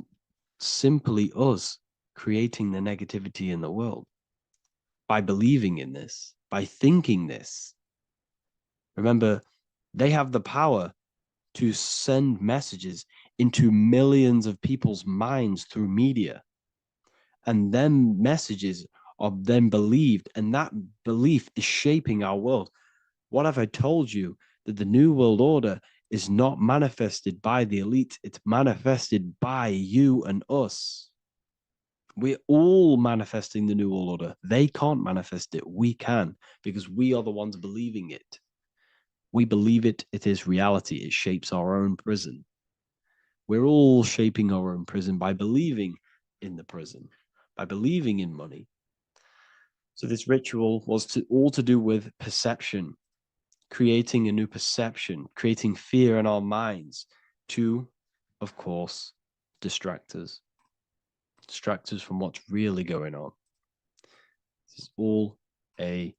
simply us creating the negativity in the world by believing in this, by thinking this. Remember, they have the power to send messages into millions of people's minds through media. And then messages are then believed, and that belief is shaping our world. What have I told you? That the New World Order is not manifested by the elite, it's manifested by you and us. We're all manifesting the New World Order. They can't manifest it. We can, because we are the ones believing it. We believe it. It is reality. It shapes our own prison. We're all shaping our own prison by believing in the prison, by believing in money. So this ritual was all to do with perception, creating a new perception, creating fear in our minds to, of course, distract us from what's really going on. This is all a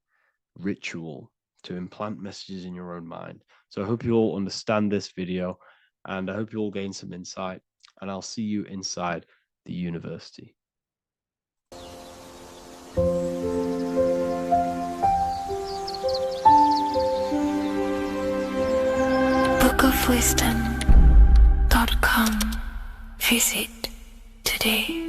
ritual to implant messages in your own mind. So I hope you all understand this video, and I hope you all gain some insight, and I'll see you inside the university. bookofwisdom.com. Visit today.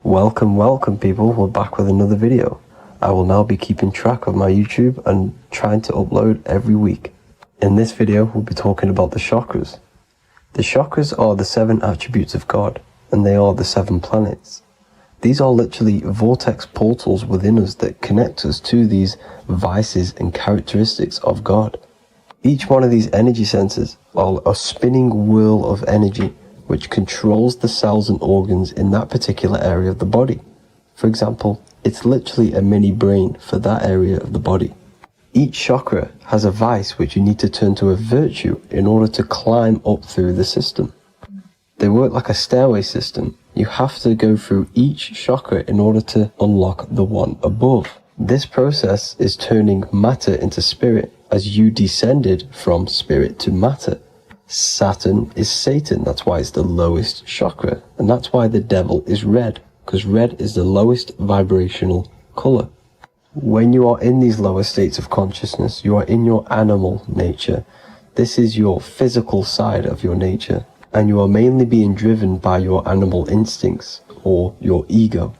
Welcome people, we're back with another video. I will now be keeping track of my YouTube and trying to upload every week. In this video, we'll be talking about the chakras. The chakras are the 7 attributes of God, and they are the 7 planets. These are literally vortex portals within us that connect us to these vices and characteristics of God. Each one of these energy centers are a spinning wheel of energy which controls the cells and organs in that particular area of the body. For example, it's literally a mini brain for that area of the body. Each chakra has a vice which you need to turn to a virtue in order to climb up through the system. They work like a stairway system. You have to go through each chakra in order to unlock the one above. This process is turning matter into spirit as you descended from spirit to matter. Saturn is Satan, that's why it's the lowest chakra, and that's why the devil is red, because red is the lowest vibrational color. When you are in these lower states of consciousness, you are in your animal nature. This is your physical side of your nature, and you are mainly being driven by your animal instincts, or your ego.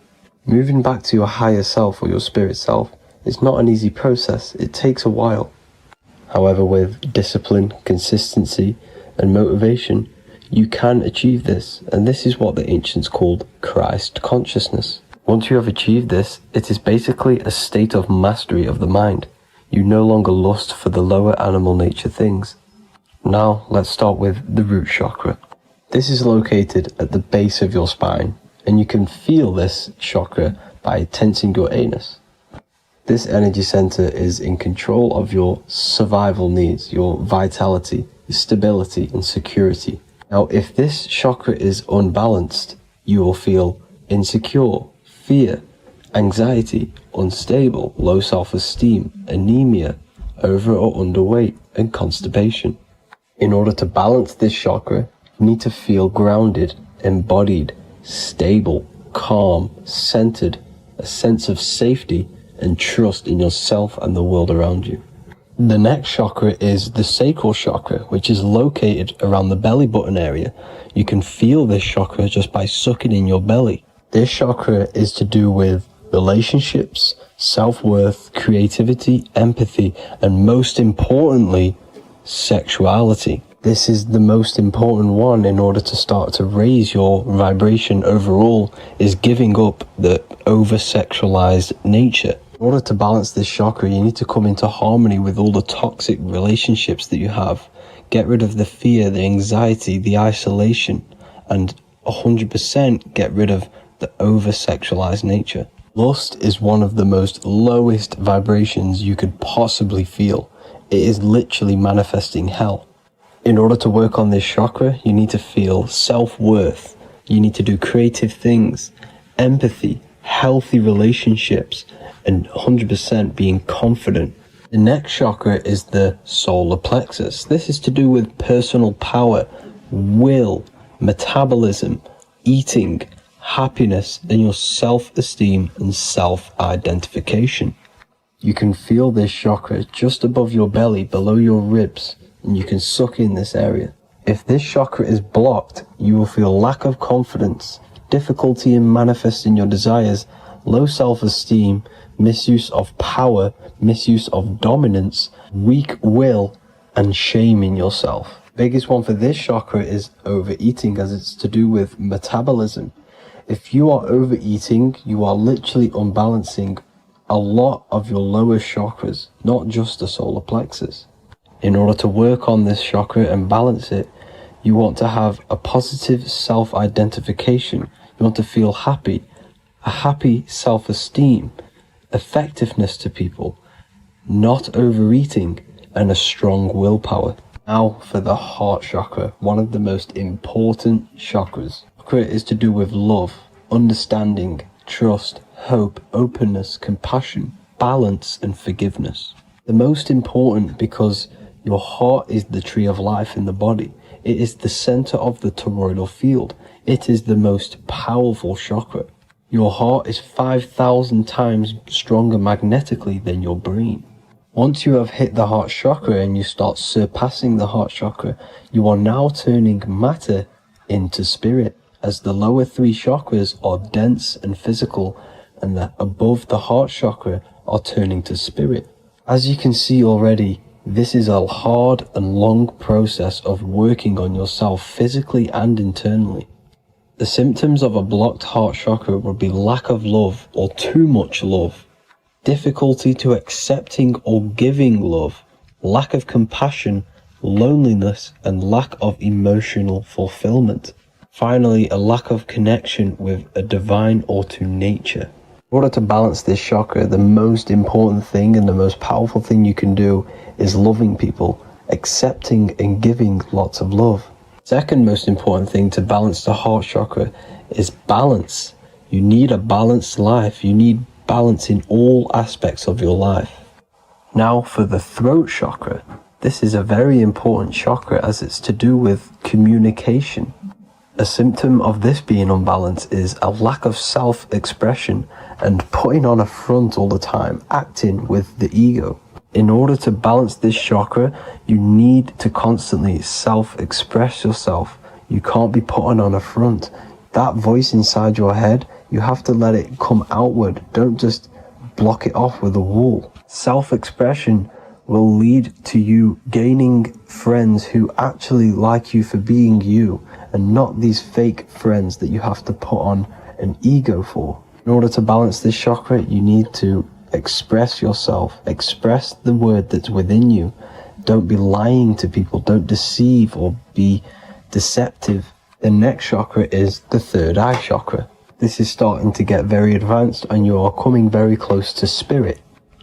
Moving back to your higher self or your spirit self is not an easy process, it takes a while. However, with discipline, consistency, and motivation, you can achieve this, and this is what the ancients called Christ consciousness. Once you have achieved this, it is basically a state of mastery of the mind. You no longer lust for the lower animal nature things. Now, let's start with the root chakra. This is located at the base of your spine. And you can feel this chakra by tensing your anus. This energy center is in control of your survival needs, your vitality, your stability, and security. Now, if this chakra is unbalanced, you will feel insecure, fear, anxiety, unstable, low self-esteem, anemia, over or underweight, and constipation. In order to balance this chakra, you need to feel grounded, embodied, stable, calm, centered, a sense of safety and trust in yourself and the world around you. The next chakra is the sacral chakra, which is located around the belly button area. You can feel this chakra just by sucking in your belly. This chakra is to do with relationships, self-worth, creativity, empathy, and most importantly, sexuality. This is the most important one in order to start to raise your vibration overall, is giving up the over-sexualized nature. In order to balance this chakra, you need to come into harmony with all the toxic relationships that you have. Get rid of the fear, the anxiety, the isolation, and 100% get rid of the over-sexualized nature. Lust is one of the most lowest vibrations you could possibly feel. It is literally manifesting hell. In order to work on this chakra, you need to feel self-worth. You need to do creative things, empathy, healthy relationships, and 100% being confident. The next chakra is the solar plexus. This is to do with personal power, will, metabolism, eating, happiness, and your self-esteem and self-identification. You can feel this chakra just above your belly, below your ribs, and you can suck in this area. If this chakra is blocked, you will feel lack of confidence, difficulty in manifesting your desires, low self-esteem, misuse of power, misuse of dominance, weak will, and shame in yourself. Biggest one for this chakra is overeating, as it's to do with metabolism. If you are overeating, you are literally unbalancing a lot of your lower chakras, not just the solar plexus. In order to work on this chakra and balance it, you want to have a positive self-identification. You want to feel happy, a happy self-esteem, effectiveness to people, not overeating, and a strong willpower. Now for the heart chakra, one of the most important chakras. Chakra is to do with love, understanding, trust, hope, openness, compassion, balance, and forgiveness. The most important because your heart is the tree of life in the body. It is the center of the toroidal field. It is the most powerful chakra. Your heart is 5,000 times stronger magnetically than your brain. Once you have hit the heart chakra and you start surpassing the heart chakra, you are now turning matter into spirit, as the lower three chakras are dense and physical, and the above the heart chakra are turning to spirit. As you can see already, this is a hard and long process of working on yourself physically and internally. The symptoms of a blocked heart chakra would be lack of love or too much love, difficulty to accepting or giving love, lack of compassion, loneliness, and lack of emotional fulfillment. Finally, a lack of connection with a divine or to nature. In order to balance this chakra, the most important thing and the most powerful thing you can do is loving people, accepting and giving lots of love. Second most important thing to balance the heart chakra is balance. You need a balanced life. You need balance in all aspects of your life. Now for the throat chakra. This is a very important chakra as it's to do with communication. A symptom of this being unbalanced is a lack of self-expression and putting on a front all the time, acting with the ego. In order to balance this chakra, you need to constantly self-express yourself. You can't be putting on a front. That voice inside your head, you have to let it come outward. Don't just block it off with a wall. Self-expression will lead to you gaining friends who actually like you for being you, and not these fake friends that you have to put on an ego for. In order to balance this chakra, you need to express yourself, express the word that's within you. Don't be lying to people, don't deceive or be deceptive. The next chakra is the third eye chakra. This is starting to get very advanced and you are coming very close to spirit.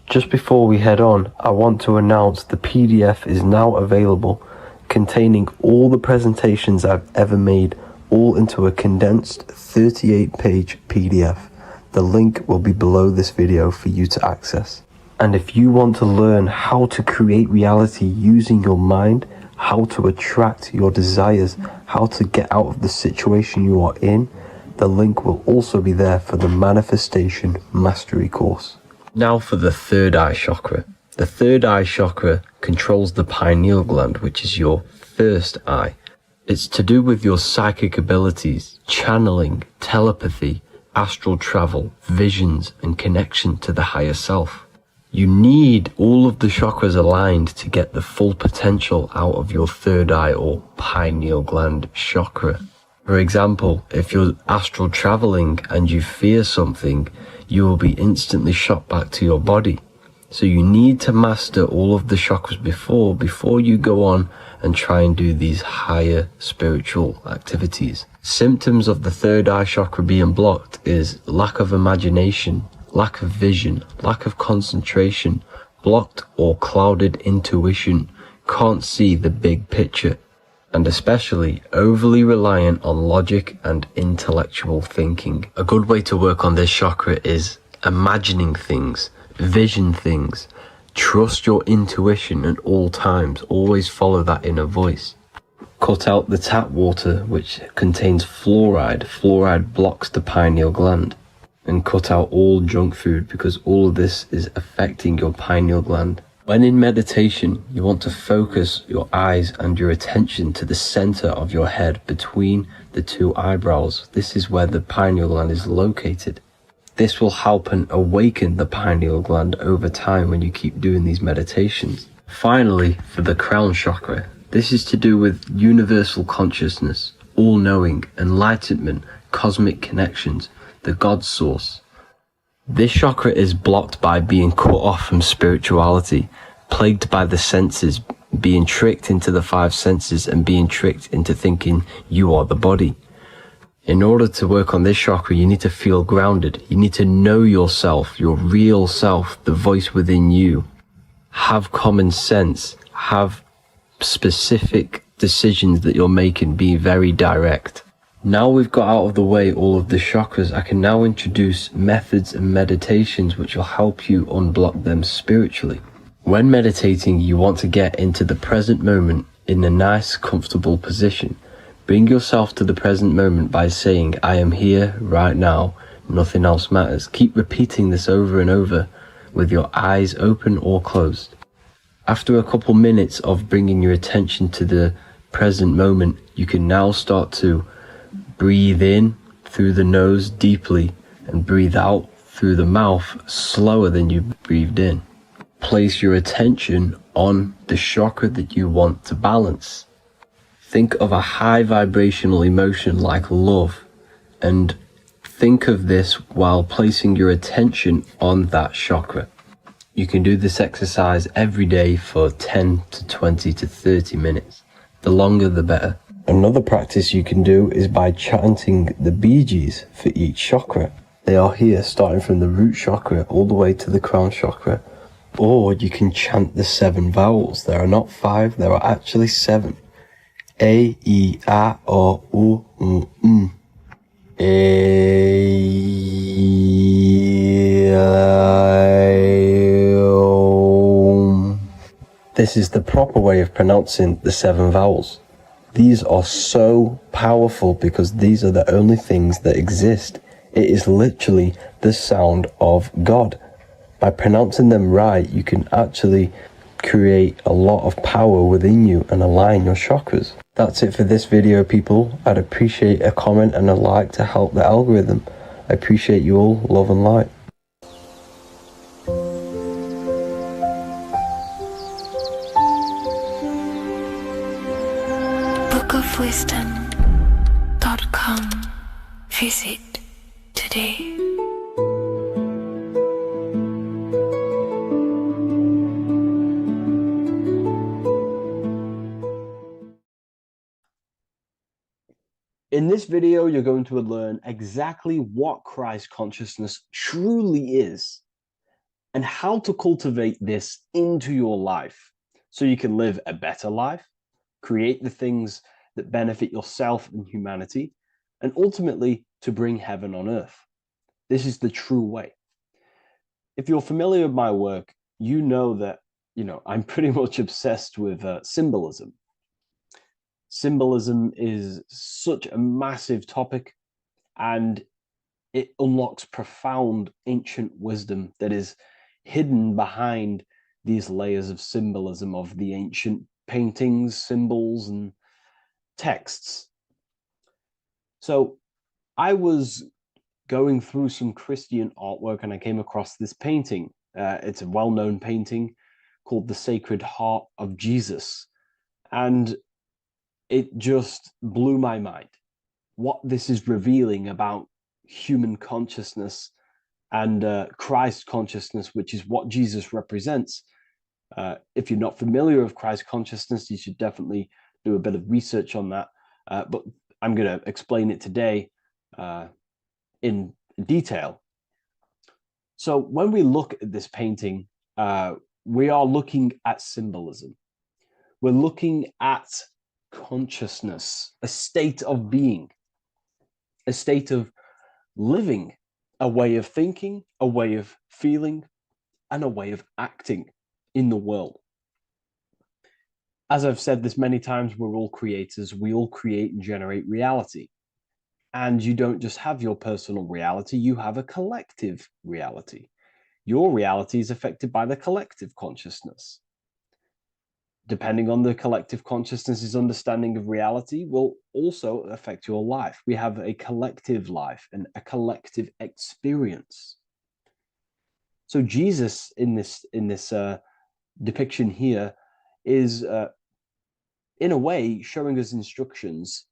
Just before we head on, I want to announce the PDF is now available, containing all the presentations I've ever made, all into a condensed 38-page PDF. The link will be below this video for you to access. And if you want to learn how to create reality using your mind, how to attract your desires, how to get out of the situation you are in, the link will also be there for the Manifestation Mastery course. Now for the third eye chakra. The third eye chakra controls the pineal gland, which is your first eye. It's to do with your psychic abilities, channeling, telepathy, astral travel, visions, and connection to the higher self. You need all of the chakras aligned to get the full potential out of your third eye or pineal gland chakra. For example, if you're astral traveling and you fear something, you will be instantly shot back to your body. So you need to master all of the chakras before you go on and try and do these higher spiritual activities. Symptoms of the third eye chakra being blocked is lack of imagination, lack of vision, lack of concentration, blocked or clouded intuition, can't see the big picture, and especially overly reliant on logic and intellectual thinking. A good way to work on this chakra is imagining things, vision things, trust your intuition at all times, always follow that inner voice. Cut out the tap water which contains fluoride. Fluoride blocks the pineal gland. And cut out all junk food because all of this is affecting your pineal gland. When in meditation, you want to focus your eyes and your attention to the center of your head between the two eyebrows. This is where the pineal gland is located. This will help and awaken the pineal gland over time when you keep doing these meditations. Finally, for the crown chakra, this is to do with universal consciousness, all-knowing, enlightenment, cosmic connections, the God source. This chakra is blocked by being cut off from spirituality, plagued by the senses, being tricked into the five senses and being tricked into thinking you are the body. In order to work on this chakra, you need to feel grounded. You need to know yourself, your real self, the voice within you. Have common sense, have specific decisions that you're making, be very direct. Now we've got out of the way all of the chakras, I can now introduce methods and meditations which will help you unblock them spiritually. When meditating, you want to get into the present moment in a nice, comfortable position. Bring yourself to the present moment by saying, I am here right now, nothing else matters. Keep repeating this over and over with your eyes open or closed. After a couple minutes of bringing your attention to the present moment, you can now start to breathe in through the nose deeply and breathe out through the mouth slower than you breathed in. Place your attention on the chakra that you want to balance. Think of a high vibrational emotion like love and think of this while placing your attention on that chakra. You can do this exercise every day for 10 to 20 to 30 minutes. The longer the better. Another practice you can do is by chanting the Bijis for each chakra. They are here starting from the root chakra all the way to the crown chakra. Or you can chant the 7 vowels. There are not 5, there are actually 7. A, I, A, O, U, M. A, I, O. This is the proper way of pronouncing the 7 vowels. These are so powerful because these are the only things that exist. It is literally the sound of God. By pronouncing them right, you can actually create a lot of power within you and align your chakras. That's it for this video, people. I'd appreciate a comment and a like to help the algorithm. I appreciate you all. Love and light. bookofwisdom.com. Visit today. In this this video, you're going to learn exactly what Christ consciousness truly is and how to cultivate this into your life so you can live a better life, create the things that benefit yourself and humanity, and ultimately to bring heaven on earth. This is the true way. If you're familiar with my work, you know that, I'm pretty much obsessed with symbolism. Symbolism is such a massive topic, and it unlocks profound ancient wisdom that is hidden behind these layers of symbolism of the ancient paintings, symbols, and texts. So I was going through some Christian artwork and I came across this painting. It's a well-known painting called The Sacred Heart of Jesus. And it just blew my mind. What this is revealing about human consciousness and Christ consciousness, which is what Jesus represents. If you're not familiar with Christ consciousness, you should definitely do a bit of research on that. But I'm going to explain it today in detail. So when we look at this painting, we are looking at symbolism. We're looking at consciousness, a state of being, a state of living, a way of thinking, a way of feeling, and a way of acting in the world. As I've said this many times, we're all creators. We all create and generate reality. And you don't just have your personal reality, you have a collective reality. Your reality is affected by the collective consciousness. Depending on the collective consciousness's understanding of reality will also affect your life. We have a collective life and a collective experience. So Jesus in this depiction here is in a way showing us instructions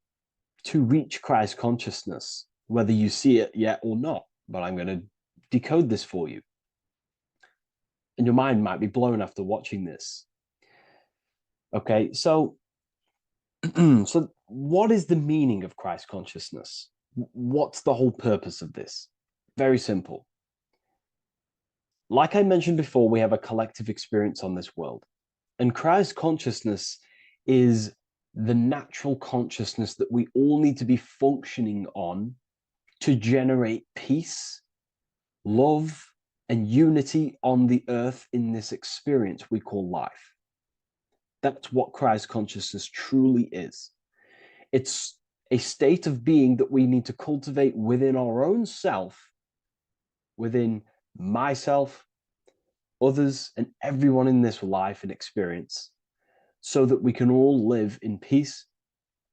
to reach Christ consciousness, whether you see it yet or not. But I'm going to decode this for you. And your mind might be blown after watching this. Okay, so so what is the meaning of Christ consciousness? What's the whole purpose of this? Very simple. Like I mentioned before, we have a collective experience on this world. And Christ consciousness is the natural consciousness that we all need to be functioning on to generate peace, love, and unity on the earth in this experience we call life. That's what Christ consciousness truly is. It's a state of being that we need to cultivate within our own self, within myself, others, and everyone in this life and experience, so that we can all live in peace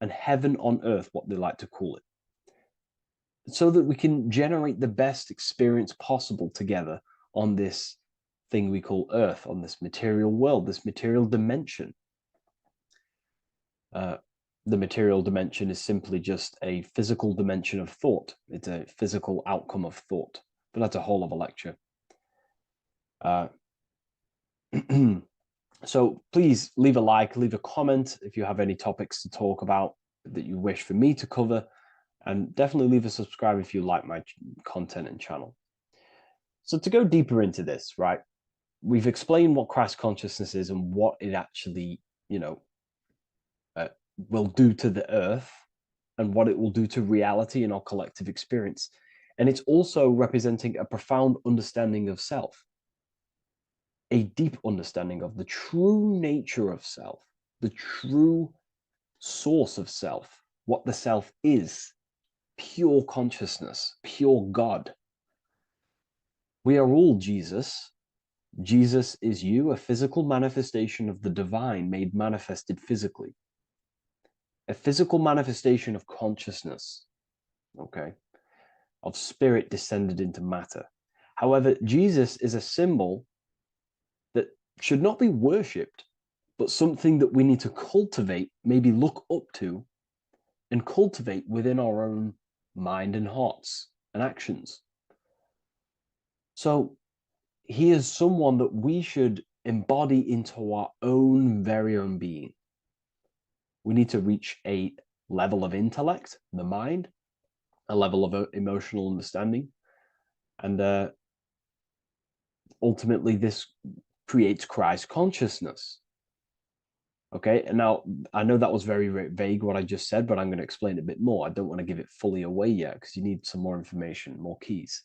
and heaven on earth, what they like to call it, so that we can generate the best experience possible together on this thing we call earth, on this material world, this material dimension. The material dimension is simply just a physical dimension of thought. It's a physical outcome of thought, but that's a whole other lecture. So please leave a like, leave a comment if you have any topics to talk about that you wish for me to cover, and definitely leave a subscribe if you like my content and channel. So to go deeper into this, right, we've explained what Christ consciousness is and what it actually, will do to the earth and what it will do to reality in our collective experience. And it's also representing a profound understanding of self, a deep understanding of the true nature of self, the true source of self, what the self is, pure consciousness, pure God. We are all Jesus. Jesus is you, a physical manifestation of the divine made manifested physically. A physical manifestation of consciousness, okay, of spirit descended into matter. However, Jesus is a symbol that should not be worshipped, but something that we need to cultivate, maybe look up to, and cultivate within our own mind and hearts and actions. So he is someone that we should embody into our own very own being. We need to reach a level of intellect, the mind, a level of emotional understanding, and ultimately this creates Christ consciousness. Okay, and now I know that was very, very vague what I just said, but I'm going to explain it a bit more. I don't want to give it fully away yet because you need some more information, more keys.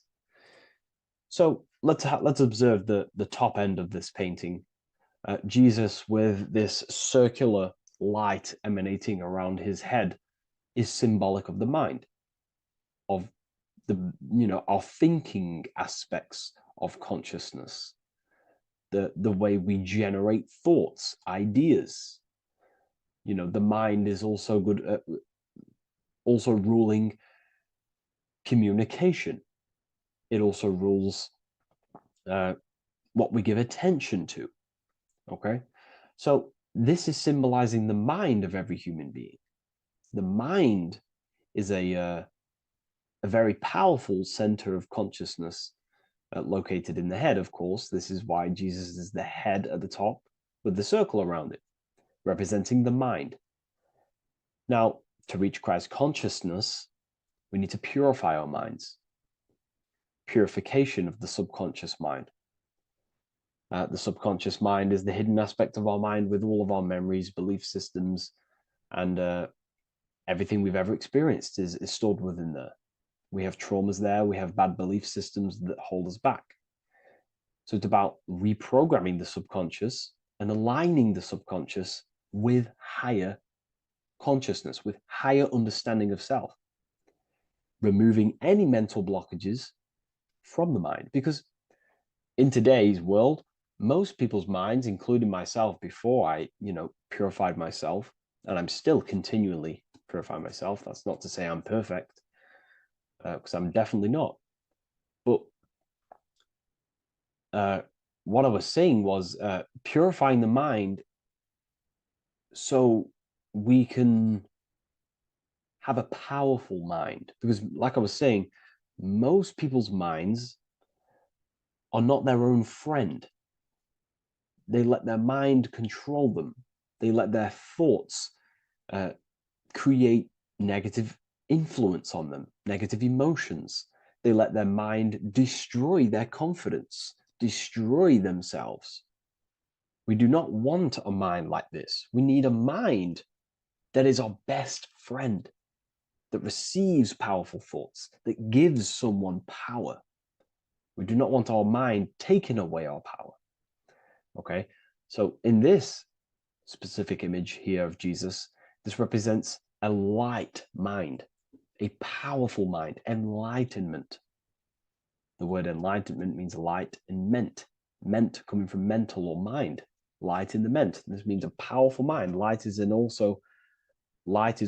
So let's observe the top end of this painting. Jesus with this circular light emanating around his head is symbolic of the mind, of our thinking aspects of consciousness, the way we generate thoughts, ideas. The mind is also good at also ruling communication. It also rules what we give attention to. Okay, so this is symbolizing the mind of every human being. The mind is a very powerful center of consciousness located in the head, of course. This is why Jesus is the head at the top with the circle around it, representing the mind. Now, to reach Christ consciousness, we need to purify our minds. Purification of the subconscious mind. The subconscious mind is the hidden aspect of our mind with all of our memories, belief systems, and everything we've ever experienced is stored within there. We have traumas there. We have bad belief systems that hold us back. So it's about reprogramming the subconscious and aligning the subconscious with higher consciousness, with higher understanding of self, removing any mental blockages from the mind. Because in today's world, most people's minds, including myself, before I, purified myself, and I'm still continually purifying myself. That's not to say I'm perfect, because I'm definitely not. But what I was saying was purifying the mind so we can have a powerful mind. Because, like I was saying, most people's minds are not their own friend. They let their mind control them. They let their thoughts create negative influence on them, negative emotions. They let their mind destroy their confidence, destroy themselves. We do not want a mind like this. We need a mind that is our best friend, that receives powerful thoughts, that gives someone power. We do not want our mind taking away our power. Okay, so in this specific image here of Jesus, this represents a light mind, a powerful mind, enlightenment. The word enlightenment means light and ment coming from mental or mind, light in the ment. This means a powerful mind. Light is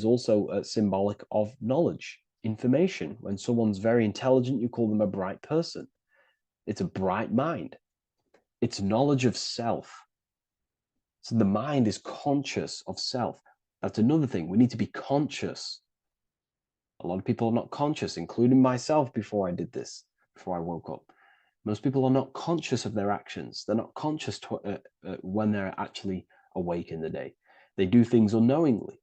also symbolic of knowledge, information. When someone's very intelligent, you call them a bright person. It's a bright mind. It's knowledge of self. So the mind is conscious of self. That's another thing. We need to be conscious. A lot of people are not conscious, including myself before I did this, before I woke up. Most people are not conscious of their actions. They're not conscious when they're actually awake in the day. They do things unknowingly.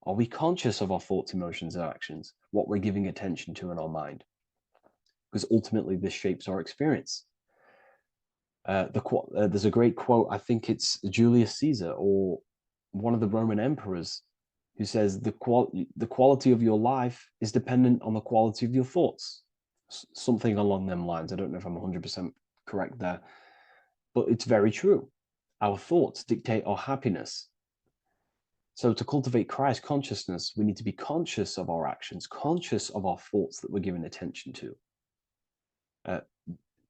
Are we conscious of our thoughts, emotions, and actions, what we're giving attention to in our mind? Because ultimately this shapes our experience. There's a great quote, I think it's Julius Caesar or one of the Roman emperors, who says the quality of your life is dependent on the quality of your thoughts. Something along them lines. I don't know if I'm 100% correct there, but it's very true. Our thoughts dictate our happiness. So to cultivate Christ consciousness, we need to be conscious of our actions, conscious of our thoughts that we're giving attention to.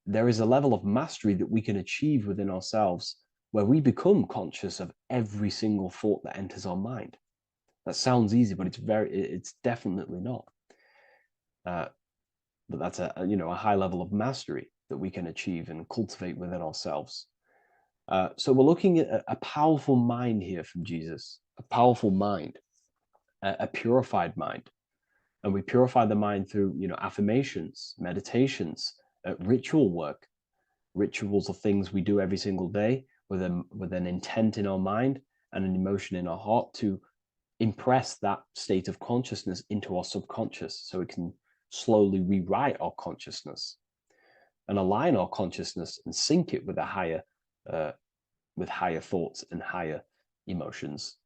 There is a level of mastery that we can achieve within ourselves where we become conscious of every single thought that enters our mind. That sounds easy, but it's definitely not. But that's a high level of mastery that we can achieve and cultivate within ourselves. So we're looking at a powerful mind here from Jesus, a powerful mind, a purified mind. And we purify the mind through, affirmations, meditations, ritual work. Rituals are things we do every single day with an intent in our mind and an emotion in our heart to impress that state of consciousness into our subconscious so it can slowly rewrite our consciousness and align our consciousness and sync it with higher thoughts and higher emotions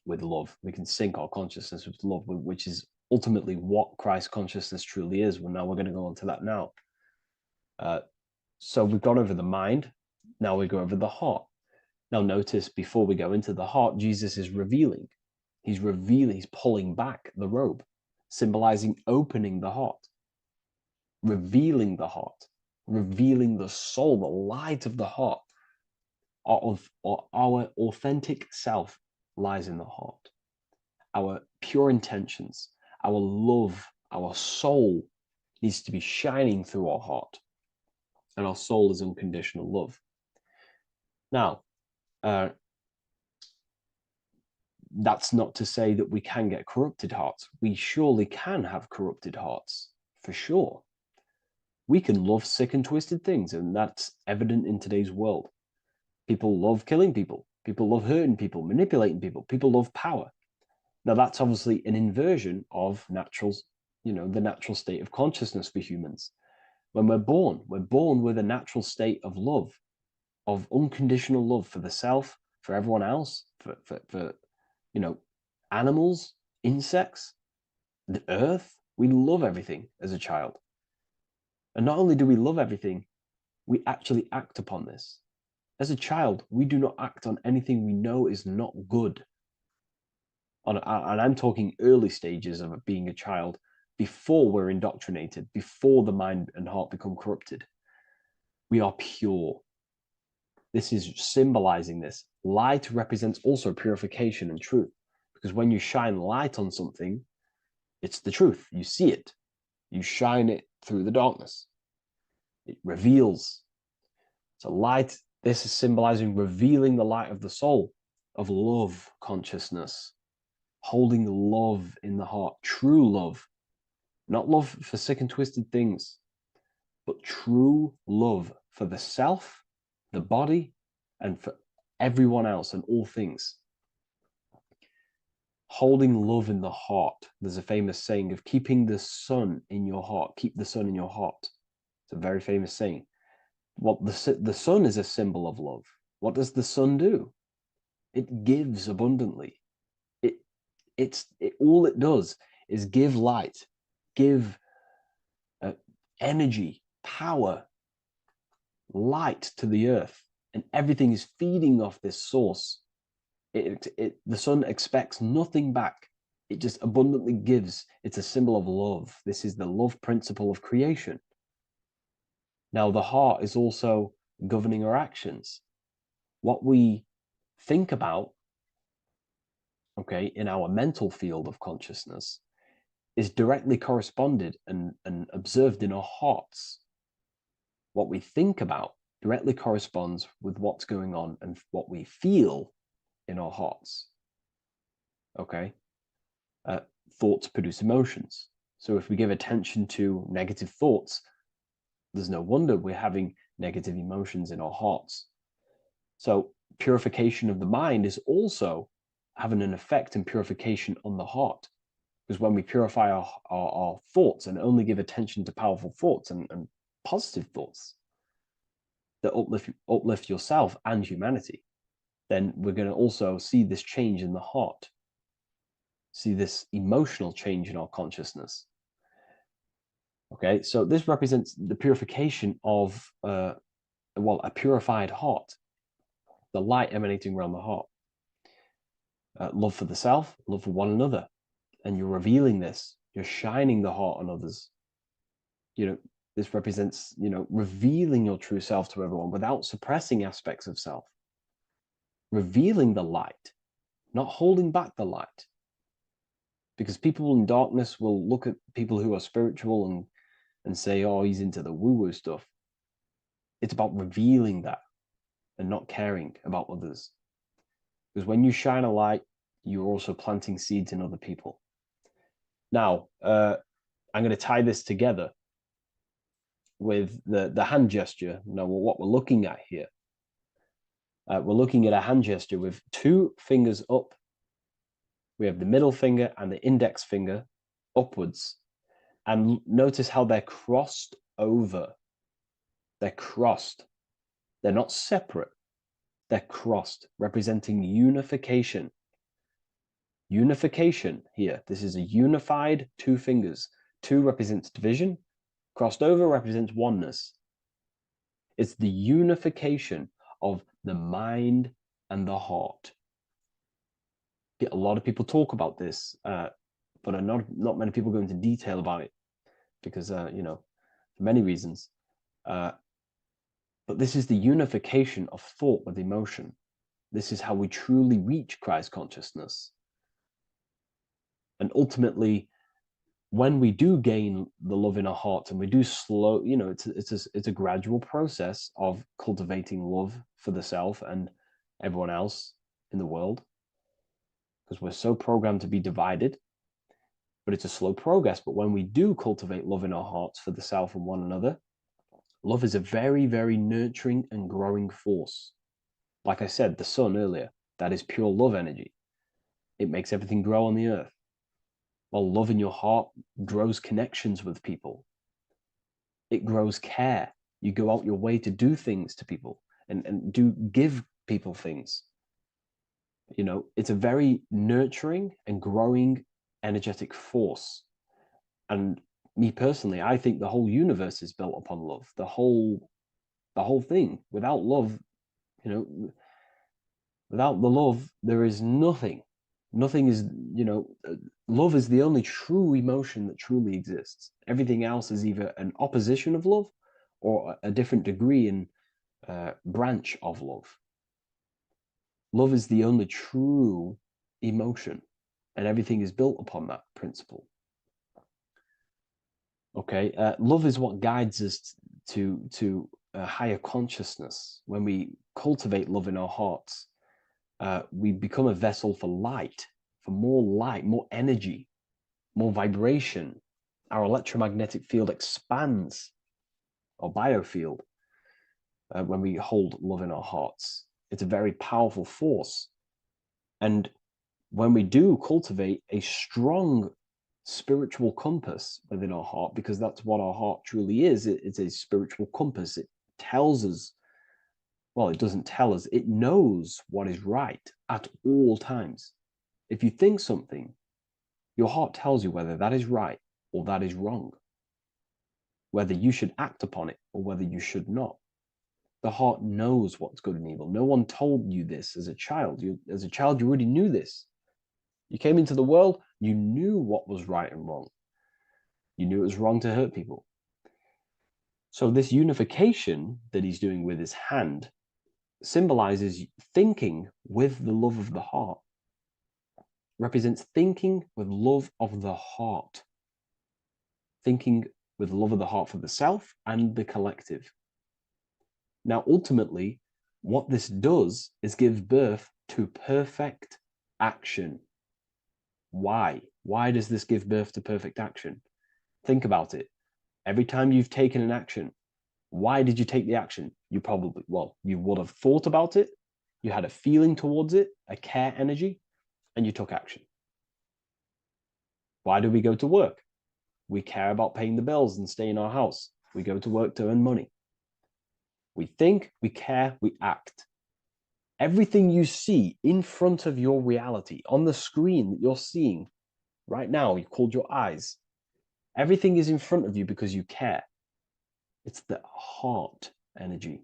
with love. We can sync our consciousness with love, which is ultimately what Christ consciousness truly is. Well, now we're going to go on to that now. So we've gone over the mind. Now we go over the heart. Now notice before we go into the heart, Jesus is revealing. He's pulling back the robe, symbolizing opening the heart, revealing the heart, revealing the soul, the light of the heart. Our authentic self lies in the heart. Our pure intentions, our love, our soul needs to be shining through our heart. And our soul is unconditional love. Now, that's not to say that we can get corrupted hearts. We surely can have corrupted hearts, for sure. We can love sick and twisted things, and that's evident in today's world. People love killing people. People love hurting people, manipulating people. People love power. Now, that's obviously an inversion of the natural state of consciousness for humans. When we're born with a natural state of love, of unconditional love for the self, for everyone else, for animals, insects, the earth. We love everything as a child. And not only do we love everything, we actually act upon this. As a child, we do not act on anything we know is not good. And I'm talking early stages of being a child, before we're indoctrinated, before the mind and heart become corrupted. We are pure. This is symbolizing this. Light represents also purification and truth, because when you shine light on something, it's the truth. You see it. You shine it through the darkness. It reveals. So light, this is symbolizing revealing the light of the soul, of love consciousness, holding love in the heart, true love, not love for sick and twisted things, but true love for the self, the body, and for everyone else and all things. Holding love in the heart. There's a famous saying of keeping the sun in your heart. Keep the sun in your heart. It's a very famous saying. What the sun is a symbol of love. What does the sun do? It gives abundantly. All it does is give light, give energy, power, light to the earth, and everything is feeding off this source. The sun expects nothing back. It just abundantly gives. It's a symbol of love. This is the love principle of creation. Now, the heart is also governing our actions. What we think about, okay, in our mental field of consciousness is directly corresponded and observed in our hearts. What we think about directly corresponds with what's going on and what we feel in our hearts. Okay? Thoughts produce emotions. So if we give attention to negative thoughts, there's no wonder we're having negative emotions in our hearts. So purification of the mind is also having an effect in purification on the heart. Because when we purify our thoughts and only give attention to powerful thoughts and positive thoughts that uplift yourself and humanity, then we're going to also see this change in the heart, see this emotional change in our consciousness. Okay, so this represents the purification of, a purified heart, the light emanating around the heart. Love for the self, love for one another. And you're revealing this, you're shining the heart on others. This represents, revealing your true self to everyone without suppressing aspects of self. Revealing the light, not holding back the light. Because people in darkness will look at people who are spiritual and say, oh, he's into the woo-woo stuff. It's about revealing that and not caring about others. Because when you shine a light, you're also planting seeds in other people. Now, I'm going to tie this together with the hand gesture. Now, what we're looking at here, we're looking at a hand gesture with two fingers up We have the middle finger and the index finger upwards. And notice how they're crossed over. They're crossed. They're not separate. They're crossed, representing unification. Unification here. This is a unified two fingers. Two represents division. Crossed over represents oneness. It's the unification of the mind and the heart. A lot of people talk about this, but not many people go into detail about it because, for many reasons. But this is the unification of thought with emotion. This is how we truly reach Christ consciousness. And ultimately, when we do gain the love in our hearts and we do slow, it's a gradual process of cultivating love for the self and everyone else in the world, because we're so programmed to be divided. But it's a slow progress. But when we do cultivate love in our hearts for the self and one another, love is a very, very nurturing and growing force. Like I said, the sun earlier, that is pure love energy. It makes everything grow on the earth. While love in your heart grows connections with people. It grows care. You go out your way to do things to people and give people things. It's a very nurturing and growing energetic force. And me personally, I think the whole universe is built upon love. The whole thing. Without love, without the love, there is nothing. Nothing is, love is the only true emotion that truly exists. Everything else is either an opposition of love or a different degree and branch of love. Love is the only true emotion, and everything is built upon that principle. Okay, love is what guides us to a higher consciousness. When we cultivate love in our hearts, we become a vessel for light, more energy, more vibration. Our electromagnetic field expands, or biofield, when we hold love in our hearts. It's a very powerful force. And when we do cultivate a strong spiritual compass within our heart, because that's what our heart truly is, it's a spiritual compass. It tells us, well, it doesn't tell us, it knows what is right at all times. If you think something, your heart tells you whether that is right or that is wrong, whether you should act upon it or whether you should not. The heart knows what's good and evil. No one told you this as a child. As a child, you already knew this. You came into the world, you knew what was right and wrong. You knew it was wrong to hurt people. So this unification that he's doing with his hand symbolizes thinking with the love of the heart. Represents thinking with love of the heart. Thinking with love of the heart for the self and the collective. Now, ultimately, what this does is give birth to perfect action. Why? Why does this give birth to perfect action? Think about it. Every time you've taken an action, why did you take the action? You would have thought about it, you had a feeling towards it, a care energy, and you took action. Why do we go to work? We care about paying the bills and staying in our house. We go to work to earn money. We think, we care, we act. Everything you see in front of your reality, on the screen that you're seeing right now, you called your eyes. Everything is in front of you because you care. It's the heart energy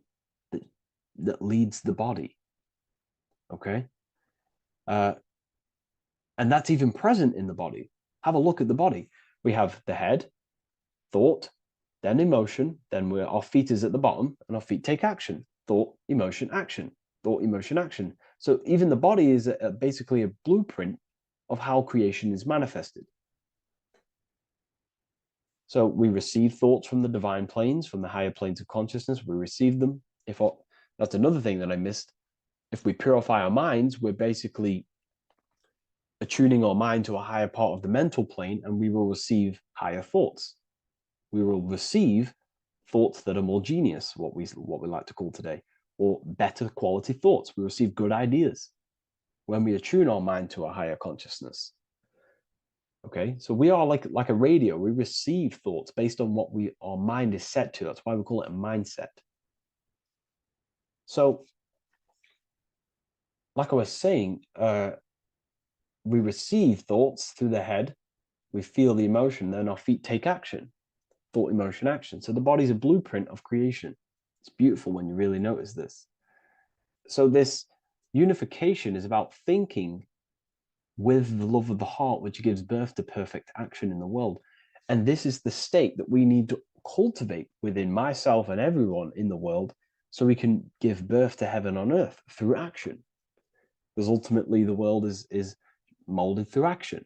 that leads the body. Okay? And that's even present in the body. Have a look at the body. We have the head, thought, then emotion, then our feet is at the bottom, and our feet take action. Thought, emotion, action. Thought, emotion, action. So even the body is basically a blueprint of how creation is manifested. So we receive thoughts from the divine planes, from the higher planes of consciousness. We receive them. That's another thing that I missed. If we purify our minds, we're basically attuning our mind to a higher part of the mental plane, and we will receive higher thoughts. We will receive thoughts that are more genius, what we like to call today, or better quality thoughts. We receive good ideas. when we attune our mind to a higher consciousness. Okay, so we are like a radio. We receive thoughts based on what our mind is set to. That's why we call it a mindset. So, like I was saying, we receive thoughts through the head, we feel the emotion, then our feet take action. Thought, emotion, action. So the body's a blueprint of creation. It's beautiful when you really notice this. So this unification is about thinking with the love of the heart, which gives birth to perfect action in the world. And this is the state that we need to cultivate within myself and everyone in the world so we can give birth to heaven on earth through action. Because ultimately the world is molded through action,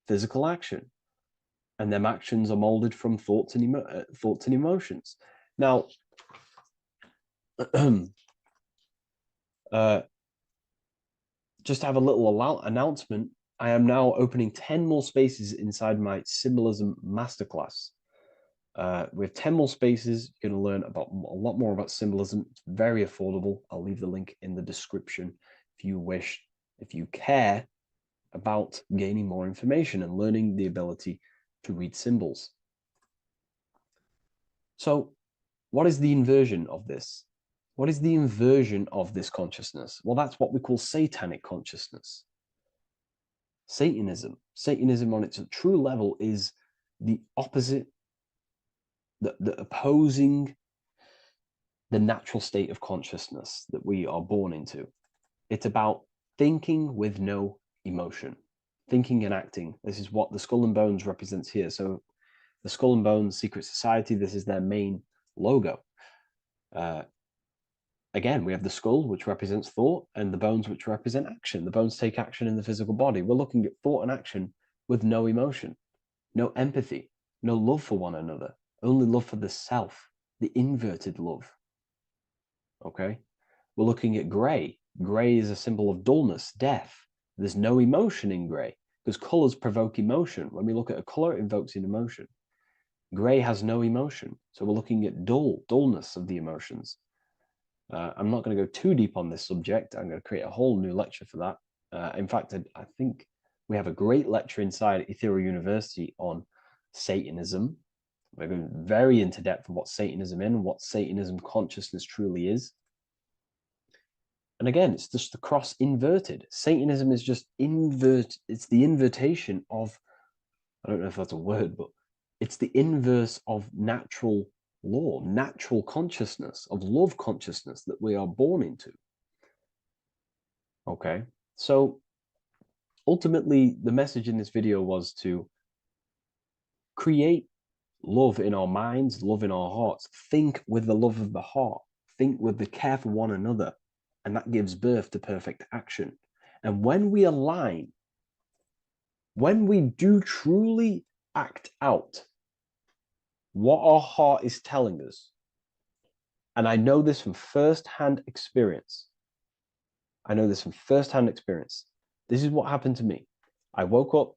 physical action. And them actions are molded from thoughts and emotions. Now, just to have a little announcement, I am now opening 10 more spaces inside my symbolism masterclass. We have 10 more spaces. You're going to learn about a lot more about symbolism. It's very affordable. I'll leave the link in the description if you wish, if you care about gaining more information and learning the ability to read symbols. So, what is the inversion of this? What is the inversion of this consciousness? Well, that's what we call satanic consciousness. Satanism. Satanism on its true level is the opposite, the opposing the natural state of consciousness that we are born into. It's about thinking with no emotion, thinking and acting. This is what the Skull and Bones represents here. So the Skull and Bones Secret Society, this is their main logo. Again, we have the skull, which represents thought, and the bones, which represent action. The bones take action in the physical body. We're looking at thought and action with no emotion, no empathy, no love for one another, only love for the self, the inverted love. Okay? We're looking at gray. Gray is a symbol of dullness, death. There's no emotion in gray because colors provoke emotion. When we look at a color, it invokes an emotion. Gray has no emotion. So we're looking at dullness of the emotions. I'm not going to go too deep on this subject. I'm going to create a whole new lecture for that. In fact, I think we have a great lecture inside Ethereal University on Satanism. We're going very into depth of what Satanism is and what Satanism consciousness truly is. And again, it's just the cross inverted. Satanism is just it's the invertation of, I don't know if that's a word, but it's the inverse of natural law, natural consciousness, of love consciousness that we are born into. Okay, so ultimately the message in this video was to create love in our minds, love in our hearts, think with the love of the heart, think with the care for one another, and that gives birth to perfect action. And when we align, when we do truly act out what our heart is telling us, and I know this from first-hand experience. This is what happened to me. I woke up.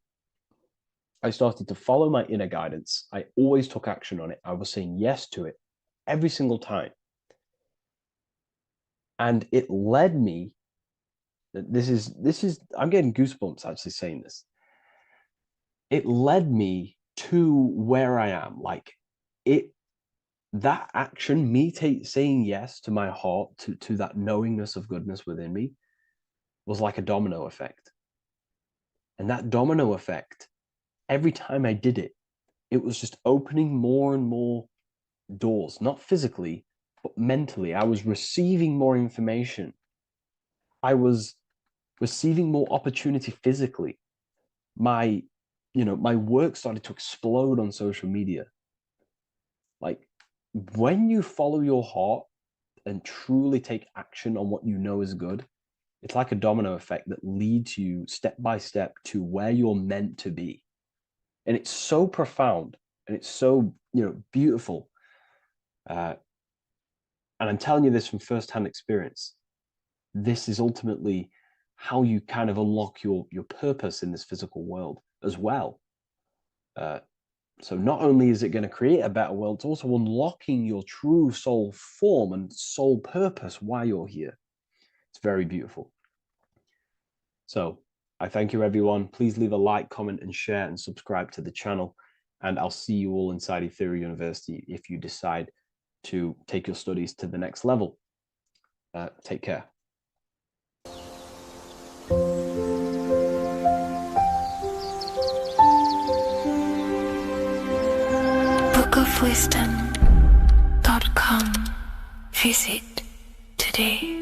I started to follow my inner guidance. I always took action on it. I was saying yes to it every single time. And it led me, I'm getting goosebumps actually saying this. It led me to where I am. That action, me saying yes to my heart, to that knowingness of goodness within me, was like a domino effect. And that domino effect, every time I did it, it was just opening more and more doors, not physically, but mentally. I was receiving more information. I was receiving more opportunity physically. My work started to explode on social media. Like, when you follow your heart and truly take action on what you know is good, it's like a domino effect that leads you step by step to where you're meant to be. And it's so profound and it's so, beautiful. And I'm telling you this from firsthand experience. This is ultimately how you kind of unlock your purpose in this physical world as well. So not only is it going to create a better world, it's also unlocking your true soul form and soul purpose while you're here. It's very beautiful. So I thank you, everyone. Please leave a like, comment, and share, and subscribe to the channel. And I'll see you all inside Ethereum University if you decide to take your studies to the next level. Take care. bookofwisdom.com. Visit today.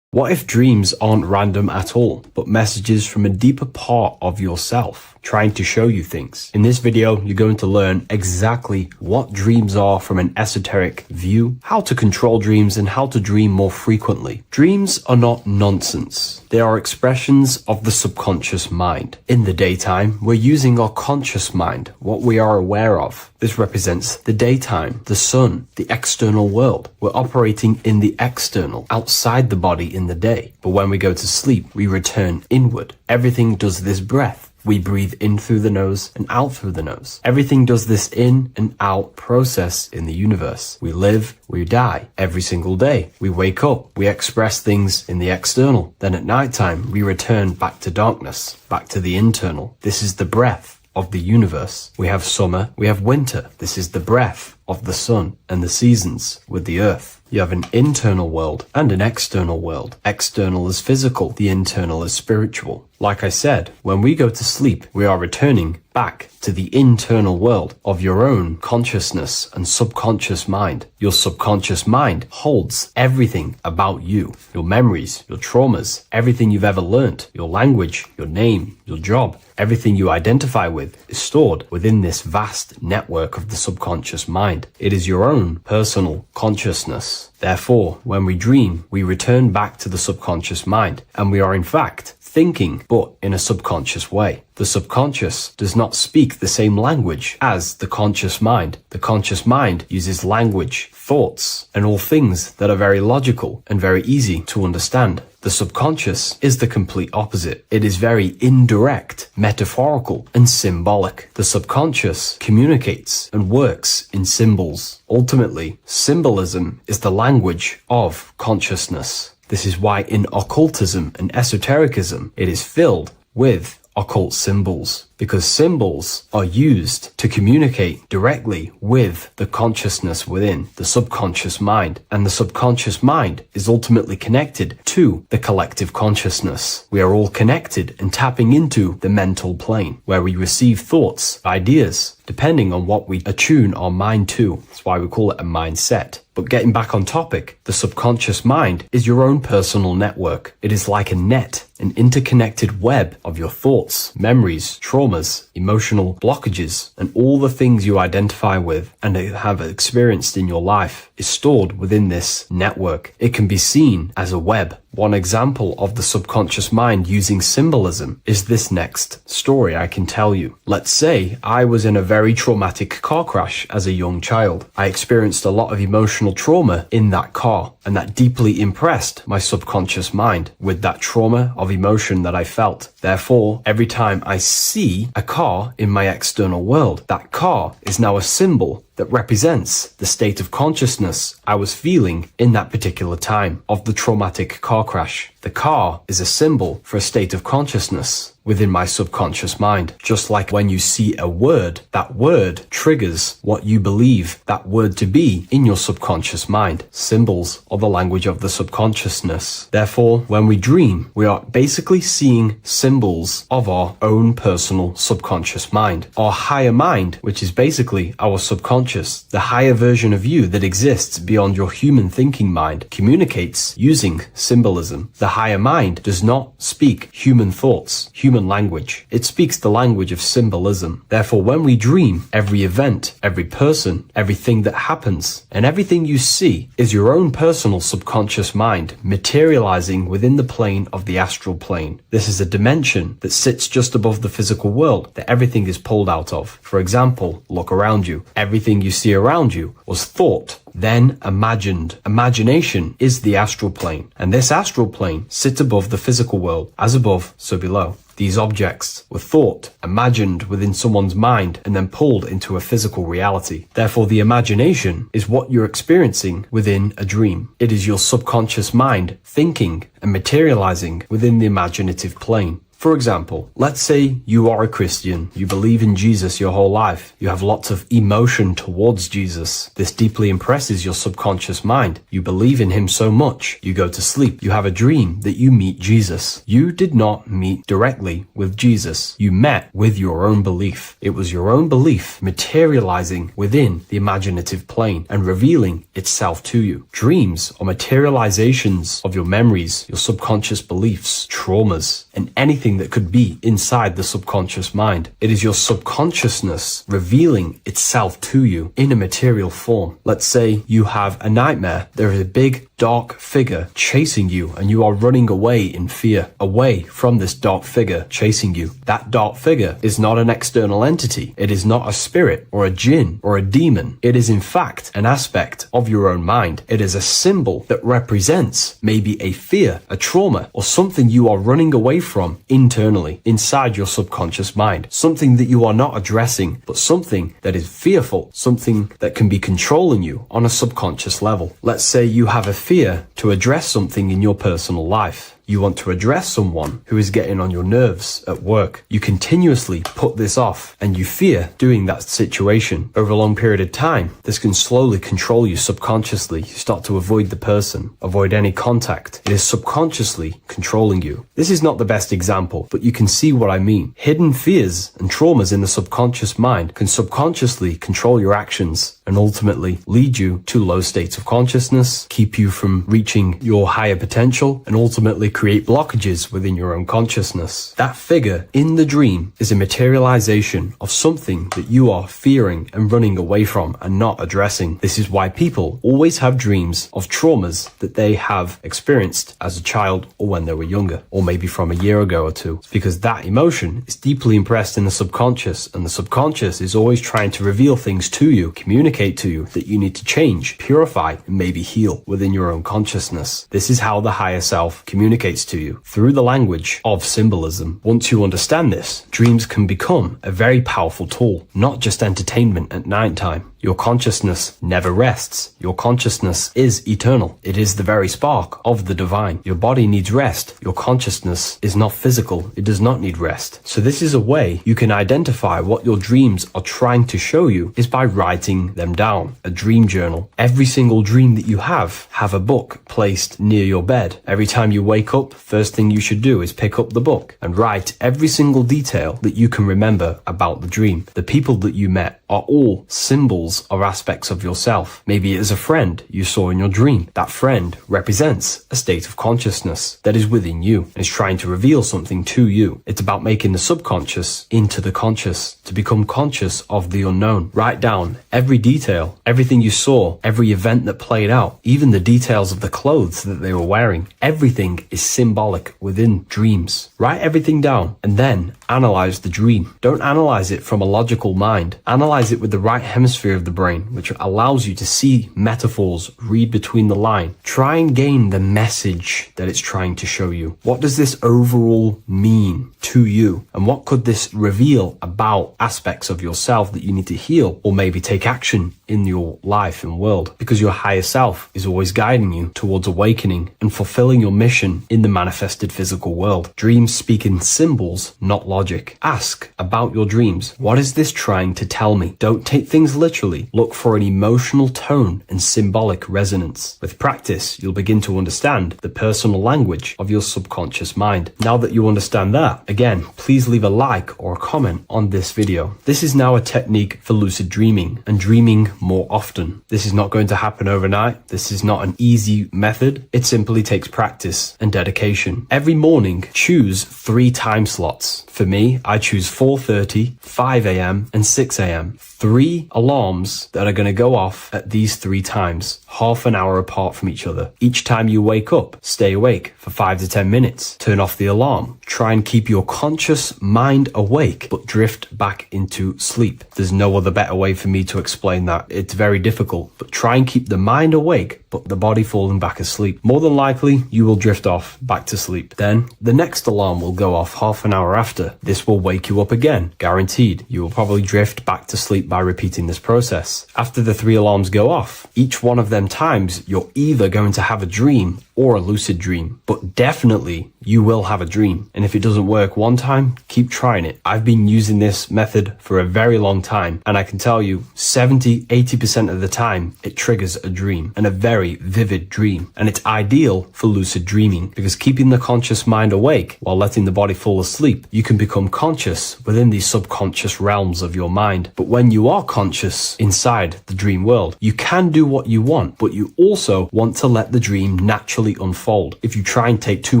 What if dreams aren't random at all, but messages from a deeper part of yourself, trying to show you things? In this video, you're going to learn exactly what dreams are from an esoteric view, how to control dreams, and how to dream more frequently. Dreams are not nonsense. They are expressions of the subconscious mind. In the daytime, we're using our conscious mind, what we are aware of. This represents the daytime, the sun, the external world. We're operating in the external, outside the body in the day. But when we go to sleep, we return inward. Everything does this breath. We breathe in through the nose and out through the nose. Everything does this in and out process in the universe. We live, we die every single day. We wake up, we express things in the external. Then at nighttime, we return back to darkness, back to the internal. This is the breath of the universe. We have summer, we have winter. This is the breath of the sun and the seasons with the earth. You have an internal world and an external world. External is physical, the internal is spiritual. Like I said, when we go to sleep, we are returning back to the internal world of your own consciousness and subconscious mind. Your subconscious mind holds everything about you, your memories, your traumas, everything you've ever learnt, your language, your name, your job, everything you identify with is stored within this vast network of the subconscious mind. It is your own personal consciousness. Therefore, when we dream, we return back to the subconscious mind, and we are in fact thinking, but in a subconscious way. The subconscious does not speak the same language as the conscious mind. The conscious mind uses language, thoughts, and all things that are very logical and very easy to understand. The subconscious is the complete opposite. It is very indirect, metaphorical, and symbolic. The subconscious communicates and works in symbols. Ultimately, symbolism is the language of consciousness. This is why in occultism and esotericism, it is filled with occult symbols, because symbols are used to communicate directly with the consciousness within the subconscious mind, and the subconscious mind is ultimately connected to the collective consciousness. We are all connected and tapping into the mental plane, where we receive thoughts, ideas, depending on what we attune our mind to. That's why we call it a mindset. But getting back on topic, the subconscious mind is your own personal network. It is like a net, an interconnected web of your thoughts, memories, traumas, emotional blockages, and all the things you identify with and have experienced in your life is stored within this network. It can be seen as a web. One example of the subconscious mind using symbolism is this next story I can tell you. Let's say I was in a very traumatic car crash as a young child. I experienced a lot of emotional trauma in that car, and that deeply impressed my subconscious mind with that trauma of emotion that I felt. Therefore, every time I see a car in my external world, that car is now a symbol that represents the state of consciousness I was feeling in that particular time of the traumatic car crash. The car is a symbol for a state of consciousness within my subconscious mind. Just like when you see a word, that word triggers what you believe that word to be in your subconscious mind. Symbols are the language of the subconsciousness. Therefore, when we dream, we are basically seeing symbols of our own personal subconscious mind. Our higher mind, which is basically our subconscious, the higher version of you that exists beyond your human thinking mind, communicates using symbolism. The higher mind does not speak human thoughts, human language. It speaks the language of symbolism. Therefore, when we dream, every event, every person, everything that happens, and everything you see is your own personal subconscious mind materializing within the plane of the astral plane. This is a dimension that sits just above the physical world that everything is pulled out of. For example, look around you. Everything you see around you was thought, then imagined. Imagination is the astral plane, and this astral plane sits above the physical world. As above, so below. These objects were thought, imagined within someone's mind, and then pulled into a physical reality. Therefore, the imagination is what you're experiencing within a dream. It is your subconscious mind thinking and materializing within the imaginative plane. For example, let's say you are a Christian, you believe in Jesus your whole life, you have lots of emotion towards Jesus. This deeply impresses your subconscious mind. You believe in him so much, you go to sleep, you have a dream that you meet Jesus. You did not meet directly with Jesus. You met with your own belief. It was your own belief materializing within the imaginative plane and revealing itself to you. Dreams are materializations of your memories, your subconscious beliefs, traumas, and anything that could be inside the subconscious mind. It is your subconsciousness revealing itself to you in a material form. Let's say you have a nightmare. There is a big dark figure chasing you and you are running away in fear, away from this dark figure chasing you. That dark figure is not an external entity. It is not a spirit or a jinn or a demon. It is in fact an aspect of your own mind. It is a symbol that represents maybe a fear, a trauma, or something you are running away from internally, inside your subconscious mind. Something that you are not addressing, but something that is fearful, something that can be controlling you on a subconscious level. Let's say you have a fear to address something in your personal life. You want to address someone who is getting on your nerves at work. You continuously put this off and you fear doing that situation. Over a long period of time, this can slowly control you subconsciously. You start to avoid the person, avoid any contact. It is subconsciously controlling you. This is not the best example, but you can see what I mean. Hidden fears and traumas in the subconscious mind can subconsciously control your actions and ultimately lead you to low states of consciousness, keep you from reaching your higher potential, and ultimately create blockages within your own consciousness. That figure in the dream is a materialization of something that you are fearing and running away from and not addressing. This is why people always have dreams of traumas that they have experienced as a child or when they were younger, or maybe from a year ago or two. It's because that emotion is deeply impressed in the subconscious, and the subconscious is always trying to reveal things to you, communicate to you that you need to change, purify, and maybe heal within your own consciousness. This is how the higher self communicates to you through the language of symbolism. Once you understand this, dreams can become a very powerful tool, not just entertainment at nighttime. Your consciousness never rests. Your consciousness is eternal. It is the very spark of the divine. Your body needs rest. Your consciousness is not physical. It does not need rest. So this is a way you can identify what your dreams are trying to show you is by writing them down. A dream journal. Every single dream that you have a book placed near your bed. Every time you wake up, first thing you should do is pick up the book and write every single detail that you can remember about the dream. The people that you met are all symbols or aspects of yourself. Maybe it is a friend you saw in your dream. That friend represents a state of consciousness that is within you and is trying to reveal something to you. It's about making the subconscious into the conscious, to become conscious of the unknown. Write down every detail, everything you saw, every event that played out, even the details of the clothes that they were wearing. Everything is symbolic within dreams. Write everything down and then analyze the dream. Don't analyze it from a logical mind. Analyze it with the right hemisphere of the brain, which allows you to see metaphors, read between the line. Try and gain the message that it's trying to show you. What does this overall mean to you? And what could this reveal about aspects of yourself that you need to heal or maybe take action in your life and world? Because your higher self is always guiding you towards awakening and fulfilling your mission in the manifested physical world. Dreams speak in symbols, not logic. Ask about your dreams. What is this trying to tell me? Don't take things literally. Look for an emotional tone and symbolic resonance. With practice, you'll begin to understand the personal language of your subconscious mind. Now that you understand that, again, please leave a like or a comment on this video. This is now a technique for lucid dreaming and dreaming more often. This is not going to happen overnight. This is not an easy method. It simply takes practice and dedication. Every morning, choose 3 time slots. For me, I choose 4:30, 5 a.m. and 6 a.m. 3 alarms that are going to go off at these 3 times, half an hour apart from each other. Each time you wake up, stay awake for 5 to 10 minutes. Turn off the alarm. Try and keep your conscious mind awake, but drift back into sleep. There's no other better way for me to explain that. It's very difficult, but try and keep the mind awake, but the body falling back asleep. More than likely, you will drift off back to sleep. Then, the next alarm will go off half an hour after. This will wake you up again, guaranteed. You will probably drift back to sleep by repeating this process. After the 3 alarms go off, each one of them times, you're either going to have a dream or a lucid dream, but definitely you will have a dream. And if it doesn't work one time, keep trying it. I've been using this method for a very long time, and I can tell you 70-80% of the time it triggers a dream, and a very vivid dream. And it's ideal for lucid dreaming because keeping the conscious mind awake while letting the body fall asleep, you can become conscious within these subconscious realms of your mind. But when you are conscious inside the dream world, you can do what you want, but you also want to let the dream naturally unfold. If you try and take too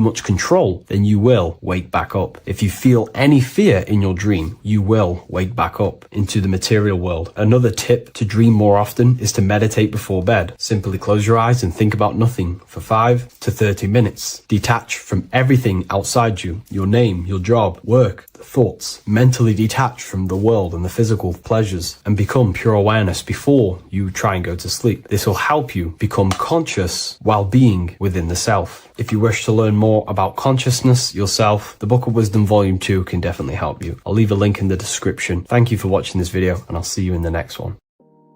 much control, then you will wake back up. If you feel any fear in your dream, you will wake back up into the material world. Another tip to dream more often is to meditate before bed. Simply close your eyes and think about nothing for 5 to 30 minutes. Detach from everything outside you, your name, your job, work, thoughts. Mentally detach from the world and the physical pleasures and become pure awareness before you try and go to sleep. This will help you become conscious while being within the self. If you wish to learn more about consciousness yourself, the Book of Wisdom Volume 2 can definitely help you. I'll leave a link in the description. Thank you for watching this video, and I'll see you in the next one.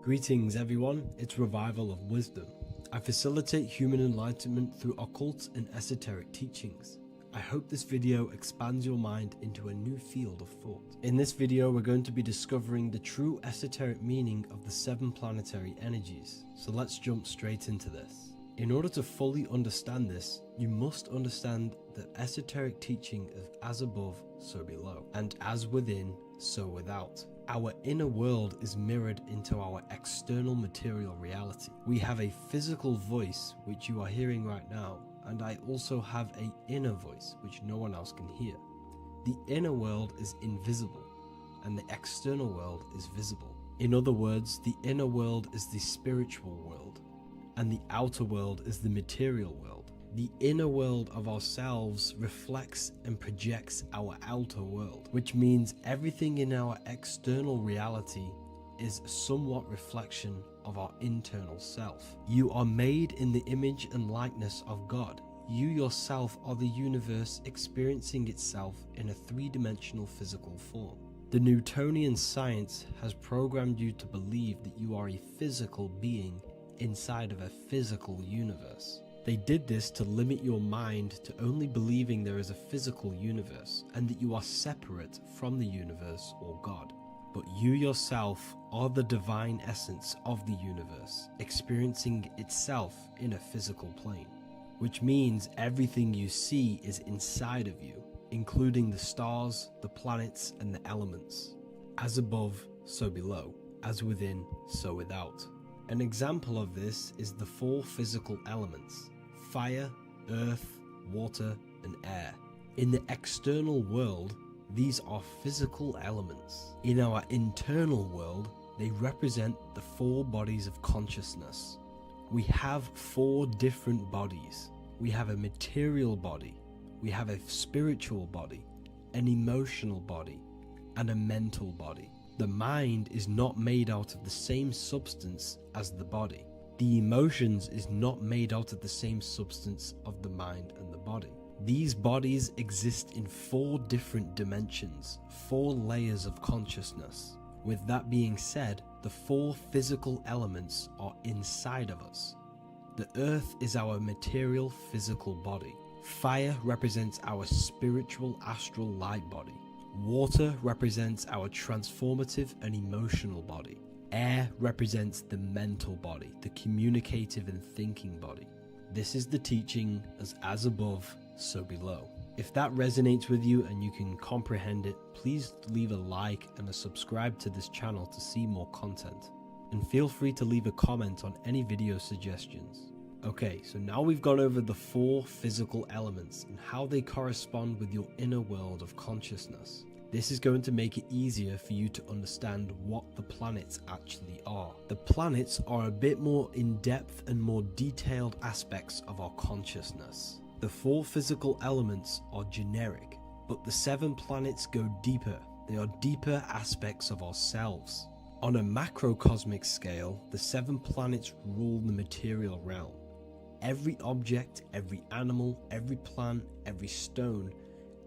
Greetings everyone, it's Revival of Wisdom. I facilitate human enlightenment through occult and esoteric teachings. I hope this video expands your mind into a new field of thought. In this video, we're going to be discovering the true esoteric meaning of the 7 planetary energies. So let's jump straight into this. In order to fully understand this, you must understand the esoteric teaching of as above, so below, and as within, so without. Our inner world is mirrored into our external material reality. We have a physical voice, which you are hearing right now, and I also have an inner voice, which no one else can hear. The inner world is invisible, and the external world is visible. In other words, the inner world is the spiritual world, and the outer world is the material world. The inner world of ourselves reflects and projects our outer world, which means everything in our external reality is somewhat reflection of our internal self. You are made in the image and likeness of God. You yourself are the universe experiencing itself in a 3-dimensional physical form. The Newtonian science has programmed you to believe that you are a physical being inside of a physical universe. They did this to limit your mind to only believing there is a physical universe and that you are separate from the universe or God. But you yourself are the divine essence of the universe, experiencing itself in a physical plane, which means everything you see is inside of you, including the stars, the planets, and the elements. As above, so below. As within, so without. An example of this is the 4 physical elements: fire, earth, water, and air. In the external world, these are physical elements. In our internal world, they represent the 4 bodies of consciousness. We have 4 different bodies. We have a material body, we have a spiritual body, an emotional body, and a mental body. The mind is not made out of the same substance as the body. The emotions is not made out of the same substance of the mind and the body. These bodies exist in 4 different dimensions, 4 layers of consciousness. With that being said, the 4 physical elements are inside of us. The earth is our material physical body. Fire represents our spiritual astral light body. Water represents our transformative and emotional body. Air represents the mental body, the communicative and thinking body. This is the teaching as above, so below. If that resonates with you and you can comprehend it, please leave a like and a subscribe to this channel to see more content. And feel free to leave a comment on any video suggestions. Okay, so now we've gone over the 4 physical elements and how they correspond with your inner world of consciousness. This is going to make it easier for you to understand what the planets actually are. The planets are a bit more in-depth and more detailed aspects of our consciousness. The 4 physical elements are generic, but the 7 planets go deeper. They are deeper aspects of ourselves. On a macrocosmic scale, the 7 planets rule the material realm. Every object, every animal, every plant, every stone,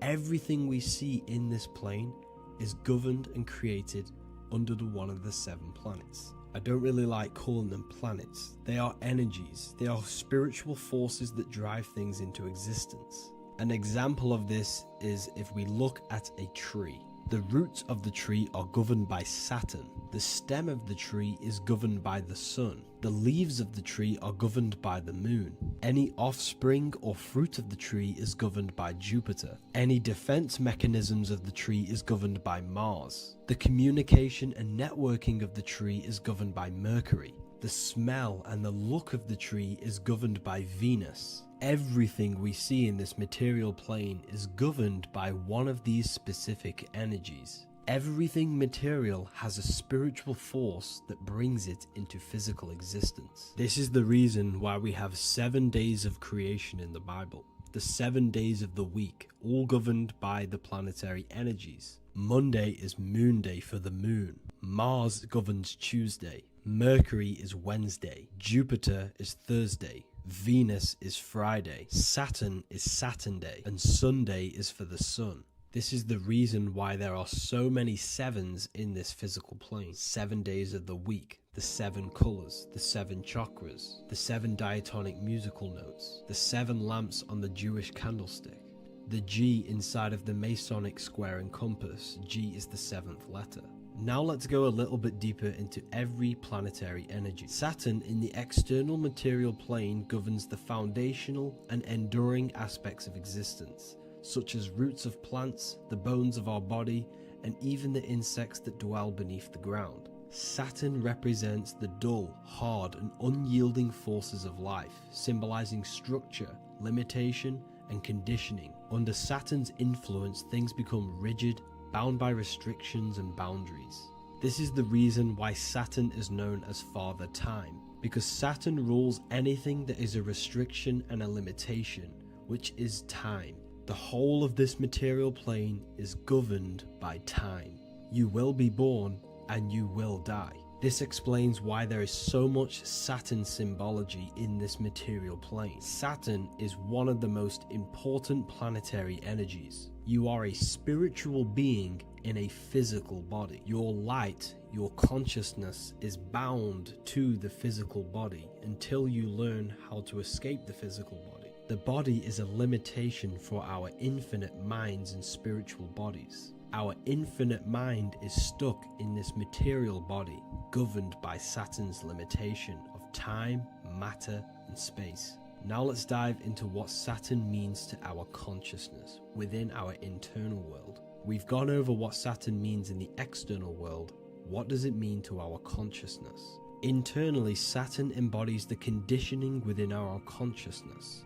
everything we see in this plane is governed and created under one of the 7 planets. I don't really like calling them planets. They are energies. They are spiritual forces that drive things into existence. An example of this is if we look at a tree. The roots of the tree are governed by Saturn. The stem of the tree is governed by the sun. The leaves of the tree are governed by the moon. Any offspring or fruit of the tree is governed by Jupiter. Any defense mechanisms of the tree is governed by Mars. The communication and networking of the tree is governed by Mercury. The smell and the look of the tree is governed by Venus. Everything we see in this material plane is governed by one of these specific energies. Everything material has a spiritual force that brings it into physical existence. This is the reason why we have 7 days of creation in the Bible. The 7 days of the week, all governed by the planetary energies. Monday is Moon Day for the moon. Mars governs Tuesday. Mercury is Wednesday. Jupiter is Thursday. Venus is Friday. Saturn is Saturn Day. And Sunday is for the sun. This is the reason why there are so many 7s in this physical plane. 7 days of the week, the 7 colors, the 7 chakras, the 7 diatonic musical notes, the 7 lamps on the Jewish candlestick. The G inside of the Masonic square and compass, G is the 7th letter. Now let's go a little bit deeper into every planetary energy. Saturn in the external material plane governs the foundational and enduring aspects of existence, such as roots of plants, the bones of our body, and even the insects that dwell beneath the ground. Saturn represents the dull, hard, and unyielding forces of life, symbolizing structure, limitation, and conditioning. Under Saturn's influence, things become rigid, bound by restrictions and boundaries. This is the reason why Saturn is known as Father Time, because Saturn rules anything that is a restriction and a limitation, which is time. The whole of this material plane is governed by time. You will be born and you will die. This explains why there is so much Saturn symbology in this material plane. Saturn is one of the most important planetary energies. You are a spiritual being in a physical body. Your light, your consciousness is bound to the physical body until you learn how to escape the physical body. The body is a limitation for our infinite minds and spiritual bodies. Our infinite mind is stuck in this material body, governed by Saturn's limitation of time, matter, and space. Now let's dive into what Saturn means to our consciousness within our internal world. We've gone over what Saturn means in the external world. What does it mean to our consciousness? Internally, Saturn embodies the conditioning within our consciousness.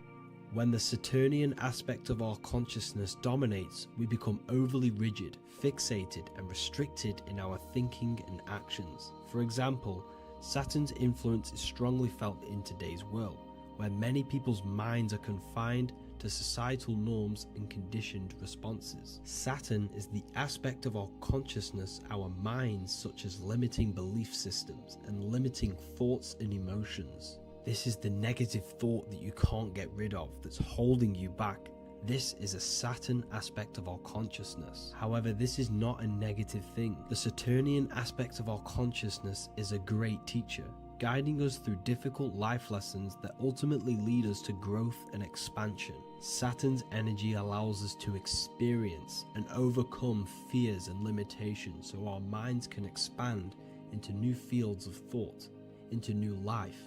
When the Saturnian aspect of our consciousness dominates, we become overly rigid, fixated, and restricted in our thinking and actions. For example, Saturn's influence is strongly felt in today's world, where many people's minds are confined to societal norms and conditioned responses. Saturn is the aspect of our consciousness, our minds, such as limiting belief systems and limiting thoughts and emotions. This is the negative thought that you can't get rid of, that's holding you back. This is a Saturn aspect of our consciousness. However, this is not a negative thing. The Saturnian aspect of our consciousness is a great teacher, guiding us through difficult life lessons that ultimately lead us to growth and expansion. Saturn's energy allows us to experience and overcome fears and limitations so our minds can expand into new fields of thought, into new life.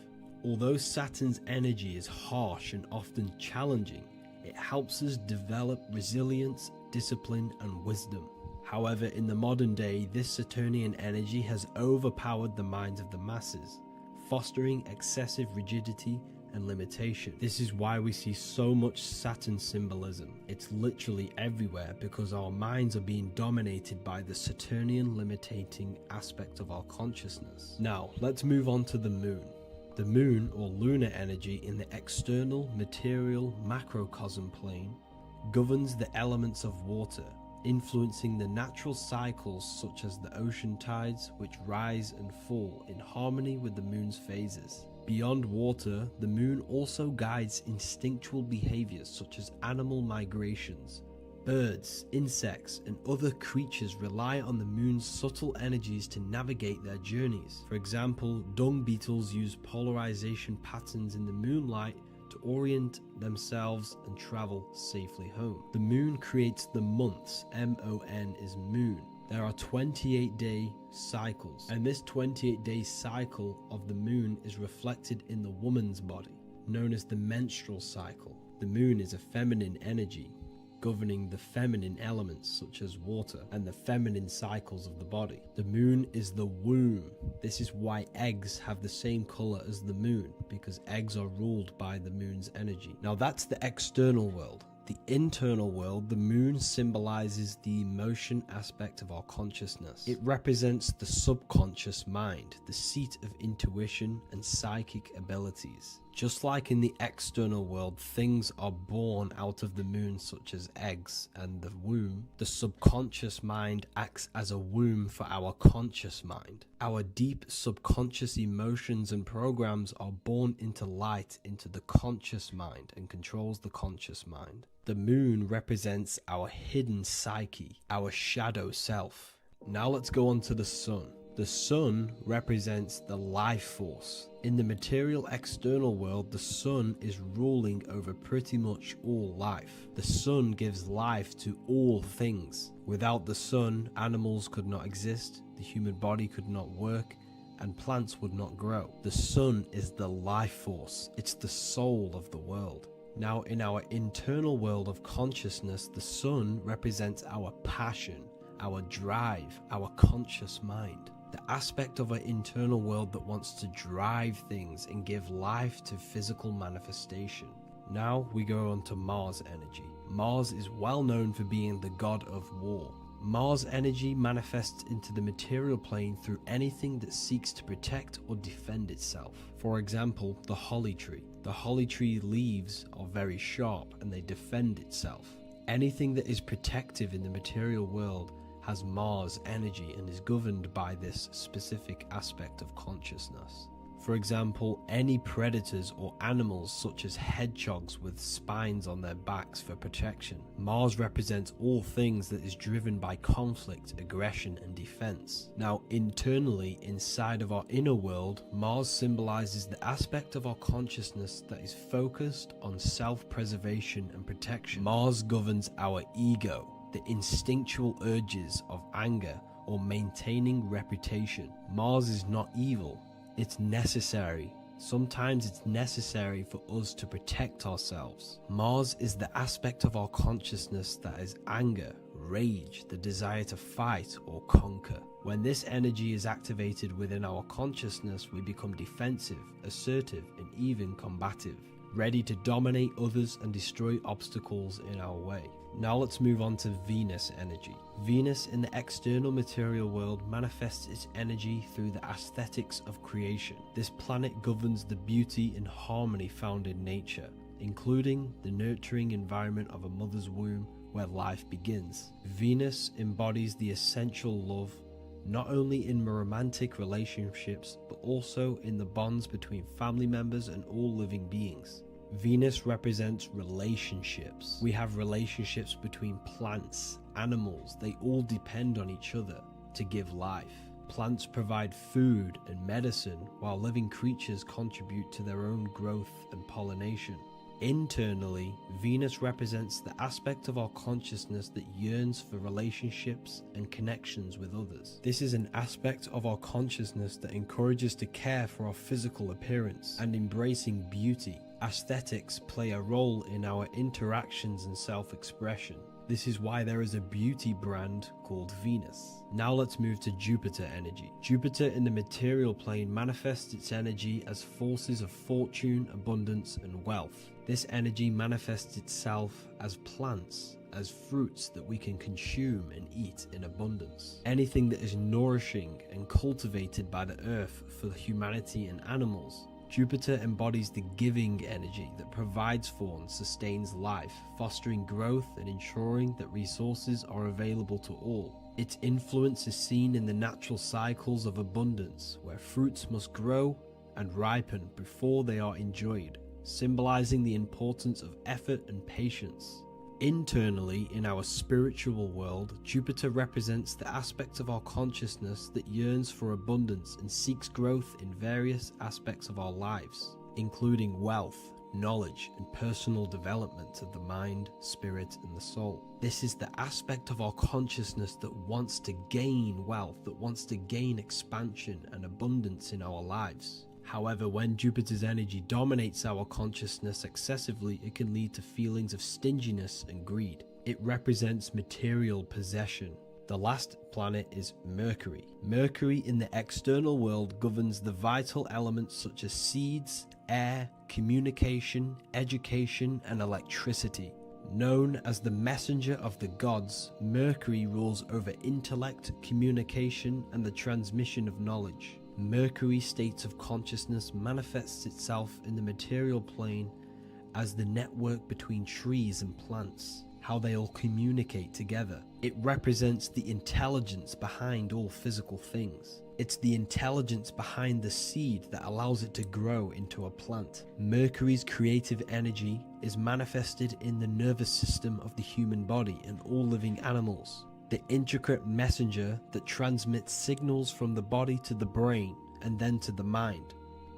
Although Saturn's energy is harsh and often challenging, it helps us develop resilience, discipline, and wisdom. However, in the modern day, this Saturnian energy has overpowered the minds of the masses, fostering excessive rigidity and limitation. This is why we see so much Saturn symbolism. It's literally everywhere because our minds are being dominated by the Saturnian limiting aspect of our consciousness. Now, let's move on to the moon. The moon, or lunar energy in the external material macrocosm plane, governs the elements of water, influencing the natural cycles such as the ocean tides, which rise and fall in harmony with the moon's phases. Beyond water, the moon also guides instinctual behaviors such as animal migrations. Birds, insects, and other creatures rely on the moon's subtle energies to navigate their journeys. For example, dung beetles use polarization patterns in the moonlight to orient themselves and travel safely home. The moon creates the months. M-O-N is moon. There are 28-day cycles, and this 28-day cycle of the moon is reflected in the woman's body, known as the menstrual cycle. The moon is a feminine energy, governing the feminine elements such as water and the feminine cycles of the body. The moon is the womb. This is why eggs have the same color as the moon, because eggs are ruled by the moon's energy. Now that's the external world. The internal world, the moon symbolizes the emotion aspect of our consciousness. It represents the subconscious mind, the seat of intuition and psychic abilities. Just like in the external world, things are born out of the moon, such as eggs and the womb. The subconscious mind acts as a womb for our conscious mind. Our deep subconscious emotions and programs are born into light into the conscious mind and controls the conscious mind. The moon represents our hidden psyche, our shadow self. Now let's go on to the sun. The sun represents the life force. In the material external world, the sun is ruling over pretty much all life. The sun gives life to all things. Without the sun, animals could not exist, the human body could not work, and plants would not grow. The sun is the life force. It's the soul of the world. Now, in our internal world of consciousness, the sun represents our passion, our drive, our conscious mind. The aspect of our internal world that wants to drive things and give life to physical manifestation. Now we go on to Mars energy. Mars is well known for being the god of war. Mars energy manifests into the material plane through anything that seeks to protect or defend itself. For example, the holly tree. The holly tree leaves are very sharp and they defend itself. Anything that is protective in the material world has Mars energy and is governed by this specific aspect of consciousness. For example, any predators or animals such as hedgehogs with spines on their backs for protection. Mars represents all things that is driven by conflict, aggression, and defense. Now, internally, inside of our inner world, Mars symbolizes the aspect of our consciousness that is focused on self-preservation and protection. Mars governs our ego, the instinctual urges of anger or maintaining reputation. Mars is not evil, it's necessary. Sometimes it's necessary for us to protect ourselves. Mars is the aspect of our consciousness that is anger, rage, the desire to fight or conquer. When this energy is activated within our consciousness, we become defensive, assertive, and even combative, ready to dominate others and destroy obstacles in our way. Now let's move on to Venus energy. Venus in the external material world manifests its energy through the aesthetics of creation. This planet governs the beauty and harmony found in nature, including the nurturing environment of a mother's womb where life begins. Venus embodies the essential love, not only in romantic relationships, but also in the bonds between family members and all living beings. Venus represents relationships. We have relationships between plants, animals. They all depend on each other to give life. Plants provide food and medicine, while living creatures contribute to their own growth and pollination. Internally, Venus represents the aspect of our consciousness that yearns for relationships and connections with others. This is an aspect of our consciousness that encourages to care for our physical appearance and embracing beauty. Aesthetics play a role in our interactions and self-expression. This is why there is a beauty brand called Venus. Now let's move to Jupiter energy. Jupiter in the material plane manifests its energy as forces of fortune, abundance, and wealth. This energy manifests itself as plants, as fruits that we can consume and eat in abundance. Anything that is nourishing and cultivated by the earth for humanity and animals. Jupiter embodies the giving energy that provides for and sustains life, fostering growth and ensuring that resources are available to all. Its influence is seen in the natural cycles of abundance, where fruits must grow and ripen before they are enjoyed, symbolizing the importance of effort and patience. Internally, in our spiritual world, Jupiter represents the aspect of our consciousness that yearns for abundance and seeks growth in various aspects of our lives, including wealth, knowledge, and personal development of the mind, spirit, and the soul. This is the aspect of our consciousness that wants to gain wealth, that wants to gain expansion and abundance in our lives. However, when Jupiter's energy dominates our consciousness excessively, it can lead to feelings of stinginess and greed. It represents material possession. The last planet is Mercury. Mercury in the external world governs the vital elements such as seeds, air, communication, education, and electricity. Known as the messenger of the gods, Mercury rules over intellect, communication, and the transmission of knowledge. Mercury's state of consciousness manifests itself in the material plane as the network between trees and plants, how they all communicate together. It represents the intelligence behind all physical things. It's the intelligence behind the seed that allows it to grow into a plant. Mercury's creative energy is manifested in the nervous system of the human body and all living animals. The intricate messenger that transmits signals from the body to the brain and then to the mind.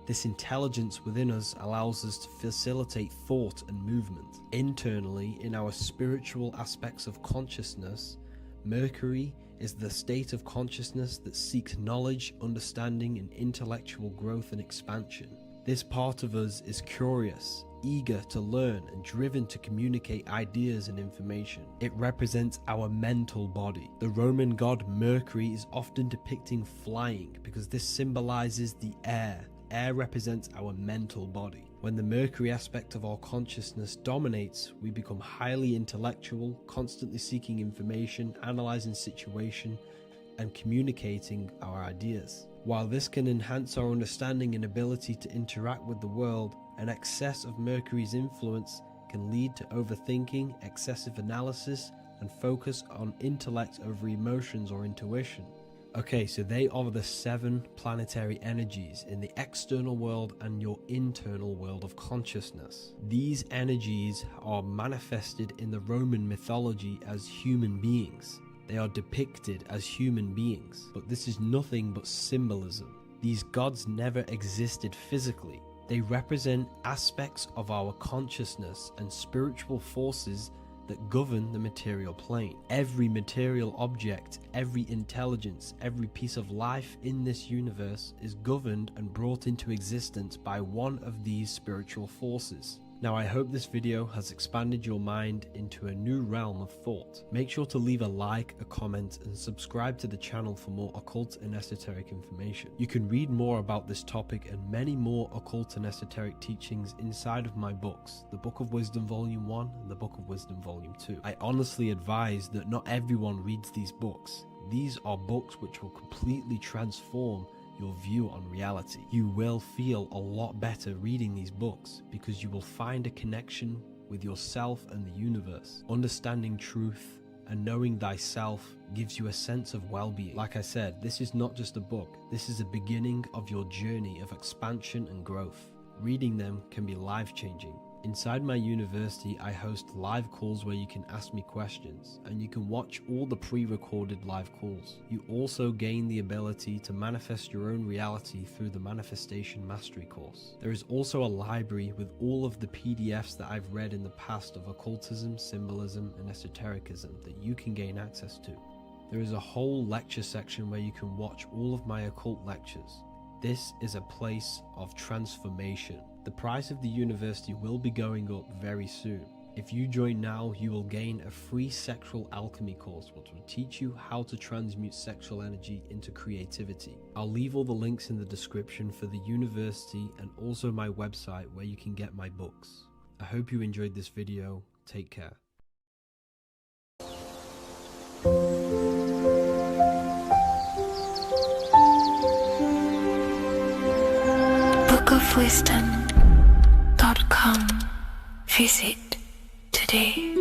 This intelligence within us allows us to facilitate thought and movement. Internally, in our spiritual aspects of consciousness, Mercury is the state of consciousness that seeks knowledge, understanding, and intellectual growth and expansion. This part of us is curious, eager to learn, and driven to communicate ideas and information. It represents our mental body. The Roman god Mercury is often depicting flying because this symbolizes the air. Air represents our mental body. When the Mercury aspect of our consciousness dominates, we become highly intellectual, constantly seeking information, analyzing situation, and communicating our ideas. While this can enhance our understanding and ability to interact with the world, an excess of Mercury's influence can lead to overthinking, excessive analysis, and focus on intellect over emotions or intuition. Okay, so they are the 7 planetary energies in the external world and your internal world of consciousness. These energies are manifested in the Roman mythology as human beings. They are depicted as human beings, but this is nothing but symbolism. These gods never existed physically. They represent aspects of our consciousness and spiritual forces that govern the material plane. Every material object, every intelligence, every piece of life in this universe is governed and brought into existence by one of these spiritual forces. Now, I hope this video has expanded your mind into a new realm of thought. Make sure to leave a like, a comment, and subscribe to the channel for more occult and esoteric information. You can read more about this topic and many more occult and esoteric teachings inside of my books, the Book of Wisdom Volume 1 and the Book of Wisdom Volume 2. I honestly advise that not everyone reads these books. These are books which will completely transform your view on reality. You will feel a lot better reading these books because you will find a connection with yourself and the universe. Understanding truth and knowing thyself gives you a sense of well-being. Like I said, this is not just a book. This is a beginning of your journey of expansion and growth. Reading them can be life-changing. Inside my university, I host live calls where you can ask me questions, and you can watch all the pre-recorded live calls. You also gain the ability to manifest your own reality through the Manifestation Mastery course. There is also a library with all of the PDFs that I've read in the past of occultism, symbolism, and esotericism that you can gain access to. There is a whole lecture section where you can watch all of my occult lectures. This is a place of transformation. The price of the university will be going up very soon. If you join now, you will gain a free sexual alchemy course which will teach you how to transmute sexual energy into creativity. I'll leave all the links in the description for the university and also my website where you can get my books. I hope you enjoyed this video. Take care. bookofwisdom.com. Visit today.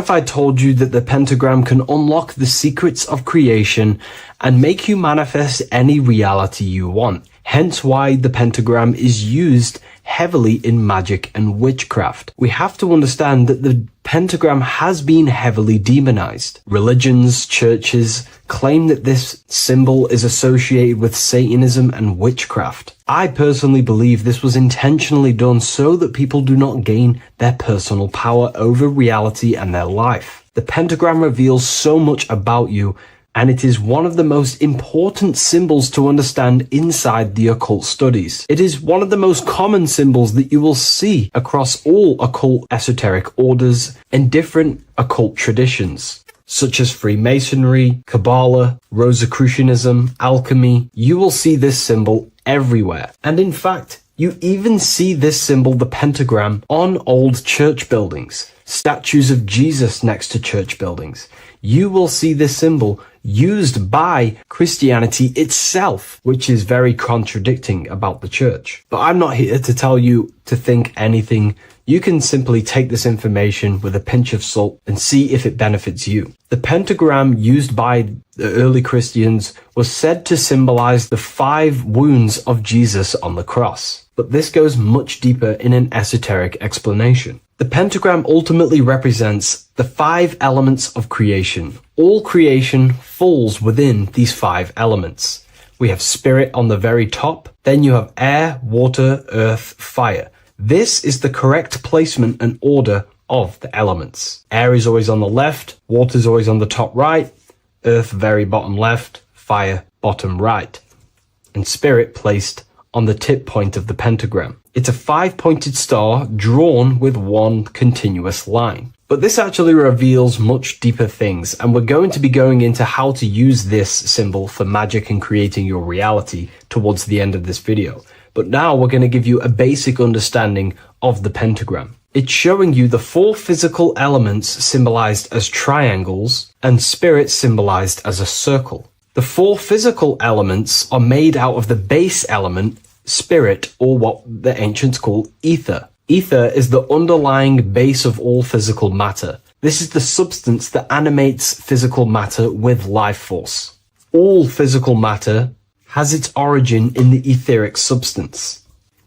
if I told you that the pentagram can unlock the secrets of creation and make you manifest any reality you want? Hence why the pentagram is used heavily in magic and witchcraft. We have to understand that the pentagram has been heavily demonized. Religions, churches claim that this symbol is associated with Satanism and witchcraft. I personally believe this was intentionally done so that people do not gain their personal power over reality and their life. The pentagram reveals so much about you, and it is one of the most important symbols to understand inside the occult studies. It is one of the most common symbols that you will see across all occult esoteric orders and different occult traditions, such as Freemasonry, Kabbalah, Rosicrucianism, alchemy. You will see this symbol everywhere. And in fact, you even see this symbol, the pentagram, on old church buildings, statues of Jesus next to church buildings. You will see this symbol used by Christianity itself, which is very contradicting about the church. But I'm not here to tell you to think anything. You can simply take this information with a pinch of salt and see if it benefits you. The pentagram used by the early Christians was said to symbolize the 5 wounds of Jesus on the cross. But this goes much deeper in an esoteric explanation. The pentagram ultimately represents the 5 elements of creation. All creation falls within these 5 elements. We have spirit on the very top, then you have air, water, earth, fire. This is the correct placement and order of the elements. Air is always on the left, water is always on the top right, earth very bottom left, fire bottom right, and spirit placed on the tip point of the pentagram. It's a 5-pointed star drawn with one continuous line. But this actually reveals much deeper things, and we're going to be going into how to use this symbol for magic and creating your reality towards the end of this video. But now we're going to give you a basic understanding of the pentagram. It's showing you the 4 physical elements symbolized as triangles and spirit symbolized as a circle. The 4 physical elements are made out of the base element, spirit, or what the ancients call ether. Ether is the underlying base of all physical matter. This is the substance that animates physical matter with life force. All physical matter has its origin in the etheric substance,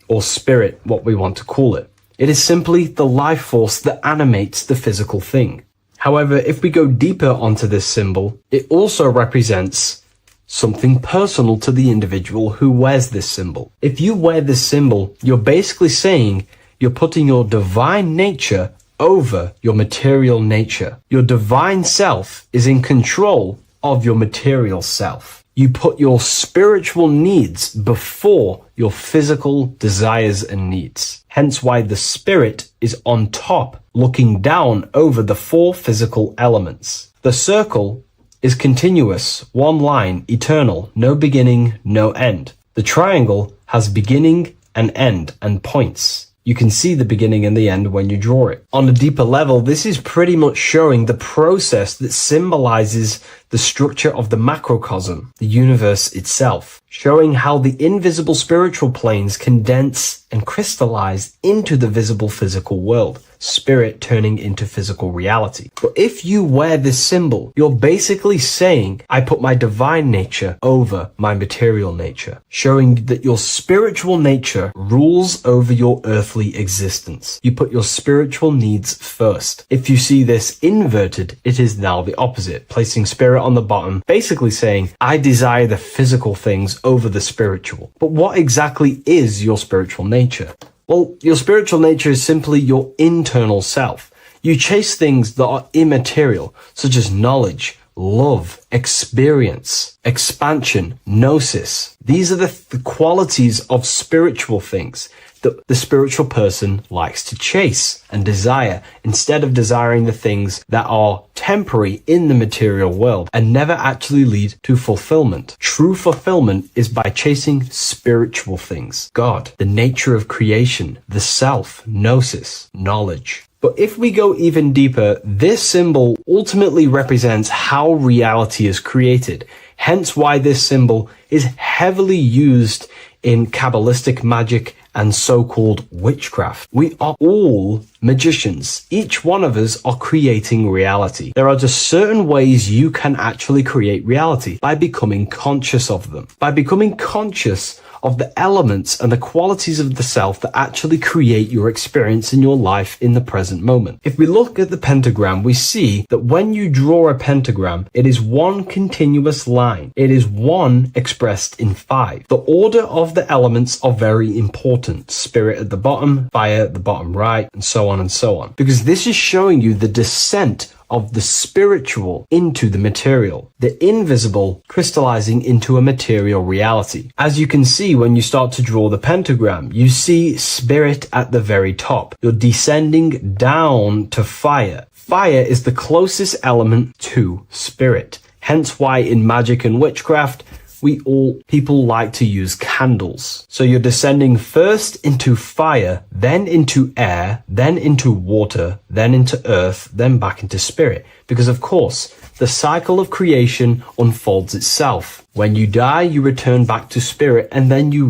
or spirit, what we want to call it. It is simply the life force that animates the physical thing. However, if we go deeper onto this symbol, it also represents something personal to the individual who wears this symbol. If you wear this symbol, you're basically saying you're putting your divine nature over your material nature. Your divine self is in control of your material self. You put your spiritual needs before your physical desires and needs. Hence why the spirit is on top, looking down over the 4 physical elements. The circle is continuous, one line, eternal, no beginning, no end. The triangle has beginning and end and points. You can see the beginning and the end when you draw it. On a deeper level, this is pretty much showing the process that symbolizes the structure of the macrocosm, the universe itself, showing how the invisible spiritual planes condense and crystallize into the visible physical world, spirit turning into physical reality. But if you wear this symbol, you're basically saying, I put my divine nature over my material nature, showing that your spiritual nature rules over your earthly existence. You put your spiritual needs first. If you see this inverted, it is now the opposite, placing spirit on the bottom, basically saying, I desire the physical things over the spiritual. But what exactly is your spiritual nature? Well, your spiritual nature is simply your internal self. You chase things that are immaterial, such as knowledge, love, experience, expansion, gnosis. These are the qualities of spiritual things that the spiritual person likes to chase and desire, instead of desiring the things that are temporary in the material world and never actually lead to fulfillment. True fulfillment is by chasing spiritual things. God, the nature of creation, the self, gnosis, knowledge. But if we go even deeper, this symbol ultimately represents how reality is created. Hence why this symbol is heavily used in Kabbalistic magic and so-called witchcraft. We are all magicians. Each one of us are creating reality. There are just certain ways you can actually create reality by becoming conscious of them. By becoming conscious of the elements and the qualities of the self that actually create your experience in your life in the present moment. If we look at the pentagram, we see that when you draw a pentagram, it is one continuous line. It is one expressed in 5. The order of the elements are very important. Spirit at the bottom, fire at the bottom right, and so on and so on. Because this is showing you the descent of the spiritual into the material, the invisible crystallizing into a material reality. As you can see, when you start to draw the pentagram, you see spirit at the very top. You're descending down to fire. Fire is the closest element to spirit. Hence why in magic and witchcraft, people like to use candles. So you're descending first into fire, then into air, then into water, then into earth, then back into spirit. Because of course, the cycle of creation unfolds itself. When you die, you return back to spirit, and then you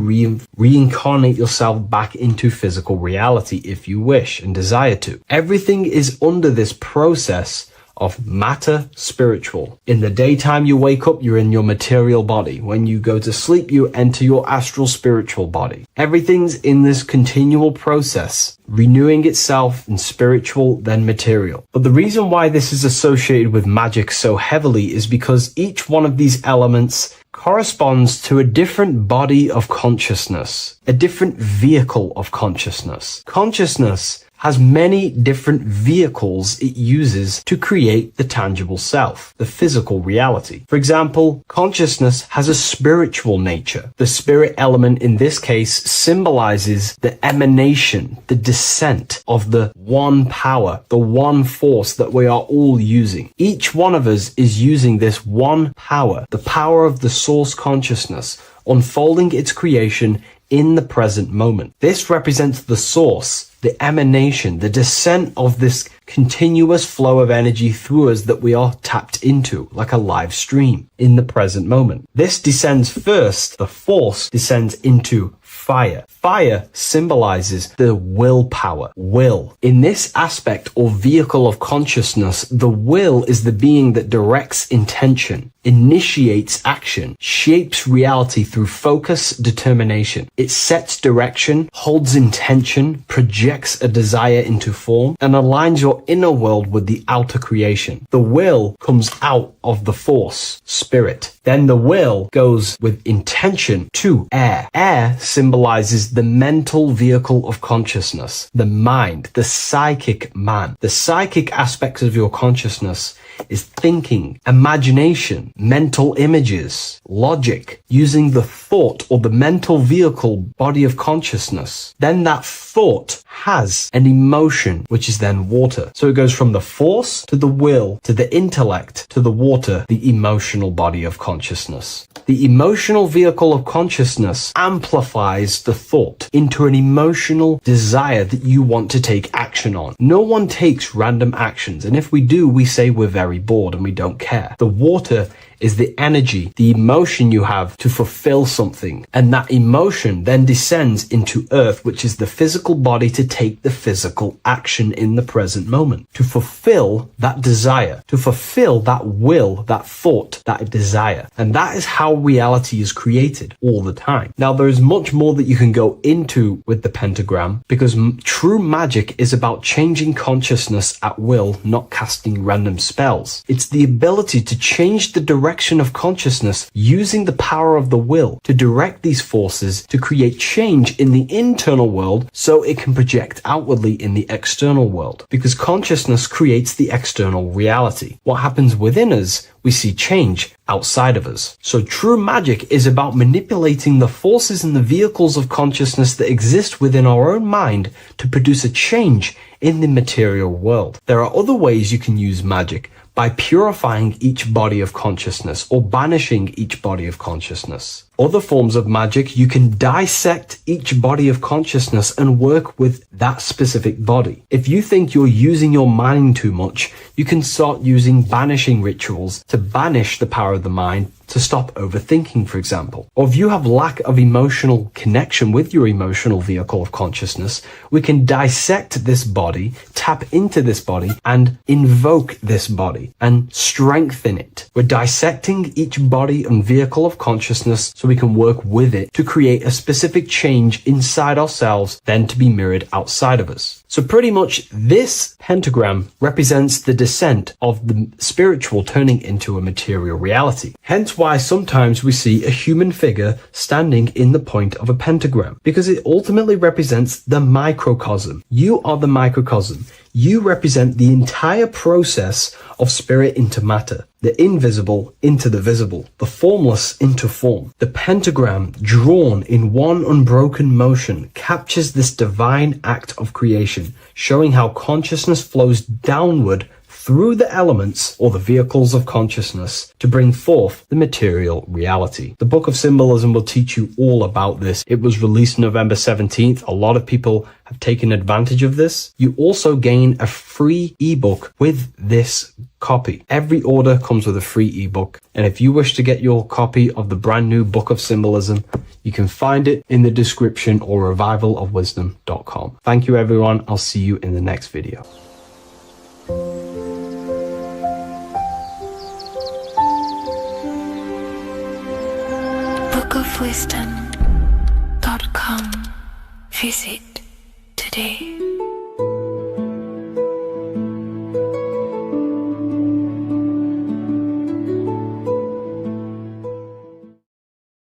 reincarnate yourself back into physical reality if you wish and desire to. Everything is under this process of matter spiritual. In the daytime you wake up, you're in your material body. When you go to sleep, you enter your astral spiritual body. Everything's in this continual process, renewing itself in spiritual, then material. But the reason why this is associated with magic so heavily is because each one of these elements corresponds to a different body of consciousness, a different vehicle of consciousness. Consciousness has many different vehicles it uses to create the tangible self, the physical reality. For example, consciousness has a spiritual nature. The spirit element in this case symbolizes the emanation, the descent of the one power, the one force that we are all using. Each one of us is using this one power, the power of the source consciousness, unfolding its creation in the present moment. This represents the source, the emanation, the descent of this continuous flow of energy through us that we are tapped into, like a live stream in the present moment. This descends first, the force descends into fire. Fire symbolizes the willpower, will. In this aspect or vehicle of consciousness, the will is the being that directs intention, initiates action, shapes reality through focus, determination. It sets direction, holds intention, projects a desire into form, and aligns your inner world with the outer creation. The will comes out of the force, spirit. Then the will goes with intention to air. Air symbolizes the mental vehicle of consciousness, the mind, the psychic man. The psychic aspects of your consciousness is thinking, imagination, mental images, logic, using the thought or the mental vehicle body of consciousness. Then that thought has an emotion, which is then water. So it goes from the force to the will to the intellect to the water, the emotional body of consciousness. The emotional vehicle of consciousness amplifies the thought into an emotional desire that you want to take action on. No one takes random actions, and if we do, we say we're very bored and we don't care. The water is the energy, the emotion you have to fulfill something. And that emotion then descends into earth, which is the physical body to take the physical action in the present moment, to fulfill that desire, to fulfill that will, that thought, that desire. And that is how reality is created all the time. Now, there is much more that you can go into with the pentagram, because true magic is about changing consciousness at will, not casting random spells. It's the ability to change the direction of consciousness using the power of the will to direct these forces to create change in the internal world so it can project outwardly in the external world. Because consciousness creates the external reality. What happens within us, we see change outside of us. So true magic is about manipulating the forces and the vehicles of consciousness that exist within our own mind to produce a change in the material world. There are other ways you can use magic, by purifying each body of consciousness or banishing each body of consciousness. Other forms of magic, you can dissect each body of consciousness and work with that specific body. If you think you're using your mind too much, you can start using banishing rituals to banish the power of the mind to stop overthinking, for example. Or if you have lack of emotional connection with your emotional vehicle of consciousness, we can dissect this body, tap into this body, and invoke this body and strengthen it. We're dissecting each body and vehicle of consciousness so we can work with it to create a specific change inside ourselves, then to be mirrored outside of us. So pretty much this pentagram represents the descent of the spiritual turning into a material reality. Hence why sometimes we see a human figure standing in the point of a pentagram, because it ultimately represents the microcosm. You are the microcosm. You represent the entire process of spirit into matter, the invisible into the visible, the formless into form. The pentagram, drawn in one unbroken motion, captures this divine act of creation, showing how consciousness flows downward through the elements or the vehicles of consciousness to bring forth the material reality. The Book of Symbolism will teach you all about this. It was released November 17th. A lot of people have taken advantage of this. You also gain a free ebook with this copy. Every order comes with a free ebook. And if you wish to get your copy of the brand new Book of Symbolism, you can find it in the description or revivalofwisdom.com. Thank you, everyone. I'll see you in the next video. bookofwisdom.com. Visit today.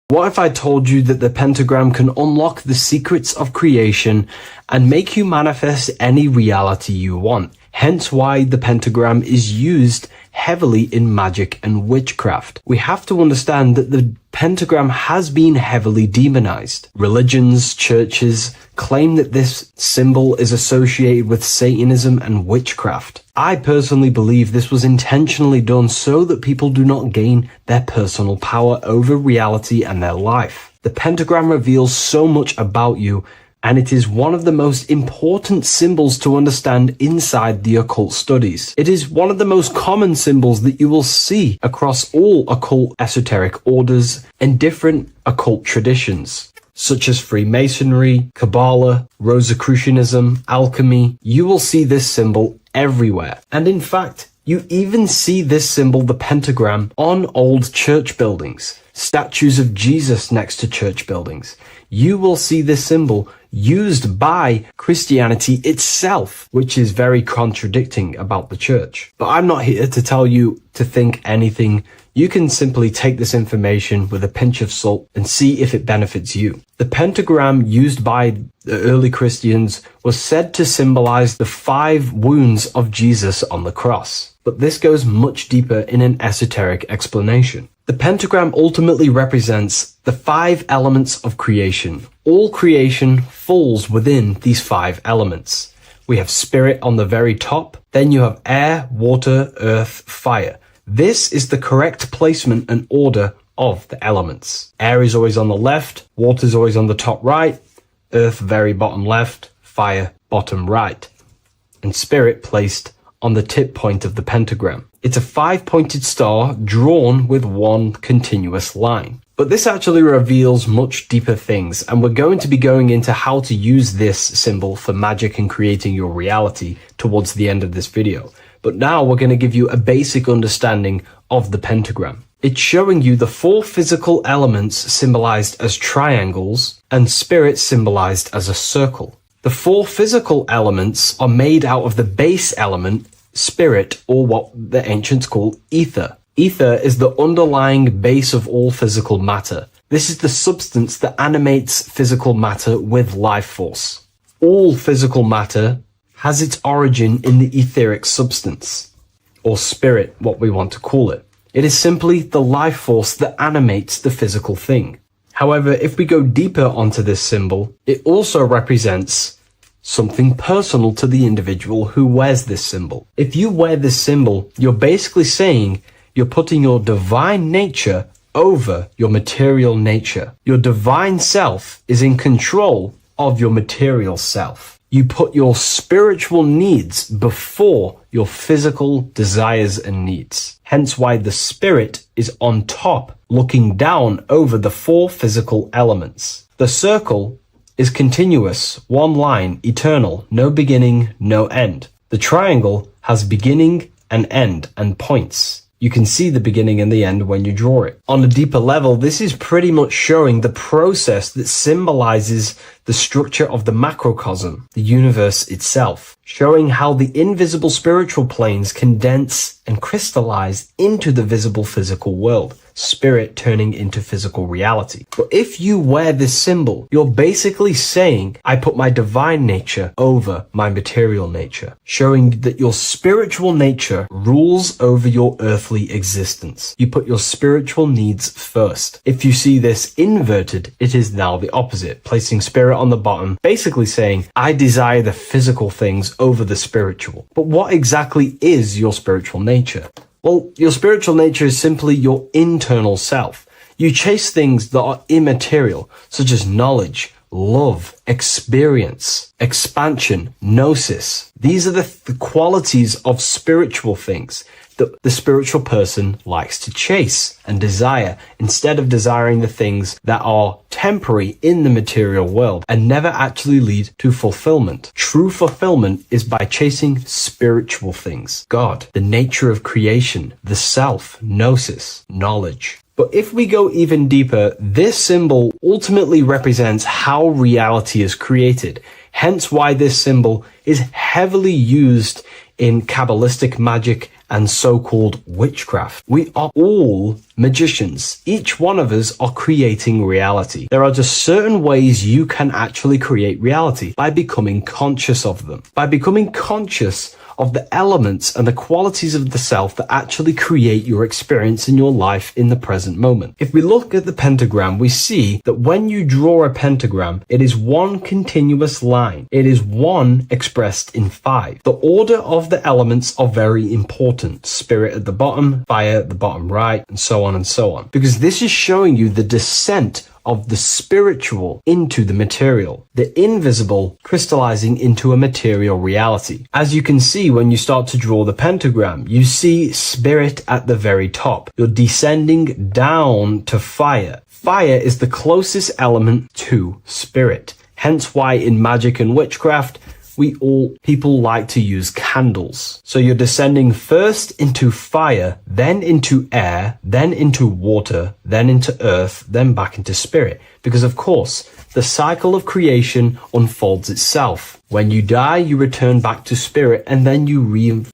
What if I told you that the pentagram can unlock the secrets of creation and make you manifest any reality you want? Hence why the pentagram is used heavily in magic and witchcraft. We have to understand that the pentagram has been heavily demonized. Religions, churches claim that this symbol is associated with Satanism and witchcraft. I personally believe this was intentionally done so that people do not gain their personal power over reality and their life. The pentagram reveals so much about you, and it is one of the most important symbols to understand inside the occult studies. It is one of the most common symbols that you will see across all occult esoteric orders and different occult traditions, such as Freemasonry, Kabbalah, Rosicrucianism, alchemy. You will see this symbol everywhere. And in fact, you even see this symbol, the pentagram, on old church buildings, statues of Jesus next to church buildings. You will see this symbol used by Christianity itself, which is very contradicting about the church. But I'm not here to tell you to think anything. You can simply take this information with a pinch of salt and see if it benefits you. The pentagram used by the early Christians was said to symbolize the 5 wounds of Jesus on the cross. But this goes much deeper in an esoteric explanation. The pentagram ultimately represents the 5 elements of creation. All creation falls within these 5 elements. We have spirit on the very top, then you have air, water, earth, fire. This is the correct placement and order of the elements. Air is always on the left, water is always on the top right, earth very bottom left, fire bottom right, and spirit placed on the tip point of the pentagram. It's a 5-pointed star drawn with one continuous line. But this actually reveals much deeper things, and we're going to be going into how to use this symbol for magic and creating your reality towards the end of this video. But now we're going to give you a basic understanding of the pentagram. It's showing you the 4 physical elements symbolized as triangles and spirit symbolized as a circle. The 4 physical elements are made out of the base element, spirit, or what the ancients call ether. Ether is the underlying base of all physical matter. This is the substance that animates physical matter with life force. All physical matter has its origin in the etheric substance, or spirit, what we want to call it. It is simply the life force that animates the physical thing. However, if we go deeper onto this symbol, it also represents something personal to the individual who wears this symbol. If you wear this symbol, you're basically saying you're putting your divine nature over your material nature. Your divine self is in control of your material self. You put your spiritual needs before your physical desires and needs. Hence why the spirit is on top, looking down over the four physical elements. The circle is continuous, one line, eternal, no beginning, no end. The triangle has beginning and end and points. You can see the beginning and the end when you draw it. On a deeper level, this is pretty much showing the process that symbolizes the structure of the macrocosm, the universe itself, showing how the invisible spiritual planes condense and crystallize into the visible physical world, spirit turning into physical reality. But if you wear this symbol, you're basically saying, I put my divine nature over my material nature, showing that your spiritual nature rules over your earthly existence. You put your spiritual needs first. If you see this inverted, it is now the opposite, placing spirit on the bottom, basically saying, I desire the physical things over the spiritual. But what exactly is your spiritual nature? Well, your spiritual nature is simply your internal self. You chase things that are immaterial, such as knowledge, love, experience, expansion, gnosis. These are the qualities of spiritual things that the spiritual person likes to chase and desire, instead of desiring the things that are temporary in the material world and never actually lead to fulfillment. True fulfillment is by chasing spiritual things. God, the nature of creation, the self, gnosis, knowledge. But if we go even deeper, this symbol ultimately represents how reality is created. Hence why this symbol is heavily used in Kabbalistic magic and so-called witchcraft. We are all magicians. Each one of us are creating reality. There are just certain ways you can actually create reality by becoming conscious of them. By becoming conscious of the elements and the qualities of the self that actually create your experience in your life in the present moment. If we look at the pentagram, we see that when you draw a pentagram, it is one continuous line. It is one expressed in five. The order of the elements are very important. Spirit at the bottom, fire at the bottom right, and so on and so on. Because this is showing you the descent of the spiritual into the material, the invisible crystallizing into a material reality. As you can see when you start to draw the pentagram, you see spirit at the very top. You're descending down to fire. Fire is the closest element to spirit. Hence why in magic and witchcraft, people like to use candles. So you're descending first into fire, then into air, then into water, then into earth, then back into spirit. Because of course, the cycle of creation unfolds itself. When you die, you return back to spirit, and then you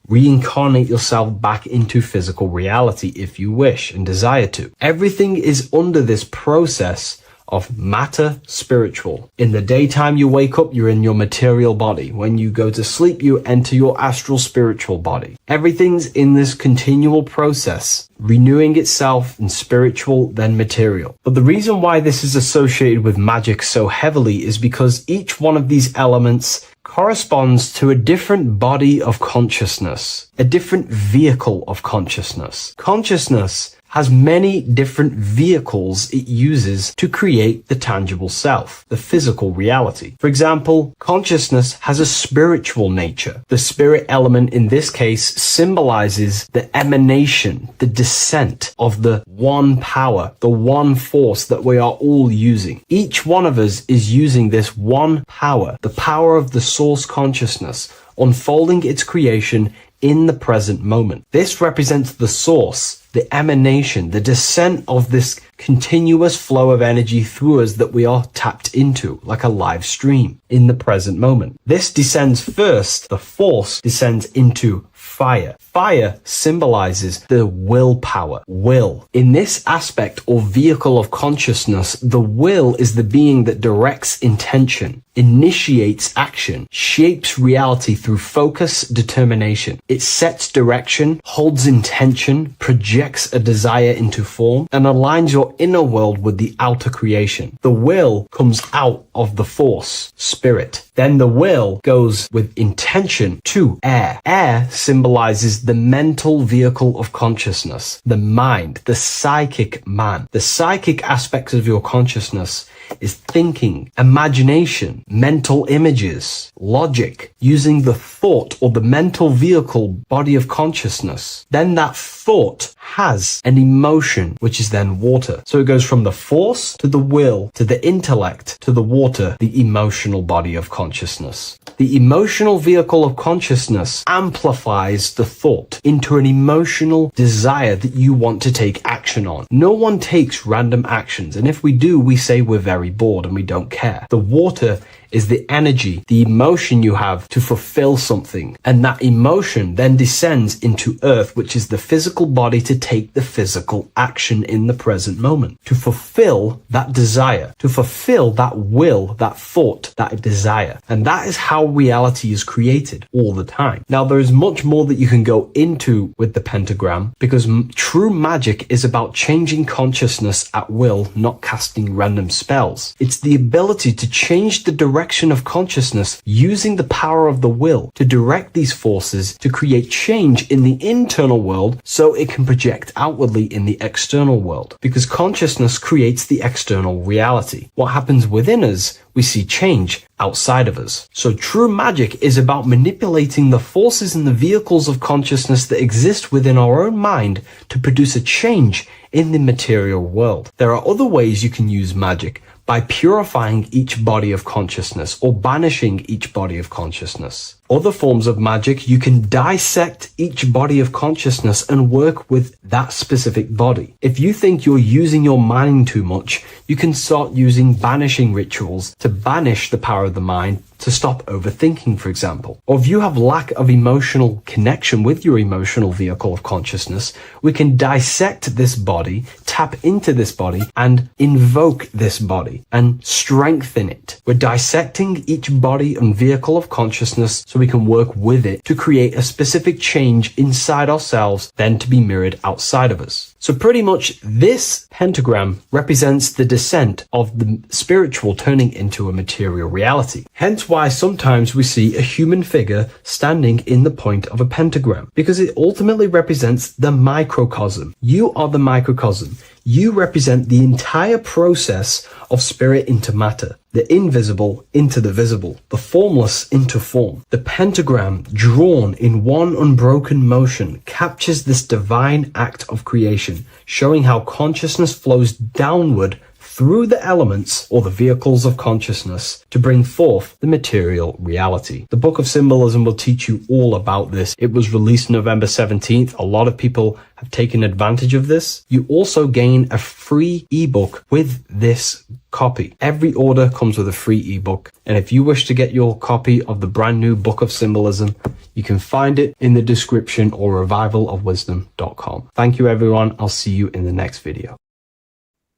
reincarnate yourself back into physical reality if you wish and desire to. Everything is under this process of matter spiritual. In the daytime you wake up, you're in your material body. When you go to sleep, you enter your astral spiritual body. Everything's in this continual process, renewing itself in spiritual, then material. But the reason why this is associated with magic so heavily is because each one of these elements corresponds to a different body of consciousness, a different vehicle of consciousness. Consciousness has many different vehicles it uses to create the tangible self, the physical reality. For example, consciousness has a spiritual nature. The spirit element in this case symbolizes the emanation, the descent of the one power, the one force that we are all using. Each one of us is using this one power, the power of the source consciousness, unfolding its creation in the present moment. This represents the source, the emanation, the descent of this continuous flow of energy through us that we are tapped into, like a live stream in the present moment. This descends first, the force descends into fire. Fire symbolizes the willpower, will. In this aspect or vehicle of consciousness, the will is the being that directs intention, initiates action, shapes reality through focus, determination. It sets direction, holds intention, projects a desire into form, and aligns your inner world with the outer creation. The will comes out of the force, spirit. Then the will goes with intention to air. Air symbolizes the mental vehicle of consciousness, the mind, the psychic man. The psychic aspects of your consciousness is thinking, imagination, mental images, logic, using the thought or the mental vehicle body of consciousness. Then that thought has an emotion, which is then water. So it goes from the force to the will to the intellect to the water, the emotional body of consciousness. The emotional vehicle of consciousness amplifies the thought into an emotional desire that you want to take action on. No one takes random actions, and if we do, we say we're very bored and we don't care. The water is the energy, the emotion you have to fulfill something. And that emotion then descends into earth, which is the physical body to take the physical action in the present moment, to fulfill that desire, to fulfill that will, that thought, that desire. And that is how reality is created all the time. Now, there is much more that you can go into with the pentagram, because true magic is about changing consciousness at will, not casting random spells. It's the ability to change the direction of consciousness using the power of the will to direct these forces to create change in the internal world so it can project outwardly in the external world. Because consciousness creates the external reality. What happens within us, we see change outside of us. So true magic is about manipulating the forces and the vehicles of consciousness that exist within our own mind to produce a change in the material world. There are other ways you can use magic, by purifying each body of consciousness or banishing each body of consciousness. Other forms of magic, you can dissect each body of consciousness and work with that specific body. If you think you're using your mind too much, you can start using banishing rituals to banish the power of the mind, to stop overthinking, for example. Or if you have lack of emotional connection with your emotional vehicle of consciousness, we can dissect this body, tap into this body, and invoke this body and strengthen it. We're dissecting each body and vehicle of consciousness so we can work with it to create a specific change inside ourselves, then to be mirrored outside of us. So pretty much this pentagram represents the descent of the spiritual turning into a material reality. Hence why sometimes we see a human figure standing in the point of a pentagram, because it ultimately represents the microcosm. You are the microcosm. You represent the entire process of spirit into matter, the invisible into the visible, the formless into form. The pentagram, drawn in one unbroken motion, captures this divine act of creation, showing how consciousness flows downward through the elements or the vehicles of consciousness to bring forth the material reality. The Book of Symbolism will teach you all about this. It was released November 17th. A lot of people have taken advantage of this. You also gain a free ebook with this copy. Every order comes with a free ebook. And if you wish to get your copy of the brand new Book of Symbolism, you can find it in the description or revivalofwisdom.com. Thank you, everyone. I'll see you in the next video.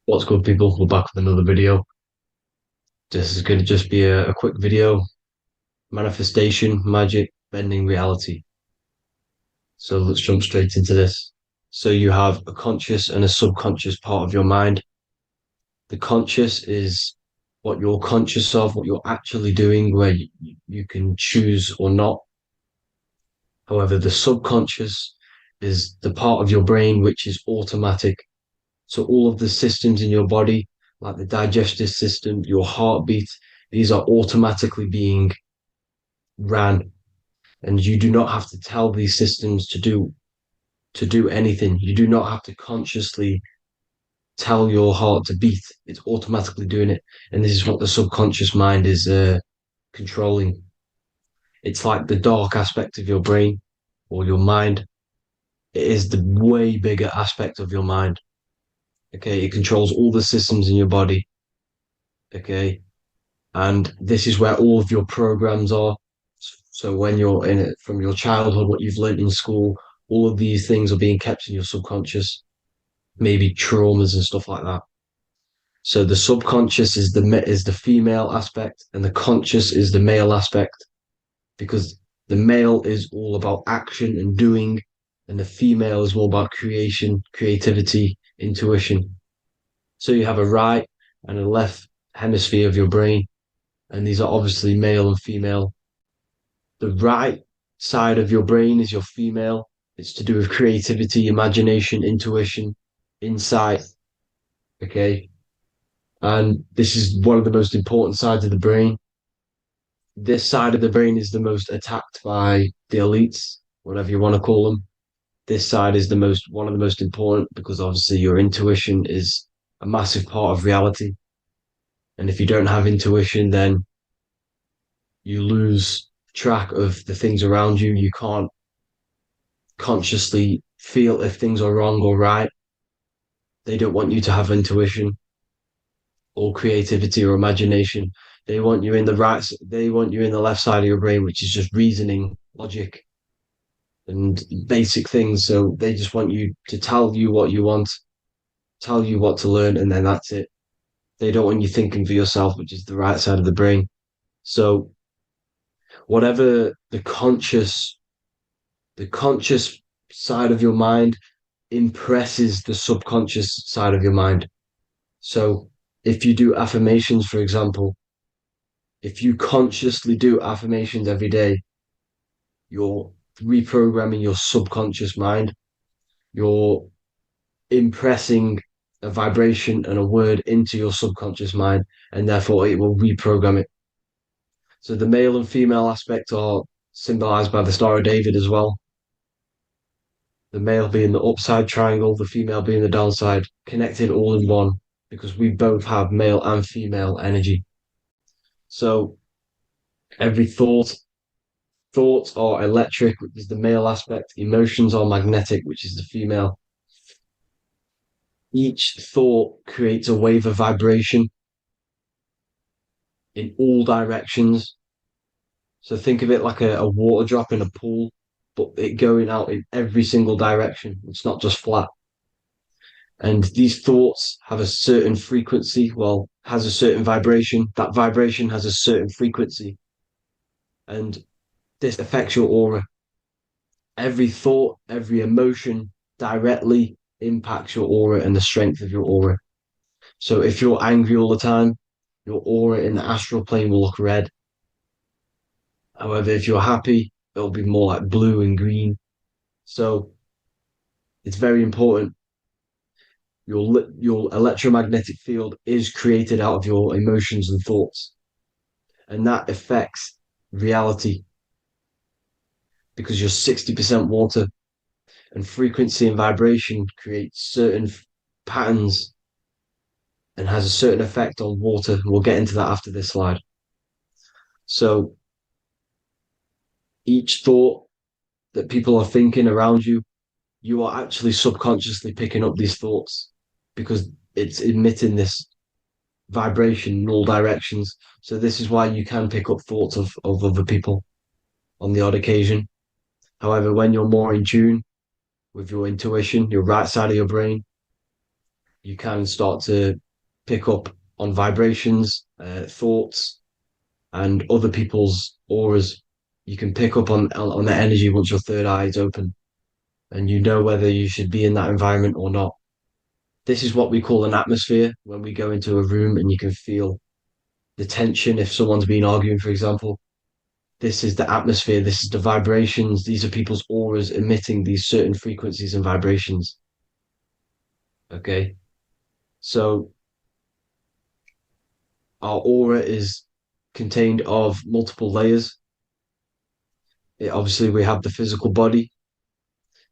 What's good, people? We're back with another video. This is going to just be a quick video. Manifestation, magic, bending reality. So let's jump straight into this. So you have a conscious and a subconscious part of your mind. The conscious is what you're conscious of, what you're actually doing, where you can choose or not. However, the subconscious is the part of your brain which is automatic. So all of the systems in your body, like the digestive system, your heartbeat, these are automatically being ran. And you do not have to tell these systems to do anything. You do not have to consciously tell your heart to beat. It's automatically doing it. And this is what the subconscious mind is controlling. It's like the dark aspect of your brain or your mind. It is the way bigger aspect of your mind. Okay, it controls all the systems in your body. Okay, and this is where all of your programs are. So when you're in it from your childhood, what you've learned in school, all of these things are being kept in your subconscious, maybe traumas and stuff like that. So the subconscious is the female aspect, and the conscious is the male aspect, because the male is all about action and doing, and the female is more about creation, creativity, intuition. So you have a right and a left hemisphere of your brain, and these are obviously male and female. The right side of your brain is your female. It's to do with creativity, imagination, intuition, insight. Okay. And this is one of the most important sides of the brain. This side of the brain is the most attacked by the elites, whatever you want to call them. This side is one of the most important because obviously your intuition is a massive part of reality. And if you don't have intuition, then you lose track of the things around you. You can't consciously feel if things are wrong or right. They don't want you to have intuition or creativity or imagination. They want you in the left side of your brain, which is just reasoning, logic, and basic things. So they just want you to tell you what you want, tell you what to learn, and then that's it. They don't want you thinking for yourself, which is the right side of the brain. So whatever the conscious side of your mind impresses the subconscious side of your mind. So if you do affirmations, for example, if you consciously do affirmations every day, you're reprogramming your subconscious mind. You're impressing a vibration and a word into your subconscious mind, and therefore it will reprogram it. So the male and female aspect are symbolized by the Star of David as well. The male being the upside triangle, the female being the downside, connected all in one, because we both have male and female energy. So every thoughts are electric, which is the male aspect. Emotions are magnetic, which is the female. Each thought creates a wave of vibration in all directions. So think of it like a water drop in a pool, but it going out in every single direction. It's not just flat. And these thoughts have a certain frequency, well, has a certain vibration. That vibration has a certain frequency. And this affects your aura. Every thought, every emotion directly impacts your aura and the strength of your aura. So if you're angry all the time, your aura in the astral plane will look red. However, if you're happy, it'll be more like blue and green. So it's very important. Your electromagnetic field is created out of your emotions and thoughts, and that affects reality because you're 60% water, and frequency and vibration create certain patterns and has a certain effect on water. We'll get into that after this slide. So each thought that people are thinking around you, you are actually subconsciously picking up these thoughts because it's emitting this vibration in all directions. So this is why you can pick up thoughts of other people on the odd occasion. However, when you're more in tune with your intuition, your right side of your brain, you can start to pick up on vibrations, thoughts, and other people's auras. You can pick up on the energy once your third eye is open, and you know whether you should be in that environment or not. This is what we call an atmosphere when we go into a room and you can feel the tension if someone's been arguing, for example. This is the atmosphere, this is the vibrations, these are people's auras emitting these certain frequencies and vibrations. Okay. So our aura is contained of multiple layers. Obviously, we have the physical body.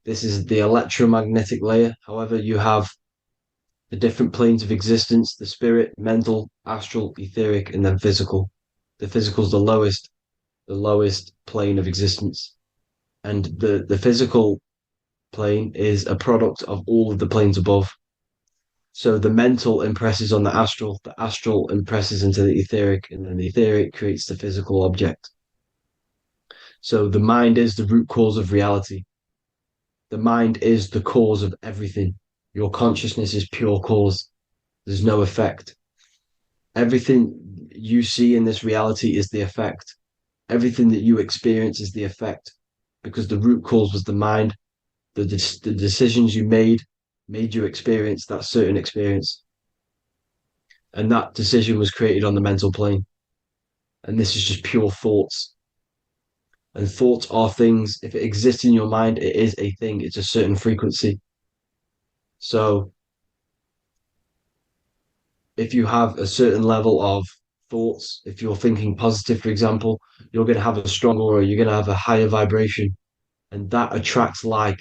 This is the electromagnetic layer. However, you have the different planes of existence, the spirit, mental, astral, etheric, and then physical. The physical is the lowest plane of existence. And the physical plane is a product of all of the planes above. So the mental impresses on the astral impresses into the etheric, and then the etheric creates the physical object. So the mind is the root cause of reality. The mind is the cause of everything. Your consciousness is pure cause. There's no effect. Everything you see in this reality is the effect. Everything that you experience is the effect because the root cause was the mind. The decisions you made you experience that certain experience. And that decision was created on the mental plane. And this is just pure thoughts. And thoughts are things. If it exists in your mind, it is a thing. It's a certain frequency. So if you have a certain level of thoughts, if you're thinking positive, for example, you're going to have a strong aura, you're going to have a higher vibration, and that attracts like.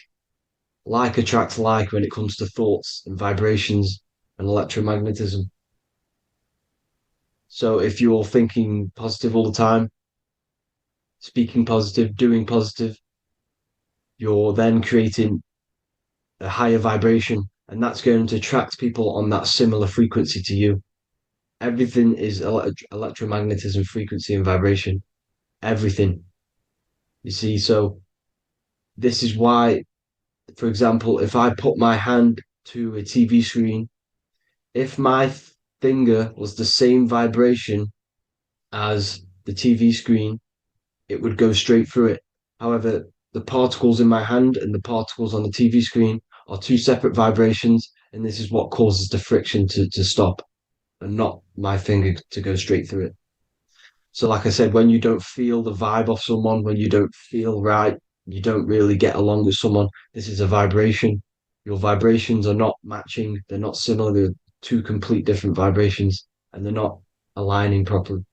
Like attracts like when it comes to thoughts and vibrations and electromagnetism. So if you're thinking positive all the time, speaking positive, doing positive, you're then creating a higher vibration, and that's going to attract people on that similar frequency to you. Everything is electromagnetism, frequency, and vibration. Everything. You see, so this is why, for example, if I put my hand to a TV screen, if my finger was the same vibration as the TV screen, it would go straight through it. However, the particles in my hand and the particles on the TV screen are two separate vibrations, and this is what causes the friction to stop and not my finger to go straight through it. So, like I said, when you don't feel the vibe of someone, when you don't feel right, you don't really get along with someone, this is a vibration. Your vibrations are not matching, they're not similar, they're two complete different vibrations, and they're not aligning properly.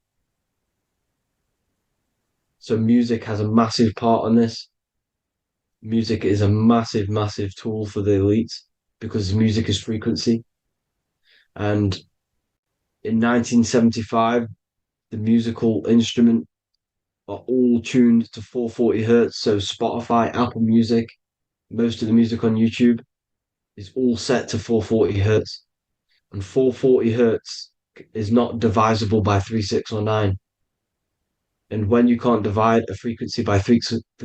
So music has a massive part on this. Music is a massive, massive tool for the elites because music is frequency. And in 1975, the musical instrument are all tuned to 440 hertz. So Spotify, Apple Music, most of the music on YouTube is all set to 440 hertz. And 440 hertz is not divisible by 3, 6, or 9. And when you can't divide a frequency by 3,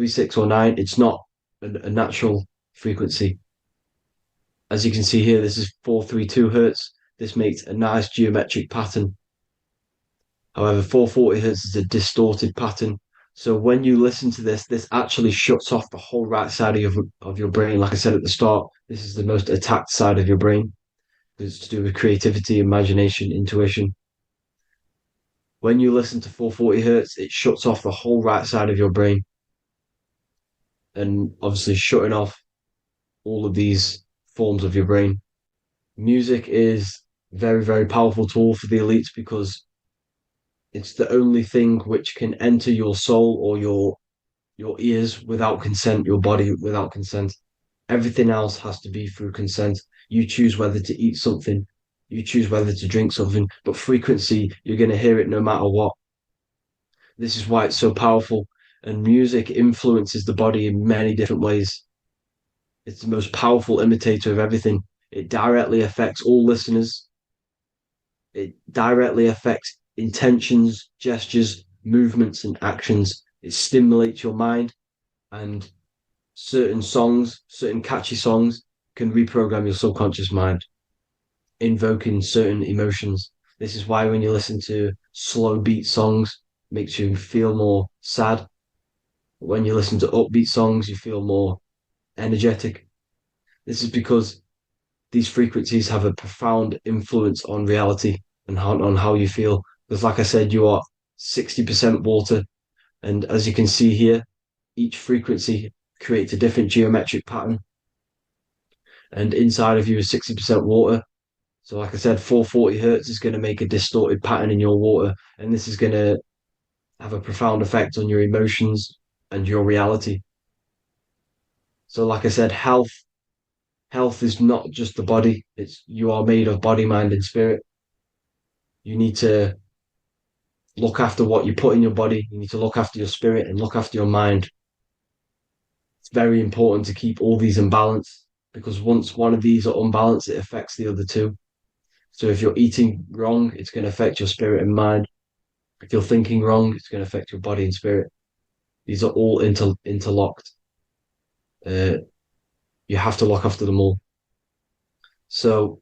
6, or 9, it's not a natural frequency. As you can see here, this is 432 hertz. This makes a nice geometric pattern. However, 440 hertz is a distorted pattern. So when you listen to this, this actually shuts off the whole right side of your brain. Like I said at the start, this is the most attacked side of your brain. It's to do with creativity, imagination, intuition. When you listen to 440 hertz, it shuts off the whole right side of your brain. And obviously shutting off all of these forms of your brain. Music is a very, very powerful tool for the elites because it's the only thing which can enter your soul or your ears without consent, your body without consent. Everything else has to be through consent. You choose whether to eat something, you choose whether to drink something, but frequency, you're going to hear it no matter what. This is why it's so powerful. And music influences the body in many different ways. It's the most powerful imitator of everything. It directly affects all listeners. It directly affects intentions, gestures, movements, and actions. It stimulates your mind, and certain songs, certain catchy songs, can reprogram your subconscious mind, invoking certain emotions. This is why when you listen to slow beat songs, it makes you feel more sad. When you listen to upbeat songs, you feel more energetic. This is because these frequencies have a profound influence on reality and on how you feel. Because, like I said, you are 60% water. And as you can see here, each frequency creates a different geometric pattern. And inside of you is 60% water. So, like I said, 440 hertz is going to make a distorted pattern in your water. And this is going to have a profound effect on your emotions and your reality. So, like I said, health is not just the body. It's you are made of body, mind, and spirit. You need to look after what you put in your body. You need to look after your spirit and look after your mind. It's very important to keep all these in balance because once one of these are unbalanced, it affects the other two. So if you're eating wrong, it's going to affect your spirit and mind. If you're thinking wrong, it's going to affect your body and spirit. These are all interlocked. Uh, you have to look after them all. So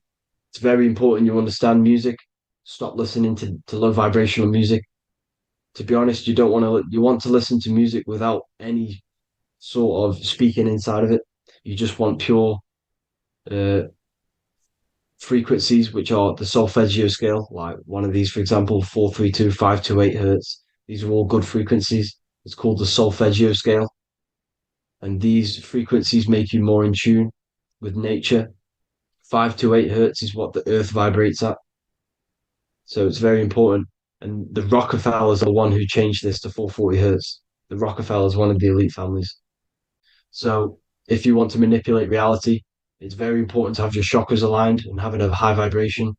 it's very important you understand music. Stop listening to low vibrational music. To be honest, you want to listen to music without any sort of speaking inside of it. You just want pure uh, frequencies, which are the solfeggio scale, like one of these, for example, 432, 528 hertz. These are all good frequencies. It's called the solfeggio scale. And these frequencies make you more in tune with nature. 528 hertz is what the earth vibrates at. So it's very important. And the Rockefellers are the one who changed this to 440 hertz. The Rockefellers, one of the elite families. So if you want to manipulate reality, it's very important to have your chakras aligned and having a high vibration,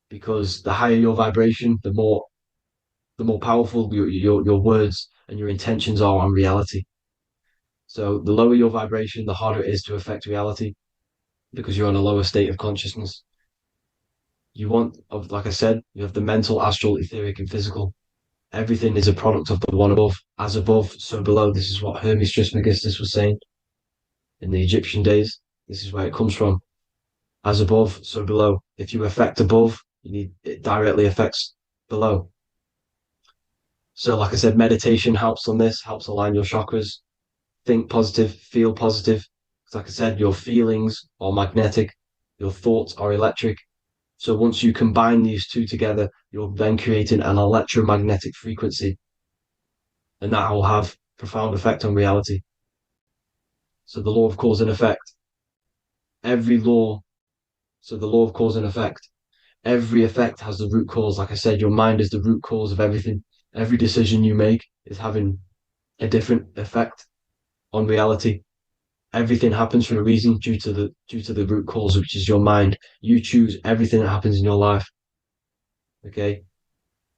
because the higher your vibration, the more powerful your words and your intentions are on reality. So the lower your vibration, the harder it is to affect reality because you're on a lower state of consciousness. You want, like I said, you have the mental, astral, etheric, and physical. Everything is a product of the one above. As above, so below. This is what Hermes Trismegistus was saying in the Egyptian days. This is where it comes from. As above, so below. If you affect above, it directly affects below. So, like I said, meditation helps on this, helps align your chakras. Think positive, feel positive. Like I said, your feelings are magnetic, your thoughts are electric. So once you combine these two together, you're then creating an electromagnetic frequency, and that will have profound effect on reality. So the law of cause and effect. Every law, so the law of cause and effect. Every effect has the root cause. Like I said, your mind is the root cause of everything. Every decision you make is having a different effect on reality. Everything happens for a reason due to the root cause, which is your mind. You choose everything that happens in your life. Okay.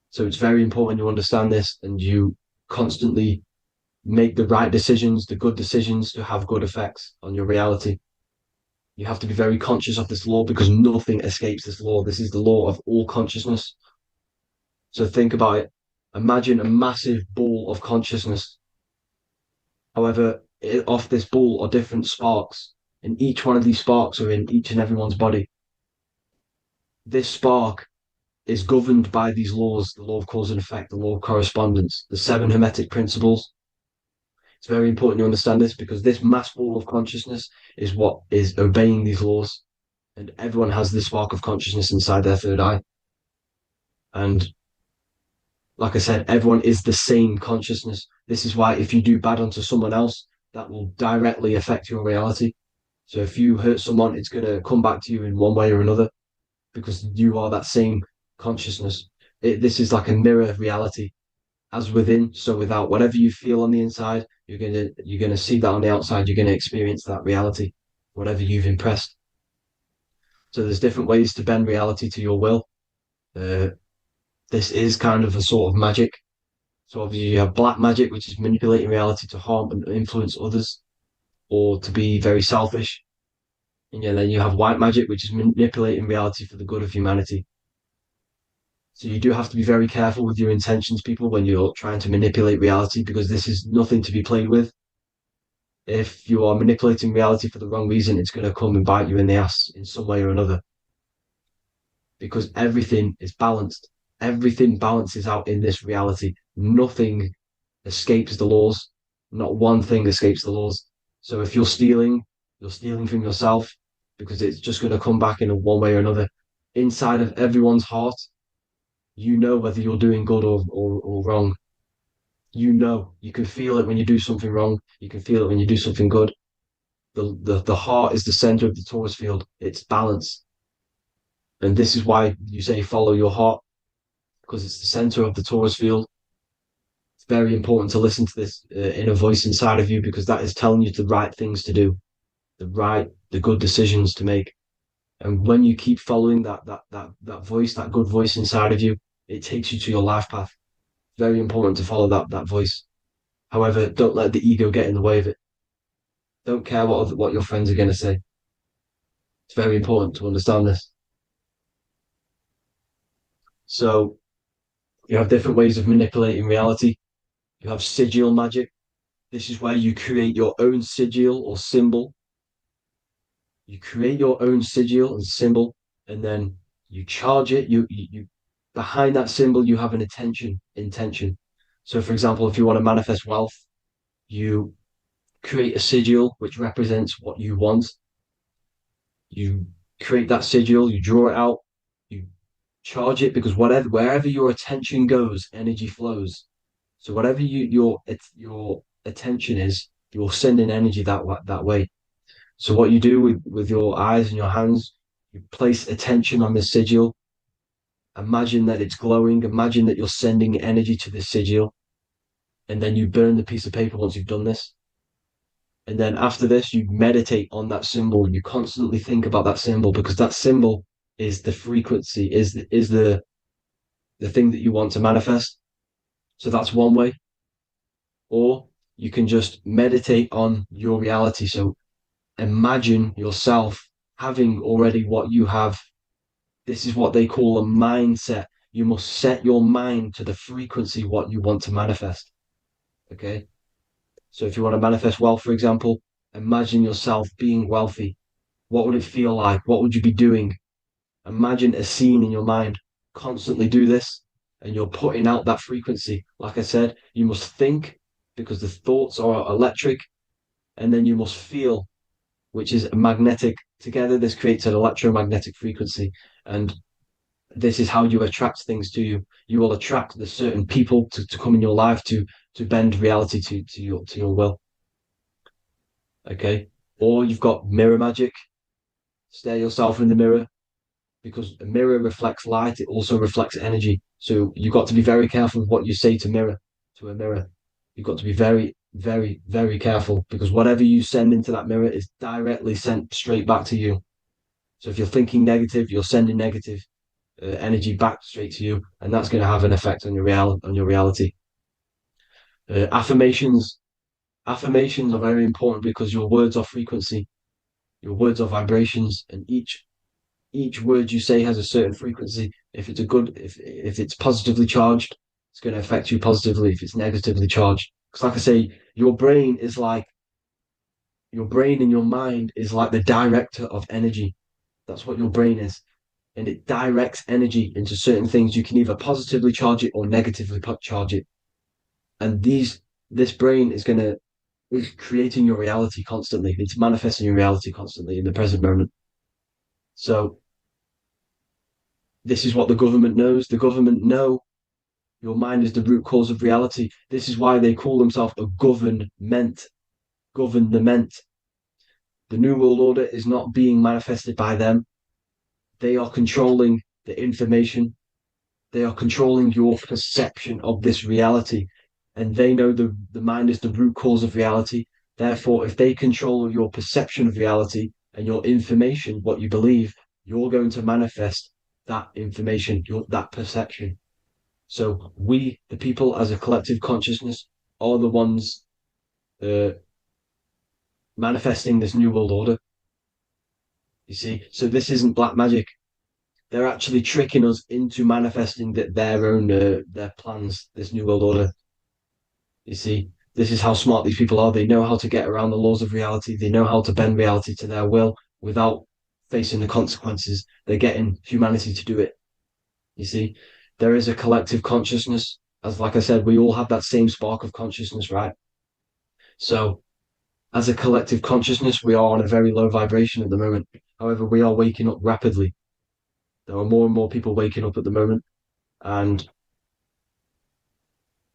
So it's very important you understand this and you constantly make the right decisions, the good decisions to have good effects on your reality. You have to be very conscious of this law because nothing escapes this law. This is the law of all consciousness. So think about it. Imagine a massive ball of consciousness. However, off this ball are different sparks, and each one of these sparks are in each and everyone's body. This spark is governed by these laws, the law of cause and effect, the law of correspondence, the seven hermetic principles. It's very important you understand this because this mass ball of consciousness is what is obeying these laws. And everyone has this spark of consciousness inside their third eye. And like I said, everyone is the same consciousness. This is why if you do bad onto someone else, that will directly affect your reality. So if you hurt someone, it's going to come back to you in one way or another because you are that same consciousness. This is like a mirror reality. As within, so without. Whatever you feel on the inside, you're gonna see that on the outside. You're gonna experience that reality, whatever you've impressed. So there's different ways to bend reality to your will. Uh, this is kind of a sort of magic. So obviously you have black magic, which is manipulating reality to harm and influence others, or to be very selfish. And then you have white magic, which is manipulating reality for the good of humanity. So you do have to be very careful with your intentions, people, when you're trying to manipulate reality, because this is nothing to be played with. If you are manipulating reality for the wrong reason, it's going to come and bite you in the ass in some way or another. Because everything is balanced. Everything balances out in this reality. Nothing escapes the laws. Not one thing escapes the laws. So if you're stealing from yourself because it's just going to come back in one way or another. Inside of everyone's heart, you know whether you're doing good or wrong. You can feel it when you do something wrong. You can feel it when you do something good. The heart is the center of the torus field. It's balance. And this is why you say follow your heart, because it's the center of the torus field. It's very important to listen to this inner voice inside of you because that is telling you the right things to do, the good decisions to make. And when you keep following that voice, that good voice inside of you, it takes you to your life path. Very important to follow that voice. However, don't let the ego get in the way of it. Don't care what your friends are going to say. It's very important to understand this. So you have different ways of manipulating reality. You have sigil magic. This is where you create your own sigil or symbol. You create your own sigil and symbol, and then you charge it. You behind that symbol you have an intention. So, for example, if you want to manifest wealth, you create a sigil which represents what you want. You create that sigil, you draw it out, you charge it because wherever your attention goes, energy flows. So whatever your attention is, you're sending energy that way. So what you do with your eyes and your hands, you place attention on the sigil, Imagine that it's glowing. Imagine that you're sending energy to this sigil. And then you burn the piece of paper once you've done this. And then after this, you meditate on that symbol. You constantly think about that symbol, because that symbol is the frequency, is the thing that you want to manifest. So that's one way. Or you can just meditate on your reality. So imagine yourself having already what you have. This is what they call a mindset. You must set your mind to the frequency what you want to manifest. Okay. So if you want to manifest wealth, for example, imagine yourself being wealthy. What would it feel like? What would you be doing? Imagine a scene in your mind. Constantly do this, and you're putting out that frequency. Like I said, you must think, because the thoughts are electric, and then you must feel, which is magnetic. Together, this creates an electromagnetic frequency. And this is how you attract things to you. You will attract the certain people to come in your life to bend reality to your will. Okay. Or you've got mirror magic. Stare yourself in the mirror, because a mirror reflects light. It also reflects energy. So you've got to be very careful with what you say to a mirror. You've got to be very, very, very careful, because whatever you send into that mirror is directly sent straight back to you. So if you're thinking negative, you're sending negative energy back straight to you, and that's going to have an effect on your reality. Affirmations are very important, because your words are frequency, your words are vibrations, and each word you say has a certain frequency. If it's if it's positively charged, it's going to affect you positively. If it's negatively charged, because like I say, your brain and your mind is like the director of energy. That's what your brain is. And it directs energy into certain things. You can either positively charge it or negatively charge it. And this brain is creating your reality constantly. It's manifesting your reality constantly in the present moment. So this is what the government knows. The government know your mind is the root cause of reality. This is why they call themselves a government. Government. The New World Order is not being manifested by them. They are controlling the information. They are controlling your perception of this reality. And they know the mind is the root cause of reality. Therefore, if they control your perception of reality and your information, what you believe, you're going to manifest that information, that perception. So we, the people, as a collective consciousness, are the ones manifesting this new world order. You see, so this isn't black magic. They're actually tricking us into manifesting their own their plans, this new world order. You see, this is how smart these people are. They know how to get around the laws of reality. They know how to bend reality to their will without facing the consequences. They're getting humanity to do it. You see, there is a collective consciousness. As like I said, we all have that same spark of consciousness, right? So as a collective consciousness, we are on a very low vibration at the moment. However, we are waking up rapidly. There are more and more people waking up at the moment, and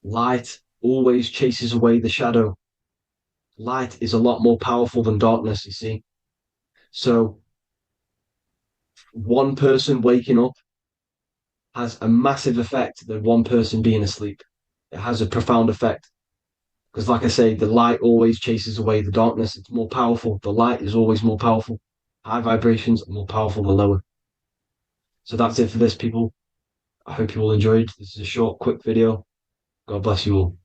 light always chases away the shadow. Light is a lot more powerful than darkness, you see. So one person waking up has a massive effect than one person being asleep. It has a profound effect. Because like I say, the light always chases away the darkness. It's more powerful. The light is always more powerful. High vibrations are more powerful than lower. So that's it for this, people. I hope you all enjoyed. This is a short, quick video. God bless you all.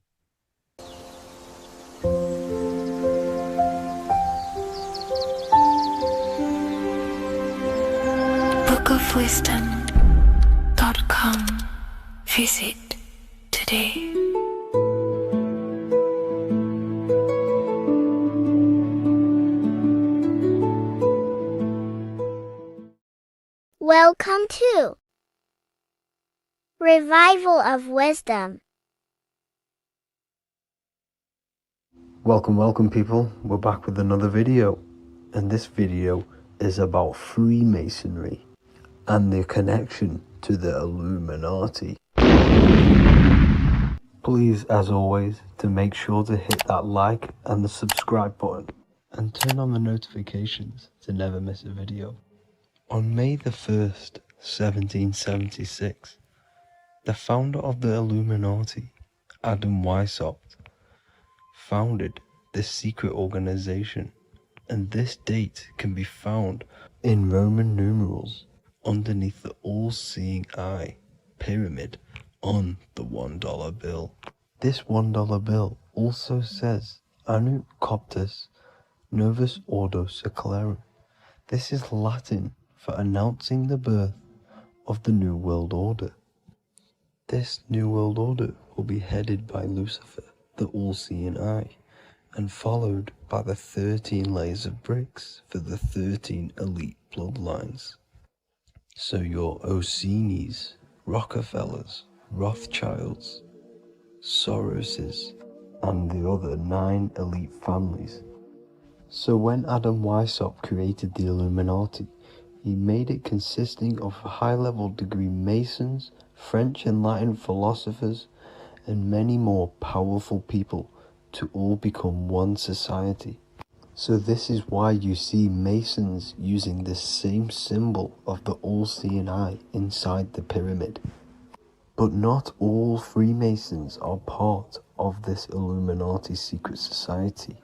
bookofwisdom.com. Visit today. Welcome to Revival of Wisdom. Welcome people, we're back with another video, and this video is about Freemasonry and their connection to the Illuminati. Please, as always, to make sure to hit that like and the subscribe button and turn on the notifications to never miss a video. On May the 1st, 1776. The founder of the Illuminati, Adam Weishaupt, founded this secret organization, and this date can be found in Roman numerals underneath the all-seeing eye pyramid on the $1 bill. This $1 bill also says Anut Coptus Novus Ordo Secularum. This is Latin for announcing the birth of the New World Order. This New World Order will be headed by Lucifer, the all-seeing eye, and followed by the 13 layers of bricks for the 13 elite bloodlines. So your Orsini's, Rockefellers, Rothschilds, Soroses, and the other 9 elite families. So when Adam Weishaupt created the Illuminati, he made it consisting of high-level degree Masons, French and Latin philosophers, and many more powerful people to all become one society. So this is why you see Masons using the same symbol of the all-seeing eye inside the pyramid. But not all Freemasons are part of this Illuminati secret society.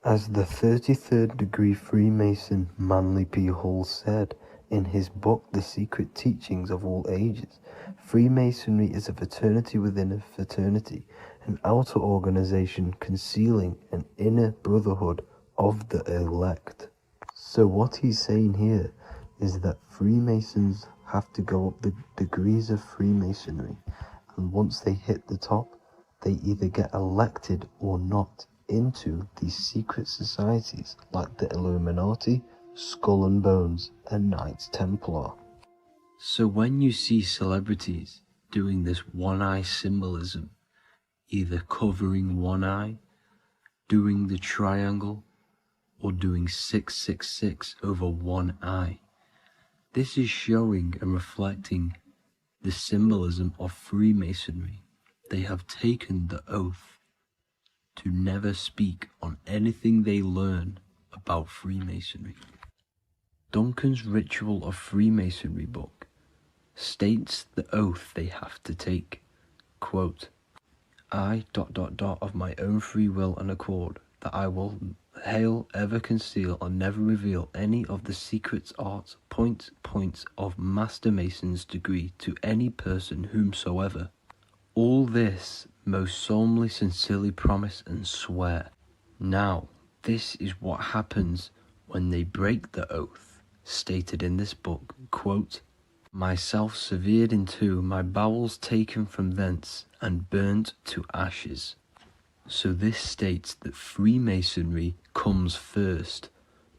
As the 33rd degree Freemason Manly P. Hall said in his book The Secret Teachings of All Ages, Freemasonry is a fraternity within a fraternity, an outer organization concealing an inner brotherhood of the elect. So what he's saying here is that Freemasons have to go up the degrees of Freemasonry, and once they hit the top, they either get elected or not into these secret societies like the Illuminati, Skull and Bones, and Knights Templar. So when you see celebrities doing this one-eye symbolism, either covering one eye, doing the triangle, or doing 666 over one eye, this is showing and reflecting the symbolism of Freemasonry. They have taken the oath to never speak on anything they learn about Freemasonry. Duncan's Ritual of Freemasonry book states the oath they have to take. Quote, I ... of my own free will and accord, that I will hail, ever conceal, and never reveal any of the secrets, arts, points of Master Mason's degree to any person whomsoever. All this most solemnly, sincerely promise and swear. Now, this is what happens when they break the oath, stated in this book, quote, myself severed in two, my bowels taken from thence, and burnt to ashes. So this states that Freemasonry comes first,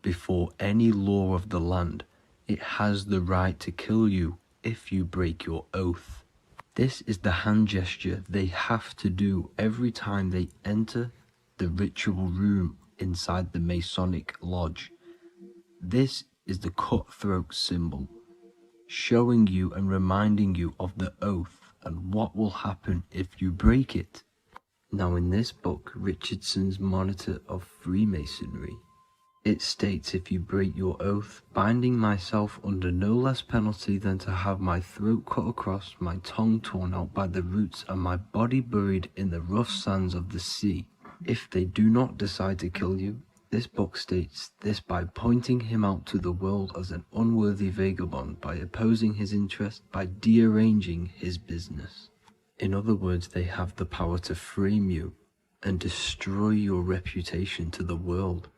before any law of the land. It has the right to kill you if you break your oath. This is the hand gesture they have to do every time they enter the ritual room inside the Masonic lodge. This is the cutthroat symbol, showing you and reminding you of the oath and what will happen if you break it. Now in this book, Richardson's Monitor of Freemasonry, it states, if you break your oath, binding myself under no less penalty than to have my throat cut across, my tongue torn out by the roots, and my body buried in the rough sands of the sea. If they do not decide to kill you, this book states this by pointing him out to the world as an unworthy vagabond, by opposing his interest, by dearranging his business. In other words, they have the power to frame you and destroy your reputation to the world,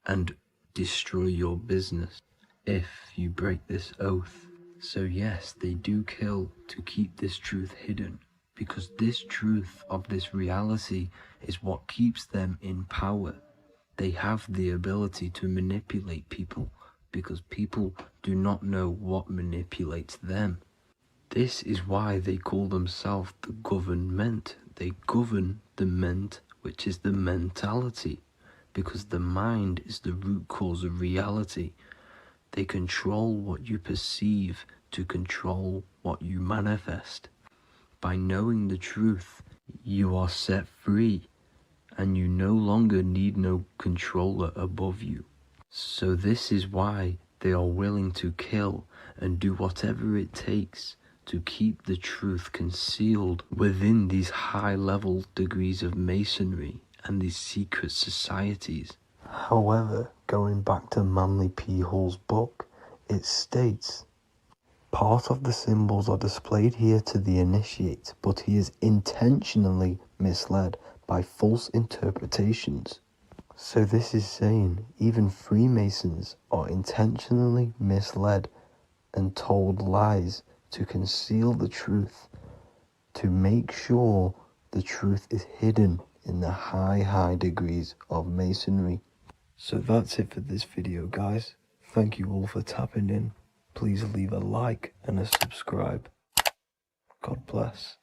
and destroy your business if you break this oath. So yes, they do kill to keep this truth hidden, because this truth of this reality is what keeps them in power. They have the ability to manipulate people, because people do not know what manipulates them. This is why they call themselves the government. They govern the ment, which is the mentality, because the mind is the root cause of reality. They control what you perceive to control what you manifest. By knowing the truth, you are set free, and you no longer need no controller above you. So this is why They are willing to kill and do whatever it takes to keep the truth concealed within these high-level degrees of masonry and these secret societies. However, going back to Manly P. Hall's book, it states, part of the symbols are displayed here to the initiate, but he is intentionally misled by false interpretations. So this is saying even Freemasons are intentionally misled and told lies to conceal the truth, to make sure the truth is hidden in the high degrees of masonry. So that's it for this video, guys. Thank you all for tapping in. Please leave a like and a subscribe. God bless.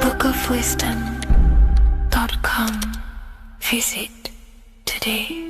bookofwisdom.com. Visit today.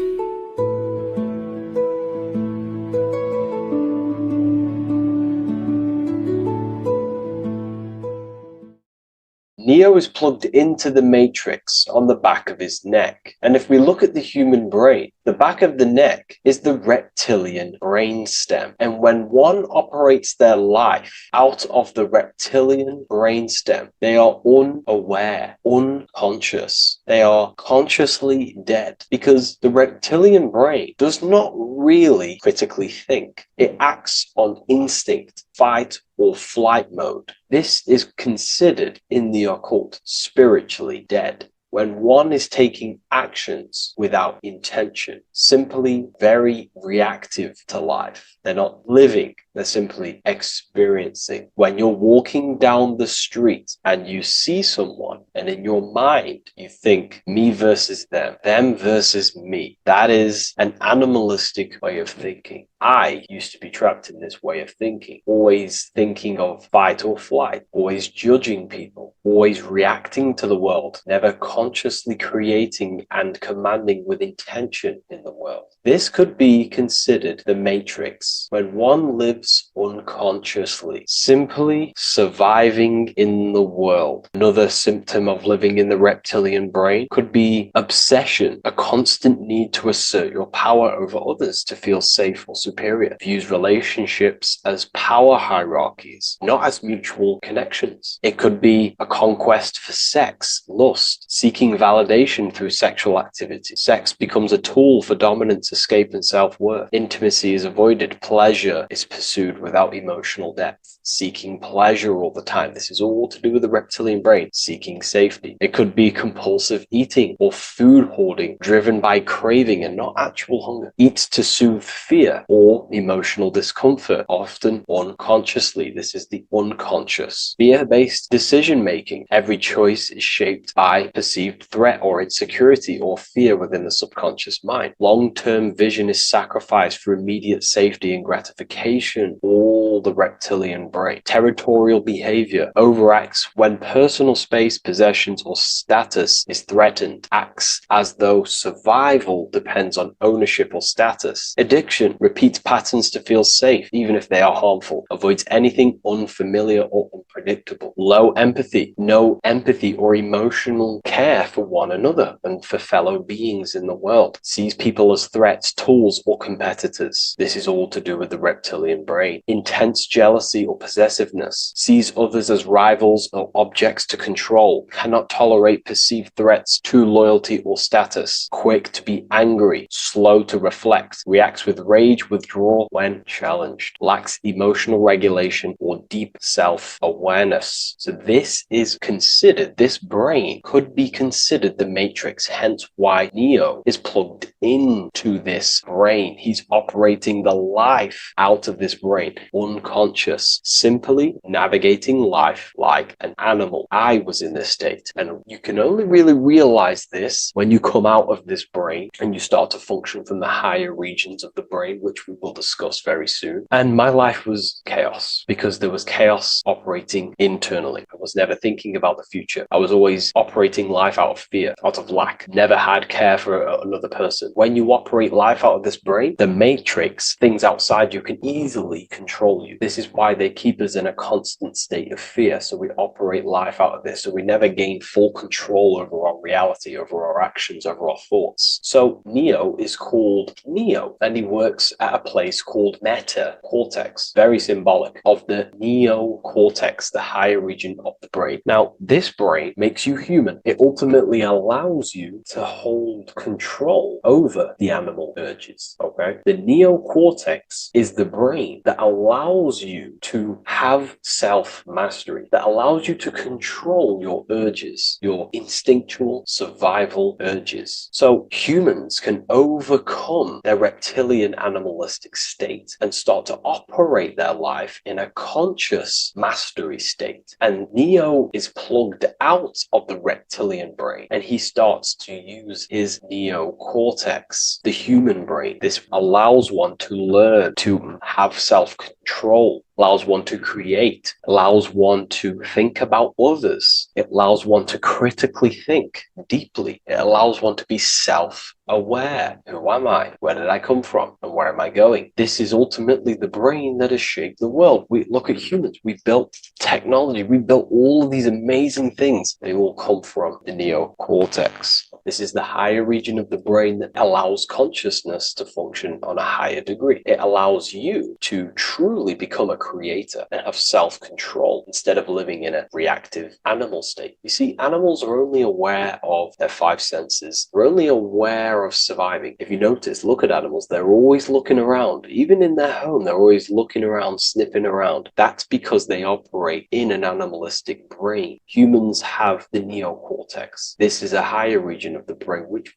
Neo is plugged into the matrix on the back of his neck. And if we look at the human brain, the back of the neck is the reptilian brain stem. And when one operates their life out of the reptilian brain stem, they are unaware, unconscious. They are consciously dead because the reptilian brain does not really critically think. It acts on instinct, fight or flight mode. This is considered in the occult spiritually dead. When one is taking actions without intention, simply very reactive to life. They're not living, they're simply experiencing. When you're walking down the street and you see someone, and in your mind you think me versus them versus me, that is an animalistic way of thinking. I used to be trapped in this way of thinking, always thinking of fight or flight, always judging people, always reacting to the world, never consciously creating and commanding with intention in the world. This could be considered the matrix, when one lives unconsciously, simply surviving in the world. Another symptom of living in the reptilian brain could be obsession, a constant need to assert your power over others to feel safe or superior. Views relationships as power hierarchies, not as mutual connections. It could be a conquest for sex, lust, seeking validation through sexual activity. Sex becomes a tool for dominance, escape, and self-worth. Intimacy is avoided. Pleasure is pursued without emotional depth. Seeking pleasure all the time. This is all to do with the reptilian brain. Seeking safety. It could be compulsive eating or food hoarding, driven by craving and not actual hunger. Eats to soothe fear or emotional discomfort, often unconsciously. This is the unconscious. Fear-based decision-making. Every choice is shaped by perceived threat or insecurity or fear within the subconscious mind. Long-term vision is sacrificed for immediate safety and gratification. All the reptilian brain. Territorial behavior overacts when personal space, possessions, or status is threatened. Acts as though survival depends on ownership or status. Addiction repeats patterns to feel safe, even if they are harmful. Avoids anything unfamiliar or unpredictable. Low empathy. No empathy or emotional care for one another and for fellow beings in the world. Sees people as threats, tools, or competitors. This is all to do with the reptilian brain. Intense jealousy or possessiveness. Sees others as rivals or objects to control. Cannot tolerate perceived threats, true loyalty, or status. Quick to be angry. Slow to reflect. Reacts with rage, withdrawal when challenged. Lacks emotional regulation or deep self-awareness. So this is considered, this brain could be considered the matrix, hence why Neo is plugged into this brain. He's operating the life out of this brain, unconscious, simply navigating life like an animal. I was in this state, and you can only really realize this when you come out of this brain and you start to function from the higher regions of the brain, which we will discuss very soon. And my life was chaos because there was chaos operating internally. I was never thinking about the future. I was always operating life out of fear, out of lack, never had care for another person. When you operate life out of this brain, the matrix, things outside you, can easily control you. This is why they keep us in a constant state of fear. So we operate life out of this. So we never gain full control over our reality, over our actions, over our thoughts. So Neo is called Neo, and he works at a place called meta cortex, very symbolic of the neocortex, the higher region of the brain. Now, this brain makes you human. It ultimately allows you to hold control over the animal urges, okay? The neocortex is the brain that allows you to have self-mastery, that allows you to control your urges, your instinctual survival urges. So humans can overcome their reptilian animalistic state and start to operate their life in a conscious mastery state. And Neo is plugged out of the reptilian brain, and he starts to use his neocortex, the human brain. This allows one to learn to have self-control, allows one to create, allows one to think about others. It allows one to critically think deeply. It allows one to be self-aware. Who am I? Where did I come from? And where am I going? This is ultimately the brain that has shaped the world. We look at humans. We built technology. We built all of these amazing things. They all come from the neocortex. This is the higher region of the brain that allows consciousness to function on a higher degree. It allows you to truly become a creator and have self-control instead of living in a reactive animal state. You see, animals are only aware of their five senses. They're only aware of surviving. If you notice, look at animals, they're always looking around. Even in their home, they're always looking around, sniffing around. That's because they operate in an animalistic brain. Humans have the neocortex. This is a higher region of the brain, which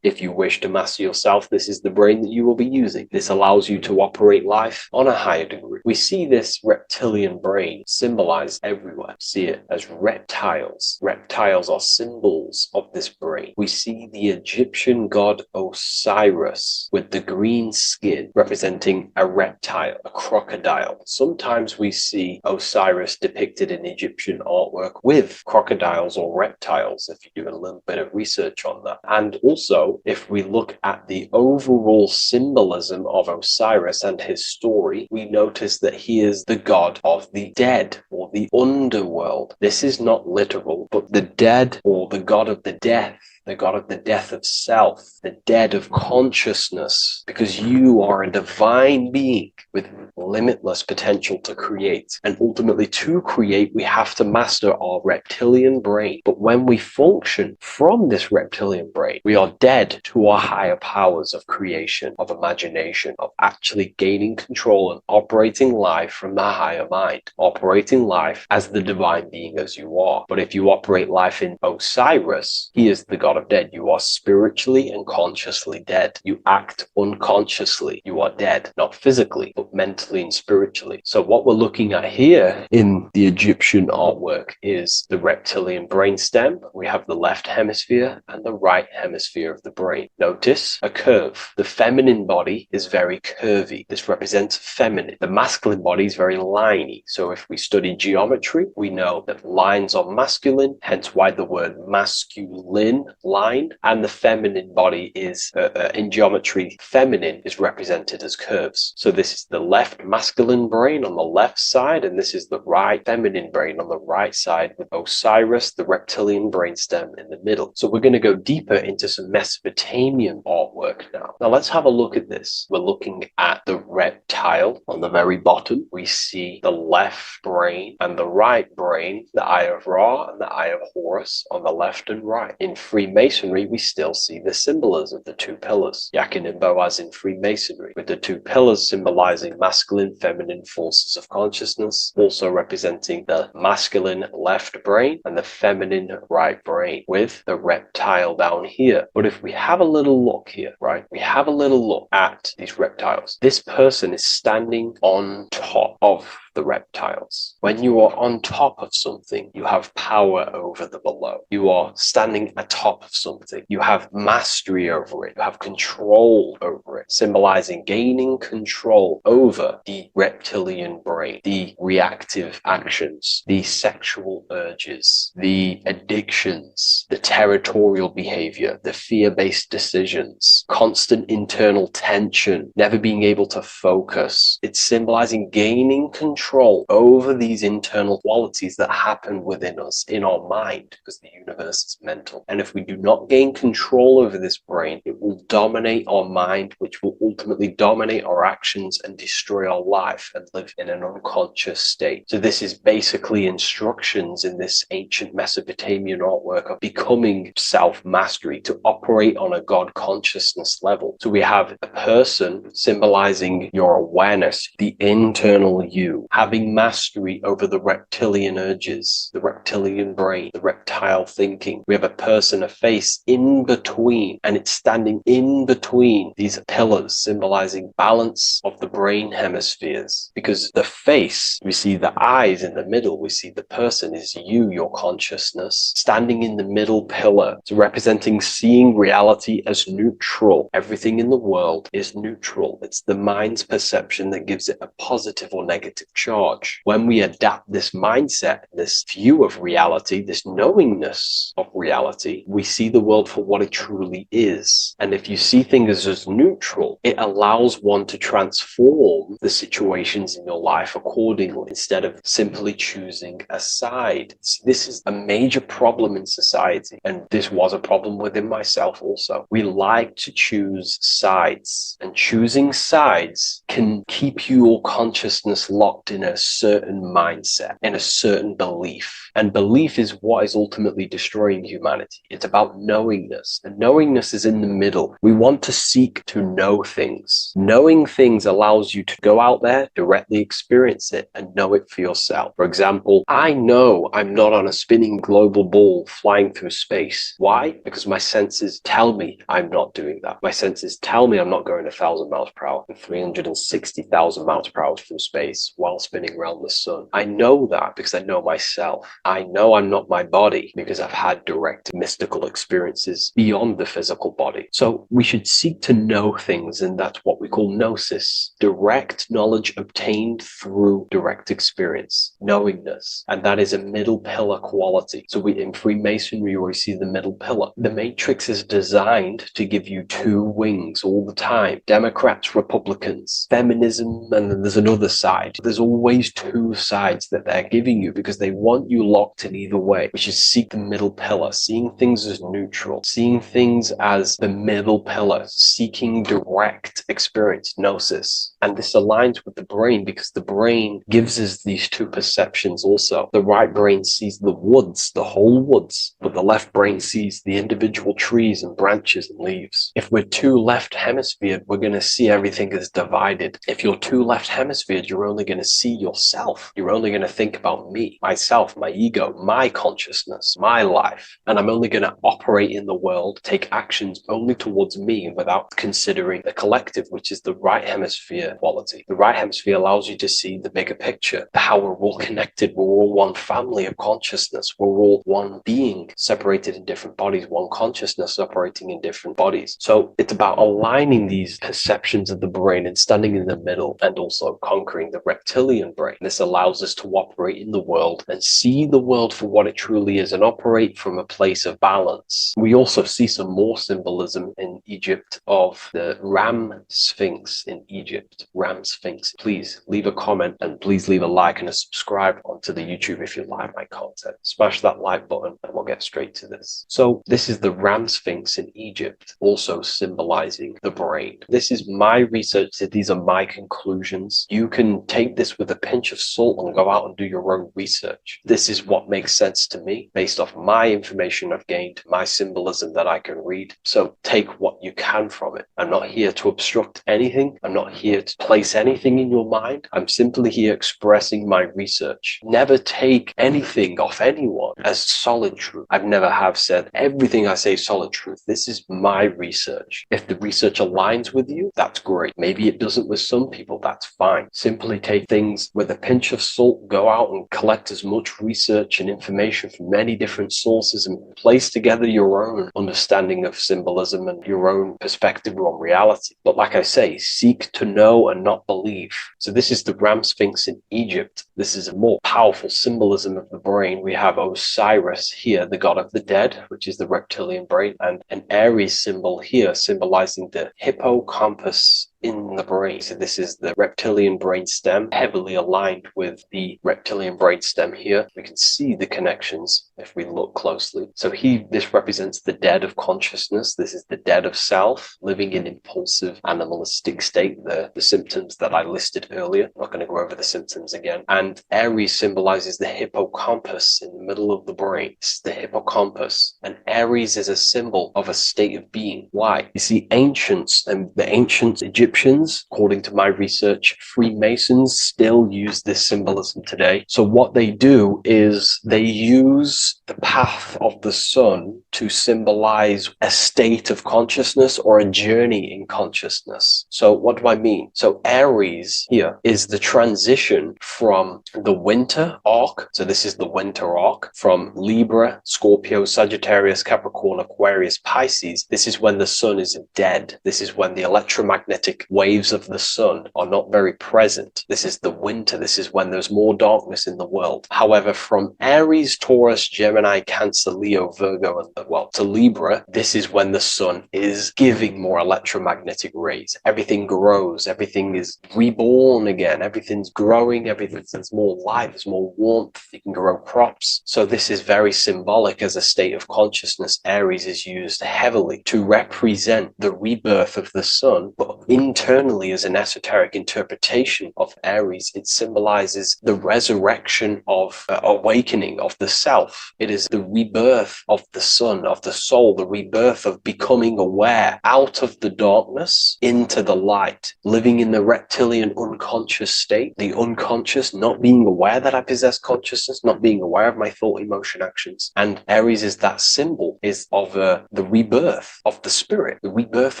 if you wish to master yourself, this is the brain that you will be using. This allows you to operate life on a higher degree. We see this reptilian brain symbolized everywhere. See it as reptiles. Reptiles are symbols of this brain. We see the Egyptian god Osiris with the green skin representing a reptile, a crocodile. Sometimes we see Osiris depicted in Egyptian artwork with crocodiles or reptiles, if you do a little bit of research on that. And also, if we look at the overall symbolism of Osiris and his story, we notice that he is the god of the dead or the underworld. This is not literal, but the dead or the god of the death, the god of the death of self, the dead of consciousness, because you are a divine being with limitless potential to create. And ultimately, to create, we have to master our reptilian brain. But when we function from this reptilian brain, we are dead to our higher powers of creation, of imagination, of actually gaining control and operating life from the higher mind, operating life as the divine being as you are. But if you operate life in Osiris, he is the god of dead. You are spiritually and consciously dead. You act unconsciously. You are dead, not physically, but mentally and spiritually. So what we're looking at here in the Egyptian artwork is the reptilian brainstem. We have the left hemisphere and the right hemisphere of the brain. Notice a curve. The feminine body is very curvy. This represents feminine. The masculine body is very liney. So if we study geometry, we know that lines are masculine, hence why the word masculine, line, and the feminine body is, in geometry, feminine is represented as curves. So this is the left masculine brain on the left side, and this is the right feminine brain on the right side, with Osiris, the reptilian brainstem, in the middle. So we're going to go deeper into some Mesopotamian artwork now. Now let's have a look at this. We're looking at the reptile on the very bottom. We see the left brain and the right brain, the Eye of Ra and the Eye of Horus on the left and right in 3 Freemasonry, we still see the symbolism of the two pillars. Yakin and Boaz in Freemasonry, with the two pillars symbolizing masculine, feminine forces of consciousness, also representing the masculine left brain and the feminine right brain, with the reptile down here. But if we have a little look here, right, we have a little look at these reptiles. This person is standing on top of the reptiles. When you are on top of something, you have power over the below. You are standing atop of something. You have mastery over it. You have control over it, symbolizing gaining control over the reptilian brain, the reactive actions, the sexual urges, the addictions, the territorial behavior, the fear-based decisions, constant internal tension, never being able to focus. It's symbolizing gaining control over these internal qualities that happen within us, in our mind, because the universe is mental. And if we do not gain control over this brain, it will dominate our mind, which will ultimately dominate our actions and destroy our life and live in an unconscious state. So this is basically instructions in this ancient Mesopotamian artwork of becoming self-mastery, to operate on a God consciousness level. So we have a person symbolizing your awareness, the internal you, having mastery over the reptilian urges, the reptilian brain, the reptile thinking. We have a person, a face in between, and it's standing in between these pillars, symbolizing balance of the brain hemispheres. Because the face, we see the eyes in the middle, we see the person is you, your consciousness, standing in the middle pillar. So representing seeing reality as neutral. Everything in the world is neutral. It's the mind's perception that gives it a positive or negative charge. When we adapt this mindset, this view of reality, this knowingness of reality, we see the world for what it truly is. And if you see things as neutral, it allows one to transform the situations in your life accordingly, instead of simply choosing a side. This is a major problem in society, and this was a problem within myself also. We like to choose sides, and choosing sides can keep your consciousness locked in a certain mindset, in a certain belief. And belief is what is ultimately destroying humanity. It's about knowingness, and knowingness is in the middle. We want to seek to know things. Knowing things allows you to go out there, directly experience it, and know it for yourself. For example, I know I'm not on a spinning global ball flying through space. Why? Because my senses tell me I'm not doing that. My senses tell me I'm not going 1,000 miles per hour and 360,000 miles per hour through space while spinning around the sun. I know that because I know myself. I know I'm not my body because I've had direct mystical experiences beyond the physical body. So we should seek to know things, and that's what we call gnosis. Direct knowledge obtained through direct experience, knowingness. And that is a middle pillar quality. So in Freemasonry, we see the middle pillar. The matrix is designed to give you two wings all the time. Democrats, Republicans, feminism, and then there's another side. There's always two sides that they're giving you because they want you locked in either way. We should seek the middle pillar, seeing things as neutral, seeing things as the middle pillar, seeking direct experience, gnosis. And this aligns with the brain because the brain gives us these two perceptions also. The right brain sees the woods, the whole woods, but the left brain sees the individual trees and branches and leaves. If we're too left hemisphered, we're going to see everything as divided. If you're too left hemisphered, you're only going to see yourself. You're only going to think about me, myself, my ego, my consciousness, my life. And I'm only going to operate in the world, take actions only towards me without considering the collective, which is the right hemisphere quality. The right hemisphere allows you to see the bigger picture, how we're all connected. We're all one family of consciousness. We're all one being separated in different bodies, one consciousness operating in different bodies. So it's about aligning these perceptions of the brain and standing in the middle, and also conquering the reptilian brain. This allows us to operate in the world and see the world for what it truly is and operate from a place of balance. We also see some more symbolism in Egypt of the Ram Sphinx in Egypt. Ram Sphinx. Please leave a comment and please leave a like and a subscribe onto the YouTube if you like my content. Smash that like button and we'll get straight to this. So this is the Ram Sphinx in Egypt, also symbolizing the brain. This is my research. These are my conclusions. You can take this this with a pinch of salt and go out and do your own research. This is what makes sense to me based off my information I've gained, my symbolism that I can read. So take what you can from it. I'm not here to obstruct anything. I'm not here to place anything in your mind. I'm simply here expressing my research. Never take anything off anyone as solid truth. I've never have said everything I say is solid truth. This is my research. If the research aligns with you, that's great. Maybe it doesn't with some people, that's fine. Simply take things with a pinch of salt, go out and collect as much research and information from many different sources and place together your own understanding of symbolism and your own perspective on reality. But like I say, seek to know and not believe. So this is the Ram Sphinx in Egypt. This is a more powerful symbolism of the brain. We have Osiris here, the god of the dead, which is the reptilian brain, and an Aries symbol here symbolizing the hippocampus in the brain. So this is the reptilian brain stem, heavily aligned with the reptilian brain stem here. We can see the connections if we look closely. So this represents the dead of consciousness. This is the dead of self, living in impulsive animalistic state, the symptoms that I listed earlier. I'm not going to go over the symptoms again. And Aries symbolizes the hippocampus in the middle of the brain. This is the hippocampus. And Aries is a symbol of a state of being. Why? You see, ancients and the ancient Egyptians, according to my research, Freemasons still use this symbolism today. So what they do is they use the path of the sun to symbolize a state of consciousness or a journey in consciousness. So what do I mean? So Aries here is the transition from the winter arc. So this is the winter arc from Libra, Scorpio, Sagittarius, Capricorn, Aquarius, Pisces. This is when the sun is dead. This is when the electromagnetic waves of the sun are not very present. This is the winter. This is when there's more darkness in the world. However, from Aries, Taurus, Gemini, Cancer, Leo, Virgo, and to Libra, this is when the sun is giving more electromagnetic rays. Everything grows. Everything is reborn again. Everything's growing. There's more light. There's more warmth. You can grow crops. So this is very symbolic as a state of consciousness. Aries is used heavily to represent the rebirth of the sun, but internally as an esoteric interpretation of Aries, it symbolizes the resurrection of awakening of the self. It is the rebirth of the sun, of the soul, the rebirth of becoming aware out of the darkness into the light, living in the reptilian unconscious state, the unconscious, not being aware that I possess consciousness, not being aware of my thought, emotion, actions. And Aries is that symbol, is of the rebirth of the spirit, the rebirth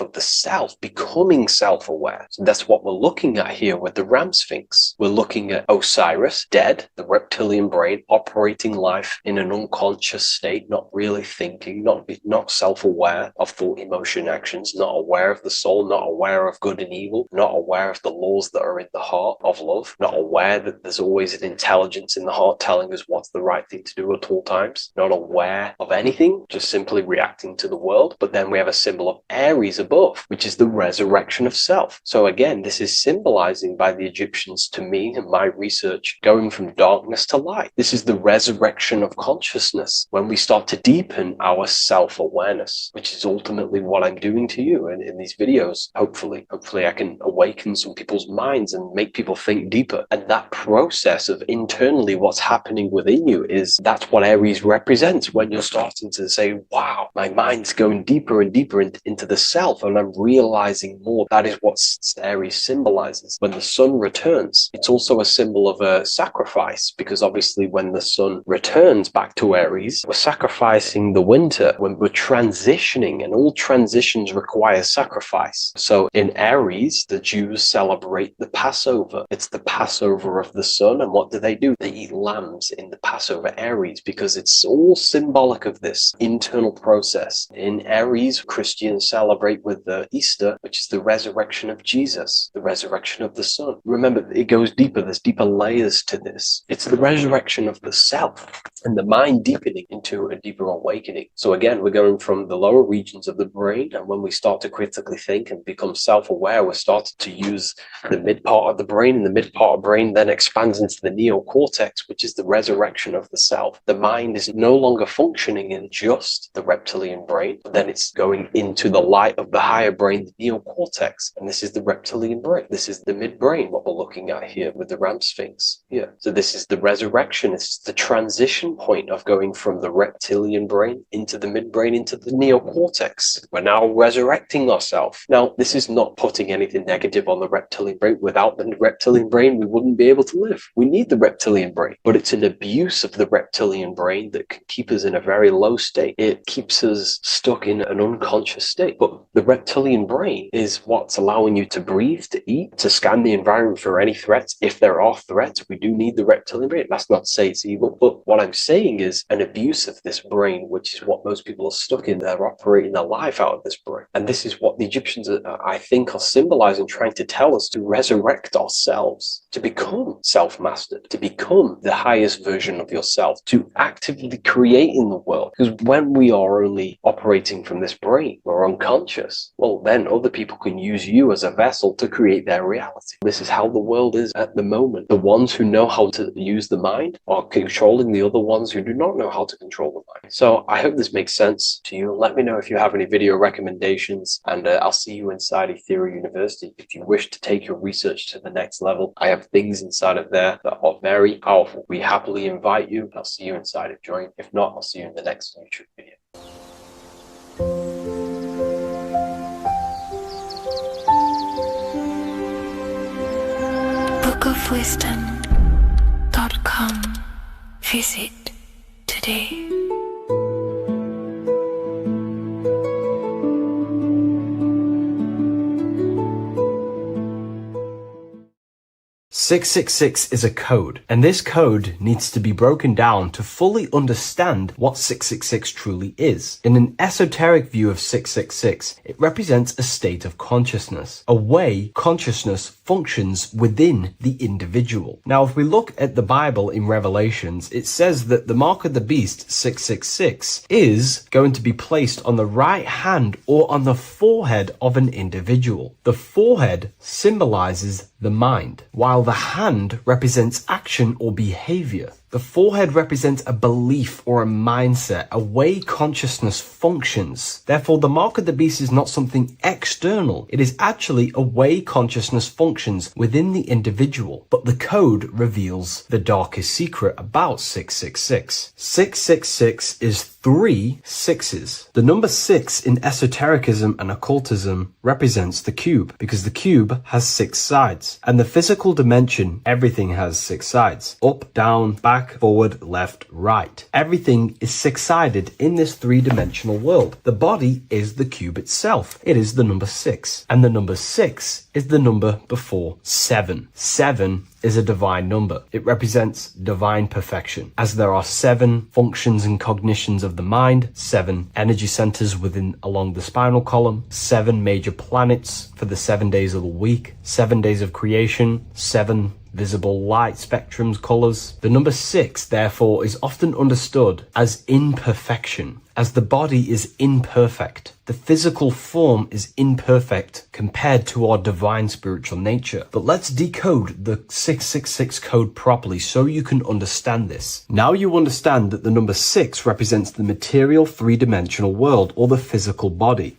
of the self, becoming self-aware. So that's what we're looking at here with the Ram Sphinx. We're looking at Osiris, dead, the reptilian brain, operating life in an unconscious state, not really thinking, not self-aware of thought, emotion, actions, not aware of the soul, not aware of good and evil, not aware of the laws that are in the heart of love, not aware that there's always an intelligence in the heart telling us what's the right thing to do at all times, not aware of anything, just simply reacting to the world. But then we have a symbol of Aries above, which is the resurrection of self. So again, this is symbolizing by the Egyptians to me and my research, going from darkness to light. This is the resurrection of consciousness when we start to deepen our self-awareness, which is ultimately what I'm doing to you in these videos. Hopefully I can awaken some people's minds and make people think deeper. And that process of internally what's happening within you that's what Aries represents when you're starting to say, wow, my mind's going deeper and deeper into the self, and I'm realizing more. That is what Aries symbolizes. When the sun returns, it's also a symbol of a sacrifice, because obviously when the sun returns back to Aries, we're sacrificing the winter, when we're transitioning, and all transitions require sacrifice. So in Aries, the Jews celebrate the Passover. It's the Passover of the sun, and what do? They eat lambs in the Passover Aries, because it's all symbolic of this internal process. In Aries, Christians celebrate with the Easter, which is the resurrection of Jesus, the resurrection of the sun. Remember, it goes deeper. There's deeper layers to this. It's the resurrection of the self and the mind deepening into a deeper awakening. So again, we're going from the lower regions of the brain, and when we start to critically think and become self-aware, we're starting to use the mid part of the brain, and the mid part of the brain then expands into the neocortex, which is the resurrection of the self. The mind is no longer functioning in just first, the reptilian brain, but then it's going into the light of the higher brain, the neocortex, and this is the reptilian brain. This is the midbrain, what we're looking at here with the Ram Sphinx. Yeah. So this is the resurrection. It's the transition point of going from the reptilian brain into the midbrain, into the neocortex. We're now resurrecting ourselves. Now, this is not putting anything negative on the reptilian brain. Without the reptilian brain, we wouldn't be able to live. We need the reptilian brain, but it's an abuse of the reptilian brain that can keep us in a very low state. It keeps us stuck in an unconscious state. But the reptilian brain is what's allowing you to breathe, to eat, to scan the environment for any threats. If there are threats, we do need the reptilian brain. That's not to say it's evil, but what I'm saying is an abuse of this brain, which is what most people are stuck in. They're operating their life out of this brain. And this is what the Egyptians, I think, are symbolizing, trying to tell us to resurrect ourselves, to become self-mastered, to become the highest version of yourself, to actively create in the world. Because when we are only operating from this brain, we're unconscious, well, then other people can use you as a vessel to create their reality. This is how the world is at the moment. The ones who know how to use the mind are controlling the other ones who do not know how to control the mind. So I hope this makes sense to you. Let me know if you have any video recommendations, and I'll see you inside Ethereum University. If you wish to take your research to the next level, I have things inside of there that are very powerful. We happily invite you. I'll see you inside of Join. If not, I'll see you in the next YouTube video. bookofwisdom.com. Visit today. 666 is a code, and this code needs to be broken down to fully understand what 666 truly is. In an esoteric view of 666, it represents a state of consciousness, a way consciousness functions within the individual. Now, if we look at the Bible in Revelations, it says that the mark of the beast, 666, is going to be placed on the right hand or on the forehead of an individual. The forehead symbolizes the mind, while the hand represents action or behavior. The forehead represents a belief or a mindset, a way consciousness functions. Therefore, the mark of the beast is not something external. It is actually a way consciousness functions within the individual. But the code reveals the darkest secret about 666. 666 is 3 sixes. The number 6 in esotericism and occultism represents the cube, because the cube has 6 sides. And the physical dimension, everything has 6 sides. Up, down, back, forward, left, right. Everything is 6-sided in this 3-dimensional world. The body is the cube itself. It is the number 6. And the number 6 is the number before 7. 7 is a divine number. It represents divine perfection, as there are 7 functions and cognitions of the mind, 7 energy centers along the spinal column, 7 major planets for the 7 days of the week, 7 days of creation, 7 visible light spectrums, colors. The number 6, therefore, is often understood as imperfection, as the body is imperfect. The physical form is imperfect compared to our divine spiritual nature. But let's decode the 666 code properly so you can understand this. Now you understand that the number 6 represents the material 3-dimensional world, or the physical body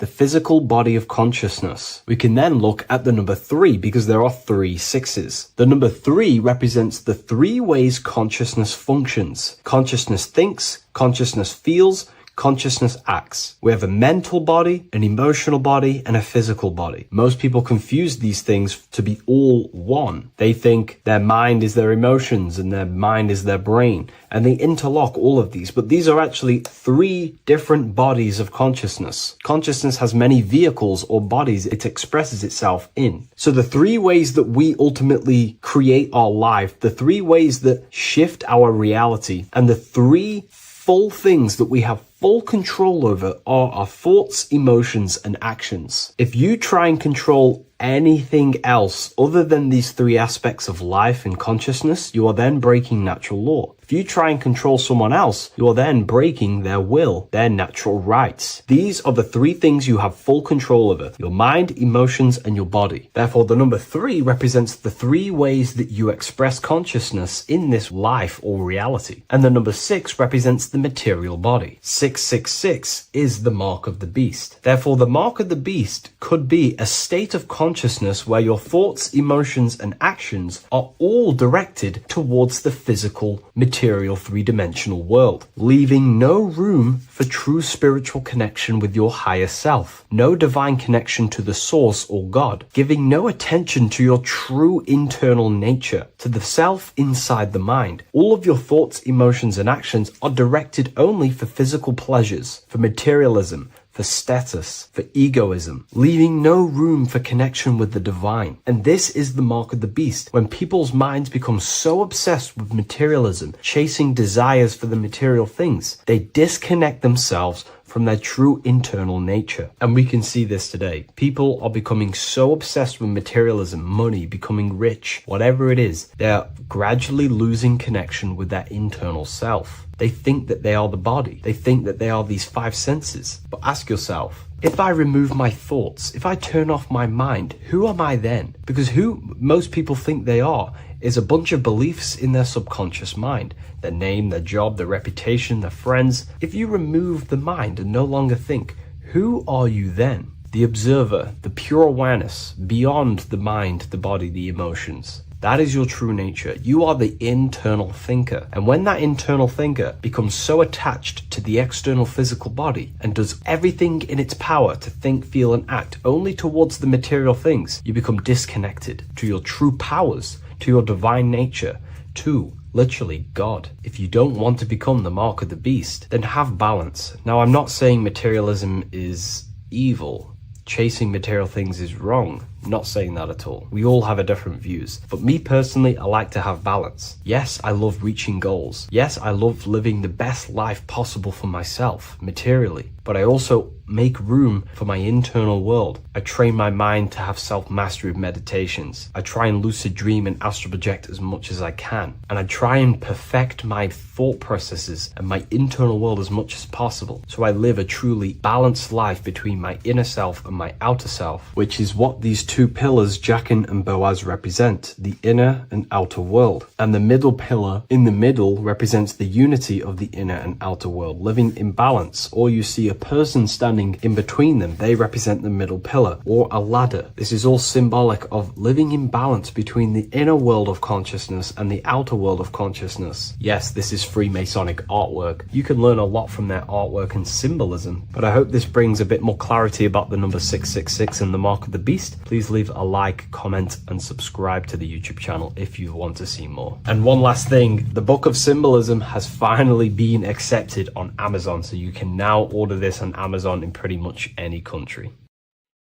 of consciousness. We can then look at the number 3, because there are 3 6s. The number 3 represents the 3 ways consciousness functions. Consciousness thinks, consciousness feels, consciousness acts. We have a mental body, an emotional body, and a physical body. Most people confuse these things to be all one. They think their mind is their emotions and their mind is their brain, and they interlock all of these. But these are actually 3 different bodies of consciousness. Consciousness has many vehicles or bodies it expresses itself in. So the 3 ways that we ultimately create our life, the 3 ways that shift our reality, and the 3 full things that we have full control over are our thoughts, emotions, and actions. If you try and control anything else other than these 3 aspects of life and consciousness, you are then breaking natural law. If If you try and control someone else, you're then breaking their will, their natural rights. These are the three things you have full control over: your mind, emotions, and your body. Therefore, the number 3 represents the 3 ways that you express consciousness in this life or reality. And the number 6 represents the material body. 666 is the mark of the beast. Therefore, the mark of the beast could be a state of consciousness where your thoughts, emotions, and actions are all directed towards the physical, material, three-dimensional world, leaving no room for true spiritual connection with your higher self, no divine connection to the source or God, giving no attention to your true internal nature, to the self inside the mind. All of your thoughts, emotions, and actions are directed only for physical pleasures, for materialism, for status, for egoism, leaving no room for connection with the divine. And this is the mark of the beast. When people's minds become so obsessed with materialism, chasing desires for the material things, they disconnect themselves from their true internal nature. And we can see this today. People are becoming so obsessed with materialism, money, becoming rich, whatever it is, they're gradually losing connection with their internal self. They think that they are the body. They think that they are these 5 senses. But ask yourself, if I remove my thoughts, if I turn off my mind, who am I then? Because who most people think they are is a bunch of beliefs in their subconscious mind. Their name, their job, their reputation, their friends. If you remove the mind and no longer think, who are you then? The observer, the pure awareness, beyond the mind, the body, the emotions. That is your true nature. You are the internal thinker. And when that internal thinker becomes so attached to the external physical body and does everything in its power to think, feel, and act only towards the material things, you become disconnected to your true powers, to your divine nature, to literally God. If you don't want to become the mark of the beast, then have balance. Now, I'm not saying materialism is evil. Chasing material things is wrong. Not saying that at all. We all have a different views. But me personally, I like to have balance. Yes, I love reaching goals. Yes, I love living the best life possible for myself, materially. But I also make room for my internal world. I train my mind to have self-mastery of meditations. I try and lucid dream and astral project as much as I can. And I try and perfect my thought processes and my internal world as much as possible. So I live a truly balanced life between my inner self and my outer self, which is what these 2 pillars, Jachin and Boaz, represent, the inner and outer world. And the middle pillar in the middle represents the unity of the inner and outer world, living in balance. Or you see a person standing in between them, they represent the middle pillar, or a ladder. This is all symbolic of living in balance between the inner world of consciousness and the outer world of consciousness. Yes, this is Freemasonic artwork. You can learn a lot from their artwork and symbolism, but I hope this brings a bit more clarity about the number 666 and the mark of the beast. Please leave a like, comment, and subscribe to the YouTube channel if you want to see more. And one last thing, the Book of Symbolism has finally been accepted on Amazon, so you can now order this on Amazon in pretty much any country.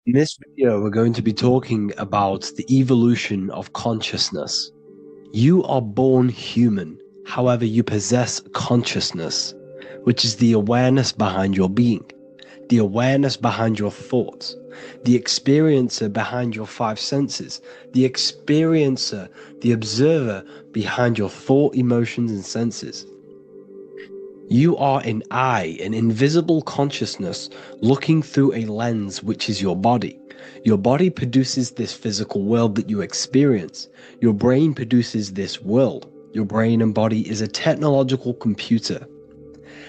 In this video, we're going to be talking about the evolution of consciousness. You are born human, however you possess consciousness, which is the awareness behind your being, the awareness behind your thoughts, the experiencer behind your 5 senses, the experiencer, the observer behind your thought, emotions, and senses. You are an eye, an invisible consciousness looking through a lens, which is your body. Your body produces this physical world that you experience. Your brain produces this world. Your brain and body is a technological computer.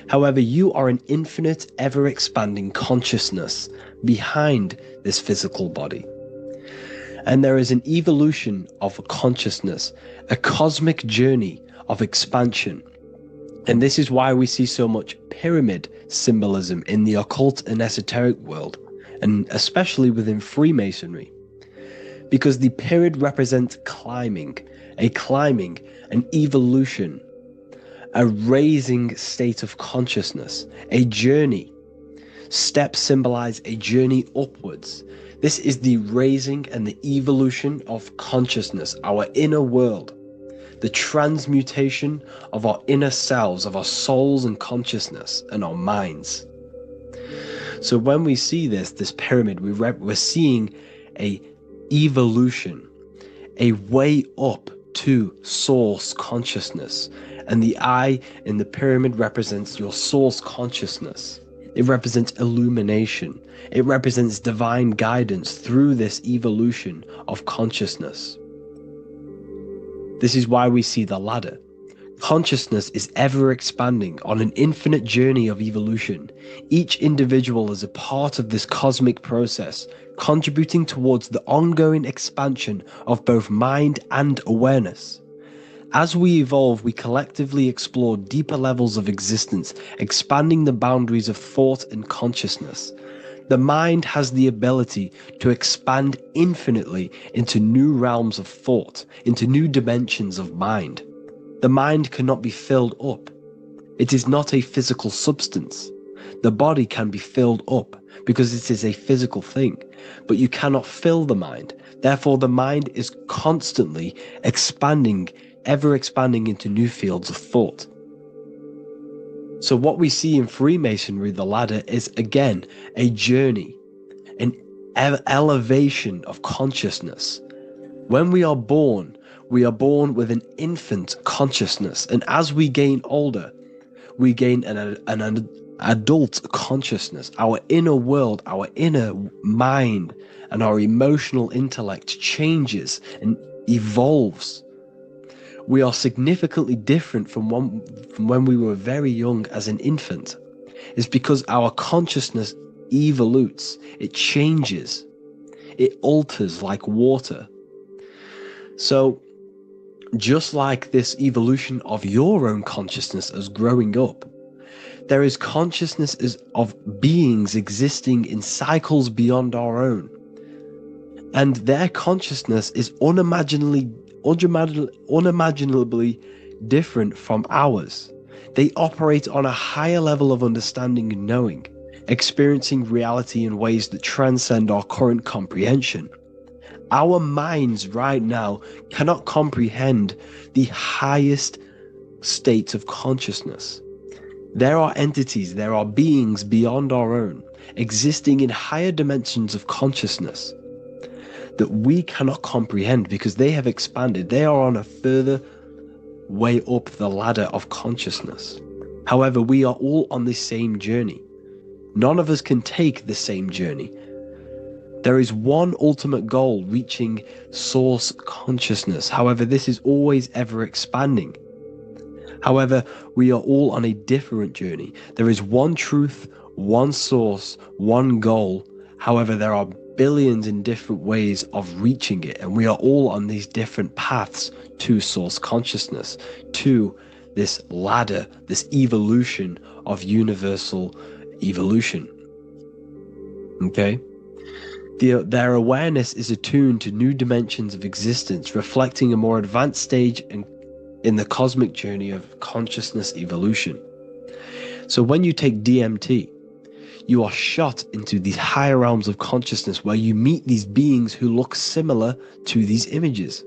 However, you are an infinite, ever-expanding consciousness behind this physical body. And there is an evolution of consciousness, a cosmic journey of expansion. And this is why we see so much pyramid symbolism in the occult and esoteric world, and especially within Freemasonry. Because the pyramid represents climbing, an evolution, a raising state of consciousness, a journey. Steps symbolize a journey upwards. This is the raising and the evolution of consciousness, our inner world. The transmutation of our inner selves, of our souls and consciousness and our minds. So when we see this pyramid, we're seeing a evolution, a way up to source consciousness, And the eye in the pyramid represents your source consciousness. It represents illumination. It represents divine guidance through this evolution of consciousness. This is why we see the ladder. Consciousness is ever expanding on an infinite journey of evolution. Each individual is a part of this cosmic process, contributing towards the ongoing expansion of both mind and awareness. As we evolve, we collectively explore deeper levels of existence, expanding the boundaries of thought and consciousness. The mind has the ability to expand infinitely into new realms of thought, into new dimensions of mind. The mind cannot be filled up. It is not a physical substance. The body can be filled up because it is a physical thing, but you cannot fill the mind. Therefore, the mind is constantly expanding, ever expanding into new fields of thought. So what we see in Freemasonry, the ladder, is again a journey, an elevation of consciousness. When we are born with an infant consciousness, and as we gain older, we gain an adult consciousness. Our inner world, our inner mind, and our emotional intellect changes and evolves. We are significantly different from when we were very young as an infant. It's because our consciousness evolutes, it changes, it alters like water. So, just like this evolution of your own consciousness as growing up, there is consciousness of beings existing in cycles beyond our own. And their consciousness is unimaginably different from ours. They operate on a higher level of understanding and knowing, experiencing reality in ways that transcend our current comprehension. Our minds right now cannot comprehend the highest states of consciousness. There are entities, there are beings beyond our own, existing in higher dimensions of consciousness that we cannot comprehend because they have expanded. They are on a further way up the ladder of consciousness. However, we are all on the same journey. None of us can take the same journey. There is one ultimate goal, reaching source consciousness. However, this is always ever expanding. However, we are all on a different journey. There is one truth, one source, one goal. However, there are billions in different ways of reaching it, and we are all on these different paths to source consciousness, to this ladder, this evolution of universal evolution. Okay? Their awareness is attuned to new dimensions of existence, reflecting a more advanced stage in the cosmic journey of consciousness evolution. So when you take DMT, you are shot into these higher realms of consciousness where you meet these beings who look similar to these images.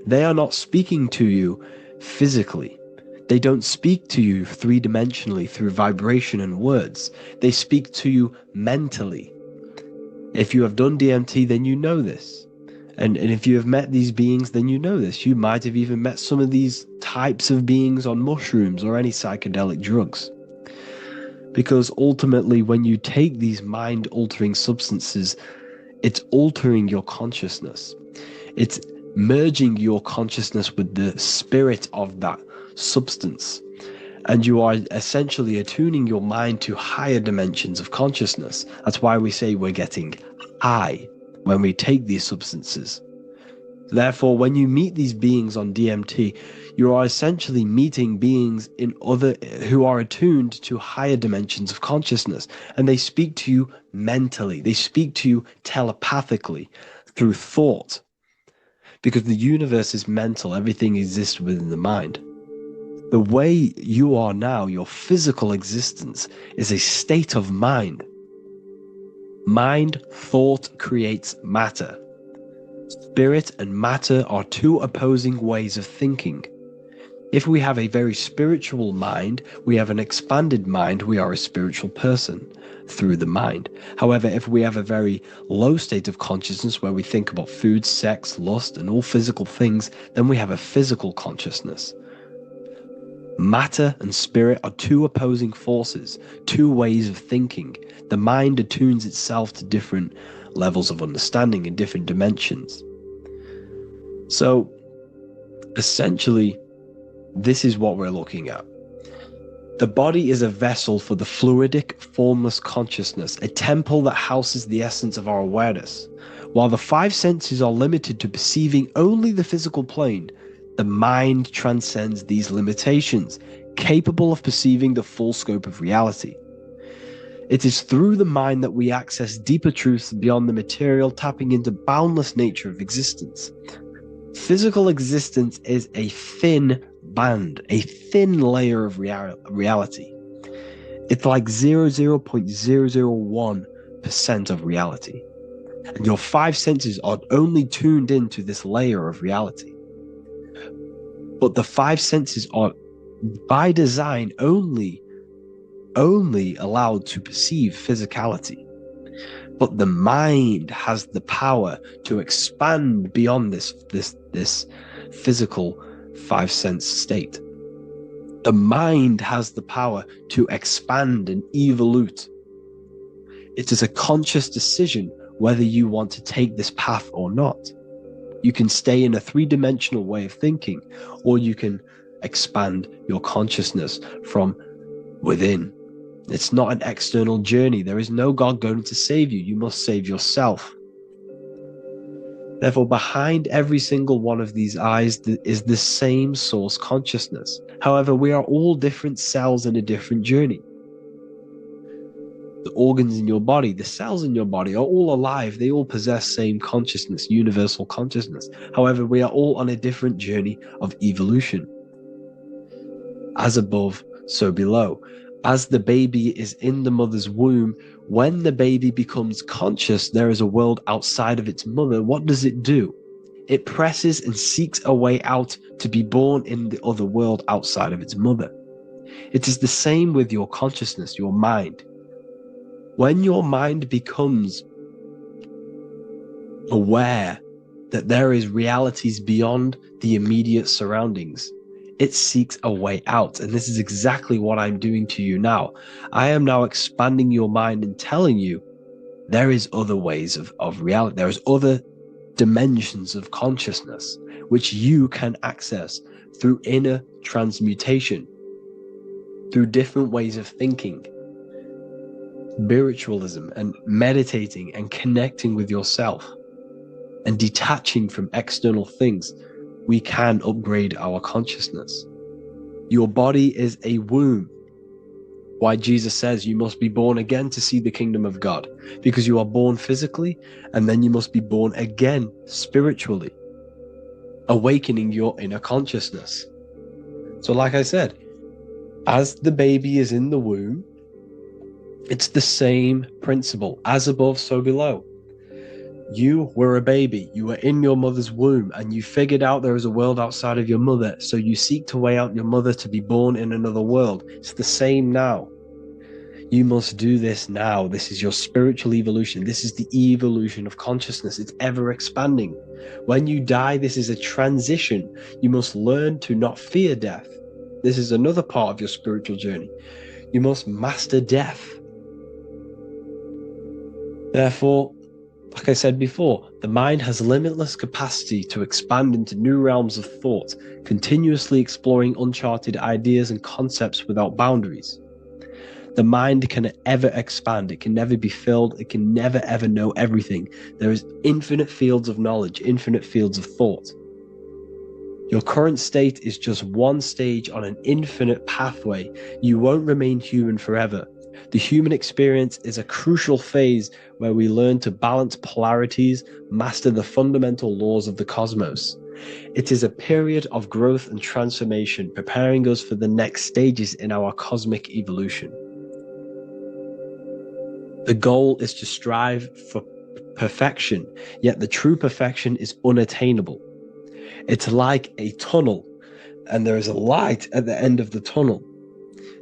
They are not speaking to you physically. They don't speak to you three-dimensionally through vibration and words. They speak to you mentally. If you have done DMT, then you know this. And if you have met these beings, then you know this. You might have even met some of these types of beings on mushrooms or any psychedelic drugs. Because ultimately, when you take these mind-altering substances, it's altering your consciousness. It's merging your consciousness with the spirit of that substance. And you are essentially attuning your mind to higher dimensions of consciousness. That's why we say we're getting high when we take these substances. Therefore, when you meet these beings on DMT, you are essentially meeting beings who are attuned to higher dimensions of consciousness, and they speak to you mentally. They speak to you telepathically through thought, because the universe is mental. Everything exists within the mind. The way you are now, your physical existence, is a state of mind. Mind, thought creates matter. Spirit and matter are two opposing ways of thinking. If we have a very spiritual mind, we have an expanded mind, we are a spiritual person through the mind. However, if we have a very low state of consciousness where we think about food, sex, lust, and all physical things, then we have a physical consciousness. Matter and spirit are two opposing forces, two ways of thinking. The mind attunes itself to different levels of understanding in different dimensions. So, essentially, this is what we're looking at. The body is a vessel for the fluidic, formless consciousness, a temple that houses the essence of our awareness. While the five senses are limited to perceiving only the physical plane, the mind transcends these limitations, capable of perceiving the full scope of reality. It is through the mind that we access deeper truths beyond the material, tapping into boundless nature of existence. Physical existence is a thin band, a thin layer of reality. It's like 0.001% of reality. And your five senses are only tuned into this layer of reality. But the five senses are, by design, only allowed to perceive physicality. But the mind has the power to expand beyond this physical five sense state. The mind has the power to expand and evolute. It is a conscious decision whether you want to take this path or not. You can stay in a three-dimensional way of thinking, or you can expand your consciousness from within. It's not an external journey. There is no God going to save you. You must save yourself. Therefore, behind every single one of these eyes is the same source consciousness. However, we are all different cells in a different journey. The organs in your body, the cells in your body are all alive. They all possess same consciousness, universal consciousness. However, we are all on a different journey of evolution. As above, so below. As the baby is in the mother's womb, when the baby becomes conscious, there is a world outside of its mother. What does it do? It presses and seeks a way out to be born in the other world outside of its mother. It is the same with your consciousness, your mind. When your mind becomes aware that there is realities beyond the immediate surroundings, it seeks a way out. And this is exactly what I'm doing to you now. I am now expanding your mind and telling you there is other ways of reality. There is other dimensions of consciousness which you can access through inner transmutation, through different ways of thinking, spiritualism, and meditating and connecting with yourself and detaching from external things. We can upgrade our consciousness. Your body is a womb. Why Jesus says you must be born again to see the kingdom of God, because you are born physically and then you must be born again spiritually, awakening your inner consciousness. So like I said, as the baby is in the womb, it's the same principle. As above, so below. You were a baby, you were in your mother's womb, and you figured out there is a world outside of your mother, so you seek to weigh out your mother to be born in another world. It's the same now. You must do this now. This is your spiritual evolution. This is the evolution of consciousness. It's ever expanding. When you die, this is a transition. You must learn to not fear death. This is another part of your spiritual journey. You must master death. Therefore, like I said before, the mind has limitless capacity to expand into new realms of thought, continuously exploring uncharted ideas and concepts without boundaries. The mind can ever expand. It can never be filled. It can never ever know everything. There is infinite fields of knowledge, infinite fields of thought. Your current state is just one stage on an infinite pathway. You won't remain human forever. The human experience is a crucial phase where we learn to balance polarities, master the fundamental laws of the cosmos. It is a period of growth and transformation, preparing us for the next stages in our cosmic evolution. The goal is to strive for perfection, yet the true perfection is unattainable. It's like a tunnel, and there is a light at the end of the tunnel.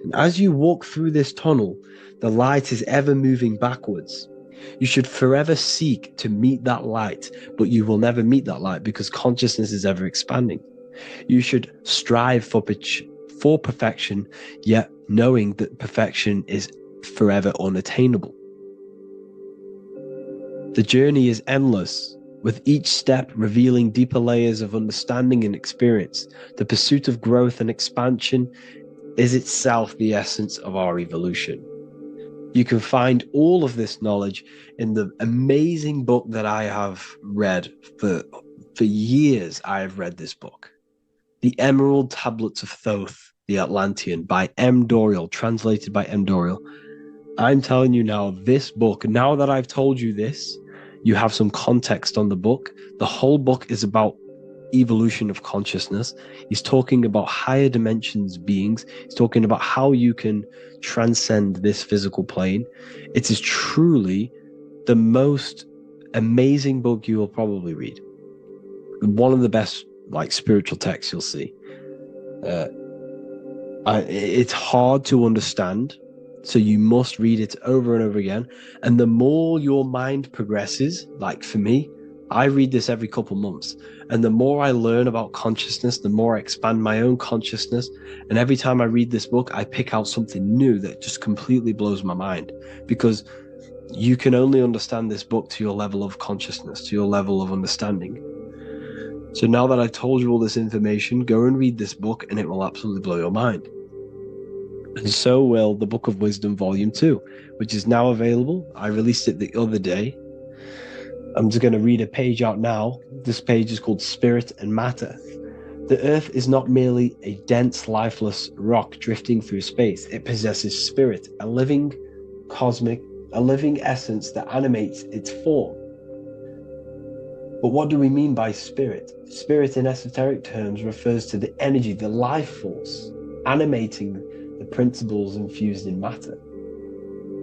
And as you walk through this tunnel, the light is ever moving backwards. You should forever seek to meet that light, but you will never meet that light because consciousness is ever expanding. You should strive for for perfection, yet knowing that perfection is forever unattainable. The journey is endless, with each step revealing deeper layers of understanding and experience. The pursuit of growth and expansion is itself the essence of our evolution. You can find all of this knowledge in the amazing book that I have read for years. I have read this book, The Emerald Tablets of Thoth, the Atlantean, by M. Dorial, translated by M. Dorial. I'm telling you now, this book, now that I've told you this, you have some context on the book. The whole book is about evolution of consciousness. He's talking about higher dimensions beings. He's talking about how you can transcend this physical plane. It is truly the most amazing book you will probably read. One of the best spiritual texts you'll see. It's hard to understand, so you must read it over and over again. And the more your mind progresses, like for me, I read this every couple months. And the more I learn about consciousness, the more I expand my own consciousness. And every time I read this book, I pick out something new that just completely blows my mind, because you can only understand this book to your level of consciousness, to your level of understanding. So now that I've told you all this information, go and read this book and it will absolutely blow your mind. And so will the Book of Wisdom Volume 2, which is now available. I released it the other day. I'm just going to read a page out now. This page is called Spirit and Matter. The Earth is not merely a dense, lifeless rock drifting through space. It possesses spirit, a living essence that animates its form. But what do we mean by spirit? Spirit in esoteric terms refers to the energy, the life force, animating the principles infused in matter.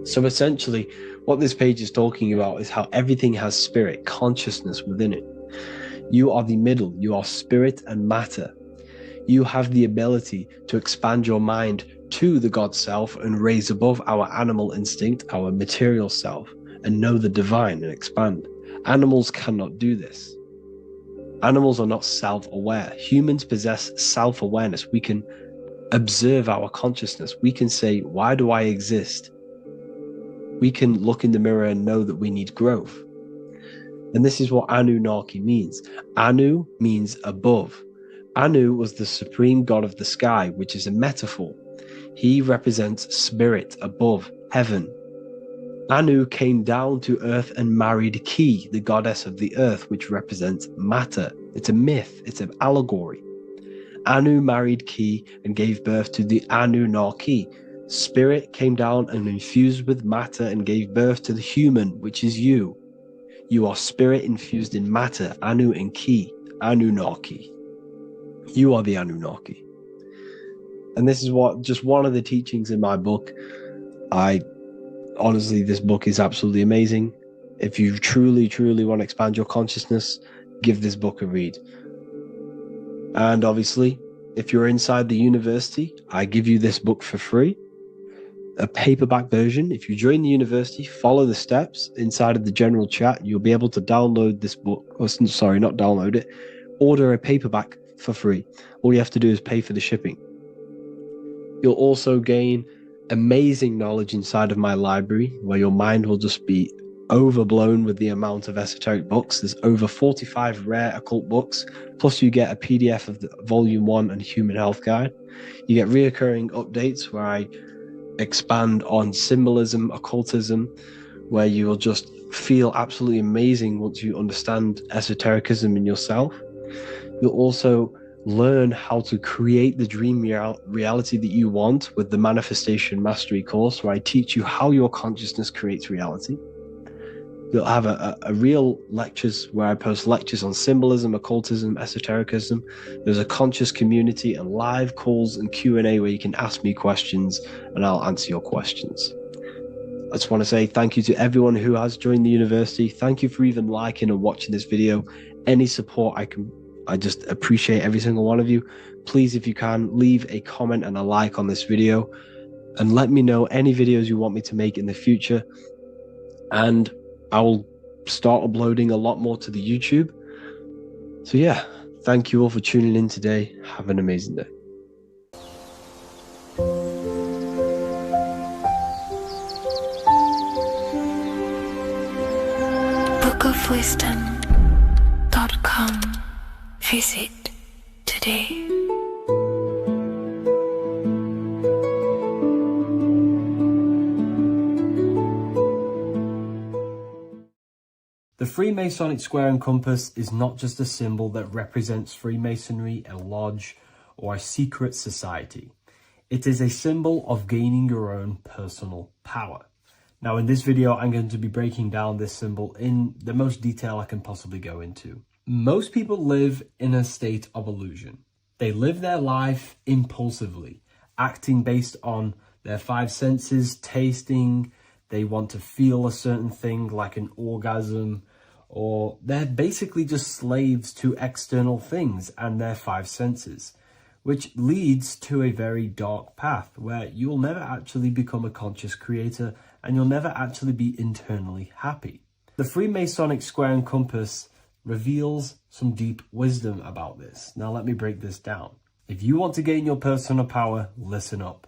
So essentially, what this page is talking about is how everything has spirit, consciousness within it. You are the middle, you are spirit and matter. You have the ability to expand your mind to the God self and raise above our animal instinct, our material self, and know the divine and expand. Animals cannot do this. Animals are not self-aware. Humans possess self-awareness. We can observe our consciousness. We can say, why do I exist? We can look in the mirror and know that we need growth. And this is what Anunnaki means. Anu means above. Anu was the supreme god of the sky, which is a metaphor. He represents spirit above, heaven. Anu came down to earth and married Ki, the goddess of the earth, which represents matter. It's a myth, it's an allegory. Anu married Ki and gave birth to the Anunnaki. Spirit came down and infused with matter and gave birth to the human, which is you. You are spirit infused in matter, Anu and Ki, Anunnaki. You are the Anunnaki. And this is just one of the teachings in my book. Honestly, this book is absolutely amazing. If you truly, truly want to expand your consciousness, give this book a read. And obviously, if you're inside the university, I give you this book for free. A paperback version. If you join the university, follow the steps inside of the general chat, you'll be able to download this book. Not download it. Order a paperback for free. All you have to do is pay for the shipping. You'll also gain amazing knowledge inside of my library, where your mind will just be overblown with the amount of esoteric books. There's over 45 rare occult books, plus you get a PDF of the Volume 1 and Human Health Guide. You get reoccurring updates where I expand on symbolism, occultism, where you will just feel absolutely amazing once you understand esotericism in yourself. You'll also learn how to create the dream reality that you want with the Manifestation Mastery course, where I teach you how your consciousness creates reality. You'll have a real lectures where I post lectures on symbolism, occultism, esotericism. There's a conscious community and live calls and Q&A where you can ask me questions and I'll answer your questions. I just want to say thank you to everyone who has joined the university. Thank you for even liking and watching this video. Any support I just appreciate every single one of you. Please, if you can, leave a comment and a like on this video and let me know any videos you want me to make in the future. And I will start uploading a lot more to the YouTube. So yeah, thank you all for tuning in today. Have an amazing day. bookofwisdom.com. Visit today. The Freemasonic square and compass is not just a symbol that represents Freemasonry, a lodge, or a secret society. It is a symbol of gaining your own personal power. Now, in this video, I'm going to be breaking down this symbol in the most detail I can possibly go into. Most people live in a state of illusion. They live their life impulsively, acting based on their five senses, tasting. They want to feel a certain thing like an orgasm, or they're basically just slaves to external things and their five senses, which leads to a very dark path where you'll never actually become a conscious creator and you'll never actually be internally happy. The Freemasonic square and compass reveals some deep wisdom about this. Now let me break this down. If you want to gain your personal power, listen up.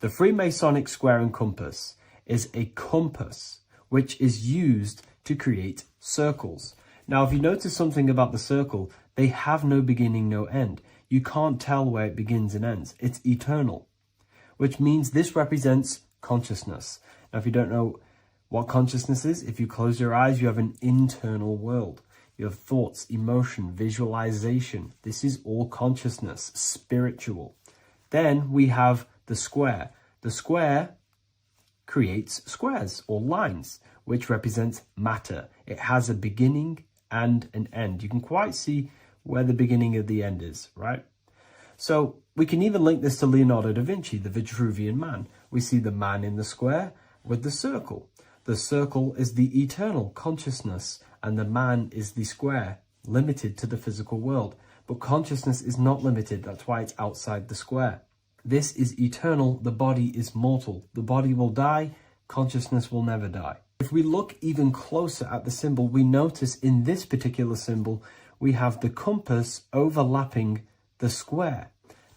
The Freemasonic square and compass is a compass which is used to create circles. Now, if you notice something about the circle, they have no beginning, no end. You can't tell where it begins and ends. It's eternal, which means this represents consciousness. Now, if you don't know what consciousness is, if you close your eyes, you have an internal world. You have thoughts, emotion, visualization. This is all consciousness, spiritual. Then we have the square. The square creates squares or lines, which represents matter. It has a beginning and an end. You can quite see where the beginning of the end is, right? So we can even link this to Leonardo da Vinci, the Vitruvian Man. We see the man in the square with the circle. The circle is the eternal consciousness, and the man is the square, limited to the physical world. But consciousness is not limited. That's why it's outside the square. This is eternal. The body is mortal. The body will die. Consciousness will never die. If we look even closer at the symbol, we notice in this particular symbol, we have the compass overlapping the square.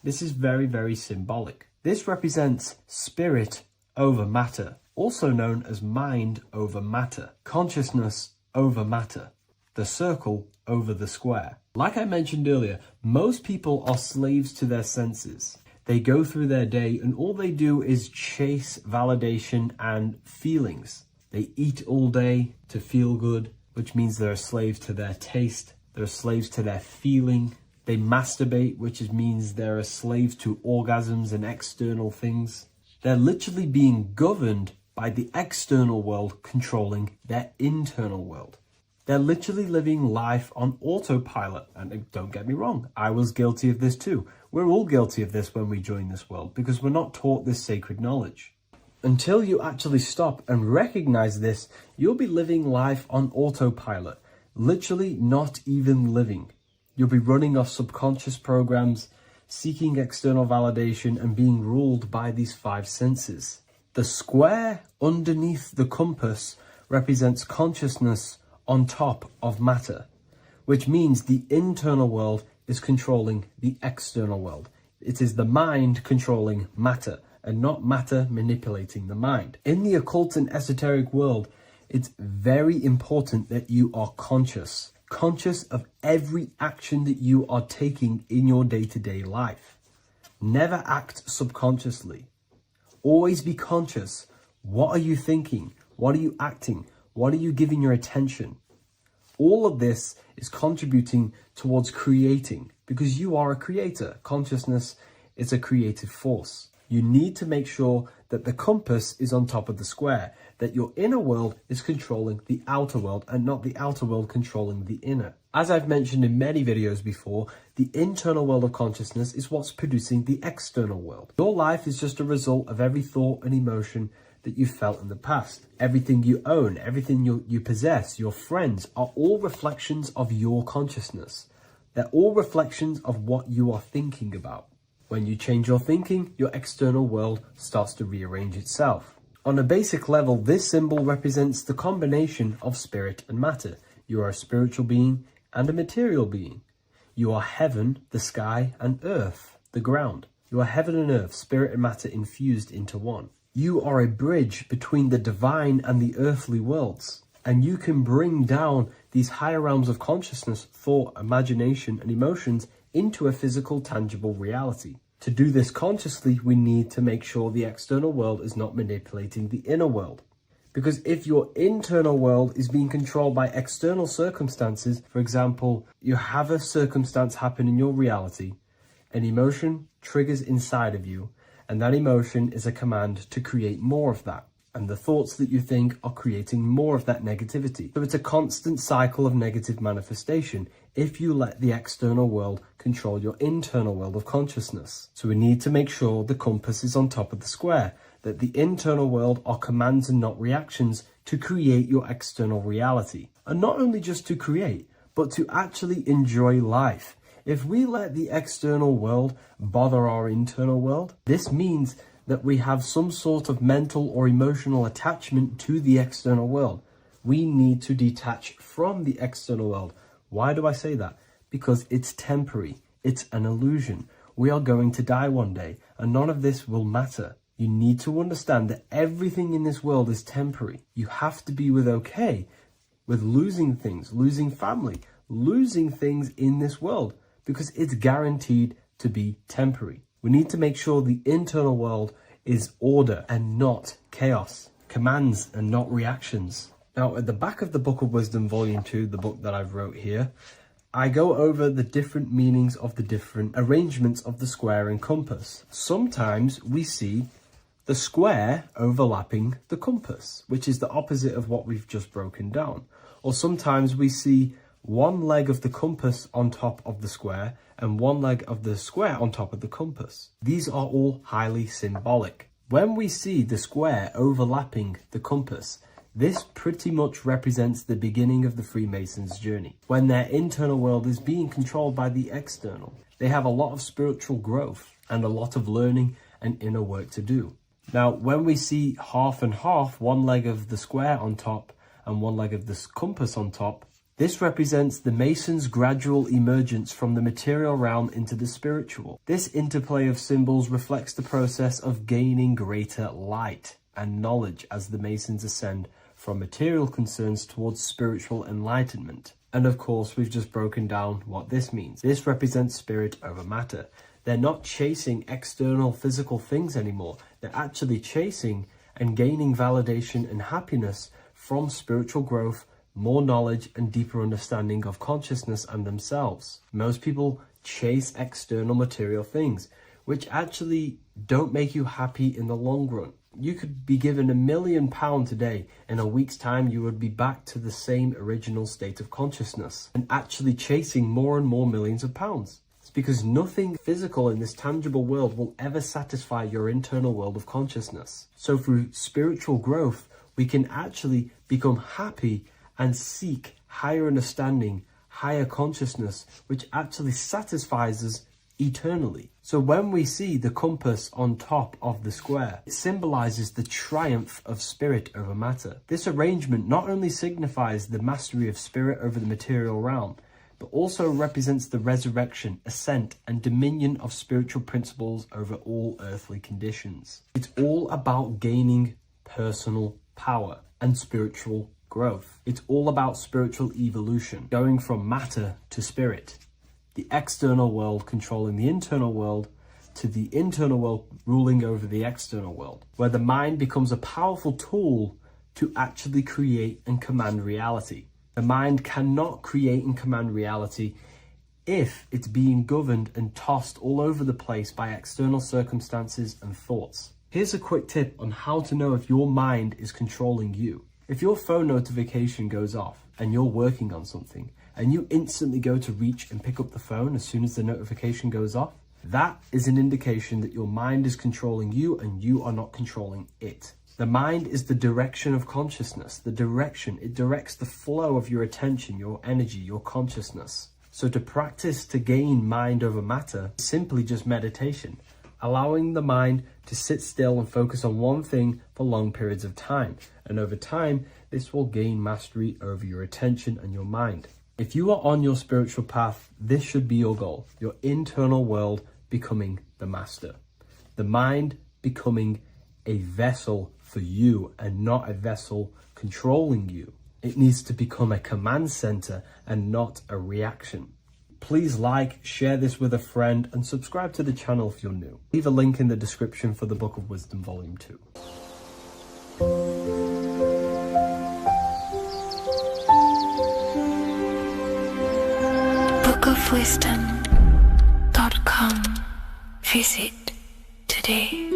This is very, very symbolic. This represents spirit over matter, also known as mind over matter, consciousness over matter, the circle over the square. Like I mentioned earlier, most people are slaves to their senses. They go through their day and all they do is chase validation and feelings. They eat all day to feel good, which means they're a slave to their taste. They're slaves to their feeling. They masturbate, which means they're a slave to orgasms and external things. They're literally being governed by the external world controlling their internal world. They're literally living life on autopilot. And don't get me wrong, I was guilty of this too. We're all guilty of this when we join this world because we're not taught this sacred knowledge. Until you actually stop and recognize this, you'll be living life on autopilot, literally not even living. You'll be running off subconscious programs, seeking external validation and being ruled by these five senses. The square underneath the compass represents consciousness on top of matter, which means the internal world is controlling the external world. It is the mind controlling matter and not matter manipulating the mind. In the occult and esoteric world, it's very important that you are conscious of every action that you are taking in your day-to-day life. Never act subconsciously. Always be conscious. What are you thinking? What are you acting? What are you giving your attention? All of this is contributing towards creating because you are a creator. Consciousness is a creative force. You need to make sure that the compass is on top of the square, that your inner world is controlling the outer world and not the outer world controlling the inner. As I've mentioned in many videos before, the internal world of consciousness is what's producing the external world. Your life is just a result of every thought and emotion that you felt in the past. Everything you own, everything you possess, your friends are all reflections of your consciousness. They're all reflections of what you are thinking about. When you change your thinking, your external world starts to rearrange itself. On a basic level, this symbol represents the combination of spirit and matter. You are a spiritual being and a material being. You are heaven, the sky, and earth, the ground. You are heaven and earth, spirit and matter infused into one. You are a bridge between the divine and the earthly worlds. And you can bring down these higher realms of consciousness, thought, imagination, and emotions into a physical, tangible reality. To do this consciously, we need to make sure the external world is not manipulating the inner world. Because if your internal world is being controlled by external circumstances, for example, you have a circumstance happen in your reality, an emotion triggers inside of you, and that emotion is a command to create more of that. And the thoughts that you think are creating more of that negativity. So it's a constant cycle of negative manifestation if you let the external world control your internal world of consciousness. So we need to make sure the compass is on top of the square, that the internal world are commands and not reactions to create your external reality. And not only just to create, but to actually enjoy life. If we let the external world bother our internal world, this means that we have some sort of mental or emotional attachment to the external world. We need to detach from the external world. Why do I say that? Because it's temporary. It's an illusion. We are going to die one day, and none of this will matter. You need to understand that everything in this world is temporary. You have to be okay with losing things, losing family, losing things in this world, because it's guaranteed to be temporary. We need to make sure the internal world is order and not chaos, commands and not reactions. Now, at the back of the Book of Wisdom, Volume 2, the book that I've wrote here, I go over the different meanings of the different arrangements of the square and compass. Sometimes we see the square overlapping the compass, which is the opposite of what we've just broken down. Or sometimes we see one leg of the compass on top of the square and one leg of the square on top of the compass. These are all highly symbolic. When we see the square overlapping the compass, this pretty much represents the beginning of the Freemasons' journey, when their internal world is being controlled by the external. They have a lot of spiritual growth and a lot of learning and inner work to do. Now, when we see half and half, one leg of the square on top and one leg of the compass on top, this represents the Masons' gradual emergence from the material realm into the spiritual. This interplay of symbols reflects the process of gaining greater light and knowledge as the Masons ascend from material concerns towards spiritual enlightenment. And of course, we've just broken down what this means. This represents spirit over matter. They're not chasing external physical things anymore. They're actually chasing and gaining validation and happiness from spiritual growth, more knowledge and deeper understanding of consciousness and themselves. Most people chase external material things, which actually don't make you happy in the long run. You could be given £1 million today. In a week's time, you would be back to the same original state of consciousness and actually chasing more and more millions of pounds. It's because nothing physical in this tangible world will ever satisfy your internal world of consciousness. So through spiritual growth, we can actually become happy and seek higher understanding, higher consciousness, which actually satisfies us eternally. So when we see the compass on top of the square, it symbolizes the triumph of spirit over matter. This arrangement not only signifies the mastery of spirit over the material realm, but also represents the resurrection, ascent, and dominion of spiritual principles over all earthly conditions. It's all about gaining personal power and spiritual growth. It's all about spiritual evolution, going from matter to spirit. The external world controlling the internal world, to the internal world ruling over the external world, where the mind becomes a powerful tool to actually create and command reality. The mind cannot create and command reality if it's being governed and tossed all over the place by external circumstances and thoughts. Here's a quick tip on how to know if your mind is controlling you. If your phone notification goes off and you're working on something and you instantly go to reach and pick up the phone as soon as the notification goes off, that is an indication that your mind is controlling you and you are not controlling it. The mind is the direction of consciousness. It directs the flow of your attention, your energy, your consciousness. So to practice to gain mind over matter is simply just meditation, allowing the mind to sit still and focus on one thing for long periods of time. And over time, this will gain mastery over your attention and your mind. If you are on your spiritual path, this should be your goal, your internal world becoming the master. The mind becoming a vessel for you and not a vessel controlling you. It needs to become a command center and not a reaction. Please like, share this with a friend, and subscribe to the channel if you're new. Leave a link in the description for the Book of Wisdom Volume 2. bookofwisdom.com. Visit today.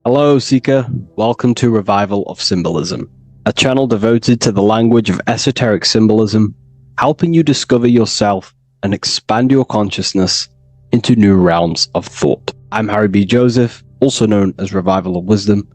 Hello, Seeker. Welcome to Revival of Symbolism, a channel devoted to the language of esoteric symbolism, helping you discover yourself and expand your consciousness into new realms of thought. I'm Harry B. Joseph, also known as Revival of Wisdom,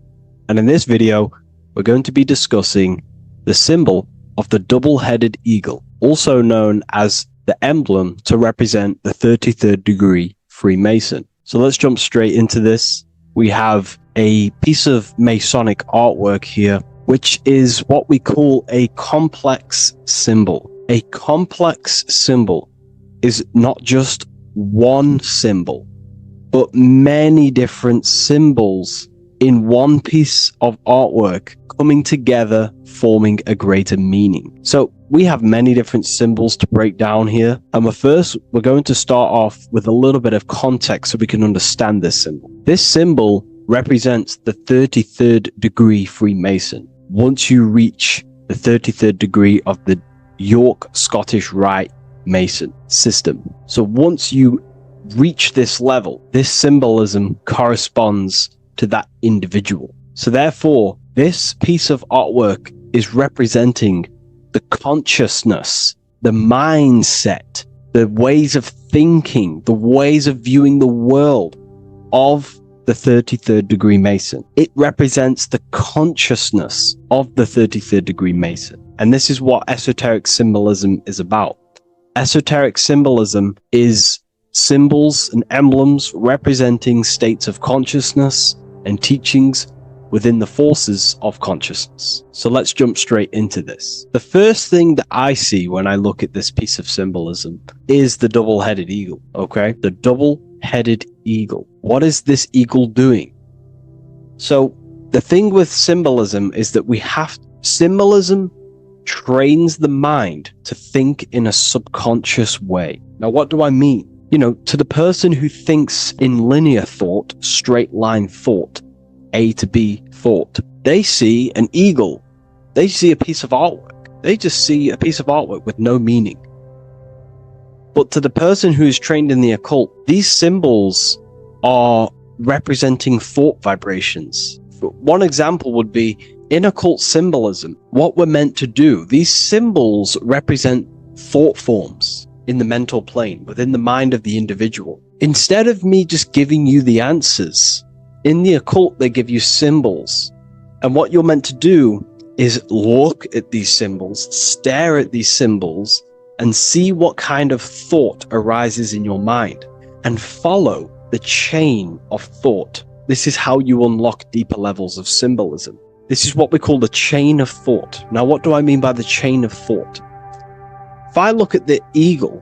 and in this video, we're going to be discussing the symbol of the double-headed eagle, also known as the emblem to represent the 33rd degree Freemason. So let's jump straight into this. We have a piece of Masonic artwork here, which is what we call a complex symbol. A complex symbol is not just one symbol, but many different symbols in one piece of artwork coming together, forming a greater meaning. So we have many different symbols to break down here. And we're going to start off with a little bit of context so we can understand this symbol. This symbol represents the 33rd degree Freemason. Once you reach the 33rd degree of the York Scottish Rite Mason system. So once you reach this level, this symbolism corresponds to that individual. So therefore, this piece of artwork is representing the consciousness, the mindset, the ways of thinking, the ways of viewing the world of the 33rd degree Mason. It represents the consciousness of the 33rd degree Mason. And this is what esoteric symbolism is about. Esoteric symbolism is symbols and emblems representing states of consciousness and teachings within the forces of consciousness. So let's jump straight into this. The first thing that I see when I look at this piece of symbolism is the double-headed eagle, okay? The double-headed eagle. What is this eagle doing? So the thing with symbolism is that symbolism trains the mind to think in a subconscious way. Now, what do I mean? You know, to the person who thinks in linear thought, straight line thought, A to B thought, they see an eagle. They see a piece of artwork. They just see a piece of artwork with no meaning. But to the person who is trained in the occult, these symbols are representing thought vibrations. One example would be in occult symbolism, what we're meant to do. These symbols represent thought forms in the mental plane, within the mind of the individual. Instead of me just giving you the answers, in the occult, they give you symbols. And what you're meant to do is look at these symbols, stare at these symbols, and see what kind of thought arises in your mind, and follow the chain of thought. This is how you unlock deeper levels of symbolism. This is what we call the chain of thought. Now, what do I mean by the chain of thought? If I look at the eagle,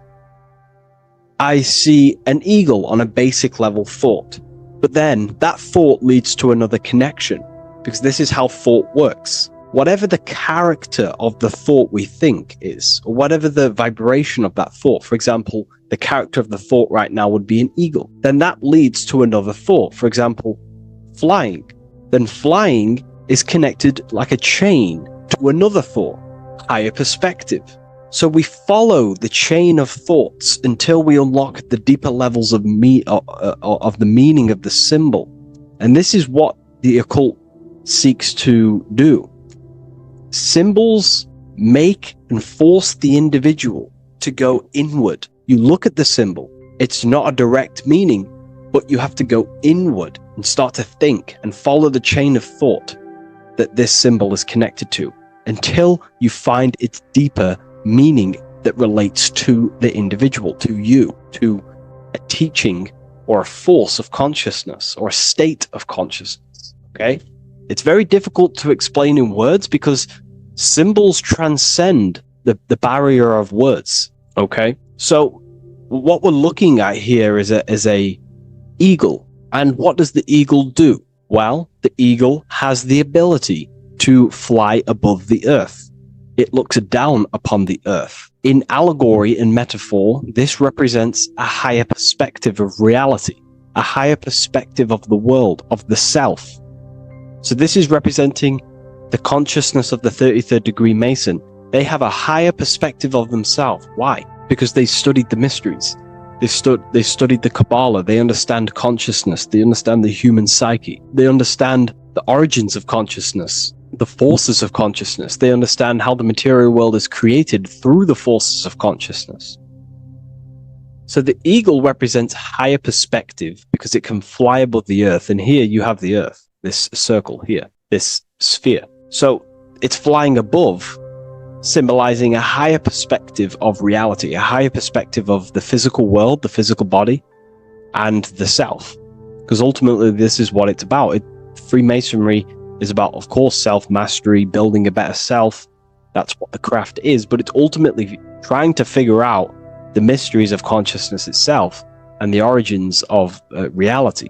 I see an eagle on a basic level thought. But then that thought leads to another connection, because this is how thought works. Whatever the character of the thought we think is, or whatever the vibration of that thought, for example, the character of the thought right now would be an eagle, then that leads to another thought. For example, flying. Then flying is connected like a chain to another thought, higher perspective. So we follow the chain of thoughts until we unlock the deeper levels of the meaning of the symbol. And this is what the occult seeks to do. Symbols make and force the individual to go inward. You look at the symbol, it's not a direct meaning, but you have to go inward and start to think and follow the chain of thought that this symbol is connected to until you find its deeper meaning that relates to the individual, to you, to a teaching or a force of consciousness or a state of consciousness. Okay? It's very difficult to explain in words because symbols transcend the barrier of words. Okay? So what we're looking at here is a eagle. And what does the eagle do? Well, the eagle has the ability to fly above the earth. It looks down upon the earth. In allegory and metaphor, this represents a higher perspective of reality, a higher perspective of the world, of the self. So this is representing the consciousness of the 33rd degree Mason. They have a higher perspective of themselves. Why? Because they studied the mysteries. They studied the Kabbalah. They understand consciousness. They understand the human psyche. They understand the origins of consciousness, the forces of consciousness. They understand how the material world is created through the forces of consciousness. So the eagle represents higher perspective because it can fly above the earth. And here you have the earth, this circle here, this sphere. So it's flying above, symbolizing a higher perspective of reality, a higher perspective of the physical world, the physical body, and the self. Because ultimately, this is what it's about. Freemasonry is about, of course, self-mastery, building a better self. That's what the craft is. But it's ultimately trying to figure out the mysteries of consciousness itself and the origins of reality.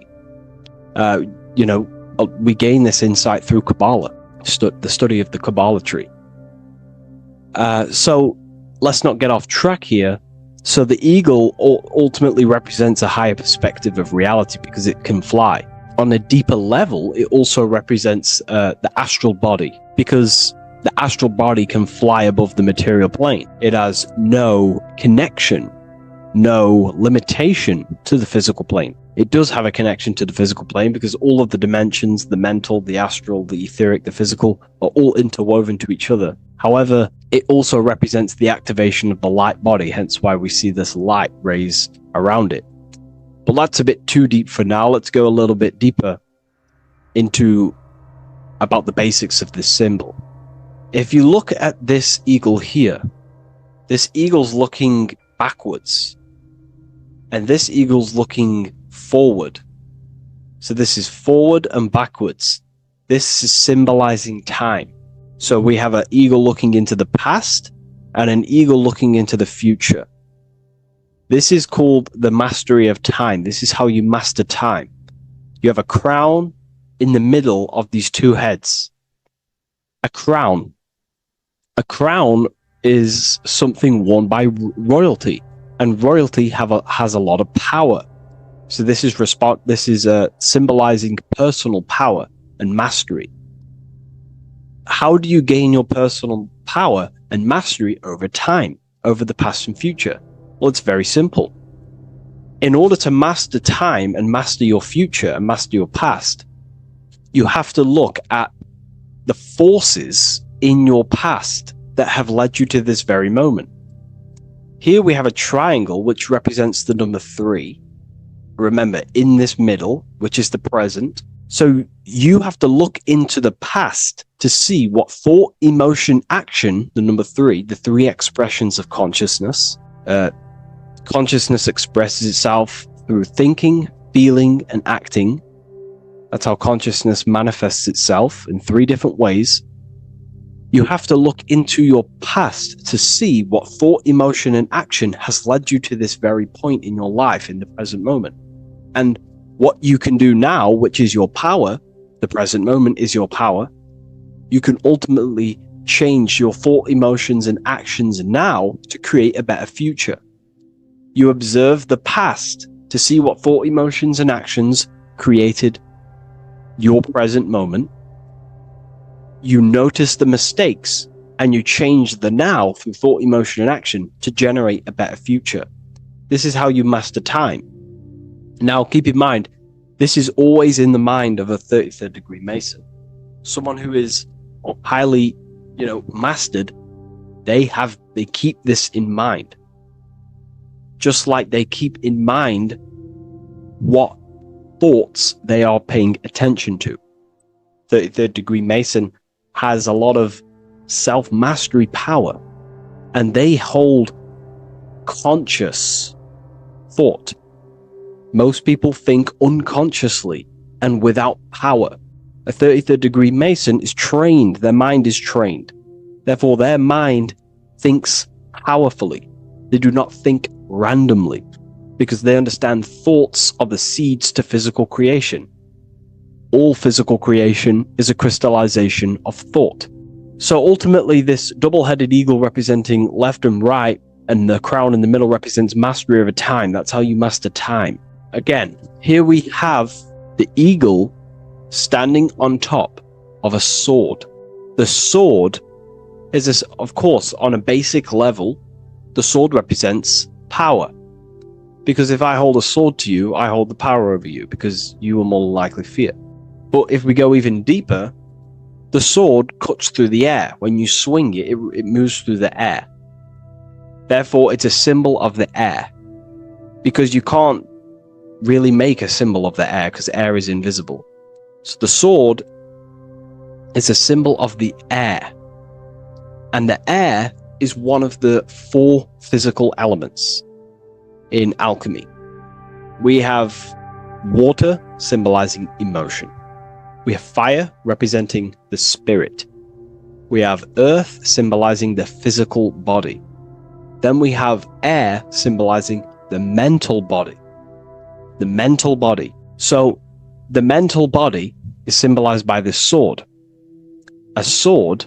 We gain this insight through Kabbalah, the study of the Kabbalah tree. So let's not get off track here. So the eagle ultimately represents a higher perspective of reality because it can fly. On a deeper level, it also represents the astral body because the astral body can fly above the material plane. It has no connection, no limitation to the physical plane. It does have a connection to the physical plane because all of the dimensions, the mental, the astral, the etheric, the physical, are all interwoven to each other. However, it also represents the activation of the light body, hence why we see this light rays around it. But that's a bit too deep for now. Let's go a little bit deeper into about the basics of this symbol. If you look at this eagle here, this eagle's looking backwards, and this eagle's looking forward. So this is forward and backwards. This is symbolizing time. So we have an eagle looking into the past and an eagle looking into the future. This is called the mastery of time. This is how you master time. You have a crown in the middle of these two heads. A crown. A crown is something worn by royalty, and royalty has a lot of power. So this is symbolizing personal power and mastery. How do you gain your personal power and mastery over time, over the past and future? Well, it's very simple. In order to master time and master your future and master your past, you have to look at the forces in your past that have led you to this very moment. Here we have a triangle which represents the number 3. Remember, in this middle, which is the present. So you have to look into the past to see what thought, emotion, action, the number 3, the 3 expressions of consciousness. Consciousness expresses itself through thinking, feeling, and acting. That's how consciousness manifests itself in 3 different ways. You have to look into your past to see what thought, emotion, and action has led you to this very point in your life in the present moment. And what you can do now, which is your power, the present moment is your power, you can ultimately change your thought, emotions, and actions now to create a better future. You observe the past to see what thought, emotions, and actions created your present moment. You notice the mistakes and you change the now through thought, emotion, and action to generate a better future. This is how you master time. Now, keep in mind, this is always in the mind of a 33rd degree Mason. Someone who is highly, mastered, they keep this in mind. Just like they keep in mind what thoughts they are paying attention to. 33rd degree Mason has a lot of self-mastery power, and they hold conscious thought. Most people think unconsciously and without power. A 33rd degree Mason is trained, their mind is trained. Therefore, their mind thinks powerfully. They do not think randomly because they understand thoughts are the seeds to physical creation. All physical creation is a crystallization of thought. So ultimately, this double-headed eagle representing left and right, and the crown in the middle represents mastery over time. That's how you master time. Again, here we have the eagle standing on top of a sword. The sword is, of course, on a basic level, the sword represents power. Because if I hold a sword to you, I hold the power over you, because you will more likely fear. But if we go even deeper, the sword cuts through the air. When you swing it, it moves through the air. Therefore, it's a symbol of the air. Because you can't really make a symbol of the air, because air is invisible. So the sword is a symbol of the air. And the air is one of the 4 physical elements in alchemy. We have water, symbolizing emotion. We have fire, representing the spirit. We have earth, symbolizing the physical body. Then we have air, symbolizing the mental body. The mental body. So the mental body is symbolized by this sword. A sword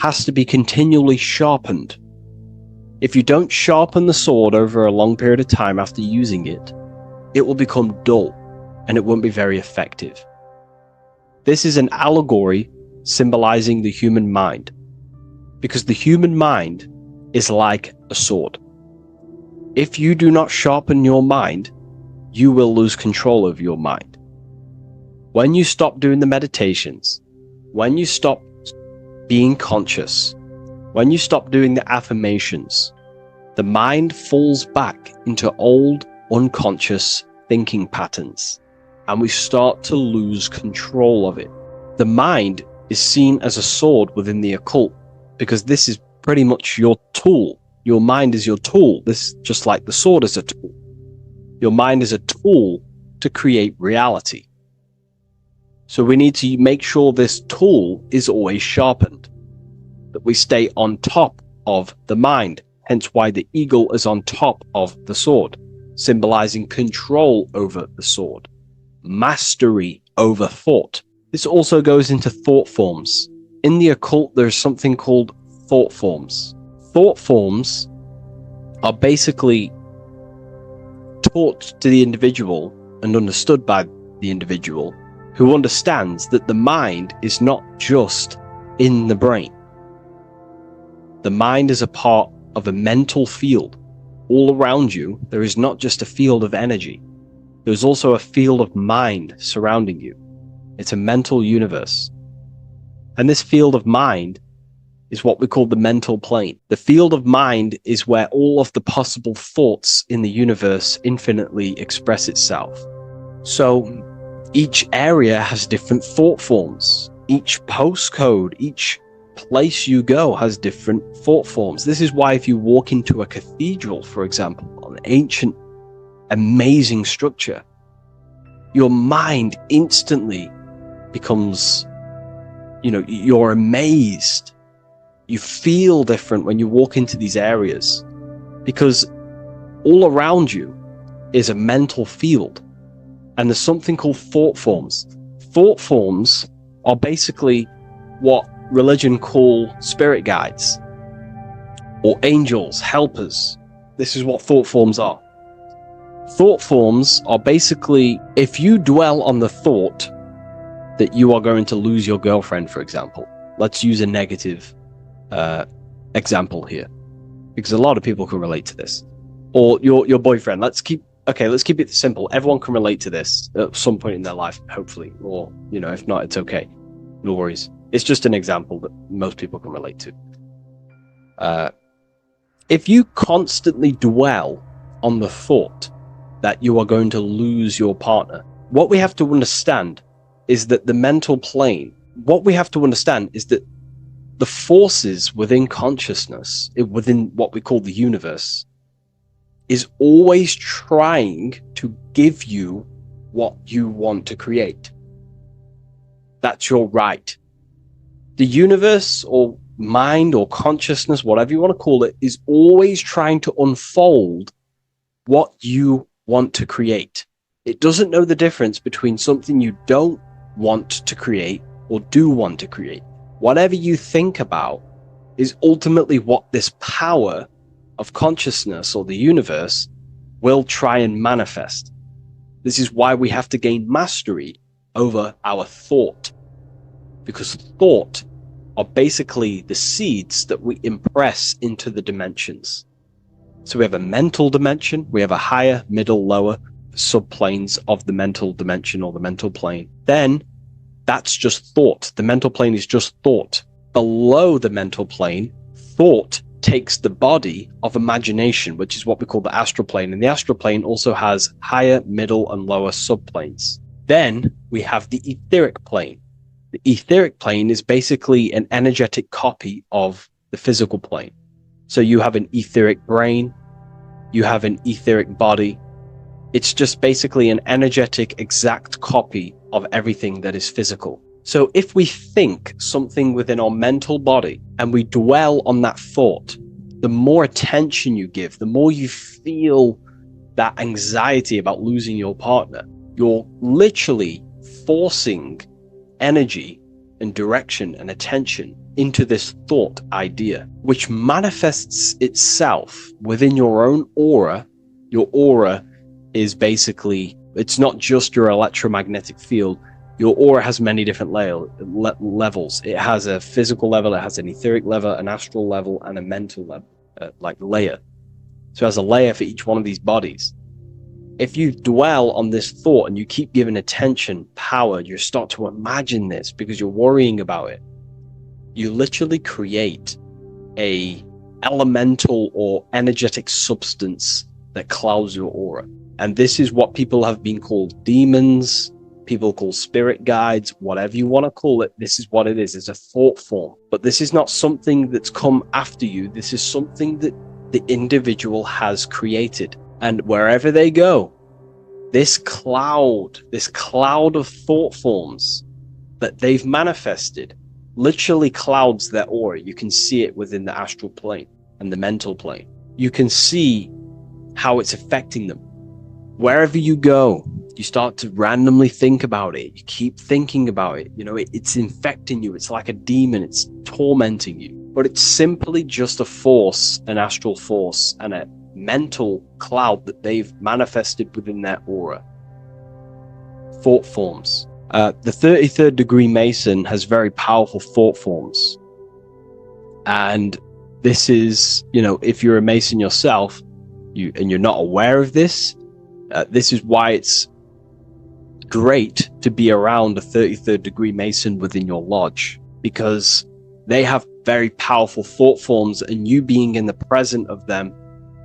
has to be continually sharpened. If you don't sharpen the sword over a long period of time after using it, it will become dull and it won't be very effective. This is an allegory symbolizing the human mind, because the human mind is like a sword. If you do not sharpen your mind, you will lose control of your mind. When you stop doing the meditations, when you stop being conscious, when you stop doing the affirmations, the mind falls back into old, unconscious thinking patterns, and we start to lose control of it. The mind is seen as a sword within the occult, because this is pretty much your tool. Your mind is your tool. This, just like the sword is a tool. Your mind is a tool to create reality. So we need to make sure this tool is always sharpened, that we stay on top of the mind, hence why the eagle is on top of the sword, symbolizing control over the sword, mastery over thought. This also goes into thought forms. In the occult, there's something called thought forms. Thought forms are basically taught to the individual and understood by the individual, who understands that the mind is not just in the brain. The mind is a part of a mental field. All around you, there is not just a field of energy. There's also a field of mind surrounding you. It's a mental universe. And this field of mind is what we call the mental plane. The field of mind is where all of the possible thoughts in the universe infinitely express itself. So each area has different thought forms. Each postcode, each place you go has different thought forms. This is why if you walk into a cathedral, for example, an ancient, amazing structure, your mind instantly becomes, you're amazed. You feel different when you walk into these areas, because all around you is a mental field. And there's something called thought forms. Thought forms are basically what religion call spirit guides or angels, helpers. This is what thought forms are. Thought forms are basically, if you dwell on the thought that you are going to lose your girlfriend, for example. Let's use a negative example here, because a lot of people can relate to this. Or your boyfriend. Let's keep it simple. Everyone can relate to this at some point in their life, hopefully. Or, if not, it's okay. No worries. It's just an example that most people can relate to. If you constantly dwell on the thought that you are going to lose your partner, what we have to understand is that the mental plane, what we have to understand is that the forces within consciousness, within what we call the universe, is always trying to give you what you want to create. That's your right. The universe or mind or consciousness, whatever you want to call it, is always trying to unfold what you want to create. It doesn't know the difference between something you don't want to create or do want to create. Whatever you think about is ultimately what this power of consciousness or the universe will try and manifest. This is why we have to gain mastery over our thought, because thought are basically the seeds that we impress into the dimensions. So we have a mental dimension, we have a higher, middle, lower subplanes of the mental dimension or the mental plane. Then that's just thought. The mental plane is just thought. Below the mental plane, thought takes the body of imagination, which is what we call the astral plane. And the astral plane also has higher, middle, and lower subplanes. Then we have the etheric plane. The etheric plane is basically an energetic copy of the physical plane. So you have an etheric brain, you have an etheric body. It's just basically an energetic, exact copy of everything that is physical. So if we think something within our mental body and we dwell on that thought, the more attention you give, the more you feel that anxiety about losing your partner, you're literally forcing energy and direction and attention into this thought idea, which manifests itself within your own aura. Your aura is basically, it's not just your electromagnetic field. Your aura has many different levels. It has a physical level, it has an etheric level, an astral level, and a mental level, like layer. So it has a layer for each one of these bodies. If you dwell on this thought and you keep giving attention, power, you start to imagine this because you're worrying about it. You literally create a elemental or energetic substance that clouds your aura. And this is what people have been called demons, people call spirit guides, whatever you want to call it. This is what it is. It's a thought form. But this is not something that's come after you. This is something that the individual has created. And wherever they go, this cloud of thought forms that they've manifested literally clouds their aura. You can see it within the astral plane and the mental plane. You can see how it's affecting them. Wherever you go, you start to randomly think about it. You keep thinking about it. You know, it's infecting you. It's like a demon. It's tormenting you. But it's simply just a force, an astral force, and a mental cloud that they've manifested within their aura. Thought forms. The 33rd degree Mason has very powerful thought forms. And this is, you know, if you're a Mason yourself, and you're not aware of this, this is why it's great to be around a 33rd degree Mason within your lodge, because they have very powerful thought forms, and you being in the present of them,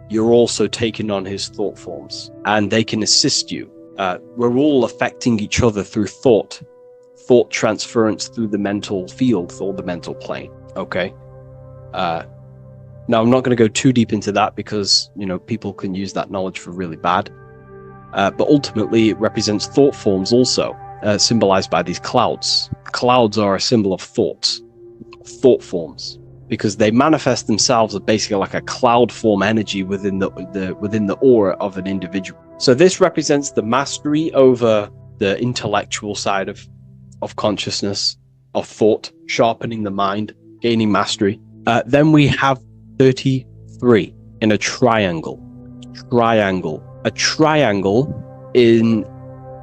you're also taking on his thought forms, and they can assist you. We're all affecting each other through thought transference through the mental field or the mental plane. Okay. Now I'm not going to go too deep into that because, you know, people can use that knowledge for really bad. But ultimately it represents thought forms also, symbolized by these clouds. Clouds are a symbol of thought forms, because they manifest themselves as basically like a cloud form energy within the aura of an individual. So this represents the mastery over the intellectual side of consciousness, of thought, sharpening the mind, gaining mastery. Then we have 33 in a triangle. A triangle in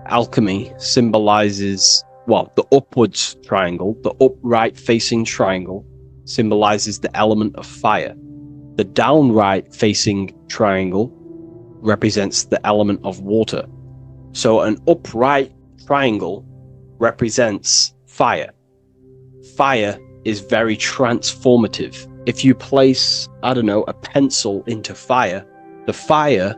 alchemy symbolizes, well, the upwards triangle, the upright facing triangle symbolizes the element of fire. The downright facing triangle represents the element of water. So an upright triangle represents fire. Fire is very transformative. If you place, I don't know, a pencil into fire, the fire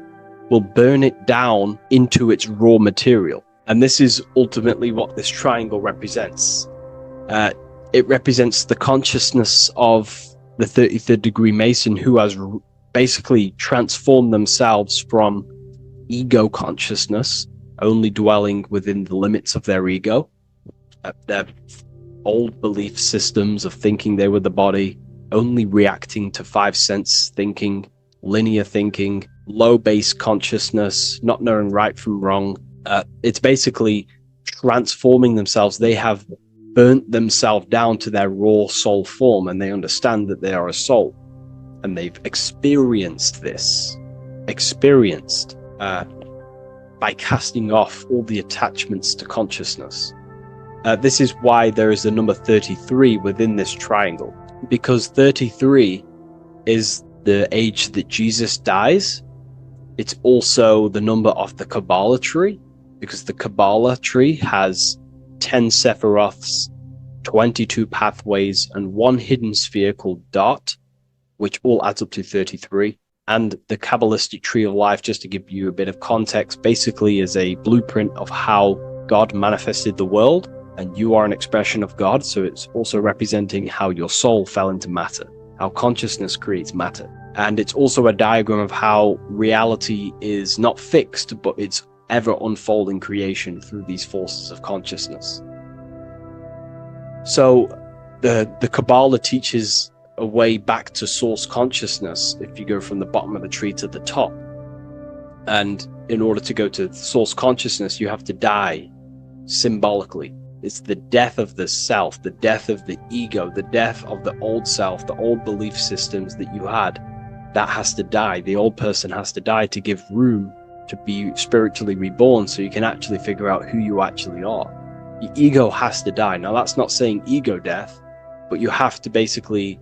will burn it down into its raw material. And this is ultimately what this triangle represents. It represents the consciousness of the 33rd degree Mason, who has basically transformed themselves from ego consciousness, only dwelling within the limits of their ego, their old belief systems of thinking they were the body, only reacting to five sense thinking, linear thinking, low base consciousness, not knowing right from wrong. It's basically transforming themselves. They have burnt themselves down to their raw soul form, and they understand that they are a soul, and they've experienced this, by casting off all the attachments to consciousness. This is why there is the number 33 within this triangle, because 33 is the age that Jesus dies. It's also the number of the Kabbalah tree, because the Kabbalah tree has 10 Sephiroths, 22 pathways, and one hidden sphere called Dot, which all adds up to 33. And the Kabbalistic tree of life, just to give you a bit of context, basically is a blueprint of how God manifested the world, and you are an expression of God. So it's also representing how your soul fell into matter, how consciousness creates matter. And it's also a diagram of how reality is not fixed, but it's ever unfolding creation through these forces of consciousness. So the Kabbalah teaches a way back to source consciousness if you go from the bottom of the tree to the top. And in order to go to source consciousness, you have to die symbolically. It's the death of the self, the death of the ego, the death of the old self, the old belief systems that you had. That has to die. The old person has to die to give room to be spiritually reborn, so you can actually figure out who you actually are. Your ego has to die. Now, that's not saying ego death, but you have to basically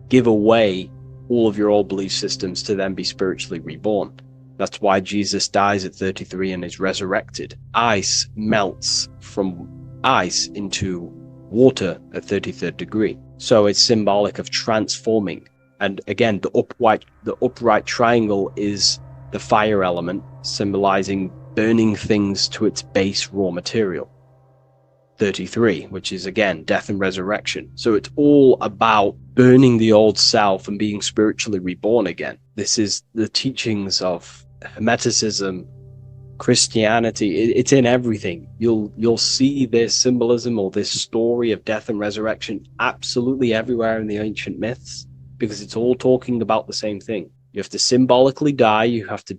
give away all of your old belief systems to then be spiritually reborn. That's why Jesus dies at 33 and is resurrected. Ice melts from ice into water at 33rd degree. So it's symbolic of transforming. And again, the upright triangle is the fire element, symbolizing burning things to its base raw material. 33, which is again death and resurrection. So it's all about burning the old self and being spiritually reborn again. This is the teachings of Hermeticism, Christianity. It's in everything. You'll see this symbolism or this story of death and resurrection absolutely everywhere in the ancient myths, because it's all talking about the same thing. You have to symbolically die. You have to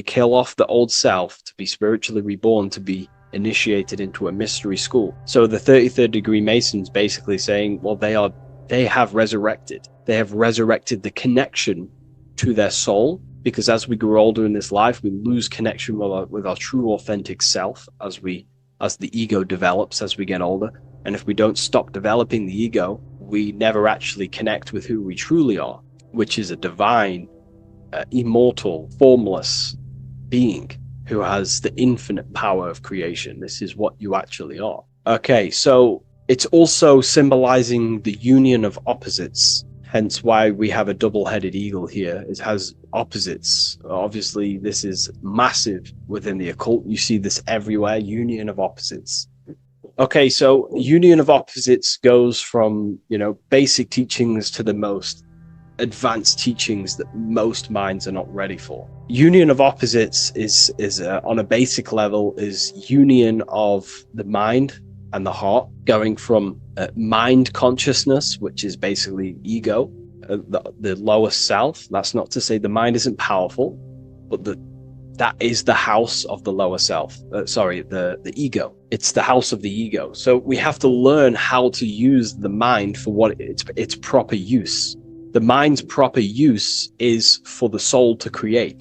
kill off the old self to be spiritually reborn, to be initiated into a mystery school. So the 33rd degree Masons basically saying, well, they have resurrected. They have resurrected the connection to their soul, because as we grow older in this life, we lose connection with our true authentic self as the ego develops as we get older. And if we don't stop developing the ego, we never actually connect with who we truly are, which is a divine, immortal, formless being who has the infinite power of creation. This is what you actually are. Okay, so it's also symbolizing the union of opposites, hence why we have a double-headed eagle here. It has opposites. Obviously, this is massive within the occult. You see this everywhere, union of opposites. Okay, so union of opposites goes from, basic teachings to the most advanced teachings that most minds are not ready for. Union of opposites is on a basic level, is union of the mind and the heart, going from mind consciousness, which is basically ego, the lower self. That's not to say the mind isn't powerful, but that is the house of the lower self. The ego. It's the house of the ego. So we have to learn how to use the mind for what its proper use. The mind's proper use is for the soul to create.